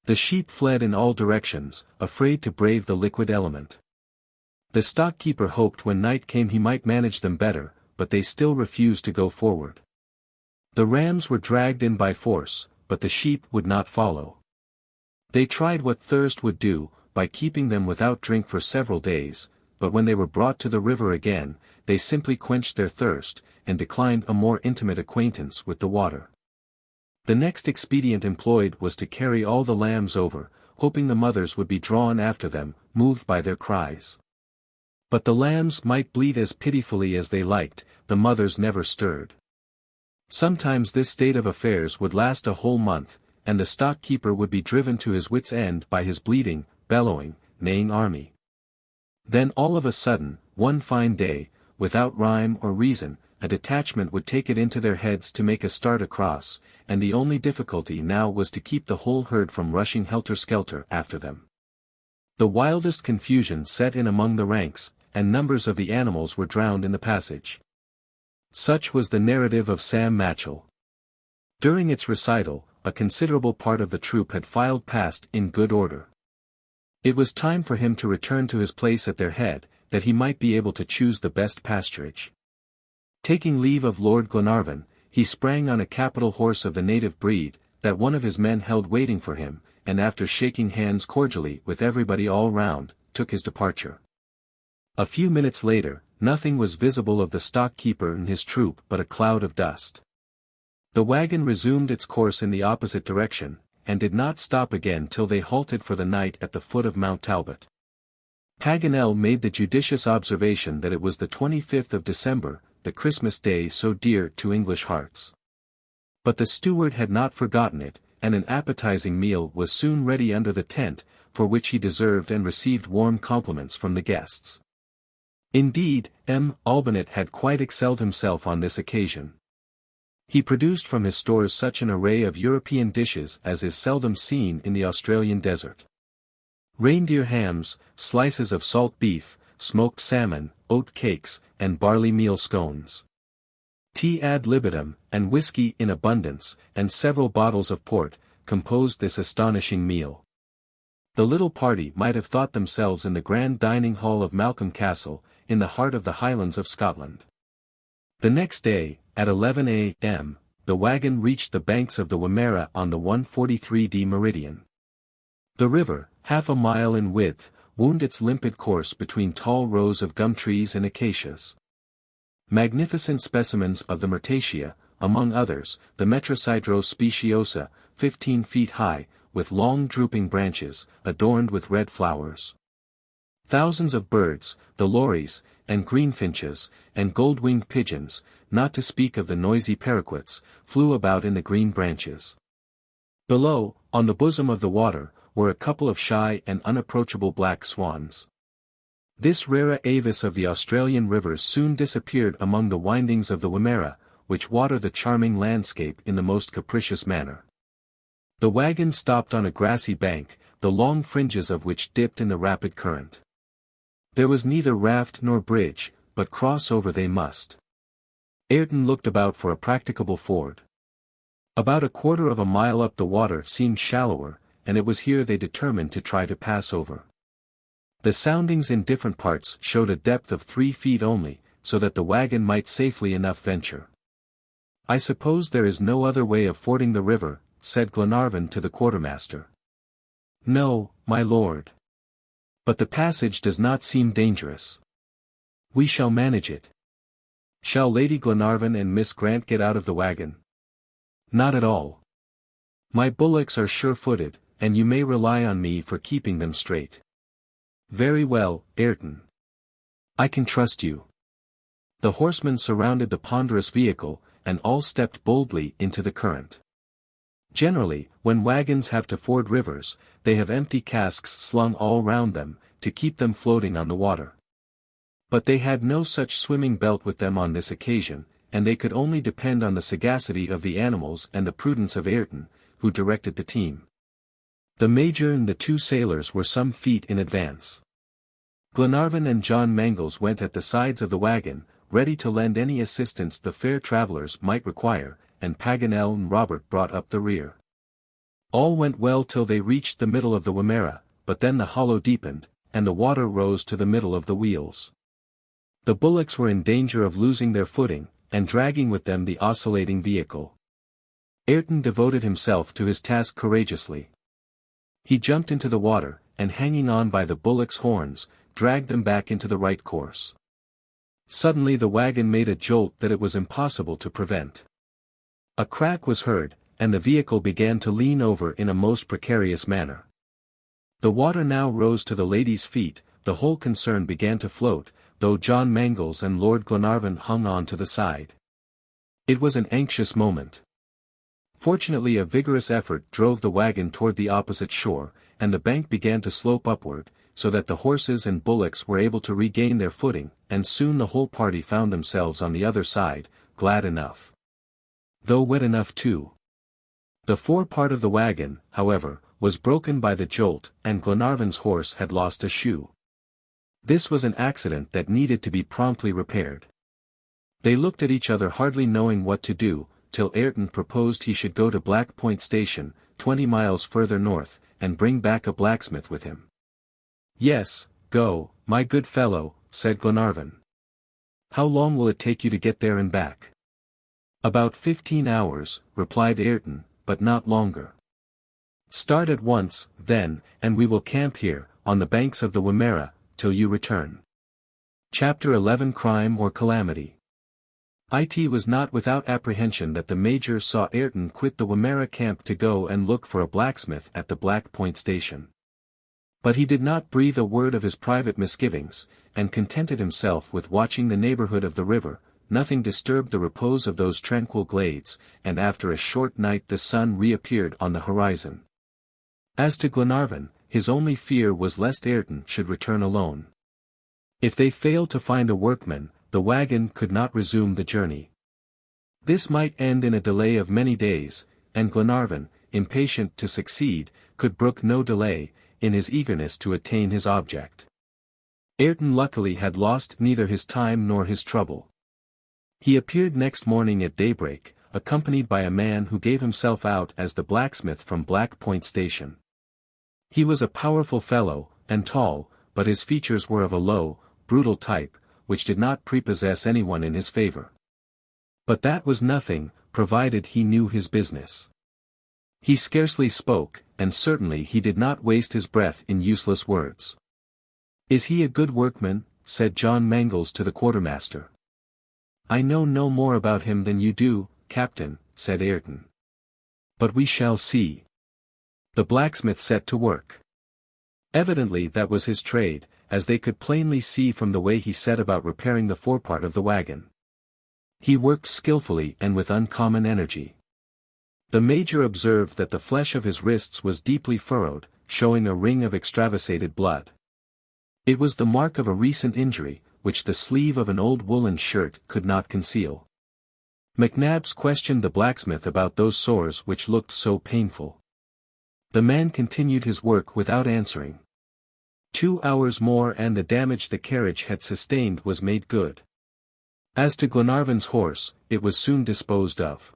The sheep fled in all directions, afraid to brave the liquid element. The stock keeper hoped when night came he might manage them better, but they still refused to go forward. The rams were dragged in by force, but the sheep would not follow. They tried what thirst would do, by keeping them without drink for several days, but when they were brought to the river again, they simply quenched their thirst, and declined a more intimate acquaintance with the water. The next expedient employed was to carry all the lambs over, hoping the mothers would be drawn after them, moved by their cries. But the lambs might bleat as pitifully as they liked, the mothers never stirred. Sometimes this state of affairs would last a whole month, and the stock keeper would be driven to his wits' end by his bleating, bellowing, neighing army. Then all of a sudden, one fine day, without rhyme or reason, a detachment would take it into their heads to make a start across, and the only difficulty now was to keep the whole herd from rushing helter-skelter after them. The wildest confusion set in among the ranks, and numbers of the animals were drowned in the passage. Such was the narrative of Sam Matchell. During its recital, a considerable part of the troop had filed past in good order. It was time for him to return to his place at their head, that he might be able to choose the best pasturage. Taking leave of Lord Glenarvan, he sprang on a capital horse of the native breed, that one of his men held waiting for him, and after shaking hands cordially with everybody all round, took his departure. A few minutes later, nothing was visible of the stock keeper and his troop but a cloud of dust. The wagon resumed its course in the opposite direction, and did not stop again till they halted for the night at the foot of Mount Talbot. Paganel made the judicious observation that it was the 25th of December, the Christmas day so dear to English hearts. But the steward had not forgotten it, and an appetizing meal was soon ready under the tent, for which he deserved and received warm compliments from the guests. Indeed, Albonnet had quite excelled himself on this occasion. He produced from his stores such an array of European dishes as is seldom seen in the Australian desert. Reindeer hams, slices of salt beef, smoked salmon, oat cakes, and barley meal scones. Tea ad libitum, and whiskey in abundance, and several bottles of port, composed this astonishing meal. The little party might have thought themselves in the grand dining hall of Malcolm Castle, in the heart of the Highlands of Scotland. The next day, at 11 a.m., the wagon reached the banks of the Wimmera on the 143d meridian. The river, half a mile in width, wound its limpid course between tall rows of gum trees and acacias. Magnificent specimens of the Myrtaceae, among others, the Metrosydros speciosa, 15 feet high, with long drooping branches, adorned with red flowers. Thousands of birds, the lories, and greenfinches, and gold-winged pigeons, not to speak of the noisy paroquets, flew about in the green branches. Below, on the bosom of the water, were a couple of shy and unapproachable black swans. This rara avis of the Australian rivers soon disappeared among the windings of the Wimmera, which water the charming landscape in the most capricious manner. The wagon stopped on a grassy bank, the long fringes of which dipped in the rapid current. There was neither raft nor bridge, but cross over they must. Ayrton looked about for a practicable ford. About a quarter of a mile up the water seemed shallower, and it was here they determined to try to pass over. The soundings in different parts showed a depth of 3 feet only, so that the wagon might safely enough venture. "I suppose there is no other way of fording the river," said Glenarvan to the quartermaster. "No, my lord. But the passage does not seem dangerous. We shall manage it." "Shall Lady Glenarvan and Miss Grant get out of the wagon?" "Not at all. My bullocks are sure-footed, and you may rely on me for keeping them straight." "Very well, Ayrton. I can trust you." The horsemen surrounded the ponderous vehicle, and all stepped boldly into the current. Generally, when wagons have to ford rivers, they have empty casks slung all round them, to keep them floating on the water. But they had no such swimming belt with them on this occasion, and they could only depend on the sagacity of the animals and the prudence of Ayrton, who directed the team. The Major and the 2 sailors were some feet in advance. Glenarvan and John Mangles went at the sides of the wagon, ready to lend any assistance the fair travelers might require, and Paganel and Robert brought up the rear. All went well till they reached the middle of the Wimmera, but then the hollow deepened, and the water rose to the middle of the wheels. The bullocks were in danger of losing their footing, and dragging with them the oscillating vehicle. Ayrton devoted himself to his task courageously. He jumped into the water, and hanging on by the bullocks' horns, dragged them back into the right course. Suddenly the wagon made a jolt that it was impossible to prevent. A crack was heard, and the vehicle began to lean over in a most precarious manner. The water now rose to the ladies' feet, the whole concern began to float, though John Mangles and Lord Glenarvan hung on to the side. It was an anxious moment. Fortunately a vigorous effort drove the wagon toward the opposite shore, and the bank began to slope upward, so that the horses and bullocks were able to regain their footing, and soon the whole party found themselves on the other side, glad enough. Though wet enough too. The fore part of the wagon, however, was broken by the jolt, and Glenarvan's horse had lost a shoe. This was an accident that needed to be promptly repaired. They looked at each other hardly knowing what to do, till Ayrton proposed he should go to Black Point Station, 20 miles further north, and bring back a blacksmith with him. "Yes, go, my good fellow," said Glenarvan. "How long will it take you to get there and back?" "About 15 hours, replied Ayrton, "but not longer." "Start at once, then, and we will camp here, on the banks of the Wimmera, till you return." Chapter 11 Crime or Calamity. It was not without apprehension that the Major saw Ayrton quit the Wimmera camp to go and look for a blacksmith at the Black Point Station. But he did not breathe a word of his private misgivings, and contented himself with watching the neighborhood of the river. Nothing disturbed the repose of those tranquil glades, and after a short night the sun reappeared on the horizon. As to Glenarvan, his only fear was lest Ayrton should return alone. If they failed to find a workman, the wagon could not resume the journey. This might end in a delay of many days, and Glenarvan, impatient to succeed, could brook no delay, in his eagerness to attain his object. Ayrton luckily had lost neither his time nor his trouble. He appeared next morning at daybreak, accompanied by a man who gave himself out as the blacksmith from Black Point Station. He was a powerful fellow, and tall, but his features were of a low, brutal type, which did not prepossess anyone in his favor. But that was nothing, provided he knew his business. He scarcely spoke, and certainly he did not waste his breath in useless words. "Is he a good workman?" said John Mangles to the quartermaster. "I know no more about him than you do, Captain," said Ayrton. "But we shall see." The blacksmith set to work. Evidently that was his trade, as they could plainly see from the way he set about repairing the forepart of the wagon. He worked skillfully and with uncommon energy. The Major observed that the flesh of his wrists was deeply furrowed, showing a ring of extravasated blood. It was the mark of a recent injury, which the sleeve of an old woolen shirt could not conceal. McNabbs questioned the blacksmith about those sores which looked so painful. The man continued his work without answering. 2 hours more and the damage the carriage had sustained was made good. As to Glenarvan's horse, it was soon disposed of.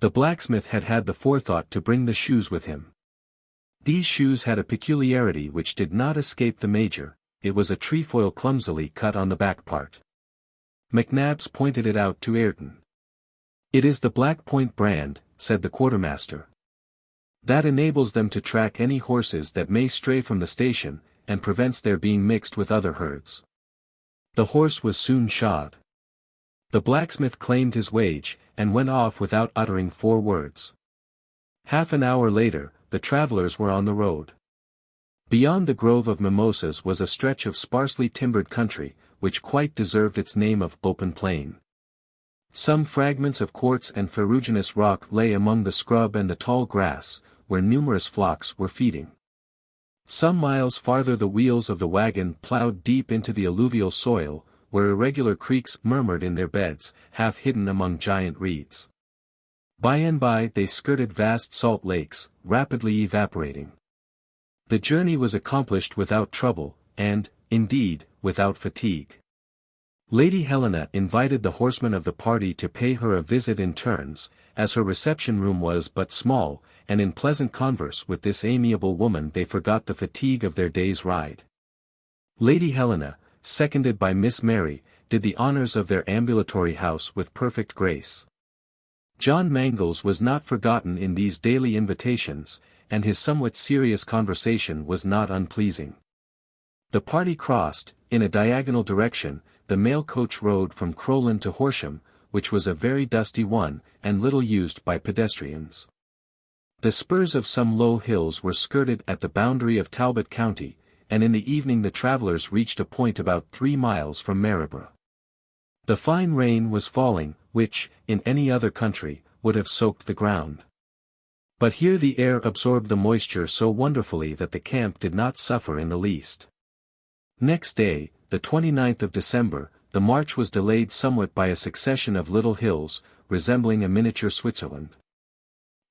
The blacksmith had had the forethought to bring the shoes with him. These shoes had a peculiarity which did not escape the Major. It was a trefoil clumsily cut on the back part. McNabbs pointed it out to Ayrton. "It is the Black Point brand," said the quartermaster. "That enables them to track any horses that may stray from the station, and prevents their being mixed with other herds." The horse was soon shod. The blacksmith claimed his wage, and went off without uttering 4 words. Half an hour later, the travelers were on the road. Beyond the grove of mimosas was a stretch of sparsely timbered country, which quite deserved its name of open plain. Some fragments of quartz and ferruginous rock lay among the scrub and the tall grass, where numerous flocks were feeding. Some miles farther the wheels of the wagon plowed deep into the alluvial soil, where irregular creeks murmured in their beds, half hidden among giant reeds. By and by they skirted vast salt lakes, rapidly evaporating. The journey was accomplished without trouble, and, indeed, without fatigue. Lady Helena invited the horsemen of the party to pay her a visit in turns, as her reception room was but small, and in pleasant converse with this amiable woman they forgot the fatigue of their day's ride. Lady Helena, seconded by Miss Mary, did the honors of their ambulatory house with perfect grace. John Mangles was not forgotten in these daily invitations, and his somewhat serious conversation was not unpleasing. The party crossed, in a diagonal direction, the mail coach road from Crowland to Horsham, which was a very dusty one, and little used by pedestrians. The spurs of some low hills were skirted at the boundary of Talbot County, and in the evening the travelers reached a point about 3 miles from Maryborough. The fine rain was falling, which, in any other country, would have soaked the ground. But here the air absorbed the moisture so wonderfully that the camp did not suffer in the least. Next day, the 29th of December, the march was delayed somewhat by a succession of little hills, resembling a miniature Switzerland.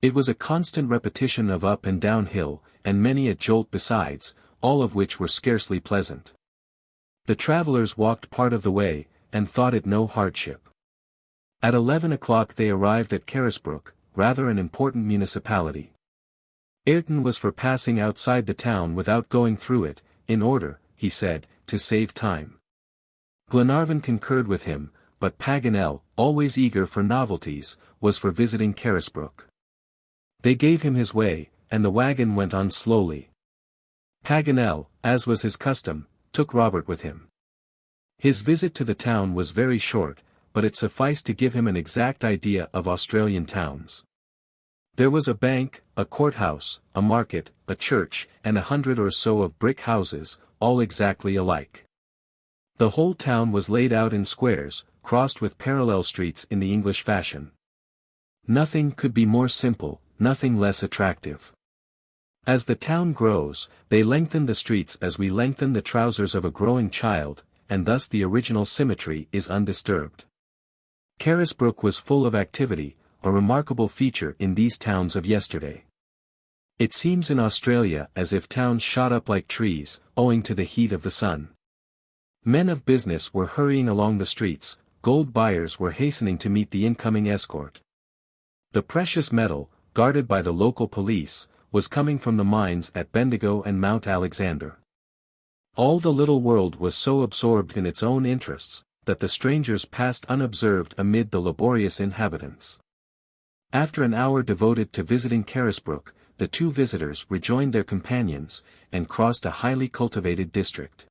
It was a constant repetition of up and down hill, and many a jolt besides, all of which were scarcely pleasant. The travelers walked part of the way, and thought it no hardship. At 11 o'clock they arrived at Carisbrooke, rather an important municipality. Ayrton was for passing outside the town without going through it, in order, he said, to save time. Glenarvan concurred with him, but Paganel, always eager for novelties, was for visiting Carisbrooke. They gave him his way, and the wagon went on slowly. Paganel, as was his custom, took Robert with him. His visit to the town was very short, but it sufficed to give him an exact idea of Australian towns. There was a bank, a courthouse, a market, a church, and 100 or so of brick houses, all exactly alike. The whole town was laid out in squares, crossed with parallel streets in the English fashion. Nothing could be more simple, nothing less attractive. As the town grows, they lengthen the streets as we lengthen the trousers of a growing child, and thus the original symmetry is undisturbed. Carisbrooke was full of activity, a remarkable feature in these towns of yesterday. It seems in Australia as if towns shot up like trees, owing to the heat of the sun. Men of business were hurrying along the streets, gold buyers were hastening to meet the incoming escort. The precious metal, guarded by the local police, was coming from the mines at Bendigo and Mount Alexander. All the little world was so absorbed in its own interests, that the strangers passed unobserved amid the laborious inhabitants. After an hour devoted to visiting Carisbrooke, the two visitors rejoined their companions, and crossed a highly cultivated district.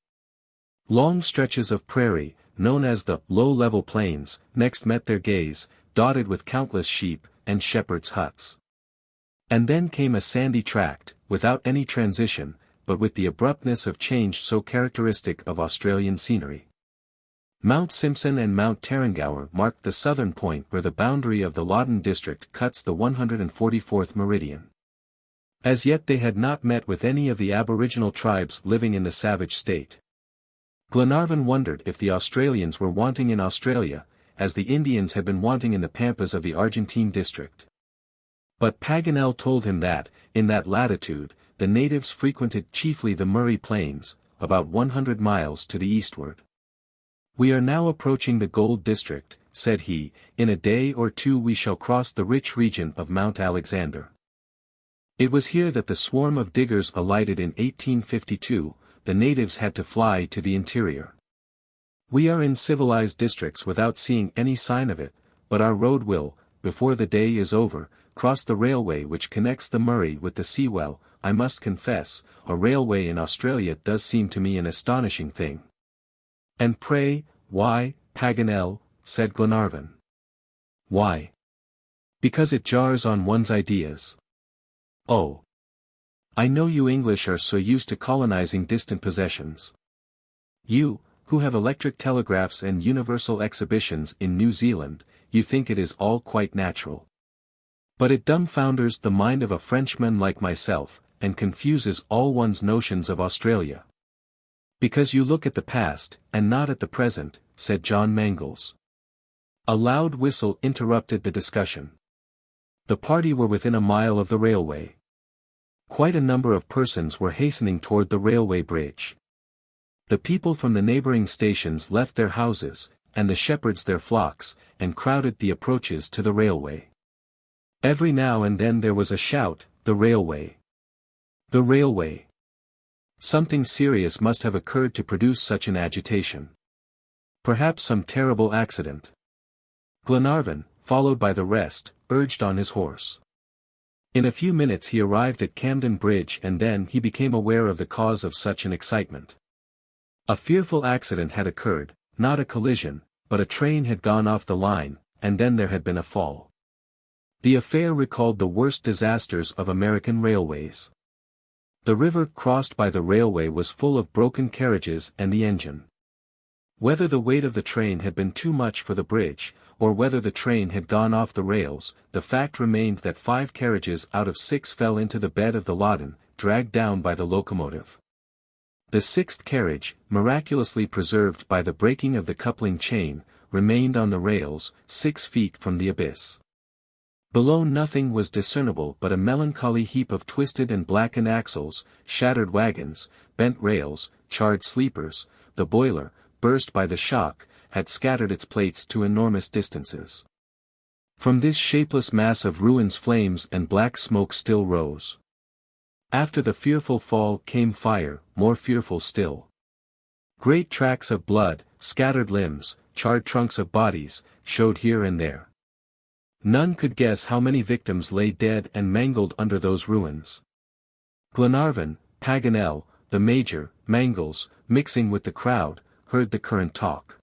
Long stretches of prairie, known as the low-level plains, next met their gaze, dotted with countless sheep and shepherds' huts. And then came a sandy tract, without any transition, but with the abruptness of change so characteristic of Australian scenery. Mount Simpson and Mount Tarrangower marked the southern point where the boundary of the Loddon district cuts the 144th meridian. As yet they had not met with any of the aboriginal tribes living in the savage state. Glenarvan wondered if the Australians were wanting in Australia, as the Indians had been wanting in the pampas of the Argentine district. But Paganel told him that, in that latitude, the natives frequented chiefly the Murray Plains, about 100 miles to the eastward. "We are now approaching the gold district," said he. "In a day or two we shall cross the rich region of Mount Alexander." It was here that the swarm of diggers alighted in 1852, the natives had to fly to the interior. "We are in civilized districts without seeing any sign of it, but our road will, before the day is over, cross the railway which connects the Murray with the Sewell. I must confess, a railway in Australia does seem to me an astonishing thing." "And pray, why, Paganel?" said Glenarvan. "Why? Because it jars on one's ideas. Oh! I know you English are so used to colonizing distant possessions. You, who have electric telegraphs and universal exhibitions in New Zealand, you think it is all quite natural. But it dumbfounders the mind of a Frenchman like myself, and confuses all one's notions of Australia. Because you look at the past, and not at the present," said John Mangles. A loud whistle interrupted the discussion. The party were within a mile of the railway. Quite a number of persons were hastening toward the railway bridge. The people from the neighboring stations left their houses, and the shepherds their flocks, and crowded the approaches to the railway. Every now and then there was a shout, "The railway! The railway!" Something serious must have occurred to produce such an agitation. Perhaps some terrible accident. Glenarvan, followed by the rest, urged on his horse. In a few minutes he arrived at Camden Bridge, and then he became aware of the cause of such an excitement. A fearful accident had occurred, not a collision, but a train had gone off the line, and then there had been a fall. The affair recalled the worst disasters of American railways. The river crossed by the railway was full of broken carriages and the engine. Whether the weight of the train had been too much for the bridge, or whether the train had gone off the rails, the fact remained that 5 carriages out of 6 fell into the bed of the Loddon, dragged down by the locomotive. The 6th carriage, miraculously preserved by the breaking of the coupling chain, remained on the rails, 6 feet from the abyss. Below nothing was discernible but a melancholy heap of twisted and blackened axles, shattered wagons, bent rails, charred sleepers. The boiler, burst by the shock, had scattered its plates to enormous distances. From this shapeless mass of ruins flames and black smoke still rose. After the fearful fall came fire, more fearful still. Great tracks of blood, scattered limbs, charred trunks of bodies, showed here and there. None could guess how many victims lay dead and mangled under those ruins. Glenarvan, Paganel, the Major, Mangles, mixing with the crowd, heard the current talk.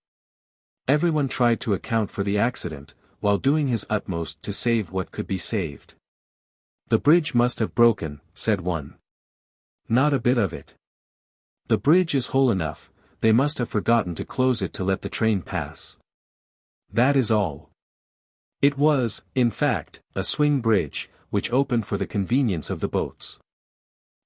Everyone tried to account for the accident, while doing his utmost to save what could be saved. "The bridge must have broken," said one. "Not a bit of it. The bridge is whole enough, they must have forgotten to close it to let the train pass. That is all." It was, in fact, a swing bridge, which opened for the convenience of the boats.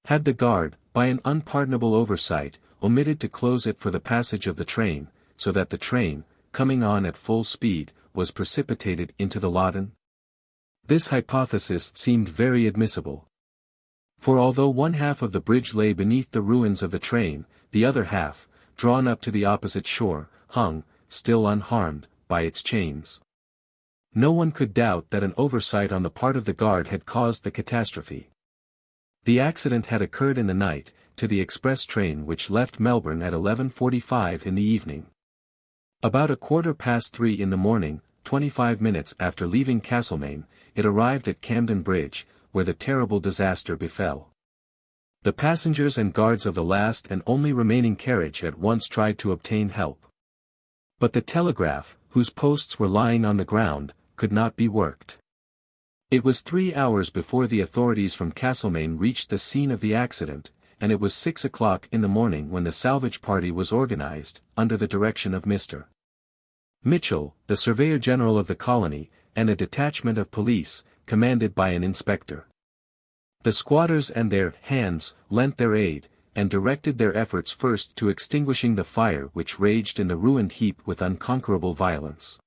Had the guard, by an unpardonable oversight, omitted to close it for the passage of the train, so that the train, coming on at full speed, was precipitated into the Loddon? This hypothesis seemed very admissible. For although one half of the bridge lay beneath the ruins of the train, the other half, drawn up to the opposite shore, hung, still unharmed, by its chains. No one could doubt that an oversight on the part of the guard had caused the catastrophe. The accident had occurred in the night, to the express train which left Melbourne at 11:45 in the evening. About 3:15 in the morning, 25 minutes after leaving Castlemaine, it arrived at Camden Bridge, where the terrible disaster befell. The passengers and guards of the last and only remaining carriage at once tried to obtain help. But the telegraph, whose posts were lying on the ground, could not be worked. It was 3 hours before the authorities from Castlemaine reached the scene of the accident, and it was 6 o'clock in the morning when the salvage party was organized, under the direction of Mr. Mitchell, the Surveyor General of the colony, and a detachment of police, commanded by an inspector. The squatters and their hands lent their aid, and directed their efforts first to extinguishing the fire which raged in the ruined heap with unconquerable violence.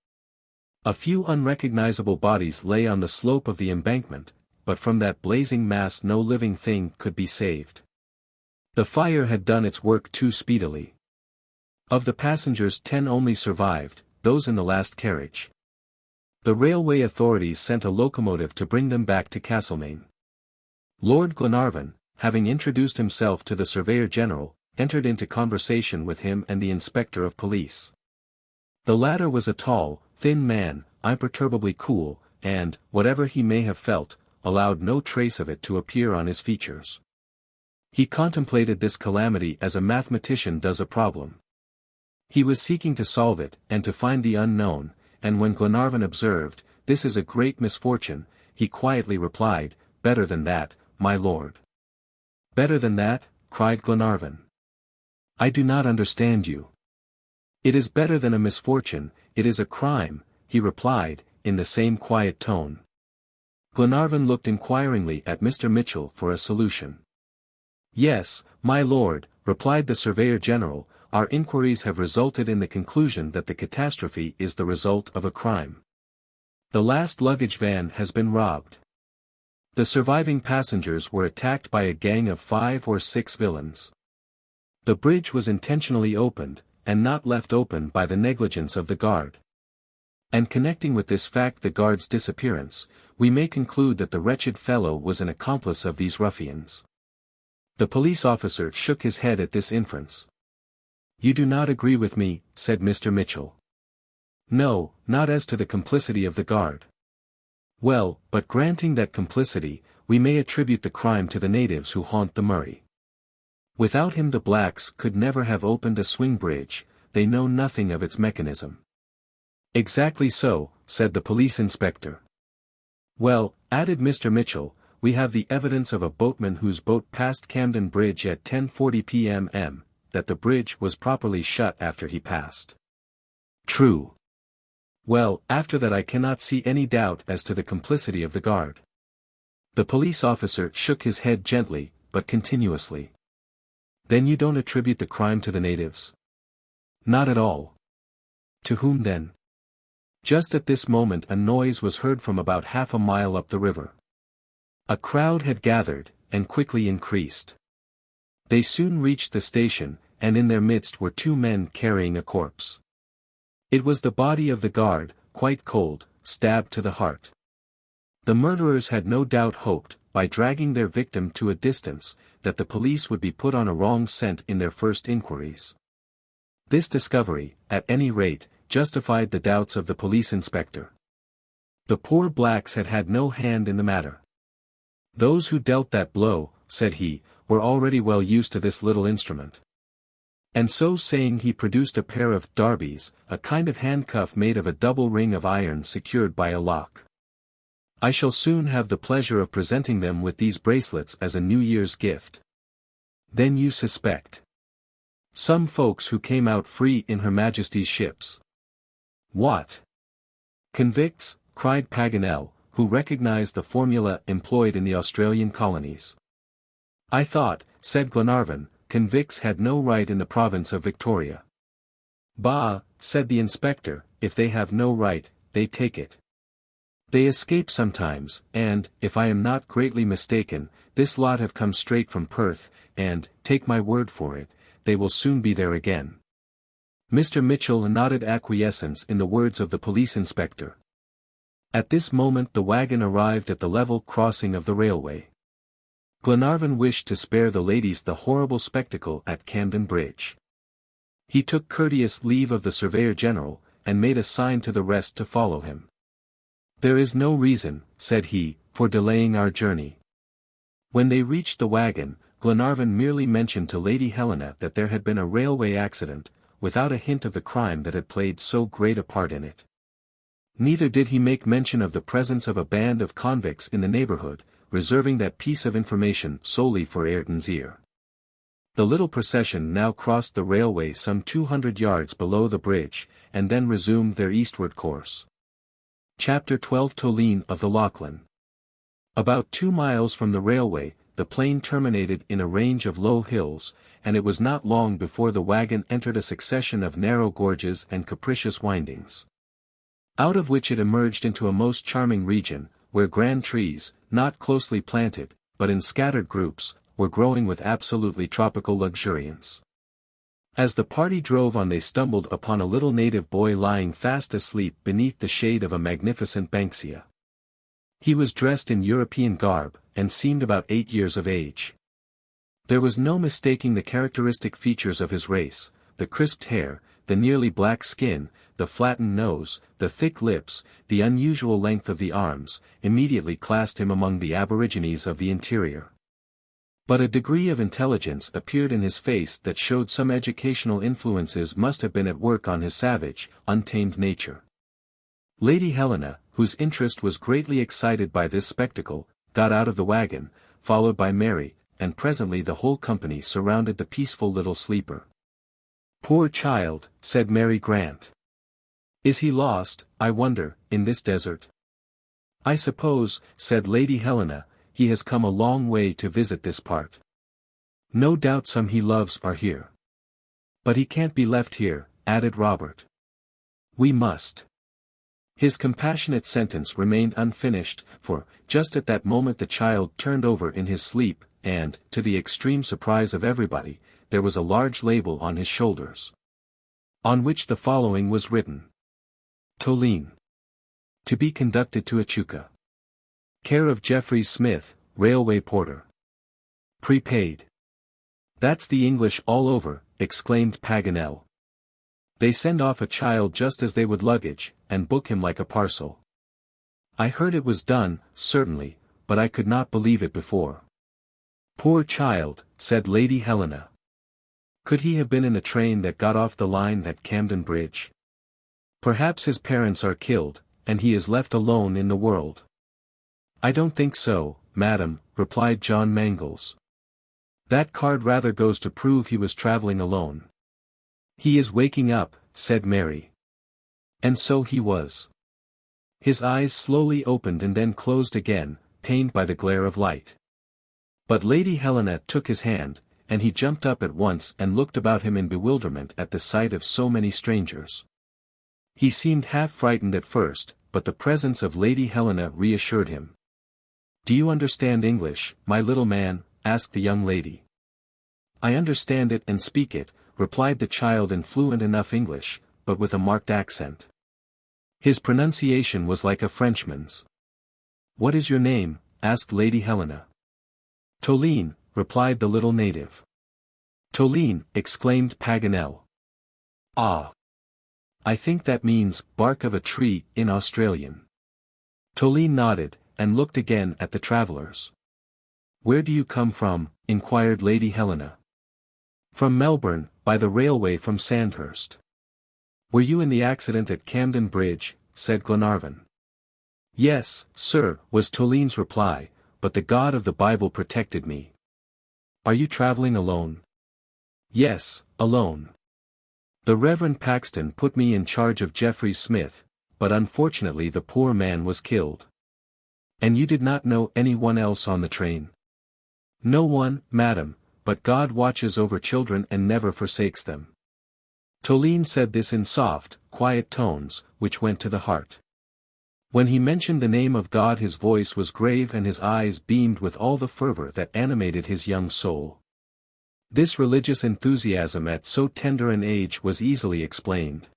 A few unrecognizable bodies lay on the slope of the embankment, but from that blazing mass no living thing could be saved. The fire had done its work too speedily. Of the passengers 10 only survived, those in the last carriage. The railway authorities sent a locomotive to bring them back to Castlemaine. Lord Glenarvan, having introduced himself to the Surveyor General, entered into conversation with him and the Inspector of Police. The latter was a tall, thin man, imperturbably cool, and, whatever he may have felt, allowed no trace of it to appear on his features. He contemplated this calamity as a mathematician does a problem. He was seeking to solve it, and to find the unknown, and when Glenarvan observed, "This is a great misfortune," he quietly replied, "Better than that, my lord." "Better than that?" cried Glenarvan. "I do not understand you." "It is better than a misfortune, it is a crime," he replied, in the same quiet tone. Glenarvan looked inquiringly at Mr. Mitchell for a solution. "Yes, my lord," replied the Surveyor General, "our inquiries have resulted in the conclusion that the catastrophe is the result of a crime. The last luggage van has been robbed. The surviving passengers were attacked by a gang of 5 or 6 villains. The bridge was intentionally opened, and not left open by the negligence of the guard. And connecting with this fact the guard's disappearance, we may conclude that the wretched fellow was an accomplice of these ruffians." The police officer shook his head at this inference. "You do not agree with me," said Mr. Mitchell. "No, not as to the complicity of the guard." "Well, but granting that complicity, we may attribute the crime to the natives who haunt the Murray. Without him the blacks could never have opened a swing bridge, they know nothing of its mechanism." "Exactly so," said the police inspector. "Well," added Mr. Mitchell, "we have the evidence of a boatman whose boat passed Camden Bridge at 10:40 p.m., that the bridge was properly shut after he passed." "True." "Well, after that I cannot see any doubt as to the complicity of the guard." The police officer shook his head gently, but continuously. "Then you don't attribute the crime to the natives?" "Not at all." "To whom then?" Just at this moment a noise was heard from about half a mile up the river. A crowd had gathered, and quickly increased. They soon reached the station, and in their midst were 2 men carrying a corpse. It was the body of the guard, quite cold, stabbed to the heart. The murderers had no doubt hoped, by dragging their victim to a distance, that the police would be put on a wrong scent in their first inquiries. This discovery, at any rate, justified the doubts of the police inspector. The poor blacks had had no hand in the matter. "Those who dealt that blow," said he, "were already well used to this little instrument." And so saying he produced a pair of darbies, a kind of handcuff made of a double ring of iron secured by a lock. "I shall soon have the pleasure of presenting them with these bracelets as a New Year's gift." "Then you suspect some folks who came out free in Her Majesty's ships." "What? Convicts?" cried Paganel, who recognized the formula employed in the Australian colonies. "I thought," said Glenarvan, "convicts had no right in the province of Victoria." "Bah," said the inspector, "if they have no right, they take it. They escape sometimes, and, if I am not greatly mistaken, this lot have come straight from Perth, and, take my word for it, they will soon be there again. Mr. Mitchell nodded acquiescence in the words of the police inspector. At this moment the wagon arrived at the level crossing of the railway. Glenarvan wished to spare the ladies the horrible spectacle at Camden Bridge. He took courteous leave of the Surveyor General, and made a sign to the rest to follow him. "There is no reason," said he, "for delaying our journey." When they reached the wagon, Glenarvan merely mentioned to Lady Helena that there had been a railway accident, without a hint of the crime that had played so great a part in it. Neither did he make mention of the presence of a band of convicts in the neighborhood, reserving that piece of information solely for Ayrton's ear. The little procession now crossed the railway some 200 yards below the bridge, and then resumed their eastward course. Chapter 12 Toline of the Lachlan. About 2 miles from the railway, the plain terminated in a range of low hills, and it was not long before the wagon entered a succession of narrow gorges and capricious windings, out of which it emerged into a most charming region, where grand trees, not closely planted, but in scattered groups, were growing with absolutely tropical luxuriance. As the party drove on they stumbled upon a little native boy lying fast asleep beneath the shade of a magnificent banksia. He was dressed in European garb, and seemed about 8 years of age. There was no mistaking the characteristic features of his race, the crisped hair, the nearly black skin, the flattened nose, the thick lips, the unusual length of the arms, immediately classed him among the aborigines of the interior. But a degree of intelligence appeared in his face that showed some educational influences must have been at work on his savage, untamed nature. Lady Helena, whose interest was greatly excited by this spectacle, got out of the wagon, followed by Mary, and presently the whole company surrounded the peaceful little sleeper. "Poor child," said Mary Grant. "Is he lost, I wonder, in this desert?" "I suppose," said Lady Helena, "he has come a long way to visit this part. No doubt some he loves are here." "But he can't be left here," added Robert. "We must." His compassionate sentence remained unfinished, for, just at that moment the child turned over in his sleep, and, to the extreme surprise of everybody, there was a large label on his shoulders, on which the following was written: Toline. To be conducted to Echuca. Care of Jeffries Smith, railway porter. Prepaid. "That's the English all over," exclaimed Paganel. "They send off a child just as they would luggage, and book him like a parcel. I heard it was done, certainly, but I could not believe it before." "Poor child," said Lady Helena. "Could he have been in a train that got off the line at Camden Bridge? Perhaps his parents are killed, and he is left alone in the world." "I don't think so, madam," replied John Mangles. "That card rather goes to prove he was traveling alone." "He is waking up," said Mary. And so he was. His eyes slowly opened and then closed again, pained by the glare of light. But Lady Helena took his hand, and he jumped up at once and looked about him in bewilderment at the sight of so many strangers. He seemed half frightened at first, but the presence of Lady Helena reassured him. "Do you understand English, my little man?" asked the young lady. "I understand it and speak it," replied the child in fluent enough English, but with a marked accent. His pronunciation was like a Frenchman's. "What is your name?" asked Lady Helena. "Toline," replied the little native. "Toline," exclaimed Paganel. "Ah! I think that means, bark of a tree, in Australian." Toline nodded, and looked again at the travelers. "Where do you come from?" inquired Lady Helena. "From Melbourne, by the railway from Sandhurst." "Were you in the accident at Camden Bridge?" said Glenarvan. "Yes, sir," was Toline's reply, "but the God of the Bible protected me." "Are you traveling alone?" "Yes, alone. The Reverend Paxton put me in charge of Jeffries Smith, but unfortunately the poor man was killed." "And you did not know any one else on the train?" "No one, madam, but God watches over children and never forsakes them." Toline said this in soft, quiet tones, which went to the heart. When he mentioned the name of God his voice was grave and his eyes beamed with all the fervor that animated his young soul. This religious enthusiasm at so tender an age was easily explained.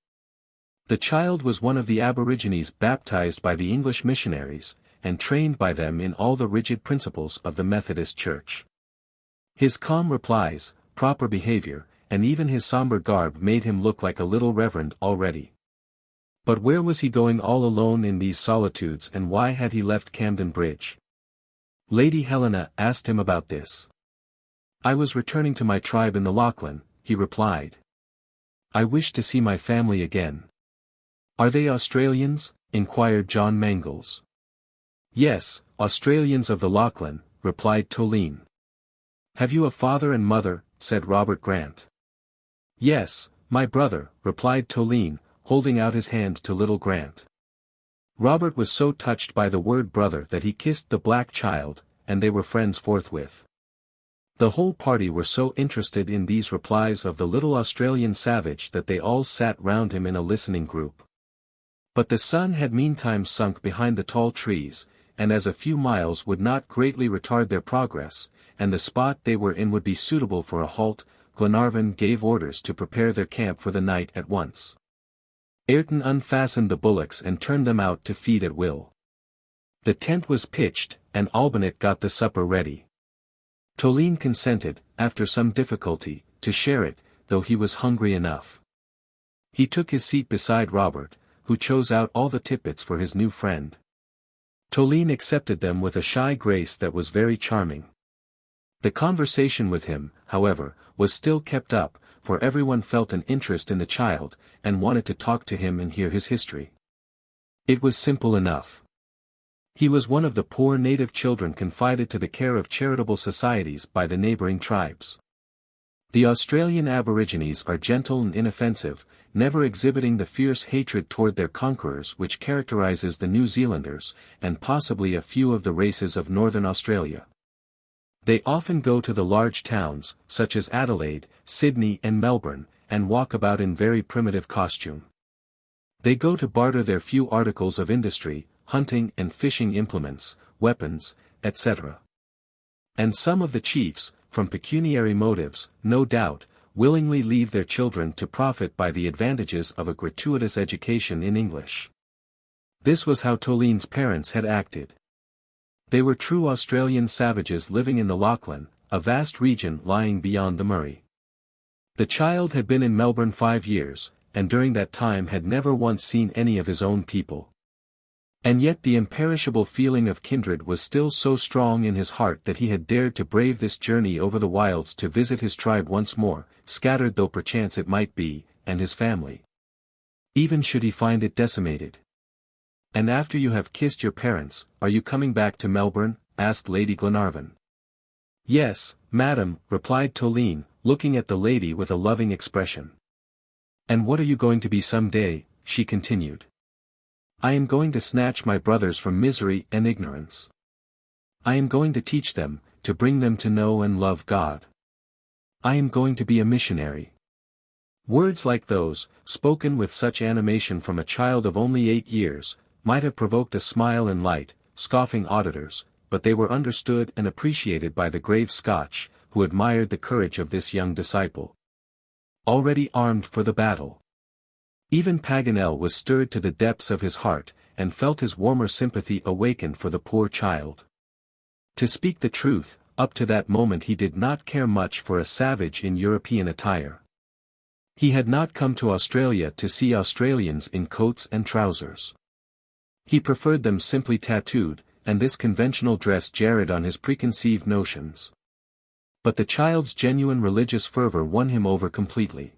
The child was one of the aborigines baptized by the English missionaries, and trained by them in all the rigid principles of the Methodist Church. His calm replies, proper behavior, and even his somber garb made him look like a little reverend already. But where was he going all alone in these solitudes, and why had he left Camden Bridge? Lady Helena asked him about this. "I was returning to my tribe in the Lachlan," he replied. "I wish to see my family again." "Are they Australians?" inquired John Mangles. "Yes, Australians of the Lachlan," replied Toline. "Have you a father and mother?" said Robert Grant. "Yes, my brother," replied Toline, holding out his hand to little Grant. Robert was so touched by the word brother that he kissed the black child, and they were friends forthwith. The whole party were so interested in these replies of the little Australian savage that they all sat round him in a listening group. But the sun had meantime sunk behind the tall trees, and as a few miles would not greatly retard their progress, and the spot they were in would be suitable for a halt, Glenarvan gave orders to prepare their camp for the night at once. Ayrton unfastened the bullocks and turned them out to feed at will. The tent was pitched, and Albinet got the supper ready. Toline consented, after some difficulty, to share it, though he was hungry enough. He took his seat beside Robert, who chose out all the tippets for his new friend. Toline accepted them with a shy grace that was very charming. The conversation with him, however, was still kept up, for everyone felt an interest in the child, and wanted to talk to him and hear his history. It was simple enough. He was one of the poor native children confided to the care of charitable societies by the neighboring tribes. The Australian Aborigines are gentle and inoffensive, never exhibiting the fierce hatred toward their conquerors which characterizes the New Zealanders, and possibly a few of the races of Northern Australia. They often go to the large towns, such as Adelaide, Sydney and Melbourne, and walk about in very primitive costume. They go to barter their few articles of industry, hunting and fishing implements, weapons, etc. And some of the chiefs, from pecuniary motives, no doubt, willingly leave their children to profit by the advantages of a gratuitous education in English. This was how Toline's parents had acted. They were true Australian savages living in the Lachlan, a vast region lying beyond the Murray. The child had been in Melbourne 5 years, and during that time had never once seen any of his own people. And yet the imperishable feeling of kindred was still so strong in his heart that he had dared to brave this journey over the wilds to visit his tribe once more, scattered though perchance it might be, and his family. Even should he find it decimated. "And after you have kissed your parents, are you coming back to Melbourne?" asked Lady Glenarvan. "Yes, madam," replied Toline, looking at the lady with a loving expression. "And what are you going to be some day?" she continued. "I am going to snatch my brothers from misery and ignorance. I am going to teach them, to bring them to know and love God. I am going to be a missionary." Words like those, spoken with such animation from a child of only 8 years, might have provoked a smile in light, scoffing auditors, but they were understood and appreciated by the grave Scotch, who admired the courage of this young disciple. Already armed for the battle. Even Paganel was stirred to the depths of his heart, and felt his warmer sympathy awakened for the poor child. To speak the truth, up to that moment he did not care much for a savage in European attire. He had not come to Australia to see Australians in coats and trousers. He preferred them simply tattooed, and this conventional dress jarred on his preconceived notions. But the child's genuine religious fervor won him over completely.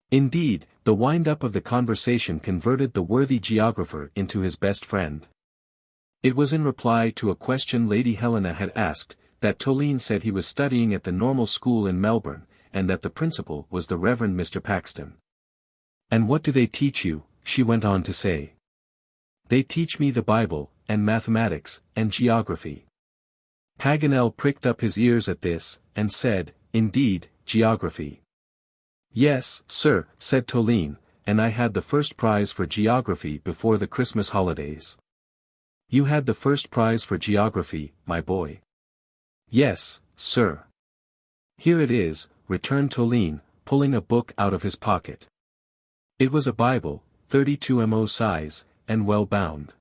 Indeed, the wind-up of the conversation converted the worthy geographer into his best friend. It was in reply to a question Lady Helena had asked, that Toline said he was studying at the normal school in Melbourne, and that the principal was the Reverend Mr. Paxton. "And what do they teach you?" she went on to say. "They teach me the Bible, and mathematics, and geography." Paganel pricked up his ears at this, and said, "Indeed, geography." "Yes, sir," said Toline, "and I had the first prize for geography before the Christmas holidays." You had the first prize for geography, my boy. Yes, sir. Here it is, returned Toline, pulling a book out of his pocket. It was a Bible, 32 size, and well bound.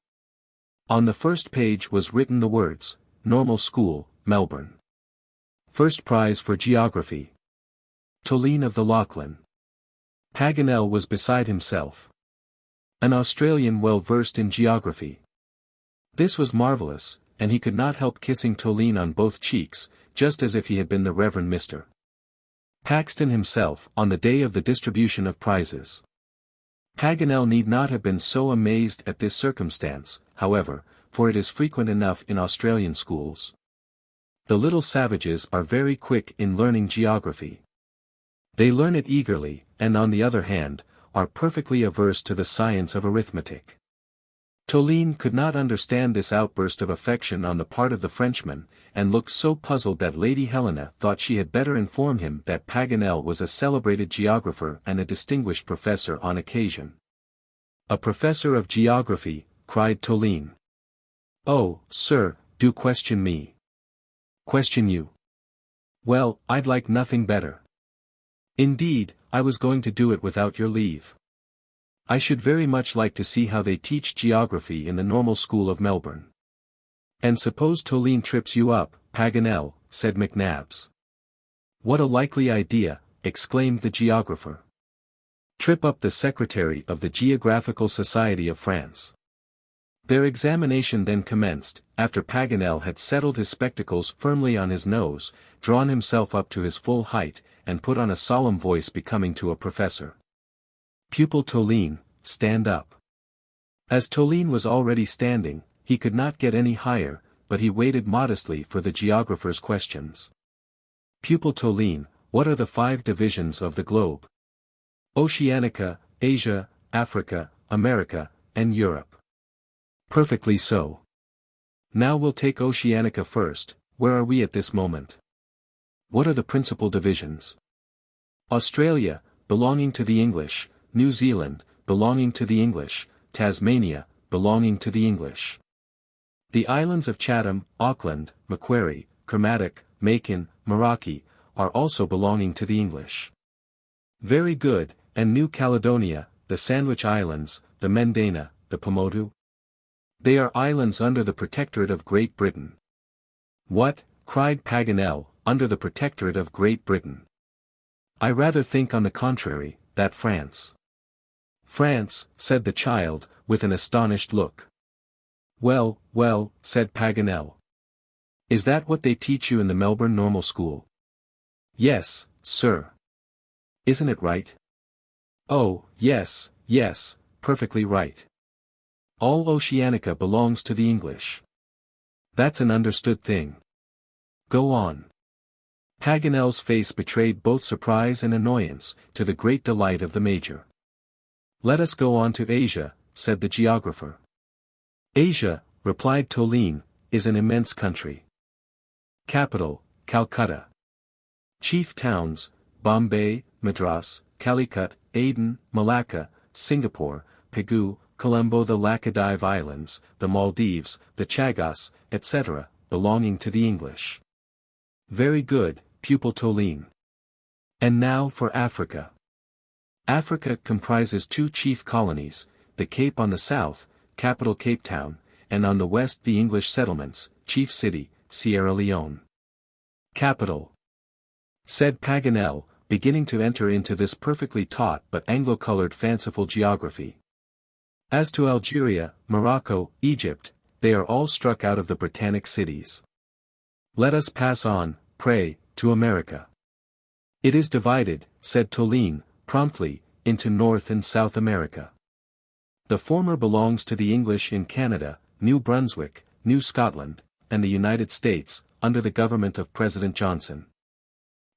On the first page was written the words, Normal School, Melbourne. First prize for geography. Toline of the Lachlan. Paganel was beside himself. An Australian well versed in geography. This was marvellous, and he could not help kissing Toline on both cheeks, just as if he had been the Reverend Mr. Paxton himself, on the day of the distribution of prizes. Paganel need not have been so amazed at this circumstance, however, for it is frequent enough in Australian schools. The little savages are very quick in learning geography. They learn it eagerly, and on the other hand, are perfectly averse to the science of arithmetic. Toline could not understand this outburst of affection on the part of the Frenchman, and looked so puzzled that Lady Helena thought she had better inform him that Paganel was a celebrated geographer and a distinguished professor on occasion. A professor of geography, cried Toline. Oh, sir, do question me. Question you? Well, I'd like nothing better. Indeed, I was going to do it without your leave. I should very much like to see how they teach geography in the Normal School of Melbourne. And suppose Toline trips you up, Paganel, said McNabbs. What a likely idea, exclaimed the geographer. Trip up the secretary of the Geographical Society of France. Their examination then commenced, after Paganel had settled his spectacles firmly on his nose, drawn himself up to his full height, and put on a solemn voice becoming to a professor. Pupil Toline, stand up. As Toline was already standing, he could not get any higher, but he waited modestly for the geographer's questions. Pupil Toline, what are the 5 divisions of the globe? Oceanica, Asia, Africa, America, and Europe. Perfectly so. Now we'll take Oceanica first. Where are we at this moment? What are the principal divisions? Australia, belonging to the English, New Zealand, belonging to the English, Tasmania, belonging to the English. The islands of Chatham, Auckland, Macquarie, Kermadec, Makin, Meraki, are also belonging to the English. Very good, and New Caledonia, the Sandwich Islands, the Mendana, the Pomotu? They are islands under the protectorate of Great Britain. What, cried Paganel, under the protectorate of Great Britain? I rather think on the contrary, that France. France, said the child, with an astonished look. Well, well, said Paganel. Is that what they teach you in the Melbourne Normal School? Yes, sir. Isn't it right? Oh, yes, yes, perfectly right. All Oceanica belongs to the English. That's an understood thing. Go on. Paganel's face betrayed both surprise and annoyance, to the great delight of the Major. Let us go on to Asia, said the geographer. Asia, replied Toline, is an immense country. Capital, Calcutta. Chief towns, Bombay, Madras, Calicut, Aden, Malacca, Singapore, Pegu, Colombo, the Laccadive Islands, the Maldives, the Chagos, etc., belonging to the English. Very good, pupil Toline. And now for Africa. Africa comprises 2 chief colonies, the Cape on the south, capital Cape Town, and on the west the English settlements, chief city, Sierra Leone. Capital, said Paganel, beginning to enter into this perfectly taught but Anglo-colored fanciful geography. As to Algeria, Morocco, Egypt, they are all struck out of the Britannic cities. Let us pass on, pray, to America. It is divided, said Toline, promptly, into North and South America. The former belongs to the English in Canada, New Brunswick, New Scotland, and the United States, under the government of President Johnson.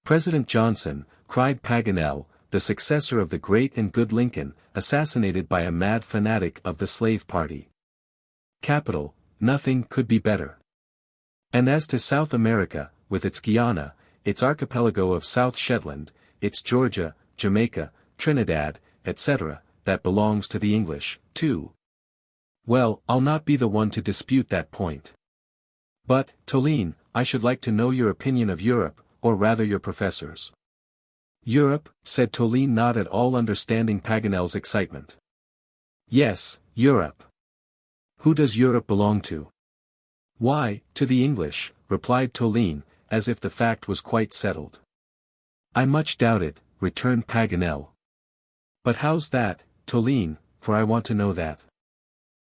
President Johnson, cried Paganel, the successor of the great and good Lincoln, assassinated by a mad fanatic of the slave party. Capital, nothing could be better. And as to South America, with its Guyana, its archipelago of South Shetland, its Georgia, Jamaica, Trinidad, etc., that belongs to the English, too. Well, I'll not be the one to dispute that point. But, Toline, I should like to know your opinion of Europe, or rather your professor's. Europe, said Toline, not at all understanding Paganel's excitement. Yes, Europe. Who does Europe belong to? Why, to the English, replied Toline, as if the fact was quite settled. I much doubt it, returned Paganel. But how's that, Toline, for I want to know that.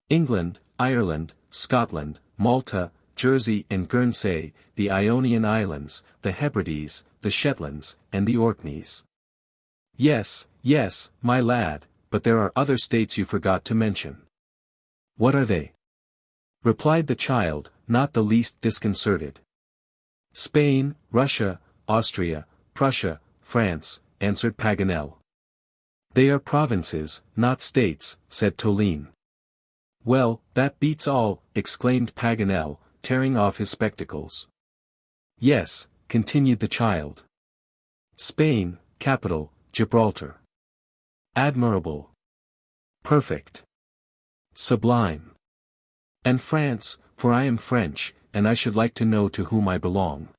England, Ireland, Scotland, Malta, Jersey and Guernsey, the Ionian Islands, the Hebrides, the Shetlands, and the Orkneys. Yes, yes, my lad, but there are other states you forgot to mention. What are they? Replied the child, not the least disconcerted. Spain, Russia, Austria, Prussia, France, answered Paganel. They are provinces, not states, said Toline. Well, that beats all, exclaimed Paganel, tearing off his spectacles. Yes, continued the child. Spain, capital, Gibraltar. Admirable. Perfect. Sublime. And France, for I am French, and I should like to know to whom I belong.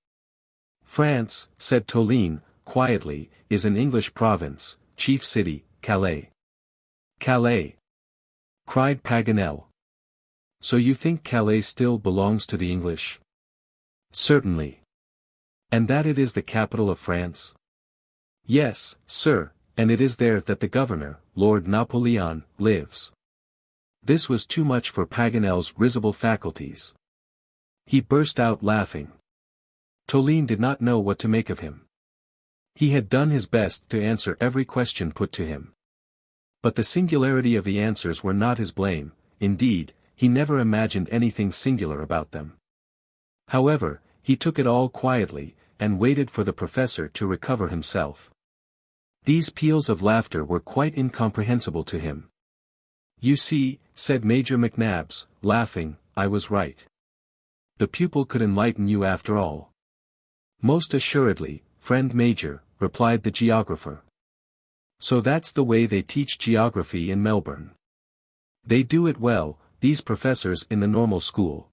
France, said Toline, quietly, is an English province, chief city, Calais. Calais. Cried Paganel. So you think Calais still belongs to the English? Certainly. And that it is the capital of France? Yes, sir, and it is there that the governor, Lord Napoleon, lives. This was too much for Paganel's risible faculties. He burst out laughing. Toline did not know what to make of him. He had done his best to answer every question put to him. But the singularity of the answers were not his blame, indeed, he never imagined anything singular about them. However, he took it all quietly, and waited for the professor to recover himself. These peals of laughter were quite incomprehensible to him. You see, said Major McNabbs, laughing, I was right. The pupil could enlighten you after all. Most assuredly, friend Major, replied the geographer. So that's the way they teach geography in Melbourne. They do it well, these professors in the normal school.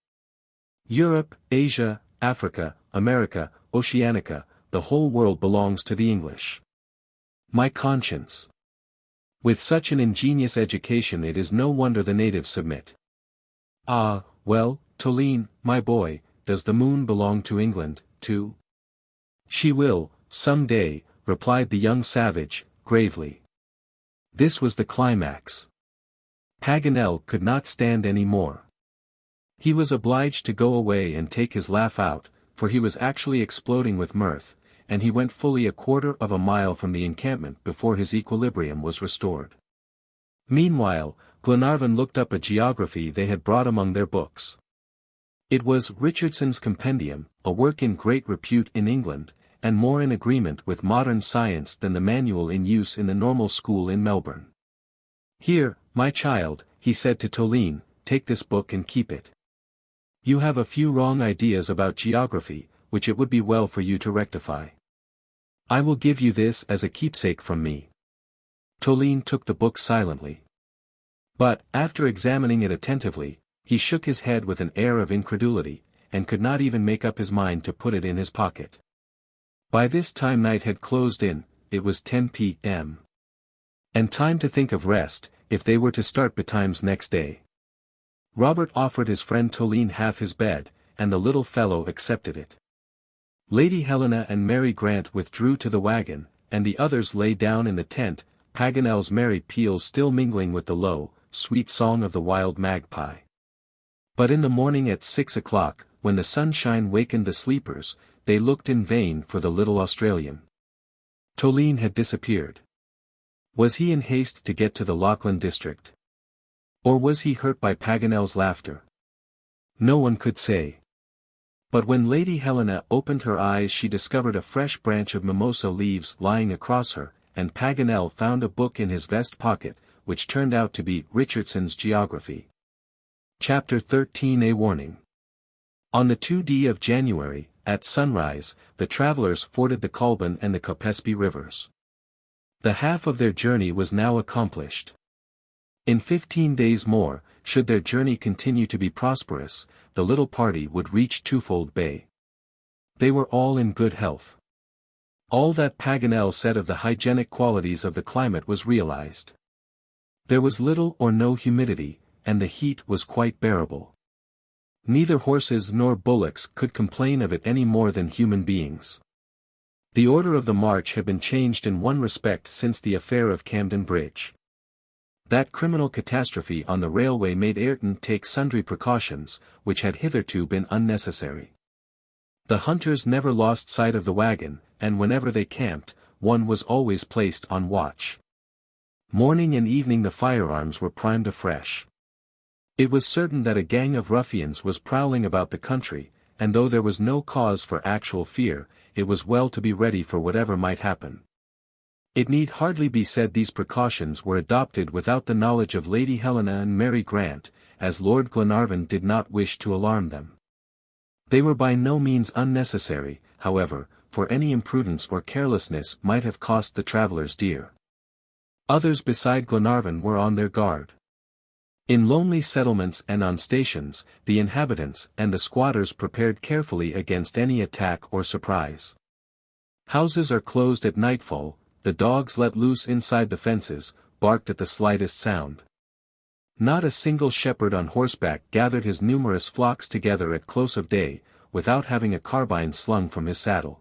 Europe, Asia, Africa, America, Oceanica, the whole world belongs to the English. My conscience. With such an ingenious education it is no wonder the natives submit. Ah, well, Toline, my boy, does the moon belong to England, too? She will, some day, replied the young savage, gravely. This was the climax. Paganel could not stand any more. He was obliged to go away and take his laugh out, for he was actually exploding with mirth, and he went fully a quarter of a mile from the encampment before his equilibrium was restored. Meanwhile, Glenarvan looked up a geography they had brought among their books. It was Richardson's Compendium, a work in great repute in England, and more in agreement with modern science than the manual in use in the normal school in Melbourne. Here, my child, he said to Toline, take this book and keep it. You have a few wrong ideas about geography, which it would be well for you to rectify. I will give you this as a keepsake from me. Toline took the book silently. But, after examining it attentively, he shook his head with an air of incredulity, and could not even make up his mind to put it in his pocket. By this time night had closed in, it was 10 p.m. And time to think of rest, if they were to start betimes next day. Robert offered his friend Toline half his bed, and the little fellow accepted it. Lady Helena and Mary Grant withdrew to the wagon, and the others lay down in the tent, Paganel's merry peals still mingling with the low, sweet song of the wild magpie. But in the morning at 6 o'clock, when the sunshine wakened the sleepers, they looked in vain for the little Australian. Toline had disappeared. Was he in haste to get to the Lachlan district? Or was he hurt by Paganel's laughter? No one could say. But when Lady Helena opened her eyes she discovered a fresh branch of mimosa leaves lying across her, and Paganel found a book in his vest pocket, which turned out to be Richardson's Geography. Chapter 13. A Warning. On the 2d of January, at sunrise, the travelers forded the Colban and the Copespi rivers. The half of their journey was now accomplished. In 15 days more, should their journey continue to be prosperous, the little party would reach Twofold Bay. They were all in good health. All that Paganel said of the hygienic qualities of the climate was realized. There was little or no humidity, and the heat was quite bearable. Neither horses nor bullocks could complain of it any more than human beings. The order of the march had been changed in one respect since the affair of Camden Bridge. That criminal catastrophe on the railway made Ayrton take sundry precautions, which had hitherto been unnecessary. The hunters never lost sight of the wagon, and whenever they camped, one was always placed on watch. Morning and evening the firearms were primed afresh. It was certain that a gang of ruffians was prowling about the country, and though there was no cause for actual fear, it was well to be ready for whatever might happen. It need hardly be said these precautions were adopted without the knowledge of Lady Helena and Mary Grant, as Lord Glenarvan did not wish to alarm them. They were by no means unnecessary, however, for any imprudence or carelessness might have cost the travelers dear. Others beside Glenarvan were on their guard. In lonely settlements and on stations, the inhabitants and the squatters prepared carefully against any attack or surprise. Houses are closed at nightfall, the dogs let loose inside the fences, barked at the slightest sound. Not a single shepherd on horseback gathered his numerous flocks together at close of day, without having a carbine slung from his saddle.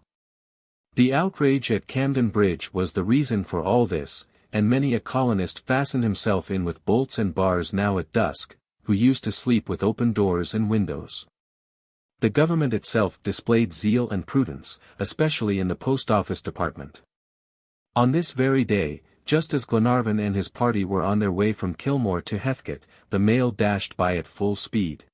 The outrage at Camden Bridge was the reason for all this, and many a colonist fastened himself in with bolts and bars now at dusk, who used to sleep with open doors and windows. The government itself displayed zeal and prudence, especially in the post office department. On this very day, just as Glenarvan and his party were on their way from Kilmore to Heathcote, the mail dashed by at full speed.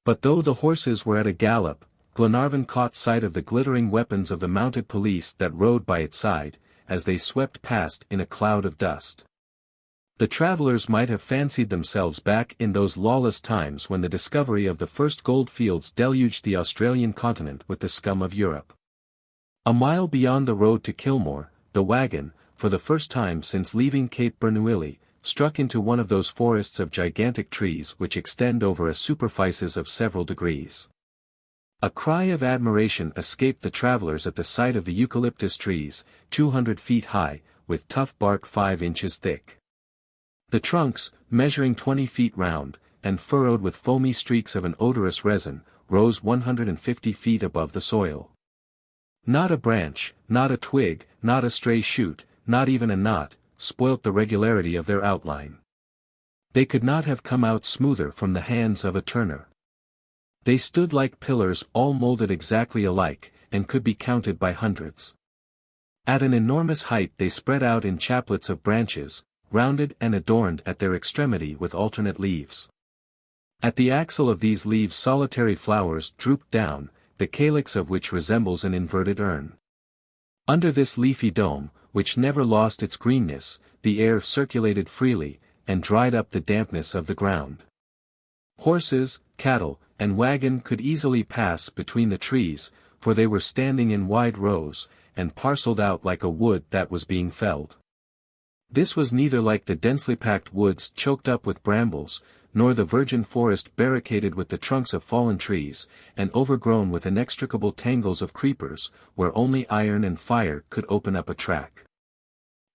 But though the horses were at a gallop, Glenarvan caught sight of the glittering weapons of the mounted police that rode by its side, as they swept past in a cloud of dust. The travelers might have fancied themselves back in those lawless times when the discovery of the first gold fields deluged the Australian continent with the scum of Europe. A mile beyond the road to Kilmore, the wagon, for the first time since leaving Cape Bernouilli, struck into one of those forests of gigantic trees which extend over a superficies of several degrees. A cry of admiration escaped the travelers at the sight of the eucalyptus trees, 200 feet high, with tough bark 5 inches thick. The trunks, measuring 20 feet round, and furrowed with foamy streaks of an odorous resin, rose 150 feet above the soil. Not a branch, not a twig, not a stray shoot, not even a knot, spoilt the regularity of their outline. They could not have come out smoother from the hands of a turner. They stood like pillars all molded exactly alike, and could be counted by hundreds. At an enormous height they spread out in chaplets of branches, rounded and adorned at their extremity with alternate leaves. At the axil of these leaves solitary flowers drooped down, the calyx of which resembles an inverted urn. Under this leafy dome, which never lost its greenness, the air circulated freely, and dried up the dampness of the ground. Horses, cattle, and wagon could easily pass between the trees, for they were standing in wide rows, and parcelled out like a wood that was being felled. This was neither like the densely packed woods choked up with brambles, nor the virgin forest barricaded with the trunks of fallen trees, and overgrown with inextricable tangles of creepers, where only iron and fire could open up a track.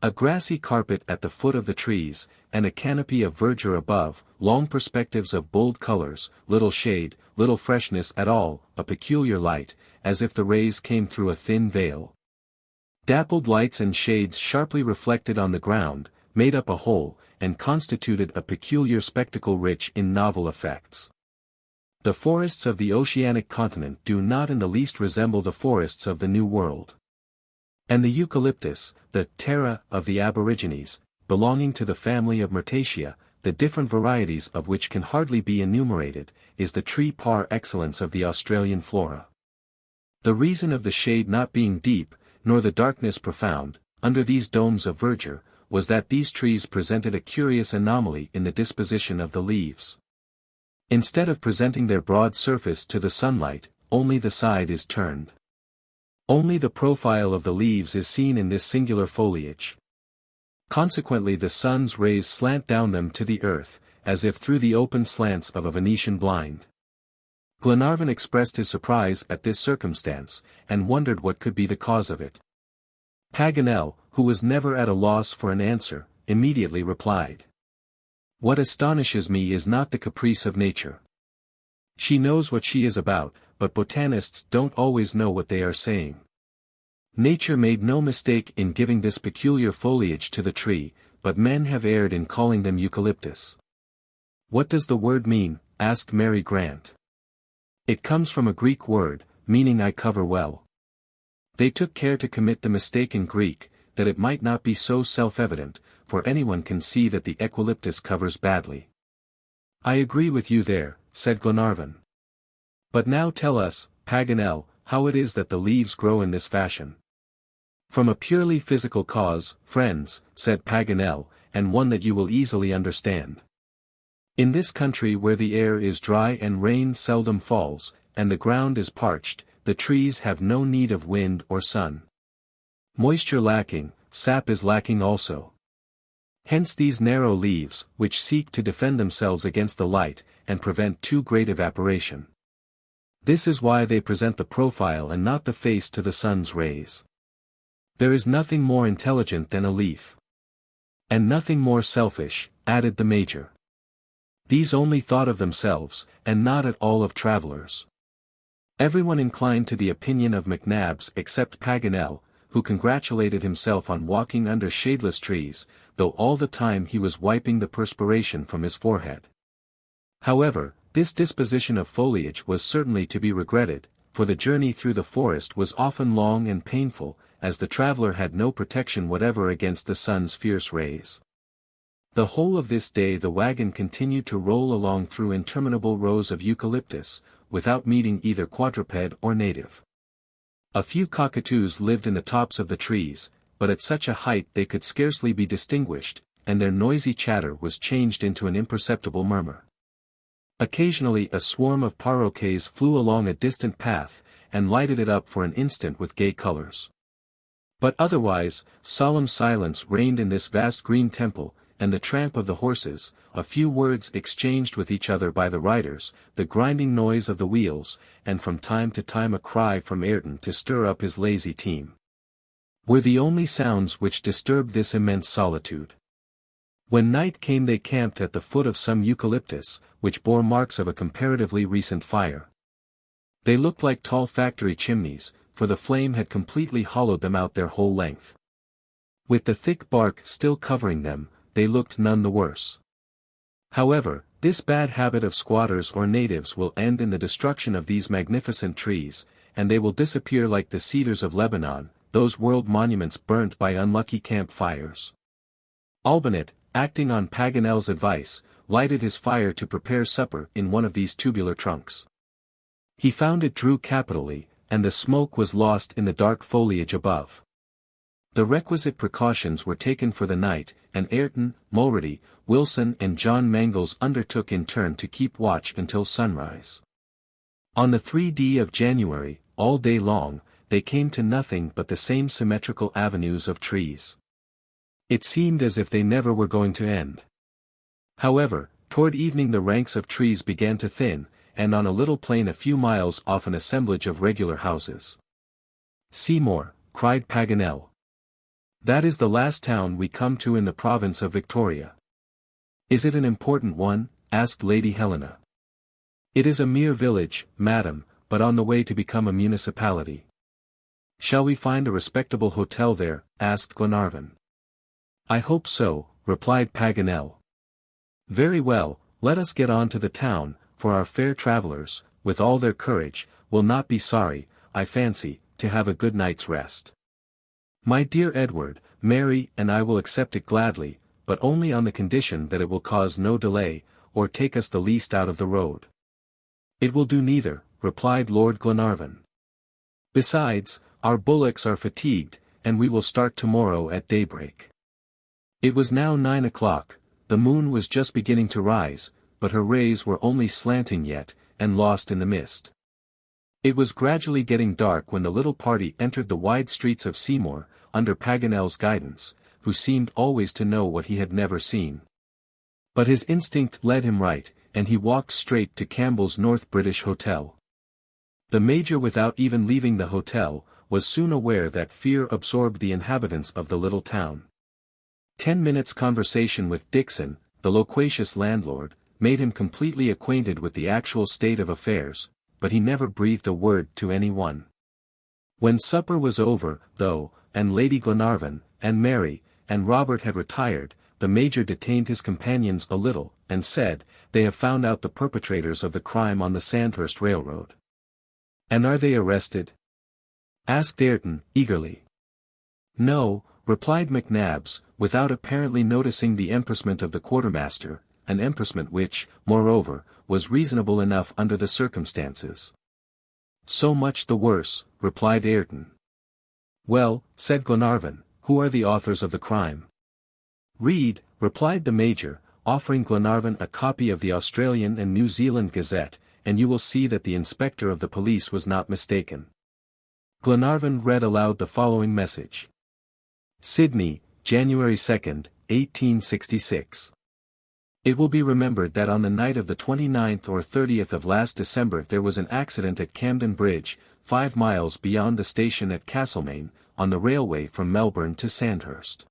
A grassy carpet at the foot of the trees, and a canopy of verdure above, long perspectives of bold colors, little shade, little freshness at all, a peculiar light, as if the rays came through a thin veil. Dappled lights and shades sharply reflected on the ground, made up a whole, and constituted a peculiar spectacle rich in novel effects. The forests of the oceanic continent do not in the least resemble the forests of the New World. And the eucalyptus, the terra of the aborigines, belonging to the family of Myrtaceae, the different varieties of which can hardly be enumerated, is the tree par excellence of the Australian flora. The reason of the shade not being deep, nor the darkness profound, under these domes of verdure, was that these trees presented a curious anomaly in the disposition of the leaves. Instead of presenting their broad surface to the sunlight, only the side is turned. Only the profile of the leaves is seen in this singular foliage. Consequently the sun's rays slant down them to the earth, as if through the open slants of a Venetian blind. Glenarvan expressed his surprise at this circumstance, and wondered what could be the cause of it. Paganel, who was never at a loss for an answer, immediately replied. What astonishes me is not the caprice of nature. She knows what she is about, but botanists don't always know what they are saying. Nature made no mistake in giving this peculiar foliage to the tree, but men have erred in calling them eucalyptus. What does the word mean? Asked Mary Grant. It comes from a Greek word, meaning I cover well. They took care to commit the mistake in Greek, that it might not be so self-evident, for anyone can see that the eucalyptus covers badly. I agree with you there, said Glenarvan. But now tell us, Paganel, how it is that the leaves grow in this fashion. From a purely physical cause, friends, said Paganel, and one that you will easily understand. In this country where the air is dry and rain seldom falls, and the ground is parched, the trees have no need of wind or sun. Moisture lacking, sap is lacking also. Hence these narrow leaves, which seek to defend themselves against the light, and prevent too great evaporation. This is why they present the profile and not the face to the sun's rays. There is nothing more intelligent than a leaf. And nothing more selfish, added the Major. These only thought of themselves, and not at all of travelers. Everyone inclined to the opinion of McNabbs except Paganel, who congratulated himself on walking under shadeless trees, though all the time he was wiping the perspiration from his forehead. However, this disposition of foliage was certainly to be regretted, for the journey through the forest was often long and painful, as the traveler had no protection whatever against the sun's fierce rays. The whole of this day the wagon continued to roll along through interminable rows of eucalyptus, without meeting either quadruped or native. A few cockatoos lived in the tops of the trees, but at such a height they could scarcely be distinguished, and their noisy chatter was changed into an imperceptible murmur. Occasionally a swarm of paroquets flew along a distant path, and lighted it up for an instant with gay colors. But otherwise, solemn silence reigned in this vast green temple, and the tramp of the horses, a few words exchanged with each other by the riders, the grinding noise of the wheels, and from time to time a cry from Ayrton to stir up his lazy team, were the only sounds which disturbed this immense solitude. When night came they camped at the foot of some eucalyptus, which bore marks of a comparatively recent fire. They looked like tall factory chimneys, for the flame had completely hollowed them out their whole length. With the thick bark still covering them, they looked none the worse. However, this bad habit of squatters or natives will end in the destruction of these magnificent trees, and they will disappear like the cedars of Lebanon, those world monuments burnt by unlucky camp fires. Olbinett, acting on Paganel's advice, lighted his fire to prepare supper in one of these tubular trunks. He found it drew capitally, and the smoke was lost in the dark foliage above. The requisite precautions were taken for the night, and Ayrton, Mulrady, Wilson and John Mangles undertook in turn to keep watch until sunrise. On the 3d of January, all day long, they came to nothing but the same symmetrical avenues of trees. It seemed as if they never were going to end. However, toward evening the ranks of trees began to thin, and on a little plain a few miles off an assemblage of regular houses. "Seymour," cried Paganel. "That is the last town we come to in the province of Victoria." "Is it an important one?" asked Lady Helena. "It is a mere village, madam, but on the way to become a municipality." "Shall we find a respectable hotel there?" asked Glenarvan. "I hope so," replied Paganel. "Very well, let us get on to the town, for our fair travelers, with all their courage, will not be sorry, I fancy, to have a good night's rest. My dear Edward, Mary and I will accept it gladly, but only on the condition that it will cause no delay, or take us the least out of the road." "It will do neither," replied Lord Glenarvan. "Besides, our bullocks are fatigued, and we will start tomorrow at daybreak." It was now 9 o'clock, the moon was just beginning to rise, but her rays were only slanting yet, and lost in the mist. It was gradually getting dark when the little party entered the wide streets of Seymour, under Paganel's guidance, who seemed always to know what he had never seen. But his instinct led him right, and he walked straight to Campbell's North British Hotel. The Major, without even leaving the hotel, was soon aware that fear absorbed the inhabitants of the little town. 10 minutes' conversation with Dixon, the loquacious landlord, made him completely acquainted with the actual state of affairs, but he never breathed a word to anyone. When supper was over, though, and Lady Glenarvan, and Mary, and Robert had retired, the Major detained his companions a little, and said, "They have found out the perpetrators of the crime on the Sandhurst Railroad." "And are they arrested?" asked Ayrton, eagerly. "No," replied McNabbs, without apparently noticing the empressement of the quartermaster, an empressment which, moreover, was reasonable enough under the circumstances. "So much the worse," replied Ayrton. "Well," said Glenarvan, "who are the authors of the crime?" "Read," replied the Major, offering Glenarvan a copy of the Australian and New Zealand Gazette, and you will see that the inspector of the police was not mistaken. Glenarvan read aloud the following message. Sydney, January 2, 1866. It will be remembered that on the night of the 29th or 30th of last December there was an accident at Camden Bridge, 5 miles beyond the station at Castlemaine, on the railway from Melbourne to Sandhurst.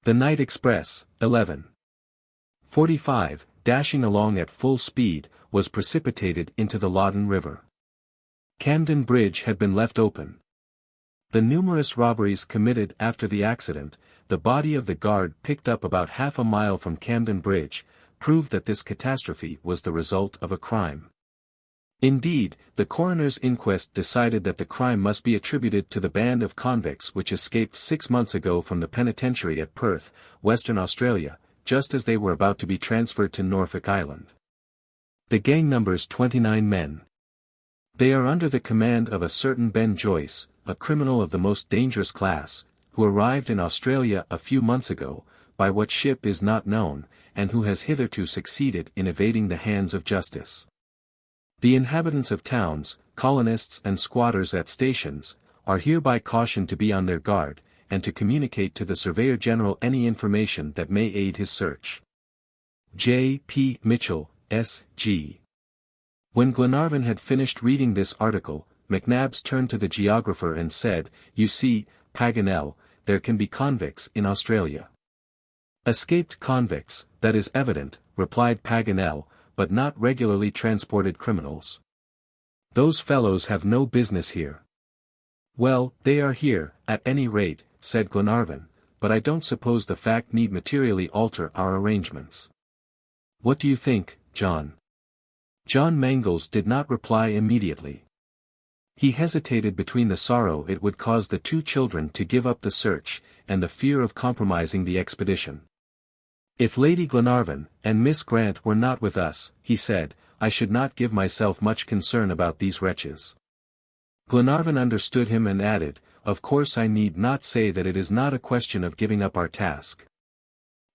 The night express, 11:45, dashing along at full speed, was precipitated into the Loddon River. Camden Bridge had been left open. The numerous robberies committed after the accident, the body of the guard picked up about half a mile from Camden Bridge, proved that this catastrophe was the result of a crime. Indeed, the coroner's inquest decided that the crime must be attributed to the band of convicts which escaped 6 months ago from the penitentiary at Perth, Western Australia, just as they were about to be transferred to Norfolk Island. The gang numbers 29 men. They are under the command of a certain Ben Joyce, a criminal of the most dangerous class, who arrived in Australia a few months ago, by what ship is not known, and who has hitherto succeeded in evading the hands of justice. The inhabitants of towns, colonists and squatters at stations, are hereby cautioned to be on their guard, and to communicate to the Surveyor General any information that may aid his search. J. P. Mitchell, S.G. When Glenarvan had finished reading this article, McNabbs turned to the geographer and said, "You see, Paganel, there can be convicts in Australia." "Escaped convicts, that is evident," replied Paganel, "but not regularly transported criminals. Those fellows have no business here." "Well, they are here, at any rate," said Glenarvan, "but I don't suppose the fact need materially alter our arrangements. What do you think, John?" John Mangles did not reply immediately. He hesitated between the sorrow it would cause the 2 children to give up the search, and the fear of compromising the expedition. "If Lady Glenarvan and Miss Grant were not with us," he said, "I should not give myself much concern about these wretches." Glenarvan understood him and added, "Of course I need not say that it is not a question of giving up our task.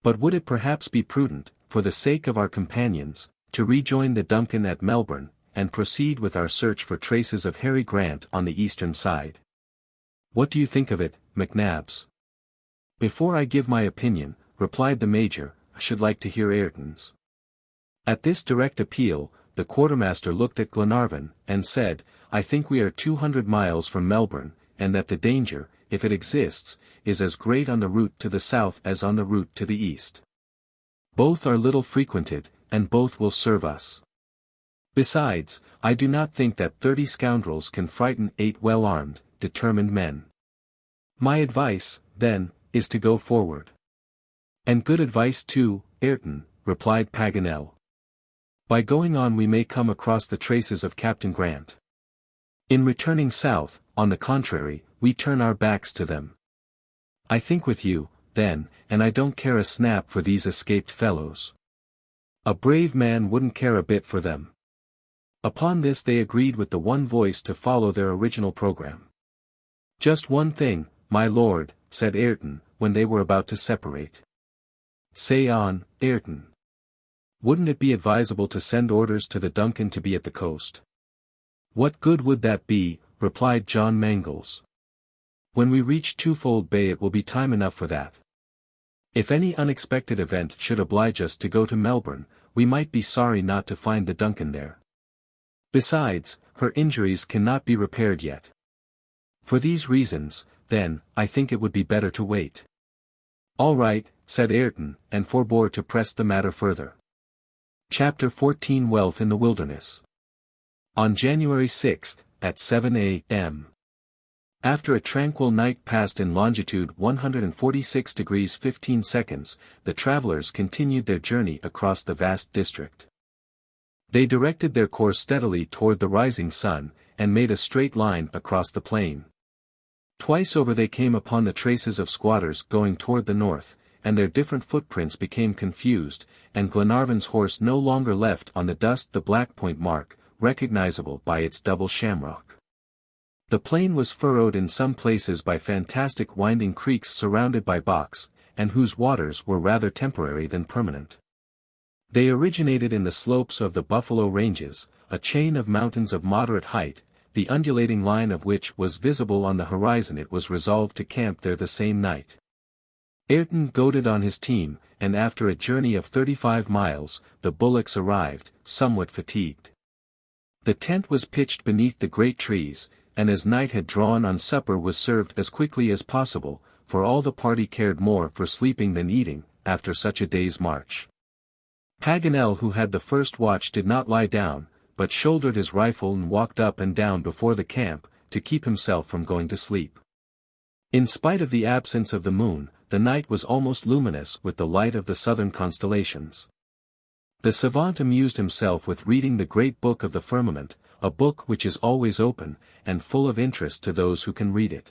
But would it perhaps be prudent, for the sake of our companions, to rejoin the DUNCAN at Melbourne, and proceed with our search for traces of Harry Grant on the eastern side? What do you think of it, McNabbs?" "Before I give my opinion," replied the Major, "I should like to hear Ayrton's." At this direct appeal, the quartermaster looked at Glenarvan, and said, "I think we are 200 miles from Melbourne, and that the danger, if it exists, is as great on the route to the south as on the route to the east. Both are little frequented, and both will serve us. Besides, I do not think that 30 scoundrels can frighten 8 well-armed, determined men. My advice, then, is to go forward." "And good advice too, Ayrton," replied Paganel. "By going on we may come across the traces of Captain Grant. In returning south, on the contrary, we turn our backs to them. I think with you, then, and I don't care a snap for these escaped fellows. A brave man wouldn't care a bit for them." Upon this they agreed with the one voice to follow their original program. "Just one thing, my lord," said Ayrton, when they were about to separate. "Say on, Ayrton." "Wouldn't it be advisable to send orders to the DUNCAN to be at the coast?" "What good would that be?" replied John Mangles. "When we reach Twofold Bay it will be time enough for that." If any unexpected event should oblige us to go to Melbourne, we might be sorry not to find the DUNCAN there. Besides, her injuries cannot be repaired yet. For these reasons, then, I think it would be better to wait. All right, said Ayrton, and forbore to press the matter further. Chapter 14 Wealth in the Wilderness. On January 6th, at 7 a.m. After a tranquil night passed in longitude 146 degrees 15 seconds, the travelers continued their journey across the vast district. They directed their course steadily toward the rising sun, and made a straight line across the plain. Twice over they came upon the traces of squatters going toward the north, and their different footprints became confused, and Glenarvan's horse no longer left on the dust the black point mark, recognizable by its double shamrock. The plain was furrowed in some places by fantastic winding creeks surrounded by bogs, and whose waters were rather temporary than permanent. They originated in the slopes of the Buffalo Ranges, a chain of mountains of moderate height, the undulating line of which was visible on the horizon. It was resolved to camp there the same night. Ayrton goaded on his team, and after a journey of 35 miles, the bullocks arrived, somewhat fatigued. The tent was pitched beneath the great trees, and as night had drawn on, supper was served as quickly as possible, for all the party cared more for sleeping than eating, after such a day's march. Paganel, who had the first watch, did not lie down, but shouldered his rifle and walked up and down before the camp, to keep himself from going to sleep. In spite of the absence of the moon, the night was almost luminous with the light of the southern constellations. The savant amused himself with reading the great book of the firmament, a book which is always open, and full of interest to those who can read it.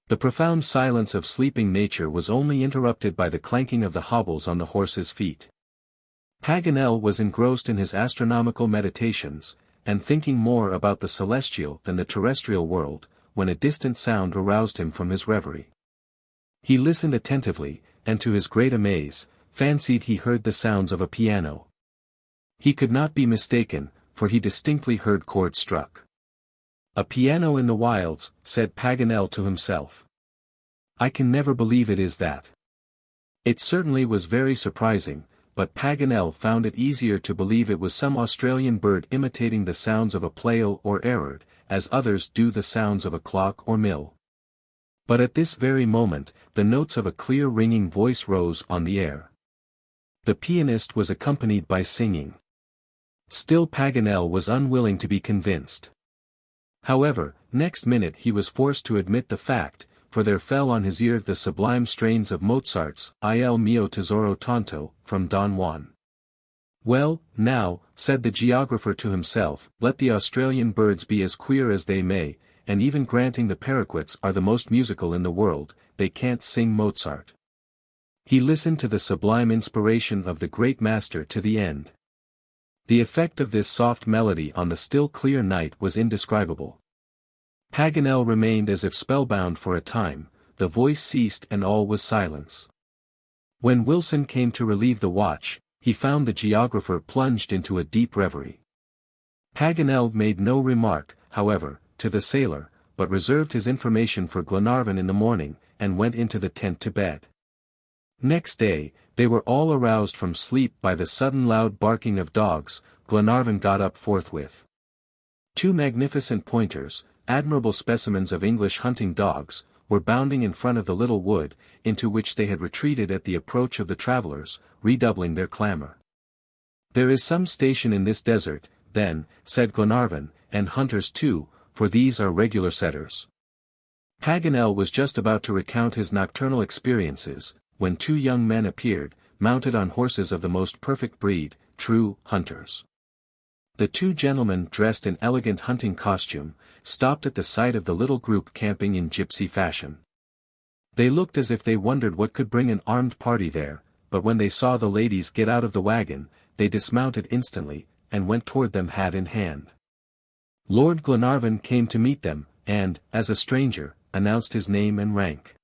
The profound silence of sleeping nature was only interrupted by the clanking of the hobbles on the horse's feet. Paganel was engrossed in his astronomical meditations, and thinking more about the celestial than the terrestrial world, when a distant sound aroused him from his reverie. He listened attentively, and to his great amaze, fancied he heard the sounds of a piano. He could not be mistaken, for he distinctly heard chords struck. "A piano in the wilds," said Paganel to himself. "I can never believe it is that." It certainly was very surprising, but Paganel found it easier to believe it was some Australian bird imitating the sounds of a flail or arrard, as others do the sounds of a clock or mill. But at this very moment, the notes of a clear ringing voice rose on the air. The pianist was accompanied by singing. Still Paganel was unwilling to be convinced. However, next minute he was forced to admit the fact, for there fell on his ear the sublime strains of Mozart's Il mio tesoro tonto, from Don Juan. "Well, now," said the geographer to himself, "let the Australian birds be as queer as they may, and even granting the paraquets are the most musical in the world, they can't sing Mozart." He listened to the sublime inspiration of the great master to the end. The effect of this soft melody on the still clear night was indescribable. Paganel remained as if spellbound for a time, the voice ceased and all was silence. When Wilson came to relieve the watch, he found the geographer plunged into a deep reverie. Paganel made no remark, however, to the sailor, but reserved his information for Glenarvan in the morning, and went into the tent to bed. Next day, they were all aroused from sleep by the sudden loud barking of dogs. Glenarvan got up forthwith. Two magnificent pointers, admirable specimens of English hunting dogs, were bounding in front of the little wood, into which they had retreated at the approach of the travelers, redoubling their clamor. "There is some station in this desert, then," said Glenarvan, "and hunters too, for these are regular setters." Paganel was just about to recount his nocturnal experiences, when two young men appeared, mounted on horses of the most perfect breed, true hunters. The two gentlemen, dressed in elegant hunting costume, stopped at the sight of the little group camping in gypsy fashion. They looked as if they wondered what could bring an armed party there, but when they saw the ladies get out of the wagon, they dismounted instantly, and went toward them hat in hand. Lord Glenarvan came to meet them, and, as a stranger, announced his name and rank.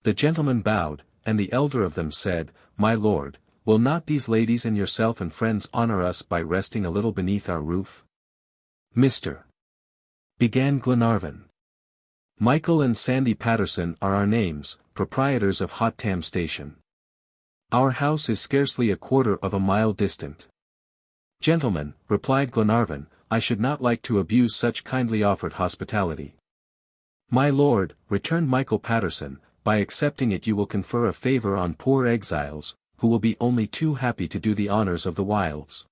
The gentlemen bowed, and the elder of them said, "My lord, will not these ladies and yourself and friends honor us by resting a little beneath our roof?" "Mr." began Glenarvan. Michael and Sandy Patterson are our names, proprietors of Hotham Station. Our house is scarcely a quarter of a mile distant. Gentlemen, replied Glenarvan, I should not like to abuse such kindly offered hospitality. My lord, returned Michael Patterson, by accepting it you will confer a favor on poor exiles, who will be only too happy to do the honors of the wilds.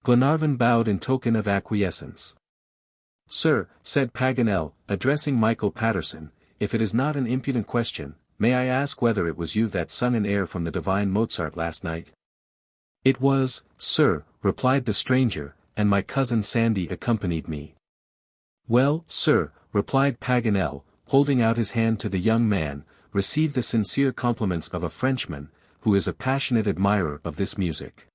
Glenarvan bowed in token of acquiescence. Sir, said Paganel, addressing Michael Patterson, if it is not an impudent question, may I ask whether it was you that sung an air from the divine Mozart last night? It was, sir, replied the stranger, and my cousin Sandy accompanied me. Well, sir, replied Paganel, holding out his hand to the young man, receive the sincere compliments of a Frenchman, who is a passionate admirer of this music.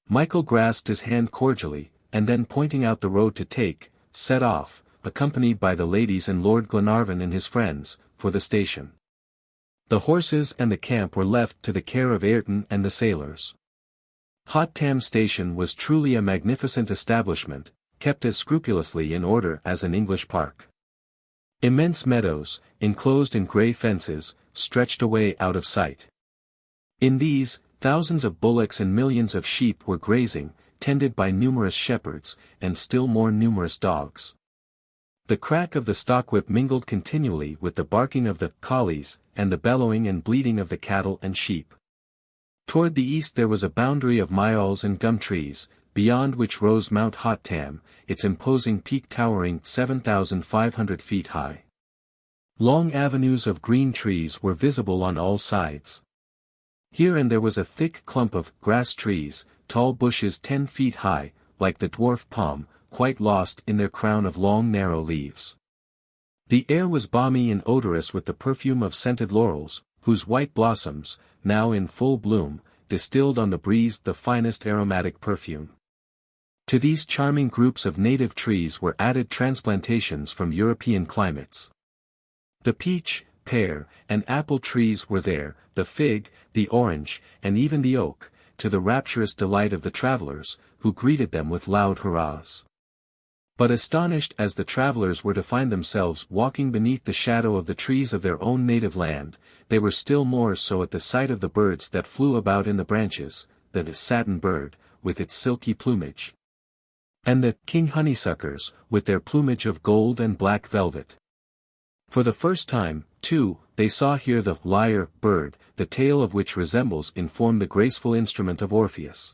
Michael grasped his hand cordially, and then pointing out the road to take, set off, accompanied by the ladies and Lord Glenarvan and his friends, for the station. The horses and the camp were left to the care of Ayrton and the sailors. Hotham Station was truly a magnificent establishment, kept as scrupulously in order as an English park. Immense meadows, enclosed in grey fences, stretched away out of sight. In these, thousands of bullocks and millions of sheep were grazing, tended by numerous shepherds, and still more numerous dogs. The crack of the stockwhip mingled continually with the barking of the collies, and the bellowing and bleating of the cattle and sheep. Toward the east there was a boundary of myalls and gum trees, beyond which rose Mount Hotham, its imposing peak towering 7,500 feet high. Long avenues of green trees were visible on all sides. Here and there was a thick clump of grass trees, tall bushes 10 feet high, like the dwarf palm, quite lost in their crown of long narrow leaves. The air was balmy and odorous with the perfume of scented laurels, whose white blossoms, now in full bloom, distilled on the breeze the finest aromatic perfume. To these charming groups of native trees were added transplantations from European climates. The peach, pear, and apple trees were there, the fig, the orange, and even the oak, to the rapturous delight of the travelers, who greeted them with loud hurrahs. But astonished as the travelers were to find themselves walking beneath the shadow of the trees of their own native land, they were still more so at the sight of the birds that flew about in the branches, the satin bird, with its silky plumage, and the king honeysuckers, with their plumage of gold and black velvet. For the first time, too, they saw here the lyre bird, the tail of which resembles in form the graceful instrument of Orpheus.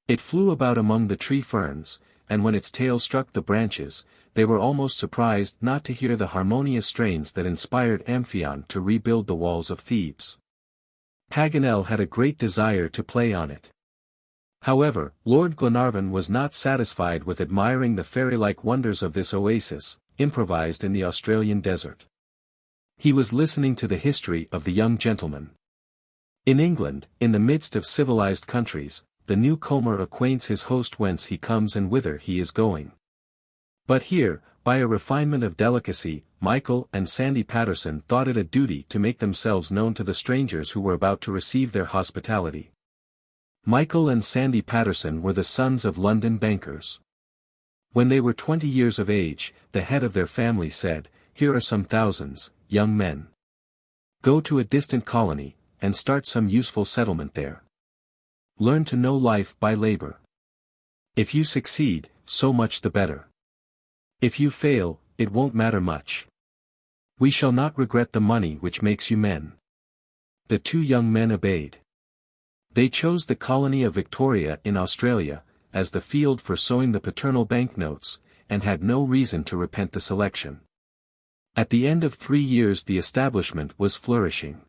It flew about among the tree ferns, and when its tail struck the branches, they were almost surprised not to hear the harmonious strains that inspired Amphion to rebuild the walls of Thebes. Paganel had a great desire to play on it. However, Lord Glenarvan was not satisfied with admiring the fairy-like wonders of this oasis, improvised in the Australian desert. He was listening to the history of the young gentleman. In England, in the midst of civilized countries, the newcomer acquaints his host whence he comes and whither he is going. But here, by a refinement of delicacy, Michael and Sandy Patterson thought it a duty to make themselves known to the strangers who were about to receive their hospitality. Michael and Sandy Patterson were the sons of London bankers. When they were 20 years of age, the head of their family said, "Here are some thousands, young men. Go to a distant colony, and start some useful settlement there. Learn to know life by labor. If you succeed, so much the better. If you fail, it won't matter much. We shall not regret the money which makes you men." The two young men obeyed. They chose the colony of Victoria in Australia, as the field for sowing the paternal banknotes, and had no reason to repent the selection. At the end of 3 years the establishment was flourishing.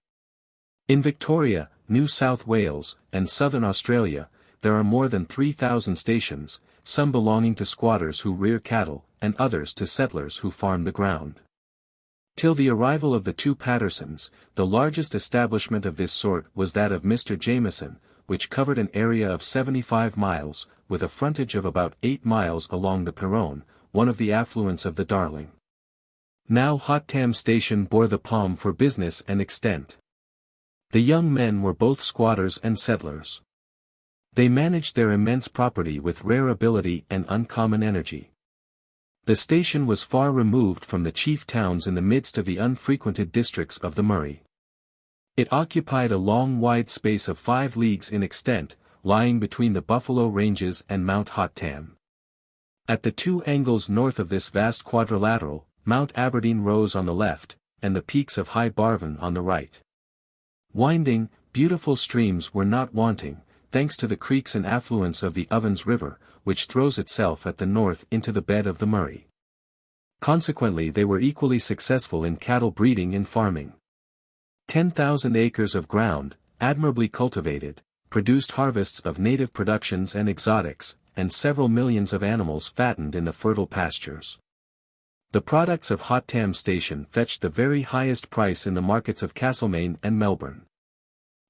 In Victoria, New South Wales, and Southern Australia, there are more than 3,000 stations, some belonging to squatters who rear cattle, and others to settlers who farm the ground. Till the arrival of the two Pattersons, the largest establishment of this sort was that of Mr. Jameson, which covered an area of 75 miles, with a frontage of about 8 miles along the Péronne, one of the affluents of the Darling. Now Hotham Station bore the palm for business and extent. The young men were both squatters and settlers. They managed their immense property with rare ability and uncommon energy. The station was far removed from the chief towns in the midst of the unfrequented districts of the Murray. It occupied a long wide space of 5 leagues in extent, lying between the Buffalo Ranges and Mount Hottam. At the 2 angles north of this vast quadrilateral, Mount Aberdeen rose on the left, and the peaks of High Barvan on the right. Winding, beautiful streams were not wanting, thanks to the creeks and affluents of the Ovens River, which throws itself at the north into the bed of the Murray. Consequently they were equally successful in cattle breeding and farming. 10,000 acres of ground, admirably cultivated, produced harvests of native productions and exotics, and several millions of animals fattened in the fertile pastures. The products of Hottam Station fetched the very highest price in the markets of Castlemaine and Melbourne.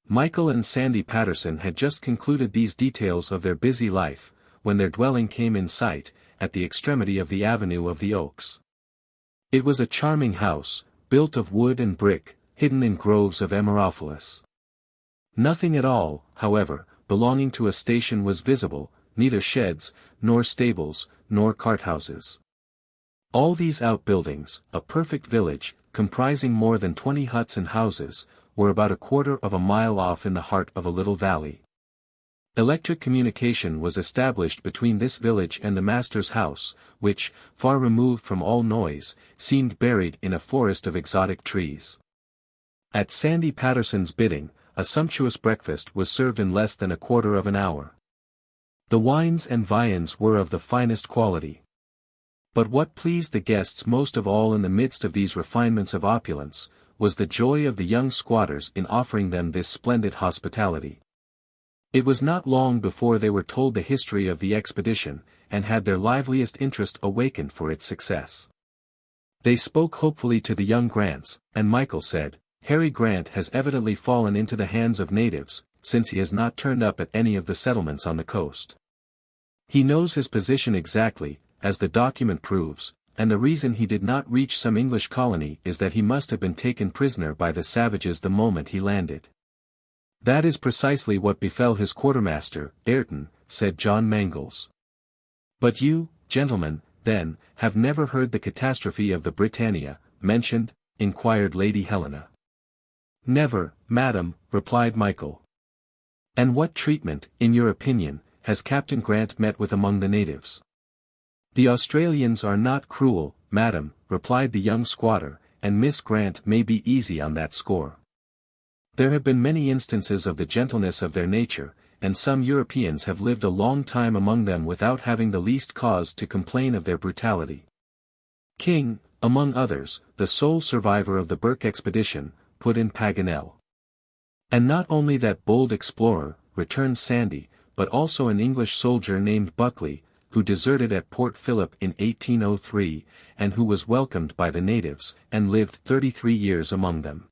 Michael and Sandy Patterson had just concluded these details of their busy life, when their dwelling came in sight, at the extremity of the Avenue of the Oaks. It was a charming house, built of wood and brick, hidden in groves of emerophilis. Nothing at all, however, belonging to a station was visible, neither sheds, nor stables, nor cart-houses. All these outbuildings, a perfect village, comprising more than 20 huts and houses, were about a quarter of a mile off in the heart of a little valley. Electric communication was established between this village and the master's house, which, far removed from all noise, seemed buried in a forest of exotic trees. At Sandy Patterson's bidding, a sumptuous breakfast was served in less than a quarter of an hour. The wines and viands were of the finest quality. But what pleased the guests most of all in the midst of these refinements of opulence, was the joy of the young squatters in offering them this splendid hospitality. It was not long before they were told the history of the expedition, and had their liveliest interest awakened for its success. They spoke hopefully to the young Grants, and Michael said, "Harry Grant has evidently fallen into the hands of natives, since he has not turned up at any of the settlements on the coast. He knows his position exactly, as the document proves, and the reason he did not reach some English colony is that he must have been taken prisoner by the savages the moment he landed." "That is precisely what befell his quartermaster, Ayrton," said John Mangles. "But you, gentlemen, then, have never heard the catastrophe of the Britannia, mentioned?" inquired Lady Helena. "Never, madam," replied Michael. "And what treatment, in your opinion, has Captain Grant met with among the natives?" "The Australians are not cruel, madam," replied the young squatter, "and Miss Grant may be easy on that score. There have been many instances of the gentleness of their nature, and some Europeans have lived a long time among them without having the least cause to complain of their brutality. King, among others, the sole survivor of the Burke expedition, put in Paganel. "And not only that bold explorer," returned Sandy, "but also an English soldier named Buckley, who deserted at Port Phillip in 1803, and who was welcomed by the natives, and lived 33 years among them.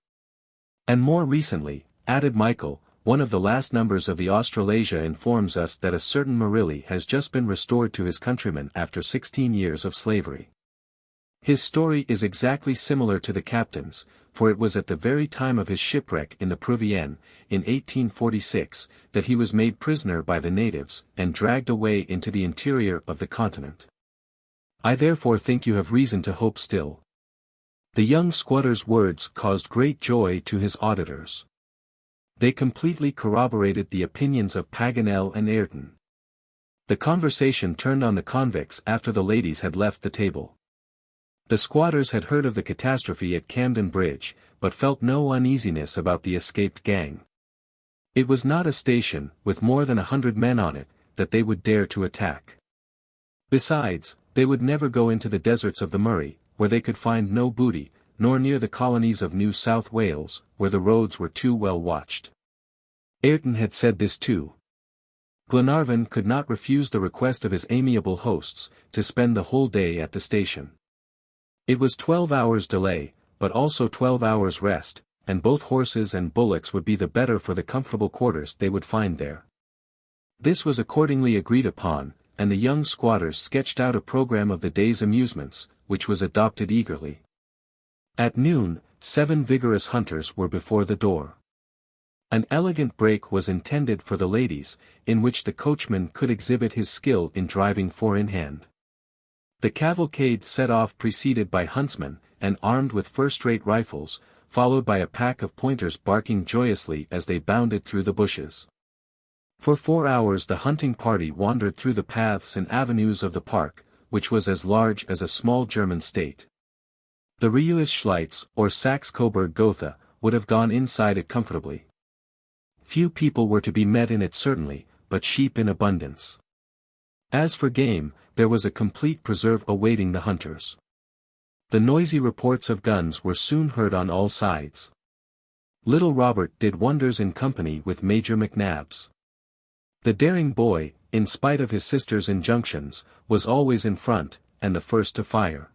And more recently," added Michael, "one of the last numbers of the Australasia informs us that a certain Marilli has just been restored to his countrymen after 16 years of slavery. His story is exactly similar to the captain's, for it was at the very time of his shipwreck in the Provienne, in 1846, that he was made prisoner by the natives, and dragged away into the interior of the continent. I therefore think you have reason to hope still." The young squatter's words caused great joy to his auditors. They completely corroborated the opinions of Paganel and Ayrton. The conversation turned on the convicts after the ladies had left the table. The squatters had heard of the catastrophe at Camden Bridge, but felt no uneasiness about the escaped gang. It was not a station, with more than 100 men on it, that they would dare to attack. Besides, they would never go into the deserts of the Murray, where they could find no booty, nor near the colonies of New South Wales, where the roads were too well watched. Ayrton had said this too. Glenarvan could not refuse the request of his amiable hosts, to spend the whole day at the station. It was 12 hours delay, but also 12 hours rest, and both horses and bullocks would be the better for the comfortable quarters they would find there. This was accordingly agreed upon, and the young squatters sketched out a program of the day's amusements, which was adopted eagerly. At noon, 7 vigorous hunters were before the door. An elegant brake was intended for the ladies, in which the coachman could exhibit his skill in driving four in hand. The cavalcade set off preceded by huntsmen, and armed with first-rate rifles, followed by a pack of pointers barking joyously as they bounded through the bushes. For 4 hours the hunting party wandered through the paths and avenues of the park, which was as large as a small German state. The Reus-Schleitz, or Saxe-Coburg-Gotha, would have gone inside it comfortably. Few people were to be met in it certainly, but sheep in abundance. As for game, there was a complete preserve awaiting the hunters. The noisy reports of guns were soon heard on all sides. Little Robert did wonders in company with Major McNabbs. The daring boy, in spite of his sister's injunctions, was always in front, and the first to fire.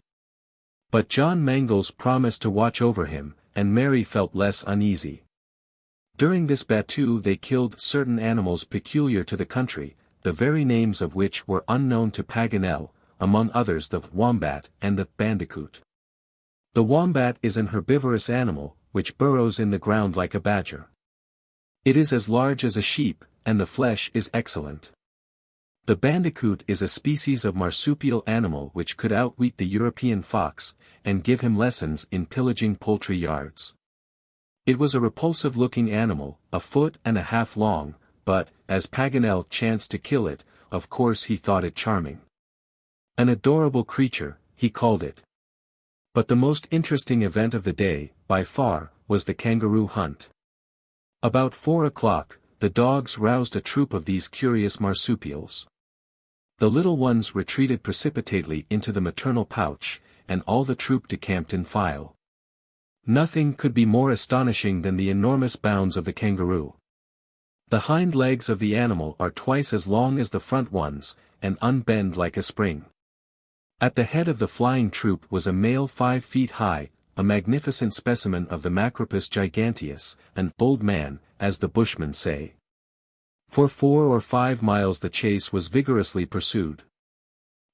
But John Mangles promised to watch over him, and Mary felt less uneasy. During this battue they killed certain animals peculiar to the country, the very names of which were unknown to Paganel, among others the wombat and the bandicoot. The wombat is an herbivorous animal, which burrows in the ground like a badger. It is as large as a sheep, and the flesh is excellent. The bandicoot is a species of marsupial animal which could outwit the European fox, and give him lessons in pillaging poultry yards. It was a repulsive-looking animal, 1.5 feet long, but, as Paganel chanced to kill it, of course he thought it charming. An adorable creature, he called it. But the most interesting event of the day, by far, was the kangaroo hunt. About 4 o'clock, the dogs roused a troop of these curious marsupials. The little ones retreated precipitately into the maternal pouch, and all the troop decamped in file. Nothing could be more astonishing than the enormous bounds of the kangaroo. The hind legs of the animal are twice as long as the front ones, and unbend like a spring. At the head of the flying troop was a male 5 feet high, a magnificent specimen of the Macropus giganteus, an old man, as the bushmen say. For 4 or 5 miles the chase was vigorously pursued.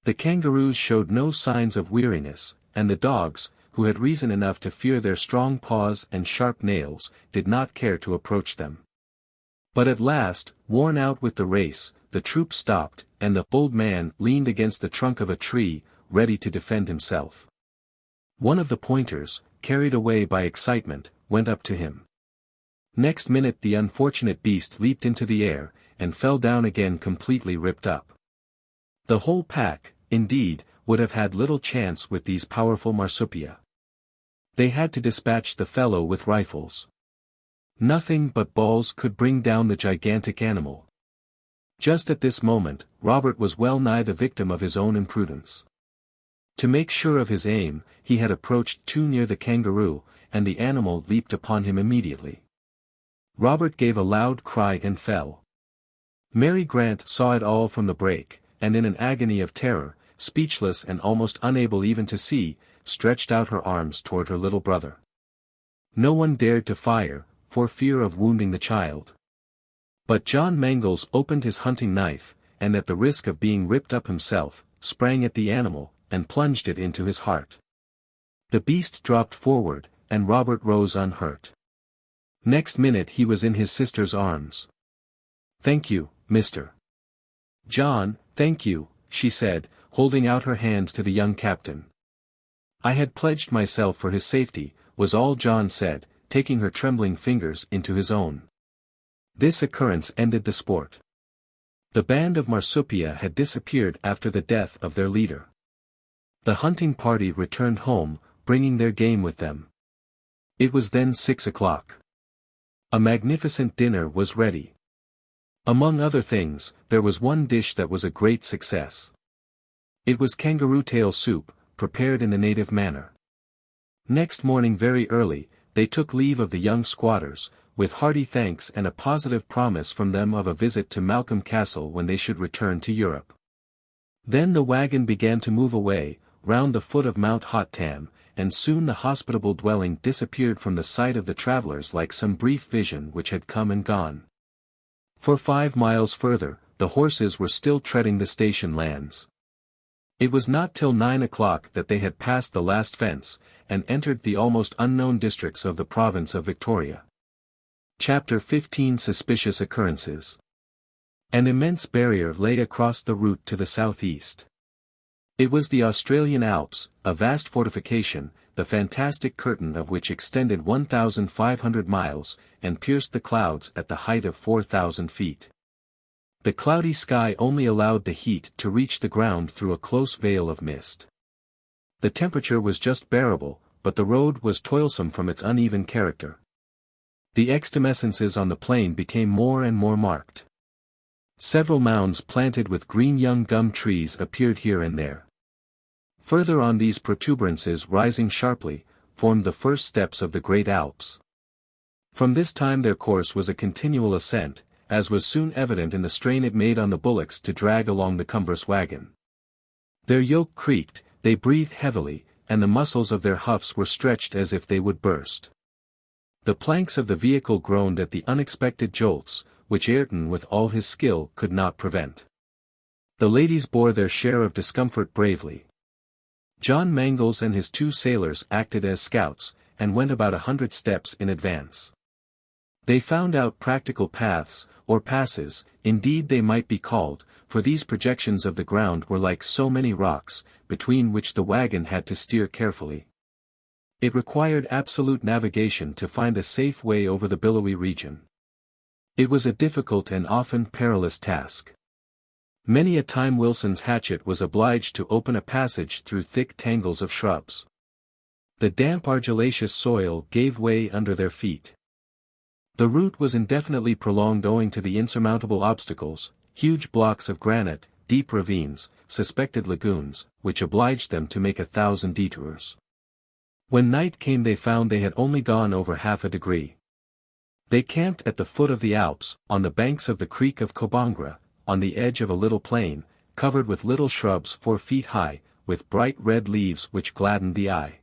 The kangaroos showed no signs of weariness, and the dogs, who had reason enough to fear their strong paws and sharp nails, did not care to approach them. But at last, worn out with the race, the troop stopped, and the old man leaned against the trunk of a tree, ready to defend himself. One of the pointers, carried away by excitement, went up to him. Next minute the unfortunate beast leaped into the air, and fell down again completely ripped up. The whole pack, indeed, would have had little chance with these powerful marsupia. They had to dispatch the fellow with rifles. Nothing but balls could bring down the gigantic animal. Just at this moment, Robert was well nigh the victim of his own imprudence. To make sure of his aim, he had approached too near the kangaroo, and the animal leaped upon him immediately. Robert gave a loud cry and fell. Mary Grant saw it all from the break, and in an agony of terror, speechless and almost unable even to see, stretched out her arms toward her little brother. No one dared to fire, for fear of wounding the child. But John Mangles opened his hunting knife, and at the risk of being ripped up himself, sprang at the animal, and plunged it into his heart. The beast dropped forward, and Robert rose unhurt. Next minute he was in his sister's arms. "Thank you, Mr. John, thank you," she said, holding out her hand to the young captain. "I had pledged myself for his safety," was all John said, taking her trembling fingers into his own. This occurrence ended the sport. The band of marsupia had disappeared after the death of their leader. The hunting party returned home, bringing their game with them. It was then 6 o'clock. A magnificent dinner was ready. Among other things, there was one dish that was a great success. It was kangaroo tail soup, prepared in the native manner. Next morning very early, they took leave of the young squatters, with hearty thanks and a positive promise from them of a visit to Malcolm Castle when they should return to Europe. Then the wagon began to move away, round the foot of Mount Hottam, and soon the hospitable dwelling disappeared from the sight of the travelers like some brief vision which had come and gone. For 5 miles further, the horses were still treading the station lands. It was not till 9 o'clock that they had passed the last fence, and entered the almost unknown districts of the province of Victoria. Chapter 15 Suspicious Occurrences. An immense barrier lay across the route to the southeast. It was the Australian Alps, a vast fortification, the fantastic curtain of which extended 1,500 miles, and pierced the clouds at the height of 4,000 feet. The cloudy sky only allowed the heat to reach the ground through a close veil of mist. The temperature was just bearable, but the road was toilsome from its uneven character. The extumescences on the plain became more and more marked. Several mounds planted with green young gum trees appeared here and there. Further on, these protuberances rising sharply, formed the first steps of the Great Alps. From this time their course was a continual ascent, as was soon evident in the strain it made on the bullocks to drag along the cumbrous wagon. Their yoke creaked, they breathed heavily, and the muscles of their huffs were stretched as if they would burst. The planks of the vehicle groaned at the unexpected jolts, which Ayrton with all his skill could not prevent. The ladies bore their share of discomfort bravely. John Mangles and his 2 sailors acted as scouts, and went about 100 steps in advance. They found out practical paths, or passes, indeed they might be called, for these projections of the ground were like so many rocks, between which the wagon had to steer carefully. It required absolute navigation to find a safe way over the billowy region. It was a difficult and often perilous task. Many a time Wilson's hatchet was obliged to open a passage through thick tangles of shrubs. The damp argillaceous soil gave way under their feet. The route was indefinitely prolonged owing to the insurmountable obstacles, huge blocks of granite, deep ravines, suspected lagoons, which obliged them to make 1,000 detours. When night came they found they had only gone over half a degree. They camped at the foot of the Alps, on the banks of the Creek of Cobangre, on the edge of a little plain, covered with little shrubs 4 feet high, with bright red leaves which gladdened the eye.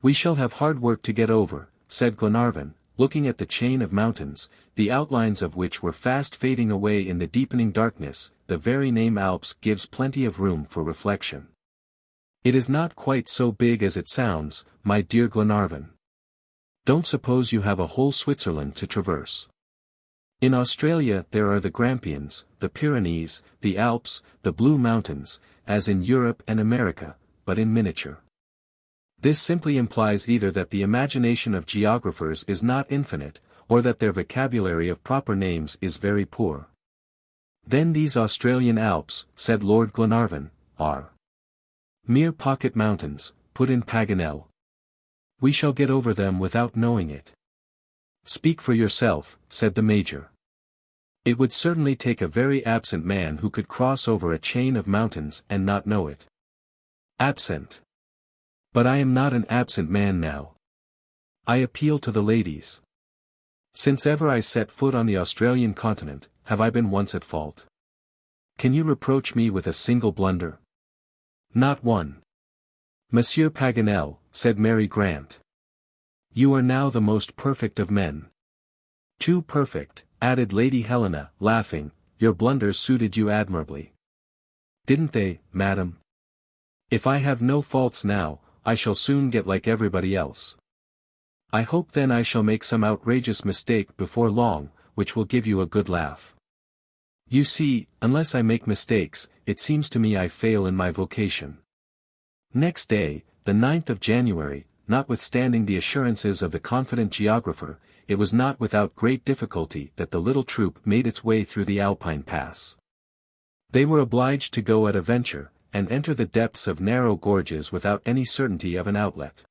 "We shall have hard work to get over," said Glenarvan, looking at the chain of mountains, the outlines of which were fast fading away in the deepening darkness. The very name Alps gives plenty of room for reflection. "It is not quite so big as it sounds, my dear Glenarvan. Don't suppose you have a whole Switzerland to traverse. In Australia there are the Grampians, the Pyrenees, the Alps, the Blue Mountains, as in Europe and America, but in miniature." This simply implies either that the imagination of geographers is not infinite, or that their vocabulary of proper names is very poor. "Then these Australian Alps," said Lord Glenarvan, "are mere pocket mountains," put in Paganel. "We shall get over them without knowing it." "Speak for yourself," said the Major. "It would certainly take a very absent man who could cross over a chain of mountains and not know it." "Absent? But I am not an absent man now. I appeal to the ladies. Since ever I set foot on the Australian continent, have I been once at fault? Can you reproach me with a single blunder?" "Not one." "Monsieur Paganel," said Mary Grant, "you are now the most perfect of men." "Too perfect," added Lady Helena, laughing. "Your blunders suited you admirably." "Didn't they, madam? If I have no faults now, I shall soon get like everybody else. I hope then I shall make some outrageous mistake before long, which will give you a good laugh. You see, unless I make mistakes, it seems to me I fail in my vocation." Next day, the 9th of January, notwithstanding the assurances of the confident geographer, it was not without great difficulty that the little troop made its way through the Alpine Pass. They were obliged to go at a venture, and enter the depths of narrow gorges without any certainty of an outlet.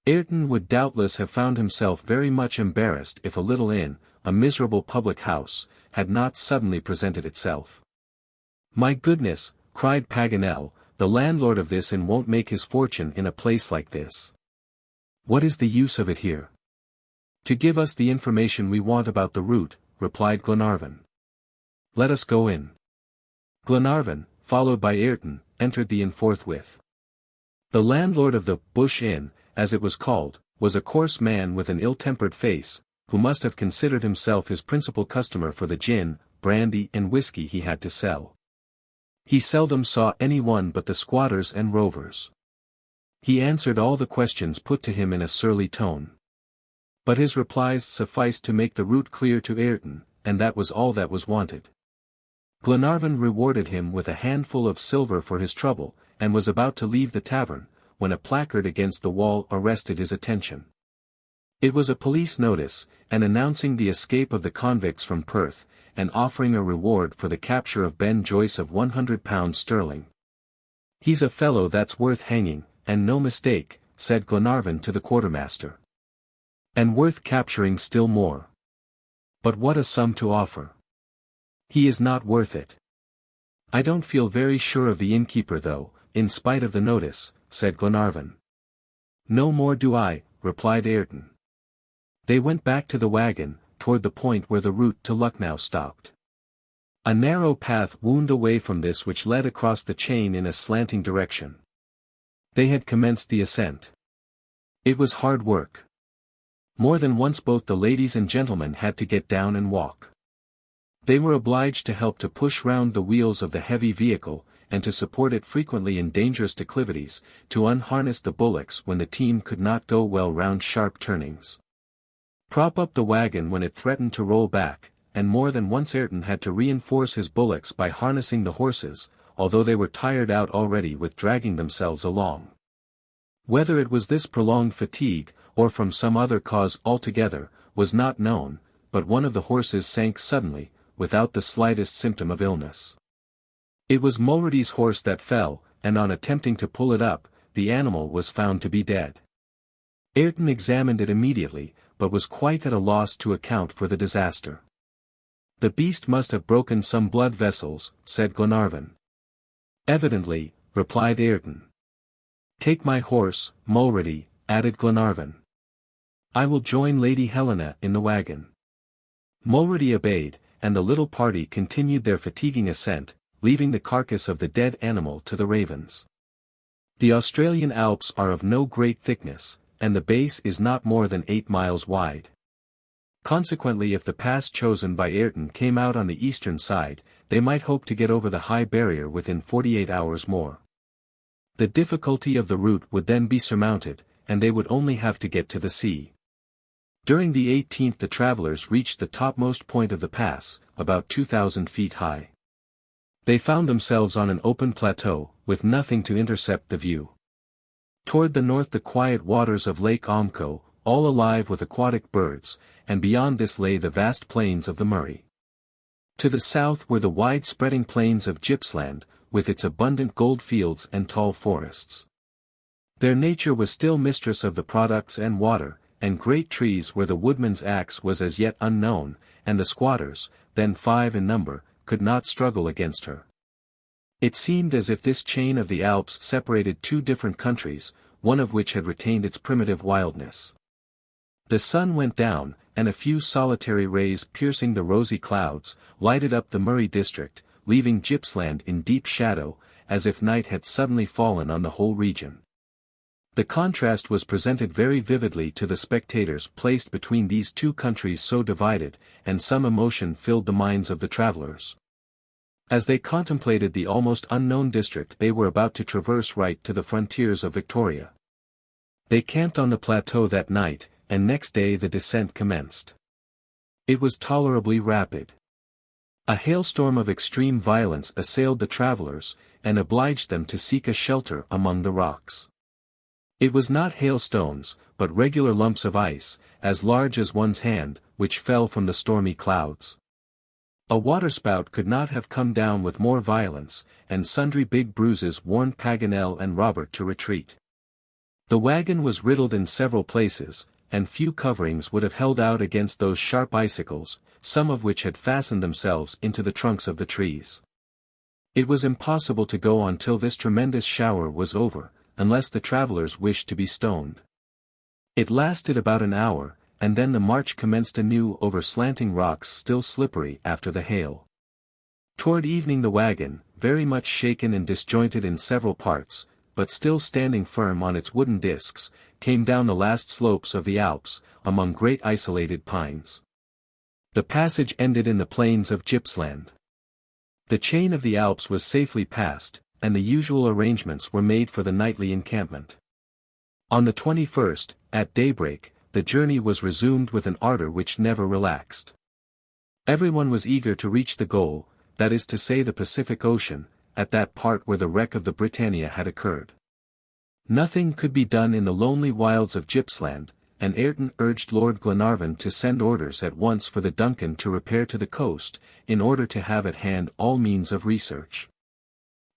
Ayrton would doubtless have found himself very much embarrassed if a little inn, a miserable public house, had not suddenly presented itself. "My goodness," cried Paganel, "the landlord of this inn won't make his fortune in a place like this. What is the use of it here?" "To give us the information we want about the route," replied Glenarvan. "Let us go in." Glenarvan, followed by Ayrton, entered the inn forthwith. The landlord of the Bush Inn, as it was called, was a coarse man with an ill-tempered face, who must have considered himself his principal customer for the gin, brandy and whiskey he had to sell. He seldom saw any one but the squatters and rovers. He answered all the questions put to him in a surly tone. But his replies sufficed to make the route clear to Ayrton, and that was all that was wanted. Glenarvan rewarded him with a handful of silver for his trouble, and was about to leave the tavern, when a placard against the wall arrested his attention. It was a police notice, and announcing the escape of the convicts from Perth, and offering a reward for the capture of Ben Joyce of £100 sterling. "He's a fellow that's worth hanging, and no mistake," said Glenarvan to the quartermaster. "And worth capturing still more. But what a sum to offer! He is not worth it." "I don't feel very sure of the innkeeper though, in spite of the notice," said Glenarvan. "No more do I," replied Ayrton. They went back to the wagon, toward the point where the route to Lucknow stopped. A narrow path wound away from this which led across the chain in a slanting direction. They had commenced the ascent. It was hard work. More than once both the ladies and gentlemen had to get down and walk. They were obliged to help to push round the wheels of the heavy vehicle, and to support it frequently in dangerous declivities, to unharness the bullocks when the team could not go well round sharp turnings. Prop up the wagon when it threatened to roll back, and more than once Ayrton had to reinforce his bullocks by harnessing the horses, although they were tired out already with dragging themselves along. Whether it was this prolonged fatigue, or from some other cause altogether, was not known, but one of the horses sank suddenly, without the slightest symptom of illness. It was Mulready's horse that fell, and on attempting to pull it up, the animal was found to be dead. Ayrton examined it immediately, but was quite at a loss to account for the disaster. "The beast must have broken some blood vessels," said Glenarvan. "Evidently," replied Ayrton. "Take my horse, Mulready," added Glenarvan. "I will join Lady Helena in the wagon." Mulready obeyed, and the little party continued their fatiguing ascent, leaving the carcass of the dead animal to the ravens. The Australian Alps are of no great thickness, and the base is not more than 8 miles wide. Consequently, if the pass chosen by Ayrton came out on the eastern side, they might hope to get over the high barrier within 48 hours more. The difficulty of the route would then be surmounted, and they would only have to get to the sea. During the 18th the travelers reached the topmost point of the pass, about 2,000 feet high. They found themselves on an open plateau, with nothing to intercept the view. Toward the north the quiet waters of Lake Omco, all alive with aquatic birds, and beyond this lay the vast plains of the Murray. To the south were the wide-spreading plains of Gippsland, with its abundant gold fields and tall forests. There nature was still mistress of the products and water, and great trees where the woodman's axe was as yet unknown, and the squatters, then 5 in number, could not struggle against her. It seemed as if this chain of the Alps separated 2 different countries, one of which had retained its primitive wildness. The sun went down, and a few solitary rays piercing the rosy clouds, lighted up the Murray district, leaving Gippsland in deep shadow, as if night had suddenly fallen on the whole region. The contrast was presented very vividly to the spectators placed between these 2 countries so divided, and some emotion filled the minds of the travelers. As they contemplated the almost unknown district they were about to traverse right to the frontiers of Victoria. They camped on the plateau that night, and next day the descent commenced. It was tolerably rapid. A hailstorm of extreme violence assailed the travelers, and obliged them to seek a shelter among the rocks. It was not hailstones, but regular lumps of ice, as large as one's hand, which fell from the stormy clouds. A waterspout could not have come down with more violence, and sundry big bruises warned Paganel and Robert to retreat. The wagon was riddled in several places, and few coverings would have held out against those sharp icicles, some of which had fastened themselves into the trunks of the trees. It was impossible to go on till this tremendous shower was over, unless the travelers wished to be stoned. It lasted about an hour, and then the march commenced anew over slanting rocks still slippery after the hail. Toward evening the wagon, very much shaken and disjointed in several parts, but still standing firm on its wooden discs, came down the last slopes of the Alps, among great isolated pines. The passage ended in the plains of Gippsland. The chain of the Alps was safely passed, and the usual arrangements were made for the nightly encampment. On the 21st, at daybreak, the journey was resumed with an ardor which never relaxed. Everyone was eager to reach the goal, that is to say the Pacific Ocean, at that part where the wreck of the Britannia had occurred. Nothing could be done in the lonely wilds of Gippsland, and Ayrton urged Lord Glenarvan to send orders at once for the DUNCAN to repair to the coast, in order to have at hand all means of research.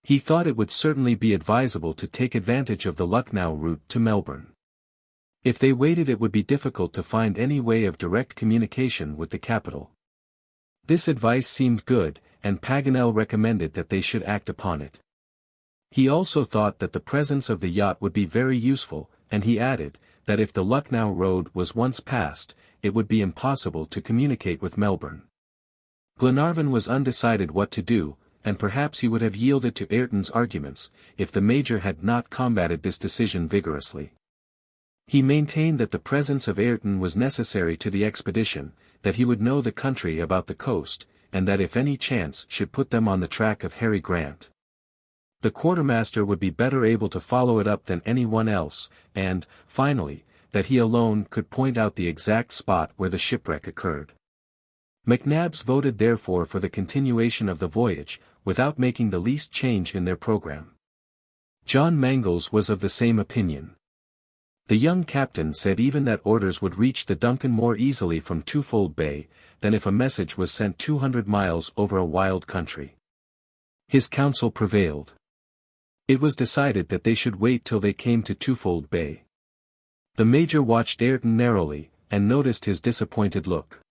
He thought it would certainly be advisable to take advantage of the Lucknow route to Melbourne. If they waited it would be difficult to find any way of direct communication with the capital. This advice seemed good, and Paganel recommended that they should act upon it. He also thought that the presence of the yacht would be very useful, and he added, that if the Lucknow road was once passed, it would be impossible to communicate with Melbourne. Glenarvan was undecided what to do, and perhaps he would have yielded to Ayrton's arguments, if the Major had not combated this decision vigorously. He maintained that the presence of Ayrton was necessary to the expedition, that he would know the country about the coast, and that if any chance should put them on the track of Harry Grant, the quartermaster would be better able to follow it up than anyone else, and, finally, that he alone could point out the exact spot where the shipwreck occurred. McNabbs voted therefore for the continuation of the voyage, without making the least change in their program. John Mangles was of the same opinion. The young captain said even that orders would reach the DUNCAN more easily from Twofold Bay, than if a message was sent 200 miles over a wild country. His counsel prevailed. It was decided that they should wait till they came to Twofold Bay. The Major watched Ayrton narrowly, and noticed his disappointed look.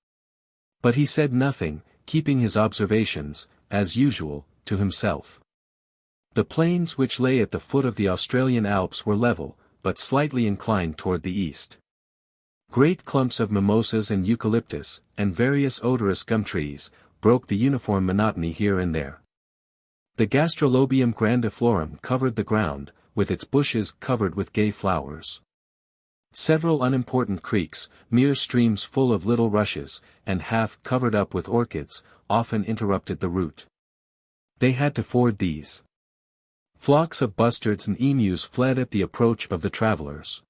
But he said nothing, keeping his observations, as usual, to himself. The plains which lay at the foot of the Australian Alps were level, but slightly inclined toward the east. Great clumps of mimosas and eucalyptus, and various odorous gum trees, broke the uniform monotony here and there. The Gastrolobium grandiflorum covered the ground, with its bushes covered with gay flowers. Several unimportant creeks, mere streams full of little rushes, and half covered up with orchids, often interrupted the route. They had to ford these. Flocks of bustards and emus fled at the approach of the travelers.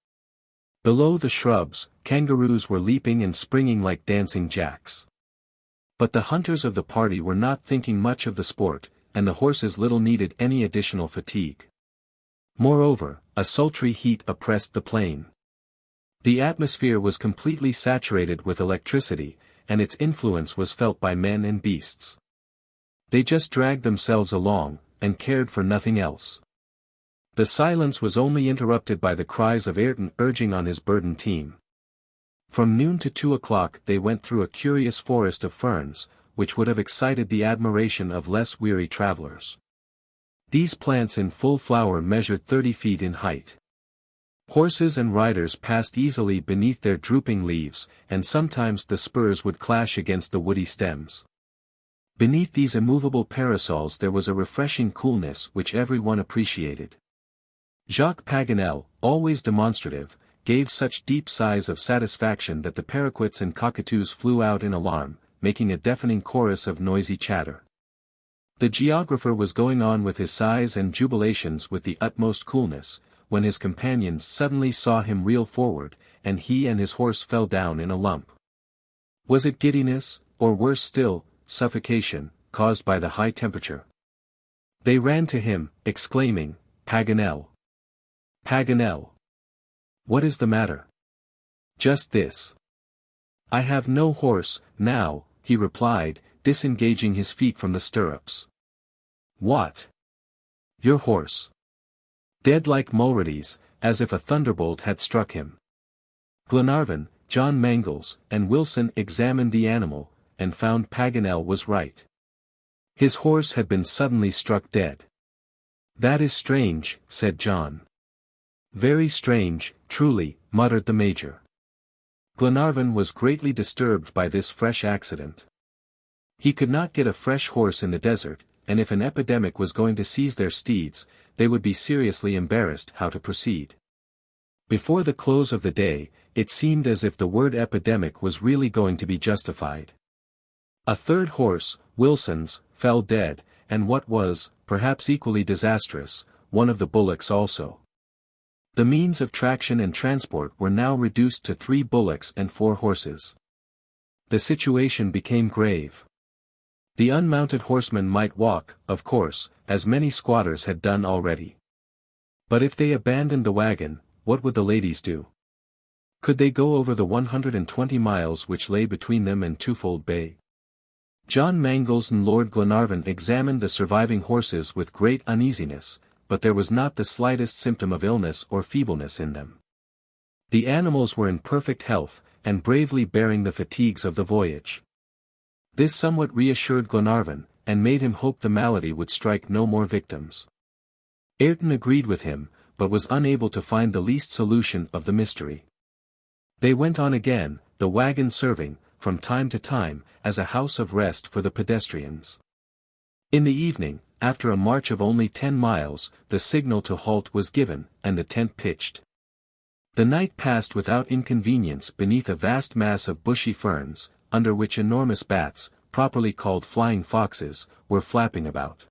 Below the shrubs, kangaroos were leaping and springing like dancing jacks. But the hunters of the party were not thinking much of the sport, and the horses little needed any additional fatigue. Moreover, a sultry heat oppressed the plain. The atmosphere was completely saturated with electricity, and its influence was felt by men and beasts. They just dragged themselves along, and cared for nothing else. The silence was only interrupted by the cries of Ayrton urging on his burdened team. From noon to 2 o'clock they went through a curious forest of ferns, which would have excited the admiration of less weary travelers. These plants in full flower measured 30 feet in height. Horses and riders passed easily beneath their drooping leaves, and sometimes the spurs would clash against the woody stems. Beneath these immovable parasols there was a refreshing coolness which everyone appreciated. Jacques Paganel, always demonstrative, gave such deep sighs of satisfaction that the paraquets and cockatoos flew out in alarm, making a deafening chorus of noisy chatter. The geographer was going on with his sighs and jubilations with the utmost coolness, when his companions suddenly saw him reel forward, and he and his horse fell down in a lump. Was it giddiness, or worse still, suffocation, caused by the high temperature? They ran to him, exclaiming, "Paganel! Paganel! What is the matter?" "Just this. I have no horse, now," he replied, disengaging his feet from the stirrups. "What? Your horse? Dead like Mulready's, as if a thunderbolt had struck him." Glenarvan, John Mangles, and Wilson examined the animal, and found Paganel was right. His horse had been suddenly struck dead. "That is strange," said John. "Very strange, truly," muttered the Major. Glenarvan was greatly disturbed by this fresh accident. He could not get a fresh horse in the desert, and if an epidemic was going to seize their steeds, they would be seriously embarrassed how to proceed. Before the close of the day, it seemed as if the word epidemic was really going to be justified. A third horse, Wilson's, fell dead, and what was, perhaps equally disastrous, one of the bullocks also. The means of traction and transport were now reduced to 3 bullocks and 4 horses. The situation became grave. The unmounted horsemen might walk, of course, as many squatters had done already. But if they abandoned the wagon, what would the ladies do? Could they go over the 120 miles which lay between them and Twofold Bay? John Mangles and Lord Glenarvan examined the surviving horses with great uneasiness, but there was not the slightest symptom of illness or feebleness in them. The animals were in perfect health, and bravely bearing the fatigues of the voyage. This somewhat reassured Glenarvan, and made him hope the malady would strike no more victims. Ayrton agreed with him, but was unable to find the least solution of the mystery. They went on again, the wagon serving, from time to time, as a house of rest for the pedestrians. In the evening, after a march of only 10 miles, the signal to halt was given, and the tent pitched. The night passed without inconvenience beneath a vast mass of bushy ferns, under which enormous bats, properly called flying foxes, were flapping about.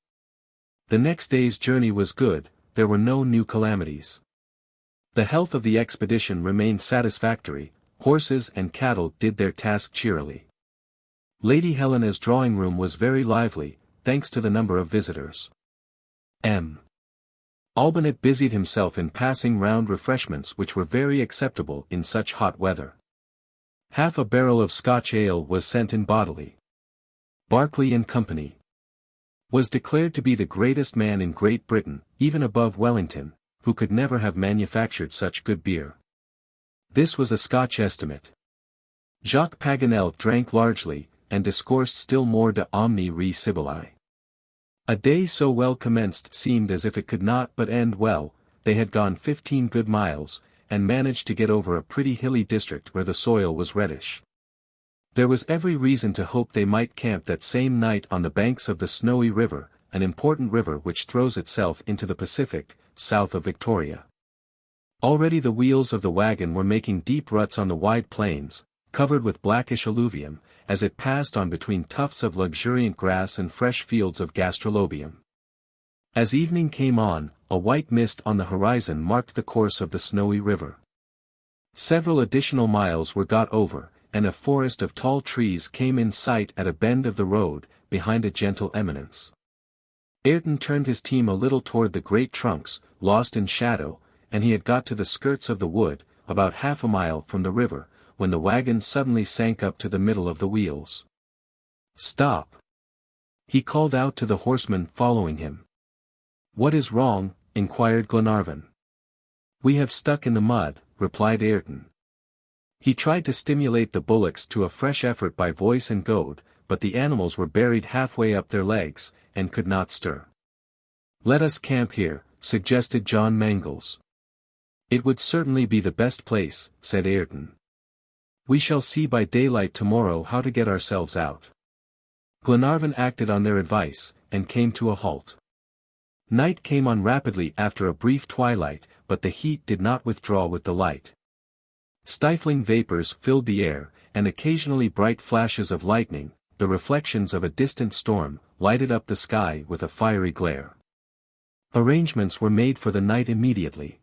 The next day's journey was good, there were no new calamities. The health of the expedition remained satisfactory, horses and cattle did their task cheerily. Lady Helena's drawing room was very lively, thanks to the number of visitors. Albinett busied himself in passing round refreshments which were very acceptable in such hot weather. Half a barrel of Scotch ale was sent in bodily. Barclay and Company was declared to be the greatest man in Great Britain, even above Wellington, who could never have manufactured such good beer. This was a Scotch estimate. Jacques Paganel drank largely, and discoursed still more de omni re Sibyllae. A day so well commenced seemed as if it could not but end well. They had gone 15 good miles, and managed to get over a pretty hilly district where the soil was reddish. There was every reason to hope they might camp that same night on the banks of the Snowy River, an important river which throws itself into the Pacific, south of Victoria. Already the wheels of the wagon were making deep ruts on the wide plains, covered with blackish alluvium, as it passed on between tufts of luxuriant grass and fresh fields of gastrolobium. As evening came on, a white mist on the horizon marked the course of the Snowy River. Several additional miles were got over, and a forest of tall trees came in sight at a bend of the road, behind a gentle eminence. Ayrton turned his team a little toward the great trunks, lost in shadow, and he had got to the skirts of the wood, about half a mile from the river, when the wagon suddenly sank up to the middle of the wheels. "Stop!" he called out to the horseman following him. "What is wrong?" inquired Glenarvan. "We have stuck in the mud," replied Ayrton. He tried to stimulate the bullocks to a fresh effort by voice and goad, but the animals were buried halfway up their legs, and could not stir. "Let us camp here," suggested John Mangles. "It would certainly be the best place," said Ayrton. "We shall see by daylight tomorrow how to get ourselves out." Glenarvan acted on their advice, and came to a halt. Night came on rapidly after a brief twilight, but the heat did not withdraw with the light. Stifling vapors filled the air, and occasionally bright flashes of lightning, the reflections of a distant storm, lighted up the sky with a fiery glare. Arrangements were made for the night immediately.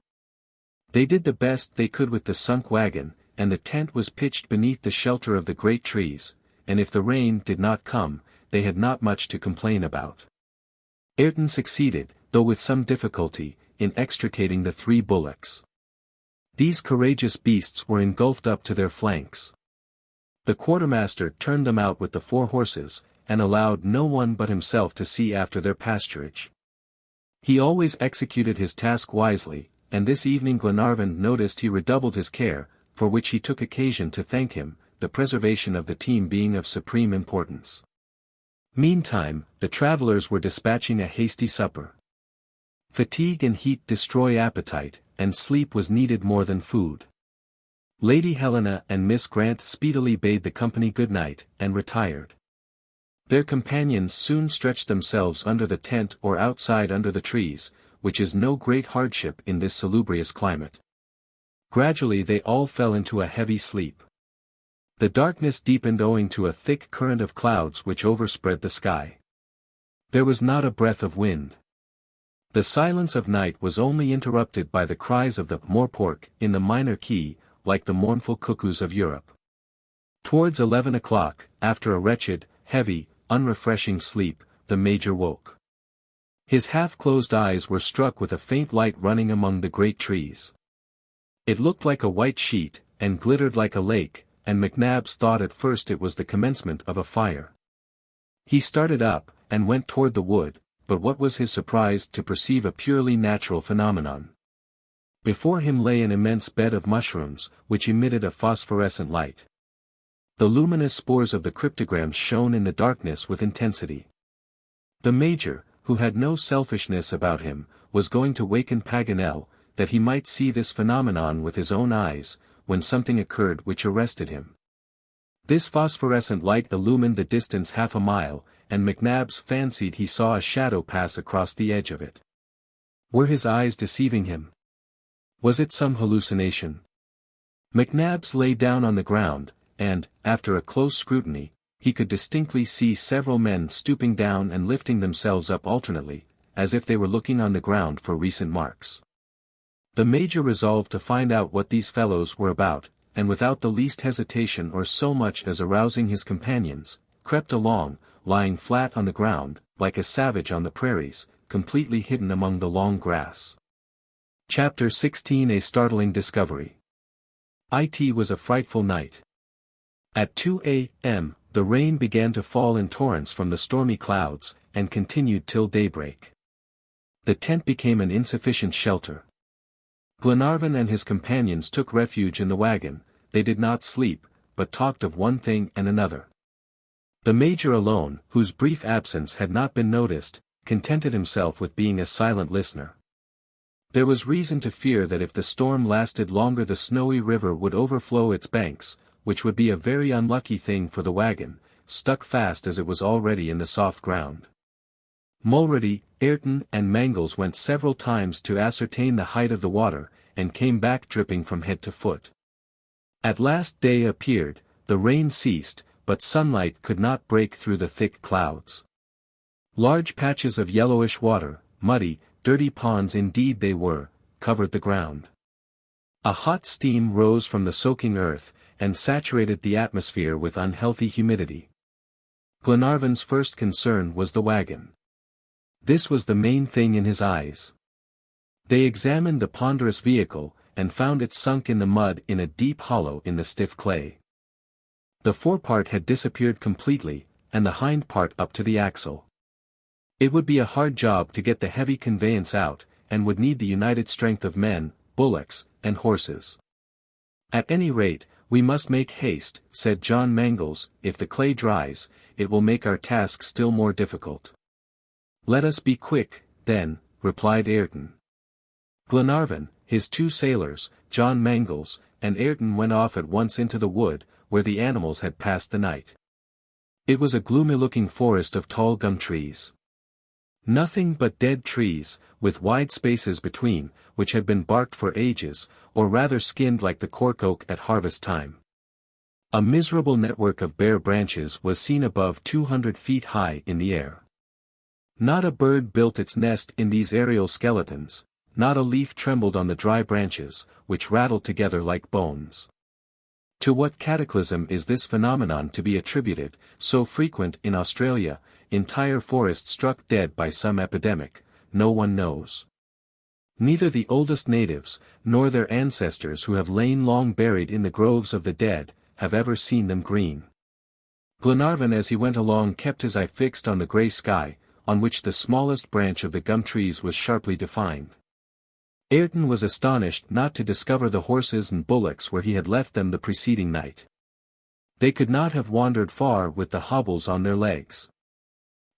They did the best they could with the sunk wagon, and the tent was pitched beneath the shelter of the great trees, and if the rain did not come, they had not much to complain about. Ayrton succeeded, though with some difficulty, in extricating the 3 bullocks. These courageous beasts were engulfed up to their flanks. The quartermaster turned them out with the 4 horses, and allowed no one but himself to see after their pasturage. He always executed his task wisely, and this evening Glenarvan noticed he redoubled his care, for which he took occasion to thank him, the preservation of the team being of supreme importance. Meantime, the travelers were dispatching a hasty supper. Fatigue and heat destroy appetite, and sleep was needed more than food. Lady Helena and Miss Grant speedily bade the company good night, and retired. Their companions soon stretched themselves under the tent or outside under the trees, which is no great hardship in this salubrious climate. Gradually they all fell into a heavy sleep. The darkness deepened owing to a thick current of clouds which overspread the sky. There was not a breath of wind. The silence of night was only interrupted by the cries of the moorpork in the minor key, like the mournful cuckoos of Europe. Towards 11 o'clock, after a wretched, heavy, unrefreshing sleep, the Major woke. His half-closed eyes were struck with a faint light running among the great trees. It looked like a white sheet, and glittered like a lake, and McNabbs thought at first it was the commencement of a fire. He started up, and went toward the wood, but what was his surprise to perceive a purely natural phenomenon. Before him lay an immense bed of mushrooms, which emitted a phosphorescent light. The luminous spores of the cryptograms shone in the darkness with intensity. The Major, who had no selfishness about him, was going to waken Paganel, that he might see this phenomenon with his own eyes, when something occurred which arrested him. This phosphorescent light illumined the distance half a mile, and McNabbs fancied he saw a shadow pass across the edge of it. Were his eyes deceiving him? Was it some hallucination? McNabbs lay down on the ground, and, after a close scrutiny, he could distinctly see several men stooping down and lifting themselves up alternately, as if they were looking on the ground for recent marks. The Major resolved to find out what these fellows were about, and without the least hesitation or so much as arousing his companions, crept along, lying flat on the ground, like a savage on the prairies, completely hidden among the long grass. Chapter 16 A Startling Discovery. It was a frightful night. At 2 a.m., the rain began to fall in torrents from the stormy clouds, and continued till daybreak. The tent became an insufficient shelter. Glenarvan and his companions took refuge in the wagon. They did not sleep, but talked of one thing and another. The Major alone, whose brief absence had not been noticed, contented himself with being a silent listener. There was reason to fear that if the storm lasted longer the Snowy River would overflow its banks, which would be a very unlucky thing for the wagon, stuck fast as it was already in the soft ground. Mulrady, Ayrton and Mangles went several times to ascertain the height of the water, and came back dripping from head to foot. At last day appeared, the rain ceased, but sunlight could not break through the thick clouds. Large patches of yellowish water, muddy, dirty ponds indeed they were, covered the ground. A hot steam rose from the soaking earth, and saturated the atmosphere with unhealthy humidity. Glenarvan's first concern was the wagon. This was the main thing in his eyes. They examined the ponderous vehicle, and found it sunk in the mud in a deep hollow in the stiff clay. The forepart had disappeared completely, and the hind part up to the axle. It would be a hard job to get the heavy conveyance out, and would need the united strength of men, bullocks, and horses. At any rate, we must make haste, said John Mangles. If the clay dries, it will make our task still more difficult. Let us be quick, then, replied Ayrton. Glenarvan, his two sailors, John Mangles, and Ayrton went off at once into the wood, where the animals had passed the night. It was a gloomy-looking forest of tall gum trees. Nothing but dead trees, with wide spaces between, which had been barked for ages, or rather skinned like the cork oak at harvest time. A miserable network of bare branches was seen above 200 feet high in the air. Not a bird built its nest in these aerial skeletons, not a leaf trembled on the dry branches, which rattled together like bones. To what cataclysm is this phenomenon to be attributed, so frequent in Australia, entire forests struck dead by some epidemic? No one knows. Neither the oldest natives, nor their ancestors who have lain long buried in the groves of the dead, have ever seen them green. Glenarvan as he went along kept his eye fixed on the grey sky, on which the smallest branch of the gum trees was sharply defined. Ayrton was astonished not to discover the horses and bullocks where he had left them the preceding night. They could not have wandered far with the hobbles on their legs.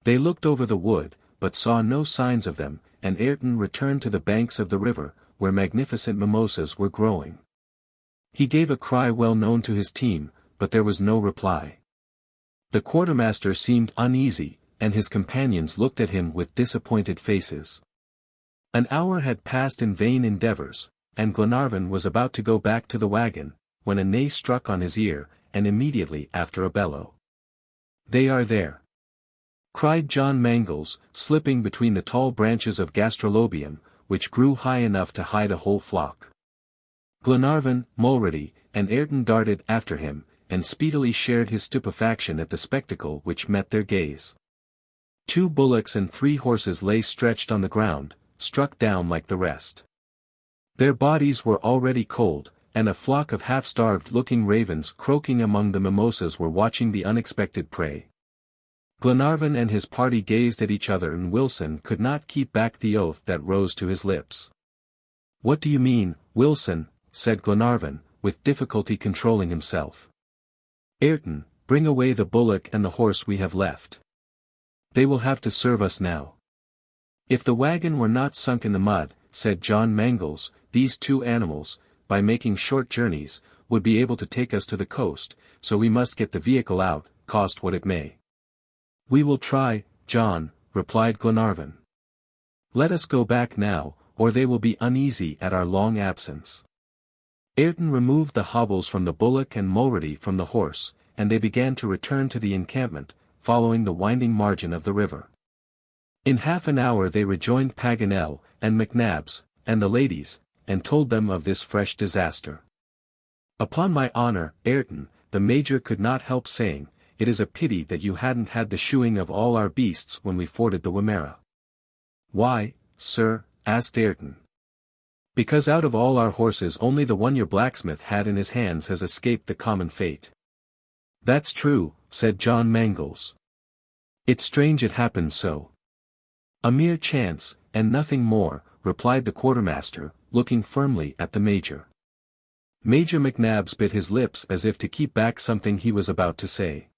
They looked over the wood, but saw no signs of them, and Ayrton returned to the banks of the river, where magnificent mimosas were growing. He gave a cry well known to his team, but there was no reply. The quartermaster seemed uneasy, and his companions looked at him with disappointed faces. An hour had passed in vain endeavors, and Glenarvan was about to go back to the wagon, when a neigh struck on his ear, and immediately after a bellow. "They are there!" cried John Mangles, slipping between the tall branches of gastrolobium, which grew high enough to hide a whole flock. Glenarvan, Mulrady, and Ayrton darted after him, and speedily shared his stupefaction at the spectacle which met their gaze. 2 bullocks and 3 horses lay stretched on the ground, struck down like the rest. Their bodies were already cold, and a flock of half-starved-looking ravens croaking among the mimosas were watching the unexpected prey. Glenarvan and his party gazed at each other, and Wilson could not keep back the oath that rose to his lips. "What do you mean, Wilson?" said Glenarvan, with difficulty controlling himself. "Ayrton, bring away the bullock and the horse we have left. They will have to serve us now." "If the wagon were not sunk in the mud," said John Mangles, "these 2 animals, by making short journeys, would be able to take us to the coast, so we must get the vehicle out, cost what it may." "We will try, John," replied Glenarvan. "Let us go back now, or they will be uneasy at our long absence." Ayrton removed the hobbles from the bullock and Mulrady from the horse, and they began to return to the encampment, following the winding margin of the river. In half an hour they rejoined Paganel, and McNabbs, and the ladies, and told them of this fresh disaster. "Upon my honor, Ayrton," the Major could not help saying, "it is a pity that you hadn't had the shoeing of all our beasts when we forded the Wimmera." "Why, sir?" asked Ayrton. "Because out of all our horses only the one your blacksmith had in his hands has escaped the common fate." "That's true," said John Mangles. "It's strange it happened so." "A mere chance, and nothing more," replied the quartermaster, looking firmly at the Major. Major McNabbs bit his lips as if to keep back something he was about to say.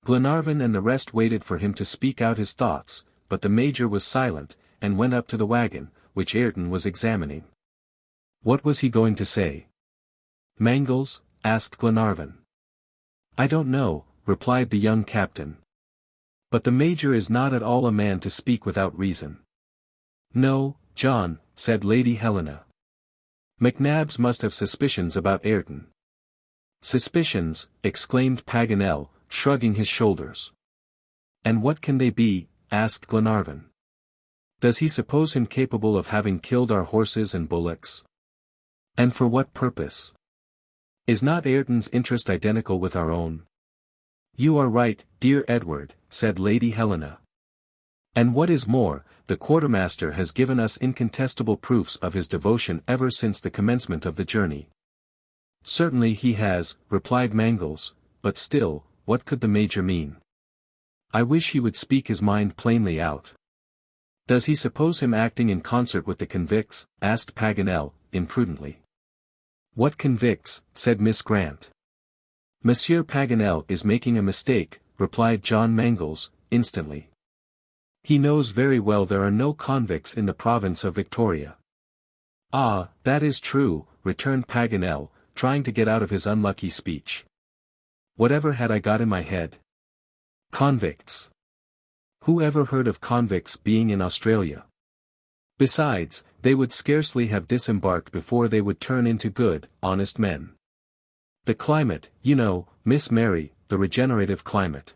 Glenarvan and the rest waited for him to speak out his thoughts, but the Major was silent, and went up to the wagon, which Ayrton was examining. What was he going to say? "Mangles?" asked Glenarvan. "I don't know," replied the young captain. "But the Major is not at all a man to speak without reason." "No, John," said Lady Helena. "McNabbs must have suspicions about Ayrton." "Suspicions," exclaimed Paganel, shrugging his shoulders. "And what can they be?" asked Glenarvan. "Does he suppose him capable of having killed our horses and bullocks? And for what purpose? Is not Ayrton's interest identical with our own?" "You are right, dear Edward," said Lady Helena. "And what is more, the quartermaster has given us incontestable proofs of his devotion ever since the commencement of the journey." "Certainly he has," replied Mangles, "but still, what could the Major mean? I wish he would speak his mind plainly out." "Does he suppose him acting in concert with the convicts?" asked Paganel, imprudently. "What convicts?" said Miss Grant. "Monsieur Paganel is making a mistake," replied John Mangles, instantly. "He knows very well there are no convicts in the province of Victoria." "Ah, that is true," returned Paganel, trying to get out of his unlucky speech. "Whatever had I got in my head? Convicts! Who ever heard of convicts being in Australia? Besides, they would scarcely have disembarked before they would turn into good, honest men. The climate, you know, Miss Mary, the regenerative climate.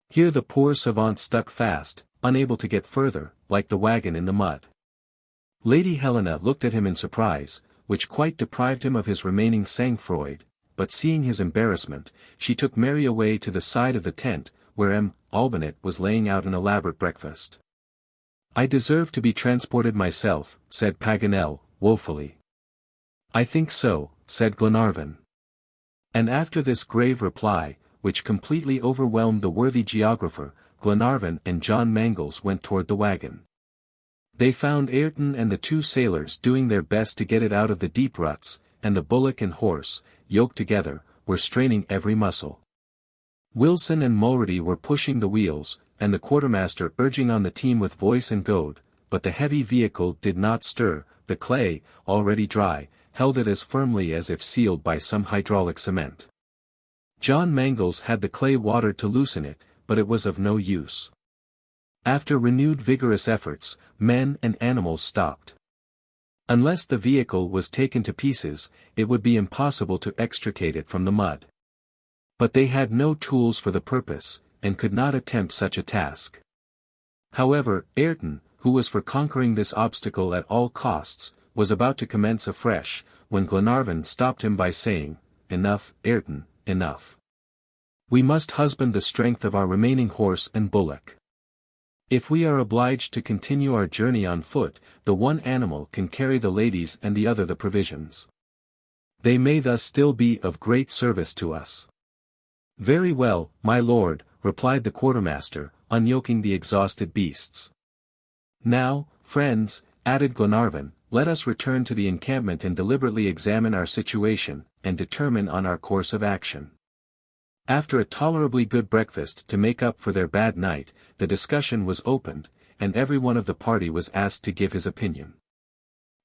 Here the poor savant stuck fast, unable to get further, like the wagon in the mud." Lady Helena looked at him in surprise, which quite deprived him of his remaining sang-froid, but seeing his embarrassment, she took Mary away to the side of the tent, where Albinette was laying out an elaborate breakfast. "I deserve to be transported myself," said Paganel, woefully. "I think so," said Glenarvan. And after this grave reply, which completely overwhelmed the worthy geographer, Glenarvan and John Mangles went toward the wagon. They found Ayrton and the 2 sailors doing their best to get it out of the deep ruts, and the bullock and horse, yoked together, were straining every muscle. Wilson and Mulrady were pushing the wheels, and the quartermaster urging on the team with voice and goad, but the heavy vehicle did not stir. The clay, already dry, held it as firmly as if sealed by some hydraulic cement. John Mangles had the clay watered to loosen it, but it was of no use. After renewed vigorous efforts, men and animals stopped. Unless the vehicle was taken to pieces, it would be impossible to extricate it from the mud. But they had no tools for the purpose, and could not attempt such a task. However, Ayrton, who was for conquering this obstacle at all costs, was about to commence afresh, when Glenarvan stopped him by saying, "Enough, Ayrton, enough. We must husband the strength of our remaining horse and bullock. If we are obliged to continue our journey on foot, the one animal can carry the ladies and the other the provisions. They may thus still be of great service to us. Very well, my lord, replied the quartermaster, unyoking the exhausted beasts. Now, friends, added Glenarvan, let us return to the encampment and deliberately examine our situation, and determine on our course of action. After a tolerably good breakfast to make up for their bad night, the discussion was opened, and every one of the party was asked to give his opinion.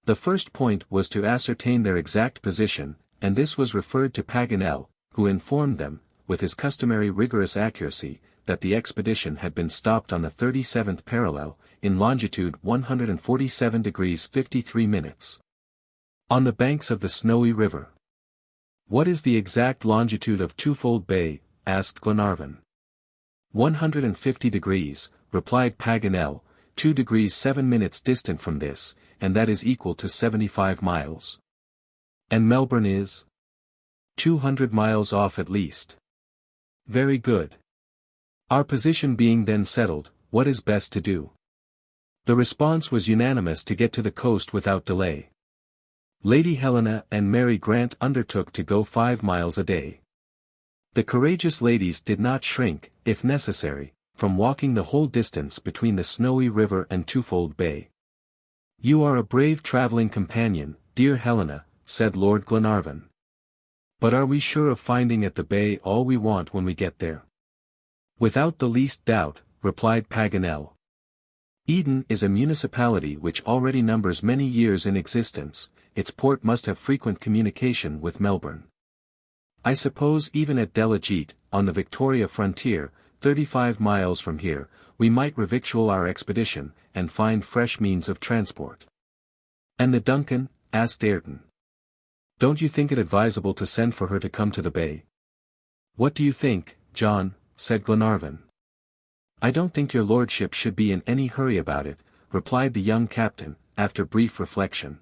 The first point was to ascertain their exact position, and this was referred to Paganel, who informed them, with his customary rigorous accuracy, that the expedition had been stopped on the 37th parallel, in longitude 147 degrees 53 minutes. On the banks of the Snowy River. What is the exact longitude of Twofold Bay? Asked Glenarvan. 150 degrees, replied Paganel, 2 degrees 7 minutes distant from this, and that is equal to 75 miles. And Melbourne is? 200 miles off at least. Very good. Our position being then settled, what is best to do? The response was unanimous to get to the coast without delay. Lady Helena and Mary Grant undertook to go 5 miles a day. The courageous ladies did not shrink, if necessary, from walking the whole distance between the Snowy River and Twofold Bay. You are a brave traveling companion, dear Helena, said Lord Glenarvan. But are we sure of finding at the bay all we want when we get there? Without the least doubt, replied Paganel. Eden is a municipality which already numbers many years in existence, its port must have frequent communication with Melbourne. I suppose even at Delegete, on the Victoria frontier, 35 miles from here, we might revictual our expedition, and find fresh means of transport. And the Duncan? Asked Ayrton. Don't you think it advisable to send for her to come to the bay? What do you think, John? Said Glenarvan. I don't think your lordship should be in any hurry about it, replied the young captain, after brief reflection.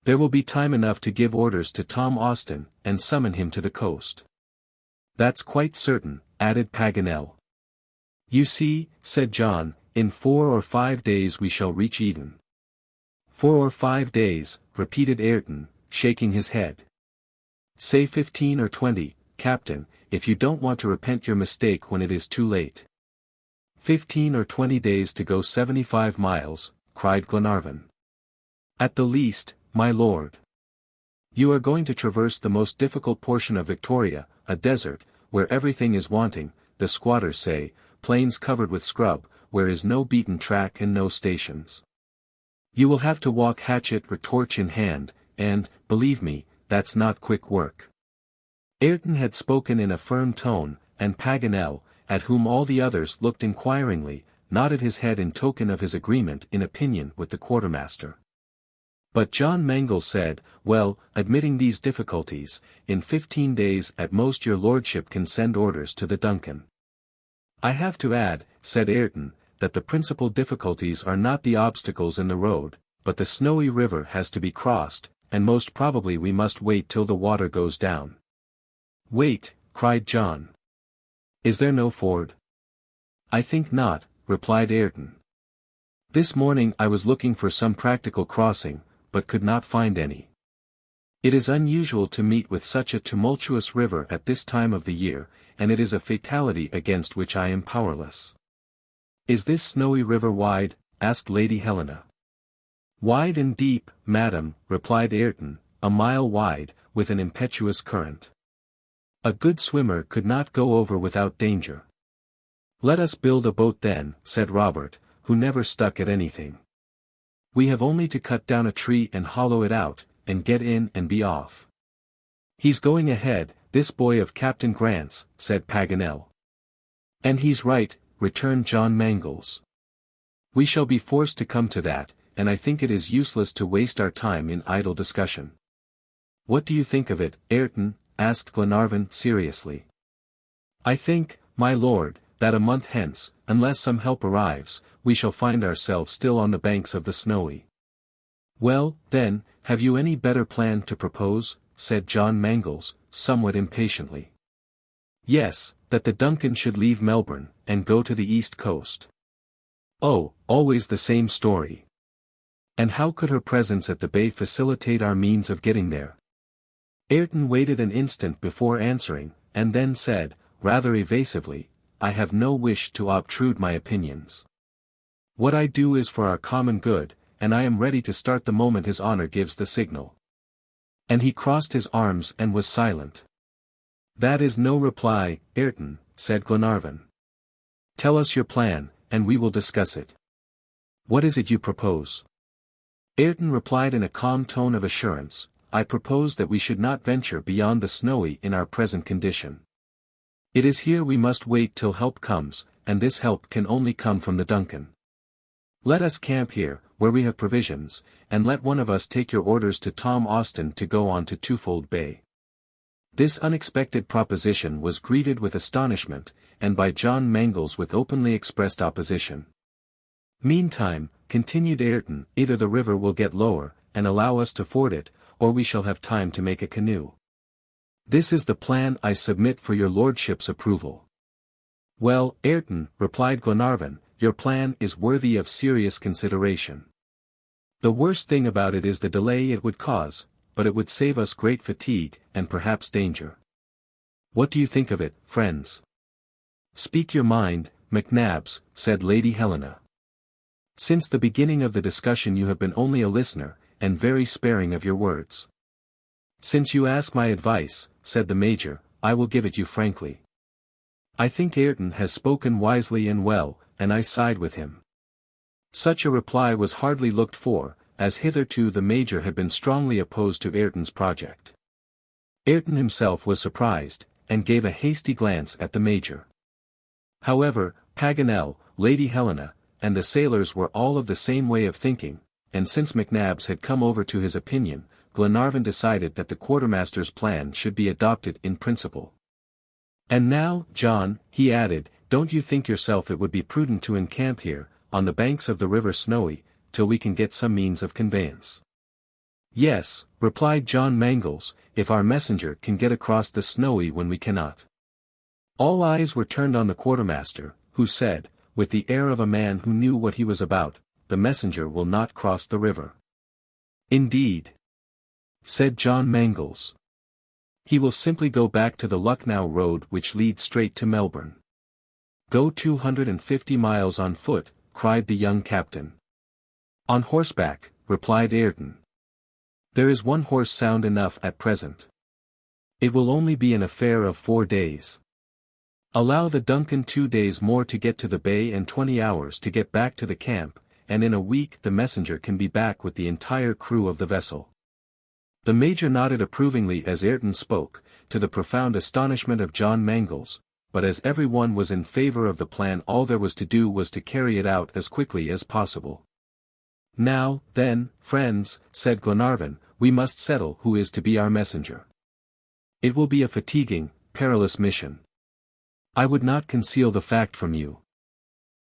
There will be time enough to give orders to Tom Austin, and summon him to the coast. That's quite certain, added Paganel. You see, said John, in 4 or 5 days we shall reach Eden. 4 or 5 days, repeated Ayrton, shaking his head. Say 15 or 20, Captain, if you don't want to repent your mistake when it is too late. 15 or 20 days to go 75 miles, cried Glenarvan. At the least, my lord. You are going to traverse the most difficult portion of Victoria, a desert, where everything is wanting, the squatters say, plains covered with scrub, where is no beaten track and no stations. You will have to walk hatchet or torch in hand, and, believe me, that's not quick work. Ayrton had spoken in a firm tone, and Paganel, at whom all the others looked inquiringly, nodded his head in token of his agreement in opinion with the quartermaster. But John Mangles said, well, admitting these difficulties, in 15 days at most your lordship can send orders to the Duncan. I have to add, said Ayrton, that the principal difficulties are not the obstacles in the road, but the Snowy River has to be crossed, and most probably we must wait till the water goes down. Wait, cried John. Is there no ford? I think not, replied Ayrton. This morning I was looking for some practical crossing, but could not find any. It is unusual to meet with such a tumultuous river at this time of the year, and it is a fatality against which I am powerless. Is this Snowy River wide? Asked Lady Helena. Wide and deep, madam, replied Ayrton, a mile wide, with an impetuous current. A good swimmer could not go over without danger. Let us build a boat then, said Robert, who never stuck at anything. We have only to cut down a tree and hollow it out, and get in and be off. He's going ahead, this boy of Captain Grant's, said Paganel. And he's right, returned John Mangles. We shall be forced to come to that, and I think it is useless to waste our time in idle discussion. What do you think of it, Ayrton? Asked Glenarvan seriously. I think, my lord, that a month hence, unless some help arrives, we shall find ourselves still on the banks of the Snowy. Well, then, have you any better plan to propose? Said John Mangles, somewhat impatiently. Yes, that the Duncan should leave Melbourne, and go to the east coast. Oh, always the same story. And how could her presence at the bay facilitate our means of getting there? Ayrton waited an instant before answering, and then said, rather evasively, I have no wish to obtrude my opinions. What I do is for our common good, and I am ready to start the moment His Honor gives the signal. And he crossed his arms and was silent. That is no reply, Ayrton, said Glenarvan. Tell us your plan, and we will discuss it. What is it you propose? Ayrton replied in a calm tone of assurance, I propose that we should not venture beyond the Snowy in our present condition. It is here we must wait till help comes, and this help can only come from the Duncan. Let us camp here, where we have provisions, and let one of us take your orders to Tom Austin to go on to Twofold Bay. This unexpected proposition was greeted with astonishment, and by John Mangles with openly expressed opposition. Meantime, continued Ayrton, either the river will get lower, and allow us to ford it, or we shall have time to make a canoe. This is the plan I submit for your lordship's approval. Well, Ayrton, replied Glenarvan, your plan is worthy of serious consideration. The worst thing about it is the delay it would cause, but it would save us great fatigue, and perhaps danger. What do you think of it, friends? Speak your mind, McNabbs, said Lady Helena. Since the beginning of the discussion you have been only a listener, and very sparing of your words. Since you ask my advice, said the Major, I will give it you frankly. I think Ayrton has spoken wisely and well, and I side with him. Such a reply was hardly looked for, as hitherto the Major had been strongly opposed to Ayrton's project. Ayrton himself was surprised, and gave a hasty glance at the Major. However, Paganel, Lady Helena, and the sailors were all of the same way of thinking, and since McNabbs had come over to his opinion, Glenarvan decided that the quartermaster's plan should be adopted in principle. And now, John, he added, don't you think yourself it would be prudent to encamp here, on the banks of the river Snowy, till we can get some means of conveyance? Yes, replied John Mangles, if our messenger can get across the Snowy when we cannot. All eyes were turned on the quartermaster, who said, with the air of a man who knew what he was about, the messenger will not cross the river. Indeed, said John Mangles. He will simply go back to the Lucknow road which leads straight to Melbourne. Go 250 miles on foot, cried the young captain. On horseback, replied Ayrton. There is one horse sound enough at present. It will only be an affair of 4 days. Allow the Duncan 2 days more to get to the bay and 20 hours to get back to the camp, and in a week the messenger can be back with the entire crew of the vessel. The Major nodded approvingly as Ayrton spoke, to the profound astonishment of John Mangles, but as every one was in favor of the plan all there was to do was to carry it out as quickly as possible. Now, then, friends, said Glenarvan, we must settle who is to be our messenger. It will be a fatiguing, perilous mission. I would not conceal the fact from you.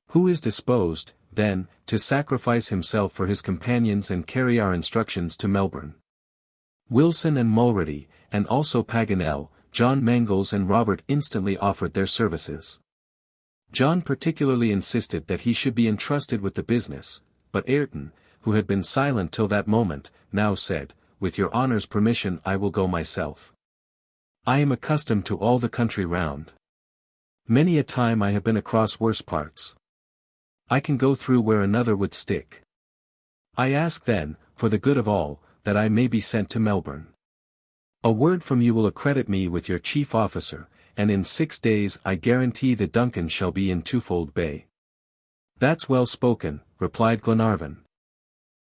Who is disposed, then, to sacrifice himself for his companions and carry our instructions to Melbourne? Wilson and Mulready, and also Paganel, John Mangles and Robert instantly offered their services. John particularly insisted that he should be entrusted with the business, but Ayrton, who had been silent till that moment, now said, with your honor's permission I will go myself. I am accustomed to all the country round. Many a time I have been across worse parts. I can go through where another would stick. I ask then, for the good of all, that I may be sent to Melbourne. A word from you will accredit me with your chief officer, and in 6 days I guarantee the Duncan shall be in Twofold Bay. That's well spoken, replied Glenarvan.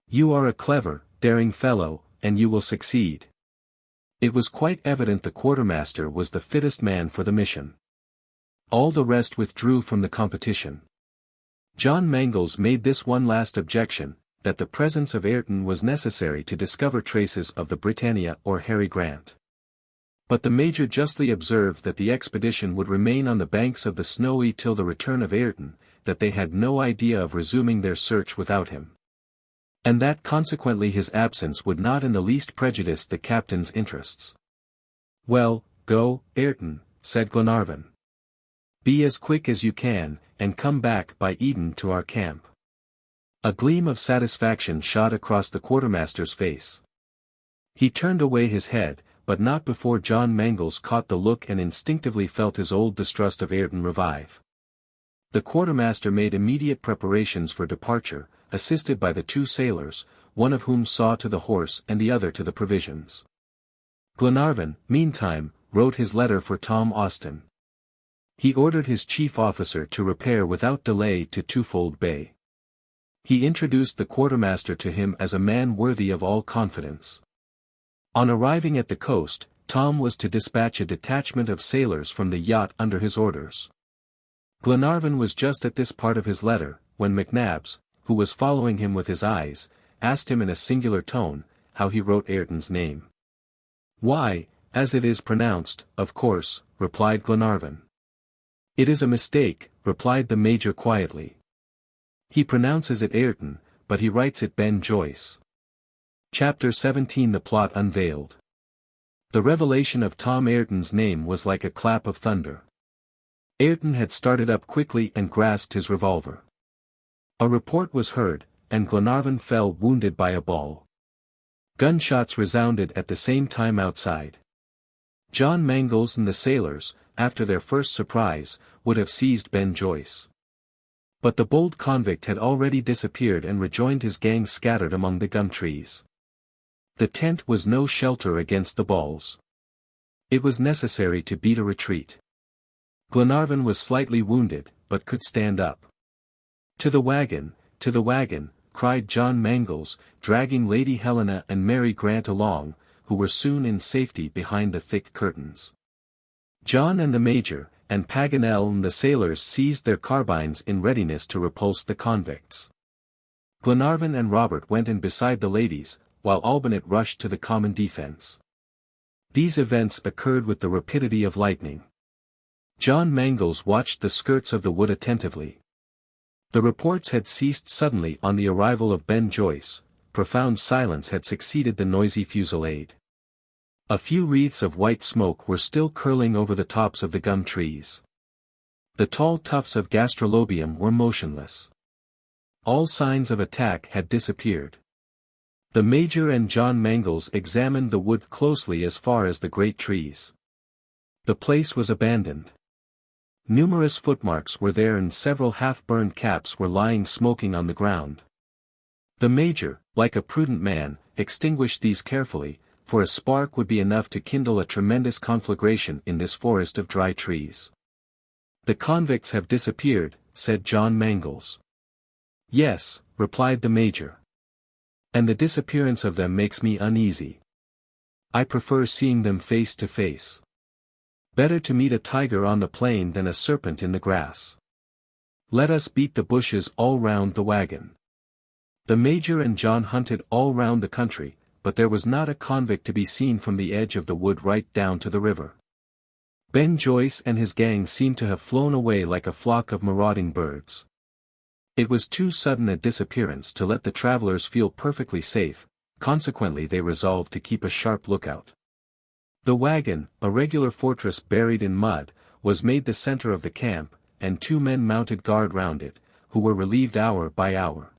You are a clever, daring fellow, and you will succeed. It was quite evident the quartermaster was the fittest man for the mission. All the rest withdrew from the competition. John Mangles made this one last objection, that the presence of Ayrton was necessary to discover traces of the Britannia or Harry Grant. But the Major justly observed that the expedition would remain on the banks of the Snowy till the return of Ayrton, that they had no idea of resuming their search without him. And that consequently his absence would not in the least prejudice the captain's interests. Well, go, Ayrton, said Glenarvan. "Be as quick as you can, and come back by Eden to our camp." A gleam of satisfaction shot across the quartermaster's face. He turned away his head, but not before John Mangles caught the look and instinctively felt his old distrust of Ayrton revive. The quartermaster made immediate preparations for departure, assisted by the two sailors, one of whom saw to the horse and the other to the provisions. Glenarvan, meantime, wrote his letter for Tom Austin. He ordered his chief officer to repair without delay to Twofold Bay. He introduced the quartermaster to him as a man worthy of all confidence. On arriving at the coast, Tom was to dispatch a detachment of sailors from the yacht under his orders. Glenarvan was just at this part of his letter, when McNabbs, who was following him with his eyes, asked him in a singular tone, how he wrote Ayrton's name. "Why, as it is pronounced, of course," replied Glenarvan. "It is a mistake," replied the Major quietly. "He pronounces it Ayrton, but he writes it Ben Joyce." Chapter 17 The Plot Unveiled. The revelation of Tom Ayrton's name was like a clap of thunder. Ayrton had started up quickly and grasped his revolver. A report was heard, and Glenarvan fell wounded by a ball. Gunshots resounded at the same time outside. John Mangles and the sailors, after their first surprise, would have seized Ben Joyce. But the bold convict had already disappeared and rejoined his gang scattered among the gum trees. The tent was no shelter against the balls. It was necessary to beat a retreat. Glenarvan was slightly wounded, but could stand up. "To the wagon, cried John Mangles, dragging Lady Helena and Mary Grant along, who were soon in safety behind the thick curtains. John and the Major, and Paganel and the sailors seized their carbines in readiness to repulse the convicts. Glenarvan and Robert went in beside the ladies, while Olbinett rushed to the common defense. These events occurred with the rapidity of lightning. John Mangles watched the skirts of the wood attentively. The reports had ceased suddenly on the arrival of Ben Joyce. Profound silence had succeeded the noisy fusillade. A few wreaths of white smoke were still curling over the tops of the gum trees. The tall tufts of gastrolobium were motionless. All signs of attack had disappeared. The Major and John Mangles examined the wood closely as far as the great trees. The place was abandoned. Numerous footmarks were there and several half-burned caps were lying smoking on the ground. The Major, like a prudent man, extinguished these carefully, for a spark would be enough to kindle a tremendous conflagration in this forest of dry trees. "The convicts have disappeared," said John Mangles. "Yes," replied the Major. "And the disappearance of them makes me uneasy. I prefer seeing them face to face. Better to meet a tiger on the plain than a serpent in the grass. Let us beat the bushes all round the wagon." The Major and John hunted all round the country, but there was not a convict to be seen from the edge of the wood right down to the river. Ben Joyce and his gang seemed to have flown away like a flock of marauding birds. It was too sudden a disappearance to let the travelers feel perfectly safe, consequently they resolved to keep a sharp lookout. The wagon, a regular fortress buried in mud, was made the center of the camp, and 2 men mounted guard round it, who were relieved hour by hour.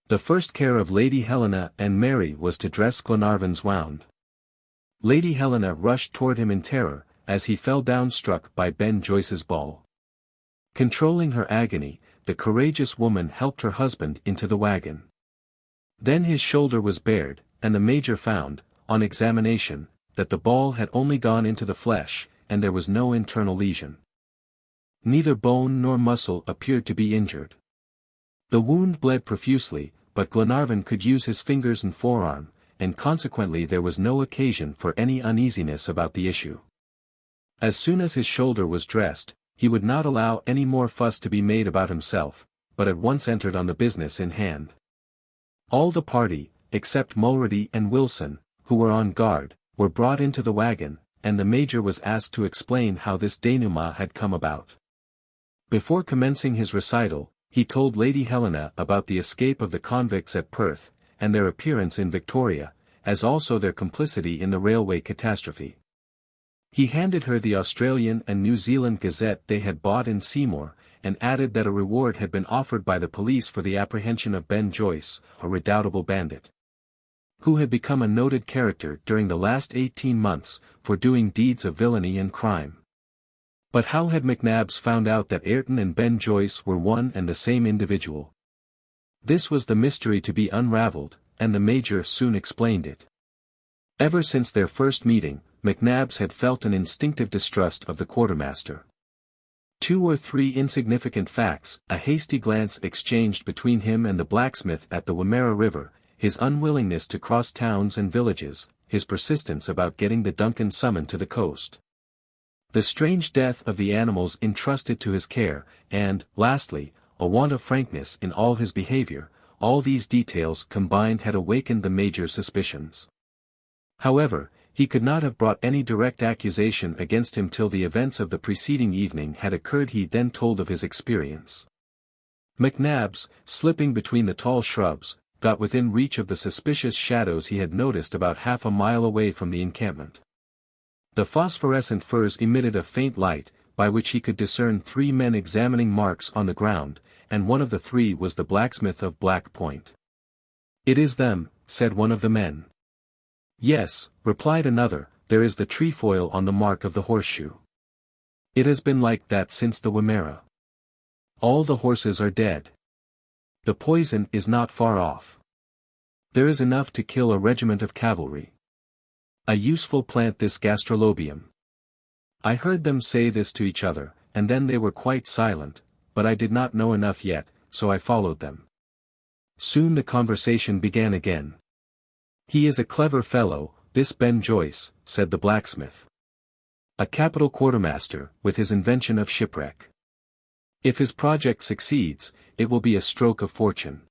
The first care of Lady Helena and Mary was to dress Glenarvan's wound. Lady Helena rushed toward him in terror, as he fell down struck by Ben Joyce's ball. Controlling her agony, the courageous woman helped her husband into the wagon. Then his shoulder was bared, and the Major found, on examination, that the ball had only gone into the flesh, and there was no internal lesion. Neither bone nor muscle appeared to be injured. The wound bled profusely, but Glenarvan could use his fingers and forearm, and consequently there was no occasion for any uneasiness about the issue. As soon as his shoulder was dressed, he would not allow any more fuss to be made about himself, but at once entered on the business in hand. All the party, except Mulrady and Wilson, who were on guard, were brought into the wagon, and the Major was asked to explain how this denouement had come about. Before commencing his recital, he told Lady Helena about the escape of the convicts at Perth, and their appearance in Victoria, as also their complicity in the railway catastrophe. He handed her the Australian and New Zealand Gazette they had bought in Seymour, and added that a reward had been offered by the police for the apprehension of Ben Joyce, a redoubtable bandit, who had become a noted character during the last 18 months, for doing deeds of villainy and crime. But how had McNabbs found out that Ayrton and Ben Joyce were one and the same individual? This was the mystery to be unravelled, and the Major soon explained it. Ever since their first meeting, McNabbs had felt an instinctive distrust of the quartermaster. 2 or 3 insignificant facts, a hasty glance exchanged between him and the blacksmith at the Wimmera River, his unwillingness to cross towns and villages, his persistence about getting the DUNCAN summoned to the coast, the strange death of the animals entrusted to his care, and, lastly, a want of frankness in all his behavior, all these details combined had awakened the Major's suspicions. However, he could not have brought any direct accusation against him till the events of the preceding evening had occurred. He then told of his experience. McNabbs, slipping between the tall shrubs, got within reach of the suspicious shadows he had noticed about half a mile away from the encampment. The phosphorescent firs emitted a faint light, by which he could discern 3 men examining marks on the ground, and one of the 3 was the blacksmith of Black Point. "It is them," said one of the men. "Yes," replied another, "there is the trefoil on the mark of the horseshoe. It has been like that since the Wimmera. All the horses are dead. The poison is not far off. There is enough to kill a regiment of cavalry. A useful plant this gastrolobium." I heard them say this to each other, and then they were quite silent, but I did not know enough yet, so I followed them. Soon the conversation began again. "He is a clever fellow, this Ben Joyce," said the blacksmith. "A capital quartermaster, with his invention of shipwreck. If his project succeeds, it will be a stroke of fortune.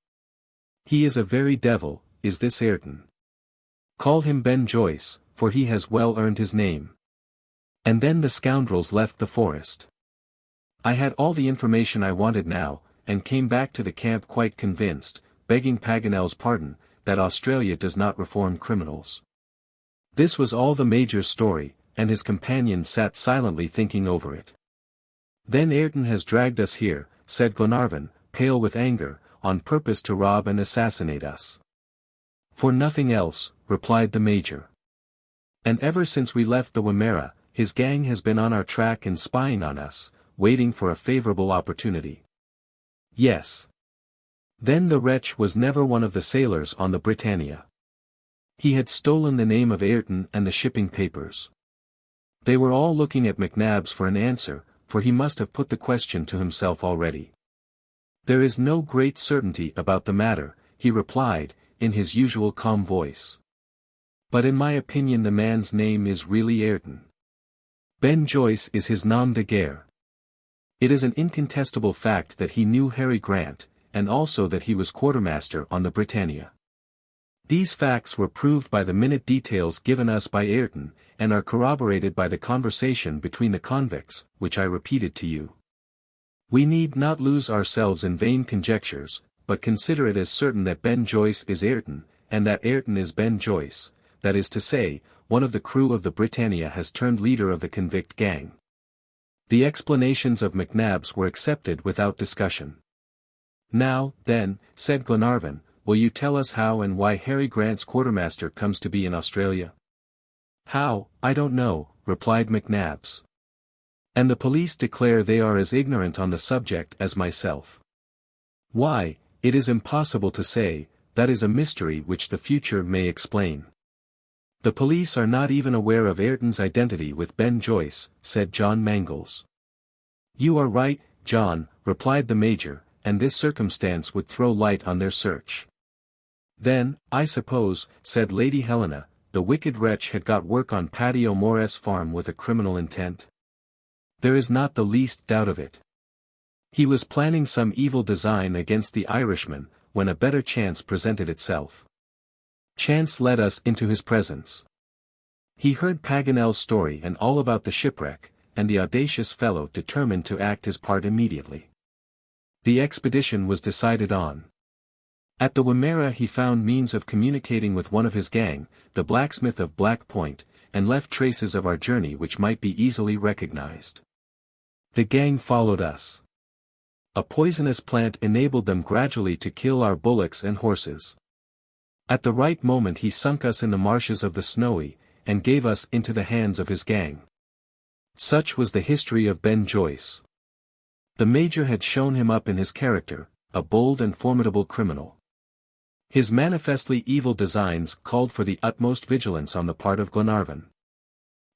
He is a very devil, is this Ayrton. Call him Ben Joyce, for he has well earned his name." And then the scoundrels left the forest. I had all the information I wanted now, and came back to the camp quite convinced, begging Paganel's pardon, that Australia does not reform criminals. This was all the Major's story, and his companions sat silently thinking over it. "Then Ayrton has dragged us here," said Glenarvan, pale with anger, "on purpose to rob and assassinate us." "For nothing else," replied the Major. "And ever since we left the Wimmera, his gang has been on our track and spying on us, waiting for a favorable opportunity." "Yes. Then the wretch was never one of the sailors on the Britannia. He had stolen the name of Ayrton and the shipping papers." They were all looking at McNabbs for an answer, for he must have put the question to himself already. "There is no great certainty about the matter," he replied, in his usual calm voice. "But in my opinion the man's name is really Ayrton. Ben Joyce is his nom de guerre. It is an incontestable fact that he knew Harry Grant, and also that he was quartermaster on the Britannia. These facts were proved by the minute details given us by Ayrton, and are corroborated by the conversation between the convicts, which I repeated to you. We need not lose ourselves in vain conjectures, but consider it as certain that Ben Joyce is Ayrton, and that Ayrton is Ben Joyce, that is to say, one of the crew of the Britannia has turned leader of the convict gang." The explanations of McNabbs were accepted without discussion. "Now, then," said Glenarvan, "will you tell us how and why Harry Grant's quartermaster comes to be in Australia?" "How, I don't know," replied McNabbs. "And the police declare they are as ignorant on the subject as myself." "Why, it is impossible to say, that is a mystery which the future may explain." "The police are not even aware of Ayrton's identity with Ben Joyce," said John Mangles. "You are right, John," replied the Major, "and this circumstance would throw light on their search." "Then, I suppose," said Lady Helena, "the wicked wretch had got work on Paddy O'More's farm with a criminal intent?" "There is not the least doubt of it. He was planning some evil design against the Irishman, when a better chance presented itself. Chance led us into his presence. He heard Paganel's story and all about the shipwreck, and the audacious fellow determined to act his part immediately. The expedition was decided on. At the Wimmera he found means of communicating with one of his gang, the blacksmith of Black Point, and left traces of our journey which might be easily recognized. The gang followed us. A poisonous plant enabled them gradually to kill our bullocks and horses. At the right moment he sunk us in the marshes of the Snowy, and gave us into the hands of his gang. Such was the history of Ben Joyce. The Major had shown him up in his character, a bold and formidable criminal. His manifestly evil designs called for the utmost vigilance on the part of Glenarvan.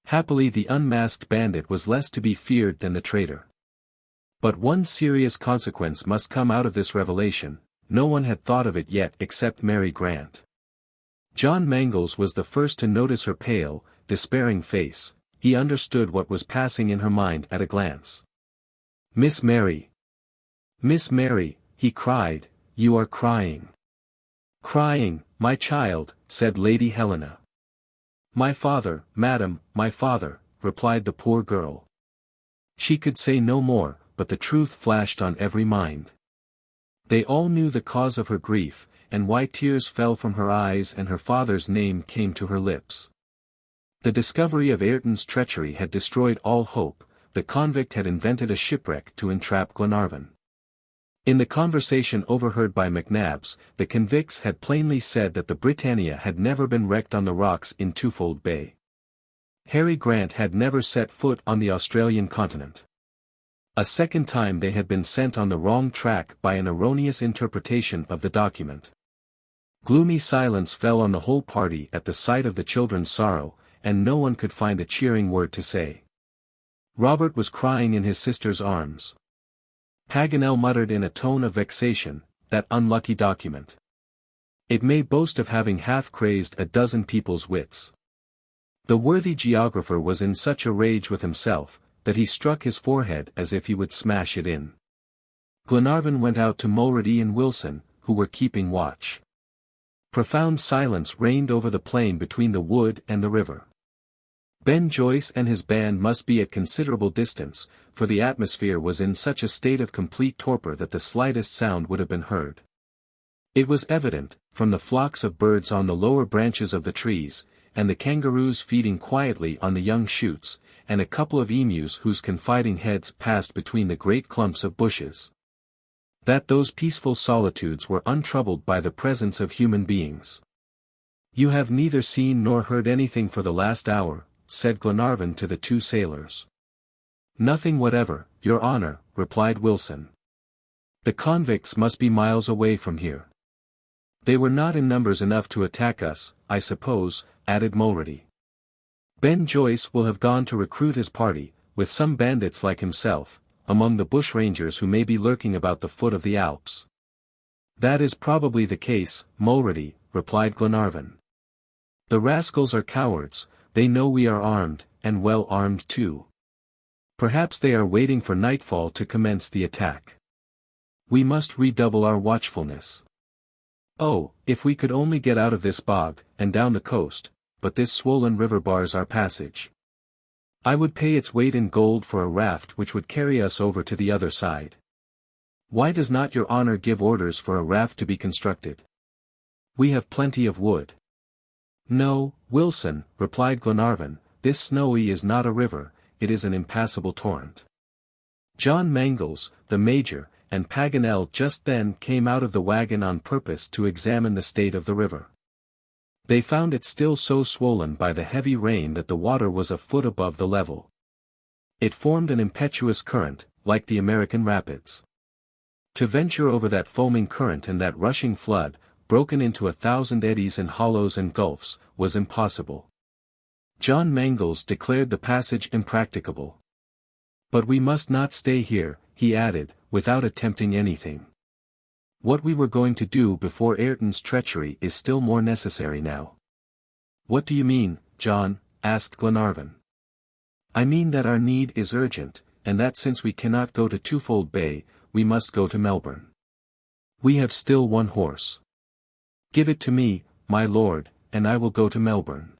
Happily the unmasked bandit was less to be feared than the traitor. But one serious consequence must come out of this revelation. No one had thought of it yet except Mary Grant. John Mangles was the first to notice her pale, despairing face. He understood what was passing in her mind at a glance. "Miss Mary! Miss Mary!" he cried, "you are crying." "Crying, my child," said Lady Helena. "My father, madam, my father," replied the poor girl. She could say no more, but the truth flashed on every mind. They all knew the cause of her grief, and why tears fell from her eyes and her father's name came to her lips. The discovery of Ayrton's treachery had destroyed all hope. The convict had invented a shipwreck to entrap Glenarvan. In the conversation overheard by McNabbs, the convicts had plainly said that the Britannia had never been wrecked on the rocks in Twofold Bay. Harry Grant had never set foot on the Australian continent. A second time they had been sent on the wrong track by an erroneous interpretation of the document. Gloomy silence fell on the whole party at the sight of the children's sorrow, and no one could find a cheering word to say. Robert was crying in his sister's arms. Paganel muttered in a tone of vexation, "That unlucky document. It may boast of having half-crazed a dozen people's wits." The worthy geographer was in such a rage with himself, that he struck his forehead as if he would smash it in. Glenarvan went out to Mulrady and Wilson, who were keeping watch. Profound silence reigned over the plain between the wood and the river. Ben Joyce and his band must be at considerable distance, for the atmosphere was in such a state of complete torpor that the slightest sound would have been heard. It was evident, from the flocks of birds on the lower branches of the trees, and the kangaroos feeding quietly on the young shoots, and a couple of emus whose confiding heads passed between the great clumps of bushes, that those peaceful solitudes were untroubled by the presence of human beings. "You have neither seen nor heard anything for the last hour," said Glenarvan to the two sailors. "Nothing whatever, your honor," replied Wilson. "The convicts must be miles away from here." "They were not in numbers enough to attack us, I suppose," added Mulrady. "Ben Joyce will have gone to recruit his party, with some bandits like himself, among the bushrangers who may be lurking about the foot of the Alps." "That is probably the case, Mulrady," replied Glenarvan. "The rascals are cowards. They know we are armed, and well armed too. Perhaps they are waiting for nightfall to commence the attack. We must redouble our watchfulness. Oh, if we could only get out of this bog, and down the coast, but this swollen river bars our passage. I would pay its weight in gold for a raft which would carry us over to the other side. Why does not your honor give orders for a raft to be constructed? We have plenty of wood." "No, Wilson," replied Glenarvan, "this Snowy is not a river, it is an impassable torrent." John Mangles, the Major, and Paganel just then came out of the wagon on purpose to examine the state of the river. They found it still so swollen by the heavy rain that the water was a foot above the level. It formed an impetuous current, like the American rapids. To venture over that foaming current and that rushing flood, broken into 1,000 eddies and hollows and gulfs, was impossible. John Mangles declared the passage impracticable. "But we must not stay here," he added, without attempting anything. "What we were going to do before Ayrton's treachery is still more necessary now." "What do you mean, John?" asked Glenarvan. "I mean that our need is urgent, and that since we cannot go to Twofold Bay, we must go to Melbourne. We have still one horse. Give it to me, my lord, and I will go to Melbourne."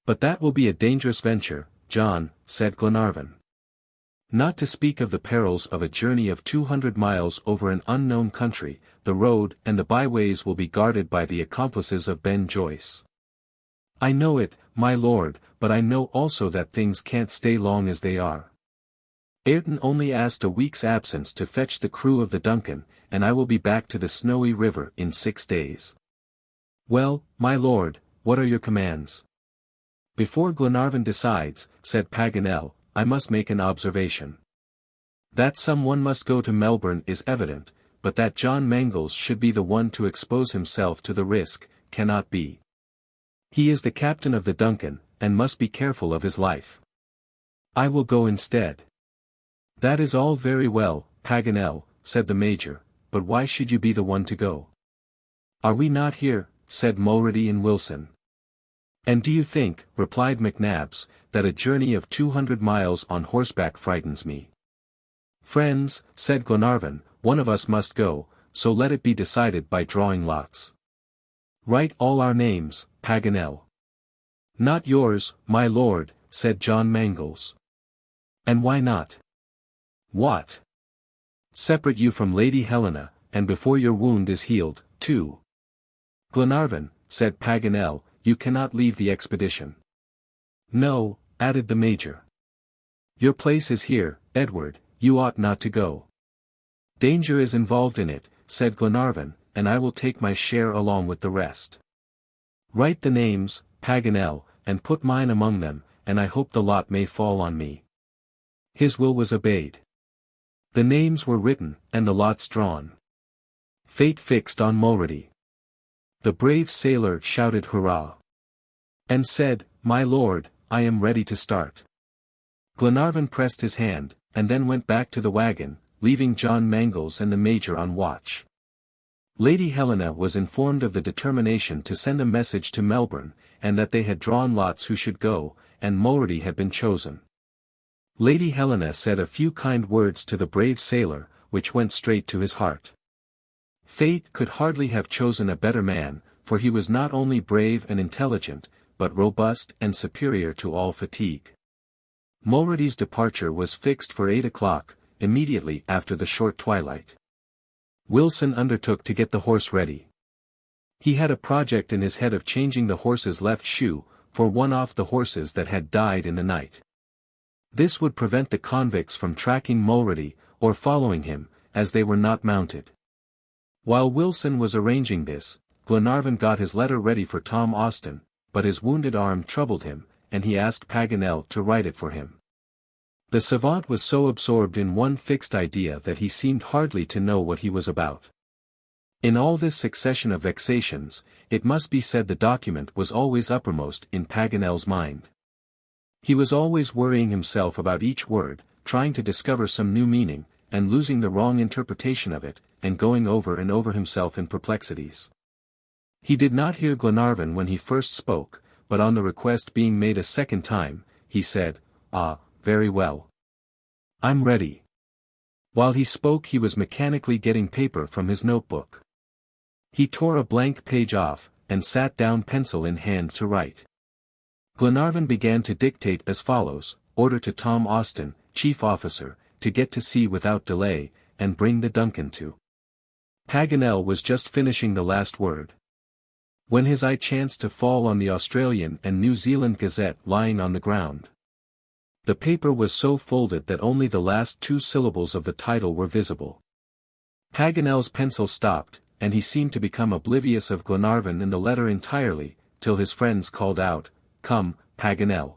"But that will be a dangerous venture, John," said Glenarvan. "Not to speak of the perils of a journey of 200 miles over an unknown country, the road and the byways will be guarded by the accomplices of Ben Joyce." "I know it, my lord, but I know also that things can't stay long as they are. Ayrton only asked a week's absence to fetch the crew of the DUNCAN, and I will be back to the Snowy River in 6 days. Well, my lord, what are your commands? Before Glenarvan decides, said Paganel, I must make an observation. That someone must go to Melbourne is evident, but that John Mangles should be the one to expose himself to the risk, cannot be. He is the captain of the DUNCAN, and must be careful of his life. I will go instead. That is all very well, Paganel, said the Major, but why should you be the one to go? Are we not here, said Mulrady and Wilson. And do you think, replied McNabbs, that a journey of 200 miles on horseback frightens me? Friends, said Glenarvan, one of us must go, so let it be decided by drawing lots. Write all our names, Paganel. Not yours, my lord, said John Mangles. And why not? What? Separate you from Lady Helena, and before your wound is healed, too. Glenarvan, said Paganel, you cannot leave the expedition. No, added the Major. Your place is here, Edward, you ought not to go. Danger is involved in it, said Glenarvan, and I will take my share along with the rest. Write the names, Paganel, and put mine among them, and I hope the lot may fall on me. His will was obeyed. The names were written, and the lots drawn. Fate fixed on Mulrady. The brave sailor shouted hurrah! And said, my lord, I am ready to start. Glenarvan pressed his hand, and then went back to the wagon, leaving John Mangles and the Major on watch. Lady Helena was informed of the determination to send a message to Melbourne, and that they had drawn lots who should go, and Mulrady had been chosen. Lady Helena said a few kind words to the brave sailor, which went straight to his heart. Fate could hardly have chosen a better man, for he was not only brave and intelligent, but robust and superior to all fatigue. Mulrady's departure was fixed for 8 o'clock, immediately after the short twilight. Wilson undertook to get the horse ready. He had a project in his head of changing the horse's left shoe, for one off the horses that had died in the night. This would prevent the convicts from tracking Mulrady, or following him, as they were not mounted. While Wilson was arranging this, Glenarvan got his letter ready for Tom Austin, but his wounded arm troubled him, and he asked Paganel to write it for him. The savant was so absorbed in one fixed idea that he seemed hardly to know what he was about. In all this succession of vexations, it must be said the document was always uppermost in Paganel's mind. He was always worrying himself about each word, trying to discover some new meaning, and losing the wrong interpretation of it, and going over and over himself in perplexities. He did not hear Glenarvan when he first spoke, but on the request being made a second time, he said, "Ah, very well. I'm ready." While he spoke he was mechanically getting paper from his notebook. He tore a blank page off, and sat down pencil in hand to write. Glenarvan began to dictate as follows: order to Tom Austin, chief officer, to get to sea without delay, and bring the DUNCAN to. Paganel was just finishing the last word, when his eye chanced to fall on the Australian and New Zealand Gazette lying on the ground. The paper was so folded that only the last 2 syllables of the title were visible. Paganel's pencil stopped, and he seemed to become oblivious of Glenarvan and the letter entirely, till his friends called out, "Come, Paganel."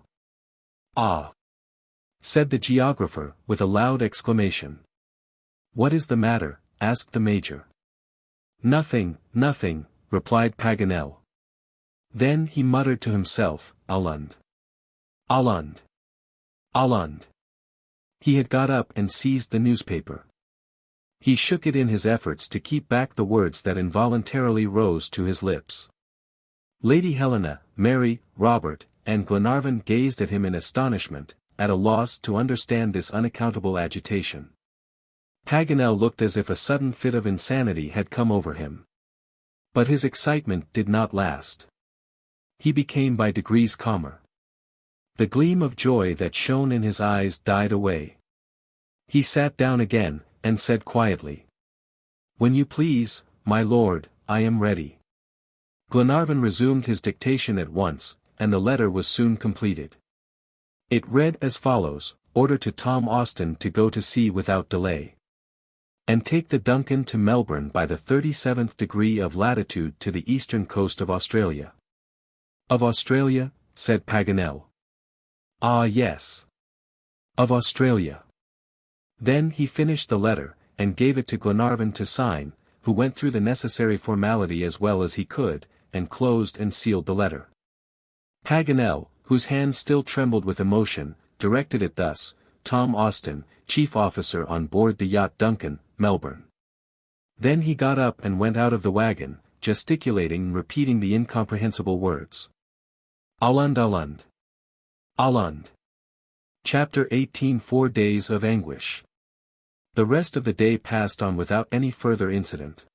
"Ah!" said the geographer, with a loud exclamation. "What is the matter?" asked the Major. "Nothing, nothing," replied Paganel. Then he muttered to himself, "Allund. Allund. Allund." He had got up and seized the newspaper. He shook it in his efforts to keep back the words that involuntarily rose to his lips. Lady Helena, Mary, Robert, and Glenarvan gazed at him in astonishment, at a loss to understand this unaccountable agitation. Paganel looked as if a sudden fit of insanity had come over him. But his excitement did not last. He became by degrees calmer. The gleam of joy that shone in his eyes died away. He sat down again, and said quietly, "When you please, my lord, I am ready." Glenarvan resumed his dictation at once, and the letter was soon completed. It read as follows: Order to Tom Austin to go to sea without delay, and take the Duncan to Melbourne by the 37th degree of latitude to the eastern coast of Australia. Of Australia? Said Paganel. Ah yes. Of Australia. Then he finished the letter, and gave it to Glenarvan to sign, who went through the necessary formality as well as he could, and closed and sealed the letter. Paganel, whose hand still trembled with emotion, directed it thus: Tom Austin, chief officer on board the yacht Duncan, Melbourne. Then he got up and went out of the wagon, gesticulating and repeating the incomprehensible words. Allund Allund. Allund. Chapter 18. 4 Days of Anguish. The rest of the day passed on without any further incident.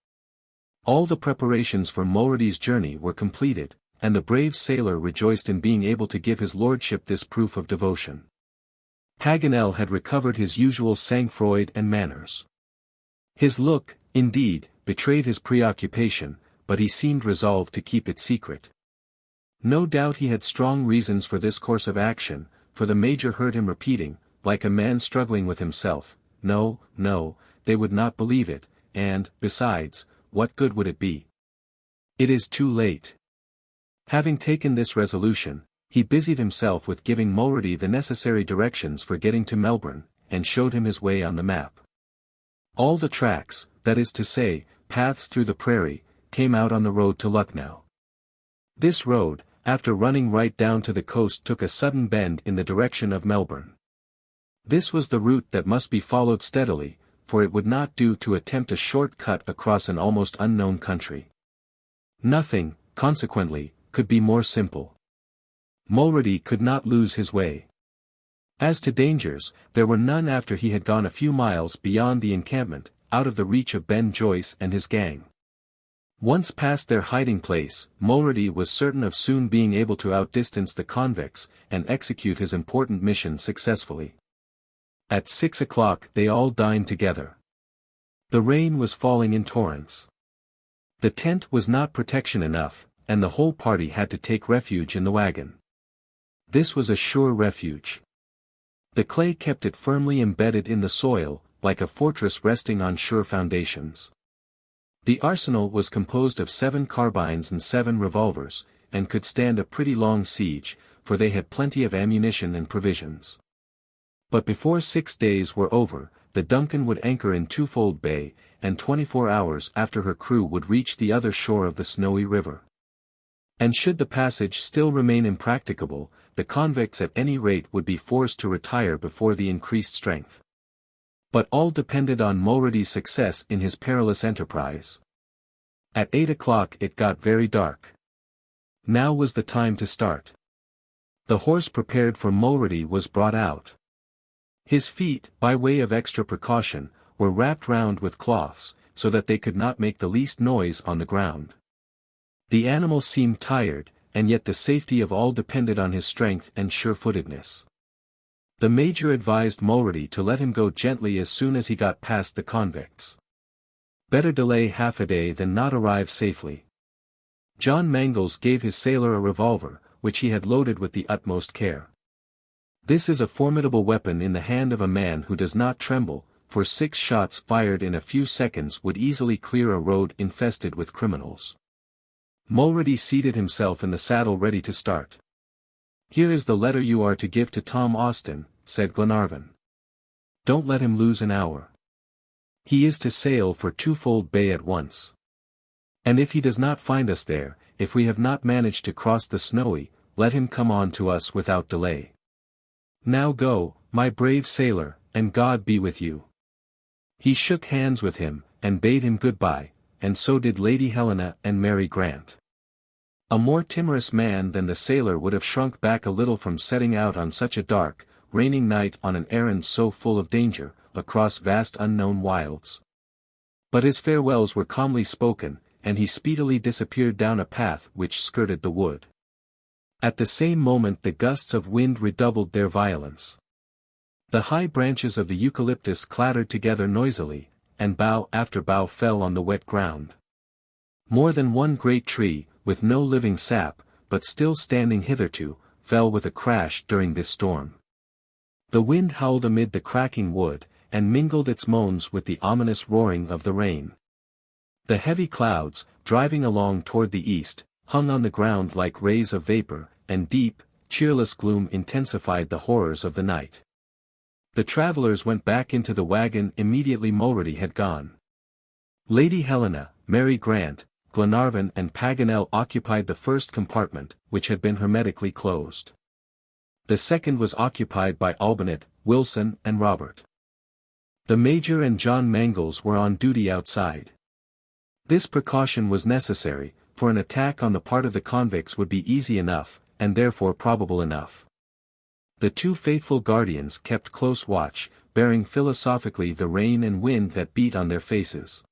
All the preparations for Mulready's journey were completed, and the brave sailor rejoiced in being able to give his lordship this proof of devotion. Paganel had recovered his usual sang-froid and manners. His look, indeed, betrayed his preoccupation, but he seemed resolved to keep it secret. No doubt he had strong reasons for this course of action, for the Major heard him repeating, like a man struggling with himself, "No, no, they would not believe it, and, besides, what good would it be? It is too late." Having taken this resolution, he busied himself with giving Mulready the necessary directions for getting to Melbourne, and showed him his way on the map. All the tracks, that is to say, paths through the prairie, came out on the road to Lucknow. This road, after running right down to the coast, took a sudden bend in the direction of Melbourne. This was the route that must be followed steadily, for it would not do to attempt a short cut across an almost unknown country. Nothing, consequently, could be more simple. Mulready could not lose his way. As to dangers, there were none after he had gone a few miles beyond the encampment, out of the reach of Ben Joyce and his gang. Once past their hiding place, Mulready was certain of soon being able to outdistance the convicts, and execute his important mission successfully. At 6 o'clock they all dined together. The rain was falling in torrents. The tent was not protection enough, and the whole party had to take refuge in the wagon. This was a sure refuge. The clay kept it firmly embedded in the soil, like a fortress resting on sure foundations. The arsenal was composed of 7 carbines and 7 revolvers, and could stand a pretty long siege, for they had plenty of ammunition and provisions. But before 6 days were over, the Duncan would anchor in Twofold Bay, and 24 hours after her crew would reach the other shore of the Snowy River. And should the passage still remain impracticable, the convicts at any rate would be forced to retire before the increased strength. But all depended on Mulready's success in his perilous enterprise. At 8 o'clock it got very dark. Now was the time to start. The horse prepared for Mulready was brought out. His feet, by way of extra precaution, were wrapped round with cloths, so that they could not make the least noise on the ground. The animal seemed tired, and yet the safety of all depended on his strength and sure-footedness. The Major advised Mulready to let him go gently as soon as he got past the convicts. Better delay half a day than not arrive safely. John Mangles gave his sailor a revolver, which he had loaded with the utmost care. This is a formidable weapon in the hand of a man who does not tremble, for 6 shots fired in a few seconds would easily clear a road infested with criminals. Mulready seated himself in the saddle ready to start. "Here is the letter you are to give to Tom Austin," said Glenarvan. "Don't let him lose an hour. He is to sail for Twofold Bay at once. And if he does not find us there, if we have not managed to cross the Snowy, let him come on to us without delay. Now go, my brave sailor, and God be with you." He shook hands with him, and bade him good-bye, and so did Lady Helena and Mary Grant. A more timorous man than the sailor would have shrunk back a little from setting out on such a dark, raining night on an errand so full of danger, across vast unknown wilds. But his farewells were calmly spoken, and he speedily disappeared down a path which skirted the wood. At the same moment the gusts of wind redoubled their violence. The high branches of the eucalyptus clattered together noisily, and bough after bough fell on the wet ground. More than one great tree, with no living sap, but still standing hitherto, fell with a crash during this storm. The wind howled amid the cracking wood, and mingled its moans with the ominous roaring of the rain. The heavy clouds, driving along toward the east, hung on the ground like rays of vapor, and deep, cheerless gloom intensified the horrors of the night. The travelers went back into the wagon immediately Mulready had gone. Lady Helena, Mary Grant, Glenarvan and Paganel occupied the first compartment, which had been hermetically closed. The second was occupied by Olbinett, Wilson and Robert. The Major and John Mangles were on duty outside. This precaution was necessary, for an attack on the part of the convicts would be easy enough, and therefore probable enough. The two faithful guardians kept close watch, bearing philosophically the rain and wind that beat on their faces.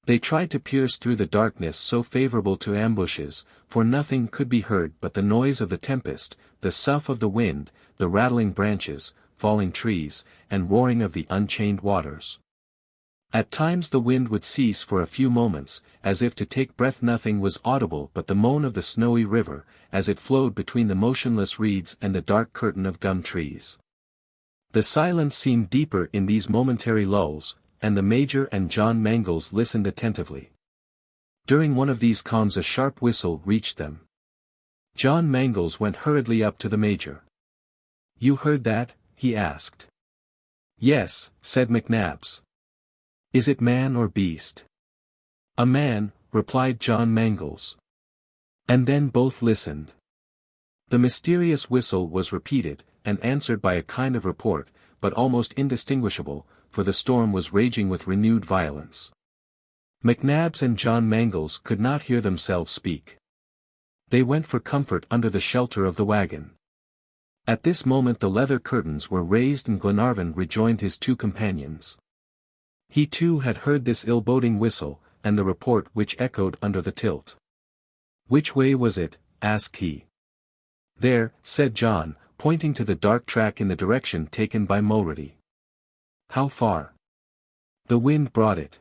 They tried to pierce through the darkness so favorable to ambushes, for nothing could be heard but the noise of the tempest, the sough of the wind, the rattling branches, falling trees, and roaring of the unchained waters. At times the wind would cease for a few moments, as if to take breath. Nothing was audible but the moan of the snowy river, as it flowed between the motionless reeds and the dark curtain of gum trees. The silence seemed deeper in these momentary lulls, and the Major and John Mangles listened attentively. During one of these calms a sharp whistle reached them. John Mangles went hurriedly up to the Major. "You heard that?" he asked. "Yes," said McNabbs. "Is it man or beast?" "A man," replied John Mangles. And then both listened. The mysterious whistle was repeated, and answered by a kind of report, but almost indistinguishable, for the storm was raging with renewed violence. McNabbs and John Mangles could not hear themselves speak. They went for comfort under the shelter of the wagon. At this moment the leather curtains were raised and Glenarvan rejoined his two companions. He too had heard this ill-boding whistle, and the report which echoed under the tilt. "Which way was it?" asked he. "There," said John, pointing to the dark track in the direction taken by Mulready. "How far?" "The wind brought it.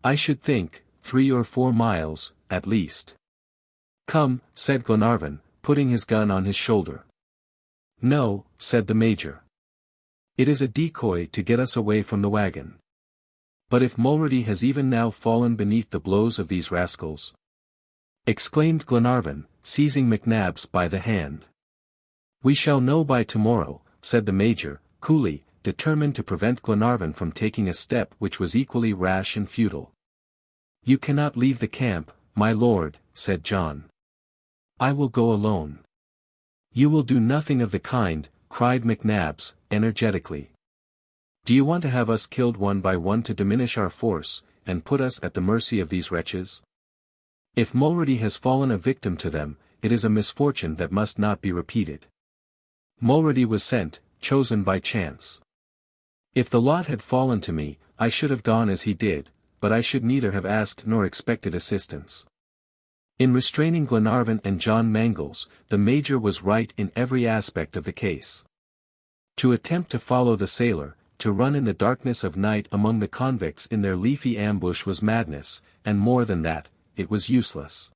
I should think, 3 or 4 miles, at least." "Come," said Glenarvan, putting his gun on his shoulder. "No," said the Major. "It is a decoy to get us away from the wagon. But if Mulready has even now fallen beneath the blows of these rascals," exclaimed Glenarvan, seizing McNabbs by the hand. "We shall know by tomorrow," said the Major, coolly, determined to prevent Glenarvan from taking a step which was equally rash and futile. "You cannot leave the camp, my lord," said John. "I will go alone." "You will do nothing of the kind," cried McNabbs, energetically. "Do you want to have us killed one by one to diminish our force, and put us at the mercy of these wretches? If Mulready has fallen a victim to them, it is a misfortune that must not be repeated. Mulready was sent, chosen by chance. If the lot had fallen to me, I should have gone as he did, but I should neither have asked nor expected assistance." In restraining Glenarvan and John Mangles, the Major was right in every aspect of the case. To attempt to follow the sailor, to run in the darkness of night among the convicts in their leafy ambush was madness, and more than that, it was useless.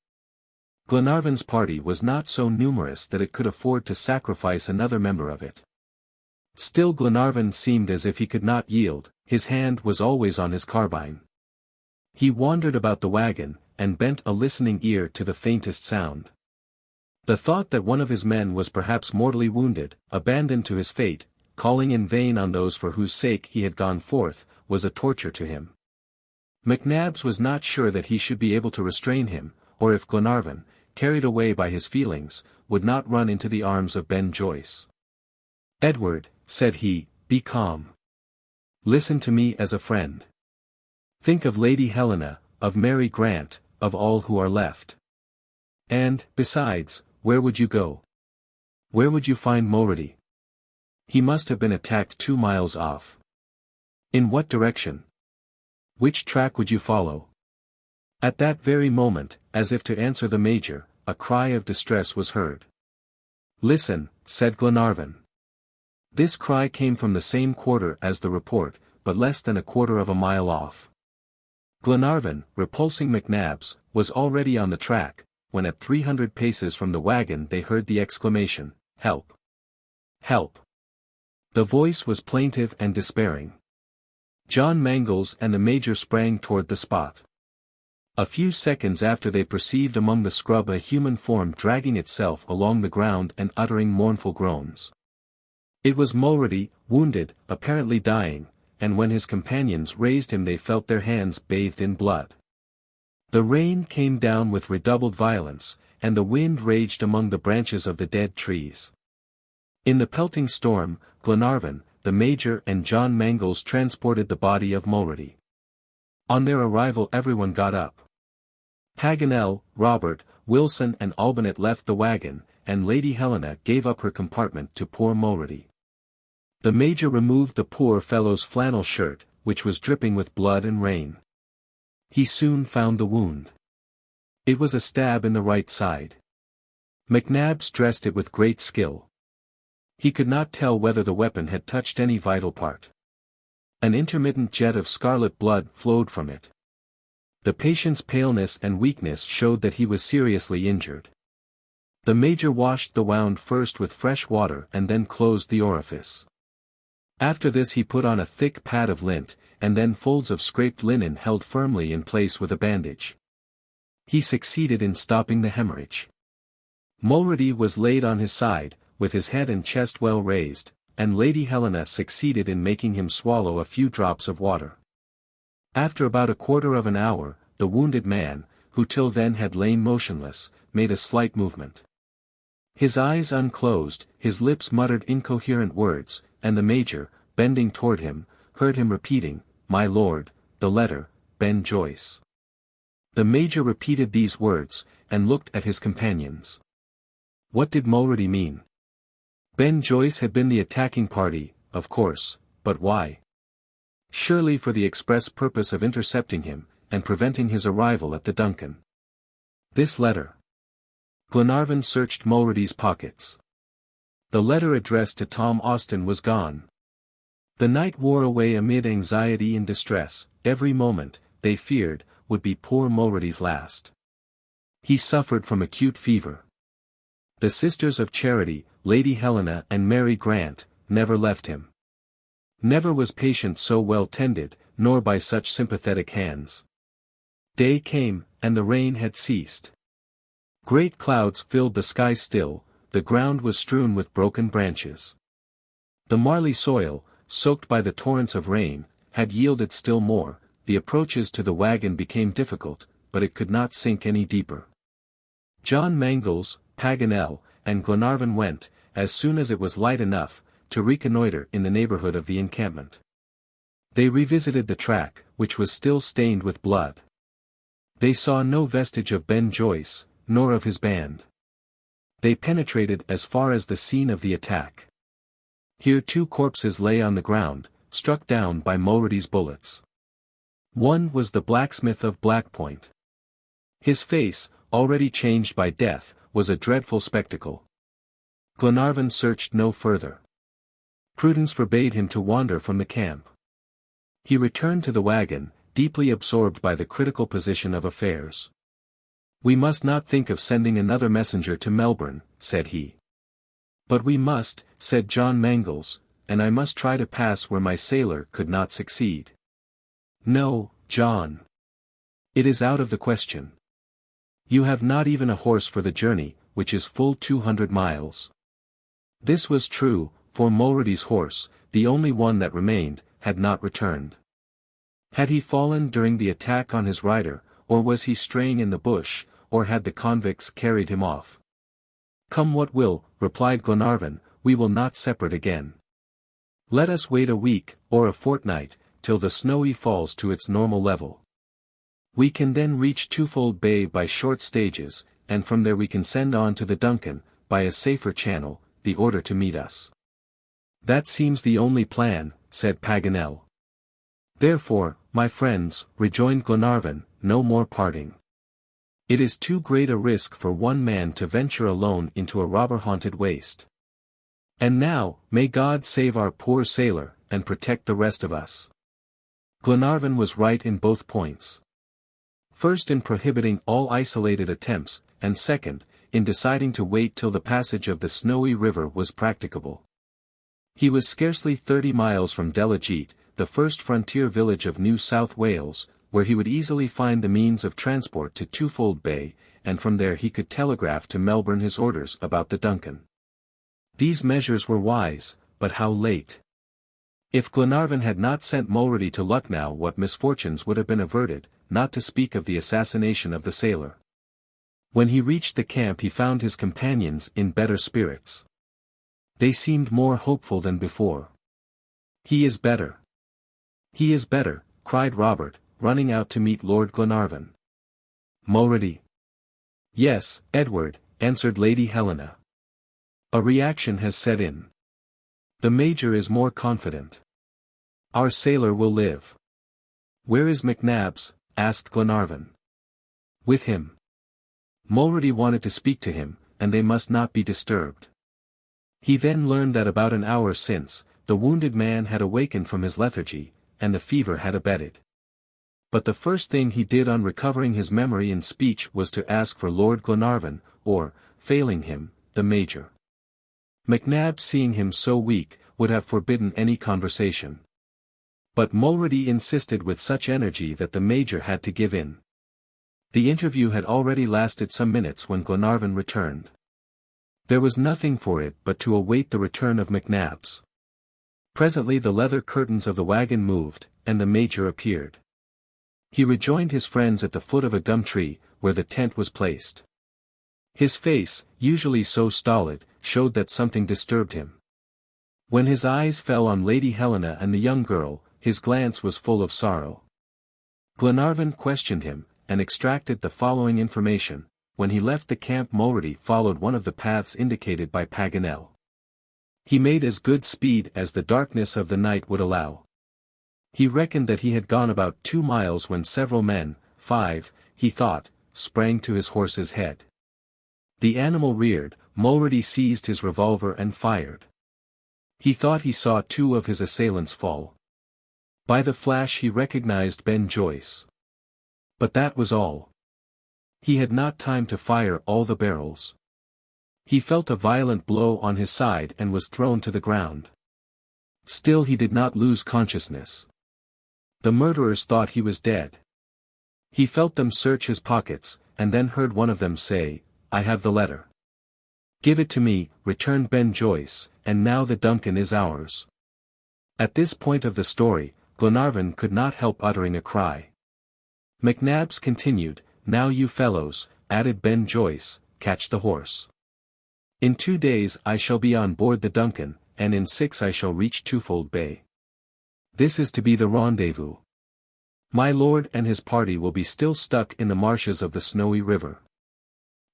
Glenarvan's party was not so numerous that it could afford to sacrifice another member of it. Still Glenarvan seemed as if he could not yield, his hand was always on his carbine. He wandered about the wagon, and bent a listening ear to the faintest sound. The thought that one of his men was perhaps mortally wounded, abandoned to his fate, calling in vain on those for whose sake he had gone forth, was a torture to him. McNabbs was not sure that he should be able to restrain him, or if Glenarvan, carried away by his feelings, would not run into the arms of Ben Joyce. "Edward," said he, "be calm. Listen to me as a friend. Think of Lady Helena, of Mary Grant, of all who are left. And, besides, where would you go? Where would you find Mulready? He must have been attacked 2 miles off. In what direction? Which track would you follow?" At that very moment, as if to answer the Major, a cry of distress was heard. "Listen," said Glenarvan. This cry came from the same quarter as the report, but less than a quarter of a mile off. Glenarvan, repulsing McNabbs, was already on the track, when at 300 paces from the wagon they heard the exclamation, "Help! Help!" The voice was plaintive and despairing. John Mangles and the Major sprang toward the spot. A few seconds after they perceived among the scrub a human form dragging itself along the ground and uttering mournful groans. It was Mulready, wounded, apparently dying, and when his companions raised him they felt their hands bathed in blood. The rain came down with redoubled violence, and the wind raged among the branches of the dead trees. In the pelting storm, Glenarvan, the Major and John Mangles transported the body of Mulready. On their arrival everyone got up. Paganel, Robert, Wilson and Olbinett left the wagon, and Lady Helena gave up her compartment to poor Mulready. The Major removed the poor fellow's flannel shirt, which was dripping with blood and rain. He soon found the wound. It was a stab in the right side. McNabbs dressed it with great skill. He could not tell whether the weapon had touched any vital part. An intermittent jet of scarlet blood flowed from it. The patient's paleness and weakness showed that he was seriously injured. The Major washed the wound first with fresh water and then closed the orifice. After this he put on a thick pad of lint, and then folds of scraped linen held firmly in place with a bandage. He succeeded in stopping the hemorrhage. Mulready was laid on his side, with his head and chest well raised, and Lady Helena succeeded in making him swallow a few drops of water. After about a quarter of an hour, the wounded man, who till then had lain motionless, made a slight movement. His eyes unclosed, his lips muttered incoherent words, and the Major, bending toward him, heard him repeating, "My lord, the letter, Ben Joyce." The Major repeated these words, and looked at his companions. What did Mulready mean? Ben Joyce had been the attacking party, of course, but why? Surely for the express purpose of intercepting him, and preventing his arrival at the DUNCAN. This letter. Glenarvan searched Mulready's pockets. The letter addressed to Tom Austin was gone. The night wore away amid anxiety and distress. Every moment, they feared, would be poor Mulready's last. He suffered from acute fever. The Sisters of Charity, Lady Helena and Mary Grant, never left him. Never was patient so well tended, nor by such sympathetic hands. Day came, and the rain had ceased. Great clouds filled the sky still, the ground was strewn with broken branches. The marly soil, soaked by the torrents of rain, had yielded still more, the approaches to the wagon became difficult, but it could not sink any deeper. John Mangles, Paganel, and Glenarvan went, as soon as it was light enough, to reconnoiter in the neighborhood of the encampment. They revisited the track, which was still stained with blood. They saw no vestige of Ben Joyce, nor of his band. They penetrated as far as the scene of the attack. Here 2 corpses lay on the ground, struck down by Mulready's bullets. One was the blacksmith of Black Point. His face, already changed by death, was a dreadful spectacle. Glenarvan searched no further. Prudence forbade him to wander from the camp. He returned to the wagon, deeply absorbed by the critical position of affairs. "We must not think of sending another messenger to Melbourne," said he. "But we must," said John Mangles, "and I must try to pass where my sailor could not succeed." "No, John. It is out of the question. You have not even a horse for the journey, which is full 200 miles. This was true, for Mulready's horse, the only one that remained, had not returned. Had he fallen during the attack on his rider, or was he straying in the bush, or had the convicts carried him off? "Come what will," replied Glenarvan, "we will not separate again. Let us wait a week, or a fortnight, till the snowy falls to its normal level. We can then reach Twofold Bay by short stages, and from there we can send on to the DUNCAN, by a safer channel, the order to meet us." "That seems the only plan," said Paganel. "Therefore, my friends," rejoined Glenarvan, "no more parting. It is too great a risk for one man to venture alone into a robber-haunted waste. And now, may God save our poor sailor, and protect the rest of us." Glenarvan was right in both points. first in prohibiting all isolated attempts, and second, in deciding to wait till the passage of the Snowy River was practicable. He was scarcely 30 miles from Delegete, the first frontier village of New South Wales, where he would easily find the means of transport to Twofold Bay, and from there he could telegraph to Melbourne his orders about the DUNCAN. These measures were wise, but how late? If Glenarvan had not sent Mulrady to Lucknow, what misfortunes would have been averted, not to speak of the assassination of the sailor. When he reached the camp he found his companions in better spirits. They seemed more hopeful than before. "He is better. He is better," cried Robert, running out to meet Lord Glenarvan. "Mulrady?" "Yes, Edward," answered Lady Helena. "A reaction has set in. The Major is more confident. Our sailor will live." "Where is McNabbs?" asked Glenarvan. "With him." Mulrady wanted to speak to him, and they must not be disturbed. He then learned that about an hour since, the wounded man had awakened from his lethargy, and the fever had abated. But the first thing he did on recovering his memory and speech was to ask for Lord Glenarvan, or, failing him, the Major. McNabbs, seeing him so weak, would have forbidden any conversation. But Mulrady insisted with such energy that the Major had to give in. The interview had already lasted some minutes when Glenarvan returned. There was nothing for it but to await the return of McNabbs. Presently the leather curtains of the wagon moved, and the Major appeared. He rejoined his friends at the foot of a gum tree, where the tent was placed. His face, usually so stolid, showed that something disturbed him. When his eyes fell on Lady Helena and the young girl, his glance was full of sorrow. Glenarvan questioned him, and extracted the following information: when he left the camp Mulrady followed one of the paths indicated by Paganel. He made as good speed as the darkness of the night would allow. He reckoned that he had gone about 2 miles when several men, 5, he thought, sprang to his horse's head. The animal reared, Mulrady seized his revolver and fired. He thought he saw 2 of his assailants fall. By the flash he recognized Ben Joyce. But that was all. He had not time to fire all the barrels. He felt a violent blow on his side and was thrown to the ground. Still he did not lose consciousness. The murderers thought he was dead. He felt them search his pockets, and then heard one of them say, "I have the letter." "Give it to me," returned Ben Joyce, "and now the DUNCAN is ours." At this point of the story, Glenarvan could not help uttering a cry. McNabbs continued, "Now you fellows," added Ben Joyce, "catch the horse. In 2 days I shall be on board the DUNCAN, and in 6 I shall reach Twofold Bay. This is to be the rendezvous. My lord and his party will be still stuck in the marshes of the Snowy River.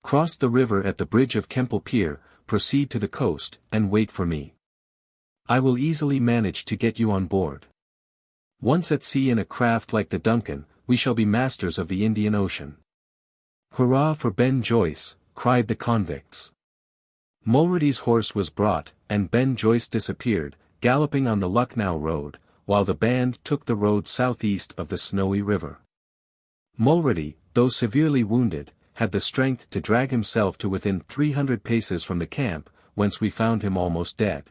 Cross the river at the bridge of Kemple Pier, proceed to the coast, and wait for me. I will easily manage to get you on board. Once at sea in a craft like the DUNCAN, we shall be masters of the Indian Ocean." "Hurrah for Ben Joyce," cried the convicts. Mulrady's horse was brought, and Ben Joyce disappeared, galloping on the Lucknow road, while the band took the road southeast of the Snowy River. Mulrady, though severely wounded, had the strength to drag himself to within 300 paces from the camp, whence we found him almost dead.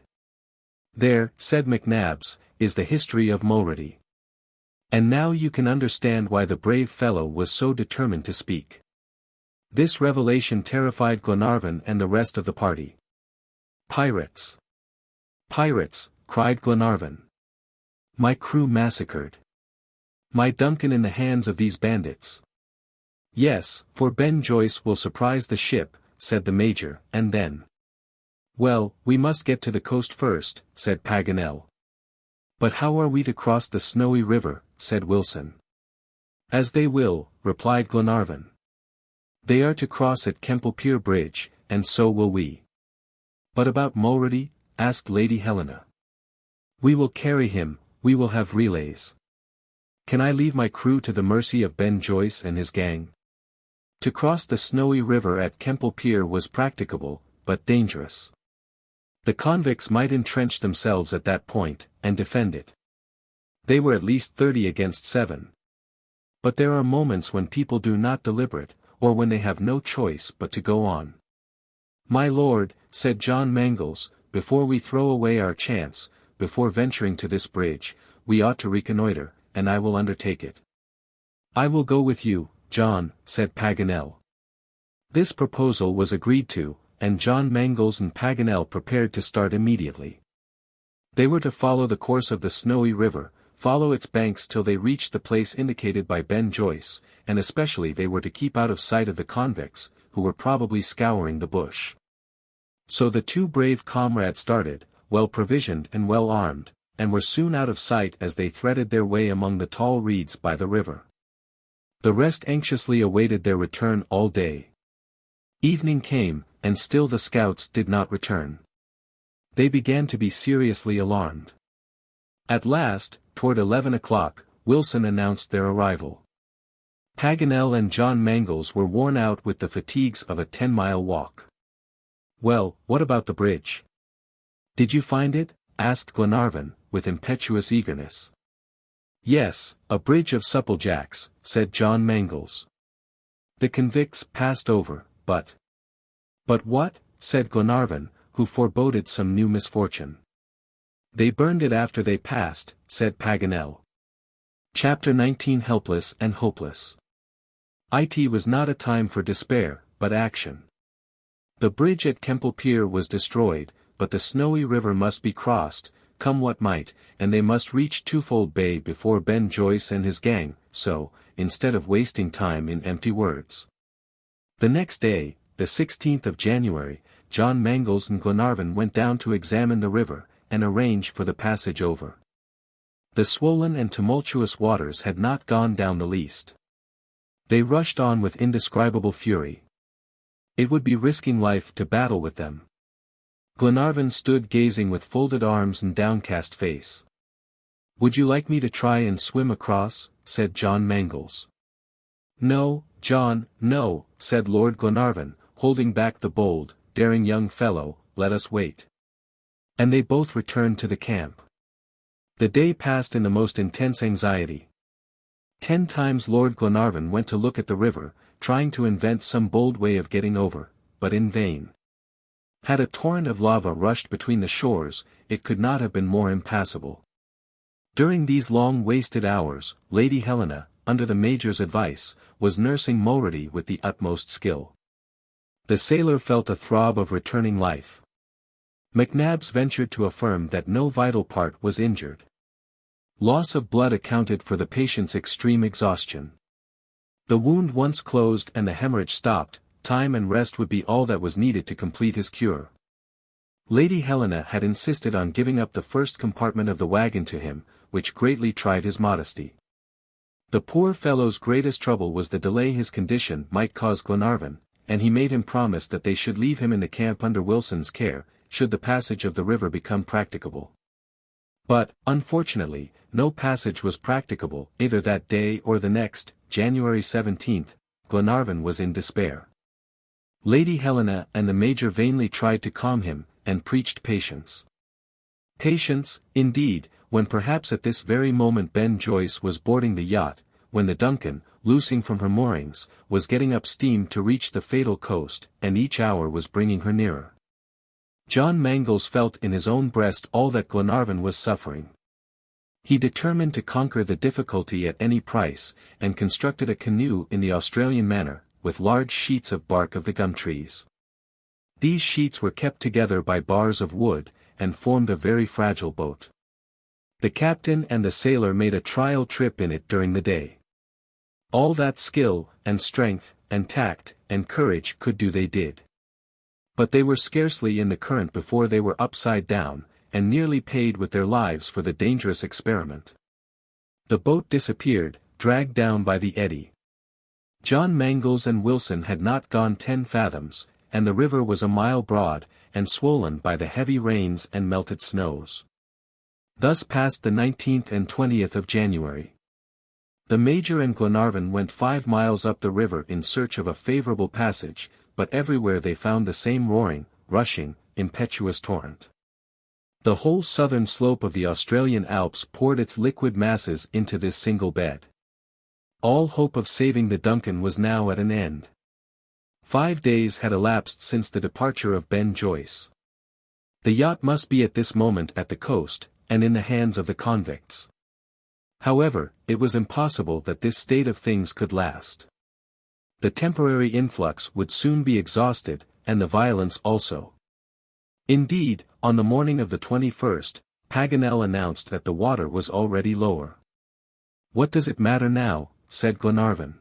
"There," said McNabbs, "is the history of Mulrady. And now you can understand why the brave fellow was so determined to speak." This revelation terrified Glenarvan and the rest of the party. "Pirates! Pirates!" cried Glenarvan. "My crew massacred. My DUNCAN in the hands of these bandits." "Yes, for Ben Joyce will surprise the ship," said the Major, "and then—" "Well, we must get to the coast first," said Paganel. "But how are we to cross the Snowy River?" said Wilson. "As they will," replied Glenarvan. "They are to cross at Kemple Pier Bridge, and so will we." "But about Mulrady?" asked Lady Helena. "We will carry him, we will have relays. Can I leave my crew to the mercy of Ben Joyce and his gang?" To cross the Snowy River at Kemple Pier was practicable, but dangerous. The convicts might entrench themselves at that point, and defend it. They were at least 30 against 7. But there are moments when people do not deliberate, or when they have no choice but to go on. "My lord," said John Mangles, "before we throw away our chance, before venturing to this bridge, we ought to reconnoitre, and I will undertake it." "I will go with you, John," said Paganel. This proposal was agreed to, and John Mangles and Paganel prepared to start immediately. They were to follow the course of the Snowy River, follow its banks till they reached the place indicated by Ben Joyce, and especially they were to keep out of sight of the convicts, who were probably scouring the bush. So the two brave comrades started, well provisioned and well armed, and were soon out of sight as they threaded their way among the tall reeds by the river. The rest anxiously awaited their return all day. Evening came, and still the scouts did not return. They began to be seriously alarmed. At last, toward 11 o'clock, Wilson announced their arrival. Paganel and John Mangles were worn out with the fatigues of a 10-mile walk. "Well, what about the bridge? Did you find it?" asked Glenarvan, with impetuous eagerness. "Yes, a bridge of supple-jacks," said John Mangles. "The convicts passed over, but—" "But what?" said Glenarvan, who foreboded some new misfortune. "They burned it after they passed," said Paganel. Chapter 19 Helpless and Hopeless. It was not a time for despair, but action. The bridge at Kemple Pier was destroyed, but the Snowy River must be crossed, come what might, and they must reach Twofold Bay before Ben Joyce and his gang, so, instead of wasting time in empty words. The next day, the 16th of January, John Mangles and Glenarvan went down to examine the river, and arrange for the passage over. The swollen and tumultuous waters had not gone down the least. They rushed on with indescribable fury. It would be risking life to battle with them. Glenarvan stood gazing with folded arms and downcast face. "Would you like me to try and swim across?" said John Mangles. "No, John, no," said Lord Glenarvan, holding back the bold, daring young fellow, "let us wait." And they both returned to the camp. The day passed in the most intense anxiety. 10 times Lord Glenarvan went to look at the river, trying to invent some bold way of getting over, but in vain. Had a torrent of lava rushed between the shores, it could not have been more impassable. During these long wasted hours, Lady Helena, under the Major's advice, was nursing Mulrady with the utmost skill. The sailor felt a throb of returning life. McNabbs ventured to affirm that no vital part was injured. Loss of blood accounted for the patient's extreme exhaustion. The wound once closed and the hemorrhage stopped, time and rest would be all that was needed to complete his cure. Lady Helena had insisted on giving up the first compartment of the wagon to him, which greatly tried his modesty. The poor fellow's greatest trouble was the delay his condition might cause Glenarvan, and he made him promise that they should leave him in the camp under Wilson's care, should the passage of the river become practicable. But, unfortunately, no passage was practicable either that day or the next. January 17th, Glenarvan was in despair. Lady Helena and the Major vainly tried to calm him, and preached patience. Patience, indeed, when perhaps at this very moment Ben Joyce was boarding the yacht, when the DUNCAN, loosing from her moorings, was getting up steam to reach the fatal coast, and each hour was bringing her nearer. John Mangles felt in his own breast all that Glenarvan was suffering. He determined to conquer the difficulty at any price, and constructed a canoe in the Australian manner, with large sheets of bark of the gum trees. These sheets were kept together by bars of wood, and formed a very fragile boat. The captain and the sailor made a trial trip in it during the day. All that skill, and strength, and tact, and courage could do they did. But they were scarcely in the current before they were upside down, and nearly paid with their lives for the dangerous experiment. The boat disappeared, dragged down by the eddy. John Mangles and Wilson had not gone 10 fathoms, and the river was a mile broad, and swollen by the heavy rains and melted snows. Thus passed the 19th and 20th of January. The Major and Glenarvan went 5 miles up the river in search of a favorable passage, but everywhere they found the same roaring, rushing, impetuous torrent. The whole southern slope of the Australian Alps poured its liquid masses into this single bed. All hope of saving the Duncan was now at an end. 5 days had elapsed since the departure of Ben Joyce. The yacht must be at this moment at the coast, and in the hands of the convicts. However, it was impossible that this state of things could last. The temporary influx would soon be exhausted, and the violence also. Indeed, on the morning of the 21st, Paganel announced that the water was already lower. "What does it matter now?" said Glenarvan.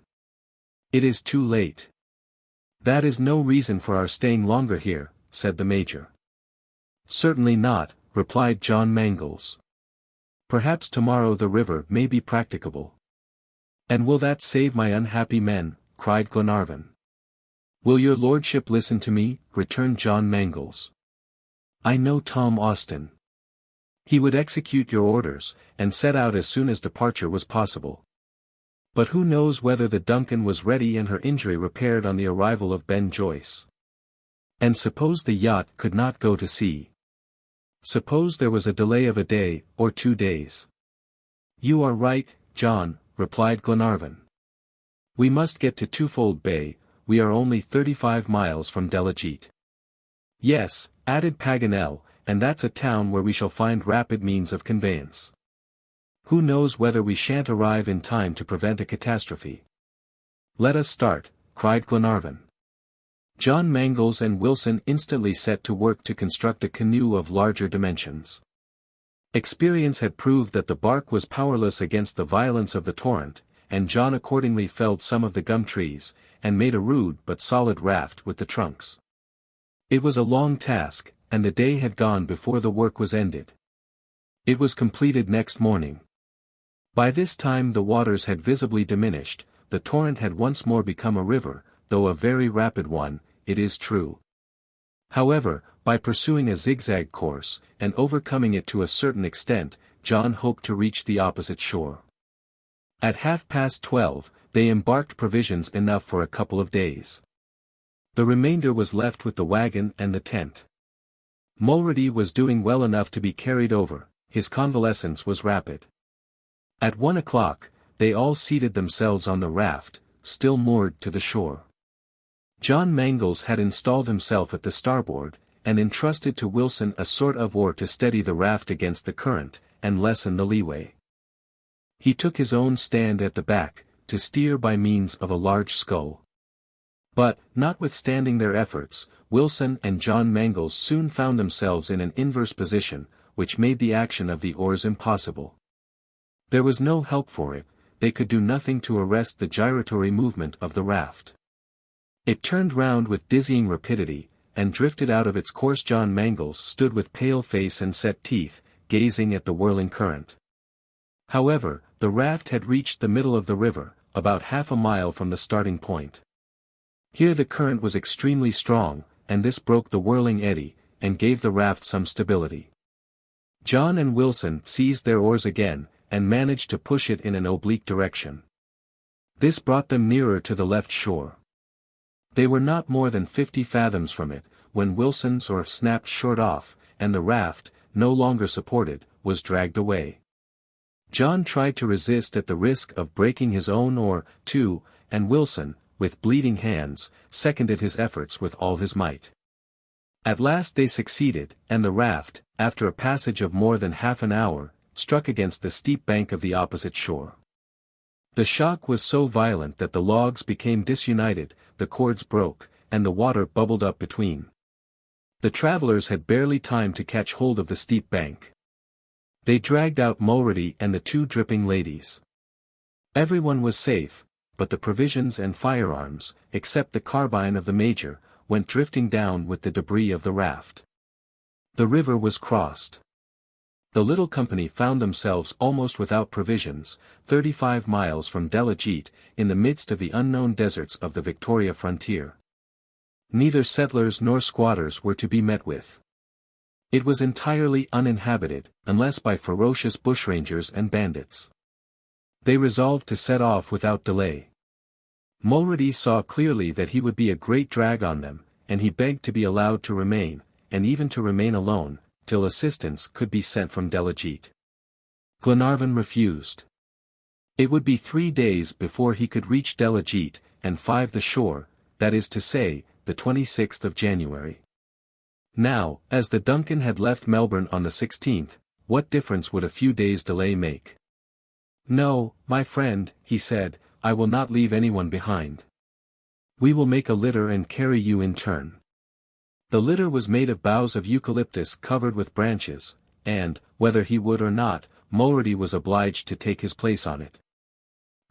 "It is too late." "That is no reason for our staying longer here," said the Major. "Certainly not," replied John Mangles. "Perhaps tomorrow the river may be practicable." "And will that save my unhappy men?" cried Glenarvan. "Will your lordship listen to me?" returned John Mangles. "I know Tom Austin. He would execute your orders, and set out as soon as departure was possible. But who knows whether the Duncan was ready and her injury repaired on the arrival of Ben Joyce? And suppose the yacht could not go to sea? Suppose there was a delay of a day, or 2 days? "You are right, John," replied Glenarvan. "We must get to Twofold Bay, we are only 35 miles from Delegete." "Yes," added Paganel, "and that's a town where we shall find rapid means of conveyance. Who knows whether we shan't arrive in time to prevent a catastrophe?" "Let us start," cried Glenarvan. John Mangles and Wilson instantly set to work to construct a canoe of larger dimensions. Experience had proved that the bark was powerless against the violence of the torrent, and John accordingly felled some of the gum trees, and made a rude but solid raft with the trunks. It was a long task, and the day had gone before the work was ended. It was completed next morning. By this time the waters had visibly diminished, the torrent had once more become a river, though a very rapid one, it is true. However, by pursuing a zigzag course, and overcoming it to a certain extent, John hoped to reach the opposite shore. At 12:30, they embarked provisions enough for a couple of days. The remainder was left with the wagon and the tent. Mulrady was doing well enough to be carried over, his convalescence was rapid. At 1 o'clock, they all seated themselves on the raft, still moored to the shore. John Mangles had installed himself at the starboard, and entrusted to Wilson a sort of oar to steady the raft against the current, and lessen the leeway. He took his own stand at the back, to steer by means of a large scull. But, notwithstanding their efforts, Wilson and John Mangles soon found themselves in an inverse position, which made the action of the oars impossible. There was no help for it, they could do nothing to arrest the gyratory movement of the raft. It turned round with dizzying rapidity, and drifted out of its course. John Mangles stood with pale face and set teeth, gazing at the whirling current. However, the raft had reached the middle of the river, about half a mile from the starting point. Here the current was extremely strong, and this broke the whirling eddy, and gave the raft some stability. John and Wilson seized their oars again, and managed to push it in an oblique direction. This brought them nearer to the left shore. They were not more than 50 fathoms from it, when Wilson's oar snapped short off, and the raft, no longer supported, was dragged away. John tried to resist at the risk of breaking his own oar, too, and Wilson, with bleeding hands, seconded his efforts with all his might. At last they succeeded, and the raft, after a passage of more than half an hour, struck against the steep bank of the opposite shore. The shock was so violent that the logs became disunited, the cords broke, and the water bubbled up between. The travelers had barely time to catch hold of the steep bank. They dragged out Mulrady and the 2 dripping ladies. Everyone was safe, but the provisions and firearms, except the carbine of the Major, went drifting down with the debris of the raft. The river was crossed. The little company found themselves almost without provisions, 35 miles from Delegete, in the midst of the unknown deserts of the Victoria frontier. Neither settlers nor squatters were to be met with. It was entirely uninhabited, unless by ferocious bushrangers and bandits. They resolved to set off without delay. Mulrady saw clearly that he would be a great drag on them, and he begged to be allowed to remain, and even to remain alone, till assistance could be sent from Delegete. Glenarvan refused. It would be 3 days before he could reach Delegete, and 5 the shore, that is to say, the 26th of January. Now, as the Duncan had left Melbourne on the 16th, what difference would a few days' delay make? "No, my friend," he said, "I will not leave anyone behind. We will make a litter and carry you in turn." The litter was made of boughs of eucalyptus covered with branches, and, whether he would or not, Mulrady was obliged to take his place on it.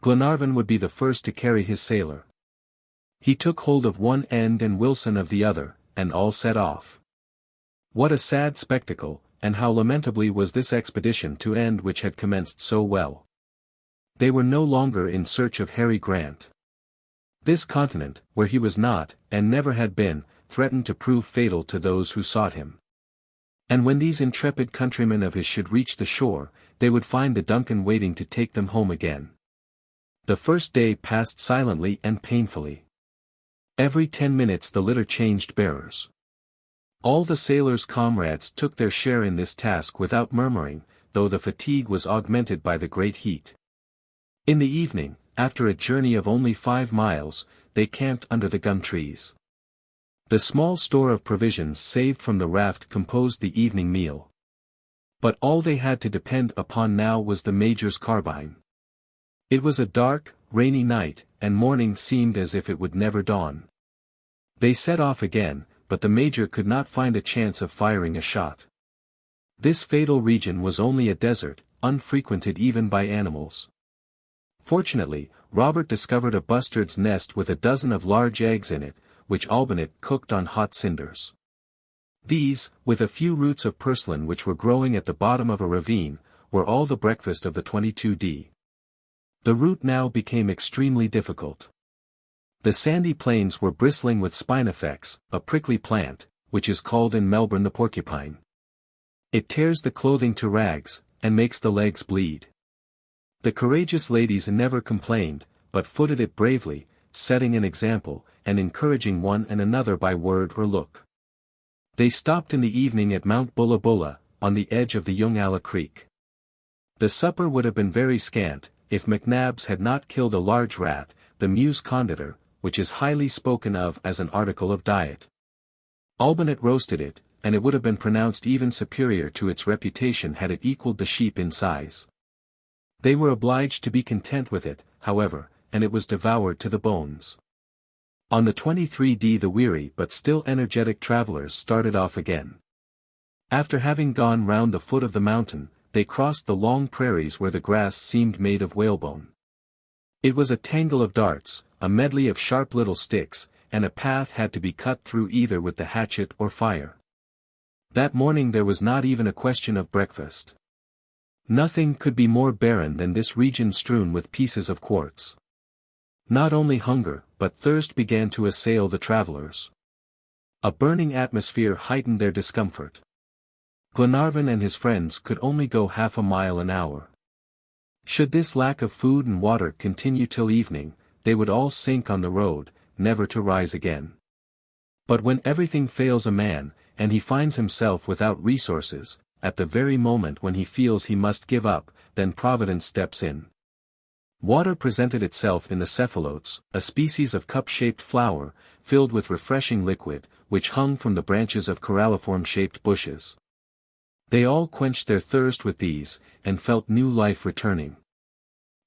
Glenarvan would be the first to carry his sailor. He took hold of one end and Wilson of the other, and all set off. What a sad spectacle, and how lamentably was this expedition to end which had commenced so well. They were no longer in search of Harry Grant. This continent, where he was not, and never had been, threatened to prove fatal to those who sought him. And when these intrepid countrymen of his should reach the shore, they would find the Duncan waiting to take them home again. The first day passed silently and painfully. Every 10 minutes the litter changed bearers. All the sailors' comrades took their share in this task without murmuring, though the fatigue was augmented by the great heat. In the evening, after a journey of only 5 miles, they camped under the gum trees. The small store of provisions saved from the raft composed the evening meal. But all they had to depend upon now was the Major's carbine. It was a dark, rainy night, and morning seemed as if it would never dawn. They set off again, but the Major could not find a chance of firing a shot. This fatal region was only a desert, unfrequented even by animals. Fortunately, Robert discovered a bustard's nest with a dozen of large eggs in it, which Albinett cooked on hot cinders. These, with a few roots of purslane which were growing at the bottom of a ravine, were all the breakfast of the 22d. The route now became extremely difficult. The sandy plains were bristling with spinifex, a prickly plant, which is called in Melbourne the porcupine. It tears the clothing to rags, and makes the legs bleed. The courageous ladies never complained, but footed it bravely, setting an example, and encouraging one and another by word or look. They stopped in the evening at Mount Bulla Bulla, on the edge of the Jungalla Creek. The supper would have been very scant, if McNabbs had not killed a large rat, the Meuse conditor, which is highly spoken of as an article of diet. Albinett roasted it, and it would have been pronounced even superior to its reputation had it equalled the sheep in size. They were obliged to be content with it, however, and it was devoured to the bones. On the 23d the weary but still energetic travelers started off again. After having gone round the foot of the mountain, they crossed the long prairies where the grass seemed made of whalebone. It was a tangle of darts, a medley of sharp little sticks, and a path had to be cut through either with the hatchet or fire. That morning there was not even a question of breakfast. Nothing could be more barren than this region strewn with pieces of quartz. Not only hunger, but thirst began to assail the travelers. A burning atmosphere heightened their discomfort. Glenarvan and his friends could only go half a mile an hour. Should this lack of food and water continue till evening, they would all sink on the road, never to rise again. But when everything fails a man, and he finds himself without resources, at the very moment when he feels he must give up, then Providence steps in. Water presented itself in the cephalotes, a species of cup-shaped flower, filled with refreshing liquid, which hung from the branches of coralliform-shaped bushes. They all quenched their thirst with these, and felt new life returning.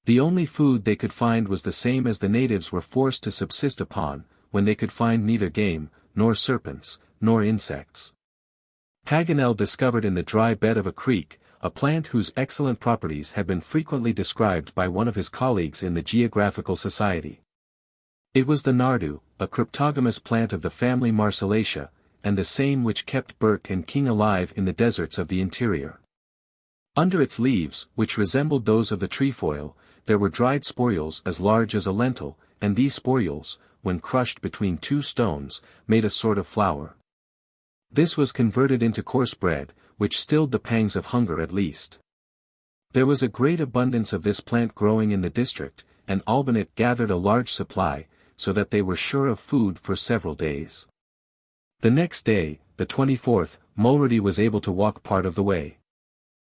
The only food they could find was the same as the natives were forced to subsist upon, when they could find neither game, nor serpents, nor insects. Paganel discovered in the dry bed of a creek, a plant whose excellent properties had been frequently described by one of his colleagues in the Geographical Society. It was the nardu, a cryptogamous plant of the family Marcellacea, and the same which kept Burke and King alive in the deserts of the interior. Under its leaves, which resembled those of the trefoil, there were dried sporules as large as a lentil, and these sporules, when crushed between 2 stones, made a sort of flour. This was converted into coarse bread, which stilled the pangs of hunger at least. There was a great abundance of this plant growing in the district, and Albinett gathered a large supply, so that they were sure of food for several days. The next day, the 24th, Mulrady was able to walk part of the way.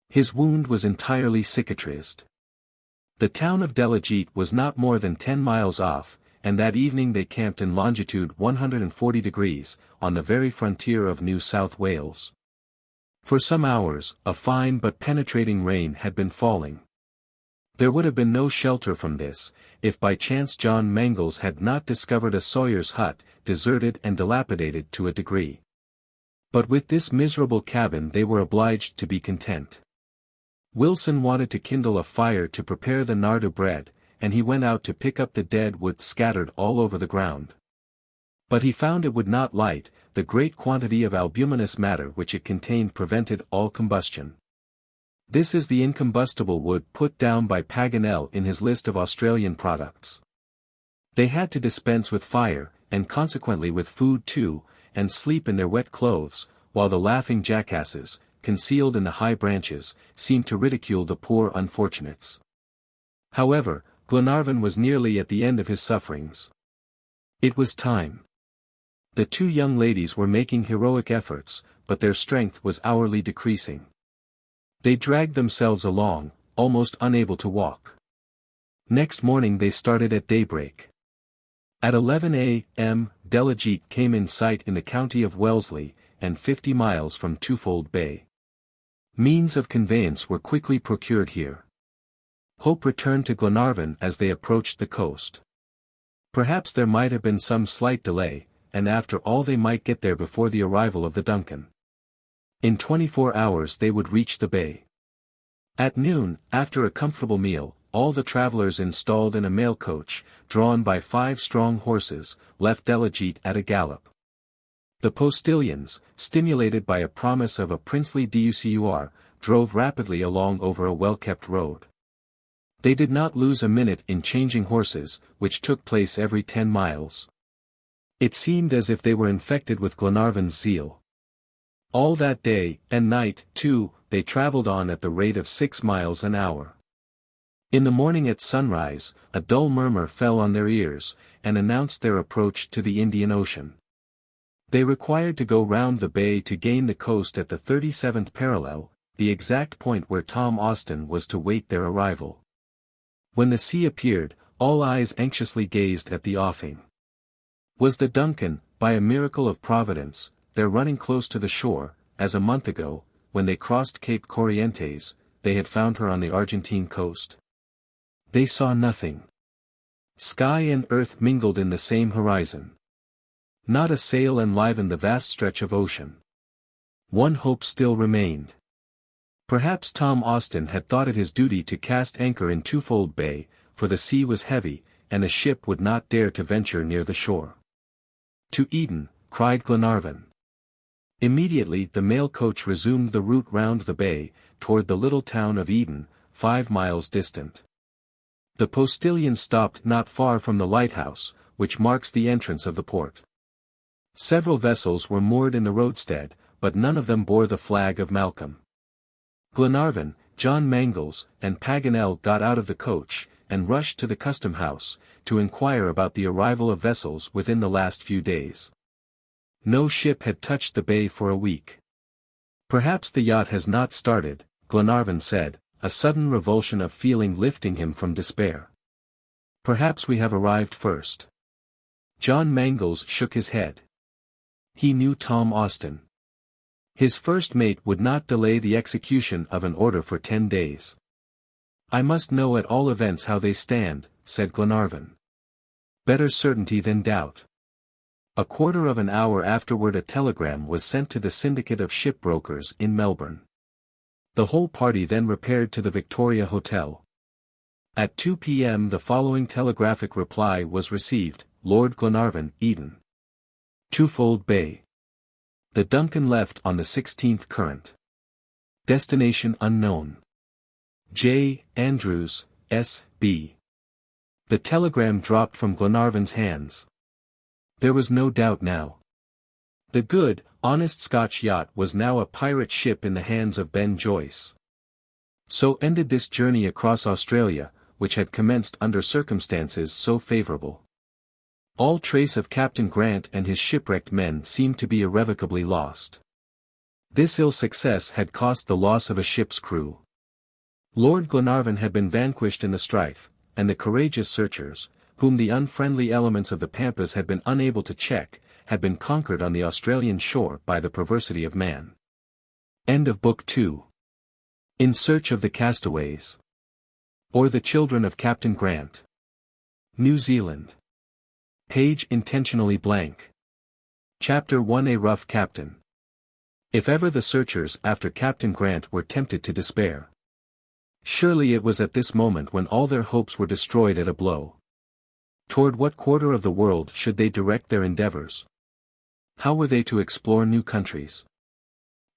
His wound was entirely cicatrized. The town of Delegete was not more than 10 miles off, and that evening they camped in longitude 140 degrees, on the very frontier of New South Wales. For some hours, a fine but penetrating rain had been falling. There would have been no shelter from this, if by chance John Mangles had not discovered a sawyer's hut, deserted and dilapidated to a degree. But with this miserable cabin they were obliged to be content. Wilson wanted to kindle a fire to prepare the nardo bread, and he went out to pick up the dead wood scattered all over the ground. But he found it would not light, the great quantity of albuminous matter which it contained prevented all combustion. This is the incombustible wood put down by Paganel in his list of Australian products. They had to dispense with fire, and consequently with food too, and sleep in their wet clothes, while the laughing jackasses, concealed in the high branches, seemed to ridicule the poor unfortunates. However, Glenarvan was nearly at the end of his sufferings. It was time. The two young ladies were making heroic efforts, but their strength was hourly decreasing. They dragged themselves along, almost unable to walk. Next morning they started at daybreak. At 11 a.m., Delegete came in sight in the county of Wellesley, and 50 miles from Twofold Bay. Means of conveyance were quickly procured here. Hope returned to Glenarvan as they approached the coast. Perhaps there might have been some slight delay, and after all they might get there before the arrival of the DUNCAN. In 24 hours they would reach the bay. At noon, after a comfortable meal, all the travelers installed in a mail coach, drawn by 5 strong horses, left Delegete at a gallop. The postilions, stimulated by a promise of a princely douceur, drove rapidly along over a well-kept road. They did not lose a minute in changing horses, which took place every 10 miles. It seemed as if they were infected with Glenarvan's zeal. All that day, and night, too, they traveled on at the rate of 6 miles an hour. In the morning at sunrise, a dull murmur fell on their ears, and announced their approach to the Indian Ocean. They required to go round the bay to gain the coast at the 37th parallel, the exact point where Tom Austin was to wait their arrival. When the sea appeared, all eyes anxiously gazed at the offing. Was the DUNCAN, by a miracle of Providence, there running close to the shore, as a month ago, when they crossed Cape Corrientes, they had found her on the Argentine coast? They saw nothing. Sky and earth mingled in the same horizon. Not a sail enlivened the vast stretch of ocean. One hope still remained. Perhaps Tom Austin had thought it his duty to cast anchor in Twofold Bay, for the sea was heavy, and a ship would not dare to venture near the shore. "To Eden," cried Glenarvan. Immediately the mail coach resumed the route round the bay, toward the little town of Eden, 5 miles distant. The postilion stopped not far from the lighthouse, which marks the entrance of the port. Several vessels were moored in the roadstead, but none of them bore the flag of Malcolm. Glenarvan, John Mangles, and Paganel got out of the coach, and rushed to the custom house, to inquire about the arrival of vessels within the last few days. No ship had touched the bay for a week. "Perhaps the yacht has not started," Glenarvan said, a sudden revulsion of feeling lifting him from despair. "Perhaps we have arrived first." John Mangles shook his head. He knew Tom Austin. His first mate would not delay the execution of an order for 10 days. "I must know at all events how they stand," said Glenarvan. "Better certainty than doubt." A quarter of an hour afterward a telegram was sent to the syndicate of shipbrokers in Melbourne. The whole party then repaired to the Victoria Hotel. At 2 p.m. the following telegraphic reply was received: Lord Glenarvan, Eden. Twofold Bay. The DUNCAN left on the 16th current. Destination unknown. J. Andrews, S.B. The telegram dropped from Glenarvan's hands. There was no doubt now. The good, honest Scotch yacht was now a pirate ship in the hands of Ben Joyce. So ended this journey across Australia, which had commenced under circumstances so favourable. All trace of Captain Grant and his shipwrecked men seemed to be irrevocably lost. This ill success had cost the loss of a ship's crew. Lord Glenarvan had been vanquished in the strife, and the courageous searchers, whom the unfriendly elements of the Pampas had been unable to check, had been conquered on the Australian shore by the perversity of man. End of Book 2. In Search of the Castaways. Or the Children of Captain Grant. New Zealand. Page intentionally blank. Chapter 1. A Rough Captain. If ever the searchers after Captain Grant were tempted to despair, surely it was at this moment when all their hopes were destroyed at a blow. Toward what quarter of the world should they direct their endeavors? How were they to explore new countries?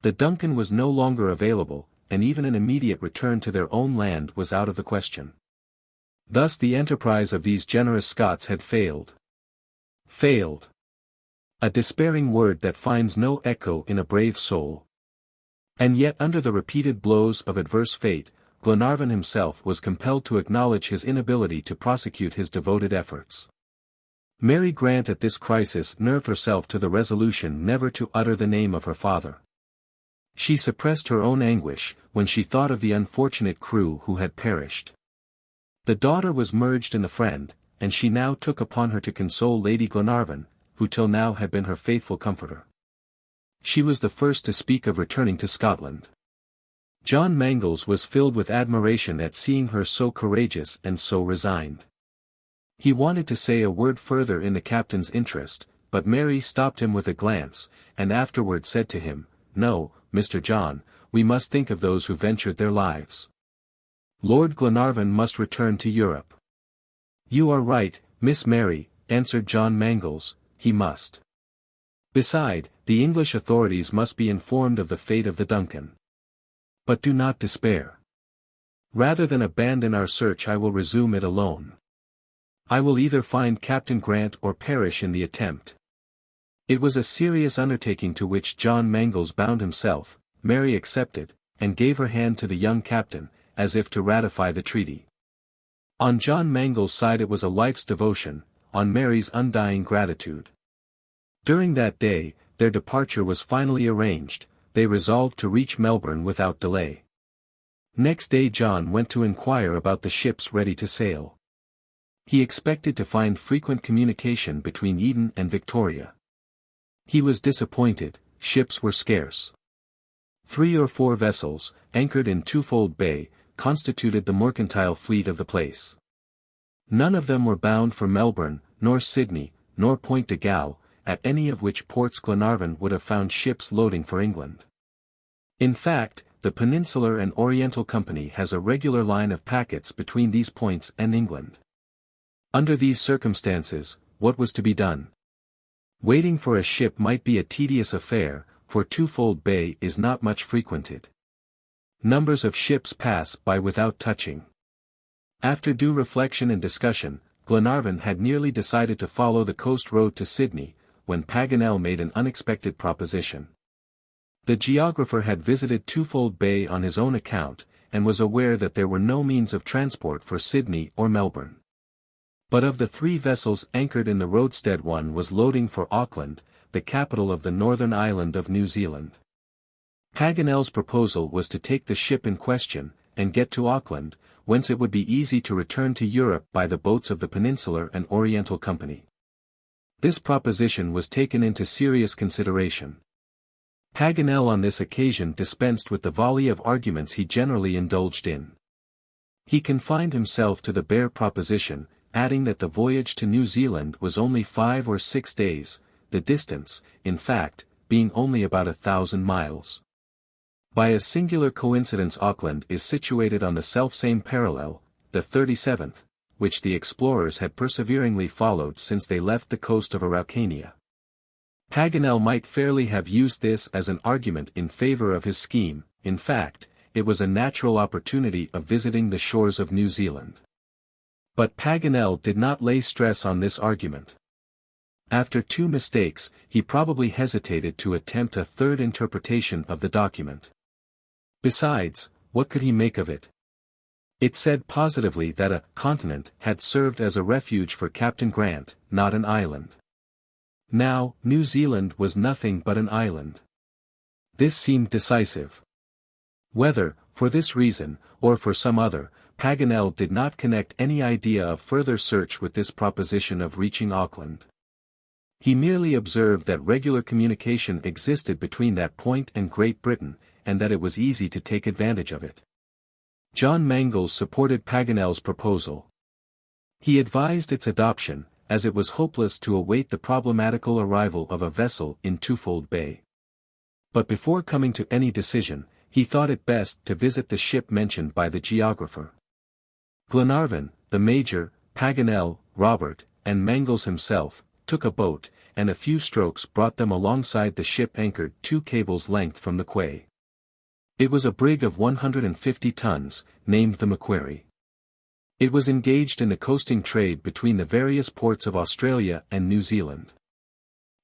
The DUNCAN was no longer available, and even an immediate return to their own land was out of the question. Thus the enterprise of these generous Scots had failed. Failed. A despairing word that finds no echo in a brave soul. And yet under the repeated blows of adverse fate, Glenarvan himself was compelled to acknowledge his inability to prosecute his devoted efforts. Mary Grant at this crisis nerved herself to the resolution never to utter the name of her father. She suppressed her own anguish, when she thought of the unfortunate crew who had perished. The daughter was merged in the friend, and she now took upon her to console Lady Glenarvan, who till now had been her faithful comforter. She was the first to speak of returning to Scotland. John Mangles was filled with admiration at seeing her so courageous and so resigned. He wanted to say a word further in the captain's interest, but Mary stopped him with a glance, and afterward said to him, "No, Mr. John, we must think of those who ventured their lives. Lord Glenarvan must return to Europe." "You are right, Miss Mary," answered John Mangles, "he must. Beside, the English authorities must be informed of the fate of the DUNCAN. But do not despair. Rather than abandon our search I will resume it alone. I will either find Captain Grant or perish in the attempt." It was a serious undertaking to which John Mangles bound himself. Mary accepted, and gave her hand to the young captain, as if to ratify the treaty. On John Mangles' side it was a life's devotion, on Mary's undying gratitude. During that day, their departure was finally arranged. They resolved to reach Melbourne without delay. Next day John went to inquire about the ships ready to sail. He expected to find frequent communication between Eden and Victoria. He was disappointed. Ships were scarce. 3 or 4 vessels, anchored in Twofold Bay, constituted the mercantile fleet of the place. None of them were bound for Melbourne, nor Sydney, nor Point de Galle, at any of which ports Glenarvan would have found ships loading for England. In fact, the Peninsular and Oriental Company has a regular line of packets between these points and England. Under these circumstances, what was to be done? Waiting for a ship might be a tedious affair, for Twofold Bay is not much frequented. Numbers of ships pass by without touching. After due reflection and discussion, Glenarvan had nearly decided to follow the coast road to Sydney, when Paganel made an unexpected proposition. The geographer had visited Twofold Bay on his own account, and was aware that there were no means of transport for Sydney or Melbourne. But of the 3 vessels anchored in the roadstead one was loading for Auckland, the capital of the northern island of New Zealand. Paganel's proposal was to take the ship in question, and get to Auckland, whence it would be easy to return to Europe by the boats of the Peninsular and Oriental Company. This proposition was taken into serious consideration. Paganel on this occasion dispensed with the volley of arguments he generally indulged in. He confined himself to the bare proposition, adding that the voyage to New Zealand was only 5 or 6 days, the distance, in fact, being only about 1,000 miles. By a singular coincidence Auckland is situated on the selfsame parallel, the 37th, which the explorers had perseveringly followed since they left the coast of Araucania. Paganel might fairly have used this as an argument in favor of his scheme. In fact, it was a natural opportunity of visiting the shores of New Zealand. But Paganel did not lay stress on this argument. After 2 mistakes, he probably hesitated to attempt a third interpretation of the document. Besides, what could he make of it? It said positively that a continent had served as a refuge for Captain Grant, not an island. Now, New Zealand was nothing but an island. This seemed decisive. Whether, for this reason, or for some other, Paganel did not connect any idea of further search with this proposition of reaching Auckland. He merely observed that regular communication existed between that point and Great Britain, and that it was easy to take advantage of it. John Mangles supported Paganel's proposal. He advised its adoption, as it was hopeless to await the problematical arrival of a vessel in Twofold Bay. But before coming to any decision, he thought it best to visit the ship mentioned by the geographer. Glenarvan, the Major, Paganel, Robert, and Mangles himself, took a boat, and a few strokes brought them alongside the ship anchored 2 cables' length from the quay. It was a brig of 150 tons, named the Macquarie. It was engaged in the coasting trade between the various ports of Australia and New Zealand.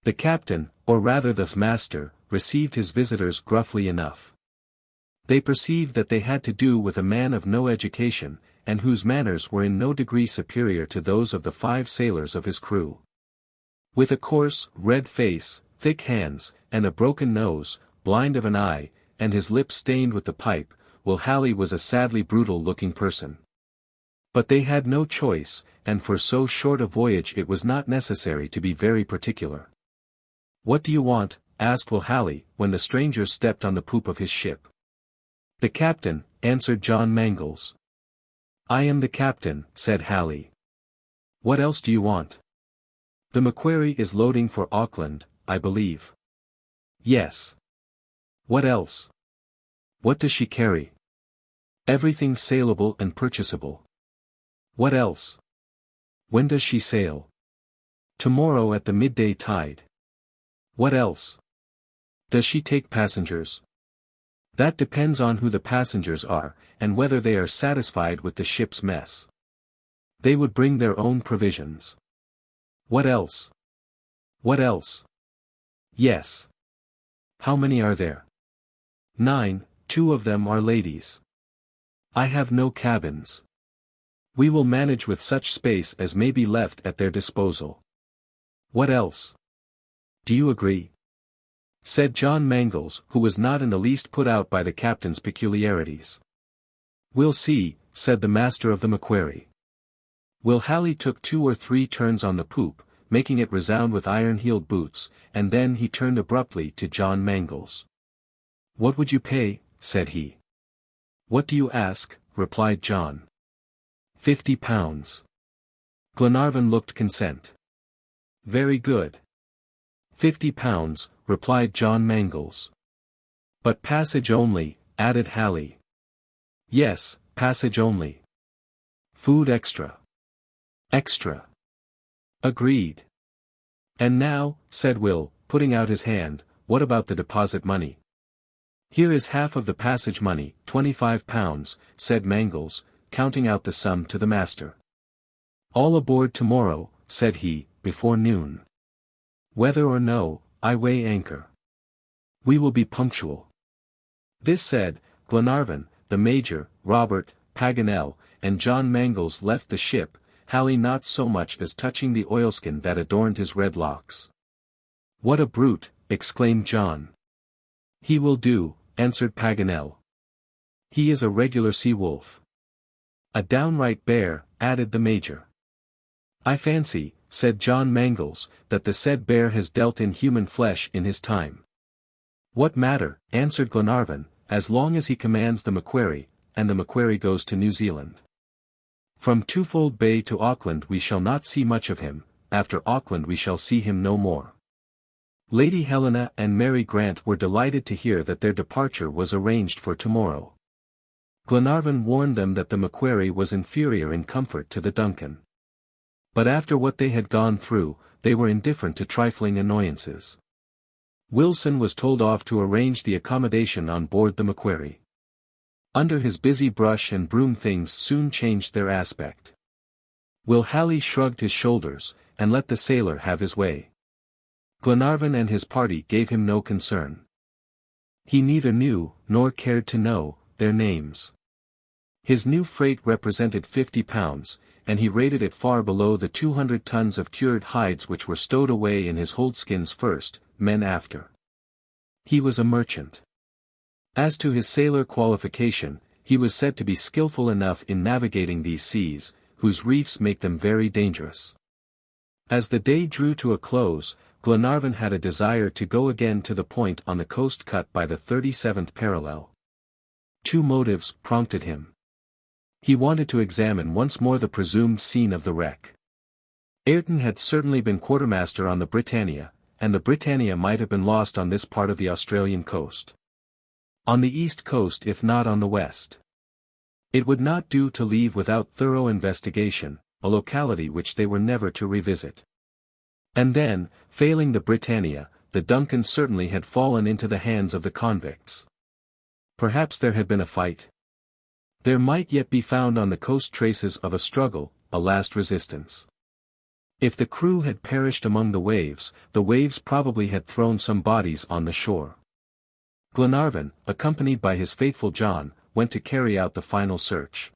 The captain, or rather the master, received his visitors gruffly enough. They perceived that they had to do with a man of no education, and whose manners were in no degree superior to those of the 5 sailors of his crew. With a coarse, red face, thick hands, and a broken nose, blind of an eye, and his lips stained with the pipe, Will Halley was a sadly brutal-looking person. But they had no choice, and for so short a voyage it was not necessary to be very particular. "What do you want?" asked Will Halley, when the strangers stepped on the poop of his ship. "The captain," answered John Mangles. "I am the captain," said Halley. "What else do you want?" "The Macquarie is loading for Auckland, I believe." "Yes." "What else?" "What does she carry?" "Everything saleable and purchasable." "What else?" "When does she sail?" "Tomorrow at the midday tide." "What else?" "Does she take passengers?" "That depends on who the passengers are, and whether they are satisfied with the ship's mess." "They would bring their own provisions." "What else?" "What else?" "Yes." "How many are there?" 9, 2 of them are ladies. "I have no cabins." "We will manage with such space as may be left at their disposal." "What else?" "Do you agree?" said John Mangles, who was not in the least put out by the captain's peculiarities. "We'll see," said the master of the Macquarie. Will Halley took 2 or 3 turns on the poop, making it resound with iron-heeled boots, and then he turned abruptly to John Mangles. "What would you pay?" said he. "What do you ask?" replied John. £50. Glenarvan looked consent. "Very good." £50, replied John Mangles. "But passage only," added Halley. "Yes, passage only." "Food extra." "Extra." "Agreed." "And now," said Will, putting out his hand, "what about the deposit money?" "Here is half of the passage money, £25, said Mangles, counting out the sum to the master. "All aboard tomorrow," said he, "before noon. Whether or no, I weigh anchor. We will be punctual." This said, Glenarvan, the Major, Robert, Paganel, and John Mangles left the ship, Halley not so much as touching the oilskin that adorned his red locks. "What a brute!" exclaimed John. "He will do," answered Paganel. "He is a regular sea-wolf." "A downright bear," added the Major. "I fancy," said John Mangles, "that the said bear has dealt in human flesh in his time." "What matter," answered Glenarvan, "as long as he commands the Macquarie, and the Macquarie goes to New Zealand. From Twofold Bay to Auckland we shall not see much of him, after Auckland we shall see him no more." Lady Helena and Mary Grant were delighted to hear that their departure was arranged for tomorrow. Glenarvan warned them that the Macquarie was inferior in comfort to the DUNCAN. But after what they had gone through, they were indifferent to trifling annoyances. Wilson was told off to arrange the accommodation on board the Macquarie. Under his busy brush and broom things soon changed their aspect. Will Halley shrugged his shoulders, and let the sailor have his way. Glenarvan and his party gave him no concern. He neither knew, nor cared to know, their names. His new freight represented £50, and he rated it far below the 200 tons of cured hides which were stowed away in his holdskins first, men after. He was a merchant. As to his sailor qualification, He was said to be skillful enough in navigating these seas, whose reefs make them very dangerous. As the day drew to a close, Glenarvan had a desire to go again to the point on the coast cut by the 37th parallel. Two motives prompted him. He wanted to examine once more the presumed scene of the wreck. Ayrton had certainly been quartermaster on the Britannia, and the Britannia might have been lost on this part of the Australian coast. On the east coast if not on the west. It would not do to leave without thorough investigation, a locality which they were never to revisit. And then, failing the Britannia, the DUNCAN certainly had fallen into the hands of the convicts. Perhaps there had been a fight. There might yet be found on the coast traces of a struggle, a last resistance. If the crew had perished among the waves probably had thrown some bodies on the shore. Glenarvan, accompanied by his faithful John, went to carry out the final search.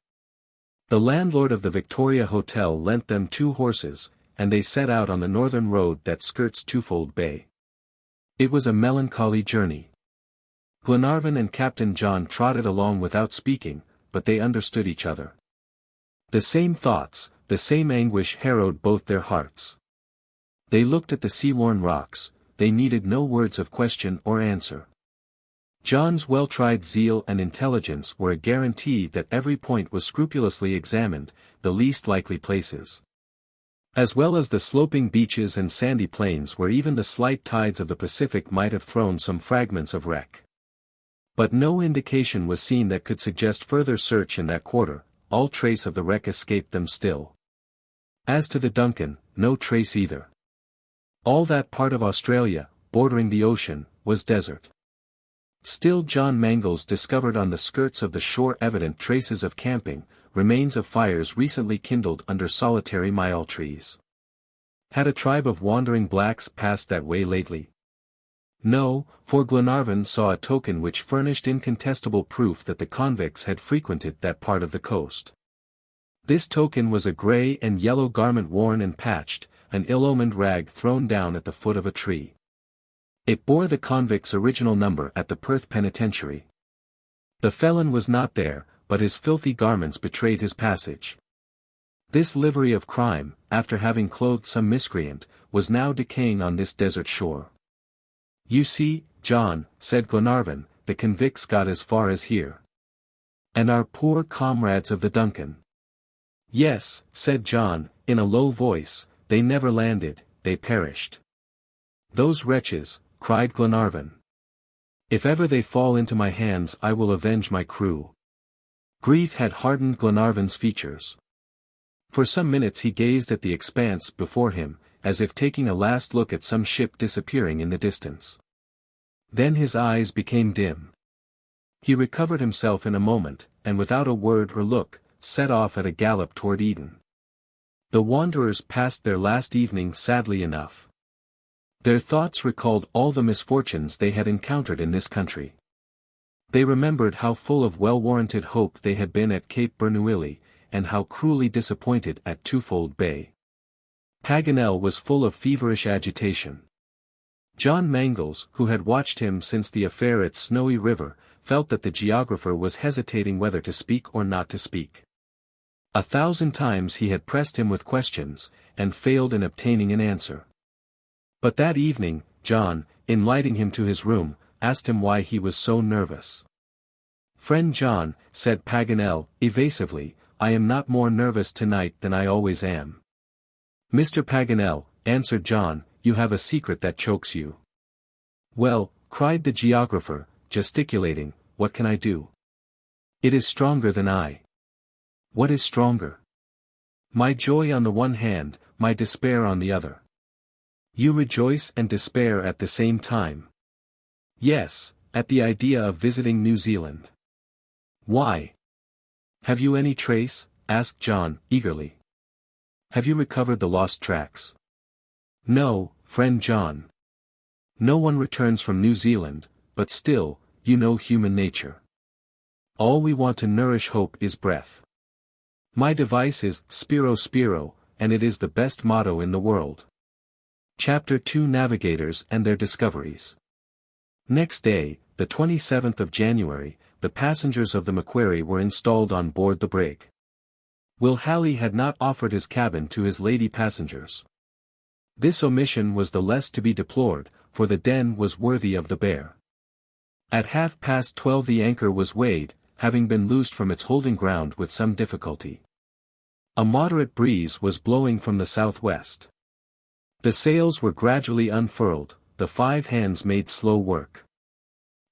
The landlord of the Victoria Hotel lent them 2 horses, and they set out on the northern road that skirts Twofold Bay. It was a melancholy journey. Glenarvan and Captain John trotted along without speaking, but they understood each other. The same thoughts, the same anguish harrowed both their hearts. They looked at the sea-worn rocks, they needed no words of question or answer. John's well-tried zeal and intelligence were a guarantee that every point was scrupulously examined, the least likely places. As well as the sloping beaches and sandy plains where even the slight tides of the Pacific might have thrown some fragments of wreck. But no indication was seen that could suggest further search in that quarter, all trace of the wreck escaped them still. As to the DUNCAN, no trace either. All that part of Australia, bordering the ocean, was desert. Still John Mangles discovered on the skirts of the shore evident traces of camping, remains of fires recently kindled under solitary myall trees. Had a tribe of wandering blacks passed that way lately? No, for Glenarvan saw a token which furnished incontestable proof that the convicts had frequented that part of the coast. This token was a grey and yellow garment worn and patched, an ill-omened rag thrown down at the foot of a tree. It bore the convict's original number at the Perth Penitentiary. The felon was not there, but his filthy garments betrayed his passage. This livery of crime, after having clothed some miscreant, was now decaying on this desert shore. "You see, John," said Glenarvan, "the convicts got as far as here. And our poor comrades of the DUNCAN." "Yes," said John, in a low voice, "they never landed, they perished." "Those wretches," cried Glenarvan. "If ever they fall into my hands I will avenge my crew." Grief had hardened Glenarvan's features. For some minutes he gazed at the expanse before him, as if taking a last look at some ship disappearing in the distance. Then his eyes became dim. He recovered himself in a moment, and without a word or look, set off at a gallop toward Eden. The wanderers passed their last evening sadly enough. Their thoughts recalled all the misfortunes they had encountered in this country. They remembered how full of well-warranted hope they had been at Cape Bernouilli, and how cruelly disappointed at Twofold Bay. Paganel was full of feverish agitation. John Mangles, who had watched him since the affair at Snowy River, felt that the geographer was hesitating whether to speak or not to speak. 1,000 times he had pressed him with questions, and failed in obtaining an answer. But that evening, John, in lighting him to his room, asked him why he was so nervous. "Friend John," said Paganel, evasively, "I am not more nervous tonight than I always am." "Mr. Paganel," answered John, "you have a secret that chokes you." "Well," cried the geographer, gesticulating, "what can I do? It is stronger than I." "What is stronger?" "My joy on the one hand, my despair on the other." "You rejoice and despair at the same time." "Yes, at the idea of visiting New Zealand." "Why?" "Have you any trace?" asked John, eagerly. "Have you recovered the lost tracks?" "No, friend John. No one returns from New Zealand, but still, you know human nature. All we want to nourish hope is breath. My device is Spiro Spiro, and it is the best motto in the world. Chapter 2 Navigators and Their Discoveries. Next day, the 27th of January, the passengers of the Macquarie were installed on board the brig. Will Halley had not offered his cabin to his lady passengers. This omission was the less to be deplored, for the den was worthy of the bear. At 12:30 the anchor was weighed, having been loosed from its holding ground with some difficulty. A moderate breeze was blowing from the southwest. The sails were gradually unfurled, the 5 hands made slow work.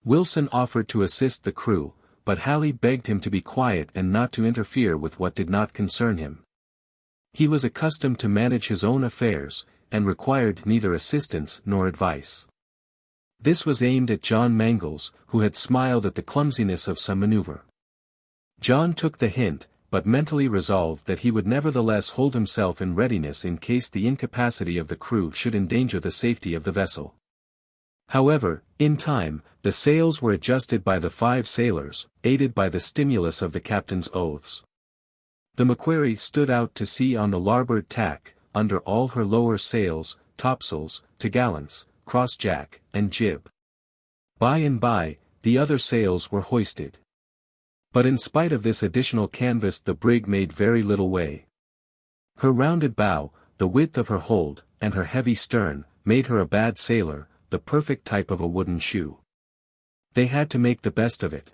Wilson offered to assist the crew, but Halley begged him to be quiet and not to interfere with what did not concern him. He was accustomed to manage his own affairs, and required neither assistance nor advice. This was aimed at John Mangles, who had smiled at the clumsiness of some maneuver. John took the hint, but mentally resolved that he would nevertheless hold himself in readiness in case the incapacity of the crew should endanger the safety of the vessel. However, in time, the sails were adjusted by the 5 sailors, aided by the stimulus of the captain's oaths. The Macquarie stood out to sea on the larboard tack, under all her lower sails, topsails, topgallants, cross-jack, and jib. By and by, the other sails were hoisted. But in spite of this additional canvas the brig made very little way. Her rounded bow, the width of her hold, and her heavy stern, made her a bad sailor, the perfect type of a wooden shoe. They had to make the best of it.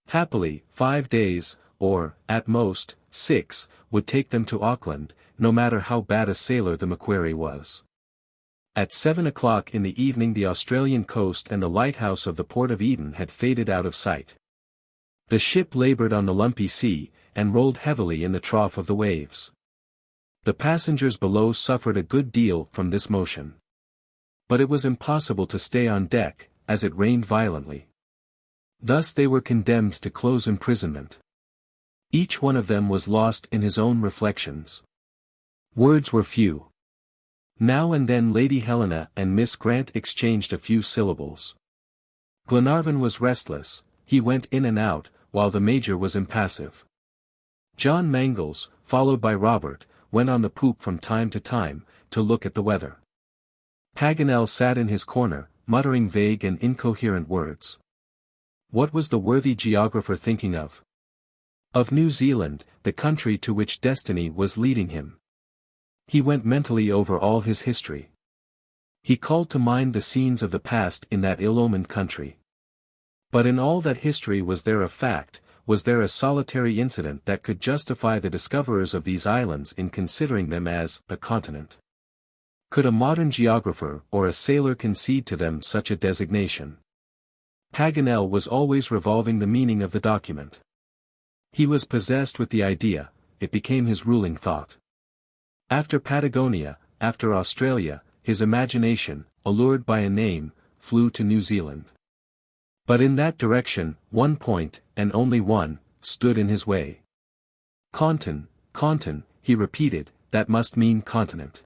Happily, 5 days, or, at most, 6, would take them to Auckland, no matter how bad a sailor the Macquarie was. At 7 o'clock in the evening the Australian coast and the lighthouse of the Port of Eden had faded out of sight. The ship laboured on the lumpy sea, and rolled heavily in the trough of the waves. The passengers below suffered a good deal from this motion. But it was impossible to stay on deck, as it rained violently. Thus they were condemned to close imprisonment. Each one of them was lost in his own reflections. Words were few. Now and then Lady Helena and Miss Grant exchanged a few syllables. Glenarvan was restless, he went in and out, while the Major was impassive. John Mangles, followed by Robert, went on the poop from time to time, to look at the weather. Paganel sat in his corner, muttering vague and incoherent words. What was the worthy geographer thinking of? Of New Zealand, the country to which destiny was leading him. He went mentally over all his history. He called to mind the scenes of the past in that ill-omened country. But in all that history was there a fact, was there a solitary incident that could justify the discoverers of these islands in considering them as a continent? Could a modern geographer or a sailor concede to them such a designation? Paganel was always revolving the meaning of the document. He was possessed with the idea, it became his ruling thought. After Patagonia, after Australia, his imagination, allured by a name, flew to New Zealand. But in that direction, one point, and only one, stood in his way. Continent, he repeated, that must mean continent.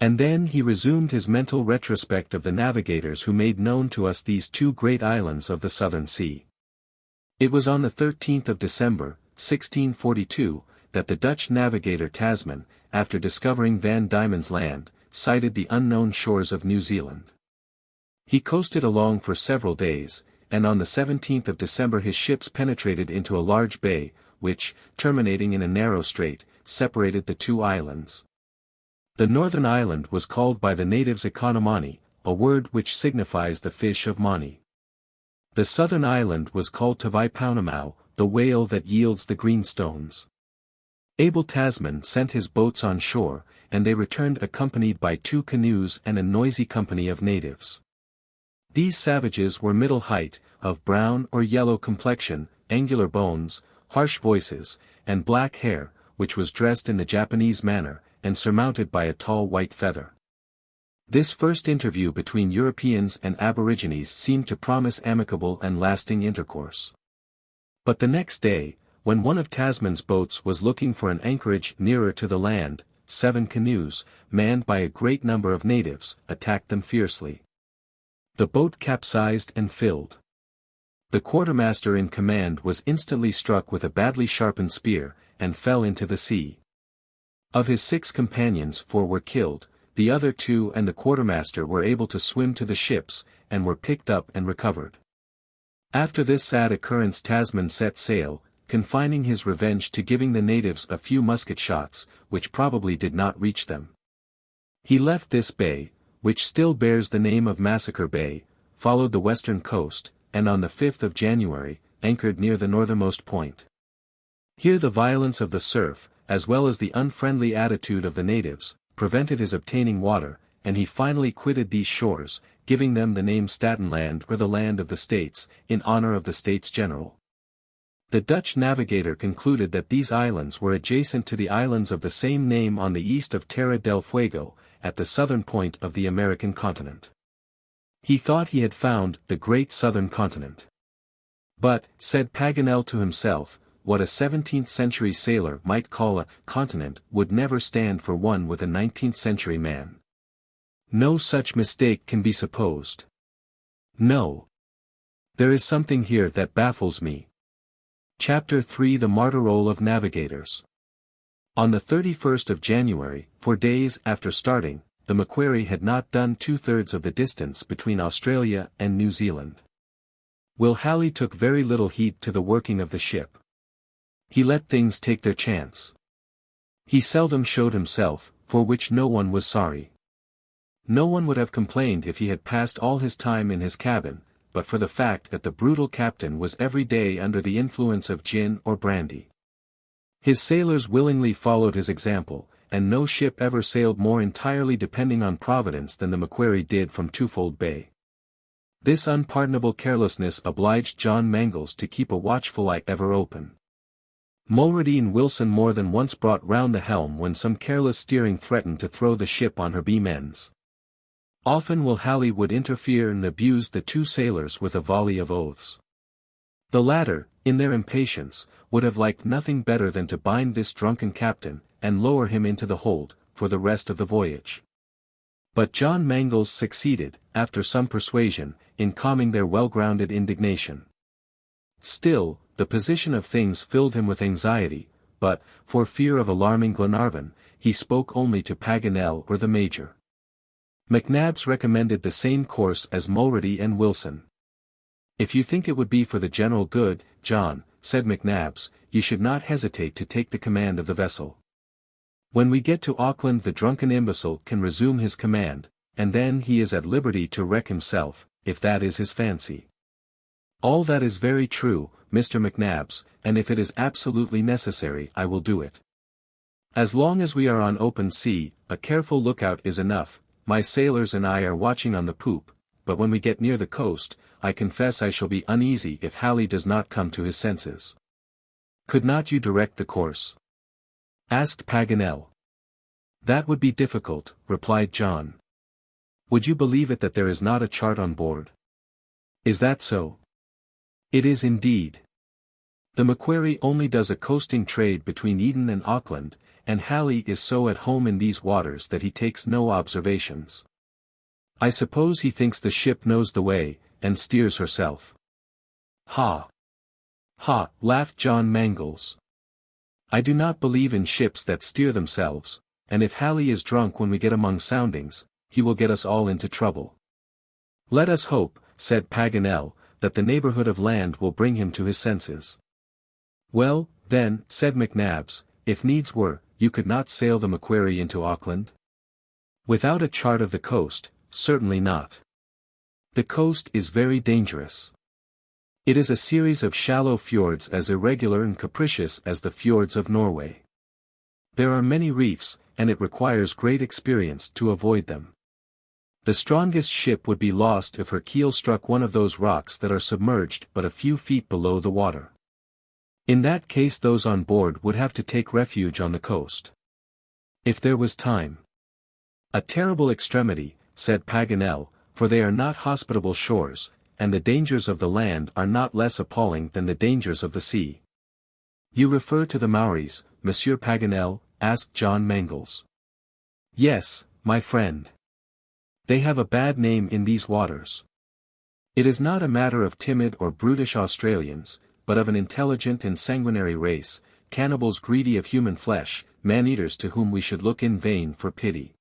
And then he resumed his mental retrospect of the navigators who made known to us these 2 great islands of the Southern Sea. It was on the 13th of December, 1642, that the Dutch navigator Tasman, after discovering Van Diemen's Land, sighted the unknown shores of New Zealand. He coasted along for several days, and on the 17th of December his ships penetrated into a large bay, which, terminating in a narrow strait, separated the 2 islands. The northern island was called by the natives Economani, a word which signifies the fish of Mani. The southern island was called Tavaipaunamau, the whale that yields the green stones. Abel Tasman sent his boats on shore, and they returned accompanied by 2 canoes and a noisy company of natives. These savages were middle height, of brown or yellow complexion, angular bones, harsh voices, and black hair, which was dressed in the Japanese manner, and surmounted by a tall white feather. This first interview between Europeans and Aborigines seemed to promise amicable and lasting intercourse. But the next day, when one of Tasman's boats was looking for an anchorage nearer to the land, 7 canoes, manned by a great number of natives, attacked them fiercely. The boat capsized and filled. The quartermaster in command was instantly struck with a badly sharpened spear, and fell into the sea. Of his 6 companions 4 were killed, the other 2 and the quartermaster were able to swim to the ships, and were picked up and recovered. After this sad occurrence Tasman set sail, confining his revenge to giving the natives a few musket shots, which probably did not reach them. He left this bay, which still bears the name of Massacre Bay, followed the western coast, and on the 5th of January, anchored near the northernmost point. Here the violence of the surf, as well as the unfriendly attitude of the natives, prevented his obtaining water, and he finally quitted these shores, giving them the name Statenland or the Land of the States, in honor of the States General. The Dutch navigator concluded that these islands were adjacent to the islands of the same name on the east of Terra del Fuego, at the southern point of the American continent. He thought he had found the great southern continent. But, said Paganel to himself, what a 17th-century sailor might call a continent would never stand for one with a 19th-century man. No such mistake can be supposed. No. There is something here that baffles me. Chapter 3 The MARTYR-ROLL of Navigators. On the 31st of January, 4 days after starting, the Macquarie had not done 2/3 of the distance between Australia and New Zealand. Will Halley took very little heed to the working of the ship. He let things take their chance. He seldom showed himself, for which no one was sorry. No one would have complained if he had passed all his time in his cabin, but for the fact that the brutal captain was every day under the influence of gin or brandy. His sailors willingly followed his example, and no ship ever sailed more entirely depending on Providence than the Macquarie did from Twofold Bay. This unpardonable carelessness obliged John Mangles to keep a watchful eye ever open. Mulrady and Wilson more than once brought round the helm when some careless steering threatened to throw the ship on her beam ends. Often Will Halley would interfere and abuse the two sailors with a volley of oaths. The latter, in their impatience, would have liked nothing better than to bind this drunken captain, and lower him into the hold, for the rest of the voyage. But John Mangles succeeded, after some persuasion, in calming their well-grounded indignation. Still, the position of things filled him with anxiety, but, for fear of alarming Glenarvan, he spoke only to Paganel or the Major. McNabbs recommended the same course as Mulrady and Wilson. If you think it would be for the general good, John, said McNabbs, you should not hesitate to take the command of the vessel. When we get to Auckland the drunken imbecile can resume his command, and then he is at liberty to wreck himself, if that is his fancy. All that is very true, Mr. McNabbs, and if it is absolutely necessary I will do it. As long as we are on open sea, a careful lookout is enough. My sailors and I are watching on the poop, but when we get near the coast, I confess I shall be uneasy if Halley does not come to his senses. Could not you direct the course? Asked Paganel. That would be difficult, replied John. Would you believe it that there is not a chart on board? Is that so? It is indeed. The Macquarie only does a coasting trade between Eden and Auckland, and Halley is so at home in these waters that he takes no observations. I suppose he thinks the ship knows the way, and steers herself. Ha! Ha! Laughed John Mangles. I do not believe in ships that steer themselves, and if Halley is drunk when we get among soundings, he will get us all into trouble. Let us hope, said Paganel, that the neighborhood of land will bring him to his senses. Well, then, said McNabbs, if needs were, you could not sail the Macquarie into Auckland? Without a chart of the coast, certainly not. The coast is very dangerous. It is a series of shallow fjords as irregular and capricious as the fjords of Norway. There are many reefs, and it requires great experience to avoid them. The strongest ship would be lost if her keel struck one of those rocks that are submerged but a few feet below the water. In that case those on board would have to take refuge on the coast. If there was time. A terrible extremity, said Paganel, for they are not hospitable shores, and the dangers of the land are not less appalling than the dangers of the sea. You refer to the Maoris, Monsieur Paganel? Asked John Mangles. Yes, my friend. They have a bad name in these waters. It is not a matter of timid or brutish Australians, but of an intelligent and sanguinary race, cannibals greedy of human flesh, man-eaters to whom we should look in vain for pity.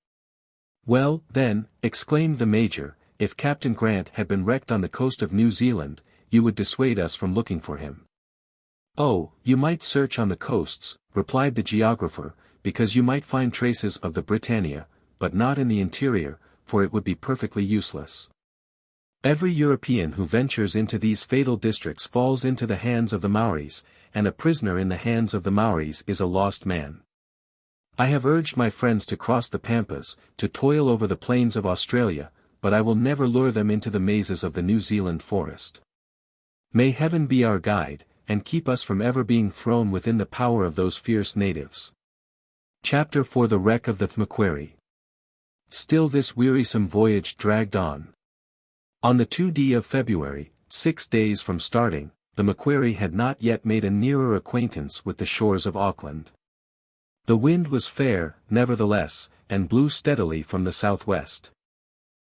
Well, then, exclaimed the Major, if Captain Grant had been wrecked on the coast of New Zealand, you would dissuade us from looking for him. Oh, you might search on the coasts, replied the geographer, because you might find traces of the Britannia, but not in the interior, for it would be perfectly useless. Every European who ventures into these fatal districts falls into the hands of the Maoris, and a prisoner in the hands of the Maoris is a lost man. I have urged my friends to cross the Pampas, to toil over the plains of Australia, but I will never lure them into the mazes of the New Zealand forest. May heaven be our guide, and keep us from ever being thrown within the power of those fierce natives. Chapter 4 The Wreck of the Macquarie. Still this wearisome voyage dragged on. On the 2d of February, 6 days from starting, the Macquarie had not yet made a nearer acquaintance with the shores of Auckland. The wind was fair, nevertheless, and blew steadily from the southwest.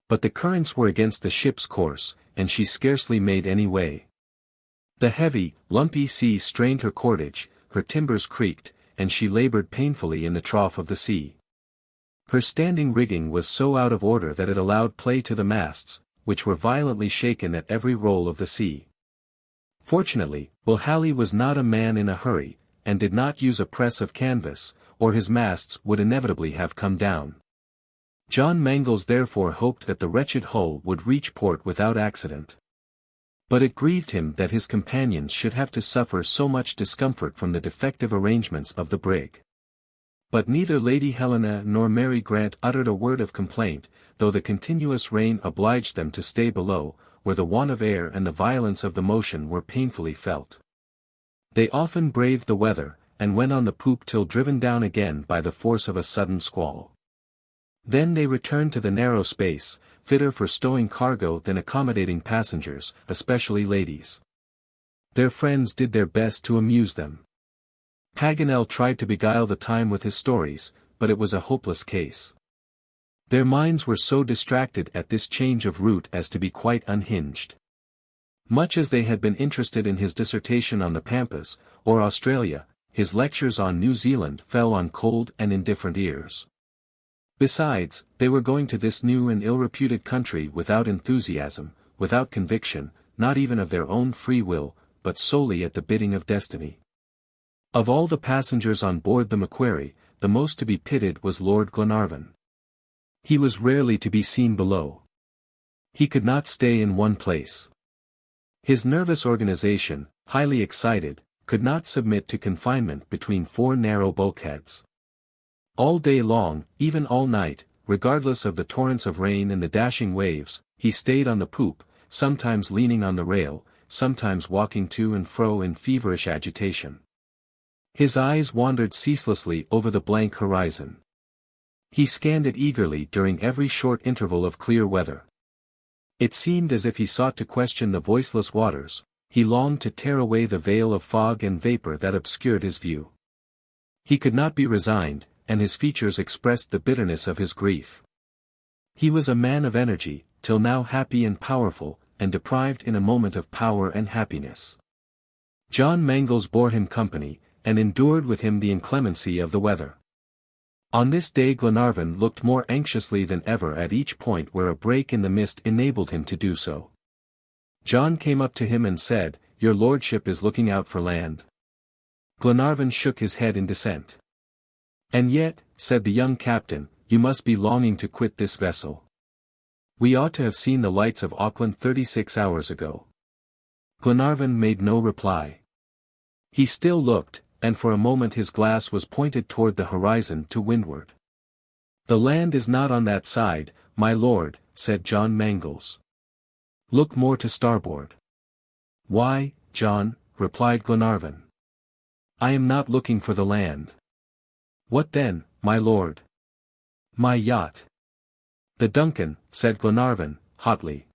But the currents were against the ship's course, and she scarcely made any way. The heavy, lumpy sea strained her cordage, her timbers creaked, and she labored painfully in the trough of the sea. Her standing rigging was so out of order that it allowed play to the masts, which were violently shaken at every roll of the sea. Fortunately, Will was not a man in a hurry, and did not use a press of canvas, or his masts would inevitably have come down. John Mangles therefore hoped that the wretched hull would reach port without accident. But it grieved him that his companions should have to suffer so much discomfort from the defective arrangements of the brig. But neither Lady Helena nor Mary Grant uttered a word of complaint, though the continuous rain obliged them to stay below, where the want of air and the violence of the motion were painfully felt. They often braved the weather, and went on the poop till driven down again by the force of a sudden squall. Then they returned to the narrow space, fitter for stowing cargo than accommodating passengers, especially ladies. Their friends did their best to amuse them. Paganel tried to beguile the time with his stories, but it was a hopeless case. Their minds were so distracted at this change of route as to be quite unhinged. Much as they had been interested in his dissertation on the Pampas, or Australia, his lectures on New Zealand fell on cold and indifferent ears. Besides, they were going to this new and ill-reputed country without enthusiasm, without conviction, not even of their own free will, but solely at the bidding of destiny. Of all the passengers on board the Macquarie, the most to be pitied was Lord Glenarvan. He was rarely to be seen below. He could not stay in one place. His nervous organization, highly excited, could not submit to confinement between four narrow bulkheads. All day long, even all night, regardless of the torrents of rain and the dashing waves, he stayed on the poop, sometimes leaning on the rail, sometimes walking to and fro in feverish agitation. His eyes wandered ceaselessly over the blank horizon. He scanned it eagerly during every short interval of clear weather. It seemed as if he sought to question the voiceless waters, he longed to tear away the veil of fog and vapor that obscured his view. He could not be resigned, and his features expressed the bitterness of his grief. He was a man of energy, till now happy and powerful, and deprived in a moment of power and happiness. John Mangles bore him company, and endured with him the inclemency of the weather. On this day Glenarvan looked more anxiously than ever at each point where a break in the mist enabled him to do so. John came up to him and said, "Your lordship is looking out for land." Glenarvan shook his head in dissent. "And yet," said the young captain, "you must be longing to quit this vessel. We ought to have seen the lights of Auckland 36 hours ago." Glenarvan made no reply. He still looked, and for a moment his glass was pointed toward the horizon to windward. "The land is not on that side, my lord," said John Mangles. "Look more to starboard." "Why, John," replied Glenarvan. "I am not looking for the land." "What then, my lord?" "My yacht." "The DUNCAN," said Glenarvan, hotly.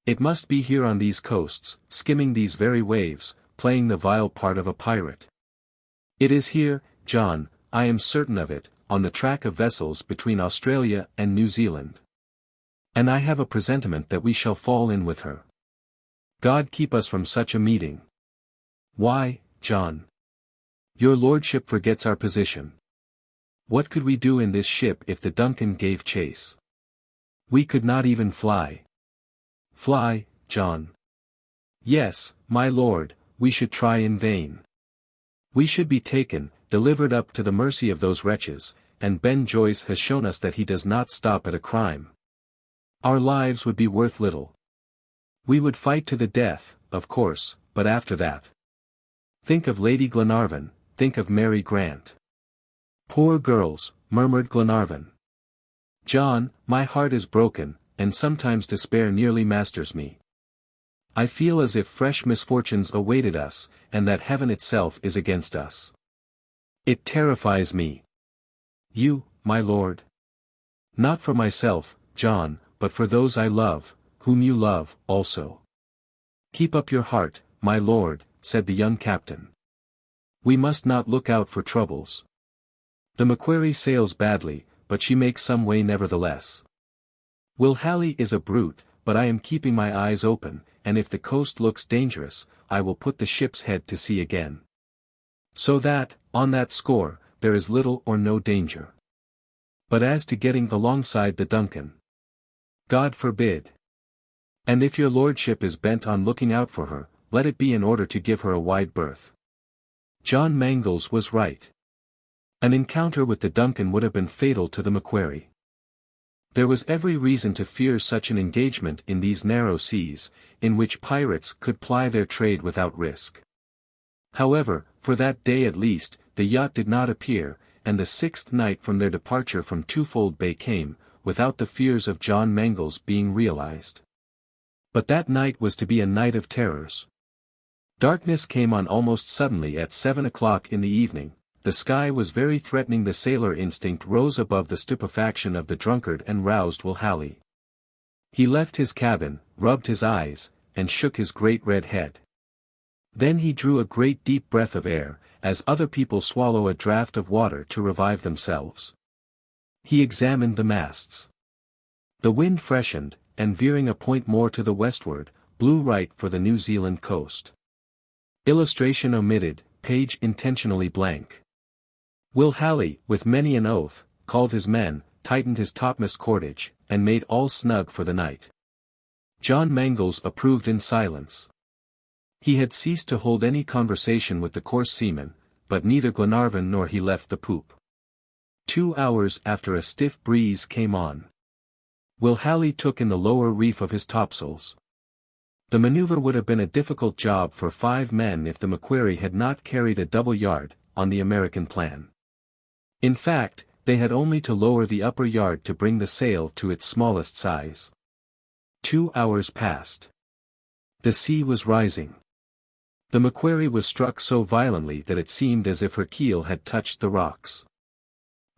"It must be here on these coasts, skimming these very waves, playing the vile part of a pirate." "It is here, John, I am certain of it, on the track of vessels between Australia and New Zealand. And I have a presentiment that we shall fall in with her. God keep us from such a meeting." "Why, John?" "Your lordship forgets our position. What could we do in this ship if the DUNCAN gave chase? We could not even fly." "Fly, John." Yes, my lord, we should try in vain. We should be taken, delivered up to the mercy of those wretches, and Ben Joyce has shown us that he does not stop at a crime. Our lives would be worth little. We would fight to the death, of course, but after that. Think of Lady Glenarvan, think of Mary Grant. Poor girls, murmured Glenarvan. John, my heart is broken, and sometimes despair nearly masters me. I feel as if fresh misfortunes awaited us, and that heaven itself is against us. It terrifies me. You, my lord? Not for myself, John, but for those I love, whom you love, also. Keep up your heart, my lord, said the young captain. We must not look out for troubles. The Macquarie sails badly, but she makes some way nevertheless. Will Halley is a brute, but I am keeping my eyes open, and if the coast looks dangerous, I will put the ship's head to sea again. So that, on that score, there is little or no danger. But as to getting alongside the DUNCAN, God forbid. And if your lordship is bent on looking out for her, let it be in order to give her a wide berth. John Mangles was right. An encounter with the DUNCAN would have been fatal to the Macquarie. There was every reason to fear such an engagement in these narrow seas, in which pirates could ply their trade without risk. However, for that day at least, the yacht did not appear, and the 6th night from their departure from Twofold Bay came, without the fears of John Mangles being realized. But that night was to be a night of terrors. Darkness came on almost suddenly at 7 o'clock in the evening. The sky was very threatening. The sailor instinct rose above the stupefaction of the drunkard and roused Will Halley. He left his cabin, rubbed his eyes, and shook his great red head. Then he drew a great deep breath of air, as other people swallow a draught of water to revive themselves. He examined the masts. The wind freshened, and veering a point more to the westward, blew right for the New Zealand coast. Illustration omitted, page intentionally blank. Will Halley, with many an oath, called his men, tightened his topmast cordage, and made all snug for the night. John Mangles approved in silence. He had ceased to hold any conversation with the coarse seamen, but neither Glenarvan nor he left the poop. 2 hours after a stiff breeze came on. Will Halley took in the lower reef of his topsails. The maneuver would have been a difficult job for 5 men if the Macquarie had not carried a double yard, on the American plan. In fact, they had only to lower the upper yard to bring the sail to its smallest size. 2 hours passed. The sea was rising. The Macquarie was struck so violently that it seemed as if her keel had touched the rocks.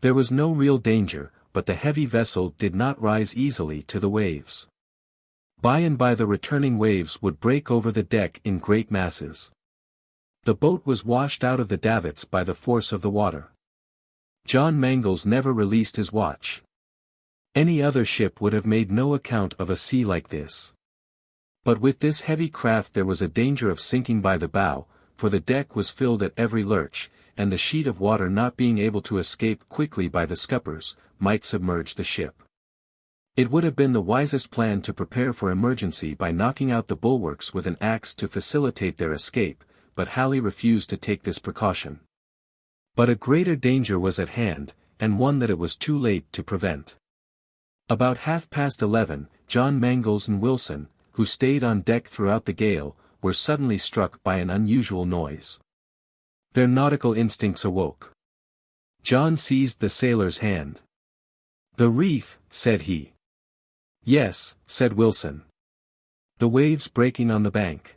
There was no real danger, but the heavy vessel did not rise easily to the waves. By and by the returning waves would break over the deck in great masses. The boat was washed out of the davits by the force of the water. John Mangles never released his watch. Any other ship would have made no account of a sea like this. But with this heavy craft there was a danger of sinking by the bow, for the deck was filled at every lurch, and the sheet of water not being able to escape quickly by the scuppers, might submerge the ship. It would have been the wisest plan to prepare for emergency by knocking out the bulwarks with an axe to facilitate their escape, but Halley refused to take this precaution. But a greater danger was at hand, and one that it was too late to prevent. About 11:30, John Mangles and Wilson, who stayed on deck throughout the gale, were suddenly struck by an unusual noise. Their nautical instincts awoke. John seized the sailor's hand. "The reef," said he. "Yes," said Wilson. "The waves breaking on the bank.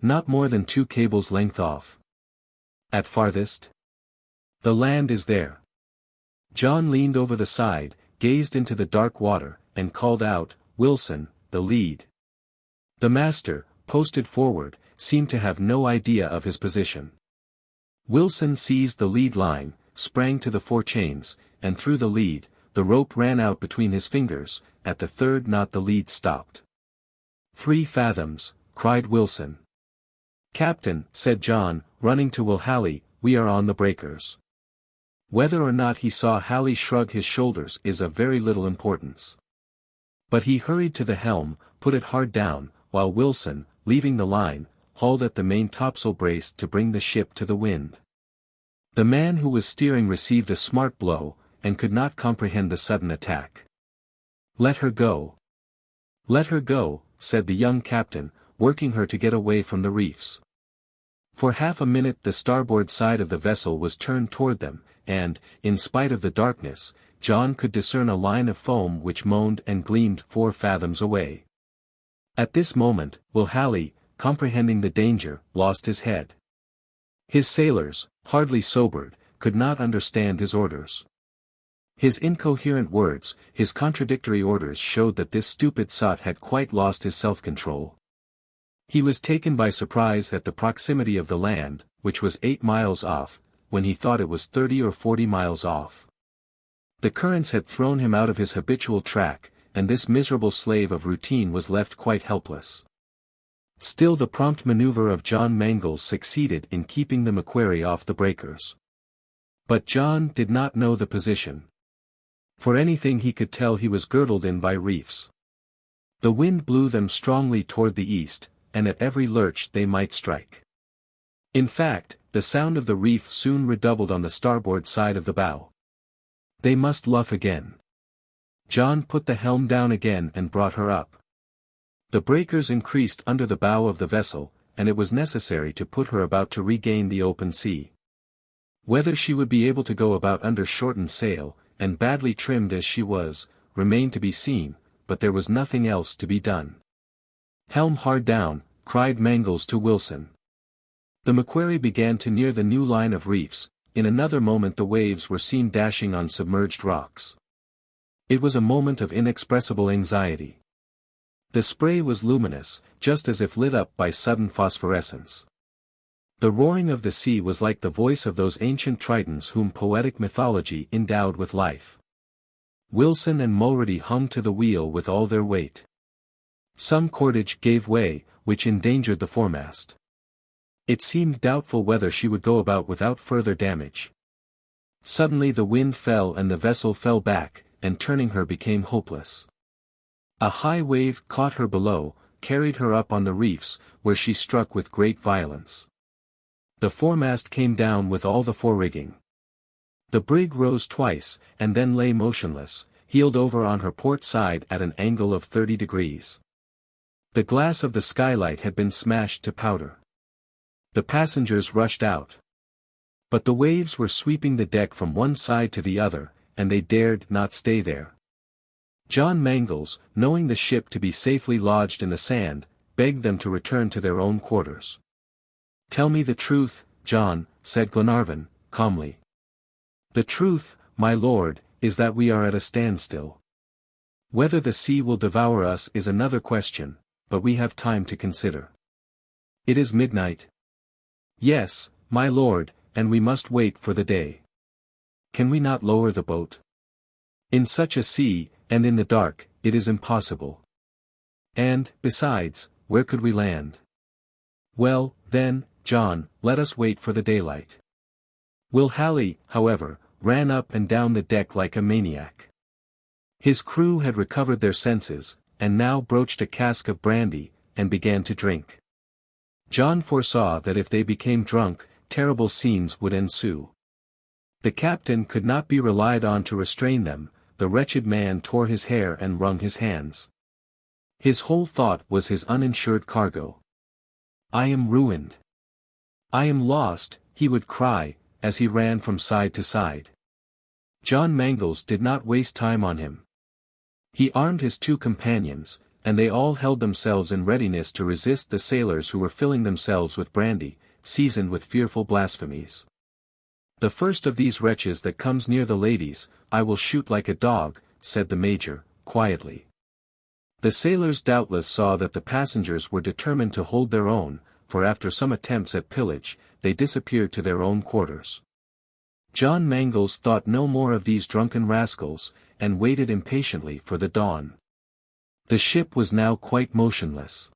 Not more than 2 cables' length off. At farthest? The land is there." John leaned over the side, gazed into the dark water, and called out, "Wilson, the lead." The master, posted forward, seemed to have no idea of his position. Wilson seized the lead line, sprang to the forechains, and through the lead, the rope ran out between his fingers. At the 3rd knot the lead stopped. 3 fathoms, cried Wilson. "Captain," said John, running to Will Halley, "we are on the breakers." Whether or not he saw Halley shrug his shoulders is of very little importance. But he hurried to the helm, put it hard down, while Wilson, leaving the line, hauled at the main topsail brace to bring the ship to the wind. The man who was steering received a smart blow, and could not comprehend the sudden attack. "Let her go. Let her go," said the young captain, working her to get away from the reefs. For half a minute the starboard side of the vessel was turned toward them, and, in spite of the darkness, John could discern a line of foam which moaned and gleamed 4 fathoms away. At this moment, Will Halley, comprehending the danger, lost his head. His sailors, hardly sobered, could not understand his orders. His incoherent words, his contradictory orders showed that this stupid sot had quite lost his self-control. He was taken by surprise at the proximity of the land, which was 8 miles off, when he thought it was 30 or 40 miles off. The currents had thrown him out of his habitual track, and this miserable slave of routine was left quite helpless. Still the prompt maneuver of John Mangles succeeded in keeping the Macquarie off the breakers. But John did not know the position. For anything he could tell he was girdled in by reefs. The wind blew them strongly toward the east, and at every lurch they might strike. In fact, the sound of the reef soon redoubled on the starboard side of the bow. They must luff again. John put the helm down again and brought her up. The breakers increased under the bow of the vessel, and it was necessary to put her about to regain the open sea. Whether she would be able to go about under shortened sail, and badly trimmed as she was, remained to be seen, but there was nothing else to be done. "Helm hard down," cried Mangles to Wilson. The Macquarie began to near the new line of reefs. In another moment the waves were seen dashing on submerged rocks. It was a moment of inexpressible anxiety. The spray was luminous, just as if lit up by sudden phosphorescence. The roaring of the sea was like the voice of those ancient Tritons whom poetic mythology endowed with life. Wilson and Mulrady hung to the wheel with all their weight. Some cordage gave way, which endangered the foremast. It seemed doubtful whether she would go about without further damage. Suddenly the wind fell and the vessel fell back, and turning her became hopeless. A high wave caught her below, carried her up on the reefs, where she struck with great violence. The foremast came down with all the forerigging. The brig rose twice, and then lay motionless, heeled over on her port side at an angle of 30 degrees. The glass of the skylight had been smashed to powder. The passengers rushed out. But the waves were sweeping the deck from one side to the other, and they dared not stay there. John Mangles, knowing the ship to be safely lodged in the sand, begged them to return to their own quarters. "Tell me the truth, John," said Glenarvan, calmly. "The truth, my lord, is that we are at a standstill. Whether the sea will devour us is another question, but we have time to consider. It is midnight." "Yes, my lord, and we must wait for the day. Can we not lower the boat? In such a sea, and in the dark, it is impossible. And, besides, where could we land? Well, then, John, let us wait for the daylight." Will Halley, however, ran up and down the deck like a maniac. His crew had recovered their senses, and now broached a cask of brandy, and began to drink. John foresaw that if they became drunk, terrible scenes would ensue. The captain could not be relied on to restrain them. The wretched man tore his hair and wrung his hands. His whole thought was his uninsured cargo. "I am ruined. I am lost," he would cry, as he ran from side to side. John Mangles did not waste time on him. He armed his 2 companions, and they all held themselves in readiness to resist the sailors who were filling themselves with brandy, seasoned with fearful blasphemies. "The first of these wretches that comes near the ladies, I will shoot like a dog," said the Major, quietly. The sailors doubtless saw that the passengers were determined to hold their own, for after some attempts at pillage, they disappeared to their own quarters. John Mangles thought no more of these drunken rascals, and waited impatiently for the dawn. The ship was now quite motionless.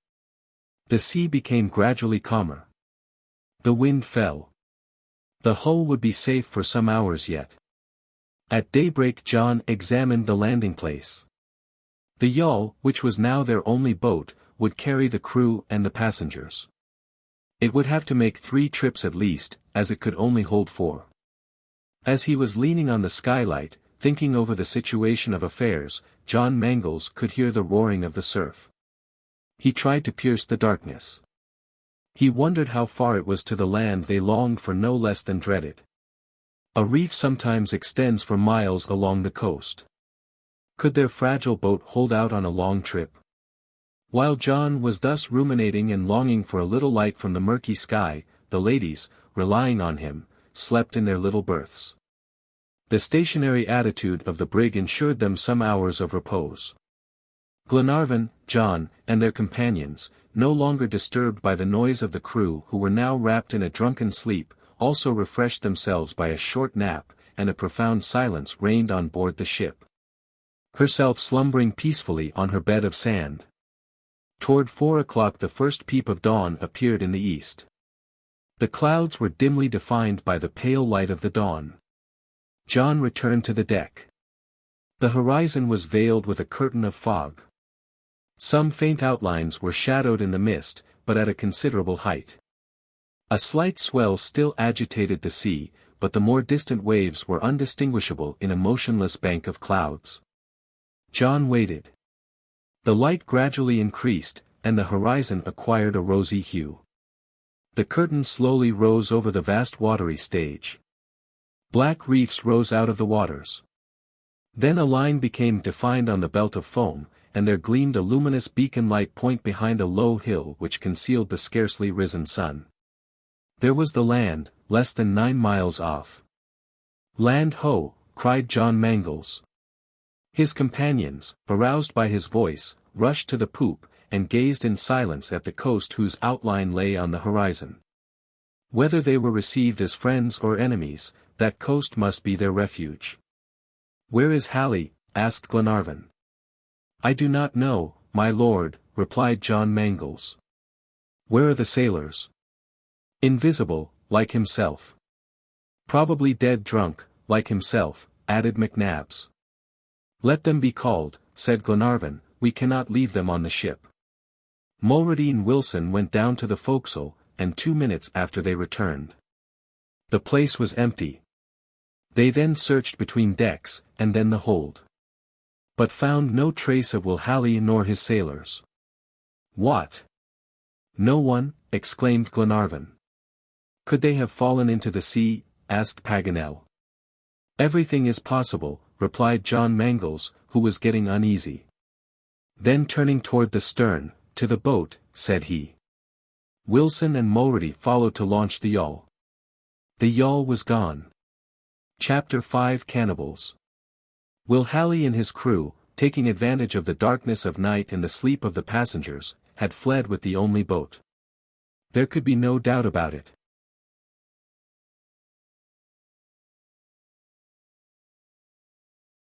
The sea became gradually calmer. The wind fell. The hull would be safe for some hours yet. At daybreak John examined the landing place. The yawl, which was now their only boat, would carry the crew and the passengers. It would have to make 3 trips at least, as it could only hold 4. As he was leaning on the skylight, thinking over the situation of affairs, John Mangles could hear the roaring of the surf. He tried to pierce the darkness. He wondered how far it was to the land they longed for no less than dreaded. A reef sometimes extends for miles along the coast. Could their fragile boat hold out on a long trip? While John was thus ruminating and longing for a little light from the murky sky, the ladies, relying on him, slept in their little berths. The stationary attitude of the brig ensured them some hours of repose. Glenarvan, John, and their companions, no longer disturbed by the noise of the crew who were now wrapped in a drunken sleep, also refreshed themselves by a short nap, and a profound silence reigned on board the ship. Herself slumbering peacefully on her bed of sand. Toward 4 o'clock the first peep of dawn appeared in the east. The clouds were dimly defined by the pale light of the dawn. John returned to the deck. The horizon was veiled with a curtain of fog. Some faint outlines were shadowed in the mist, but at a considerable height. A slight swell still agitated the sea, but the more distant waves were undistinguishable in a motionless bank of clouds. John waited. The light gradually increased, and the horizon acquired a rosy hue. The curtain slowly rose over the vast watery stage. Black reefs rose out of the waters. Then a line became defined on the belt of foam, and there gleamed a luminous beacon-like point behind a low hill which concealed the scarcely risen sun. There was the land, less than 9 miles off. "Land ho!" cried John Mangles. His companions, aroused by his voice, rushed to the poop, and gazed in silence at the coast whose outline lay on the horizon. Whether they were received as friends or enemies, that coast must be their refuge. "Where is Halley?" asked Glenarvan. "I do not know, my lord," replied John Mangles. "Where are the sailors?" "Invisible, like himself." "Probably dead drunk, like himself," added McNabbs. "Let them be called," said Glenarvan, "we cannot leave them on the ship." Mulrady and Wilson went down to the forecastle, and 2 minutes after they returned. The place was empty. They then searched between decks, and then the hold. But found no trace of Will Halley nor his sailors. "What? No one?" exclaimed Glenarvan. "Could they have fallen into the sea?" asked Paganel. "Everything is possible," replied John Mangles, who was getting uneasy. Then turning toward the stern, "To the boat," said he. Wilson and Mulrady followed to launch the yawl. The yawl was gone. Chapter 5 Cannibals. Will Halley and his crew, taking advantage of the darkness of night and the sleep of the passengers, had fled with the only boat. There could be no doubt about it.